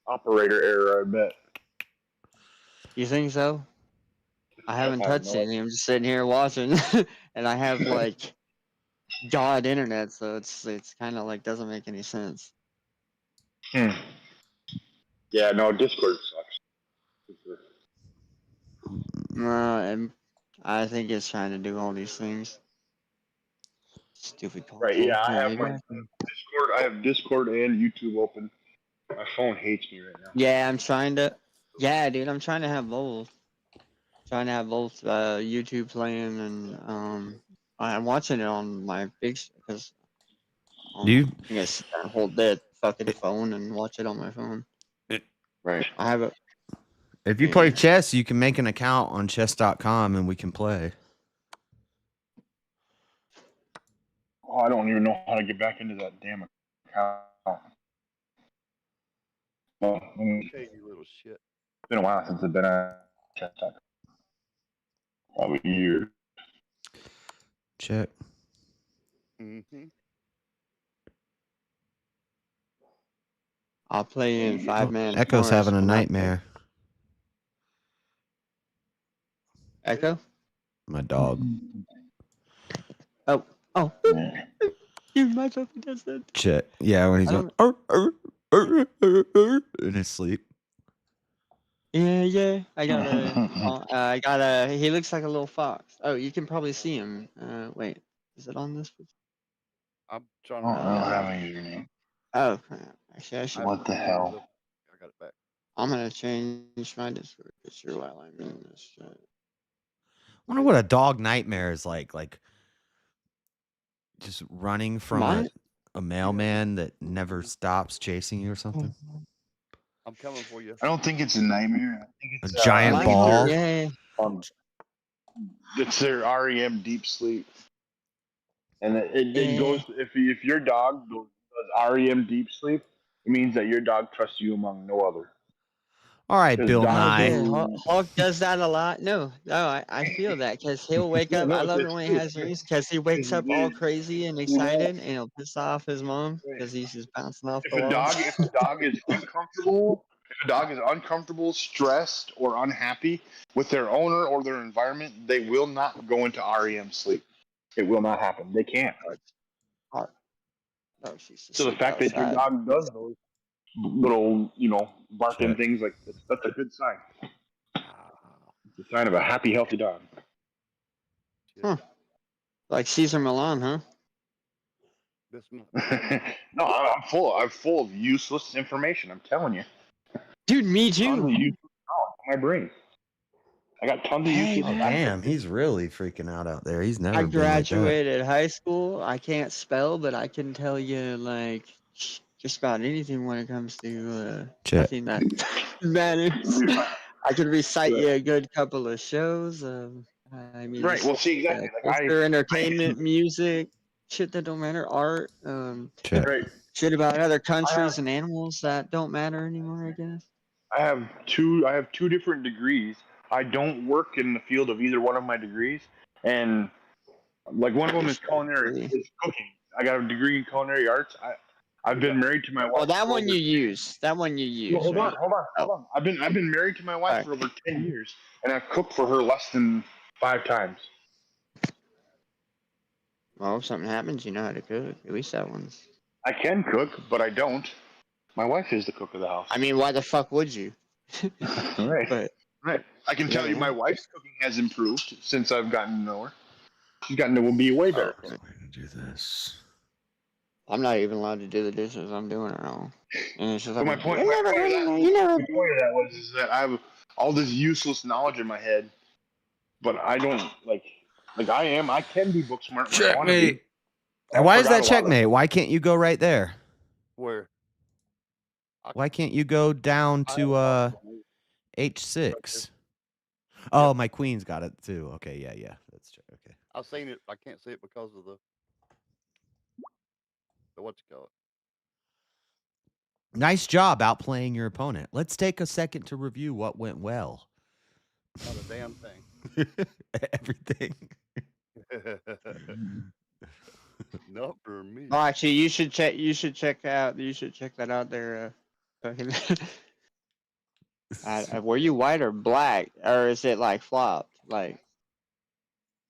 Operator error, I bet. You think so? I haven't I have touched no anything. I'm just sitting here watching, and I have like God internet, so it's kind of like doesn't make any sense. Yeah, no, Discord sucks. And I think it's trying to do all these things. Stupid Right, console. yeah, I have Maybe my I can- Discord. I have Discord and YouTube open. My phone hates me right now. Yeah, I'm trying to. Yeah, dude, I'm trying to have both. Trying to have both YouTube playing and I'm watching it on my big because Do you? I guess I hold that fucking phone and watch it on my phone. Right. I have it. If you play chess, you can make an account on chess.com and we can play. Oh, I don't even know how to get back into that damn account. Well, Okay, you little shit. It's been a while since I've been on chess.com. Probably a year. Check. Mm-hmm. I'll play in 5-man. Echo's tournaments having a when I play. nightmare. Echo? My dog. Oh. You myself does that. Check. Yeah, when he's I going in his sleep. Yeah. I got a. He looks like a little fox. Oh, you can probably see him. Wait, is it on this? I'm trying I to. don't have a username. Oh crap! Actually, I should. What the hell? I got it back. I'm gonna change my Discord picture while I'm in this. I wonder what a dog nightmare is like. Like just running from a mailman that never stops chasing you or something. I'm coming for you. I don't think it's a nightmare. I think it's a giant ball. Yeah. It's their REM deep sleep. And it goes if your dog does REM deep sleep, it means that your dog trusts you among no other. All right, Because Bill dogs Nye. do- Hulk does that a lot. No, I feel that because he'll wake Yeah, up. no, I love it it's when he true. has dreams because he wakes up all crazy and You know, excited, and he'll piss off his mom because he's just bouncing off the walls. if a dog is uncomfortable, stressed, or unhappy with their owner or their environment, they will not go into REM sleep. It will not happen. They can't. Oh, she's So the fact that your dog does those little, barking things like that's a good sign. It's a sign of a happy, healthy dog. Huh. Like Caesar Milan, huh? No, I'm full of useless information. I'm telling you. Dude, me too. Tons of useless knowledge in my brain. I got tons of useless. Oh, damn, he's really freaking out there. He's never I been like that. graduated high school. I can't spell, but I can tell you like just about anything when it comes to Check. nothing that matters. I could recite you a good couple of shows. I mean, Right. Well, see, exactly. culture, entertainment, music, shit that don't matter, art, Right. shit about other countries and animals that don't matter anymore, I guess. I have two different degrees. I don't work in the field of either one of my degrees, and like one of them is culinary, is cooking. I got a degree in culinary arts. I've been married to my wife. Oh, that for one over you 10 use. That one you use. No, hold right? on. I've been married to my wife for over 10 years, and I've cooked for her less than 5 times. Well, if something happens, you know how to cook. At least that one's. I can cook, but I don't. My wife is the cook of the house. I mean, why the fuck would you? Right. But right. I can tell you, my wife's cooking has improved since I've gotten to know her. She's gotten to be way better. Do this. I'm not even allowed to do the dishes. I'm doing it wrong. And it's just But like, my point of that was that I have all this useless knowledge in my head, but I don't like I can be book smart when I want to be. Checkmate. Why is that checkmate? Why can't you go right there? Where? Why can't you go down to H6? Oh, my queen's got it too. Okay, yeah, that's true. Okay. I've seen it. I can't see it because of the what you call it. Nice job outplaying your opponent. Let's take a second to review what went well. Not a damn thing. Everything. Not for me. Oh, actually, you should check that out there. Were you white or black, or is it like flopped? Like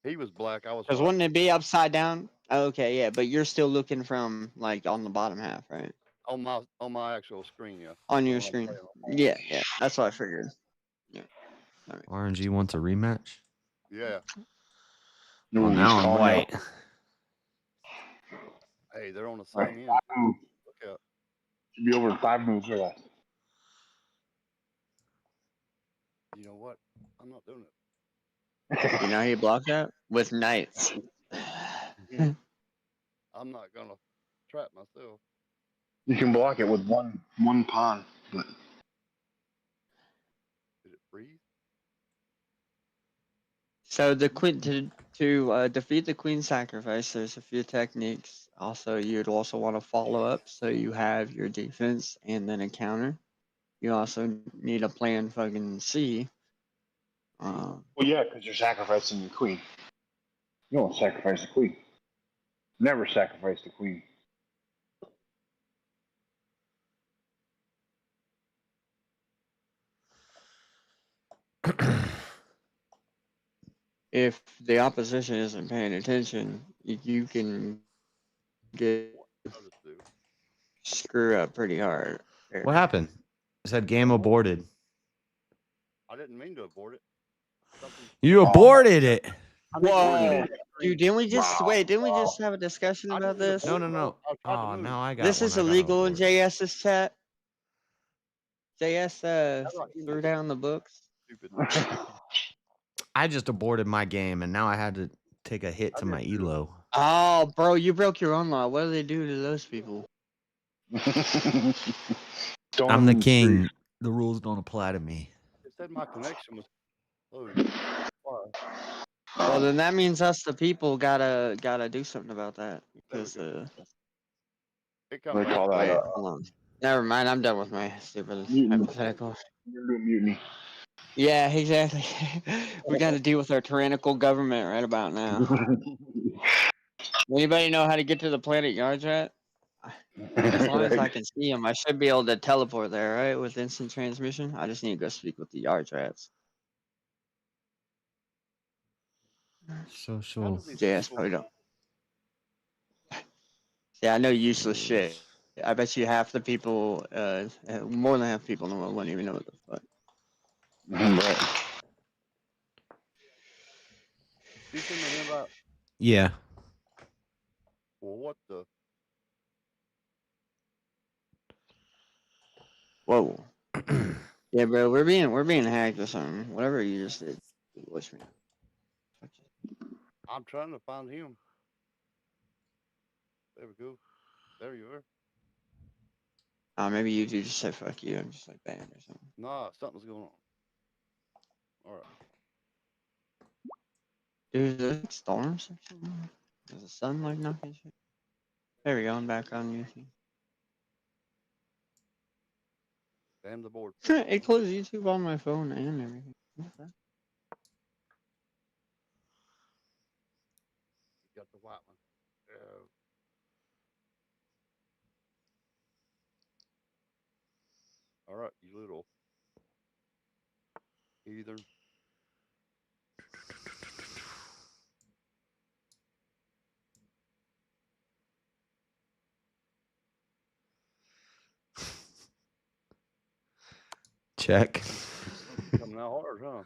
he was black. I was. Because wouldn't it be upside down? Okay, yeah, but you're still looking from like on the bottom half, right? On my actual screen, yeah. On your screen. Yeah, that's what I figured. Yeah. All right. RNG wants a rematch. Yeah. Well, now I'm white. Hey, they're on the same end. Look out. Should be over 5 moves or less. You know what? I'm not doing it. You know how you block that? With knights. I'm not gonna trap myself. You can block it with one pawn, but did it freeze? So the queen to defeat the queen sacrifice, there's a few techniques. Also, you'd also want to follow up, so you have your defense and then a counter. You also need a plan fucking C. Well, yeah, because you're sacrificing your queen. You don't sacrifice the queen. Never sacrifice the queen. If the opposition isn't paying attention, you can get screw up pretty hard. What happened? It said game aborted. I didn't mean to abort it. You aborted it. Whoa, dude! Didn't we just have a discussion about this? No. Oh, now I got This one is I gotta illegal in abort. JS's chat. JS threw down the books. I just aborted my game, and now I had to take a hit to my elo. Oh, bro, you broke your own law. What do they do to those people? I'm the king. The rules don't apply to me. It said my connection was low. Well, then that means us, the people, gotta do something about that because It They come back. call that wait, hold on. Never mind. I'm done with my stupid mutiny. hypothetical. You're doing mutiny. Yeah, exactly. We got to deal with our tyrannical government right about now. Anybody know how to get to the planet Yards at? As long as I can see them, I should be able to teleport there, right? With instant transmission. I just need to go speak with the Yards rats. Social. JS probably don't. Yeah, I know useless shit. I bet you half the people, more than half the people in the world wouldn't even know what the fuck. Right. You send me an invite? Yeah. Well, what the? Whoa. Yeah, bro, we're being hacked or something. Whatever you just did. What's me? I'm trying to find him. There we go. There you are. Maybe you do just say fuck you and just like banned or something. Nah, something's going on. All right. Dude, there's like storms or something. There's the sun like knocking shit. There we go. I'm back on YouTube. Damn the board. It closed YouTube on my phone and everything. Okay. You got the white one. All right, you little either. Check. Coming out hard, huh?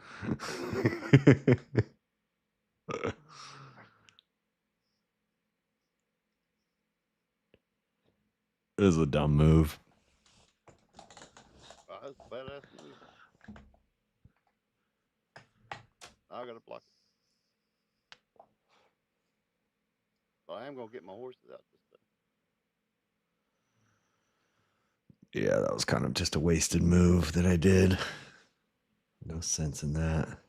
This is a dumb move. That's a badass move. I gotta block it. But I am gonna get my horses out this day. Yeah, that was kind of just a wasted move that I did. No sense in that.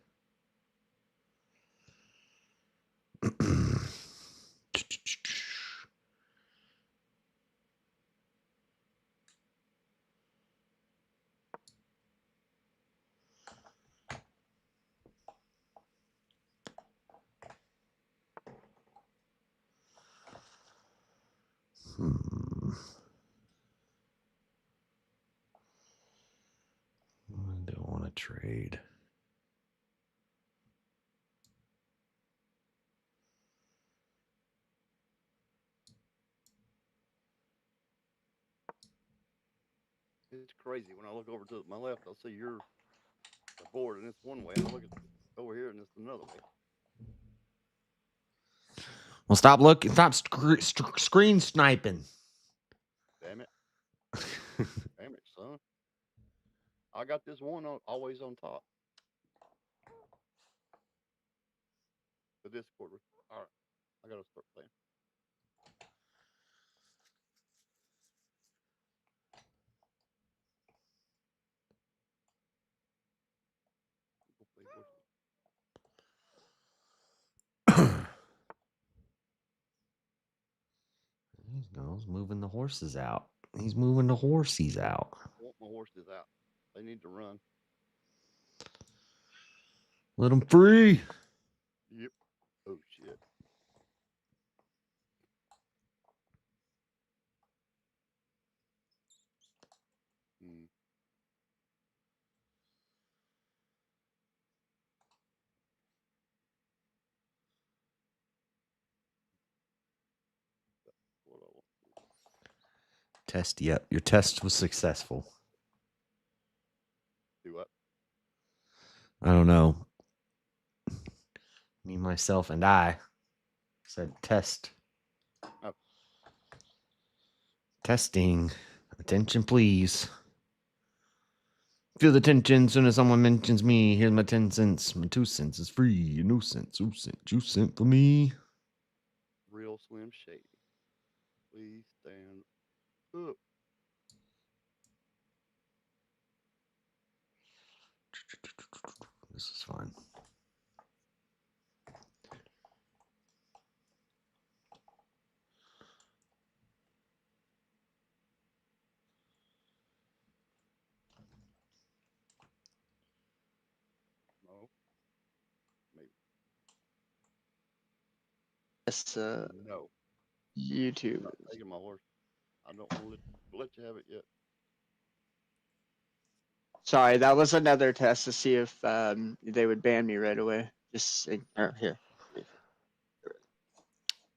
I don't want to trade. It's crazy. When I look over to my left, I'll see your board, and it's one way. And I look at over here, and it's another way. Well, stop looking. Stop screen sniping. Damn it. Damn it, son. I got this one always on top. The Discord. All right. I got to start playing. He goes moving the horses out. He's moving the horsies out. I want my horses out. They need to run. Let them free. Yep. Oh, shit. Test. Yep. Your test was successful. Do what? I don't know. Me, myself, and I said test. Oh. Testing. Attention, please. Feel the tension soon as someone mentions me. Here's my 10 cents. My 2 cents is free. No cents. 2 cents. 2 cents for me. Real Slim Shady. Please stand up. This is fine. Yes, No. YouTube. I'm not taking my horse. I don't want to let you have it yet. Sorry, that was another test to see if they would ban me right away. Just here.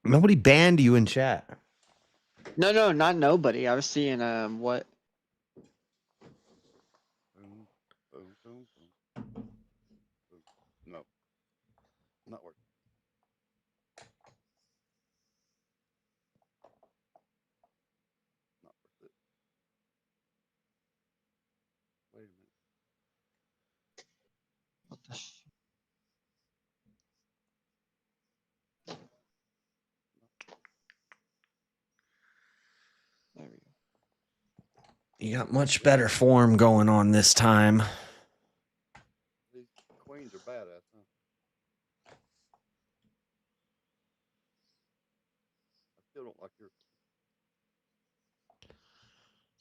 Nobody banned you in chat. No, not nobody. I was seeing what. Boom, boom, boom, boom. Boom. No. Not working. Not worth it. Wait a minute. What the There we go. You got much better form going on this time. These queens are badass, huh? I still don't like your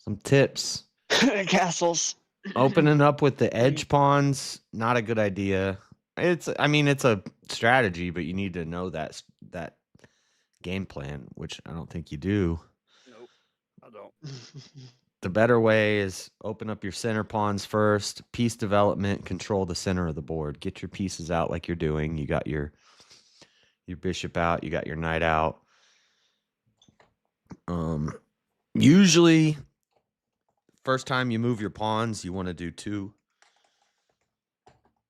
Some tips. Castles. Opening up with the edge pawns, not a good idea. I mean, it's a strategy, but you need to know that game plan, which I don't think you do. Nope, I don't. The better way is open up your center pawns first. Piece development, control the center of the board. Get your pieces out like you're doing. You got your bishop out. You got your knight out. Usually, first time you move your pawns, you want to do 2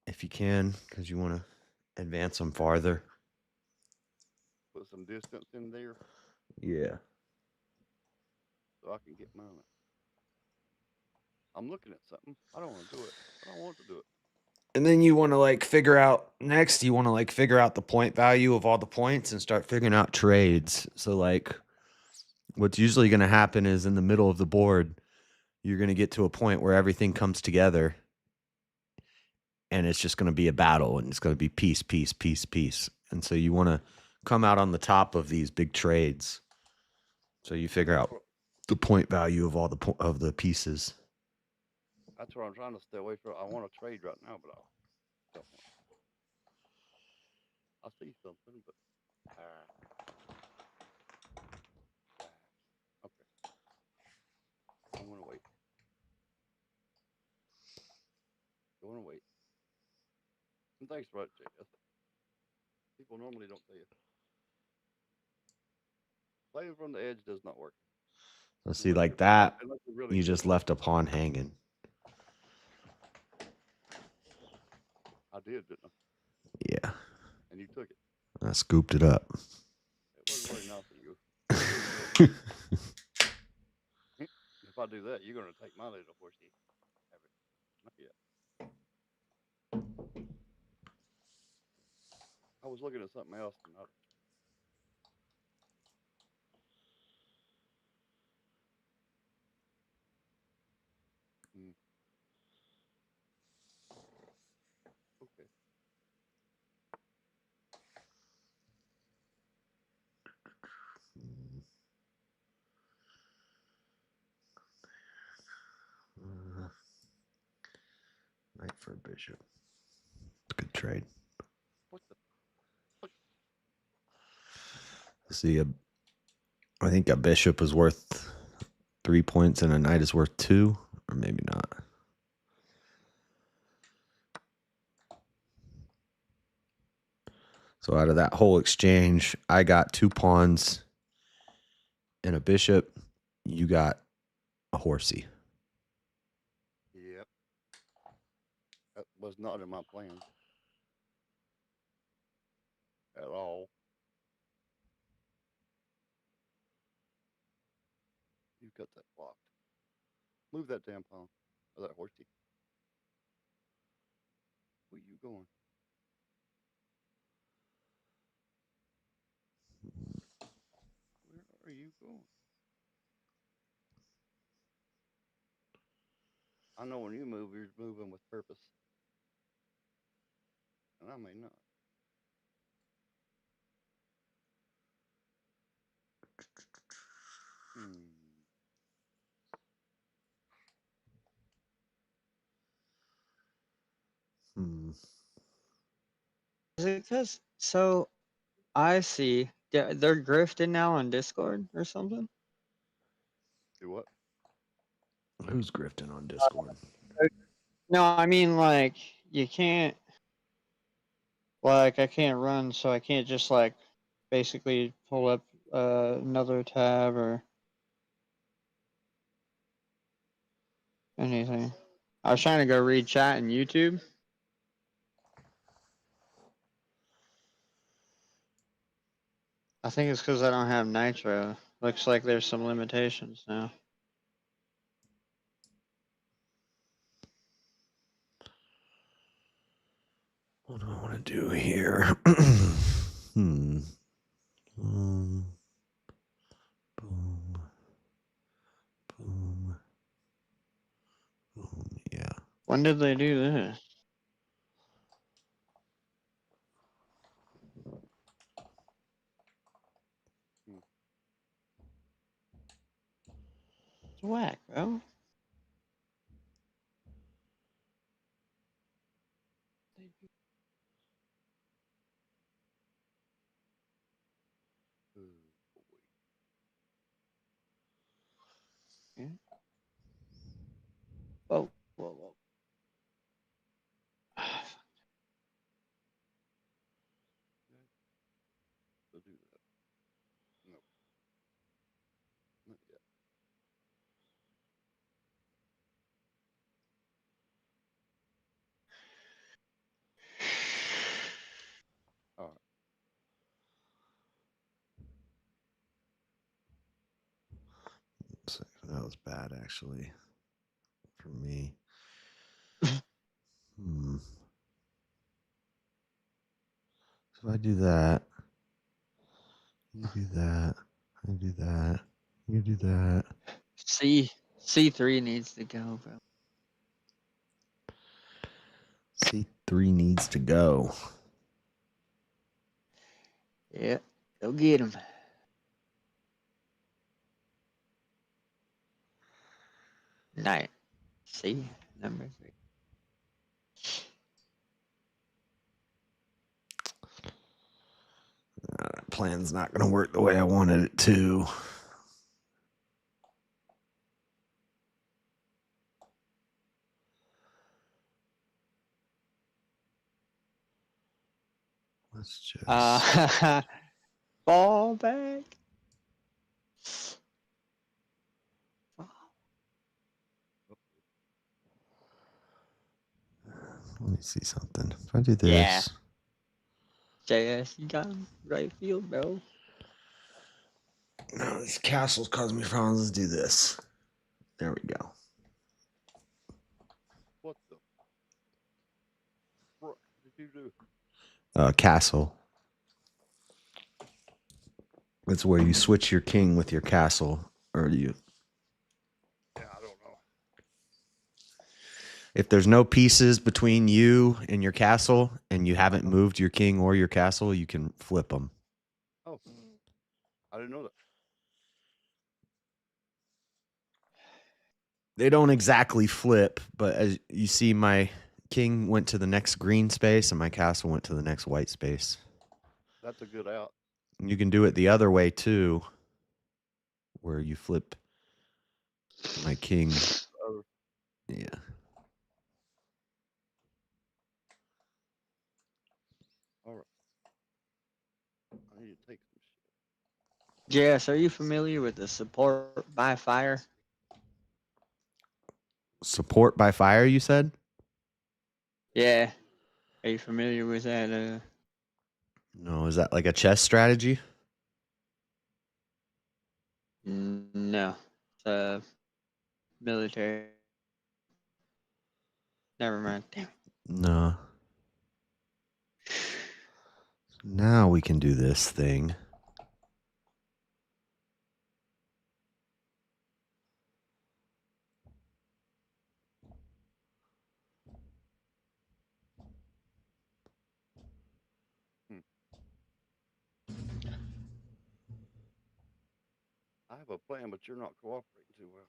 if you can, because you want to advance them farther. Put some distance in there Yeah. so I can get mine. I'm looking at something. I don't want to do it. I don't want to do it. And then you want to figure out the point value of all the points and start figuring out trades. So what's usually going to happen is in the middle of the board, you're going to get to a point where everything comes together and it's just going to be a battle and it's going to be piece, piece, piece, piece. And so you want to come out on the top of these big trades. So you figure out the point value of all of the pieces. That's what I'm trying to stay away from. I want to trade right now, but I don't want. I see something, but okay. I'm gonna wait. Going to wait. And thanks for that, Jay. People normally don't tell you. Playing from the edge does not work. So see, like that, you just left a pawn hanging. I did, didn't I? Yeah. And you took it. I scooped it up. It wasn't very nice of you. If I do that, you're going to take my little horsey. Not yet. I was looking at something else. And okay. Knight for a bishop. Good trade. What the? See, I think a bishop is worth 3 points and a knight is worth 2, or maybe not. So out of that whole exchange, I got 2 pawns and a bishop. You got a horsey. Yep. That was not in my plan at all. You got that blocked. Move that damn pawn or that horsey. Where you going? Where are you going? I know when you move, you're moving with purpose. And I may not. Is it because so I see they're grifting now on Discord or something. Do what? Who's grifting on Discord? No, I mean like you can't. Like I can't run, so I can't just like basically pull up another tab or anything. I was trying to go read chat in YouTube. I think it's because I don't have Nitro. Looks like there's some limitations now. What do I want to do here? Boom. Boom. Boom. Boom. Yeah. When did they do this? It's whack, bro. Yeah. Whoa, whoa, whoa. They'll do that. No. Not yet. All right. So that was bad, actually, for me. So I do that. You do that. I do that. You do that. C3 needs to go, bro. C3 needs to go. Yeah, go get him. Night. C number 3. That plan's not going to work the way I wanted it to. Let's just fall back. Let me see something. If I do this, JS, you got him right field, bro. no, this castle's causing me problems. Let's do this. There we go. What the? What did you do? Castle. It's where you switch your king with your castle, or you. Yeah, I don't know. If there's no pieces between you and your castle, and you haven't moved your king or your castle, you can flip them. Oh, I didn't know that. They don't exactly flip, but as you see, my king went to the next green space, and my castle went to the next white space. That's a good out. You can do it the other way too, where you flip my king. Yeah. All right. I need to take some shit. JS, are you familiar with the support by fire? Support by fire, you said? Yeah. Are you familiar with that? No, is that like a chess strategy? No. It's military. Never mind. Damn it. No. Now we can do this thing. I have a plan, but you're not cooperating too well.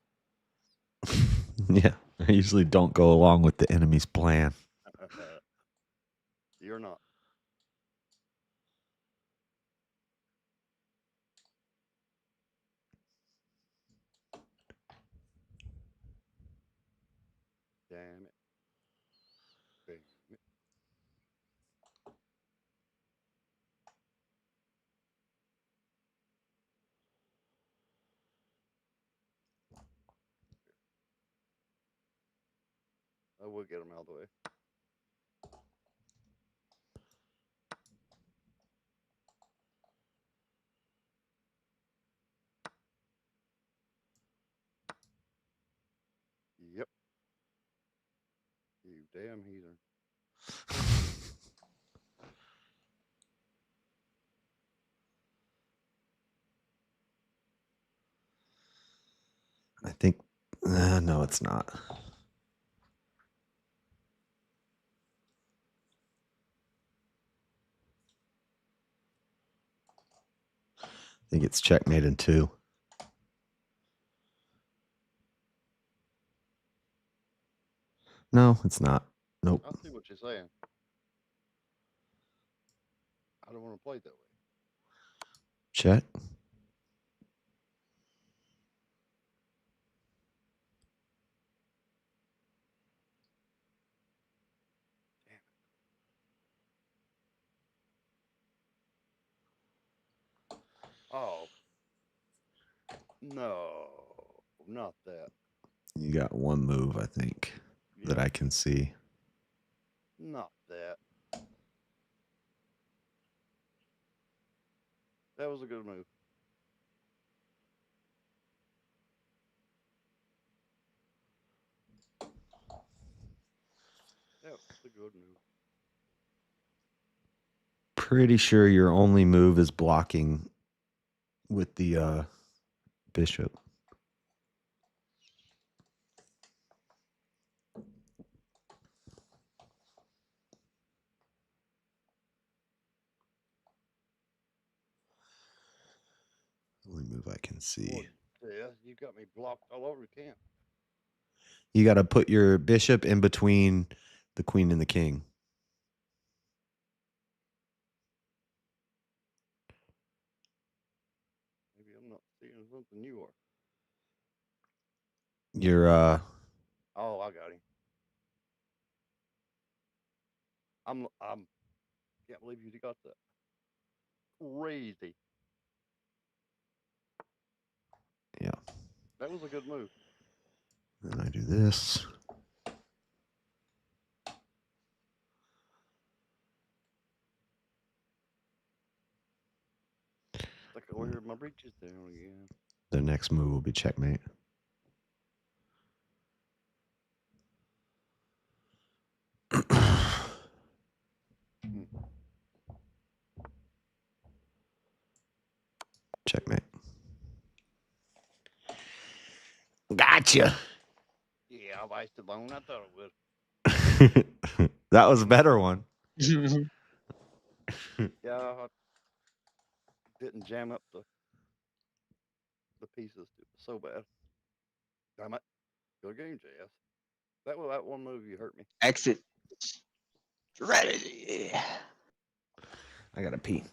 Yeah, I usually don't go along with the enemy's plan. You're not. Damn it. Damn it. I will get him out of the way. Yep. You damn heathen. I think, no, it's not. I think it's checkmate in 2. No, it's not. Nope. I see what you're saying. I don't want to play it that way. Check. Oh. No, not that. You got one move, I think, that I can see. Not that. That was a good move. That was a good move. Pretty sure your only move is blocking with the bishop. Only move I can see. Yeah, you got me blocked all over the camp. You got to put your bishop in between the queen and the king. Maybe I'm not seeing something you are. You're Oh, I got him. I'm can't believe you got that. Crazy. Yeah. That was a good move. Then I do this. Like I wear my breeches down again. The next move will be checkmate. Checkmate. Gotcha. Yeah, I wasted long. I thought it would. That was a better one. Yeah, I didn't jam up the pieces so bad. Damn it. Good game, JS. That one move you hurt me. Exit. Strategy. I gotta pee.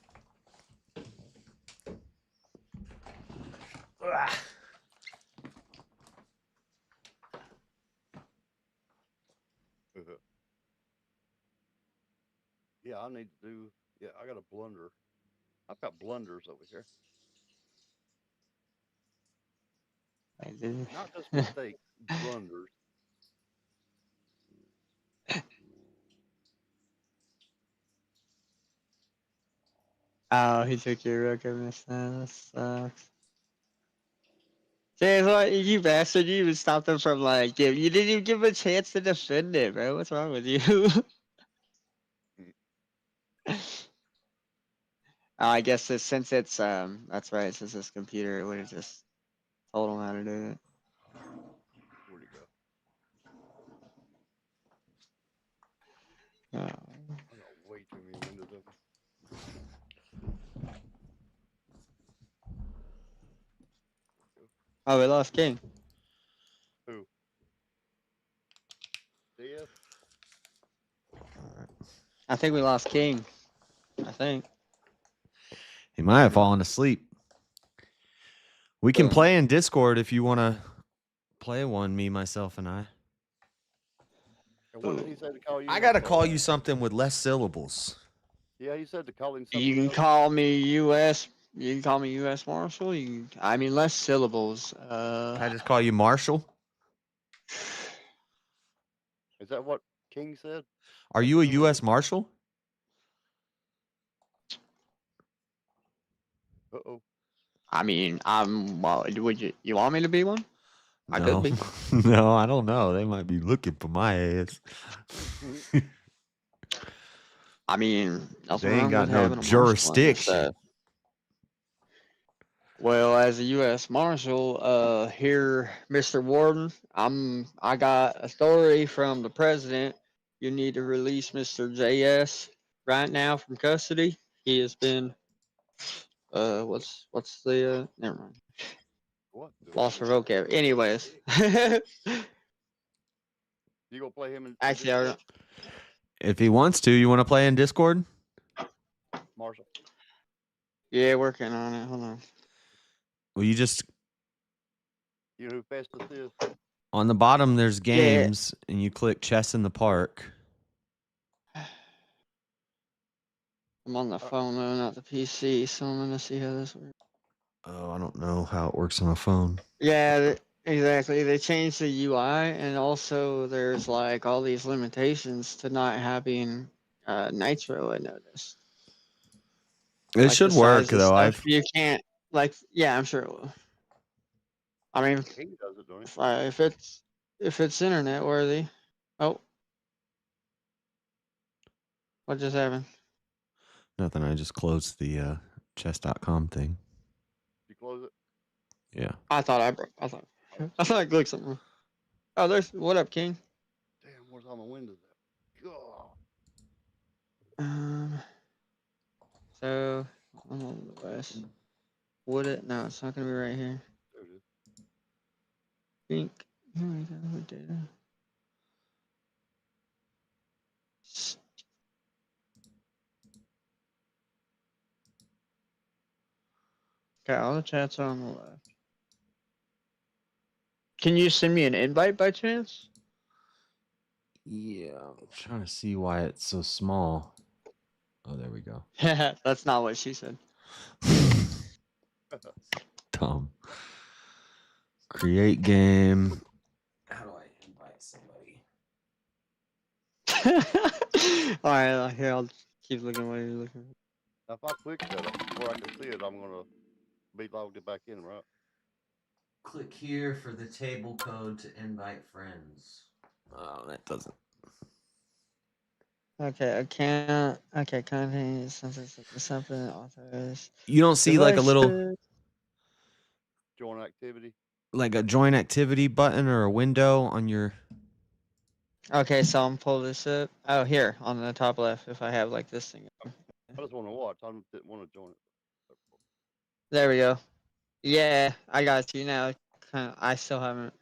Yeah, I need to do. Yeah, I got a blunder. I've got blunders over here. I did. Not just mistakes, blunders. Oh, he took your rook. I missed that. That sucks. James, what you bastard? You even stopped him from like you didn't even give him a chance to defend it, bro. What's wrong with you? I guess since it's that's right. Since it's computer, it would have just told him how to do it. Where'd he go? Oh. I got way too many windows open. Oh, we lost king. Who? DS? I think we lost king. I think. He might have fallen asleep. We can play in Discord if you want to play one, me, myself, and I. And what did he say to call you? I gotta call you something with less syllables. Yeah, he said to call him something. You can call me U.S. You can call me U.S. Marshal. I mean, less syllables. Can I just call you Marshall? Is that what King said? Are you a U.S. Marshal? Uh-oh. I mean, well, would you want me to be one? I No. could be. No, I don't know. They might be looking for my ass. I mean, nothing They ain't wrong got with no having a marshal on your jurisdiction. side. Well, as a U.S. Marshal, here, Mr. Warden, I got authority from the president. You need to release Mr. J.S. right now from custody. He has been, what's the, never mind. What? Lost for vocab. Anyways. You gonna play him in Actually, I, If he wants to, you want to play in Discord? Marshall? yeah, working on it. Hold on. Well, you just You know who Festus is? on the bottom there's games, and you click chess in the park. I'm on the phone though, not the PC, so I'm gonna see how this works. Oh, I don't know how it works on a phone. Yeah, exactly. They changed the UI, and also there's like all these limitations to not having Nitro. I noticed. It Like should the work size of though. stuff you can't like. Yeah, I'm sure it will. I mean, King does it, don't he? if it's internet worthy. Oh, what just happened? Nothing. I just closed the chess.com thing. You close it. Yeah. I thought I clicked something. Oh, there's what up, King? Damn, where's all my windows at? God. So I'm on the west. Would it? No, it's not gonna be right here. There it is. Think. Here we go. What data? Okay, all the chats are on the left. Can you send me an invite by chance? Yeah, I'm trying to see why it's so small. Oh, there we go. That's not what she said. Tom. Create game. How do I invite somebody? All right, here I'll keep looking while you're looking. Now, if I click that before I can see it, I'm gonna be logged back in, right? Click here for the table code to invite friends. Oh, that doesn't. Okay, account. Okay, content something authors. You don't see like a little, Join activity. like a join activity button or a window on your. Okay, so I'm pull this up. Oh, here on the top left. If I have like this thing. I just want to watch. I didn't want to join it. There we go. Yeah, I got you now. I still haven't.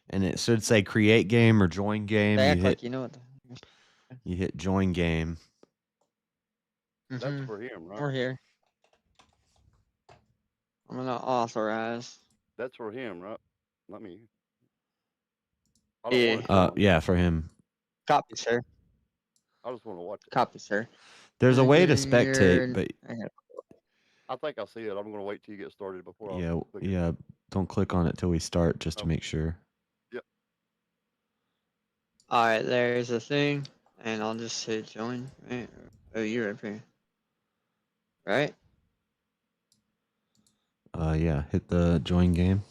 And it should say create game or join game. They You act hit. like you know what. You hit join game. That's for him, right? We're here. I'm gonna authorize. That's for him, right? Not me. I don't want Yeah. to. Yeah, for him. Copy, sir. I just want to watch it. Copy, sir. There's a way to Here, spectate, but I think I see it. I'm gonna wait till you get started before yeah, I click it. yeah. Don't click on it till we start, just to make sure. Yep. All right, there's a thing, and I'll just hit join. Right? Oh, you're up here. Right? Yeah. Hit the join game.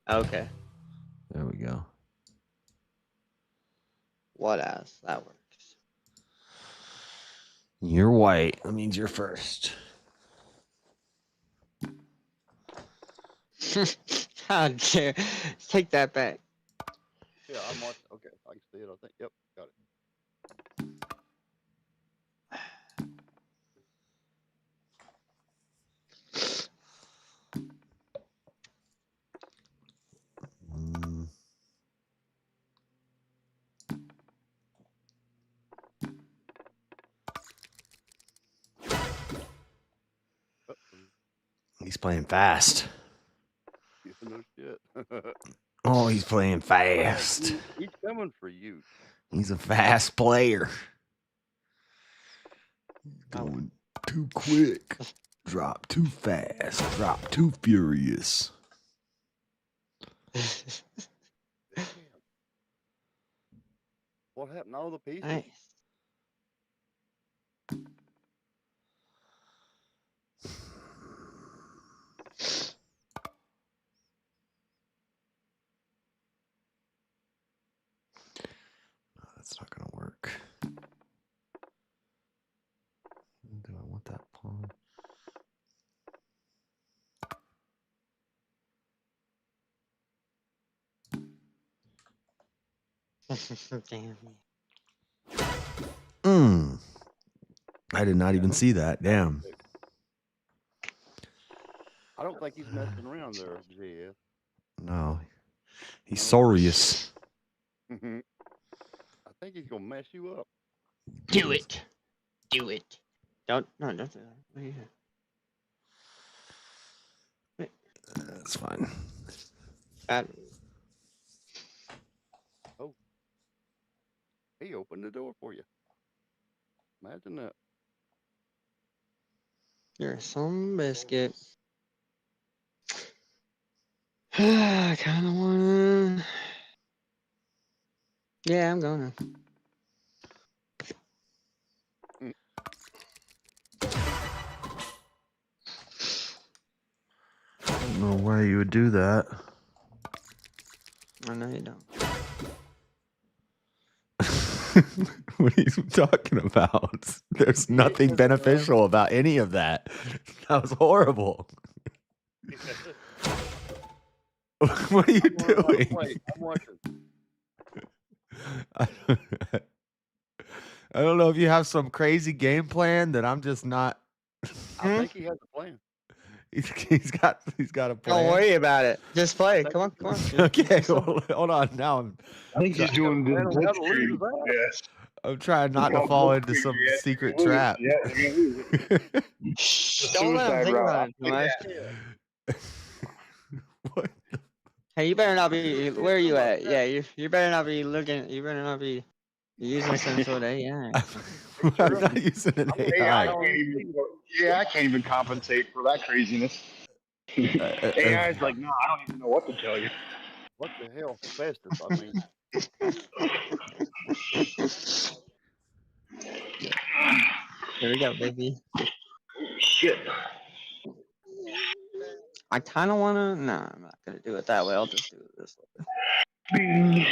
Okay. There we go. What else? That works. You're white. That means you're first. How dare? Take that back. Yeah, I'm watching. Okay, I can see it. I think. Yep, got it. He's playing fast. No shit. Oh, he's playing fast. He's coming for you. He's a fast player. Going too quick. Drop too fast. Drop too furious. What happened to all the pieces? Nice. That's not gonna work. Do I want that pawn? Damn. I did not even see that. Damn. I don't think he's messing around there, Jeff. No. He's serious. I think he's gonna mess you up. Do it. Do it. Don't do that. What are you doing? Wait. That's fine. Oh. He opened the door for you. Imagine that. You're some biscuit. I kind of want to. Yeah, I'm gonna. I don't know why you would do that. I know you don't. What are you talking about? There's nothing beneficial about any of that. That was horrible. What are you doing? I'm watching. I don't know if you have some crazy game plan that I'm just not. I think he has a plan. He's got a plan. Don't worry about it. Just play. Come on, come on. Okay, well, hold on. Now I think he's doing the blitzkrieg. Yes. I'm trying not to fall into some secret trap. Yeah, you're gonna lose it. Don't let him think about it too much. Hey, you better not be. Where are you at? Yeah, you better not be looking. You better not be using some sort of AI. I'm not using an AI. I can't even compensate for that craziness. AI's like, no, I don't even know what to tell you. What the hell? Festus, I mean. Here we go, baby. Shit. I kind of want to. No, I'm not gonna do it that way. I'll just do it this way.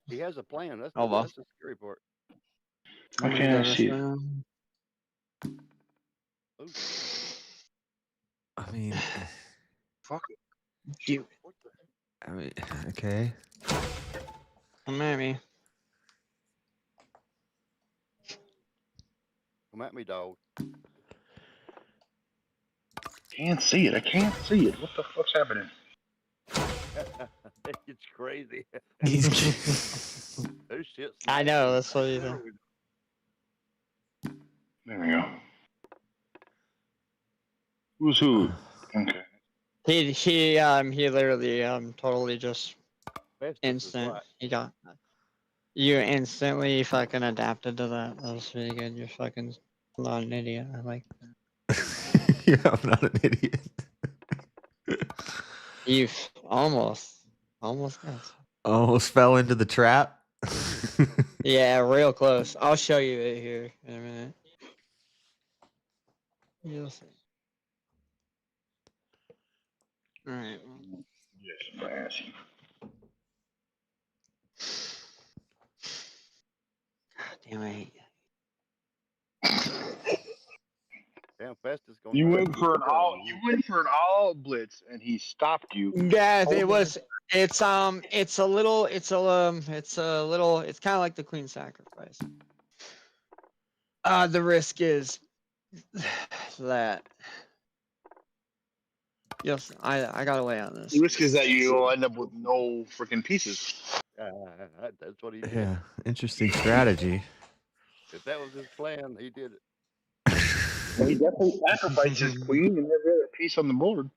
He has a plan. That's, well. that's the scary part. I can't see it. I mean, fuck it. Do it. I mean, okay. Come at me. Come at me, dog. Can't see it. I can't see it. What the fuck's happening? It's crazy. Oh shit. I know. That's what you think. There we go. Who's who? Okay. He literally totally just instant. He got you instantly fucking adapted to that. That was really good. You're fucking not an idiot. I like that. Yeah, I'm not an idiot. You almost got. Almost fell into the trap. Yeah, real close. I'll show you it here in a minute. You'll see. All right. Yes, classy. God damn, I hate you. Damn, Festus going. You went for an all blitz, and he stopped you. Yeah, it was. It's kind of like the queen sacrifice. The risk is that. Yes, I got away on this. The risk is that you'll end up with no freaking pieces. That's what he did. Yeah, interesting strategy. If that was his plan, he did it. Well, he definitely sacrificed his queen and every other piece on the board.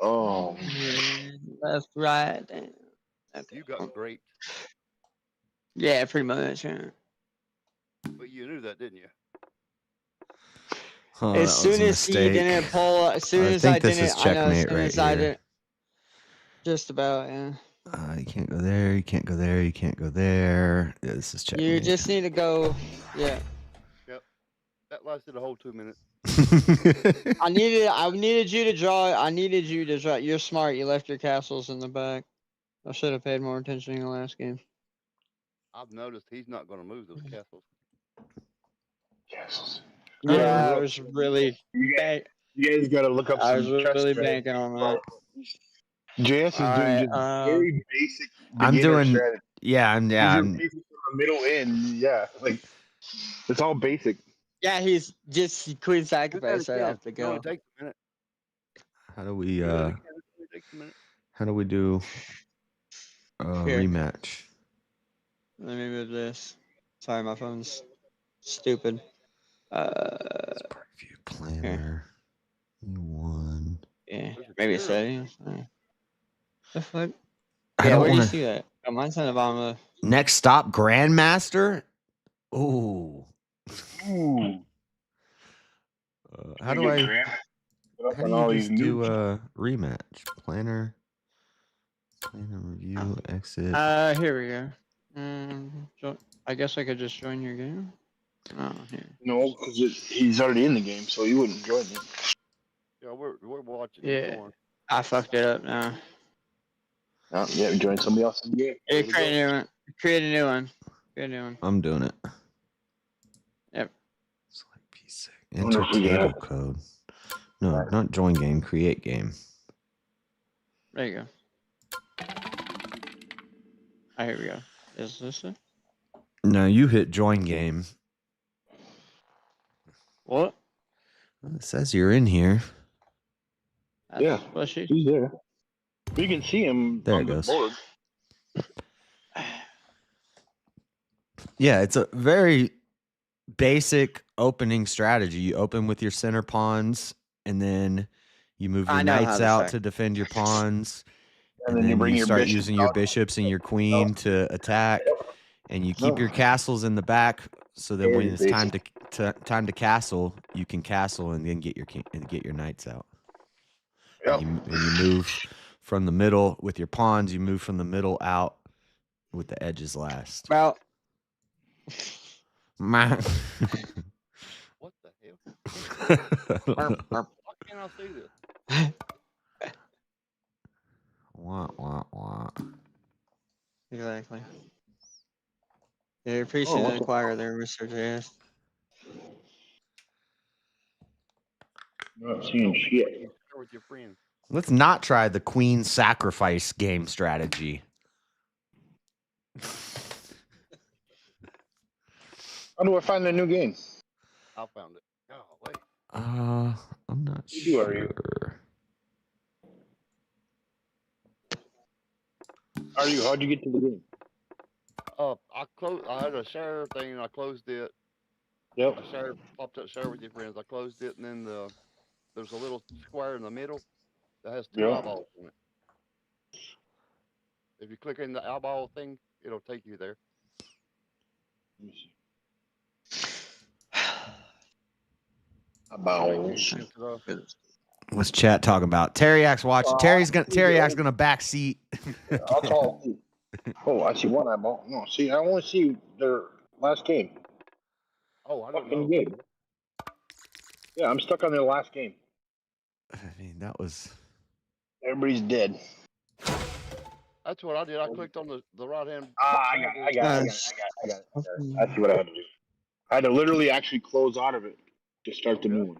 Oh. Left, right. Damn. Okay. You got great. Yeah, pretty much. Yeah. But you knew that, didn't you? Oh, As that soon was a as he mistake. didn't pull, as soon I as I think this didn't, is I know. As checkmate soon right as I here. didn't, just about. Yeah. You can't go there. You can't go there. You can't go there. Yeah, this is checkmate. You just need to go. Yeah. Yep. That lasted a whole 2 minutes. I needed you to draw. I needed you to draw. You're smart. You left your castles in the back. I should have paid more attention in the last game. I've noticed he's not going to move those castles. Castles. Yeah, I was really. You guys got to look up I some was chess really strategy. banking on that. JS is doing Alright, just very basic I'm beginner doing. strategy. Yeah, These are I'm. basic from the middle in. Yeah, like it's all basic. Yeah, he's just queen sacrifice right off the It only go. takes a minute. How do we? It only takes a minute. How do we do? Here. Rematch. Let me move this. Sorry, my phone's stupid. Planner. E1. Yeah, maybe settings. The fuck? I Yeah, don't where do you wanna- see that? Oh, mine's on the bottom of. Next stop, Grandmaster. Ooh. Ooh. How do Good I? Grant. Put up How on do all you these just do noobs. rematch? Planner review, exit. Here we go. I guess I could just join your game. Oh, here. No, because he's already in the game, so you wouldn't join it. Yeah, we're watching. Yeah, I fucked it up now. Oh, yeah, join somebody else's game. Hey, create a new one. Create a new one. Create a new one. I'm doing it. Yep. Enter Wonder if we table got- code. No, not join game. Create game. There you go. Oh, here we go. Is this it? No, you hit join game. What? It says you're in here. Yeah, well, she's there. You can see him There on it the goes. board. Yeah, it's a very basic opening strategy. You open with your center pawns, and then you move I your know how knights this out works. to defend your pawns, And and then you then bring you your start bishops using your out. bishops and your queen to attack, and you keep No. your castles in the back so that when Very it's time to castle, you can castle and then get your knights out. Yep. And you move from the middle with your pawns. You move from the middle out with the edges last. Well. Ma- What the hell? Why can't I see this? Wah, wah, wah. Exactly. Yeah, you're appreciating the inquiry there, Mr. JS. I'm not seeing shit. Share with your friends. Let's not try the queen sacrifice game strategy. How do I find a new game? I found it. Oh, wait. I'm not Who are you? sure. How'd you get to the game? I had a share thing and I closed it. Yep. I popped up share with your friends. I closed it, and then there's a little square in the middle that has two Yep. eyeballs on it. If you click in the eyeball thing, it'll take you there. Let me see. Eyeballs. What's chat talking about? Terryak's watching. Terryak's gonna backseat. I'll call. Oh, I see one eyeball. No, see, I only see their last game. Oh, I don't Fucking know. game. Yeah, I'm stuck on their last game. I mean, that was. Everybody's dead. That's what I did. I clicked on the right hand. I got it. I see what I had to do. I had to literally actually close out of it to start the new one.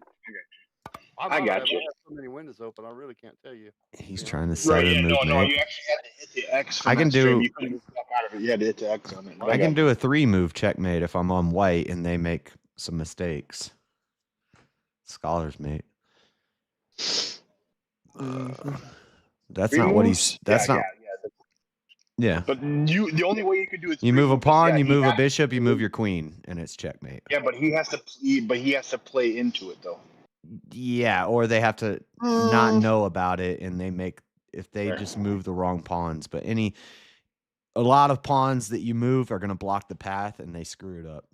I got you. I have so many windows open. I really can't tell you. He's trying to set a move, No, mate. you actually had to hit the X. I can do. You couldn't step out of it. You had to hit the X on it. I can do a 3-move checkmate if I'm on white and they make some mistakes. Scholars, mate. That's not what he's. That's not. Yeah. But the only way you could do it. You move a pawn, you move a bishop, you move your queen, and it's checkmate. Yeah, but he has to. But he has to play into it though. Yeah, or they have to not know about it, and if they just move the wrong pawns. But a lot of pawns that you move are going to block the path, and they screw it up.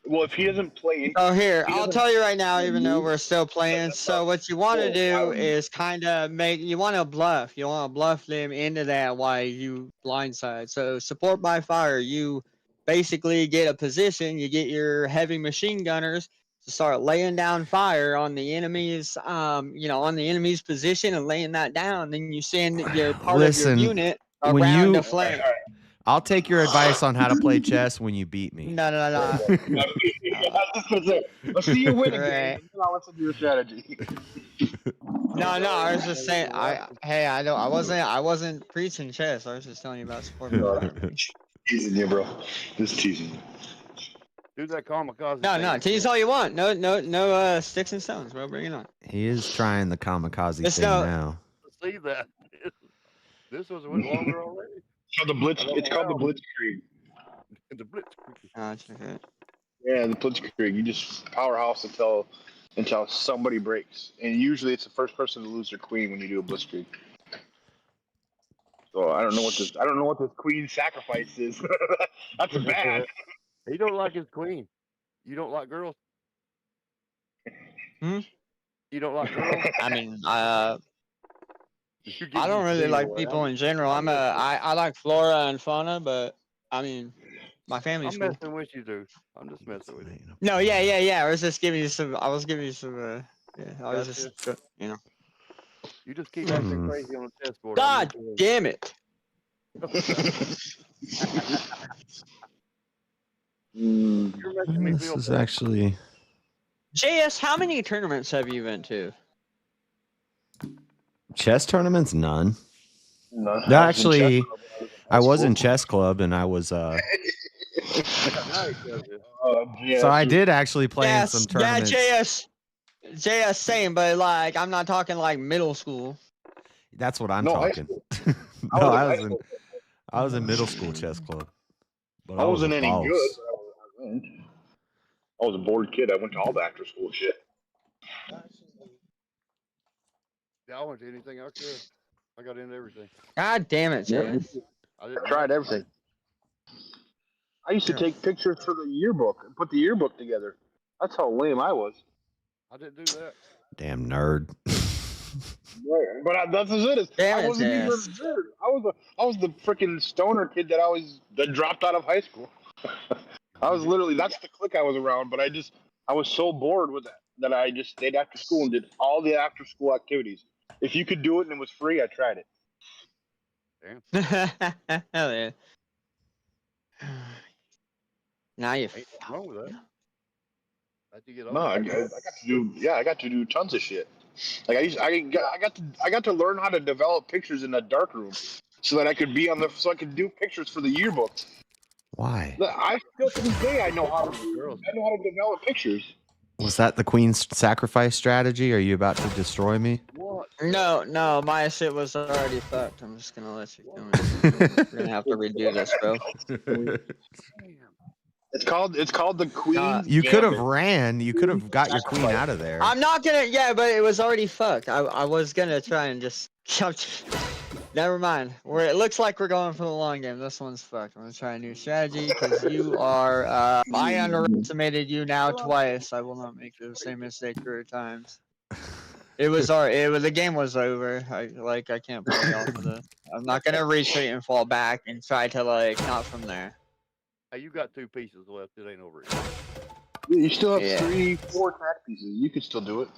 Well, if he doesn't play, Oh, here, I'll tell you right now, even though we're still playing. So what you want to do would- is kind of you want to bluff. You want to bluff them into that while you blindside. So support by fire, you basically get a position, you get your heavy machine gunners to start laying down fire on the enemy's, on the enemy's position and laying that down. Then you send your part of your unit when around you, the flank. I'll take your advice on how to play chess when you beat me. No. Let's see you win a game, Right. and then I'll listen to your strategy. No, I was just saying. I wasn't preaching chess. I was just telling you about support. Teasing you, bro. Just teasing you. Do that kamikaze. No. Tease all you want. No sticks and stones, bro. Bring it on. He is trying the kamikaze Let's thing go. now. See that? This was longer already. It's called the Blitzkrieg. The Blitzkrieg. Okay. Yeah, the Blitzkrieg. You just powerhouse until somebody breaks, and usually it's the first person to lose their queen when you do a Blitzkrieg. So I don't know what this queen sacrifice is. That's bad. He don't like his queen. You don't like girls? Hmm? You don't like girls? I mean, I don't really like people in general. I like flora and fauna, but I mean, my family's I'm cool. messing with you, dude. I'm just messing with you. No, yeah. I was just giving you some. I was giving you some. Yeah, I was just, You just keep acting crazy on the chessboard. God damn it! You're making me This feel is bad. actually JS, how many tournaments have you been to? chess tournaments. None. No, No, actually, I was in chess club, and I was Oh, So I did actually play in some tournaments. Yeah, JS, same, but like I'm not talking like middle school. That's what I'm No, high talking. school. No, I was in middle school chess club. But I wasn't any boss. good. But I was a bored kid. I went to all the after school shit. Yeah, I went to anything I could. I got into everything. God damn it, JS. I tried everything. I used to take pictures for the yearbook and put the yearbook together. That's how lame I was. I didn't do that. Damn nerd. But that's it. Damn I wasn't it, even a nerd. I was the freaking stoner kid that dropped out of high school. I was literally that's the clique I was around. But I was so bored with that I just stayed after school and did all the after school activities. If you could do it and it was free, I tried it. Damn. Hell yeah. Now you. Ain't nothing wrong with that. How'd you get No, I got to do tons of shit. Like I got to learn how to develop pictures in a dark room so that I could do pictures for the yearbook. Why? I still to this day I know how to develop pictures. Was that the queen's sacrifice strategy? Are you about to destroy me? What? No, my shit was already fucked. I'm just gonna let you know. We're gonna have to redo this, bro. It's called the Queen. You could have ran. You could have got your queen out of there. I'm not gonna. Yeah, but it was already fucked. I was gonna try and just. Never mind. It looks like we're going for the long game. This one's fucked. I'm gonna try a new strategy because you are. I underestimated you now twice. I will not make the same mistake 3 times. The game was over. I can't play off of this. I'm not gonna retreat and fall back and try to not from there. Hey, you got 2 pieces left. It ain't over yet. Yeah, you still have 3, 4 attack pieces. You could still do it.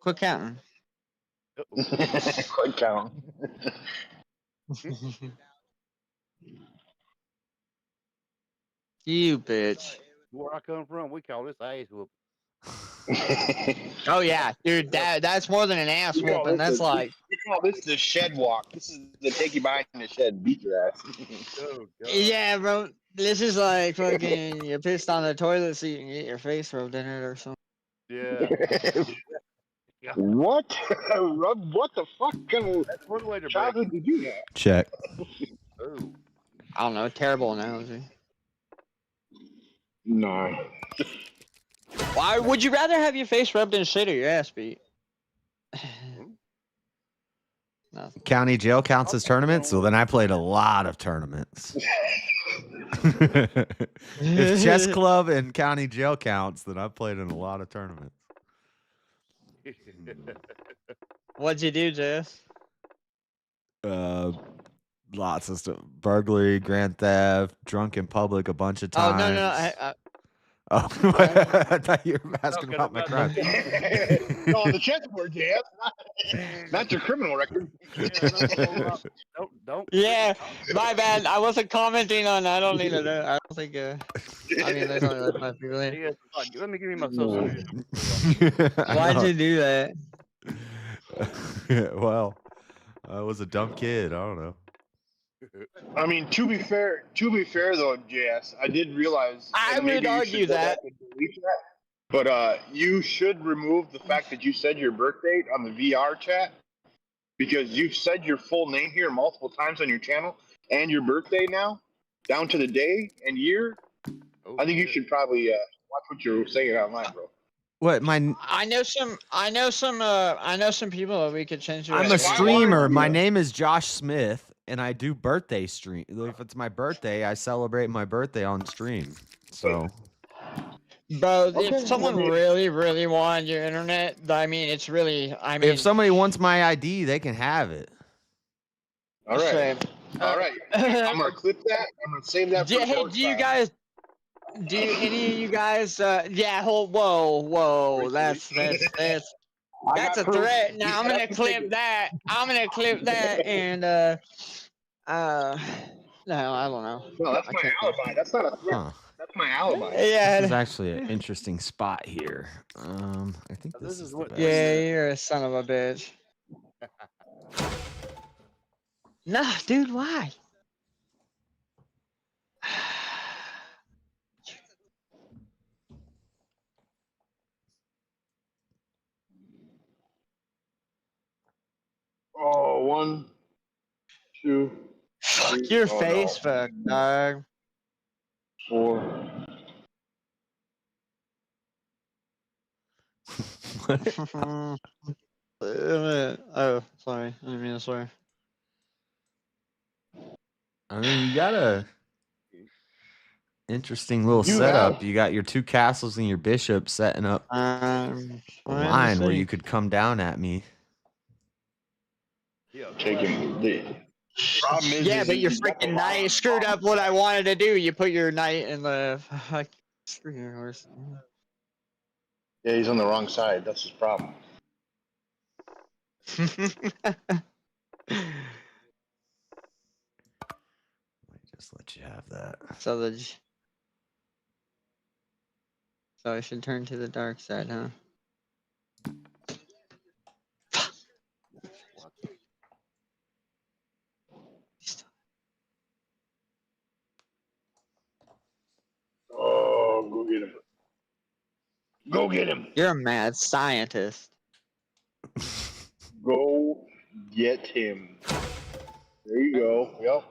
Quit counting. Quit counting. You bitch. Where I come from, we call this ass whoop. Oh yeah, dude, that's more than an ass whooping. That's like we call this the shed walk. This is the take you behind the shed and beat your ass. Oh, God. yeah, bro. This is like fucking you pissed on the toilet seat and get your face rubbed in it or something. Yeah. What? What the fuck kind of That's one way to childhood did you have? Check. Oh. I don't know. Terrible analogy. No. Why would you rather have your face rubbed in shit or your ass beat? Nothing. County jail counts as tournaments, so then I played a lot of tournaments. If chess club and county jail counts, then I played in a lot of tournaments. What'd you do, Jess? Lots of stuff: burglary, grand theft, drunk in public a bunch of Oh times. no. Oh, I thought you were asking about my crime. No, on the chessboard, JF. Not your criminal record. Don't. Yeah, my bad. I wasn't commenting on. I don't need to know. I don't think. I mean, there's only like 5 people in. Let me give you my social Why'd you do that? Well, I was a dumb kid. I don't know. I mean, to be fair though, JS, I did realize. I would argue that. But you should remove the fact that you said your birth date on the VR chat, because you've said your full name here multiple times on your channel and your birthday now, down to the day and year. I think you should probably watch what you're saying online, bro. What I know some people that we could change. I'm a streamer. My name is Josh Smith, and I do birthday stream. If it's my birthday, I celebrate my birthday on stream. So, bro, if someone really wanted your internet, I mean, it's really. I mean, if somebody wants my ID, they can have it. All right. All right. I'm gonna clip that. I'm gonna save that. Hey, do any of you guys? Yeah. Whoa. That's a threat. Now I'm gonna clip that. And no, I don't know. No, that's my alibi. That's not a threat. Huh. That's my alibi. Yeah. This is actually an interesting spot here. I think this is the best. Yeah, you're a son of a bitch. Nah, dude, why? Oh, 1, 2. Fuck 3, your oh, Facebook, dog. 4. Oh, sorry. I didn't mean to swear. I mean, you got a interesting little setup. You got your 2 castles and your bishop setting up a line where you could come down at me. Yeah, taking the problem is. Yeah, but your freaking knight screwed up what I wanted to do. You put your knight in the. Screw your horse. Yeah, he's on the wrong side. That's his problem. Just let you have that. So I should turn to the dark side, huh? Oh, go get him. Go get him. You're a mad scientist. Go get him. There you go. Yep.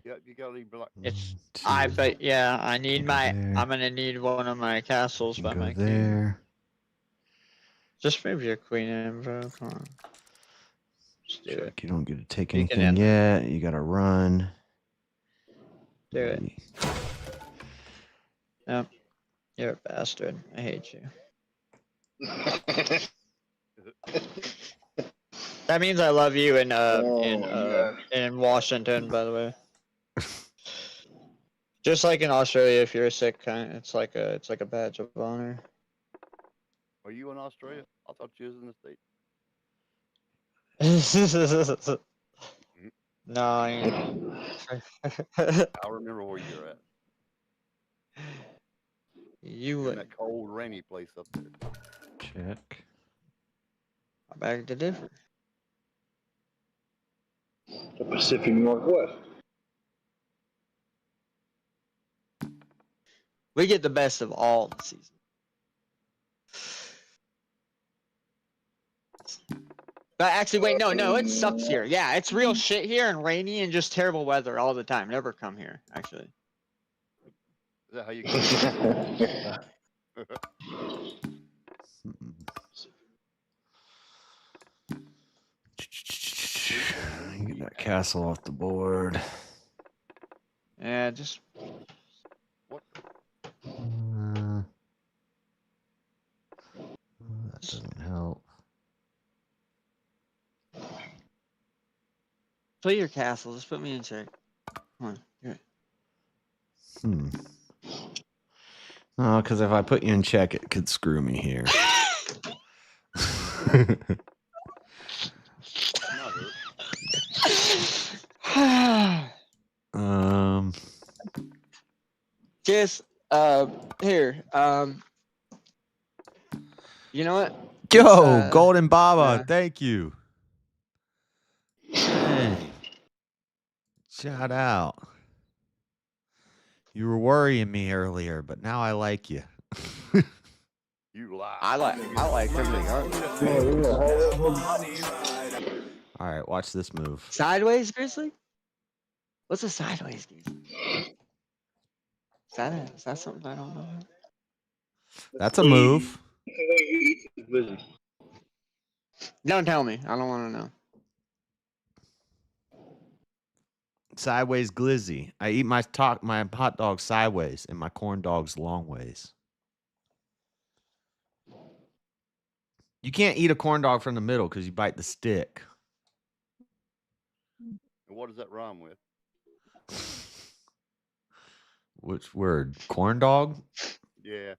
Yeah, you gotta leave black. I need I'm gonna need one of my castles by my king. There. Just move your queen in, bro. Come on. Just do it. You don't get to take You can anything end yet. You gotta run. Do it. Yep. You're a bastard. I hate you. That means I love you in Washington, by the way. Just like in Australia, if you're a sick kind, it's like a badge of honor. Are you in Australia? I thought you was in the States. No, I ain't. I remember where you're at. You in that cold, rainy place up there. Check. I beg to differ. The Pacific Northwest. We get the best of all the seasons. But actually, wait, no, it sucks here. Yeah, it's real shit here and rainy and just terrible weather all the time. Never come here, actually. that how you Get that castle off the board. Yeah, just That doesn't help. play your castle. Just put me in check. Come on. Here. Oh, because if I put you in check, it could screw me here. Just here. You know what? Yo, Golden Baba, yeah. thank you. Hey, shout out. You were worrying me earlier, but now I like you. You lie. I like everything. All right, watch this move. Sideways Grizzly? What's a sideways Grizzly? Is that something I don't know? That's a move. Don't tell me. I don't want to know. Sideways glizzy. I eat my hot dog sideways and my corn dogs long ways. You can't eat a corn dog from the middle because you bite the stick. And what does that rhyme with? Which word? Corn dog? Yeah.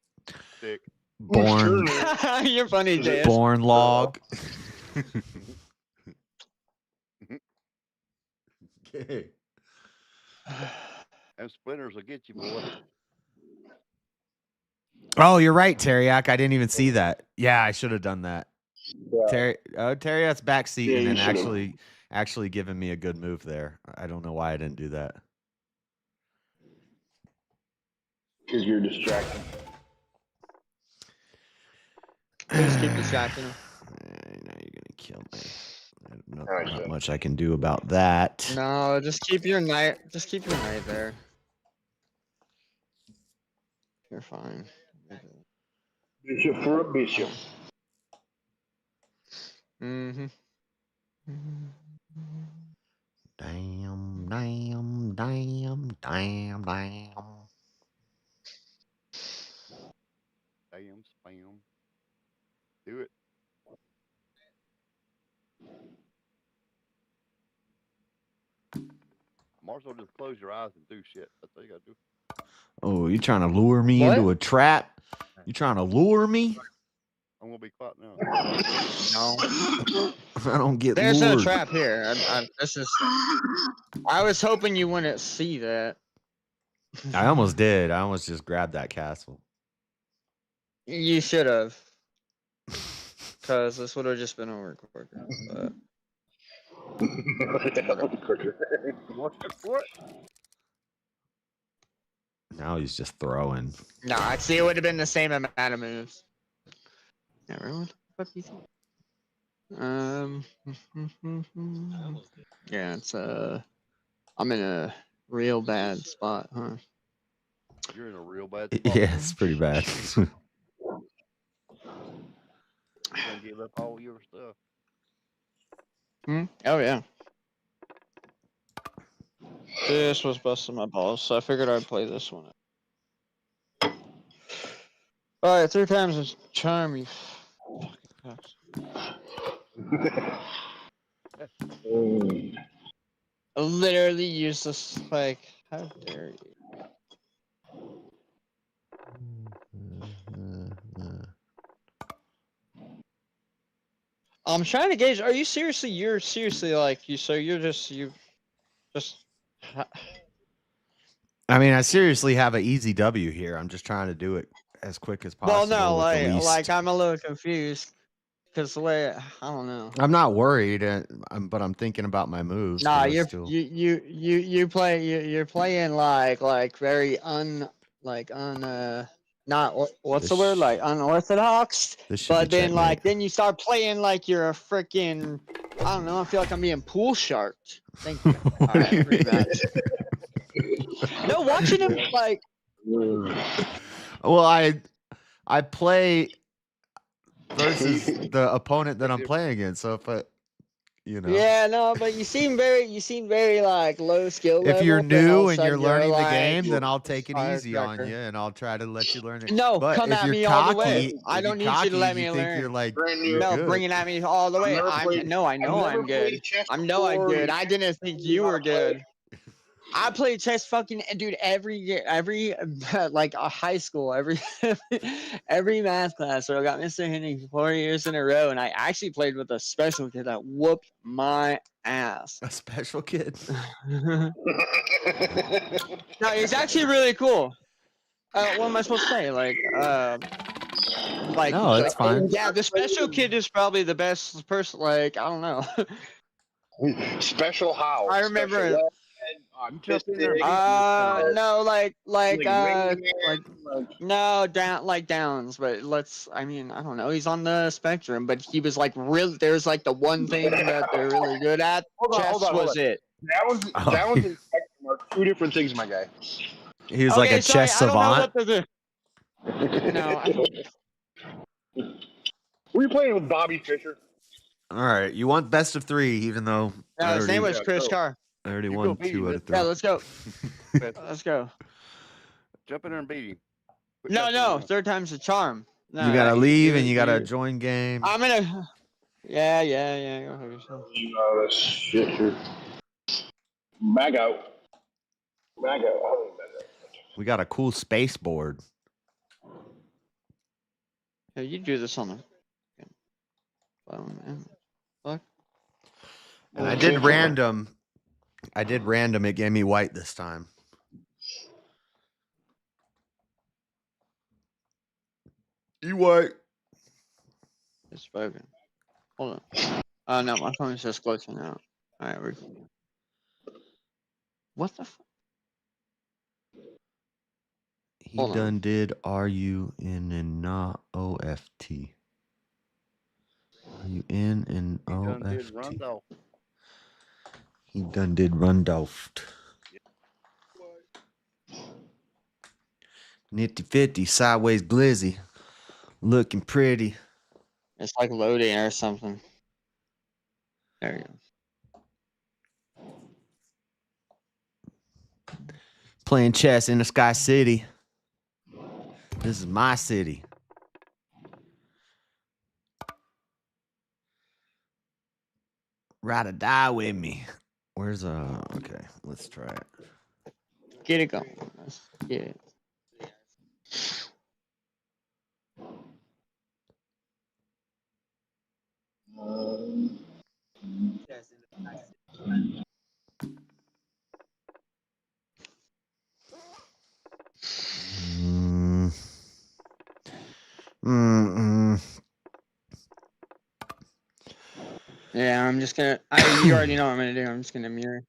Stick. Born. You're funny, Jay. Born log. Okay. And splinters will get you, boy. Oh, you're right, Teriak. I didn't even see that. Yeah, I should have done that. Yeah. Teriak's backseating and actually giving me a good move there. I don't know why I didn't do that. Because you're distracted. Just keep distracting him. Now you're gonna kill me. Not much I can do about that. No, just keep your knight. Just keep your knight there. You're fine. Bishop for a bishop. Mm-hmm. Damn. Damn, spam. Do it. Might as well just close your eyes and do shit. That's all you gotta do. Oh, you trying to lure me into a trap? You trying to lure me? I'm gonna be quiet now. No. I don't get There's lured. no trap here. I was hoping you wouldn't see that. I almost did. I almost just grabbed that castle. You should have. Because this would have just been over quicker. But... Now he's just throwing. No, I'd see it would have been the same amount of moves. Yeah, really? What the fuck do you think? Yeah, it's I'm in a real bad spot, huh? You're in a real bad spot. Yeah, it's pretty bad. You're gonna give up all your stuff. Oh yeah. This was busting my balls, so I figured I'd play this one. Alright, 3 times a charm, you fucking cuss. Literally useless, like, how dare you? I'm trying to gauge, you're seriously like, you're just. I mean, I seriously have an easy W here. I'm just trying to do it as quick as possible. Well, no, with like I'm a little confused because the way I don't know. I'm not worried, but I'm thinking about my moves. Nah, you're playing like very not what's the word, like unorthodox. But then then you start playing like you're a freaking, I don't know. I feel like I'm being pool sharked. Thank you. All right, pretty much. No, watching him Well, I play versus the opponent that I'm playing against. So if I, Yeah, no, but you seem very like low skill if level. you're Then all new of a and you're sudden you're learning the like game, then I'll take it easy on firecracker. you and I'll try to let you learn it. No, But come if at you're me all the way. cocky, I if you're don't need you to cocky let and you me think learn. you're like No, good. bring it at me all the way. never played- I know I've never I'm good. played chess I'm before. good. You I can't didn't think tell me you how were to play. good. I played chess fucking dude every like a high school every math class. So I got Mr. Henning 4 years in a row, and I actually played with a special kid that whooped my ass. A special kid. No, he's actually really cool. What am I supposed to say? No, it's fine. Yeah, the special kid is probably the best person. Like, I don't know. Special how? I remember. Special No, downs, but I don't know. He's on the spectrum, but he was like real. There's like the one thing that they're really good at. Chess was it. That one's in spectrum are two different things, my guy. He was like a chess savant. No. Were you playing with Bobby Fischer? All right, you want best of 3, even though No, his name was Chris Carr. I already won 2 out of 3. Yeah, let's go. Let's go. Jump in there and beat him. No, third time's a charm. No, You gotta no, leave and you gotta join game. I'm gonna. Yeah. Go ahead yourself. You know this shit here. Mag out. We got a cool space board. Yeah, you do this on the phone, man. Fuck. And I did random. It gave me white this time. You white. It's spoken. Hold on. No, my phone is just glitching out. All right, we're. What the? He done did RUN and not OFT. RUN and OFT. He done did Rundolph. Nifty 50, sideways glizzy. Looking pretty. It's like loading or something. There you go. Playing chess in the Sky City. This is my city. Ride or die with me. Where's okay, let's try it. Get it going. Let's get it. Yeah, I'm just gonna. You already know what I'm gonna do. I'm just gonna mirror.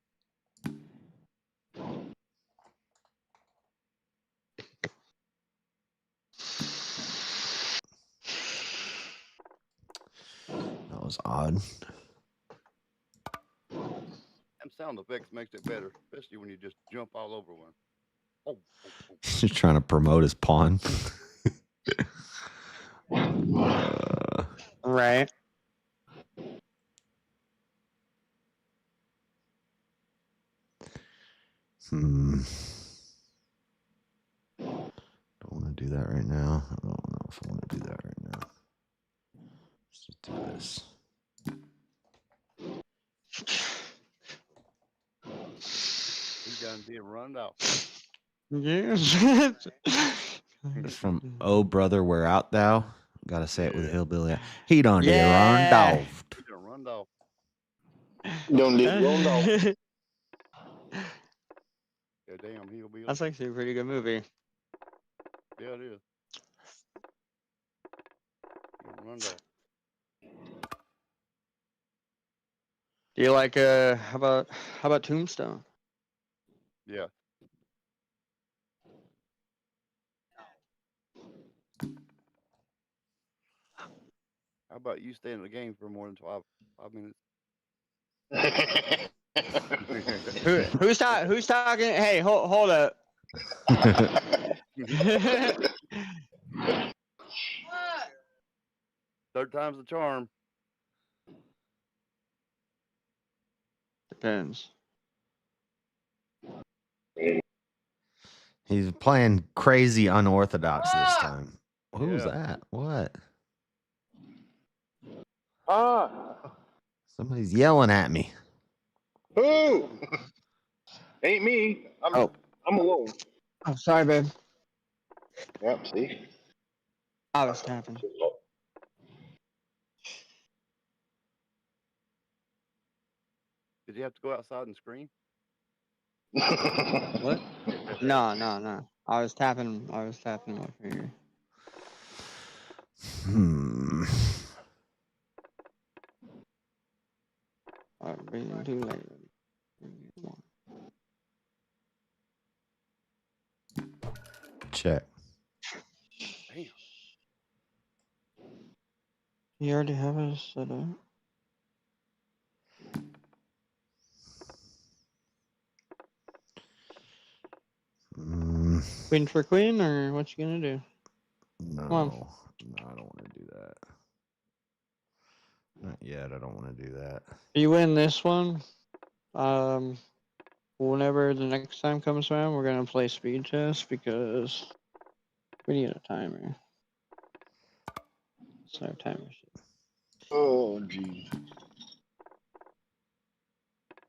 That was odd. And sound effects makes it better, especially when you just jump all over one. He's just trying to promote his pawn. Right. Don't want to do that right now. I don't know if I want to do that right now. Let's just do this. He done did run out. Yes. It's from Oh Brother, Where Art Thou? Gotta say it with a hillbilly. He done did run off. He done run off. Don't did run off. Yeah, damn, he'll be. That's actually a pretty good movie. Yeah, it is. Run off. Do you like how about Tombstone? Yeah. How about you stay in the game for more than 5 minutes? Who's talking? Hey, hold up. Third time's the charm. Depends. He's playing crazy unorthodox this time. Who's that? What? Somebody's yelling at me. Who? Ain't me. I'm alone. Oh, sorry, babe. Yep, see? I was tapping. Did you have to go outside and scream? What? No. I was tapping my finger. Being too late. Check. Damn. You already have it set up. Queen for queen, or what you gonna do? No, Come on. no, I don't want to do that. Not yet. I don't want to do that. If you win this one, whenever the next time comes around, we're gonna play speed test because we need a timer. So timer. Oh, gee.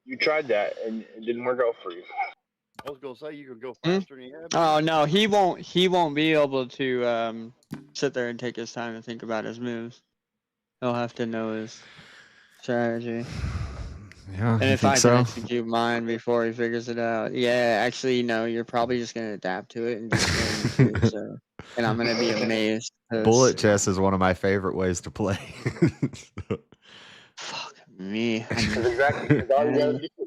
You tried that and it didn't work out for you. I was gonna say you can go faster than you have. Oh no, he won't be able to sit there and take his time to think about his moves. He'll have to know his strategy. Yeah, And you if I think can so? execute mine before he figures it out. Yeah, actually, no, you're probably just gonna adapt to it and just go into it, so. And I'm gonna be amazed. Bullet chess is one of my favorite ways to play. Fuck me. Exactly.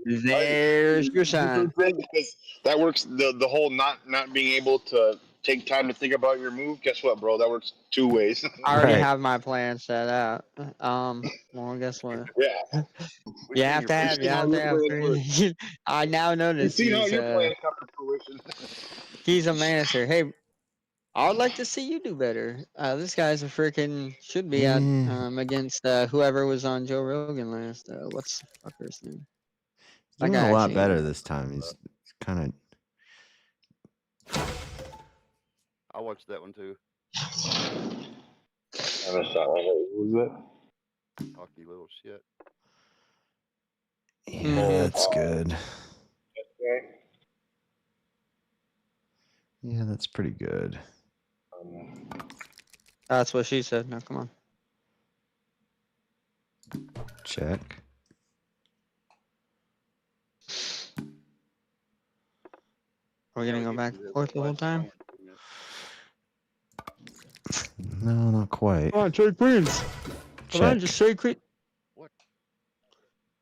There's your sign. Because that works. The whole not being able to take time to think about your move. Guess what, bro? That works two ways. I already have my plan set out. Well, guess what? Yeah. You have to have. I now notice See how he's your plan come to fruition. he's a master. Hey, I would like to see you do better. This guy's a freaking should be out against whoever was on Joe Rogan last. What's the fucker's name? He's doing a lot better this time. He's kind of. I watched that one too. I missed that one. Who was it? Cocky little shit. Yeah, that's good. Yeah, that's pretty good. That's what she said. Now, come on. Check. Are we gonna go back and forth the whole time? No, not quite. Come on, trade queens. Come on, Check. just trade queen. What?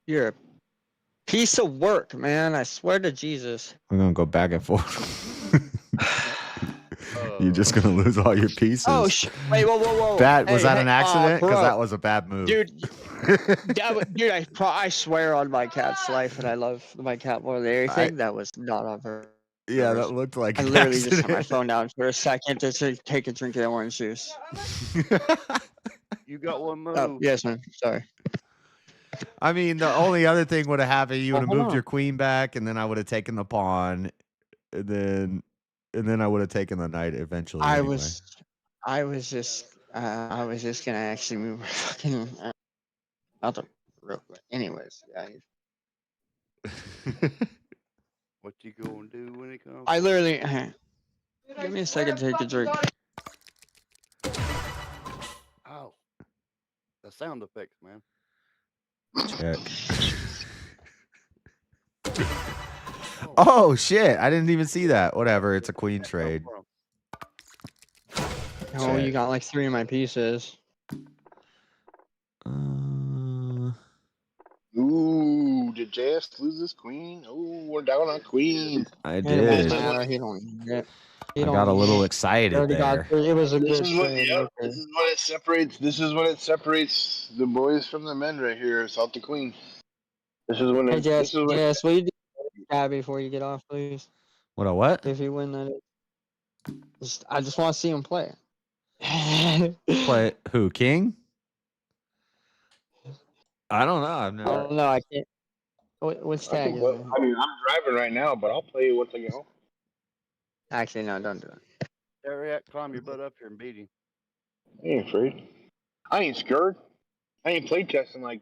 You're a piece of work, man. I swear to Jesus. We're gonna go back and forth. You're just gonna lose all your pieces. Oh, wait, whoa. That was that an accident? Because bro. that was a bad move. Dude, I swear on my cat's life, and I love my cat more than anything. That was not on purpose. Yeah, that looked like I an literally just accident. put my phone down for a second to take a drink of that orange juice. You got one move. Oh, yes, man. Sorry. I mean, the only other thing would have happened, you would have hold moved on. your queen back, and then I would have taken the pawn, and then I would have taken the knight eventually. I anyway. was just gonna actually move my fucking out the real quick. Anyways, guys. What you gonna do when it comes? I literally. Give me a second to take a drink. Ow. The sound effects, man. Check. Oh shit! I didn't even see that. Whatever. It's a queen trade. Oh, you got like 3 of my pieces. Ooh, did JS lose his queen? Ooh, we're down on queen. I It did. doesn't matter. He don't need it. I got a little excited there. It was a This good is what, trade. yep, Okay. this is what it separates. This is what it separates the boys from the men right here. It's out the queen. This is when Hey, it. Jess, This is when. will you do that before you get off, please? What? If you win that. I just want to see him play. Play who? King? I don't know. I've I never. don't know. I can't. What's I tag can is play. it? I mean, I'm driving right now, but I'll play once I get home. Actually, no, don't do it. Ariat, climb your butt up here and beat him. I ain't afraid. I ain't scared. I ain't played chess in like,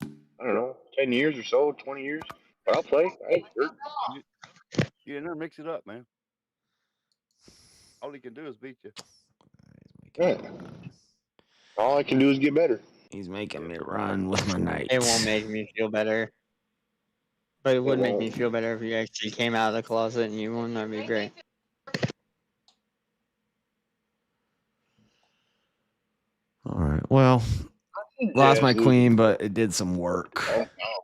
I don't know, 10 years or so, 20 years. But I'll play. I ain't scared. Get in there, mix it up, man. All he can do is beat you. Yeah. All I can do is get better. He's making me run with my knight. It won't make me feel better. But it would make me feel better if you actually came out of the closet and you won. That'd be great. All right. Well, lost my queen, but it did some work.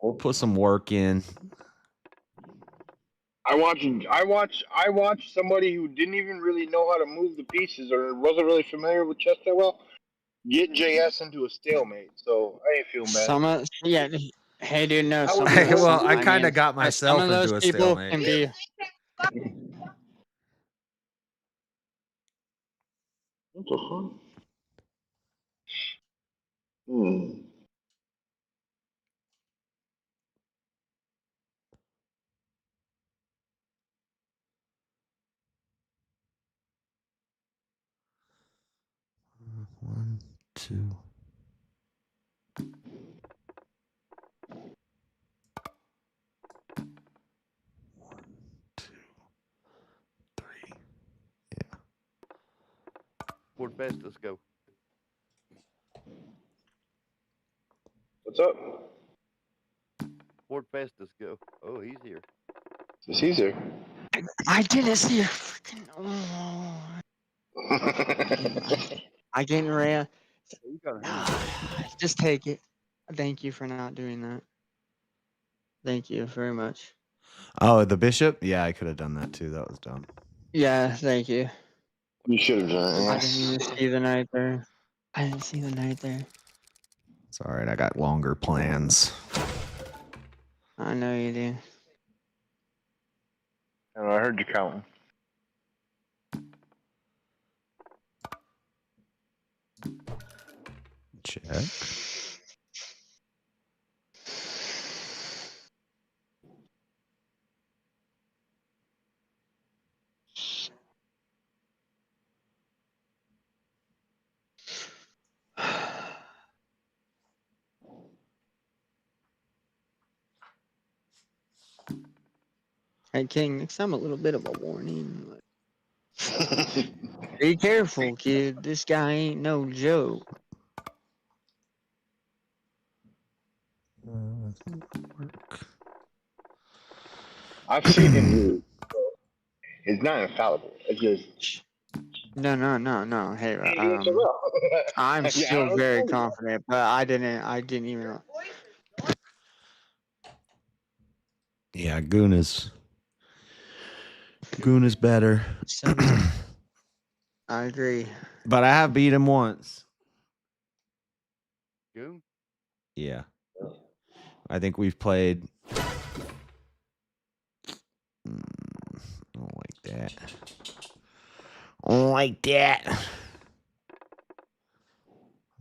We'll put some work in. I watched somebody who didn't even really know how to move the pieces or wasn't really familiar with chess that well get JS into a stalemate. So I ain't feeling bad. Yeah. Hey, dude, no. Well, I kind of got myself some of into those a people stalemate. can be. What the fuck? Hmm. One, two. Where'd Festus go? What's up? Where'd Festus go? Oh, he's here. He's here. I didn't see a freaking. I didn't ran. Just take it. Thank you for not doing that. Thank you very much. Oh, the bishop? Yeah, I could have done that too. That was dumb. Yeah, thank you. You should have done it. I didn't even see the knight there. I didn't see the knight there. It's all right. I got longer plans. I know you do. I heard you counting. Check. Hey, King, next time a little bit of a warning. Be careful, kid. This guy ain't no joke. I've seen him use. It's not infallible. It's just. No. Hey, well. I'm Yeah, still very confident, but I didn't even. Yeah, Goon is better. I agree. But I have beat him once. Goon? Yeah. I think we've played. I don't like that. I don't like that.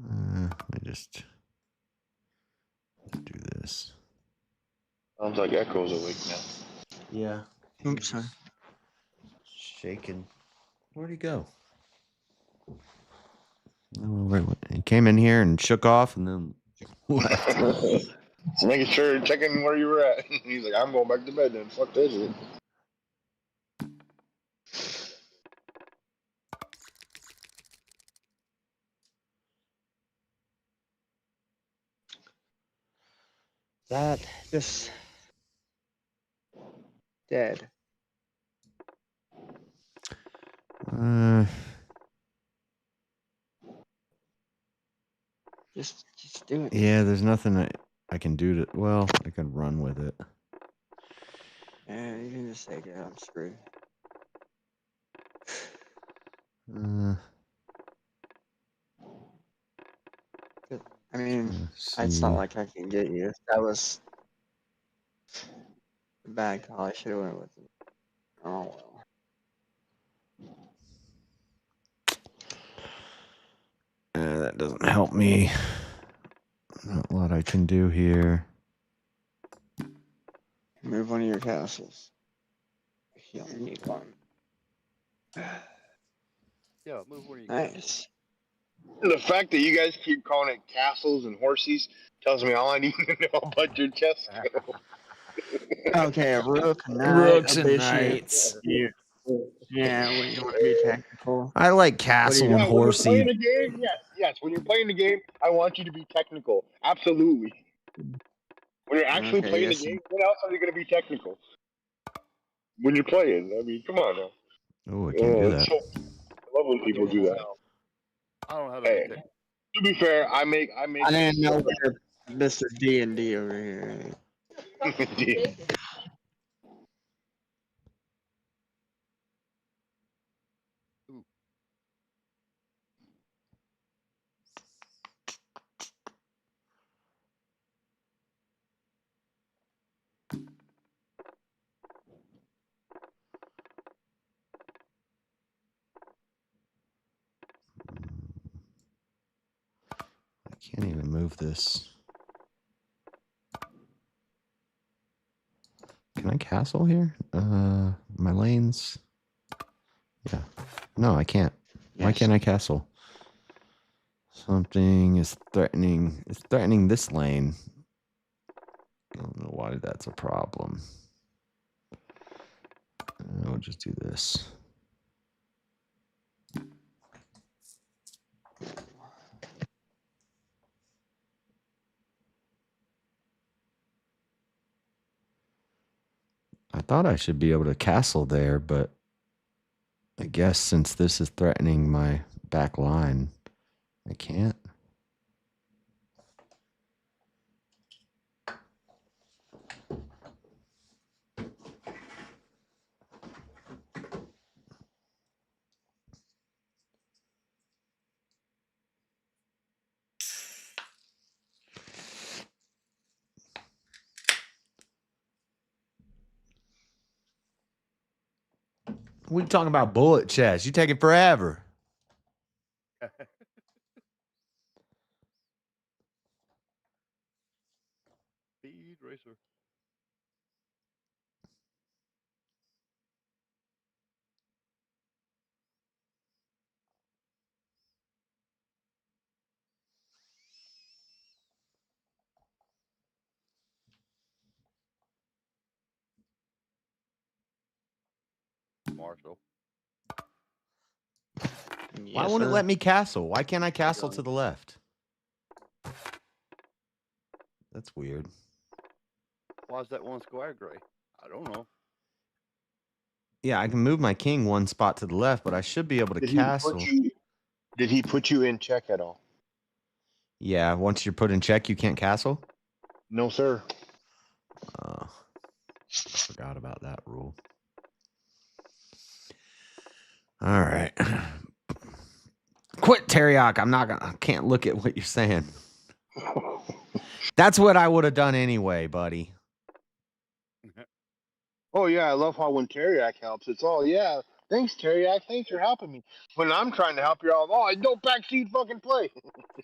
Let me just do this. Sounds like Echo's awake now. Yeah. Oops, sorry. Shaking. Where'd he go? He came in here and shook off and then left. Just making sure, checking where you were at. He's like, I'm going back to bed then. Fuck this shit. That just dead. Just do it. Yeah, there's nothing I can do to. Well, I can run with it. Yeah, you can just take it. I'm screwed. I mean, it's not like I can get you. That was a bad call. I should have went with it. Oh well. doesn't help me. Not a lot I can do here. Move one of your castles. You only need one. Yeah, move where you Nice. The fact that you guys keep calling it castles and horses tells me all I need to know about your chess skill. Okay, a rook, a knight, Rooks a and bishop. knights. Yeah, when you want to be technical. I like What do castle you and got? When you're playing horsey. a game, yes. When you're playing the game, I want you to be technical. Absolutely. When you're actually Okay, playing the yes. game, when else are you going to be technical? When you're playing, I mean, come on now. Oh, I can't do that. So, I love when people do that. I don't know how to Hey, be tech. to be fair, I make. I didn't know we were Mr. D&D over here. I can't even move this. Can I castle here? My lanes. Yeah. No, I can't. Why Yes. can't I castle? Something is threatening. It's threatening this lane. I don't know why that's a problem. I'll just do this. I thought I should be able to castle there, but I guess since this is threatening my back line, I can't. We talking about bullet chess. You take it forever. Speed racer. Marshall. Why Yes, won't it sir. let me castle? Why can't I castle to the left? That's weird. Why is that one square gray? I don't know. Yeah, I can move my king one spot to the left, but I should be able to castle. Did he put you in check at all? Yeah, once you're put in check, you can't castle? No, sir. I forgot about that rule. All right. Quit, Teriak. I can't look at what you're saying. That's what I would have done anyway, buddy. Oh yeah, I love how when Teriak helps, it's all yeah. Thanks, Teriak. Thanks for helping me. When I'm trying to help you all, oh, I don't backseat fucking play.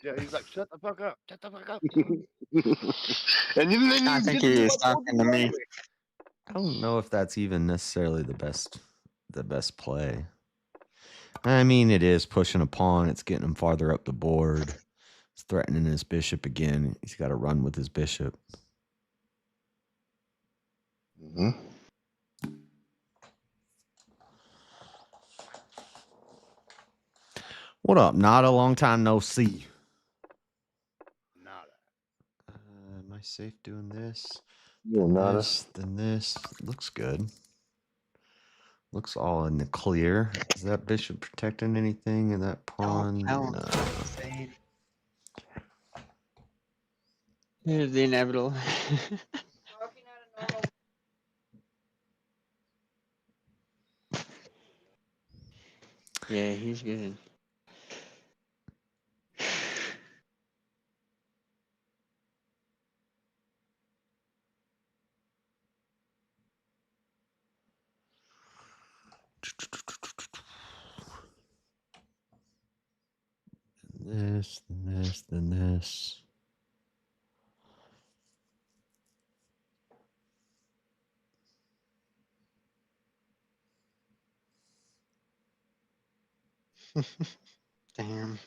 Yeah, he's like, shut the fuck up. Shut the fuck up. And then I you think get to he do is my talking to me. I don't know if that's even necessarily the best play. I mean, it is pushing a pawn. It's getting him farther up the board. It's threatening his bishop again. He's got to run with his bishop. Mm-hmm. What up? Not a long time no see. Nada. Am I safe doing this? No, nada. Then this. Looks good. Looks all in the clear. Is that bishop protecting anything in that pawn? No. Here's the inevitable. Yeah, he's good. this, then this, then this. Damn.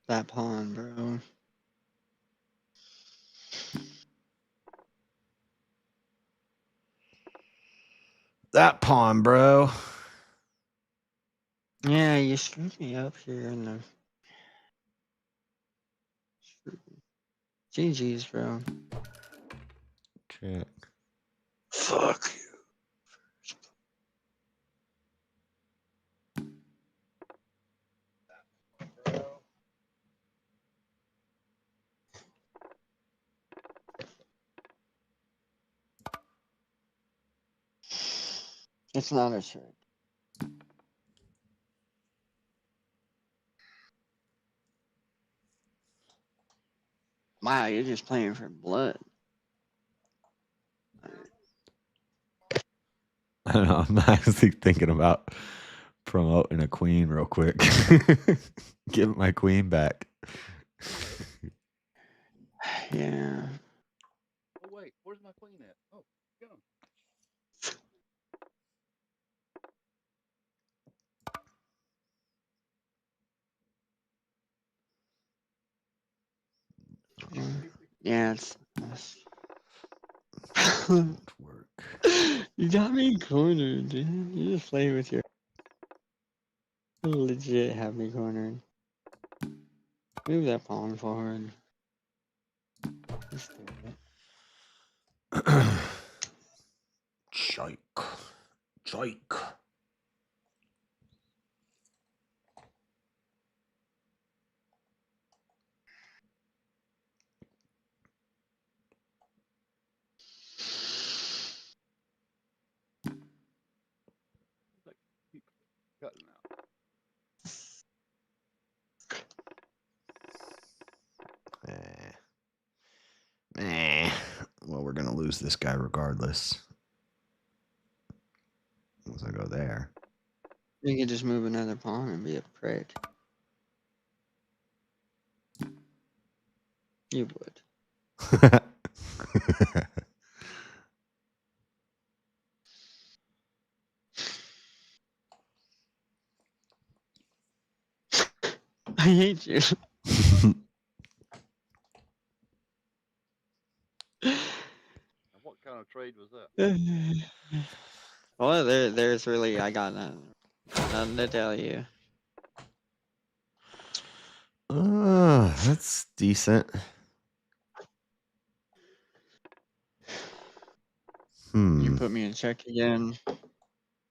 That pawn, bro. That pawn, bro. Yeah, you screwed me up here in the. GG's, bro. Check. Fuck you. It's not a trick. Wow, you're just playing for blood. I don't know. I'm actually thinking about promoting a queen real quick. Give my queen back. Yeah. Oh wait, where's my queen at? Oh, go. Yeah, it's you got me cornered, dude. You just play with your. You legit have me cornered. Move that pawn forward. Just do it. Joke. Joke. Cutting out. Well, we're gonna lose this guy regardless. Once I go there. You could just move another pawn and be a prick. You would. I hate you. What kind of trade was that? Well, there's really, I got nothing to tell you. That's decent. You put me in check again.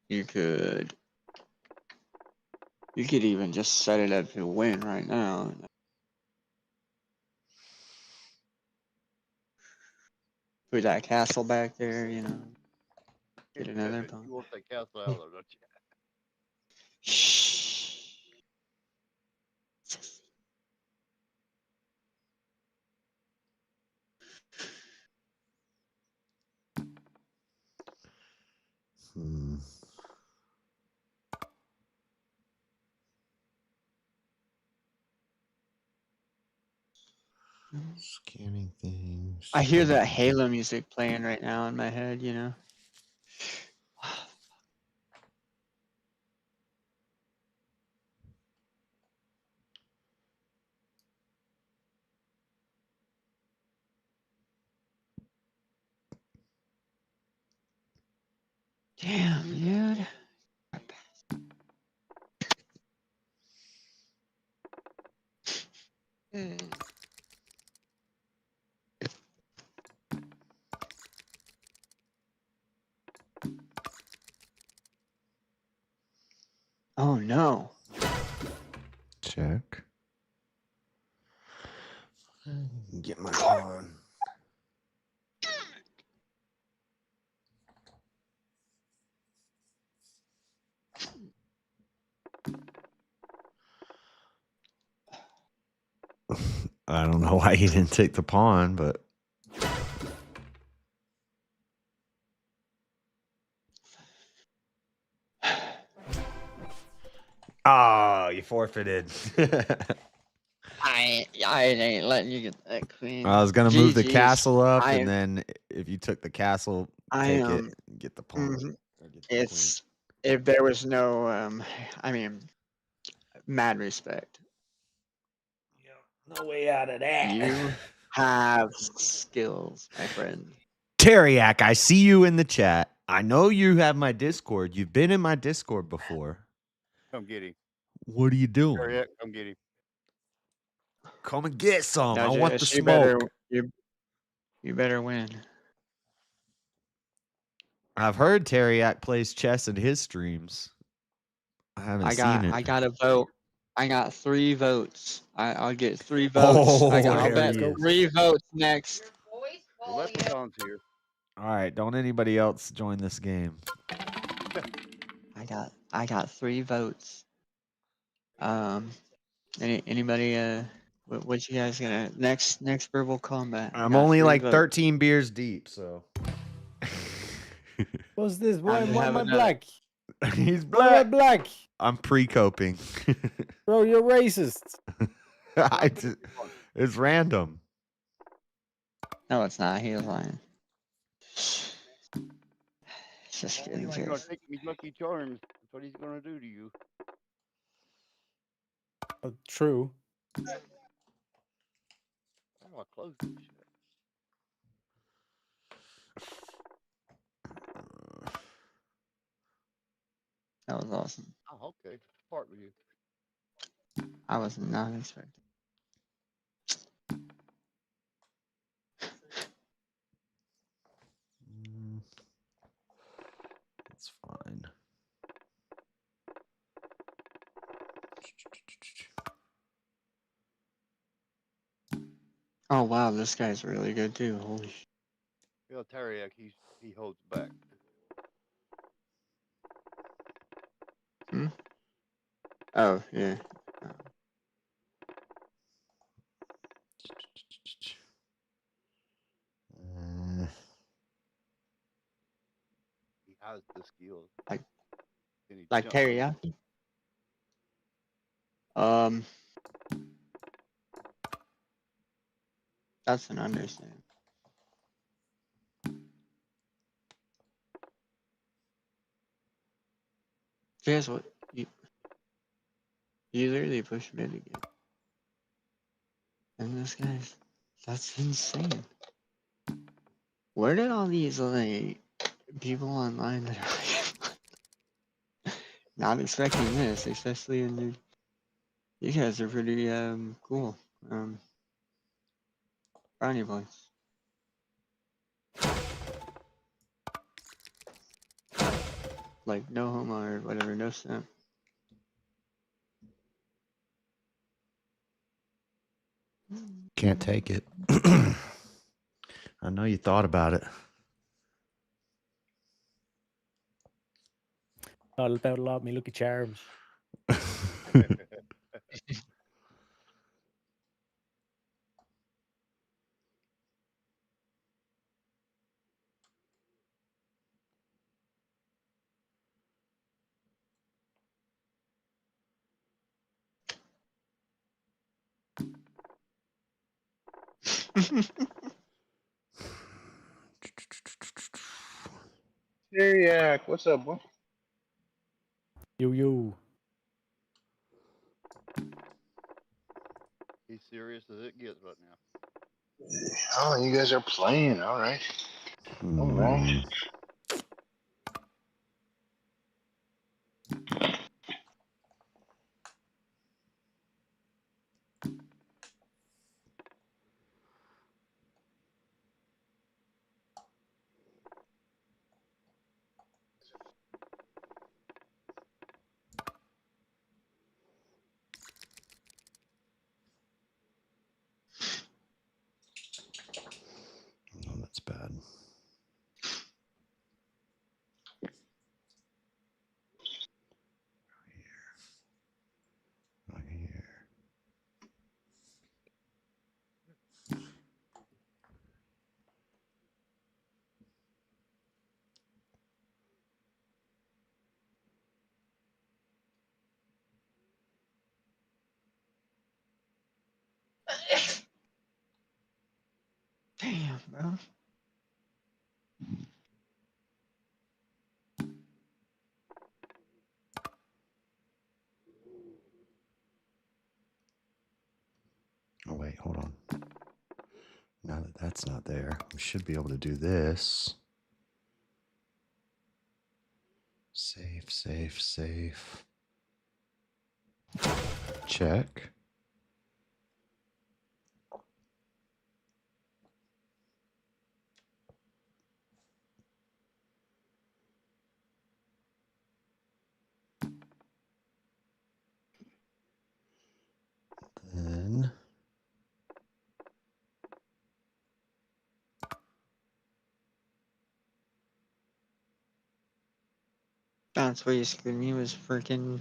You could even just set it up to win right now. Put that castle back there, you know. Get another pawn. You want that castle out of there, don't you? Shh. Scanning things. I hear that Halo music playing right now in my head, you know. Damn, dude. Oh no. Check. Get my pawn. I don't know why he didn't take the pawn, but Oh, you forfeited. I ain't letting you get that queen. I was gonna move the GG's. castle up, I and then if you took the castle, take it, and get the pawn. mhm. Or get the It's if there was no I mean, mad respect. No way out of that. You have skills, my friend. Teriak, I see you in the chat. I know you have my Discord. You've been in my Discord before. Come get him. What are you doing? Harriet, come get him. Come and get some. No, I want the Jess, you smoke. you better win. I've heard Teriak plays chess in his streams. I haven't seen it. I got a vote. I got 3 votes. I'll get 3 votes. I'll there bet he is. 3 votes next. The leprechaun's here. All right, don't anybody else join this game. I got 3 votes. Anybody what you guys gonna next verbal combat? I'm Got only 3 like votes. 13 beers deep, so. What's this? Why Time to have am I another. black? He's Why am I black? I'm pre-coping. Bro, you're racist. It's random. No, it's not. He was lying. Just kidding, He's gonna Jess. take me Lucky Charms. That's what he's gonna do to you. True. How do I close this shit? That was awesome. Oh, okay. Part with you. I was not expecting. It's fine. Oh wow, this guy's really good too. Holy sh! You know, Teriak, he holds back. Hmm? Oh yeah. He has the skills. Like Then he like jumps in. teriyaki. That's an understatement. Guess what? You literally pushed mid again. And this guy's that's insane. Where did all these like people online that are like, not expecting this, especially in the you guys are pretty cool. Brownie points. Like no homo or whatever, no simp. Can't take it. I know you thought about it. All about a lot, me Lucky Charms. Teriak, what's up, boy? Yo. He's serious as it gets right now. Oh, you guys are playing. All right. All right. Oh, that's bad. Damn, bro. Oh, wait, hold on. Now that that's not there, we should be able to do this. Safe, safe, safe. Check. Then That's where you screwed me was freaking.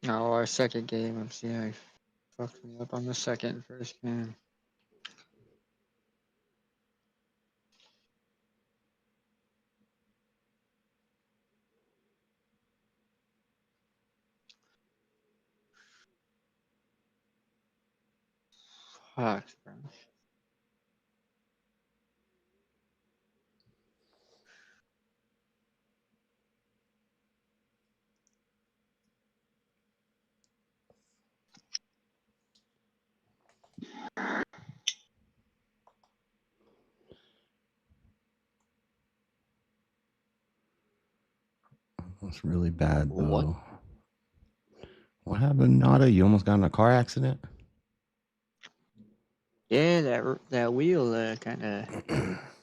No, our second game. I'm seeing I fucked me up on the first game. Fuck, bro. that's really bad though. What happened, Nada? You almost got in a car accident? Yeah, that wheel kind of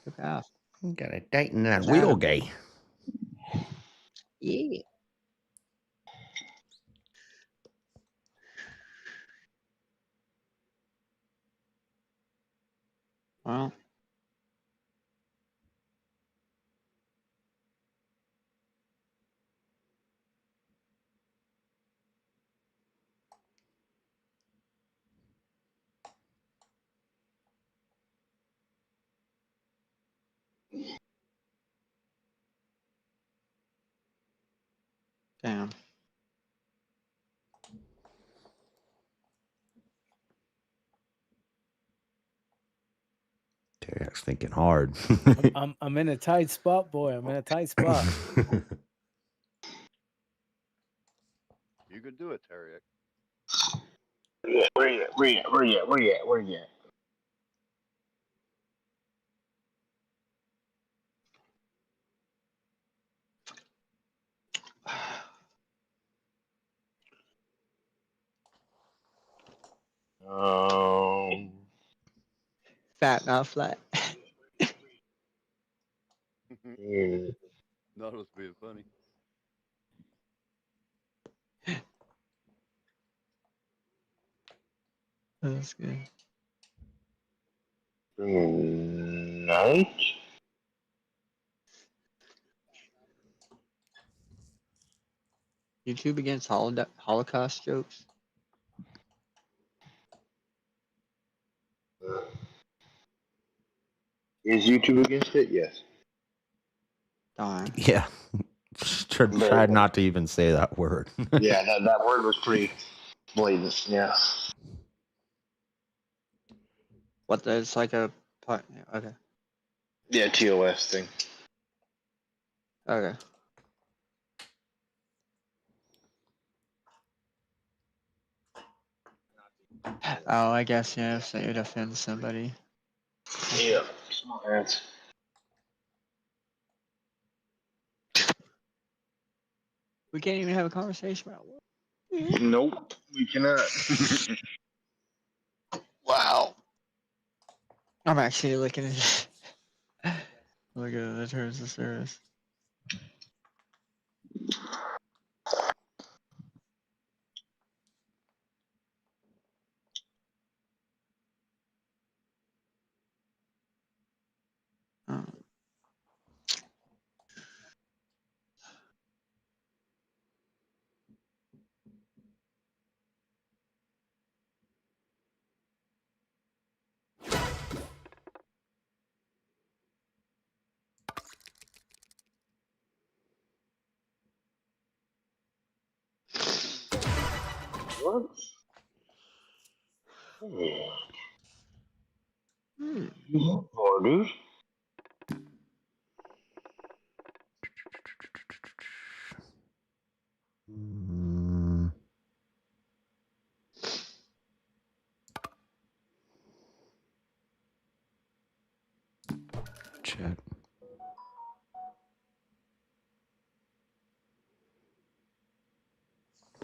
took off. You got a date in that Was wheel Adam. gay. Yeah. Well. Damn. Terry's thinking hard. I'm in a tight spot, boy. I'm in a tight spot. You could do it, Terry. Where you at? Where you at? Where you at? Where you at? Where you at? Fat, not flat. Yeah. That was being funny. That's good. Night. YouTube against Holocaust jokes. Is YouTube against it? Yes. Darn. Yeah. Tried not to even say that word. Yeah, that word was pretty blatant. Yeah. What the? It's like a part. Okay. Yeah, TOS thing. Okay. Oh, I guess yeah. If it offends somebody. Yeah. Small ads. We can't even have a conversation about what. Nope, we cannot. Wow. I'm actually looking at. Look at the terms of service. Oh. What? Hey. More, dude. Check.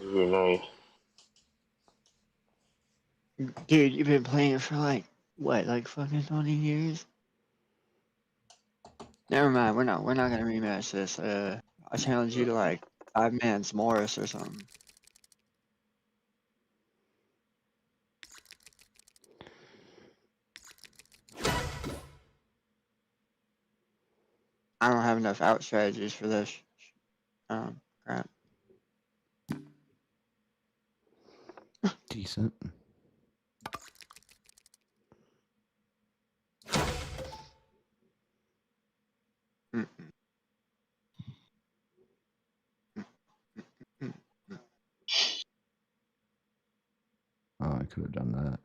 Very nice. Dude, you've been playing for like what, like fucking 20 years? Never mind, we're not gonna rematch this. I challenge you to like 5-man's Morris or something. I don't have enough out strategies for this. Crap. Decent. Oh, I could have done that.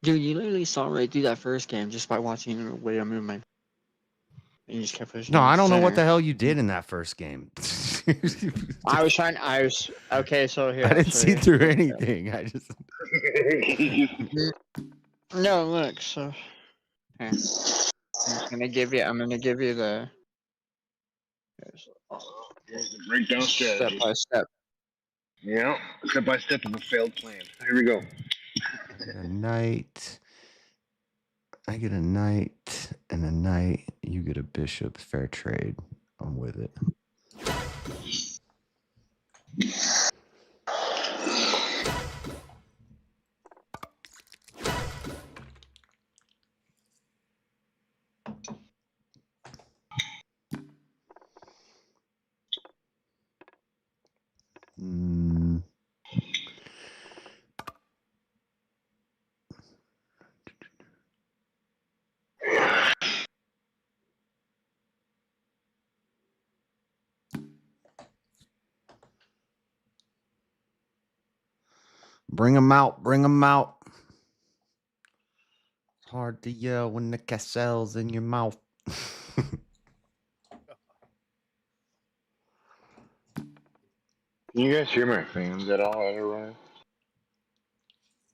Dude, you literally saw right through that first game just by watching the way I moved my. And you just kept pushing. No, I don't know what center. the hell you did in that first game. I was okay. So here I I'll didn't show see you. through anything. I just. No, look. So here. I'm just gonna give you. I'm gonna give you the. Here's the breakdown strategy. Step by step. Yeah, step by step of a failed plan. Here we go. A knight. I get a knight and a knight. You get a bishop. Fair trade. I'm with it. Bring them out. Bring them out. It's hard to yell when the castle's in your mouth. Can you guys hear my fans at all? At arrive?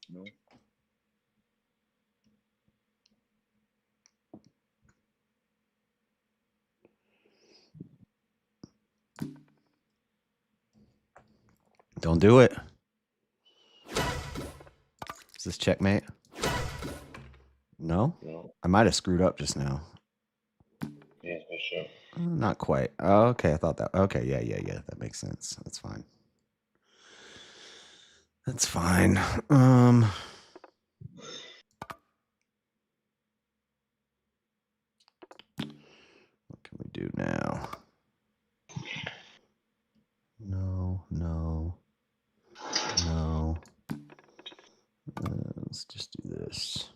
No. Don't do it. Is this checkmate? No? No. I might have screwed up just now. Yes, Bishop. Not quite. Oh, okay, I thought that. Okay, yeah. That makes sense. That's fine. That's fine. What can we do now? No. Let's just do this.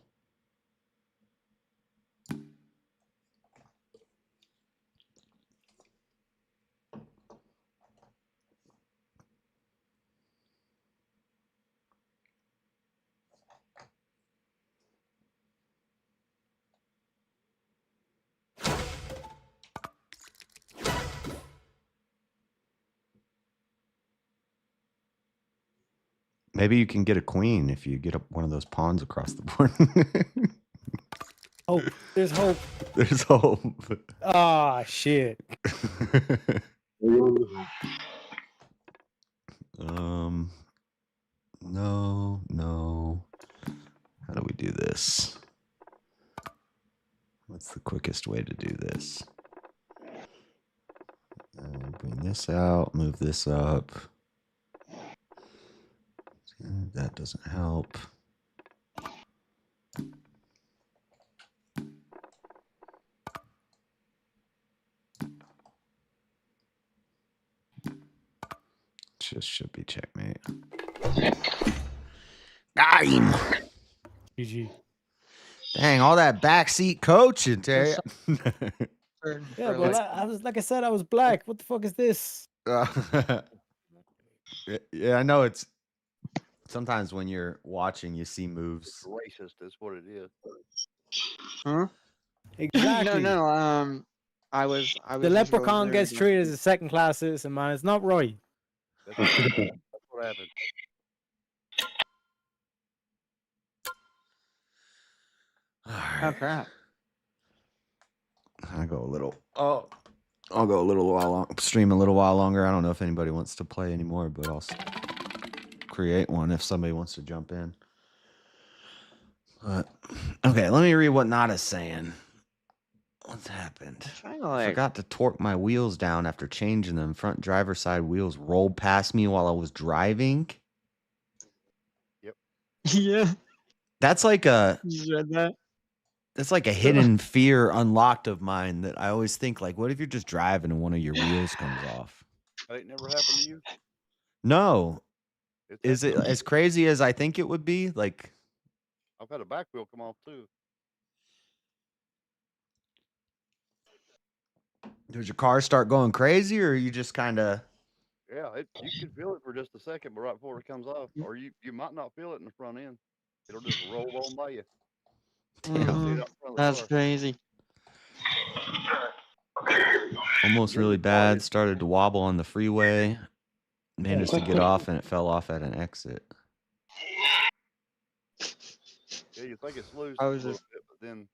Maybe you can get a queen if you get one of those pawns across the board. Hope. There's hope. There's hope. Ah, shit. No. How do we do this? What's the quickest way to do this? Bring this out, move this up. That doesn't help. Just should be checkmate. Got him. GG. Dang, all that backseat coaching, Terry. Yeah, but I was like I said, I was black. What the fuck is this? Yeah, I know it's sometimes when you're watching, you see moves. Racist is what it is. Huh? Exactly. No. I was. The just going leprechaun there gets to- treated as a second-class citizen, man. It's not right. That's what happened. Oh crap! I'll go a little while stream a little while longer. I don't know if anybody wants to play anymore, but I'll create one if somebody wants to jump in. But okay, let me read what Nada's saying. What's happened? I forgot to torque my wheels down after changing them. Front driver's side wheels rolled past me while I was driving. Yep. Yeah. That's like a You read that? that's like a hidden fear unlocked of mine that I always think like, what if you're just driving and one of your wheels comes off? That ain't never happened to you. No. Is it as crazy as I think it would be? Like, I've had a back wheel come off too. does your car start going crazy, or you just kind of? Yeah, you can feel it for just a second, but right before it comes off, or you might not feel it in the front end. It'll just roll on by you. Mhm. That's crazy. Almost really bad. Started to wobble on the freeway. Managed to get off, and it fell off at an exit. Yeah, you think it's loose I a was little just- bit, but then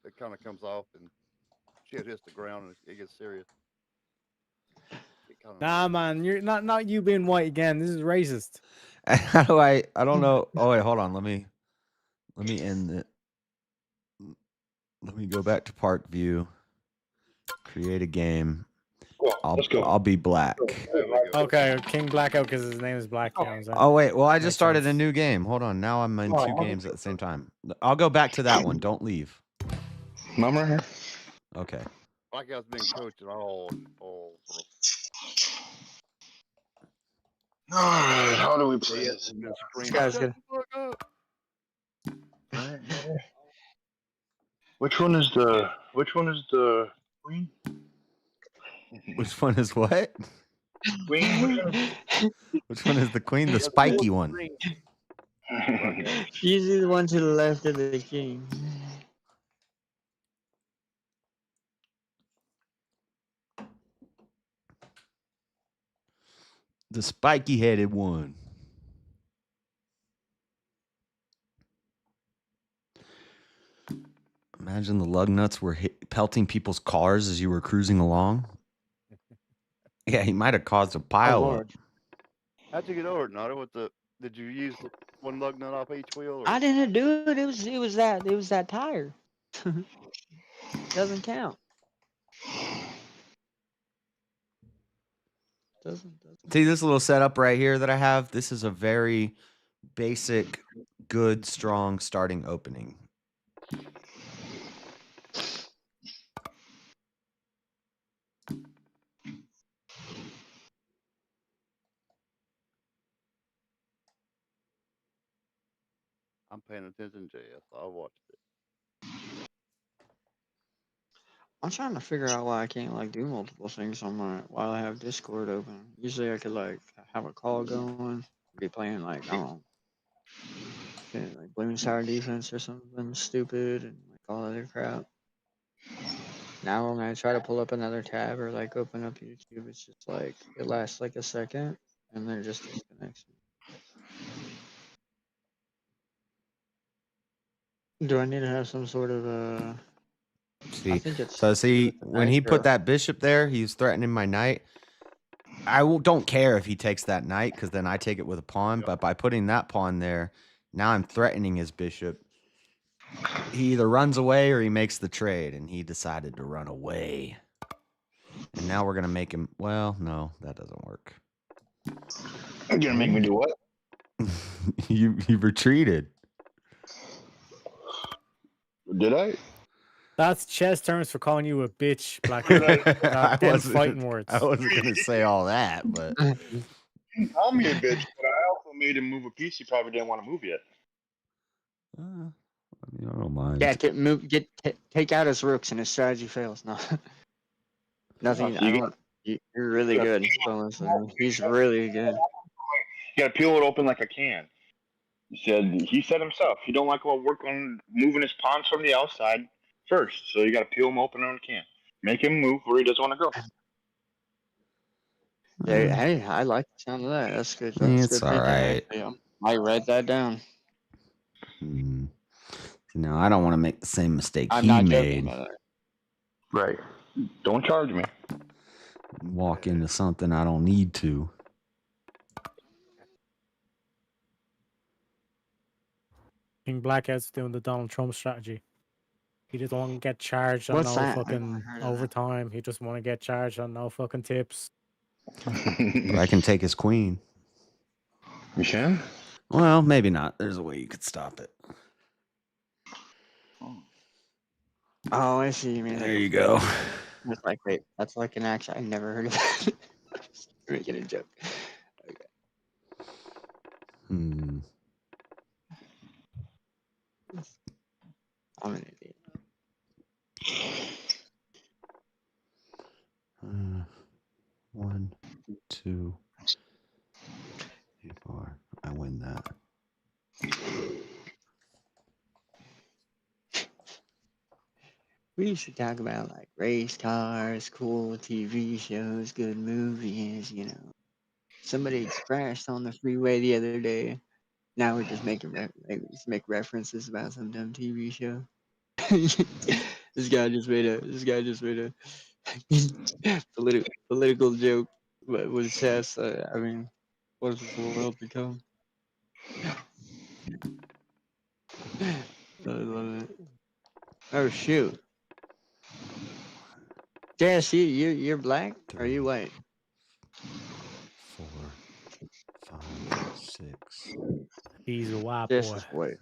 it kind of comes off and shit hits the ground and it gets serious. Nah, man, you're not you being white again. This is racist. How do I don't know. Oh wait, hold on. Let me end it. Let me go back to park view. Create a game. I'll be black. Okay, King Blackout because his name is Black. Oh wait, well I just started a new game. Hold on. Now I'm in two games at the same time. I'll go back to that one. Don't leave. Mom right here. Okay. Blackout's been coaching all. Alright, how do we play this? This guy's good. Which one is the queen? Which one is what? Queen? Which one is the queen? The spiky one. Usually the one to the left of the king. The spiky headed one. Imagine the lug nuts were pelting people's cars as you were cruising along. Yeah, he might have caused a pile up. How'd you get over it, Nada? Did you use one lug nut off each wheel? Or? I didn't do it. It was that tire. Doesn't count. Doesn't. See this little setup right here that I have? This is a very basic, good, strong starting opening. I'm paying attention, JS. I watched it. I'm trying to figure out why I can't like do multiple things on my while I have Discord open. Usually I could like have a call going, be playing like I don't know, shit, like Blooming Sour Defense or something stupid and like all other crap. Now when I try to pull up another tab or like open up YouTube, it's just like it lasts like a second and then it just disconnects. Do I need to have some sort of See, so see when he put that bishop there, he was threatening my knight. Don't care if he takes that knight because then I take it with a pawn. But by putting that pawn there, now I'm threatening his bishop. He either runs away or he makes the trade, and he decided to run away. And now we're gonna make him. Well, no, that doesn't work. You're gonna make me do what? you retreated. Did I? That's chess terms for calling you a bitch, Blackout. Not them fighting words. I wasn't gonna say all that, but He called me a bitch, but I also made him move a piece he probably didn't want to move yet. I mean, I don't mind. Yeah, take out his rooks and his strategy fails. No, nothing. So I don't. You're really good. Don't listen to me. He's really good. You gotta peel it open like a can. He said himself, he don't like to work on moving his pawns from the outside first. So you gotta peel him open on a can. Make him move where he doesn't want to go. Yeah, hey, I like the sound of that. That's good. That's It's good all thinking. right. I write that down. No, I don't want to make the same mistake I'm he not made. joking, by the way. Right. Don't charge me. Walk into something I don't need to. King Blackhead's doing the Donald Trump strategy. He just want to get charged on What's no that? fucking overtime. He just want to get charged on no fucking tips. But I can take his queen. You can? Well, maybe not. There's a way you could stop it. Oh, I see. You mean There you go. That's like wait. That's like an action. I never heard of that. Just making a joke. Okay. I'm an idiot. 1, 2, 3, 4. I win that. We should talk about like race cars, cool TV shows, good movies. You know, somebody crashed on the freeway the other day. Now we're just making just make references about some dumb TV show. This guy just made a political joke with chess. I mean, what does the world become? I love it. Oh shoot. Jess, you're black? Or are you white? 4, 5, 6. He's a white Jess boy. is white.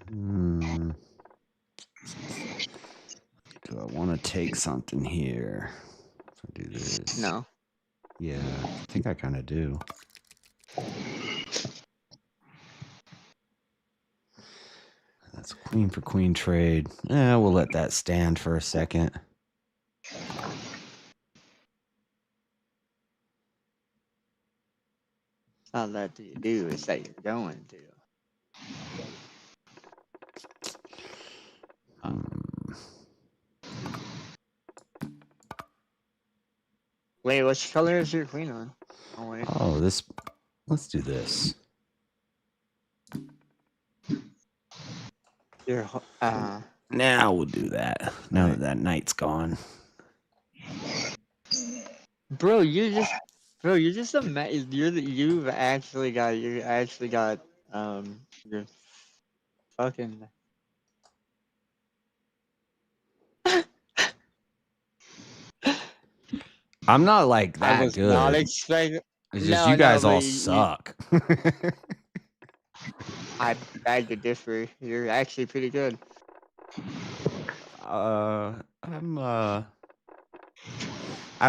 Do I want to take something here? If I do this. No. Yeah, I think I kind of do. That's a queen for queen trade. We'll let that stand for a second. Not that you do, it's that you're going to. Wait, which color is your queen on? Oh, wait. Oh, let's do this. Now we'll do that. Now that that knight's gone. Bro, you're just you actually got your fucking I'm not like that I was good. not expecting. It's just you guys all suck. I beg to differ. You're actually pretty good. I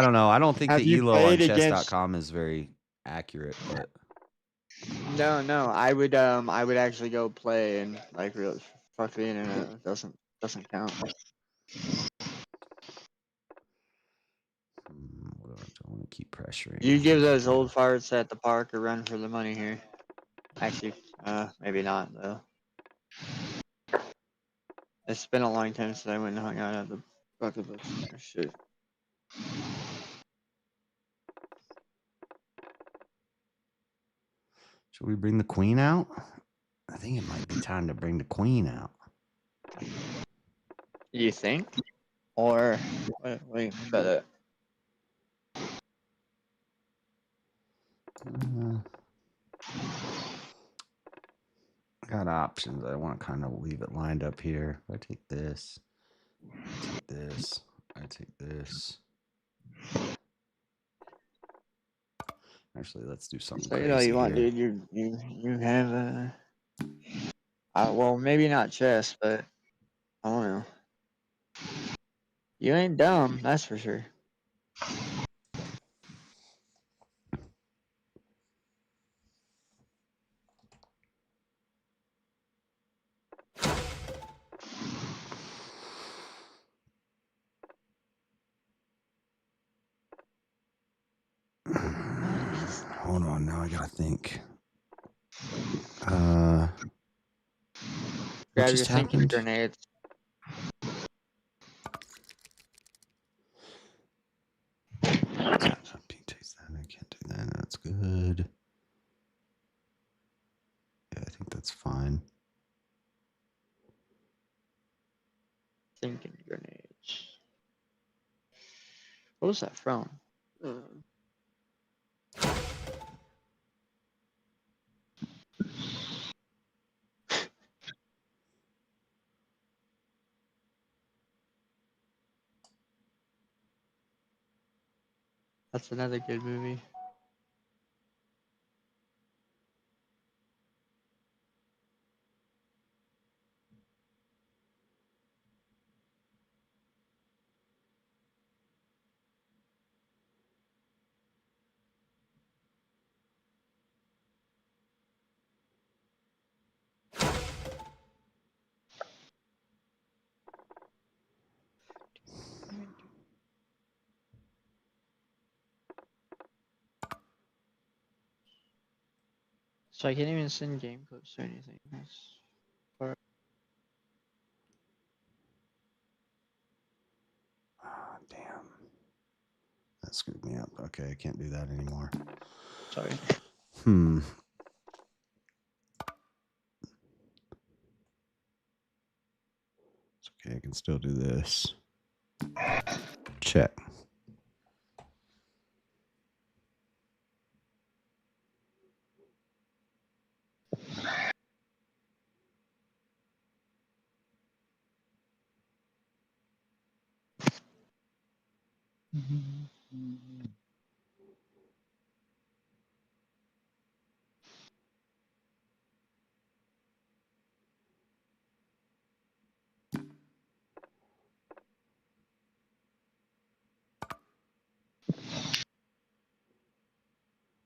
don't know. I don't think Have the you elo on played against- chess.com is very accurate, but No, I would actually go play and like really fuck the internet. It doesn't count. I want to keep pressuring. You give those old farts at the park a run for the money here. Actually, maybe not though. It's been a long time since I went and hung out at the bucket list. Shit. Should we bring the queen out? I think it might be time to bring the queen out. You think? Or wait, but I got options. I want to kind of leave it lined up here. If I take this, I take this, I take this. Actually, let's do something so crazy you know you want, here. dude. You have well, maybe not chess, but I don't know. You ain't dumb, that's for sure. Hold on, now I gotta think. Grab What your just thinking happened? grenades. Taste that. I can't do that. That's good. Yeah, I think that's fine. Thinking grenades. What was that from? That's another good movie. So I can't even send game clips or anything. That's or Damn. That screwed me up. Okay, I can't do that anymore. sorry. It's okay, I can still do this. Check.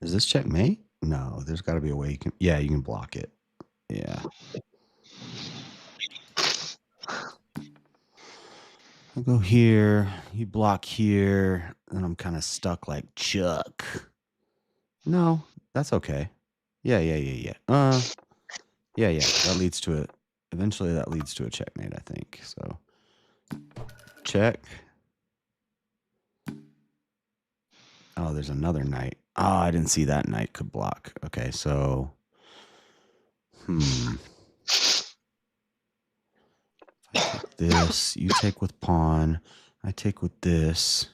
Is this checkmate? No, there's got to be a way you can. Yeah, you can block it. Yeah. I'll go here. You block here. And I'm kind of stuck like Chuck. No, that's okay. Yeah. Yeah. That leads to it. Eventually, that leads to a checkmate, I think. So, check. Oh, there's another knight. Oh, I didn't see that knight could block. Okay, so. If I take this, you take with pawn. I take with this.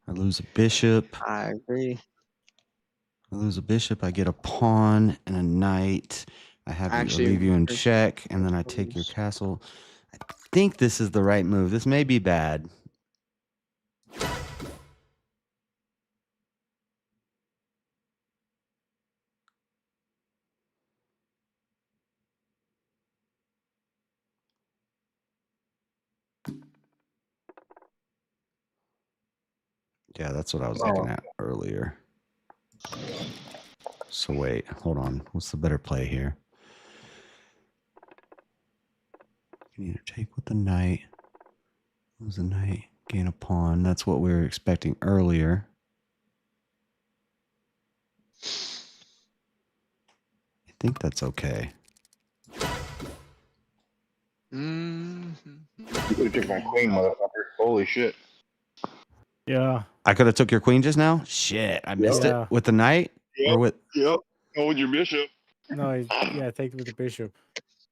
I lose a bishop. I agree. I lose a bishop. I get a pawn and a knight. I have you. I leave you in check, and then I take your castle. I think this is the right move. This may be bad. Yeah, that's what I was looking at earlier. So wait, hold on. What's the better play here? You can either take with the knight, lose the knight, gain a pawn. That's what we were expecting earlier. I think that's okay. You could have took my queen, motherfucker. Holy shit. Yeah. I could have took your queen just now? Shit, I missed it with the knight? Or with Yep. Oh, with your bishop. No, yeah, take it with the bishop.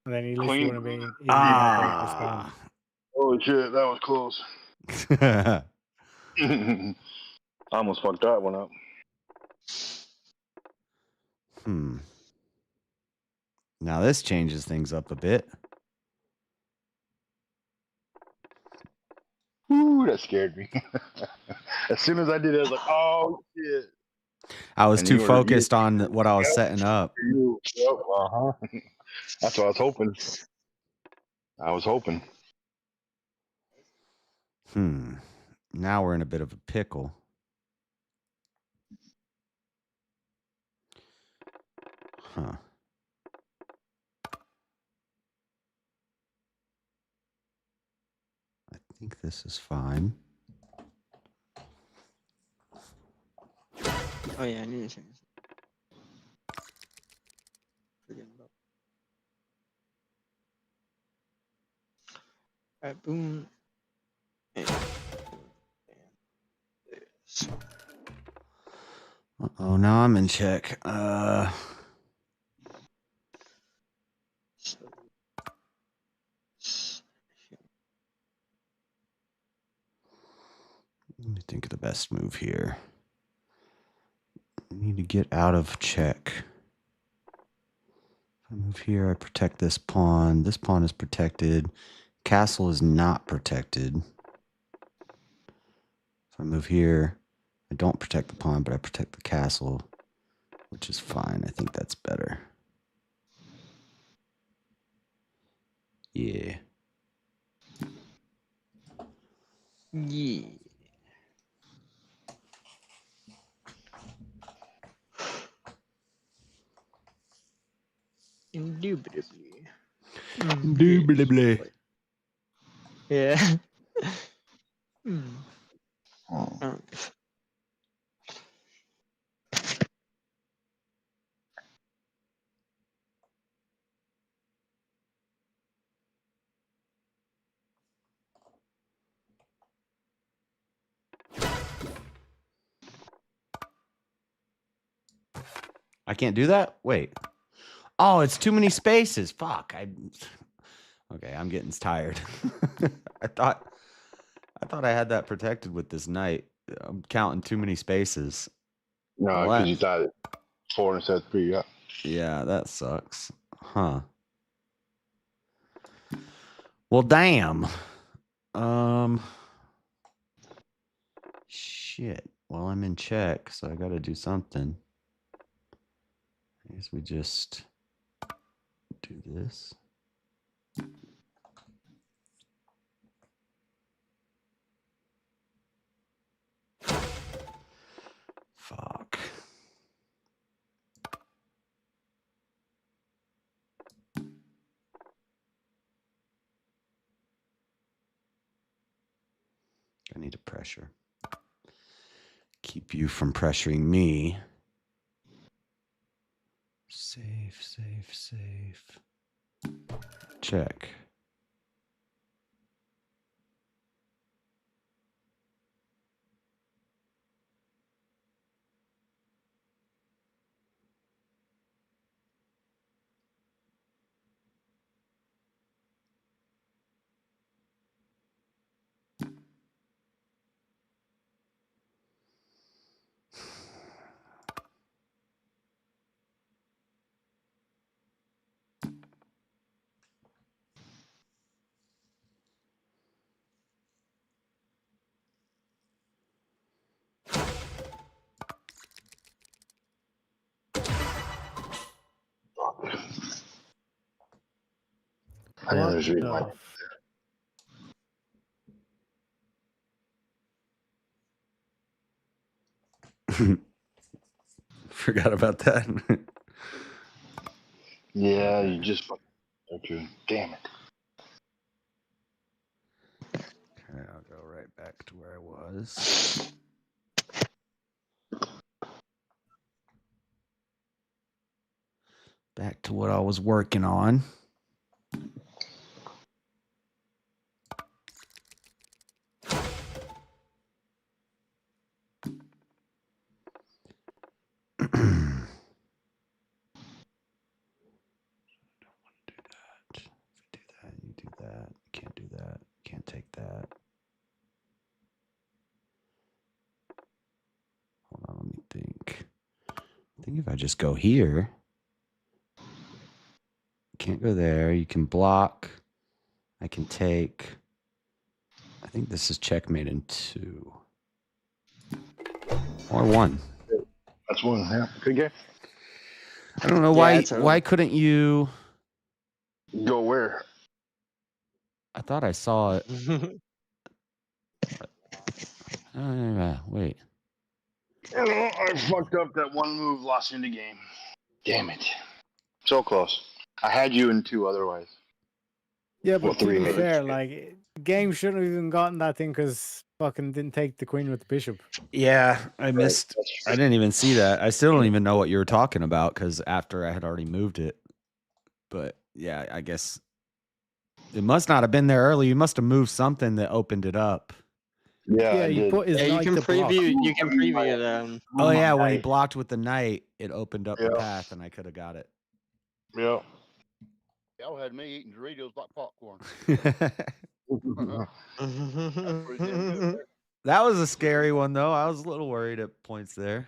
And then he Queen. wouldn't be even able to respond. Holy shit, that was close. I almost fucked that one up. Now this changes things up a bit. Ooh, that scared me. As soon as I did it, I was like, oh, shit. I was too focused on what I was setting up. Yep, uh-huh. That's what I was hoping. Now we're in a bit of a pickle. Huh. I think this is fine. Oh yeah, I need to change. Forgetting about. Alright, boom. And this. Oh, now I'm in check. Let me think of the best move here. I need to get out of check. If I move here, I protect this pawn. This pawn is protected. Castle is not protected. If I move here, I don't protect the pawn, but I protect the castle, which is fine. I think that's better. Yeah. Yeah. Indubitably. Indubitably. Yeah. I can't do that? Wait. Oh, it's too many spaces. Fuck. Okay, I'm getting tired. I thought I had that protected with this knight. I'm counting too many spaces. No, because you thought 4 instead of 3. Yeah. Yeah, that sucks. Huh. Well, damn. Shit. Well, I'm in check, so I got to do something. I guess we just do this. Fuck. I need to pressure. Keep you from pressuring me. Safe, safe, safe. Check. I know there's a reason why. Forgot about that. Yeah, you just okay. Damn it. Okay, I'll go right back to where I was. Back to what I was working on. Can't do that. Can't take that. Hold on, let me think. I think if I just go here, can't go there. You can block. I can take. I think this is checkmate in 2. Or 1. That's 1. Yeah. Good game. I don't know why couldn't you go where? I thought I saw it. Wait. I fucked up that one move, lost you in the game. Damn it. So close. I had you in 2 otherwise. Yeah, but to 3 be maybe. fair, like game shouldn't have even gotten that thing because Fucking didn't take the queen with the bishop. Yeah, I missed. I didn't even see that. I still don't even know what you were talking about because after I had already moved it. But yeah, I guess it must not have been there early. You must have moved something that opened it up. Yeah, you put his Yeah, you knight can to block. preview. You can preview it. Oh yeah, when he blocked with the knight, it opened up the Yeah. path, and I could have got it. Yeah. Y'all had me eating Doritos like popcorn. That was a scary one though. I was a little worried at points there.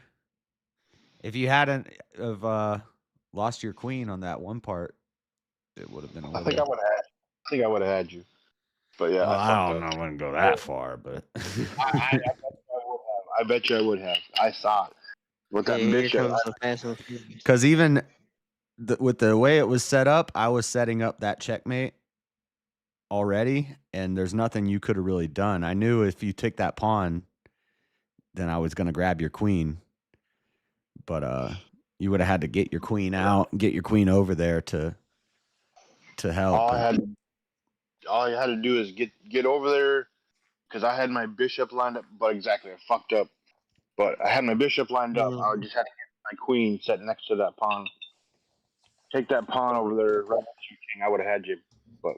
If you hadn't have lost your queen on that one part, it would have been a I little. think I would have. I think I would have had you. But yeah, Well, I fucked don't up. know. I wouldn't go that far, but I bet you I would have. I saw it with that Here bishop. comes the passive. because even with the way it was set up, I was setting up that checkmate already, and there's nothing you could have really done. I knew if you took that pawn, then I was going to grab your queen, but you would have had to get your queen out, get your queen over there to help. All you had to do is get over there, because I had my bishop lined up. But exactly, I fucked up. But I had my bishop lined up. I just had to get my queen set next to that pawn. Take that pawn over there right next to your king. I would have had you, but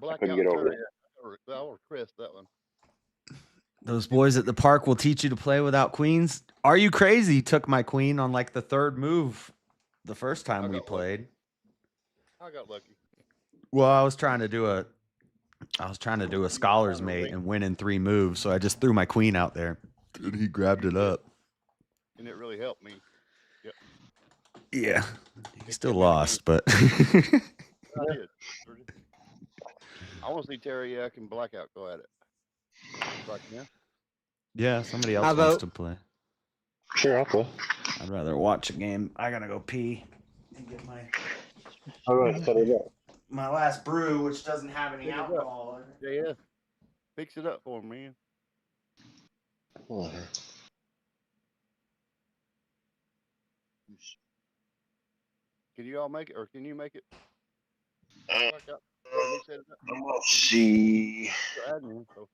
I couldn't get over there. I would Chris that one. Those boys at the park will teach you to play without queens. Are you crazy? Took my queen on like the third move the first time we played. I got lucky. Well, I was trying to do a scholar's mate and win in 3 moves, so I just threw my queen out there. And he grabbed it up. And it really helped me. Yep. Yeah. He still lost, but I did. I want to see Terriac and Blackout go at it. Right now. yeah, somebody else How wants about- to play. Sure, I'll play. I'd rather watch a game. I gotta go pee and get All right, set it up. my last brew, which doesn't have any alcohol in it. Yeah. Fix it up for me, man. Can you all make it, or can you make it? Blackout? Can you set it up? Let's see. You're admin, so.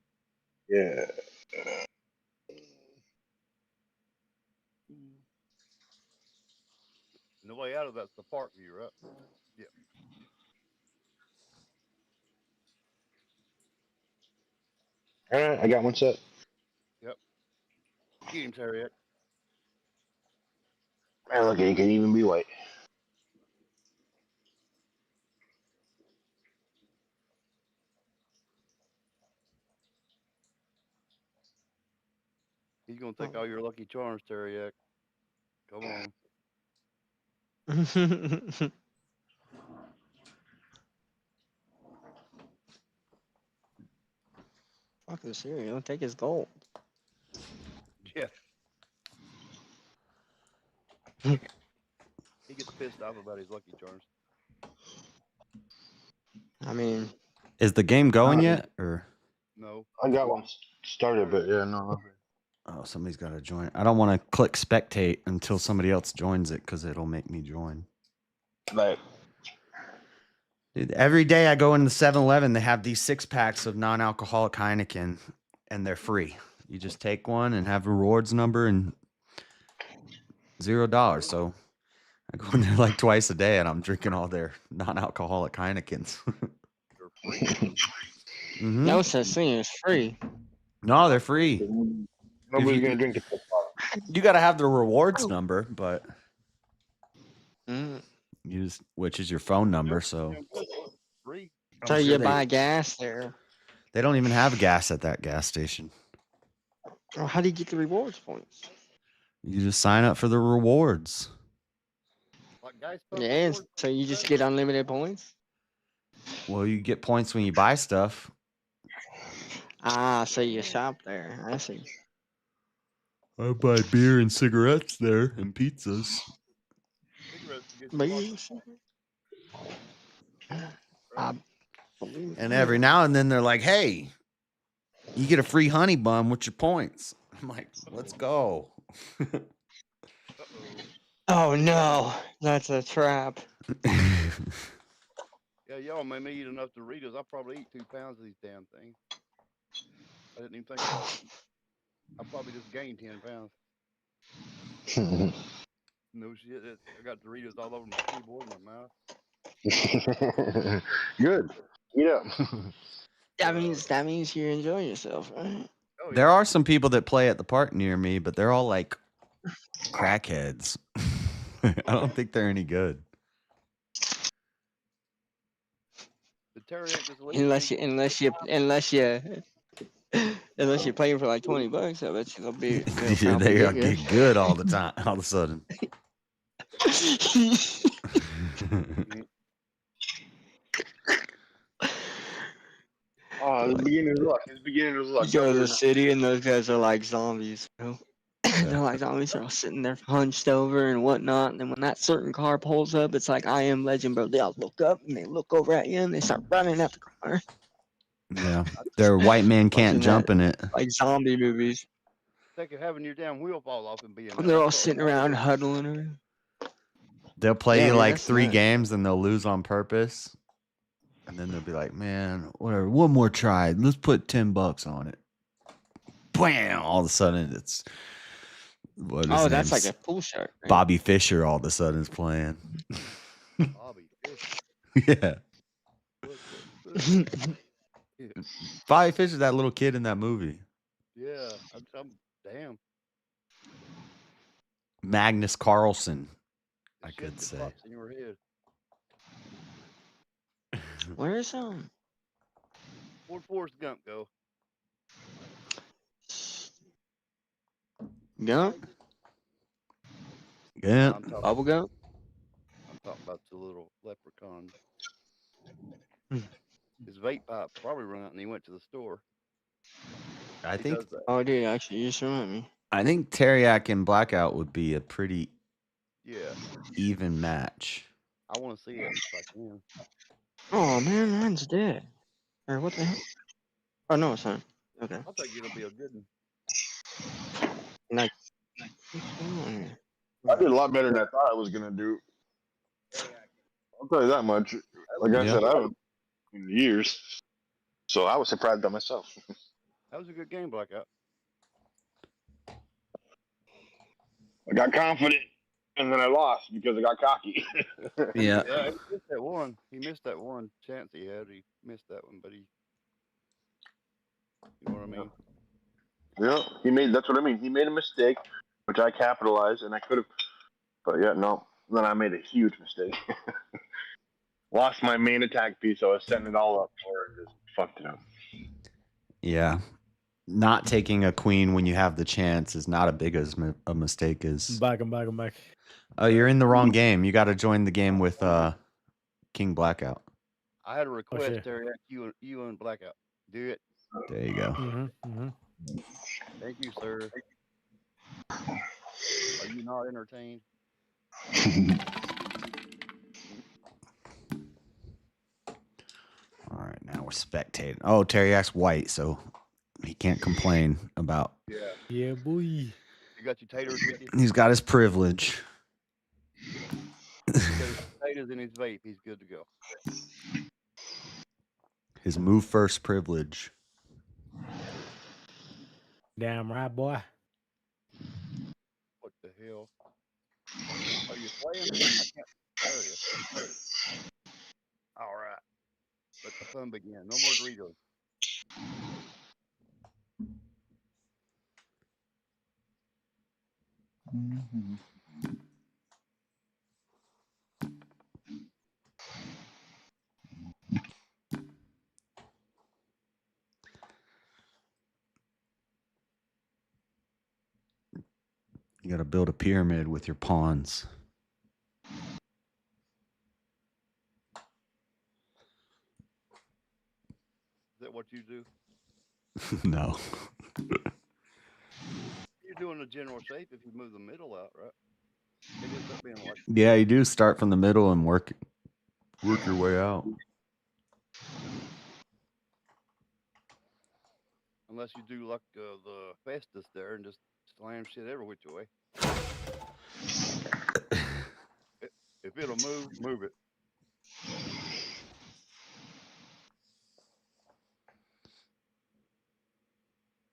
Yeah. And the way out of that's the park view, right? Yeah. All right, I got one set. Yep. Get him, Terriac. Man, look, he can even be white. He's gonna take all your lucky charms, Terriac. Come on. Fuck this here. Don't take his gold. Yeah. He gets pissed off about his lucky charms. I mean, Is the game going yet? Or No. I got one started, but yeah, no. oh, somebody's got to join. I don't want to click spectate until somebody else joins it because it'll make me join. Like, Dude, every day I go into 7-Eleven, they have these 6-packs of non-alcoholic Heineken, and they're free. You just take one and have a rewards number and $0. So I go in there like twice a day, and I'm drinking all their non-alcoholic Heinekens. Mhm. no such thing as free. No, they're free. nobody's you- gonna drink the fuck You got to have the rewards number, but Mm. use which is your phone number. So Free. I'm So sure you they- buy gas there. They don't even have gas at that gas station. Well, how do you get the rewards points? You just sign up for the rewards. Like guys, Yeah, so you just get unlimited points. Well, you get points when you buy stuff. Ah, so you shop there. I see. I buy beer and cigarettes there and pizzas. But you- And every now and then they're like, "Hey, you get a free honey bun with your points." I'm like, "Let's go." Oh no, that's a trap. Yeah, y'all made me eat enough Doritos. I probably eat 2 pounds of these damn things. I didn't even think about it. I probably just gained 10 pounds. No shit. I got Doritos all over my keyboard and my mouth. Good. Eat up. That means you're enjoying yourself, right? Oh, There are some people that play at the park near me, but they're all like crackheads. I don't think they're any good. The Terriac is elite. Unless you're paying for like $20, I bet you they'll be Yeah, they get good all the time, all of a sudden. Oh, the beginner's luck. It's beginner's luck. You go to the city and those guys are like zombies, bro. They're like zombies. They're all sitting there hunched over and whatnot. And then when that certain car pulls up, it's like I Am Legend, bro. They all look up and they look over at you and they start running at the car. Yeah, their white man can't Watching jump that, in it. like zombie movies. Think of having your damn wheel fall off and being. They're all sitting around huddling around. They'll play Yeah, you man, like that's 3 nuts. games and they'll lose on purpose. And then they'll be like, man, whatever, one more try. Let's put $10 on it. Bam! All of a sudden, it's what is Oh, his that's like name's? a pool shark. Right? Bobby Fischer. All of a sudden is playing. Bobby Fish. Yeah, Yeah. Bobby Fischer's that little kid in that movie. Yeah. I'm damn. Magnus Carlsen, I Shit could that say. pops in your head. Where's Where'd Forrest Gump go? Gump? Yeah. Bubble Gump? I'm talking about the little leprechaun. Hmm. His vape pipe probably run out and he went to the store. I He think does that. Oh, dude, actually, you just remind me. I think Terriac and Blackout would be a pretty Yeah. even match. I want to see it if I can. Oh, man, mine's dead. Or what the hell? Oh, no, it's not. Okay. I think it'll be a good one. Like, what's going on here? I did a lot better than I thought I was gonna do. I'll tell you that much. Like I Yeah. said, I haven't in years, so I was surprised by myself. That was a good game, Blackout. I got confident, and then I lost because I got cocky. Yeah. Yeah, he missed that one. He missed that one chance he had. He missed that one, but he. You know what I mean? Yeah, that's what I mean. He made a mistake, which I capitalized, and I could have. But yeah, no. Then I made a huge mistake. Lost my main attack piece, so I was setting it all up for it and just fucked it up. Yeah. Not taking a queen when you have the chance is not as big as a mistake as. I'm back. Oh, you're in the wrong game. You got to join the game with King Blackout. I had a request, shit. Terry. You and Blackout. Do it. There you go. Thank you, sir. Are you not entertained? All right, now we're spectating. Oh, Terriac's white, so he can't complain about. Yeah. Yeah, boy. You got your taters with you? He's got his privilege. He's got his potatoes in his vape. He's good to go. His move first privilege. Damn right, boy. What the hell? Are you playing? I can't tell you. All right. Let the fun begin. No more Doritos. You got to build a pyramid with your pawns. Is that what you do? No. You're doing a general shape if you move the middle out, right? It ends up being like. Yeah, you do start from the middle and work your way out. Unless you do like the Festus there and just slam shit every which way. If it'll move it.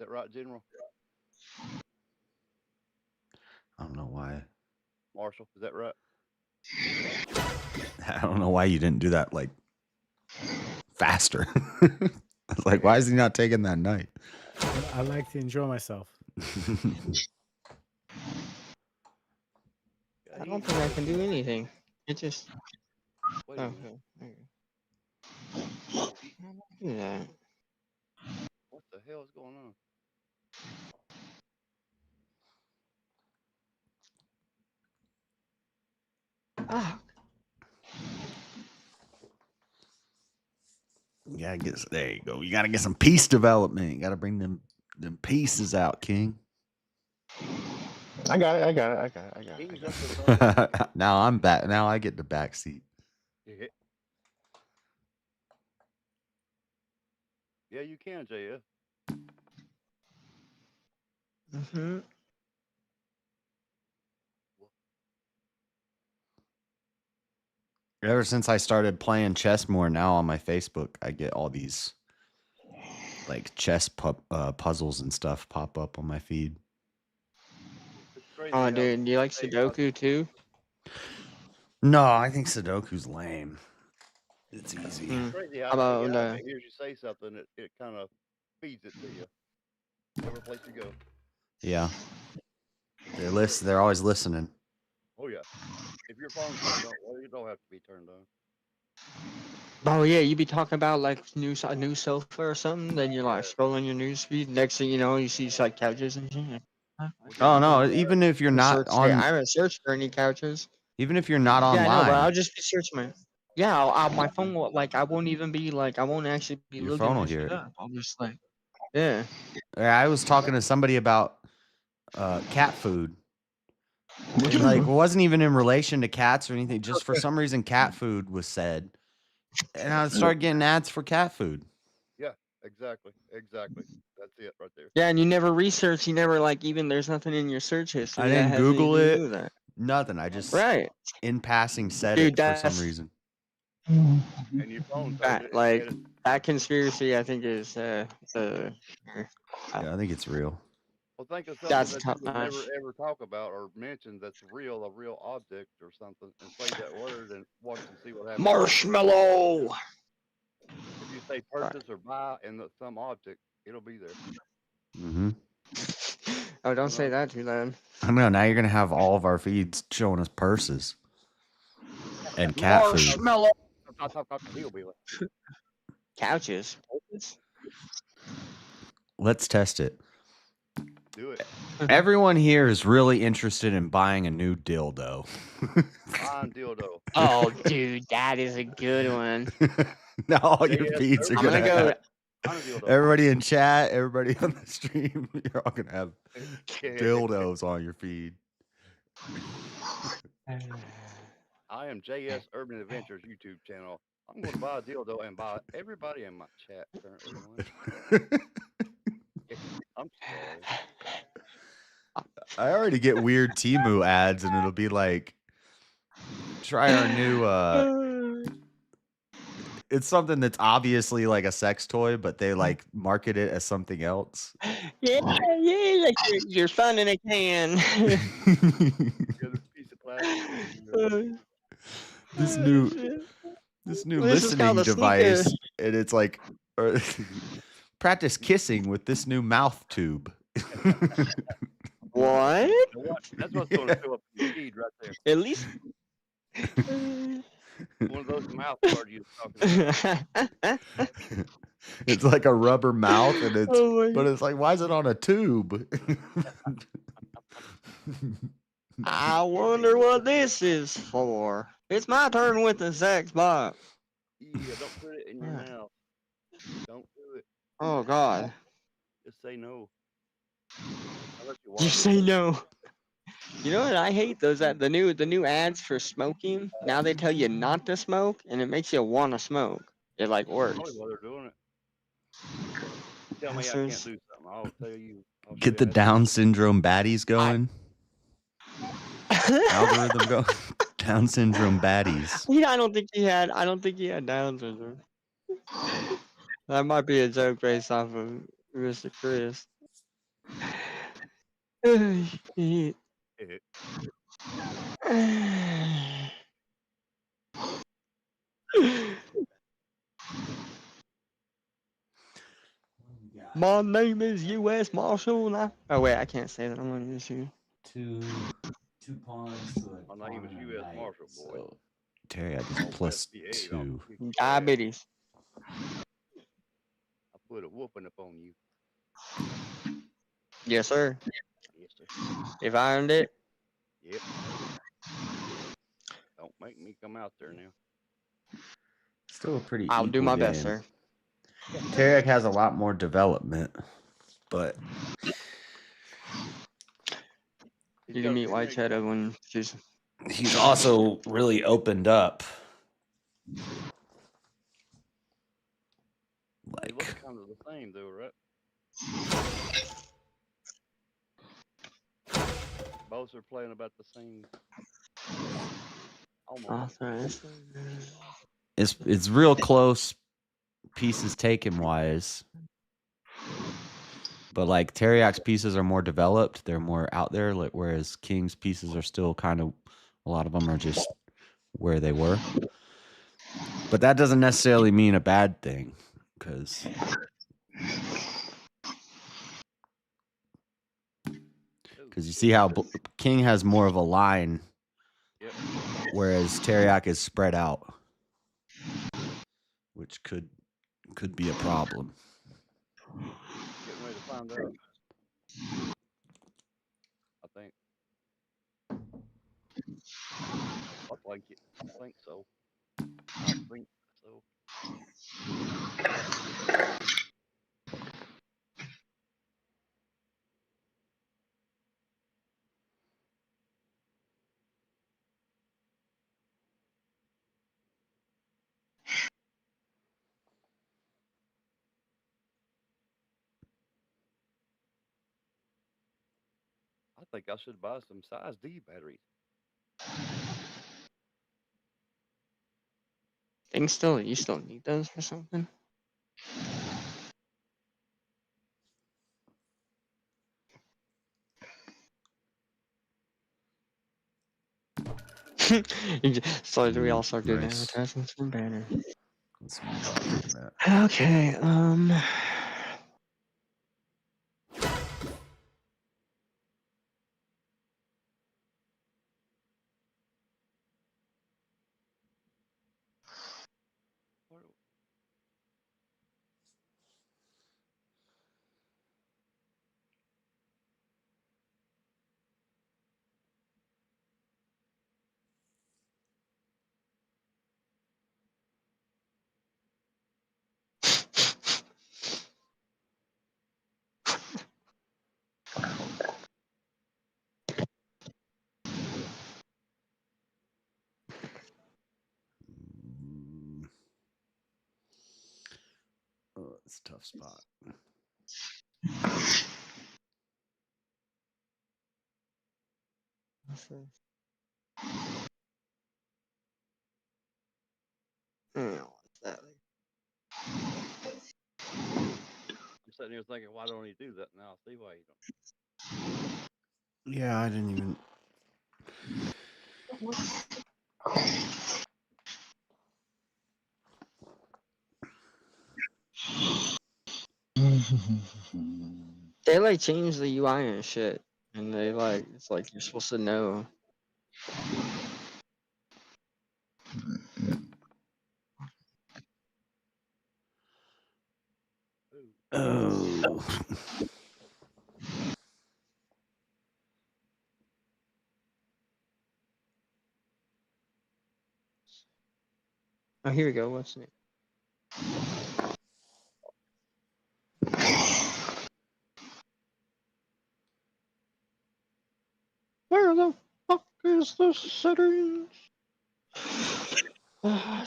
that right, General? I don't know why. Marshall, is that right? I don't know why you didn't do that like faster. I was like, why is he not taking that night? I like to enjoy myself. I don't think I can do anything. It just. Wait a Oh, minute. okay. Yeah. What the hell is going on? Ah. You gotta get there. You go. You gotta get some piece development. You gotta bring them pieces out, King. I got it. Now I'm back. Now I get the back seat. Yeah. Yeah, you can, JF. Mm-hmm. Ever since I started playing chess more, now on my Facebook, I get all these like chess puzzles and stuff pop up on my feed. Oh, dude, do you like Sudoku too? No, I think Sudoku's lame. It's easy. It's crazy how How about the AI hears you say something, it kind of feeds it to you. Every place you go. Yeah. They're always listening. Oh yeah. If your phone's turned on, well, you don't have to be turned on. Oh yeah, you be talking about like a new sofa or something, then you're like scrolling your news feed. Next thing you know, you see like couches and shit. Oh no, even if you're not on, I haven't searched for any couches. even if you're not Yeah, I know, but online, I'll just be searching my. Yeah, my phone will I won't even be like I won't actually be your looking phone will this hear shit it. up. I'll just like, yeah. I was talking to somebody about cat food. And, like, it wasn't even in relation to cats or anything. Just for some reason, cat food was said, and I started getting ads for cat food. Yeah, exactly. That's it right there. Yeah, and you never research. You never like even there's nothing in your search history. I that didn't has Google anything to it. do with that. Nothing. I just Right. in passing said Dude, it for some that's reason. And your phone told it. like that conspiracy. I think is Yeah, I think it's real. Well, think of something That's that top you would never notch. ever talk about or mention that's real, a real object or something, and say that word and watch and see what happens. Marshmallow. If you say purchase or buy and some object, it'll be there. Mm-hmm. Oh, don't say that too loud. I know. Now you're gonna have all of our feeds showing us purses and cat food. Marshmallow. He'll be like, Couches. Let's test it. do it. Everyone here is really interested in buying a new dildo. Fine dildo. Oh, dude, that is a good one. Now all your feeds are I'm gonna go. have everybody in chat, everybody on the stream, you're all gonna have dildos on your feed. I am JS Urban Adventures YouTube channel. I'm going to buy a dildo and buy everybody in my chat currently. I'm sorry. I already get weird Temu ads, and it'll be like, try our new. It's something that's obviously like a sex toy, but they like market it as something else. Yeah, like your fun in a can. This new listening device, and it's like practice kissing with this new mouth tube. What? That's what's going to fill up your feed right there. At least one of those mouth guards you were talking about. It's like a rubber mouth, and but it's like, why is it on a tube? I wonder what this is for. It's my turn with the sex box. Yeah, don't put it in your mouth. Don't do it. Oh God. Just say no. Just say no. You know what I hate? Those the new ads for smoking. Now they tell you not to smoke, and it makes you want to smoke. It like works. Probably why they're doing it. Tell me I can't do something. I'll tell you. Get the Down syndrome baddies going. Algorithm go. Down syndrome baddies. Yeah, I don't think he had Down syndrome. That might be a joke based off of Mr. Chris. Shit. My name is U.S. Marshal. Oh wait, I can't say that. I'm on this here. Two pawns to a My name is U.S. Marshal, boy. So Teriyaki is Don't plus best behave. I'll 2. kick your ass. Diabetes. I put a whooping up on you. Yes, sir. Yes, sir. If I earned it. Yep. Don't make me come out there now. Still a pretty I'll do equal my game. best, sir. Teriyaki has a lot more development, but You can meet White Cheddar when she's. he's also really opened up. They look kind of the same, though, right? Both are playing about the same. Almost. It's real close pieces taken wise. But like Teriyaki's pieces are more developed, they're more out there, like, whereas King's pieces are still kind of, a lot of them are just where they were. But that doesn't necessarily mean a bad thing, because you see how King has more of a line, whereas Teriyaki is spread out, which could be a problem. Getting ready to find out. I think. I think it. I think so. I think so. I think I should buy some size D batteries. You still need those for something? So do we all start doing Nice. advertisements for banner? Let's move on from that. Okay, Oh, it's a tough spot. I'm sitting here thinking, why don't he do that now? I see why he don't. Yeah, I didn't even. they like changed the UI and shit, and they like it's like you're supposed to know. Oh. Oh, here we go. What's it? Where the fuck is the settings? Oh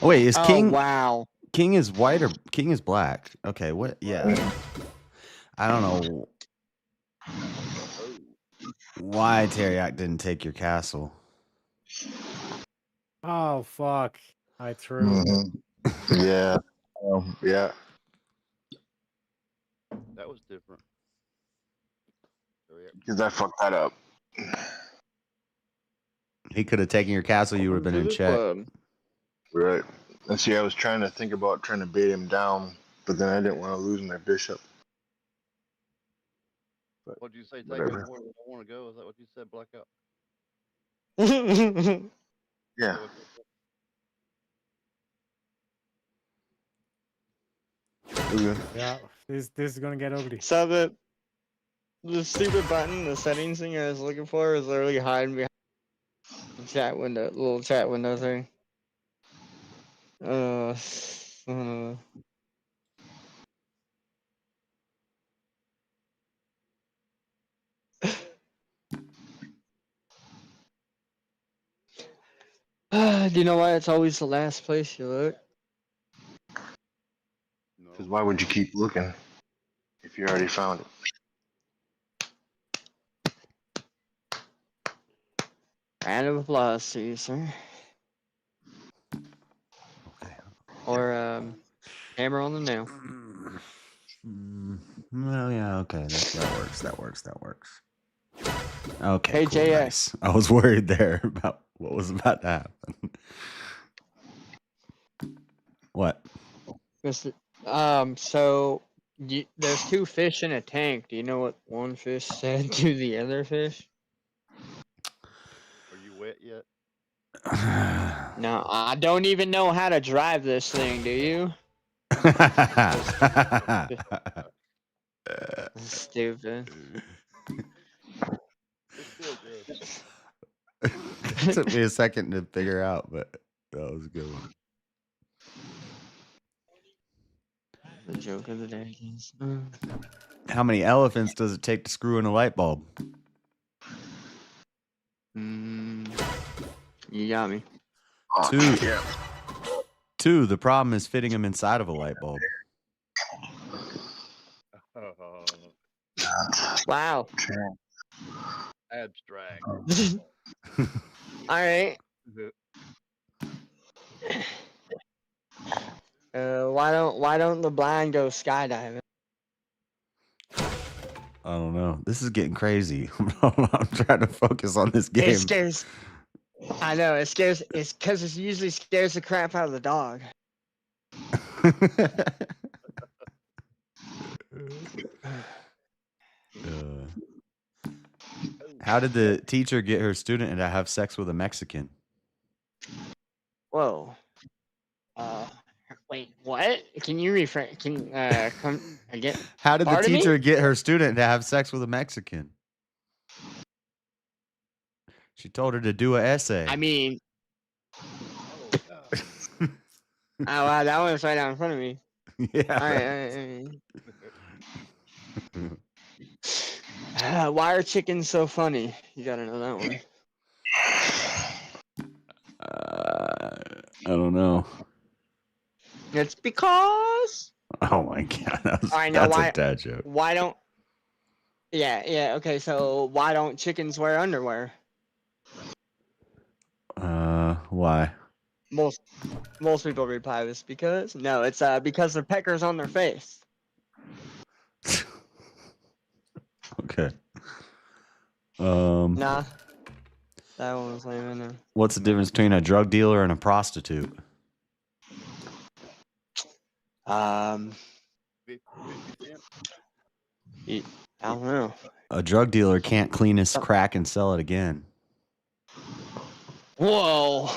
wait, is King? Wow. King is white or King is black? Okay, what? Yeah, I don't know why Teriyaki didn't take your castle. Oh fuck! I threw. Yeah, Yeah. That was different. Because I fucked that up. He could have taken your castle. You would have been in check. Right. And see, I was trying to think about trying to bait him down, but then I didn't want to lose my bishop. But What did you say? Take whatever. me where I want to go. Is that what you said, Blackout? Yeah. Yeah, this is gonna get ugly. So the stupid button, the settings thing I was looking for, is literally hiding behind the chat window, little chat window thing. Do you know why it's always the last place you look? Because why would you keep looking if you already found it? Round of applause to you, sir. Okay. Or hammer on the nail. Well, yeah, okay, that works. That works. Okay, Hey, cool, JS. nice. I was worried there about what was about to happen. What? So there's two fish in a tank. Do you know what one fish said to the other fish? Are you wet yet? No, I don't even know how to drive this thing. Do you? Stupid. It's still good. It took me a second to figure out, but that was a good one. The joke of the day is. How many elephants does it take to screw in a light bulb? You got me. Two. Two. The problem is fitting them inside of a light bulb. Wow. Abstract. All right. Why don't the blind go skydiving? I don't know. This is getting crazy. I'm trying to focus on this game. It scares. I know it scares. It's because it usually scares the crap out of the dog. How did the teacher get her student to have sex with a Mexican? Whoa. Wait, what? Can you rephrase? Can come again? How did the Pardon me? teacher get her student to have sex with a Mexican? She told her to do an essay. I mean, oh wow, that one's right out in front of me. Yeah. All right. Why are chickens so funny? You gotta know that one. I don't know. It's because. Oh my god, that's why, a dad joke. Why don't? Yeah. Okay, so why don't chickens wear underwear? Why? Most people reply this because it's because their peckers on their face. Okay. Nah, that one was lame in there. What's the difference between a drug dealer and a prostitute? I don't know. A drug dealer can't clean his crack and sell it again. Whoa!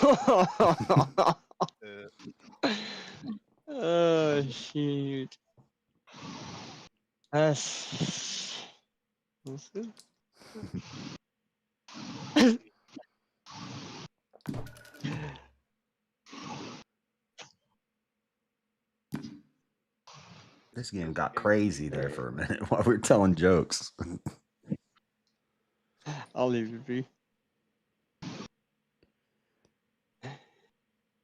Oh shoot! That's good. This game got crazy there for a minute while we were telling jokes. I'll leave it be.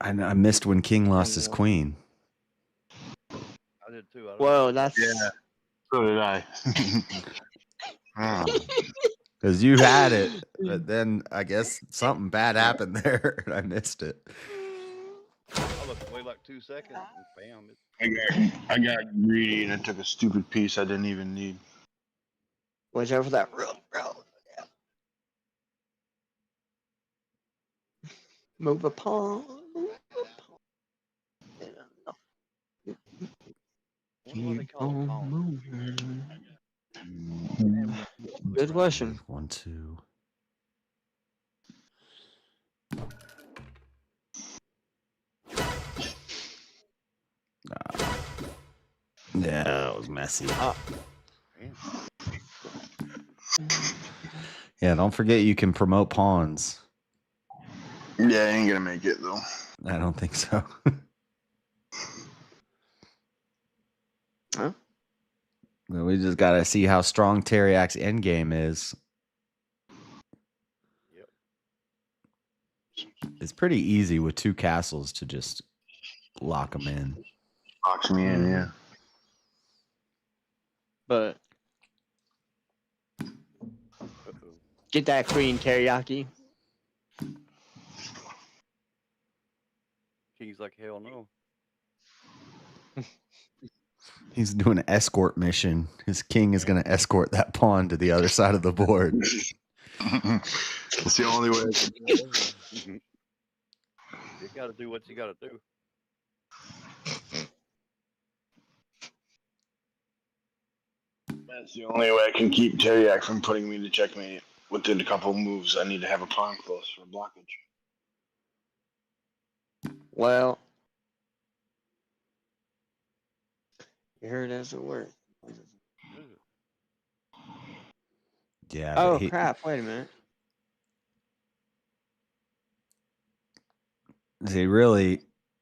I missed when King lost his queen. I did too. Whoa, that's So did I. Because you had it, but then I guess something bad happened there and I missed it. I looked away like 2 seconds, and bam! I got greedy and I took a stupid piece I didn't even need. Watch out for that rook, bro. Yeah. Move a pawn. Keep on moving. Good question. 1, 2. Yeah, that was messy. Yeah, don't forget you can promote pawns. Yeah, I ain't gonna make it though. I don't think so. Huh? Well, we just gotta see how strong Teriak's endgame is. It's pretty easy with 2 castles to just lock them in. Locks me in, yeah. But get that queen, teriyaki. King's like, hell no. He's doing an escort mission. His king is going to escort that pawn to the other side of the board. It's the only way I can do it. You got to do what you got to do. That's the only way I can keep Teriak from putting me to checkmate. Within a couple of moves, I need to have a pawn close for blockage. Well, you heard as it work. Yeah. Oh but crap! Wait a minute.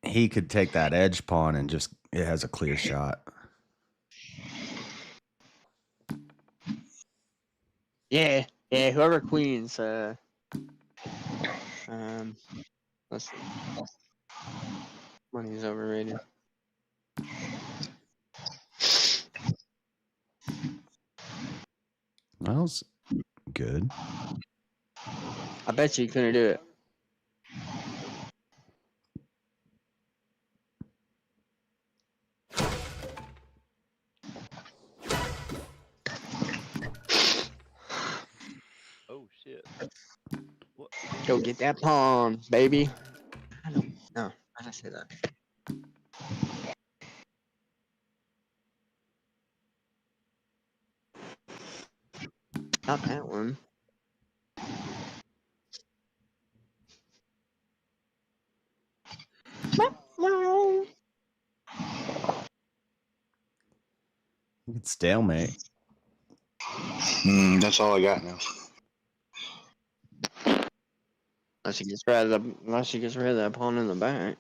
he could take that edge pawn and just, it has a clear shot. Yeah, whoever queens, let's see. Money's overrated. That was good. I bet you couldn't do it. Oh shit! What? Go get that pawn, baby. I don't know. I didn't say that. Not that one. No. It's stalemate. That's all I got now. Unless she gets rid of that pawn in the back.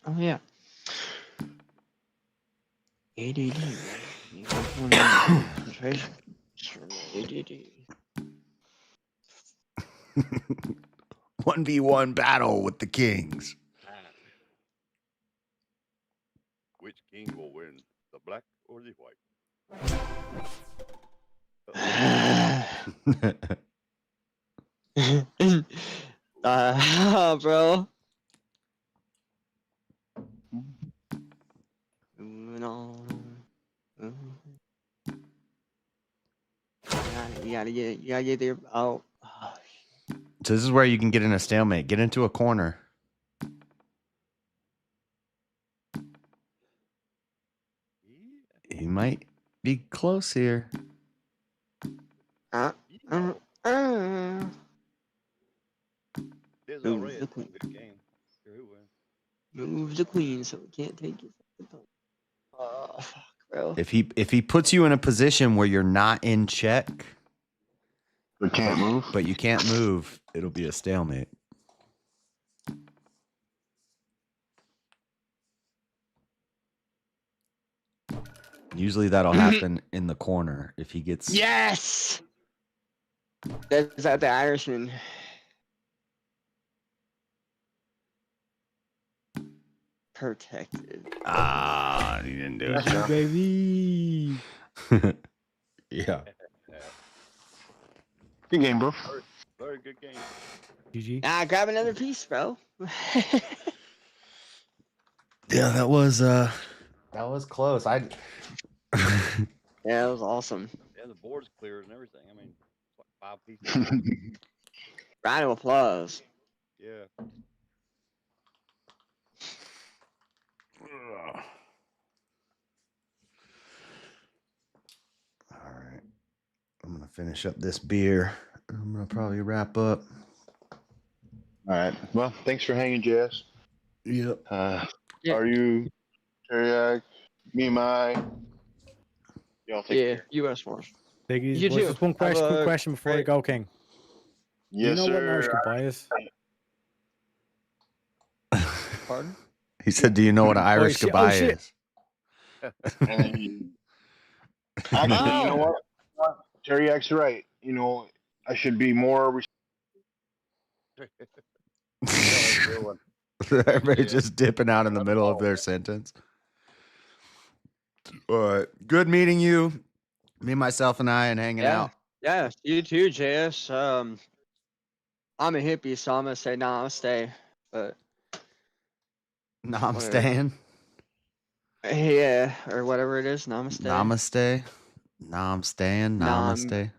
Oh yeah. ADD. ADD. 1v1 battle with the kings. Which king will win, the black or the white? Bro. Moving on. You gotta get there. Oh. So this is where you can get in a stalemate. Get into a corner. He might be close here. Move the queen. Move the queen so we can't take it. Oh, fuck, bro. If he puts you in a position where you're not in check, but you can't move, it'll be a stalemate. Usually that'll happen in the corner if he gets. Yes. Is that the Irishman? Protected. Ah, he didn't do it. Yeah, baby. Yeah. Good game, bro. Very, very good game. GG. Grab another piece, bro. Yeah, that was close. Yeah, that was awesome. Yeah, the board's clear and everything. I mean, it's like 5 pieces. Round of applause. Yeah. All right. I'm gonna finish up this beer. I'm gonna probably wrap up. All right. Well, thanks for hanging, JS. Yep. Are you, Teriak, me, my? Y'all take care. U.S. Force. Take it easy, You boys. too. Just one Have question, quick a question before you go, King. Do you Yes, know what an Irish sir. goodbye is? Pardon? He said, "Do you know what an Irish shit. goodbye shit. is?" Actually, you know what? Teriak's right. You know, I should be more. Everybody's just dipping out in the middle of their sentence. All right. Good meeting you. Me, myself, and I, and hanging out. Yeah, you too, JS. I'm a hippie, so I'm gonna say namaste. But No, I'm whatever. staying. Yeah, or whatever it is. Namaste. Namaste. No, I'm staying. Namaste.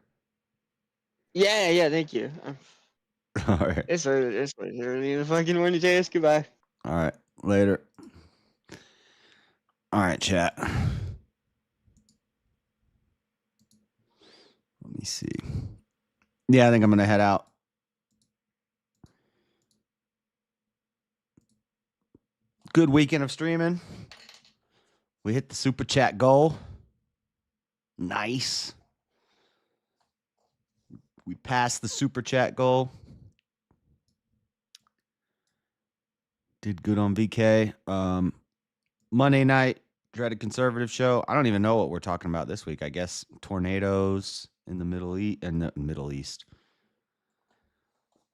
Yeah, thank you. All right. It's early in the fucking morning, JS. Goodbye. All right. Later. All right, chat. Let me see. Yeah, I think I'm going to head out. Good weekend of streaming. We hit the super chat goal. Nice. We passed the super chat goal. Did good on VK. Monday night, Dreaded Conservative show. I don't even know what we're talking about this week. I guess tornadoes in the Middle East.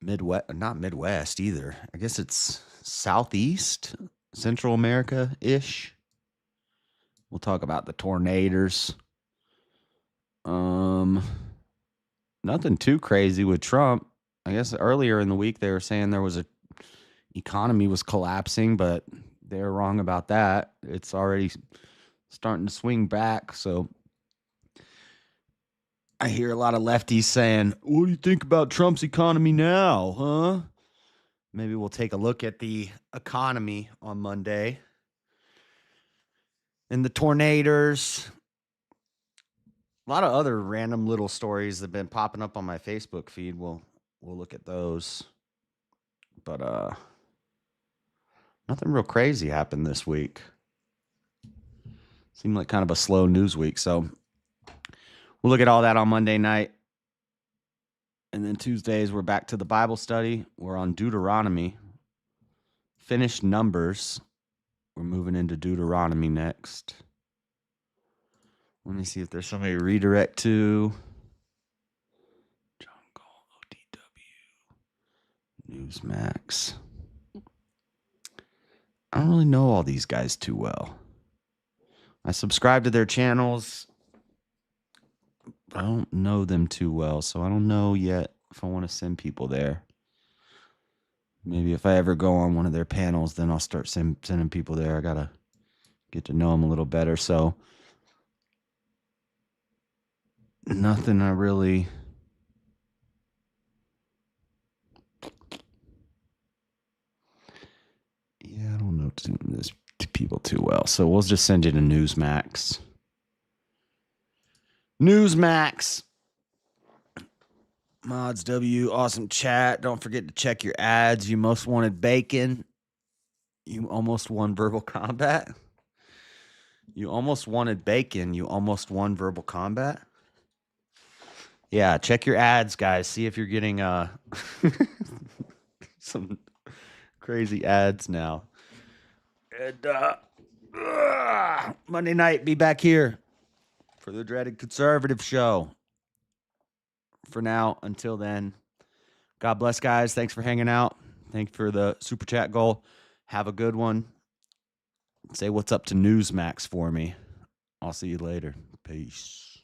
Midwest, not Midwest either. I guess it's Southeast, Central America-ish. We'll talk about the tornadoes. Nothing too crazy with Trump. I guess earlier in the week they were saying there was a economy was collapsing, but they're wrong about that. It's already starting to swing back. So I hear a lot of lefties saying, "What do you think about Trump's economy now, huh?" Maybe we'll take a look at the economy on Monday. And the tornadoes. A lot of other random little stories that have been popping up on my Facebook feed. We'll look at those. But nothing real crazy happened this week. Seemed like kind of a slow news week. So we'll look at all that on Monday night. And then Tuesdays, we're back to the Bible study. We're on Deuteronomy. Finished Numbers. We're moving into Deuteronomy next. Let me see if there's somebody to redirect to. Jungle, ODW, Newsmax. I don't really know all these guys too well. I subscribe to their channels. I don't know them too well, so I don't know yet if I want to send people there. Maybe if I ever go on one of their panels, then I'll start sending people there. I got to get to know them a little better. So nothing I really... Yeah, I don't know this to people too well. So we'll just send you to Newsmax. Newsmax. Mods W, awesome chat. Don't forget to check your ads. You most wanted bacon. You almost won verbal combat. You almost wanted bacon. You almost won verbal combat. Yeah, check your ads, guys. See if you're getting some crazy ads now. And Monday night, be back here. for the Dreaded Conservative Show. For now, until then, God bless, guys. Thanks for hanging out. Thank you for the super chat goal. Have a good one. Say what's up to Newsmax for me. I'll see you later. Peace.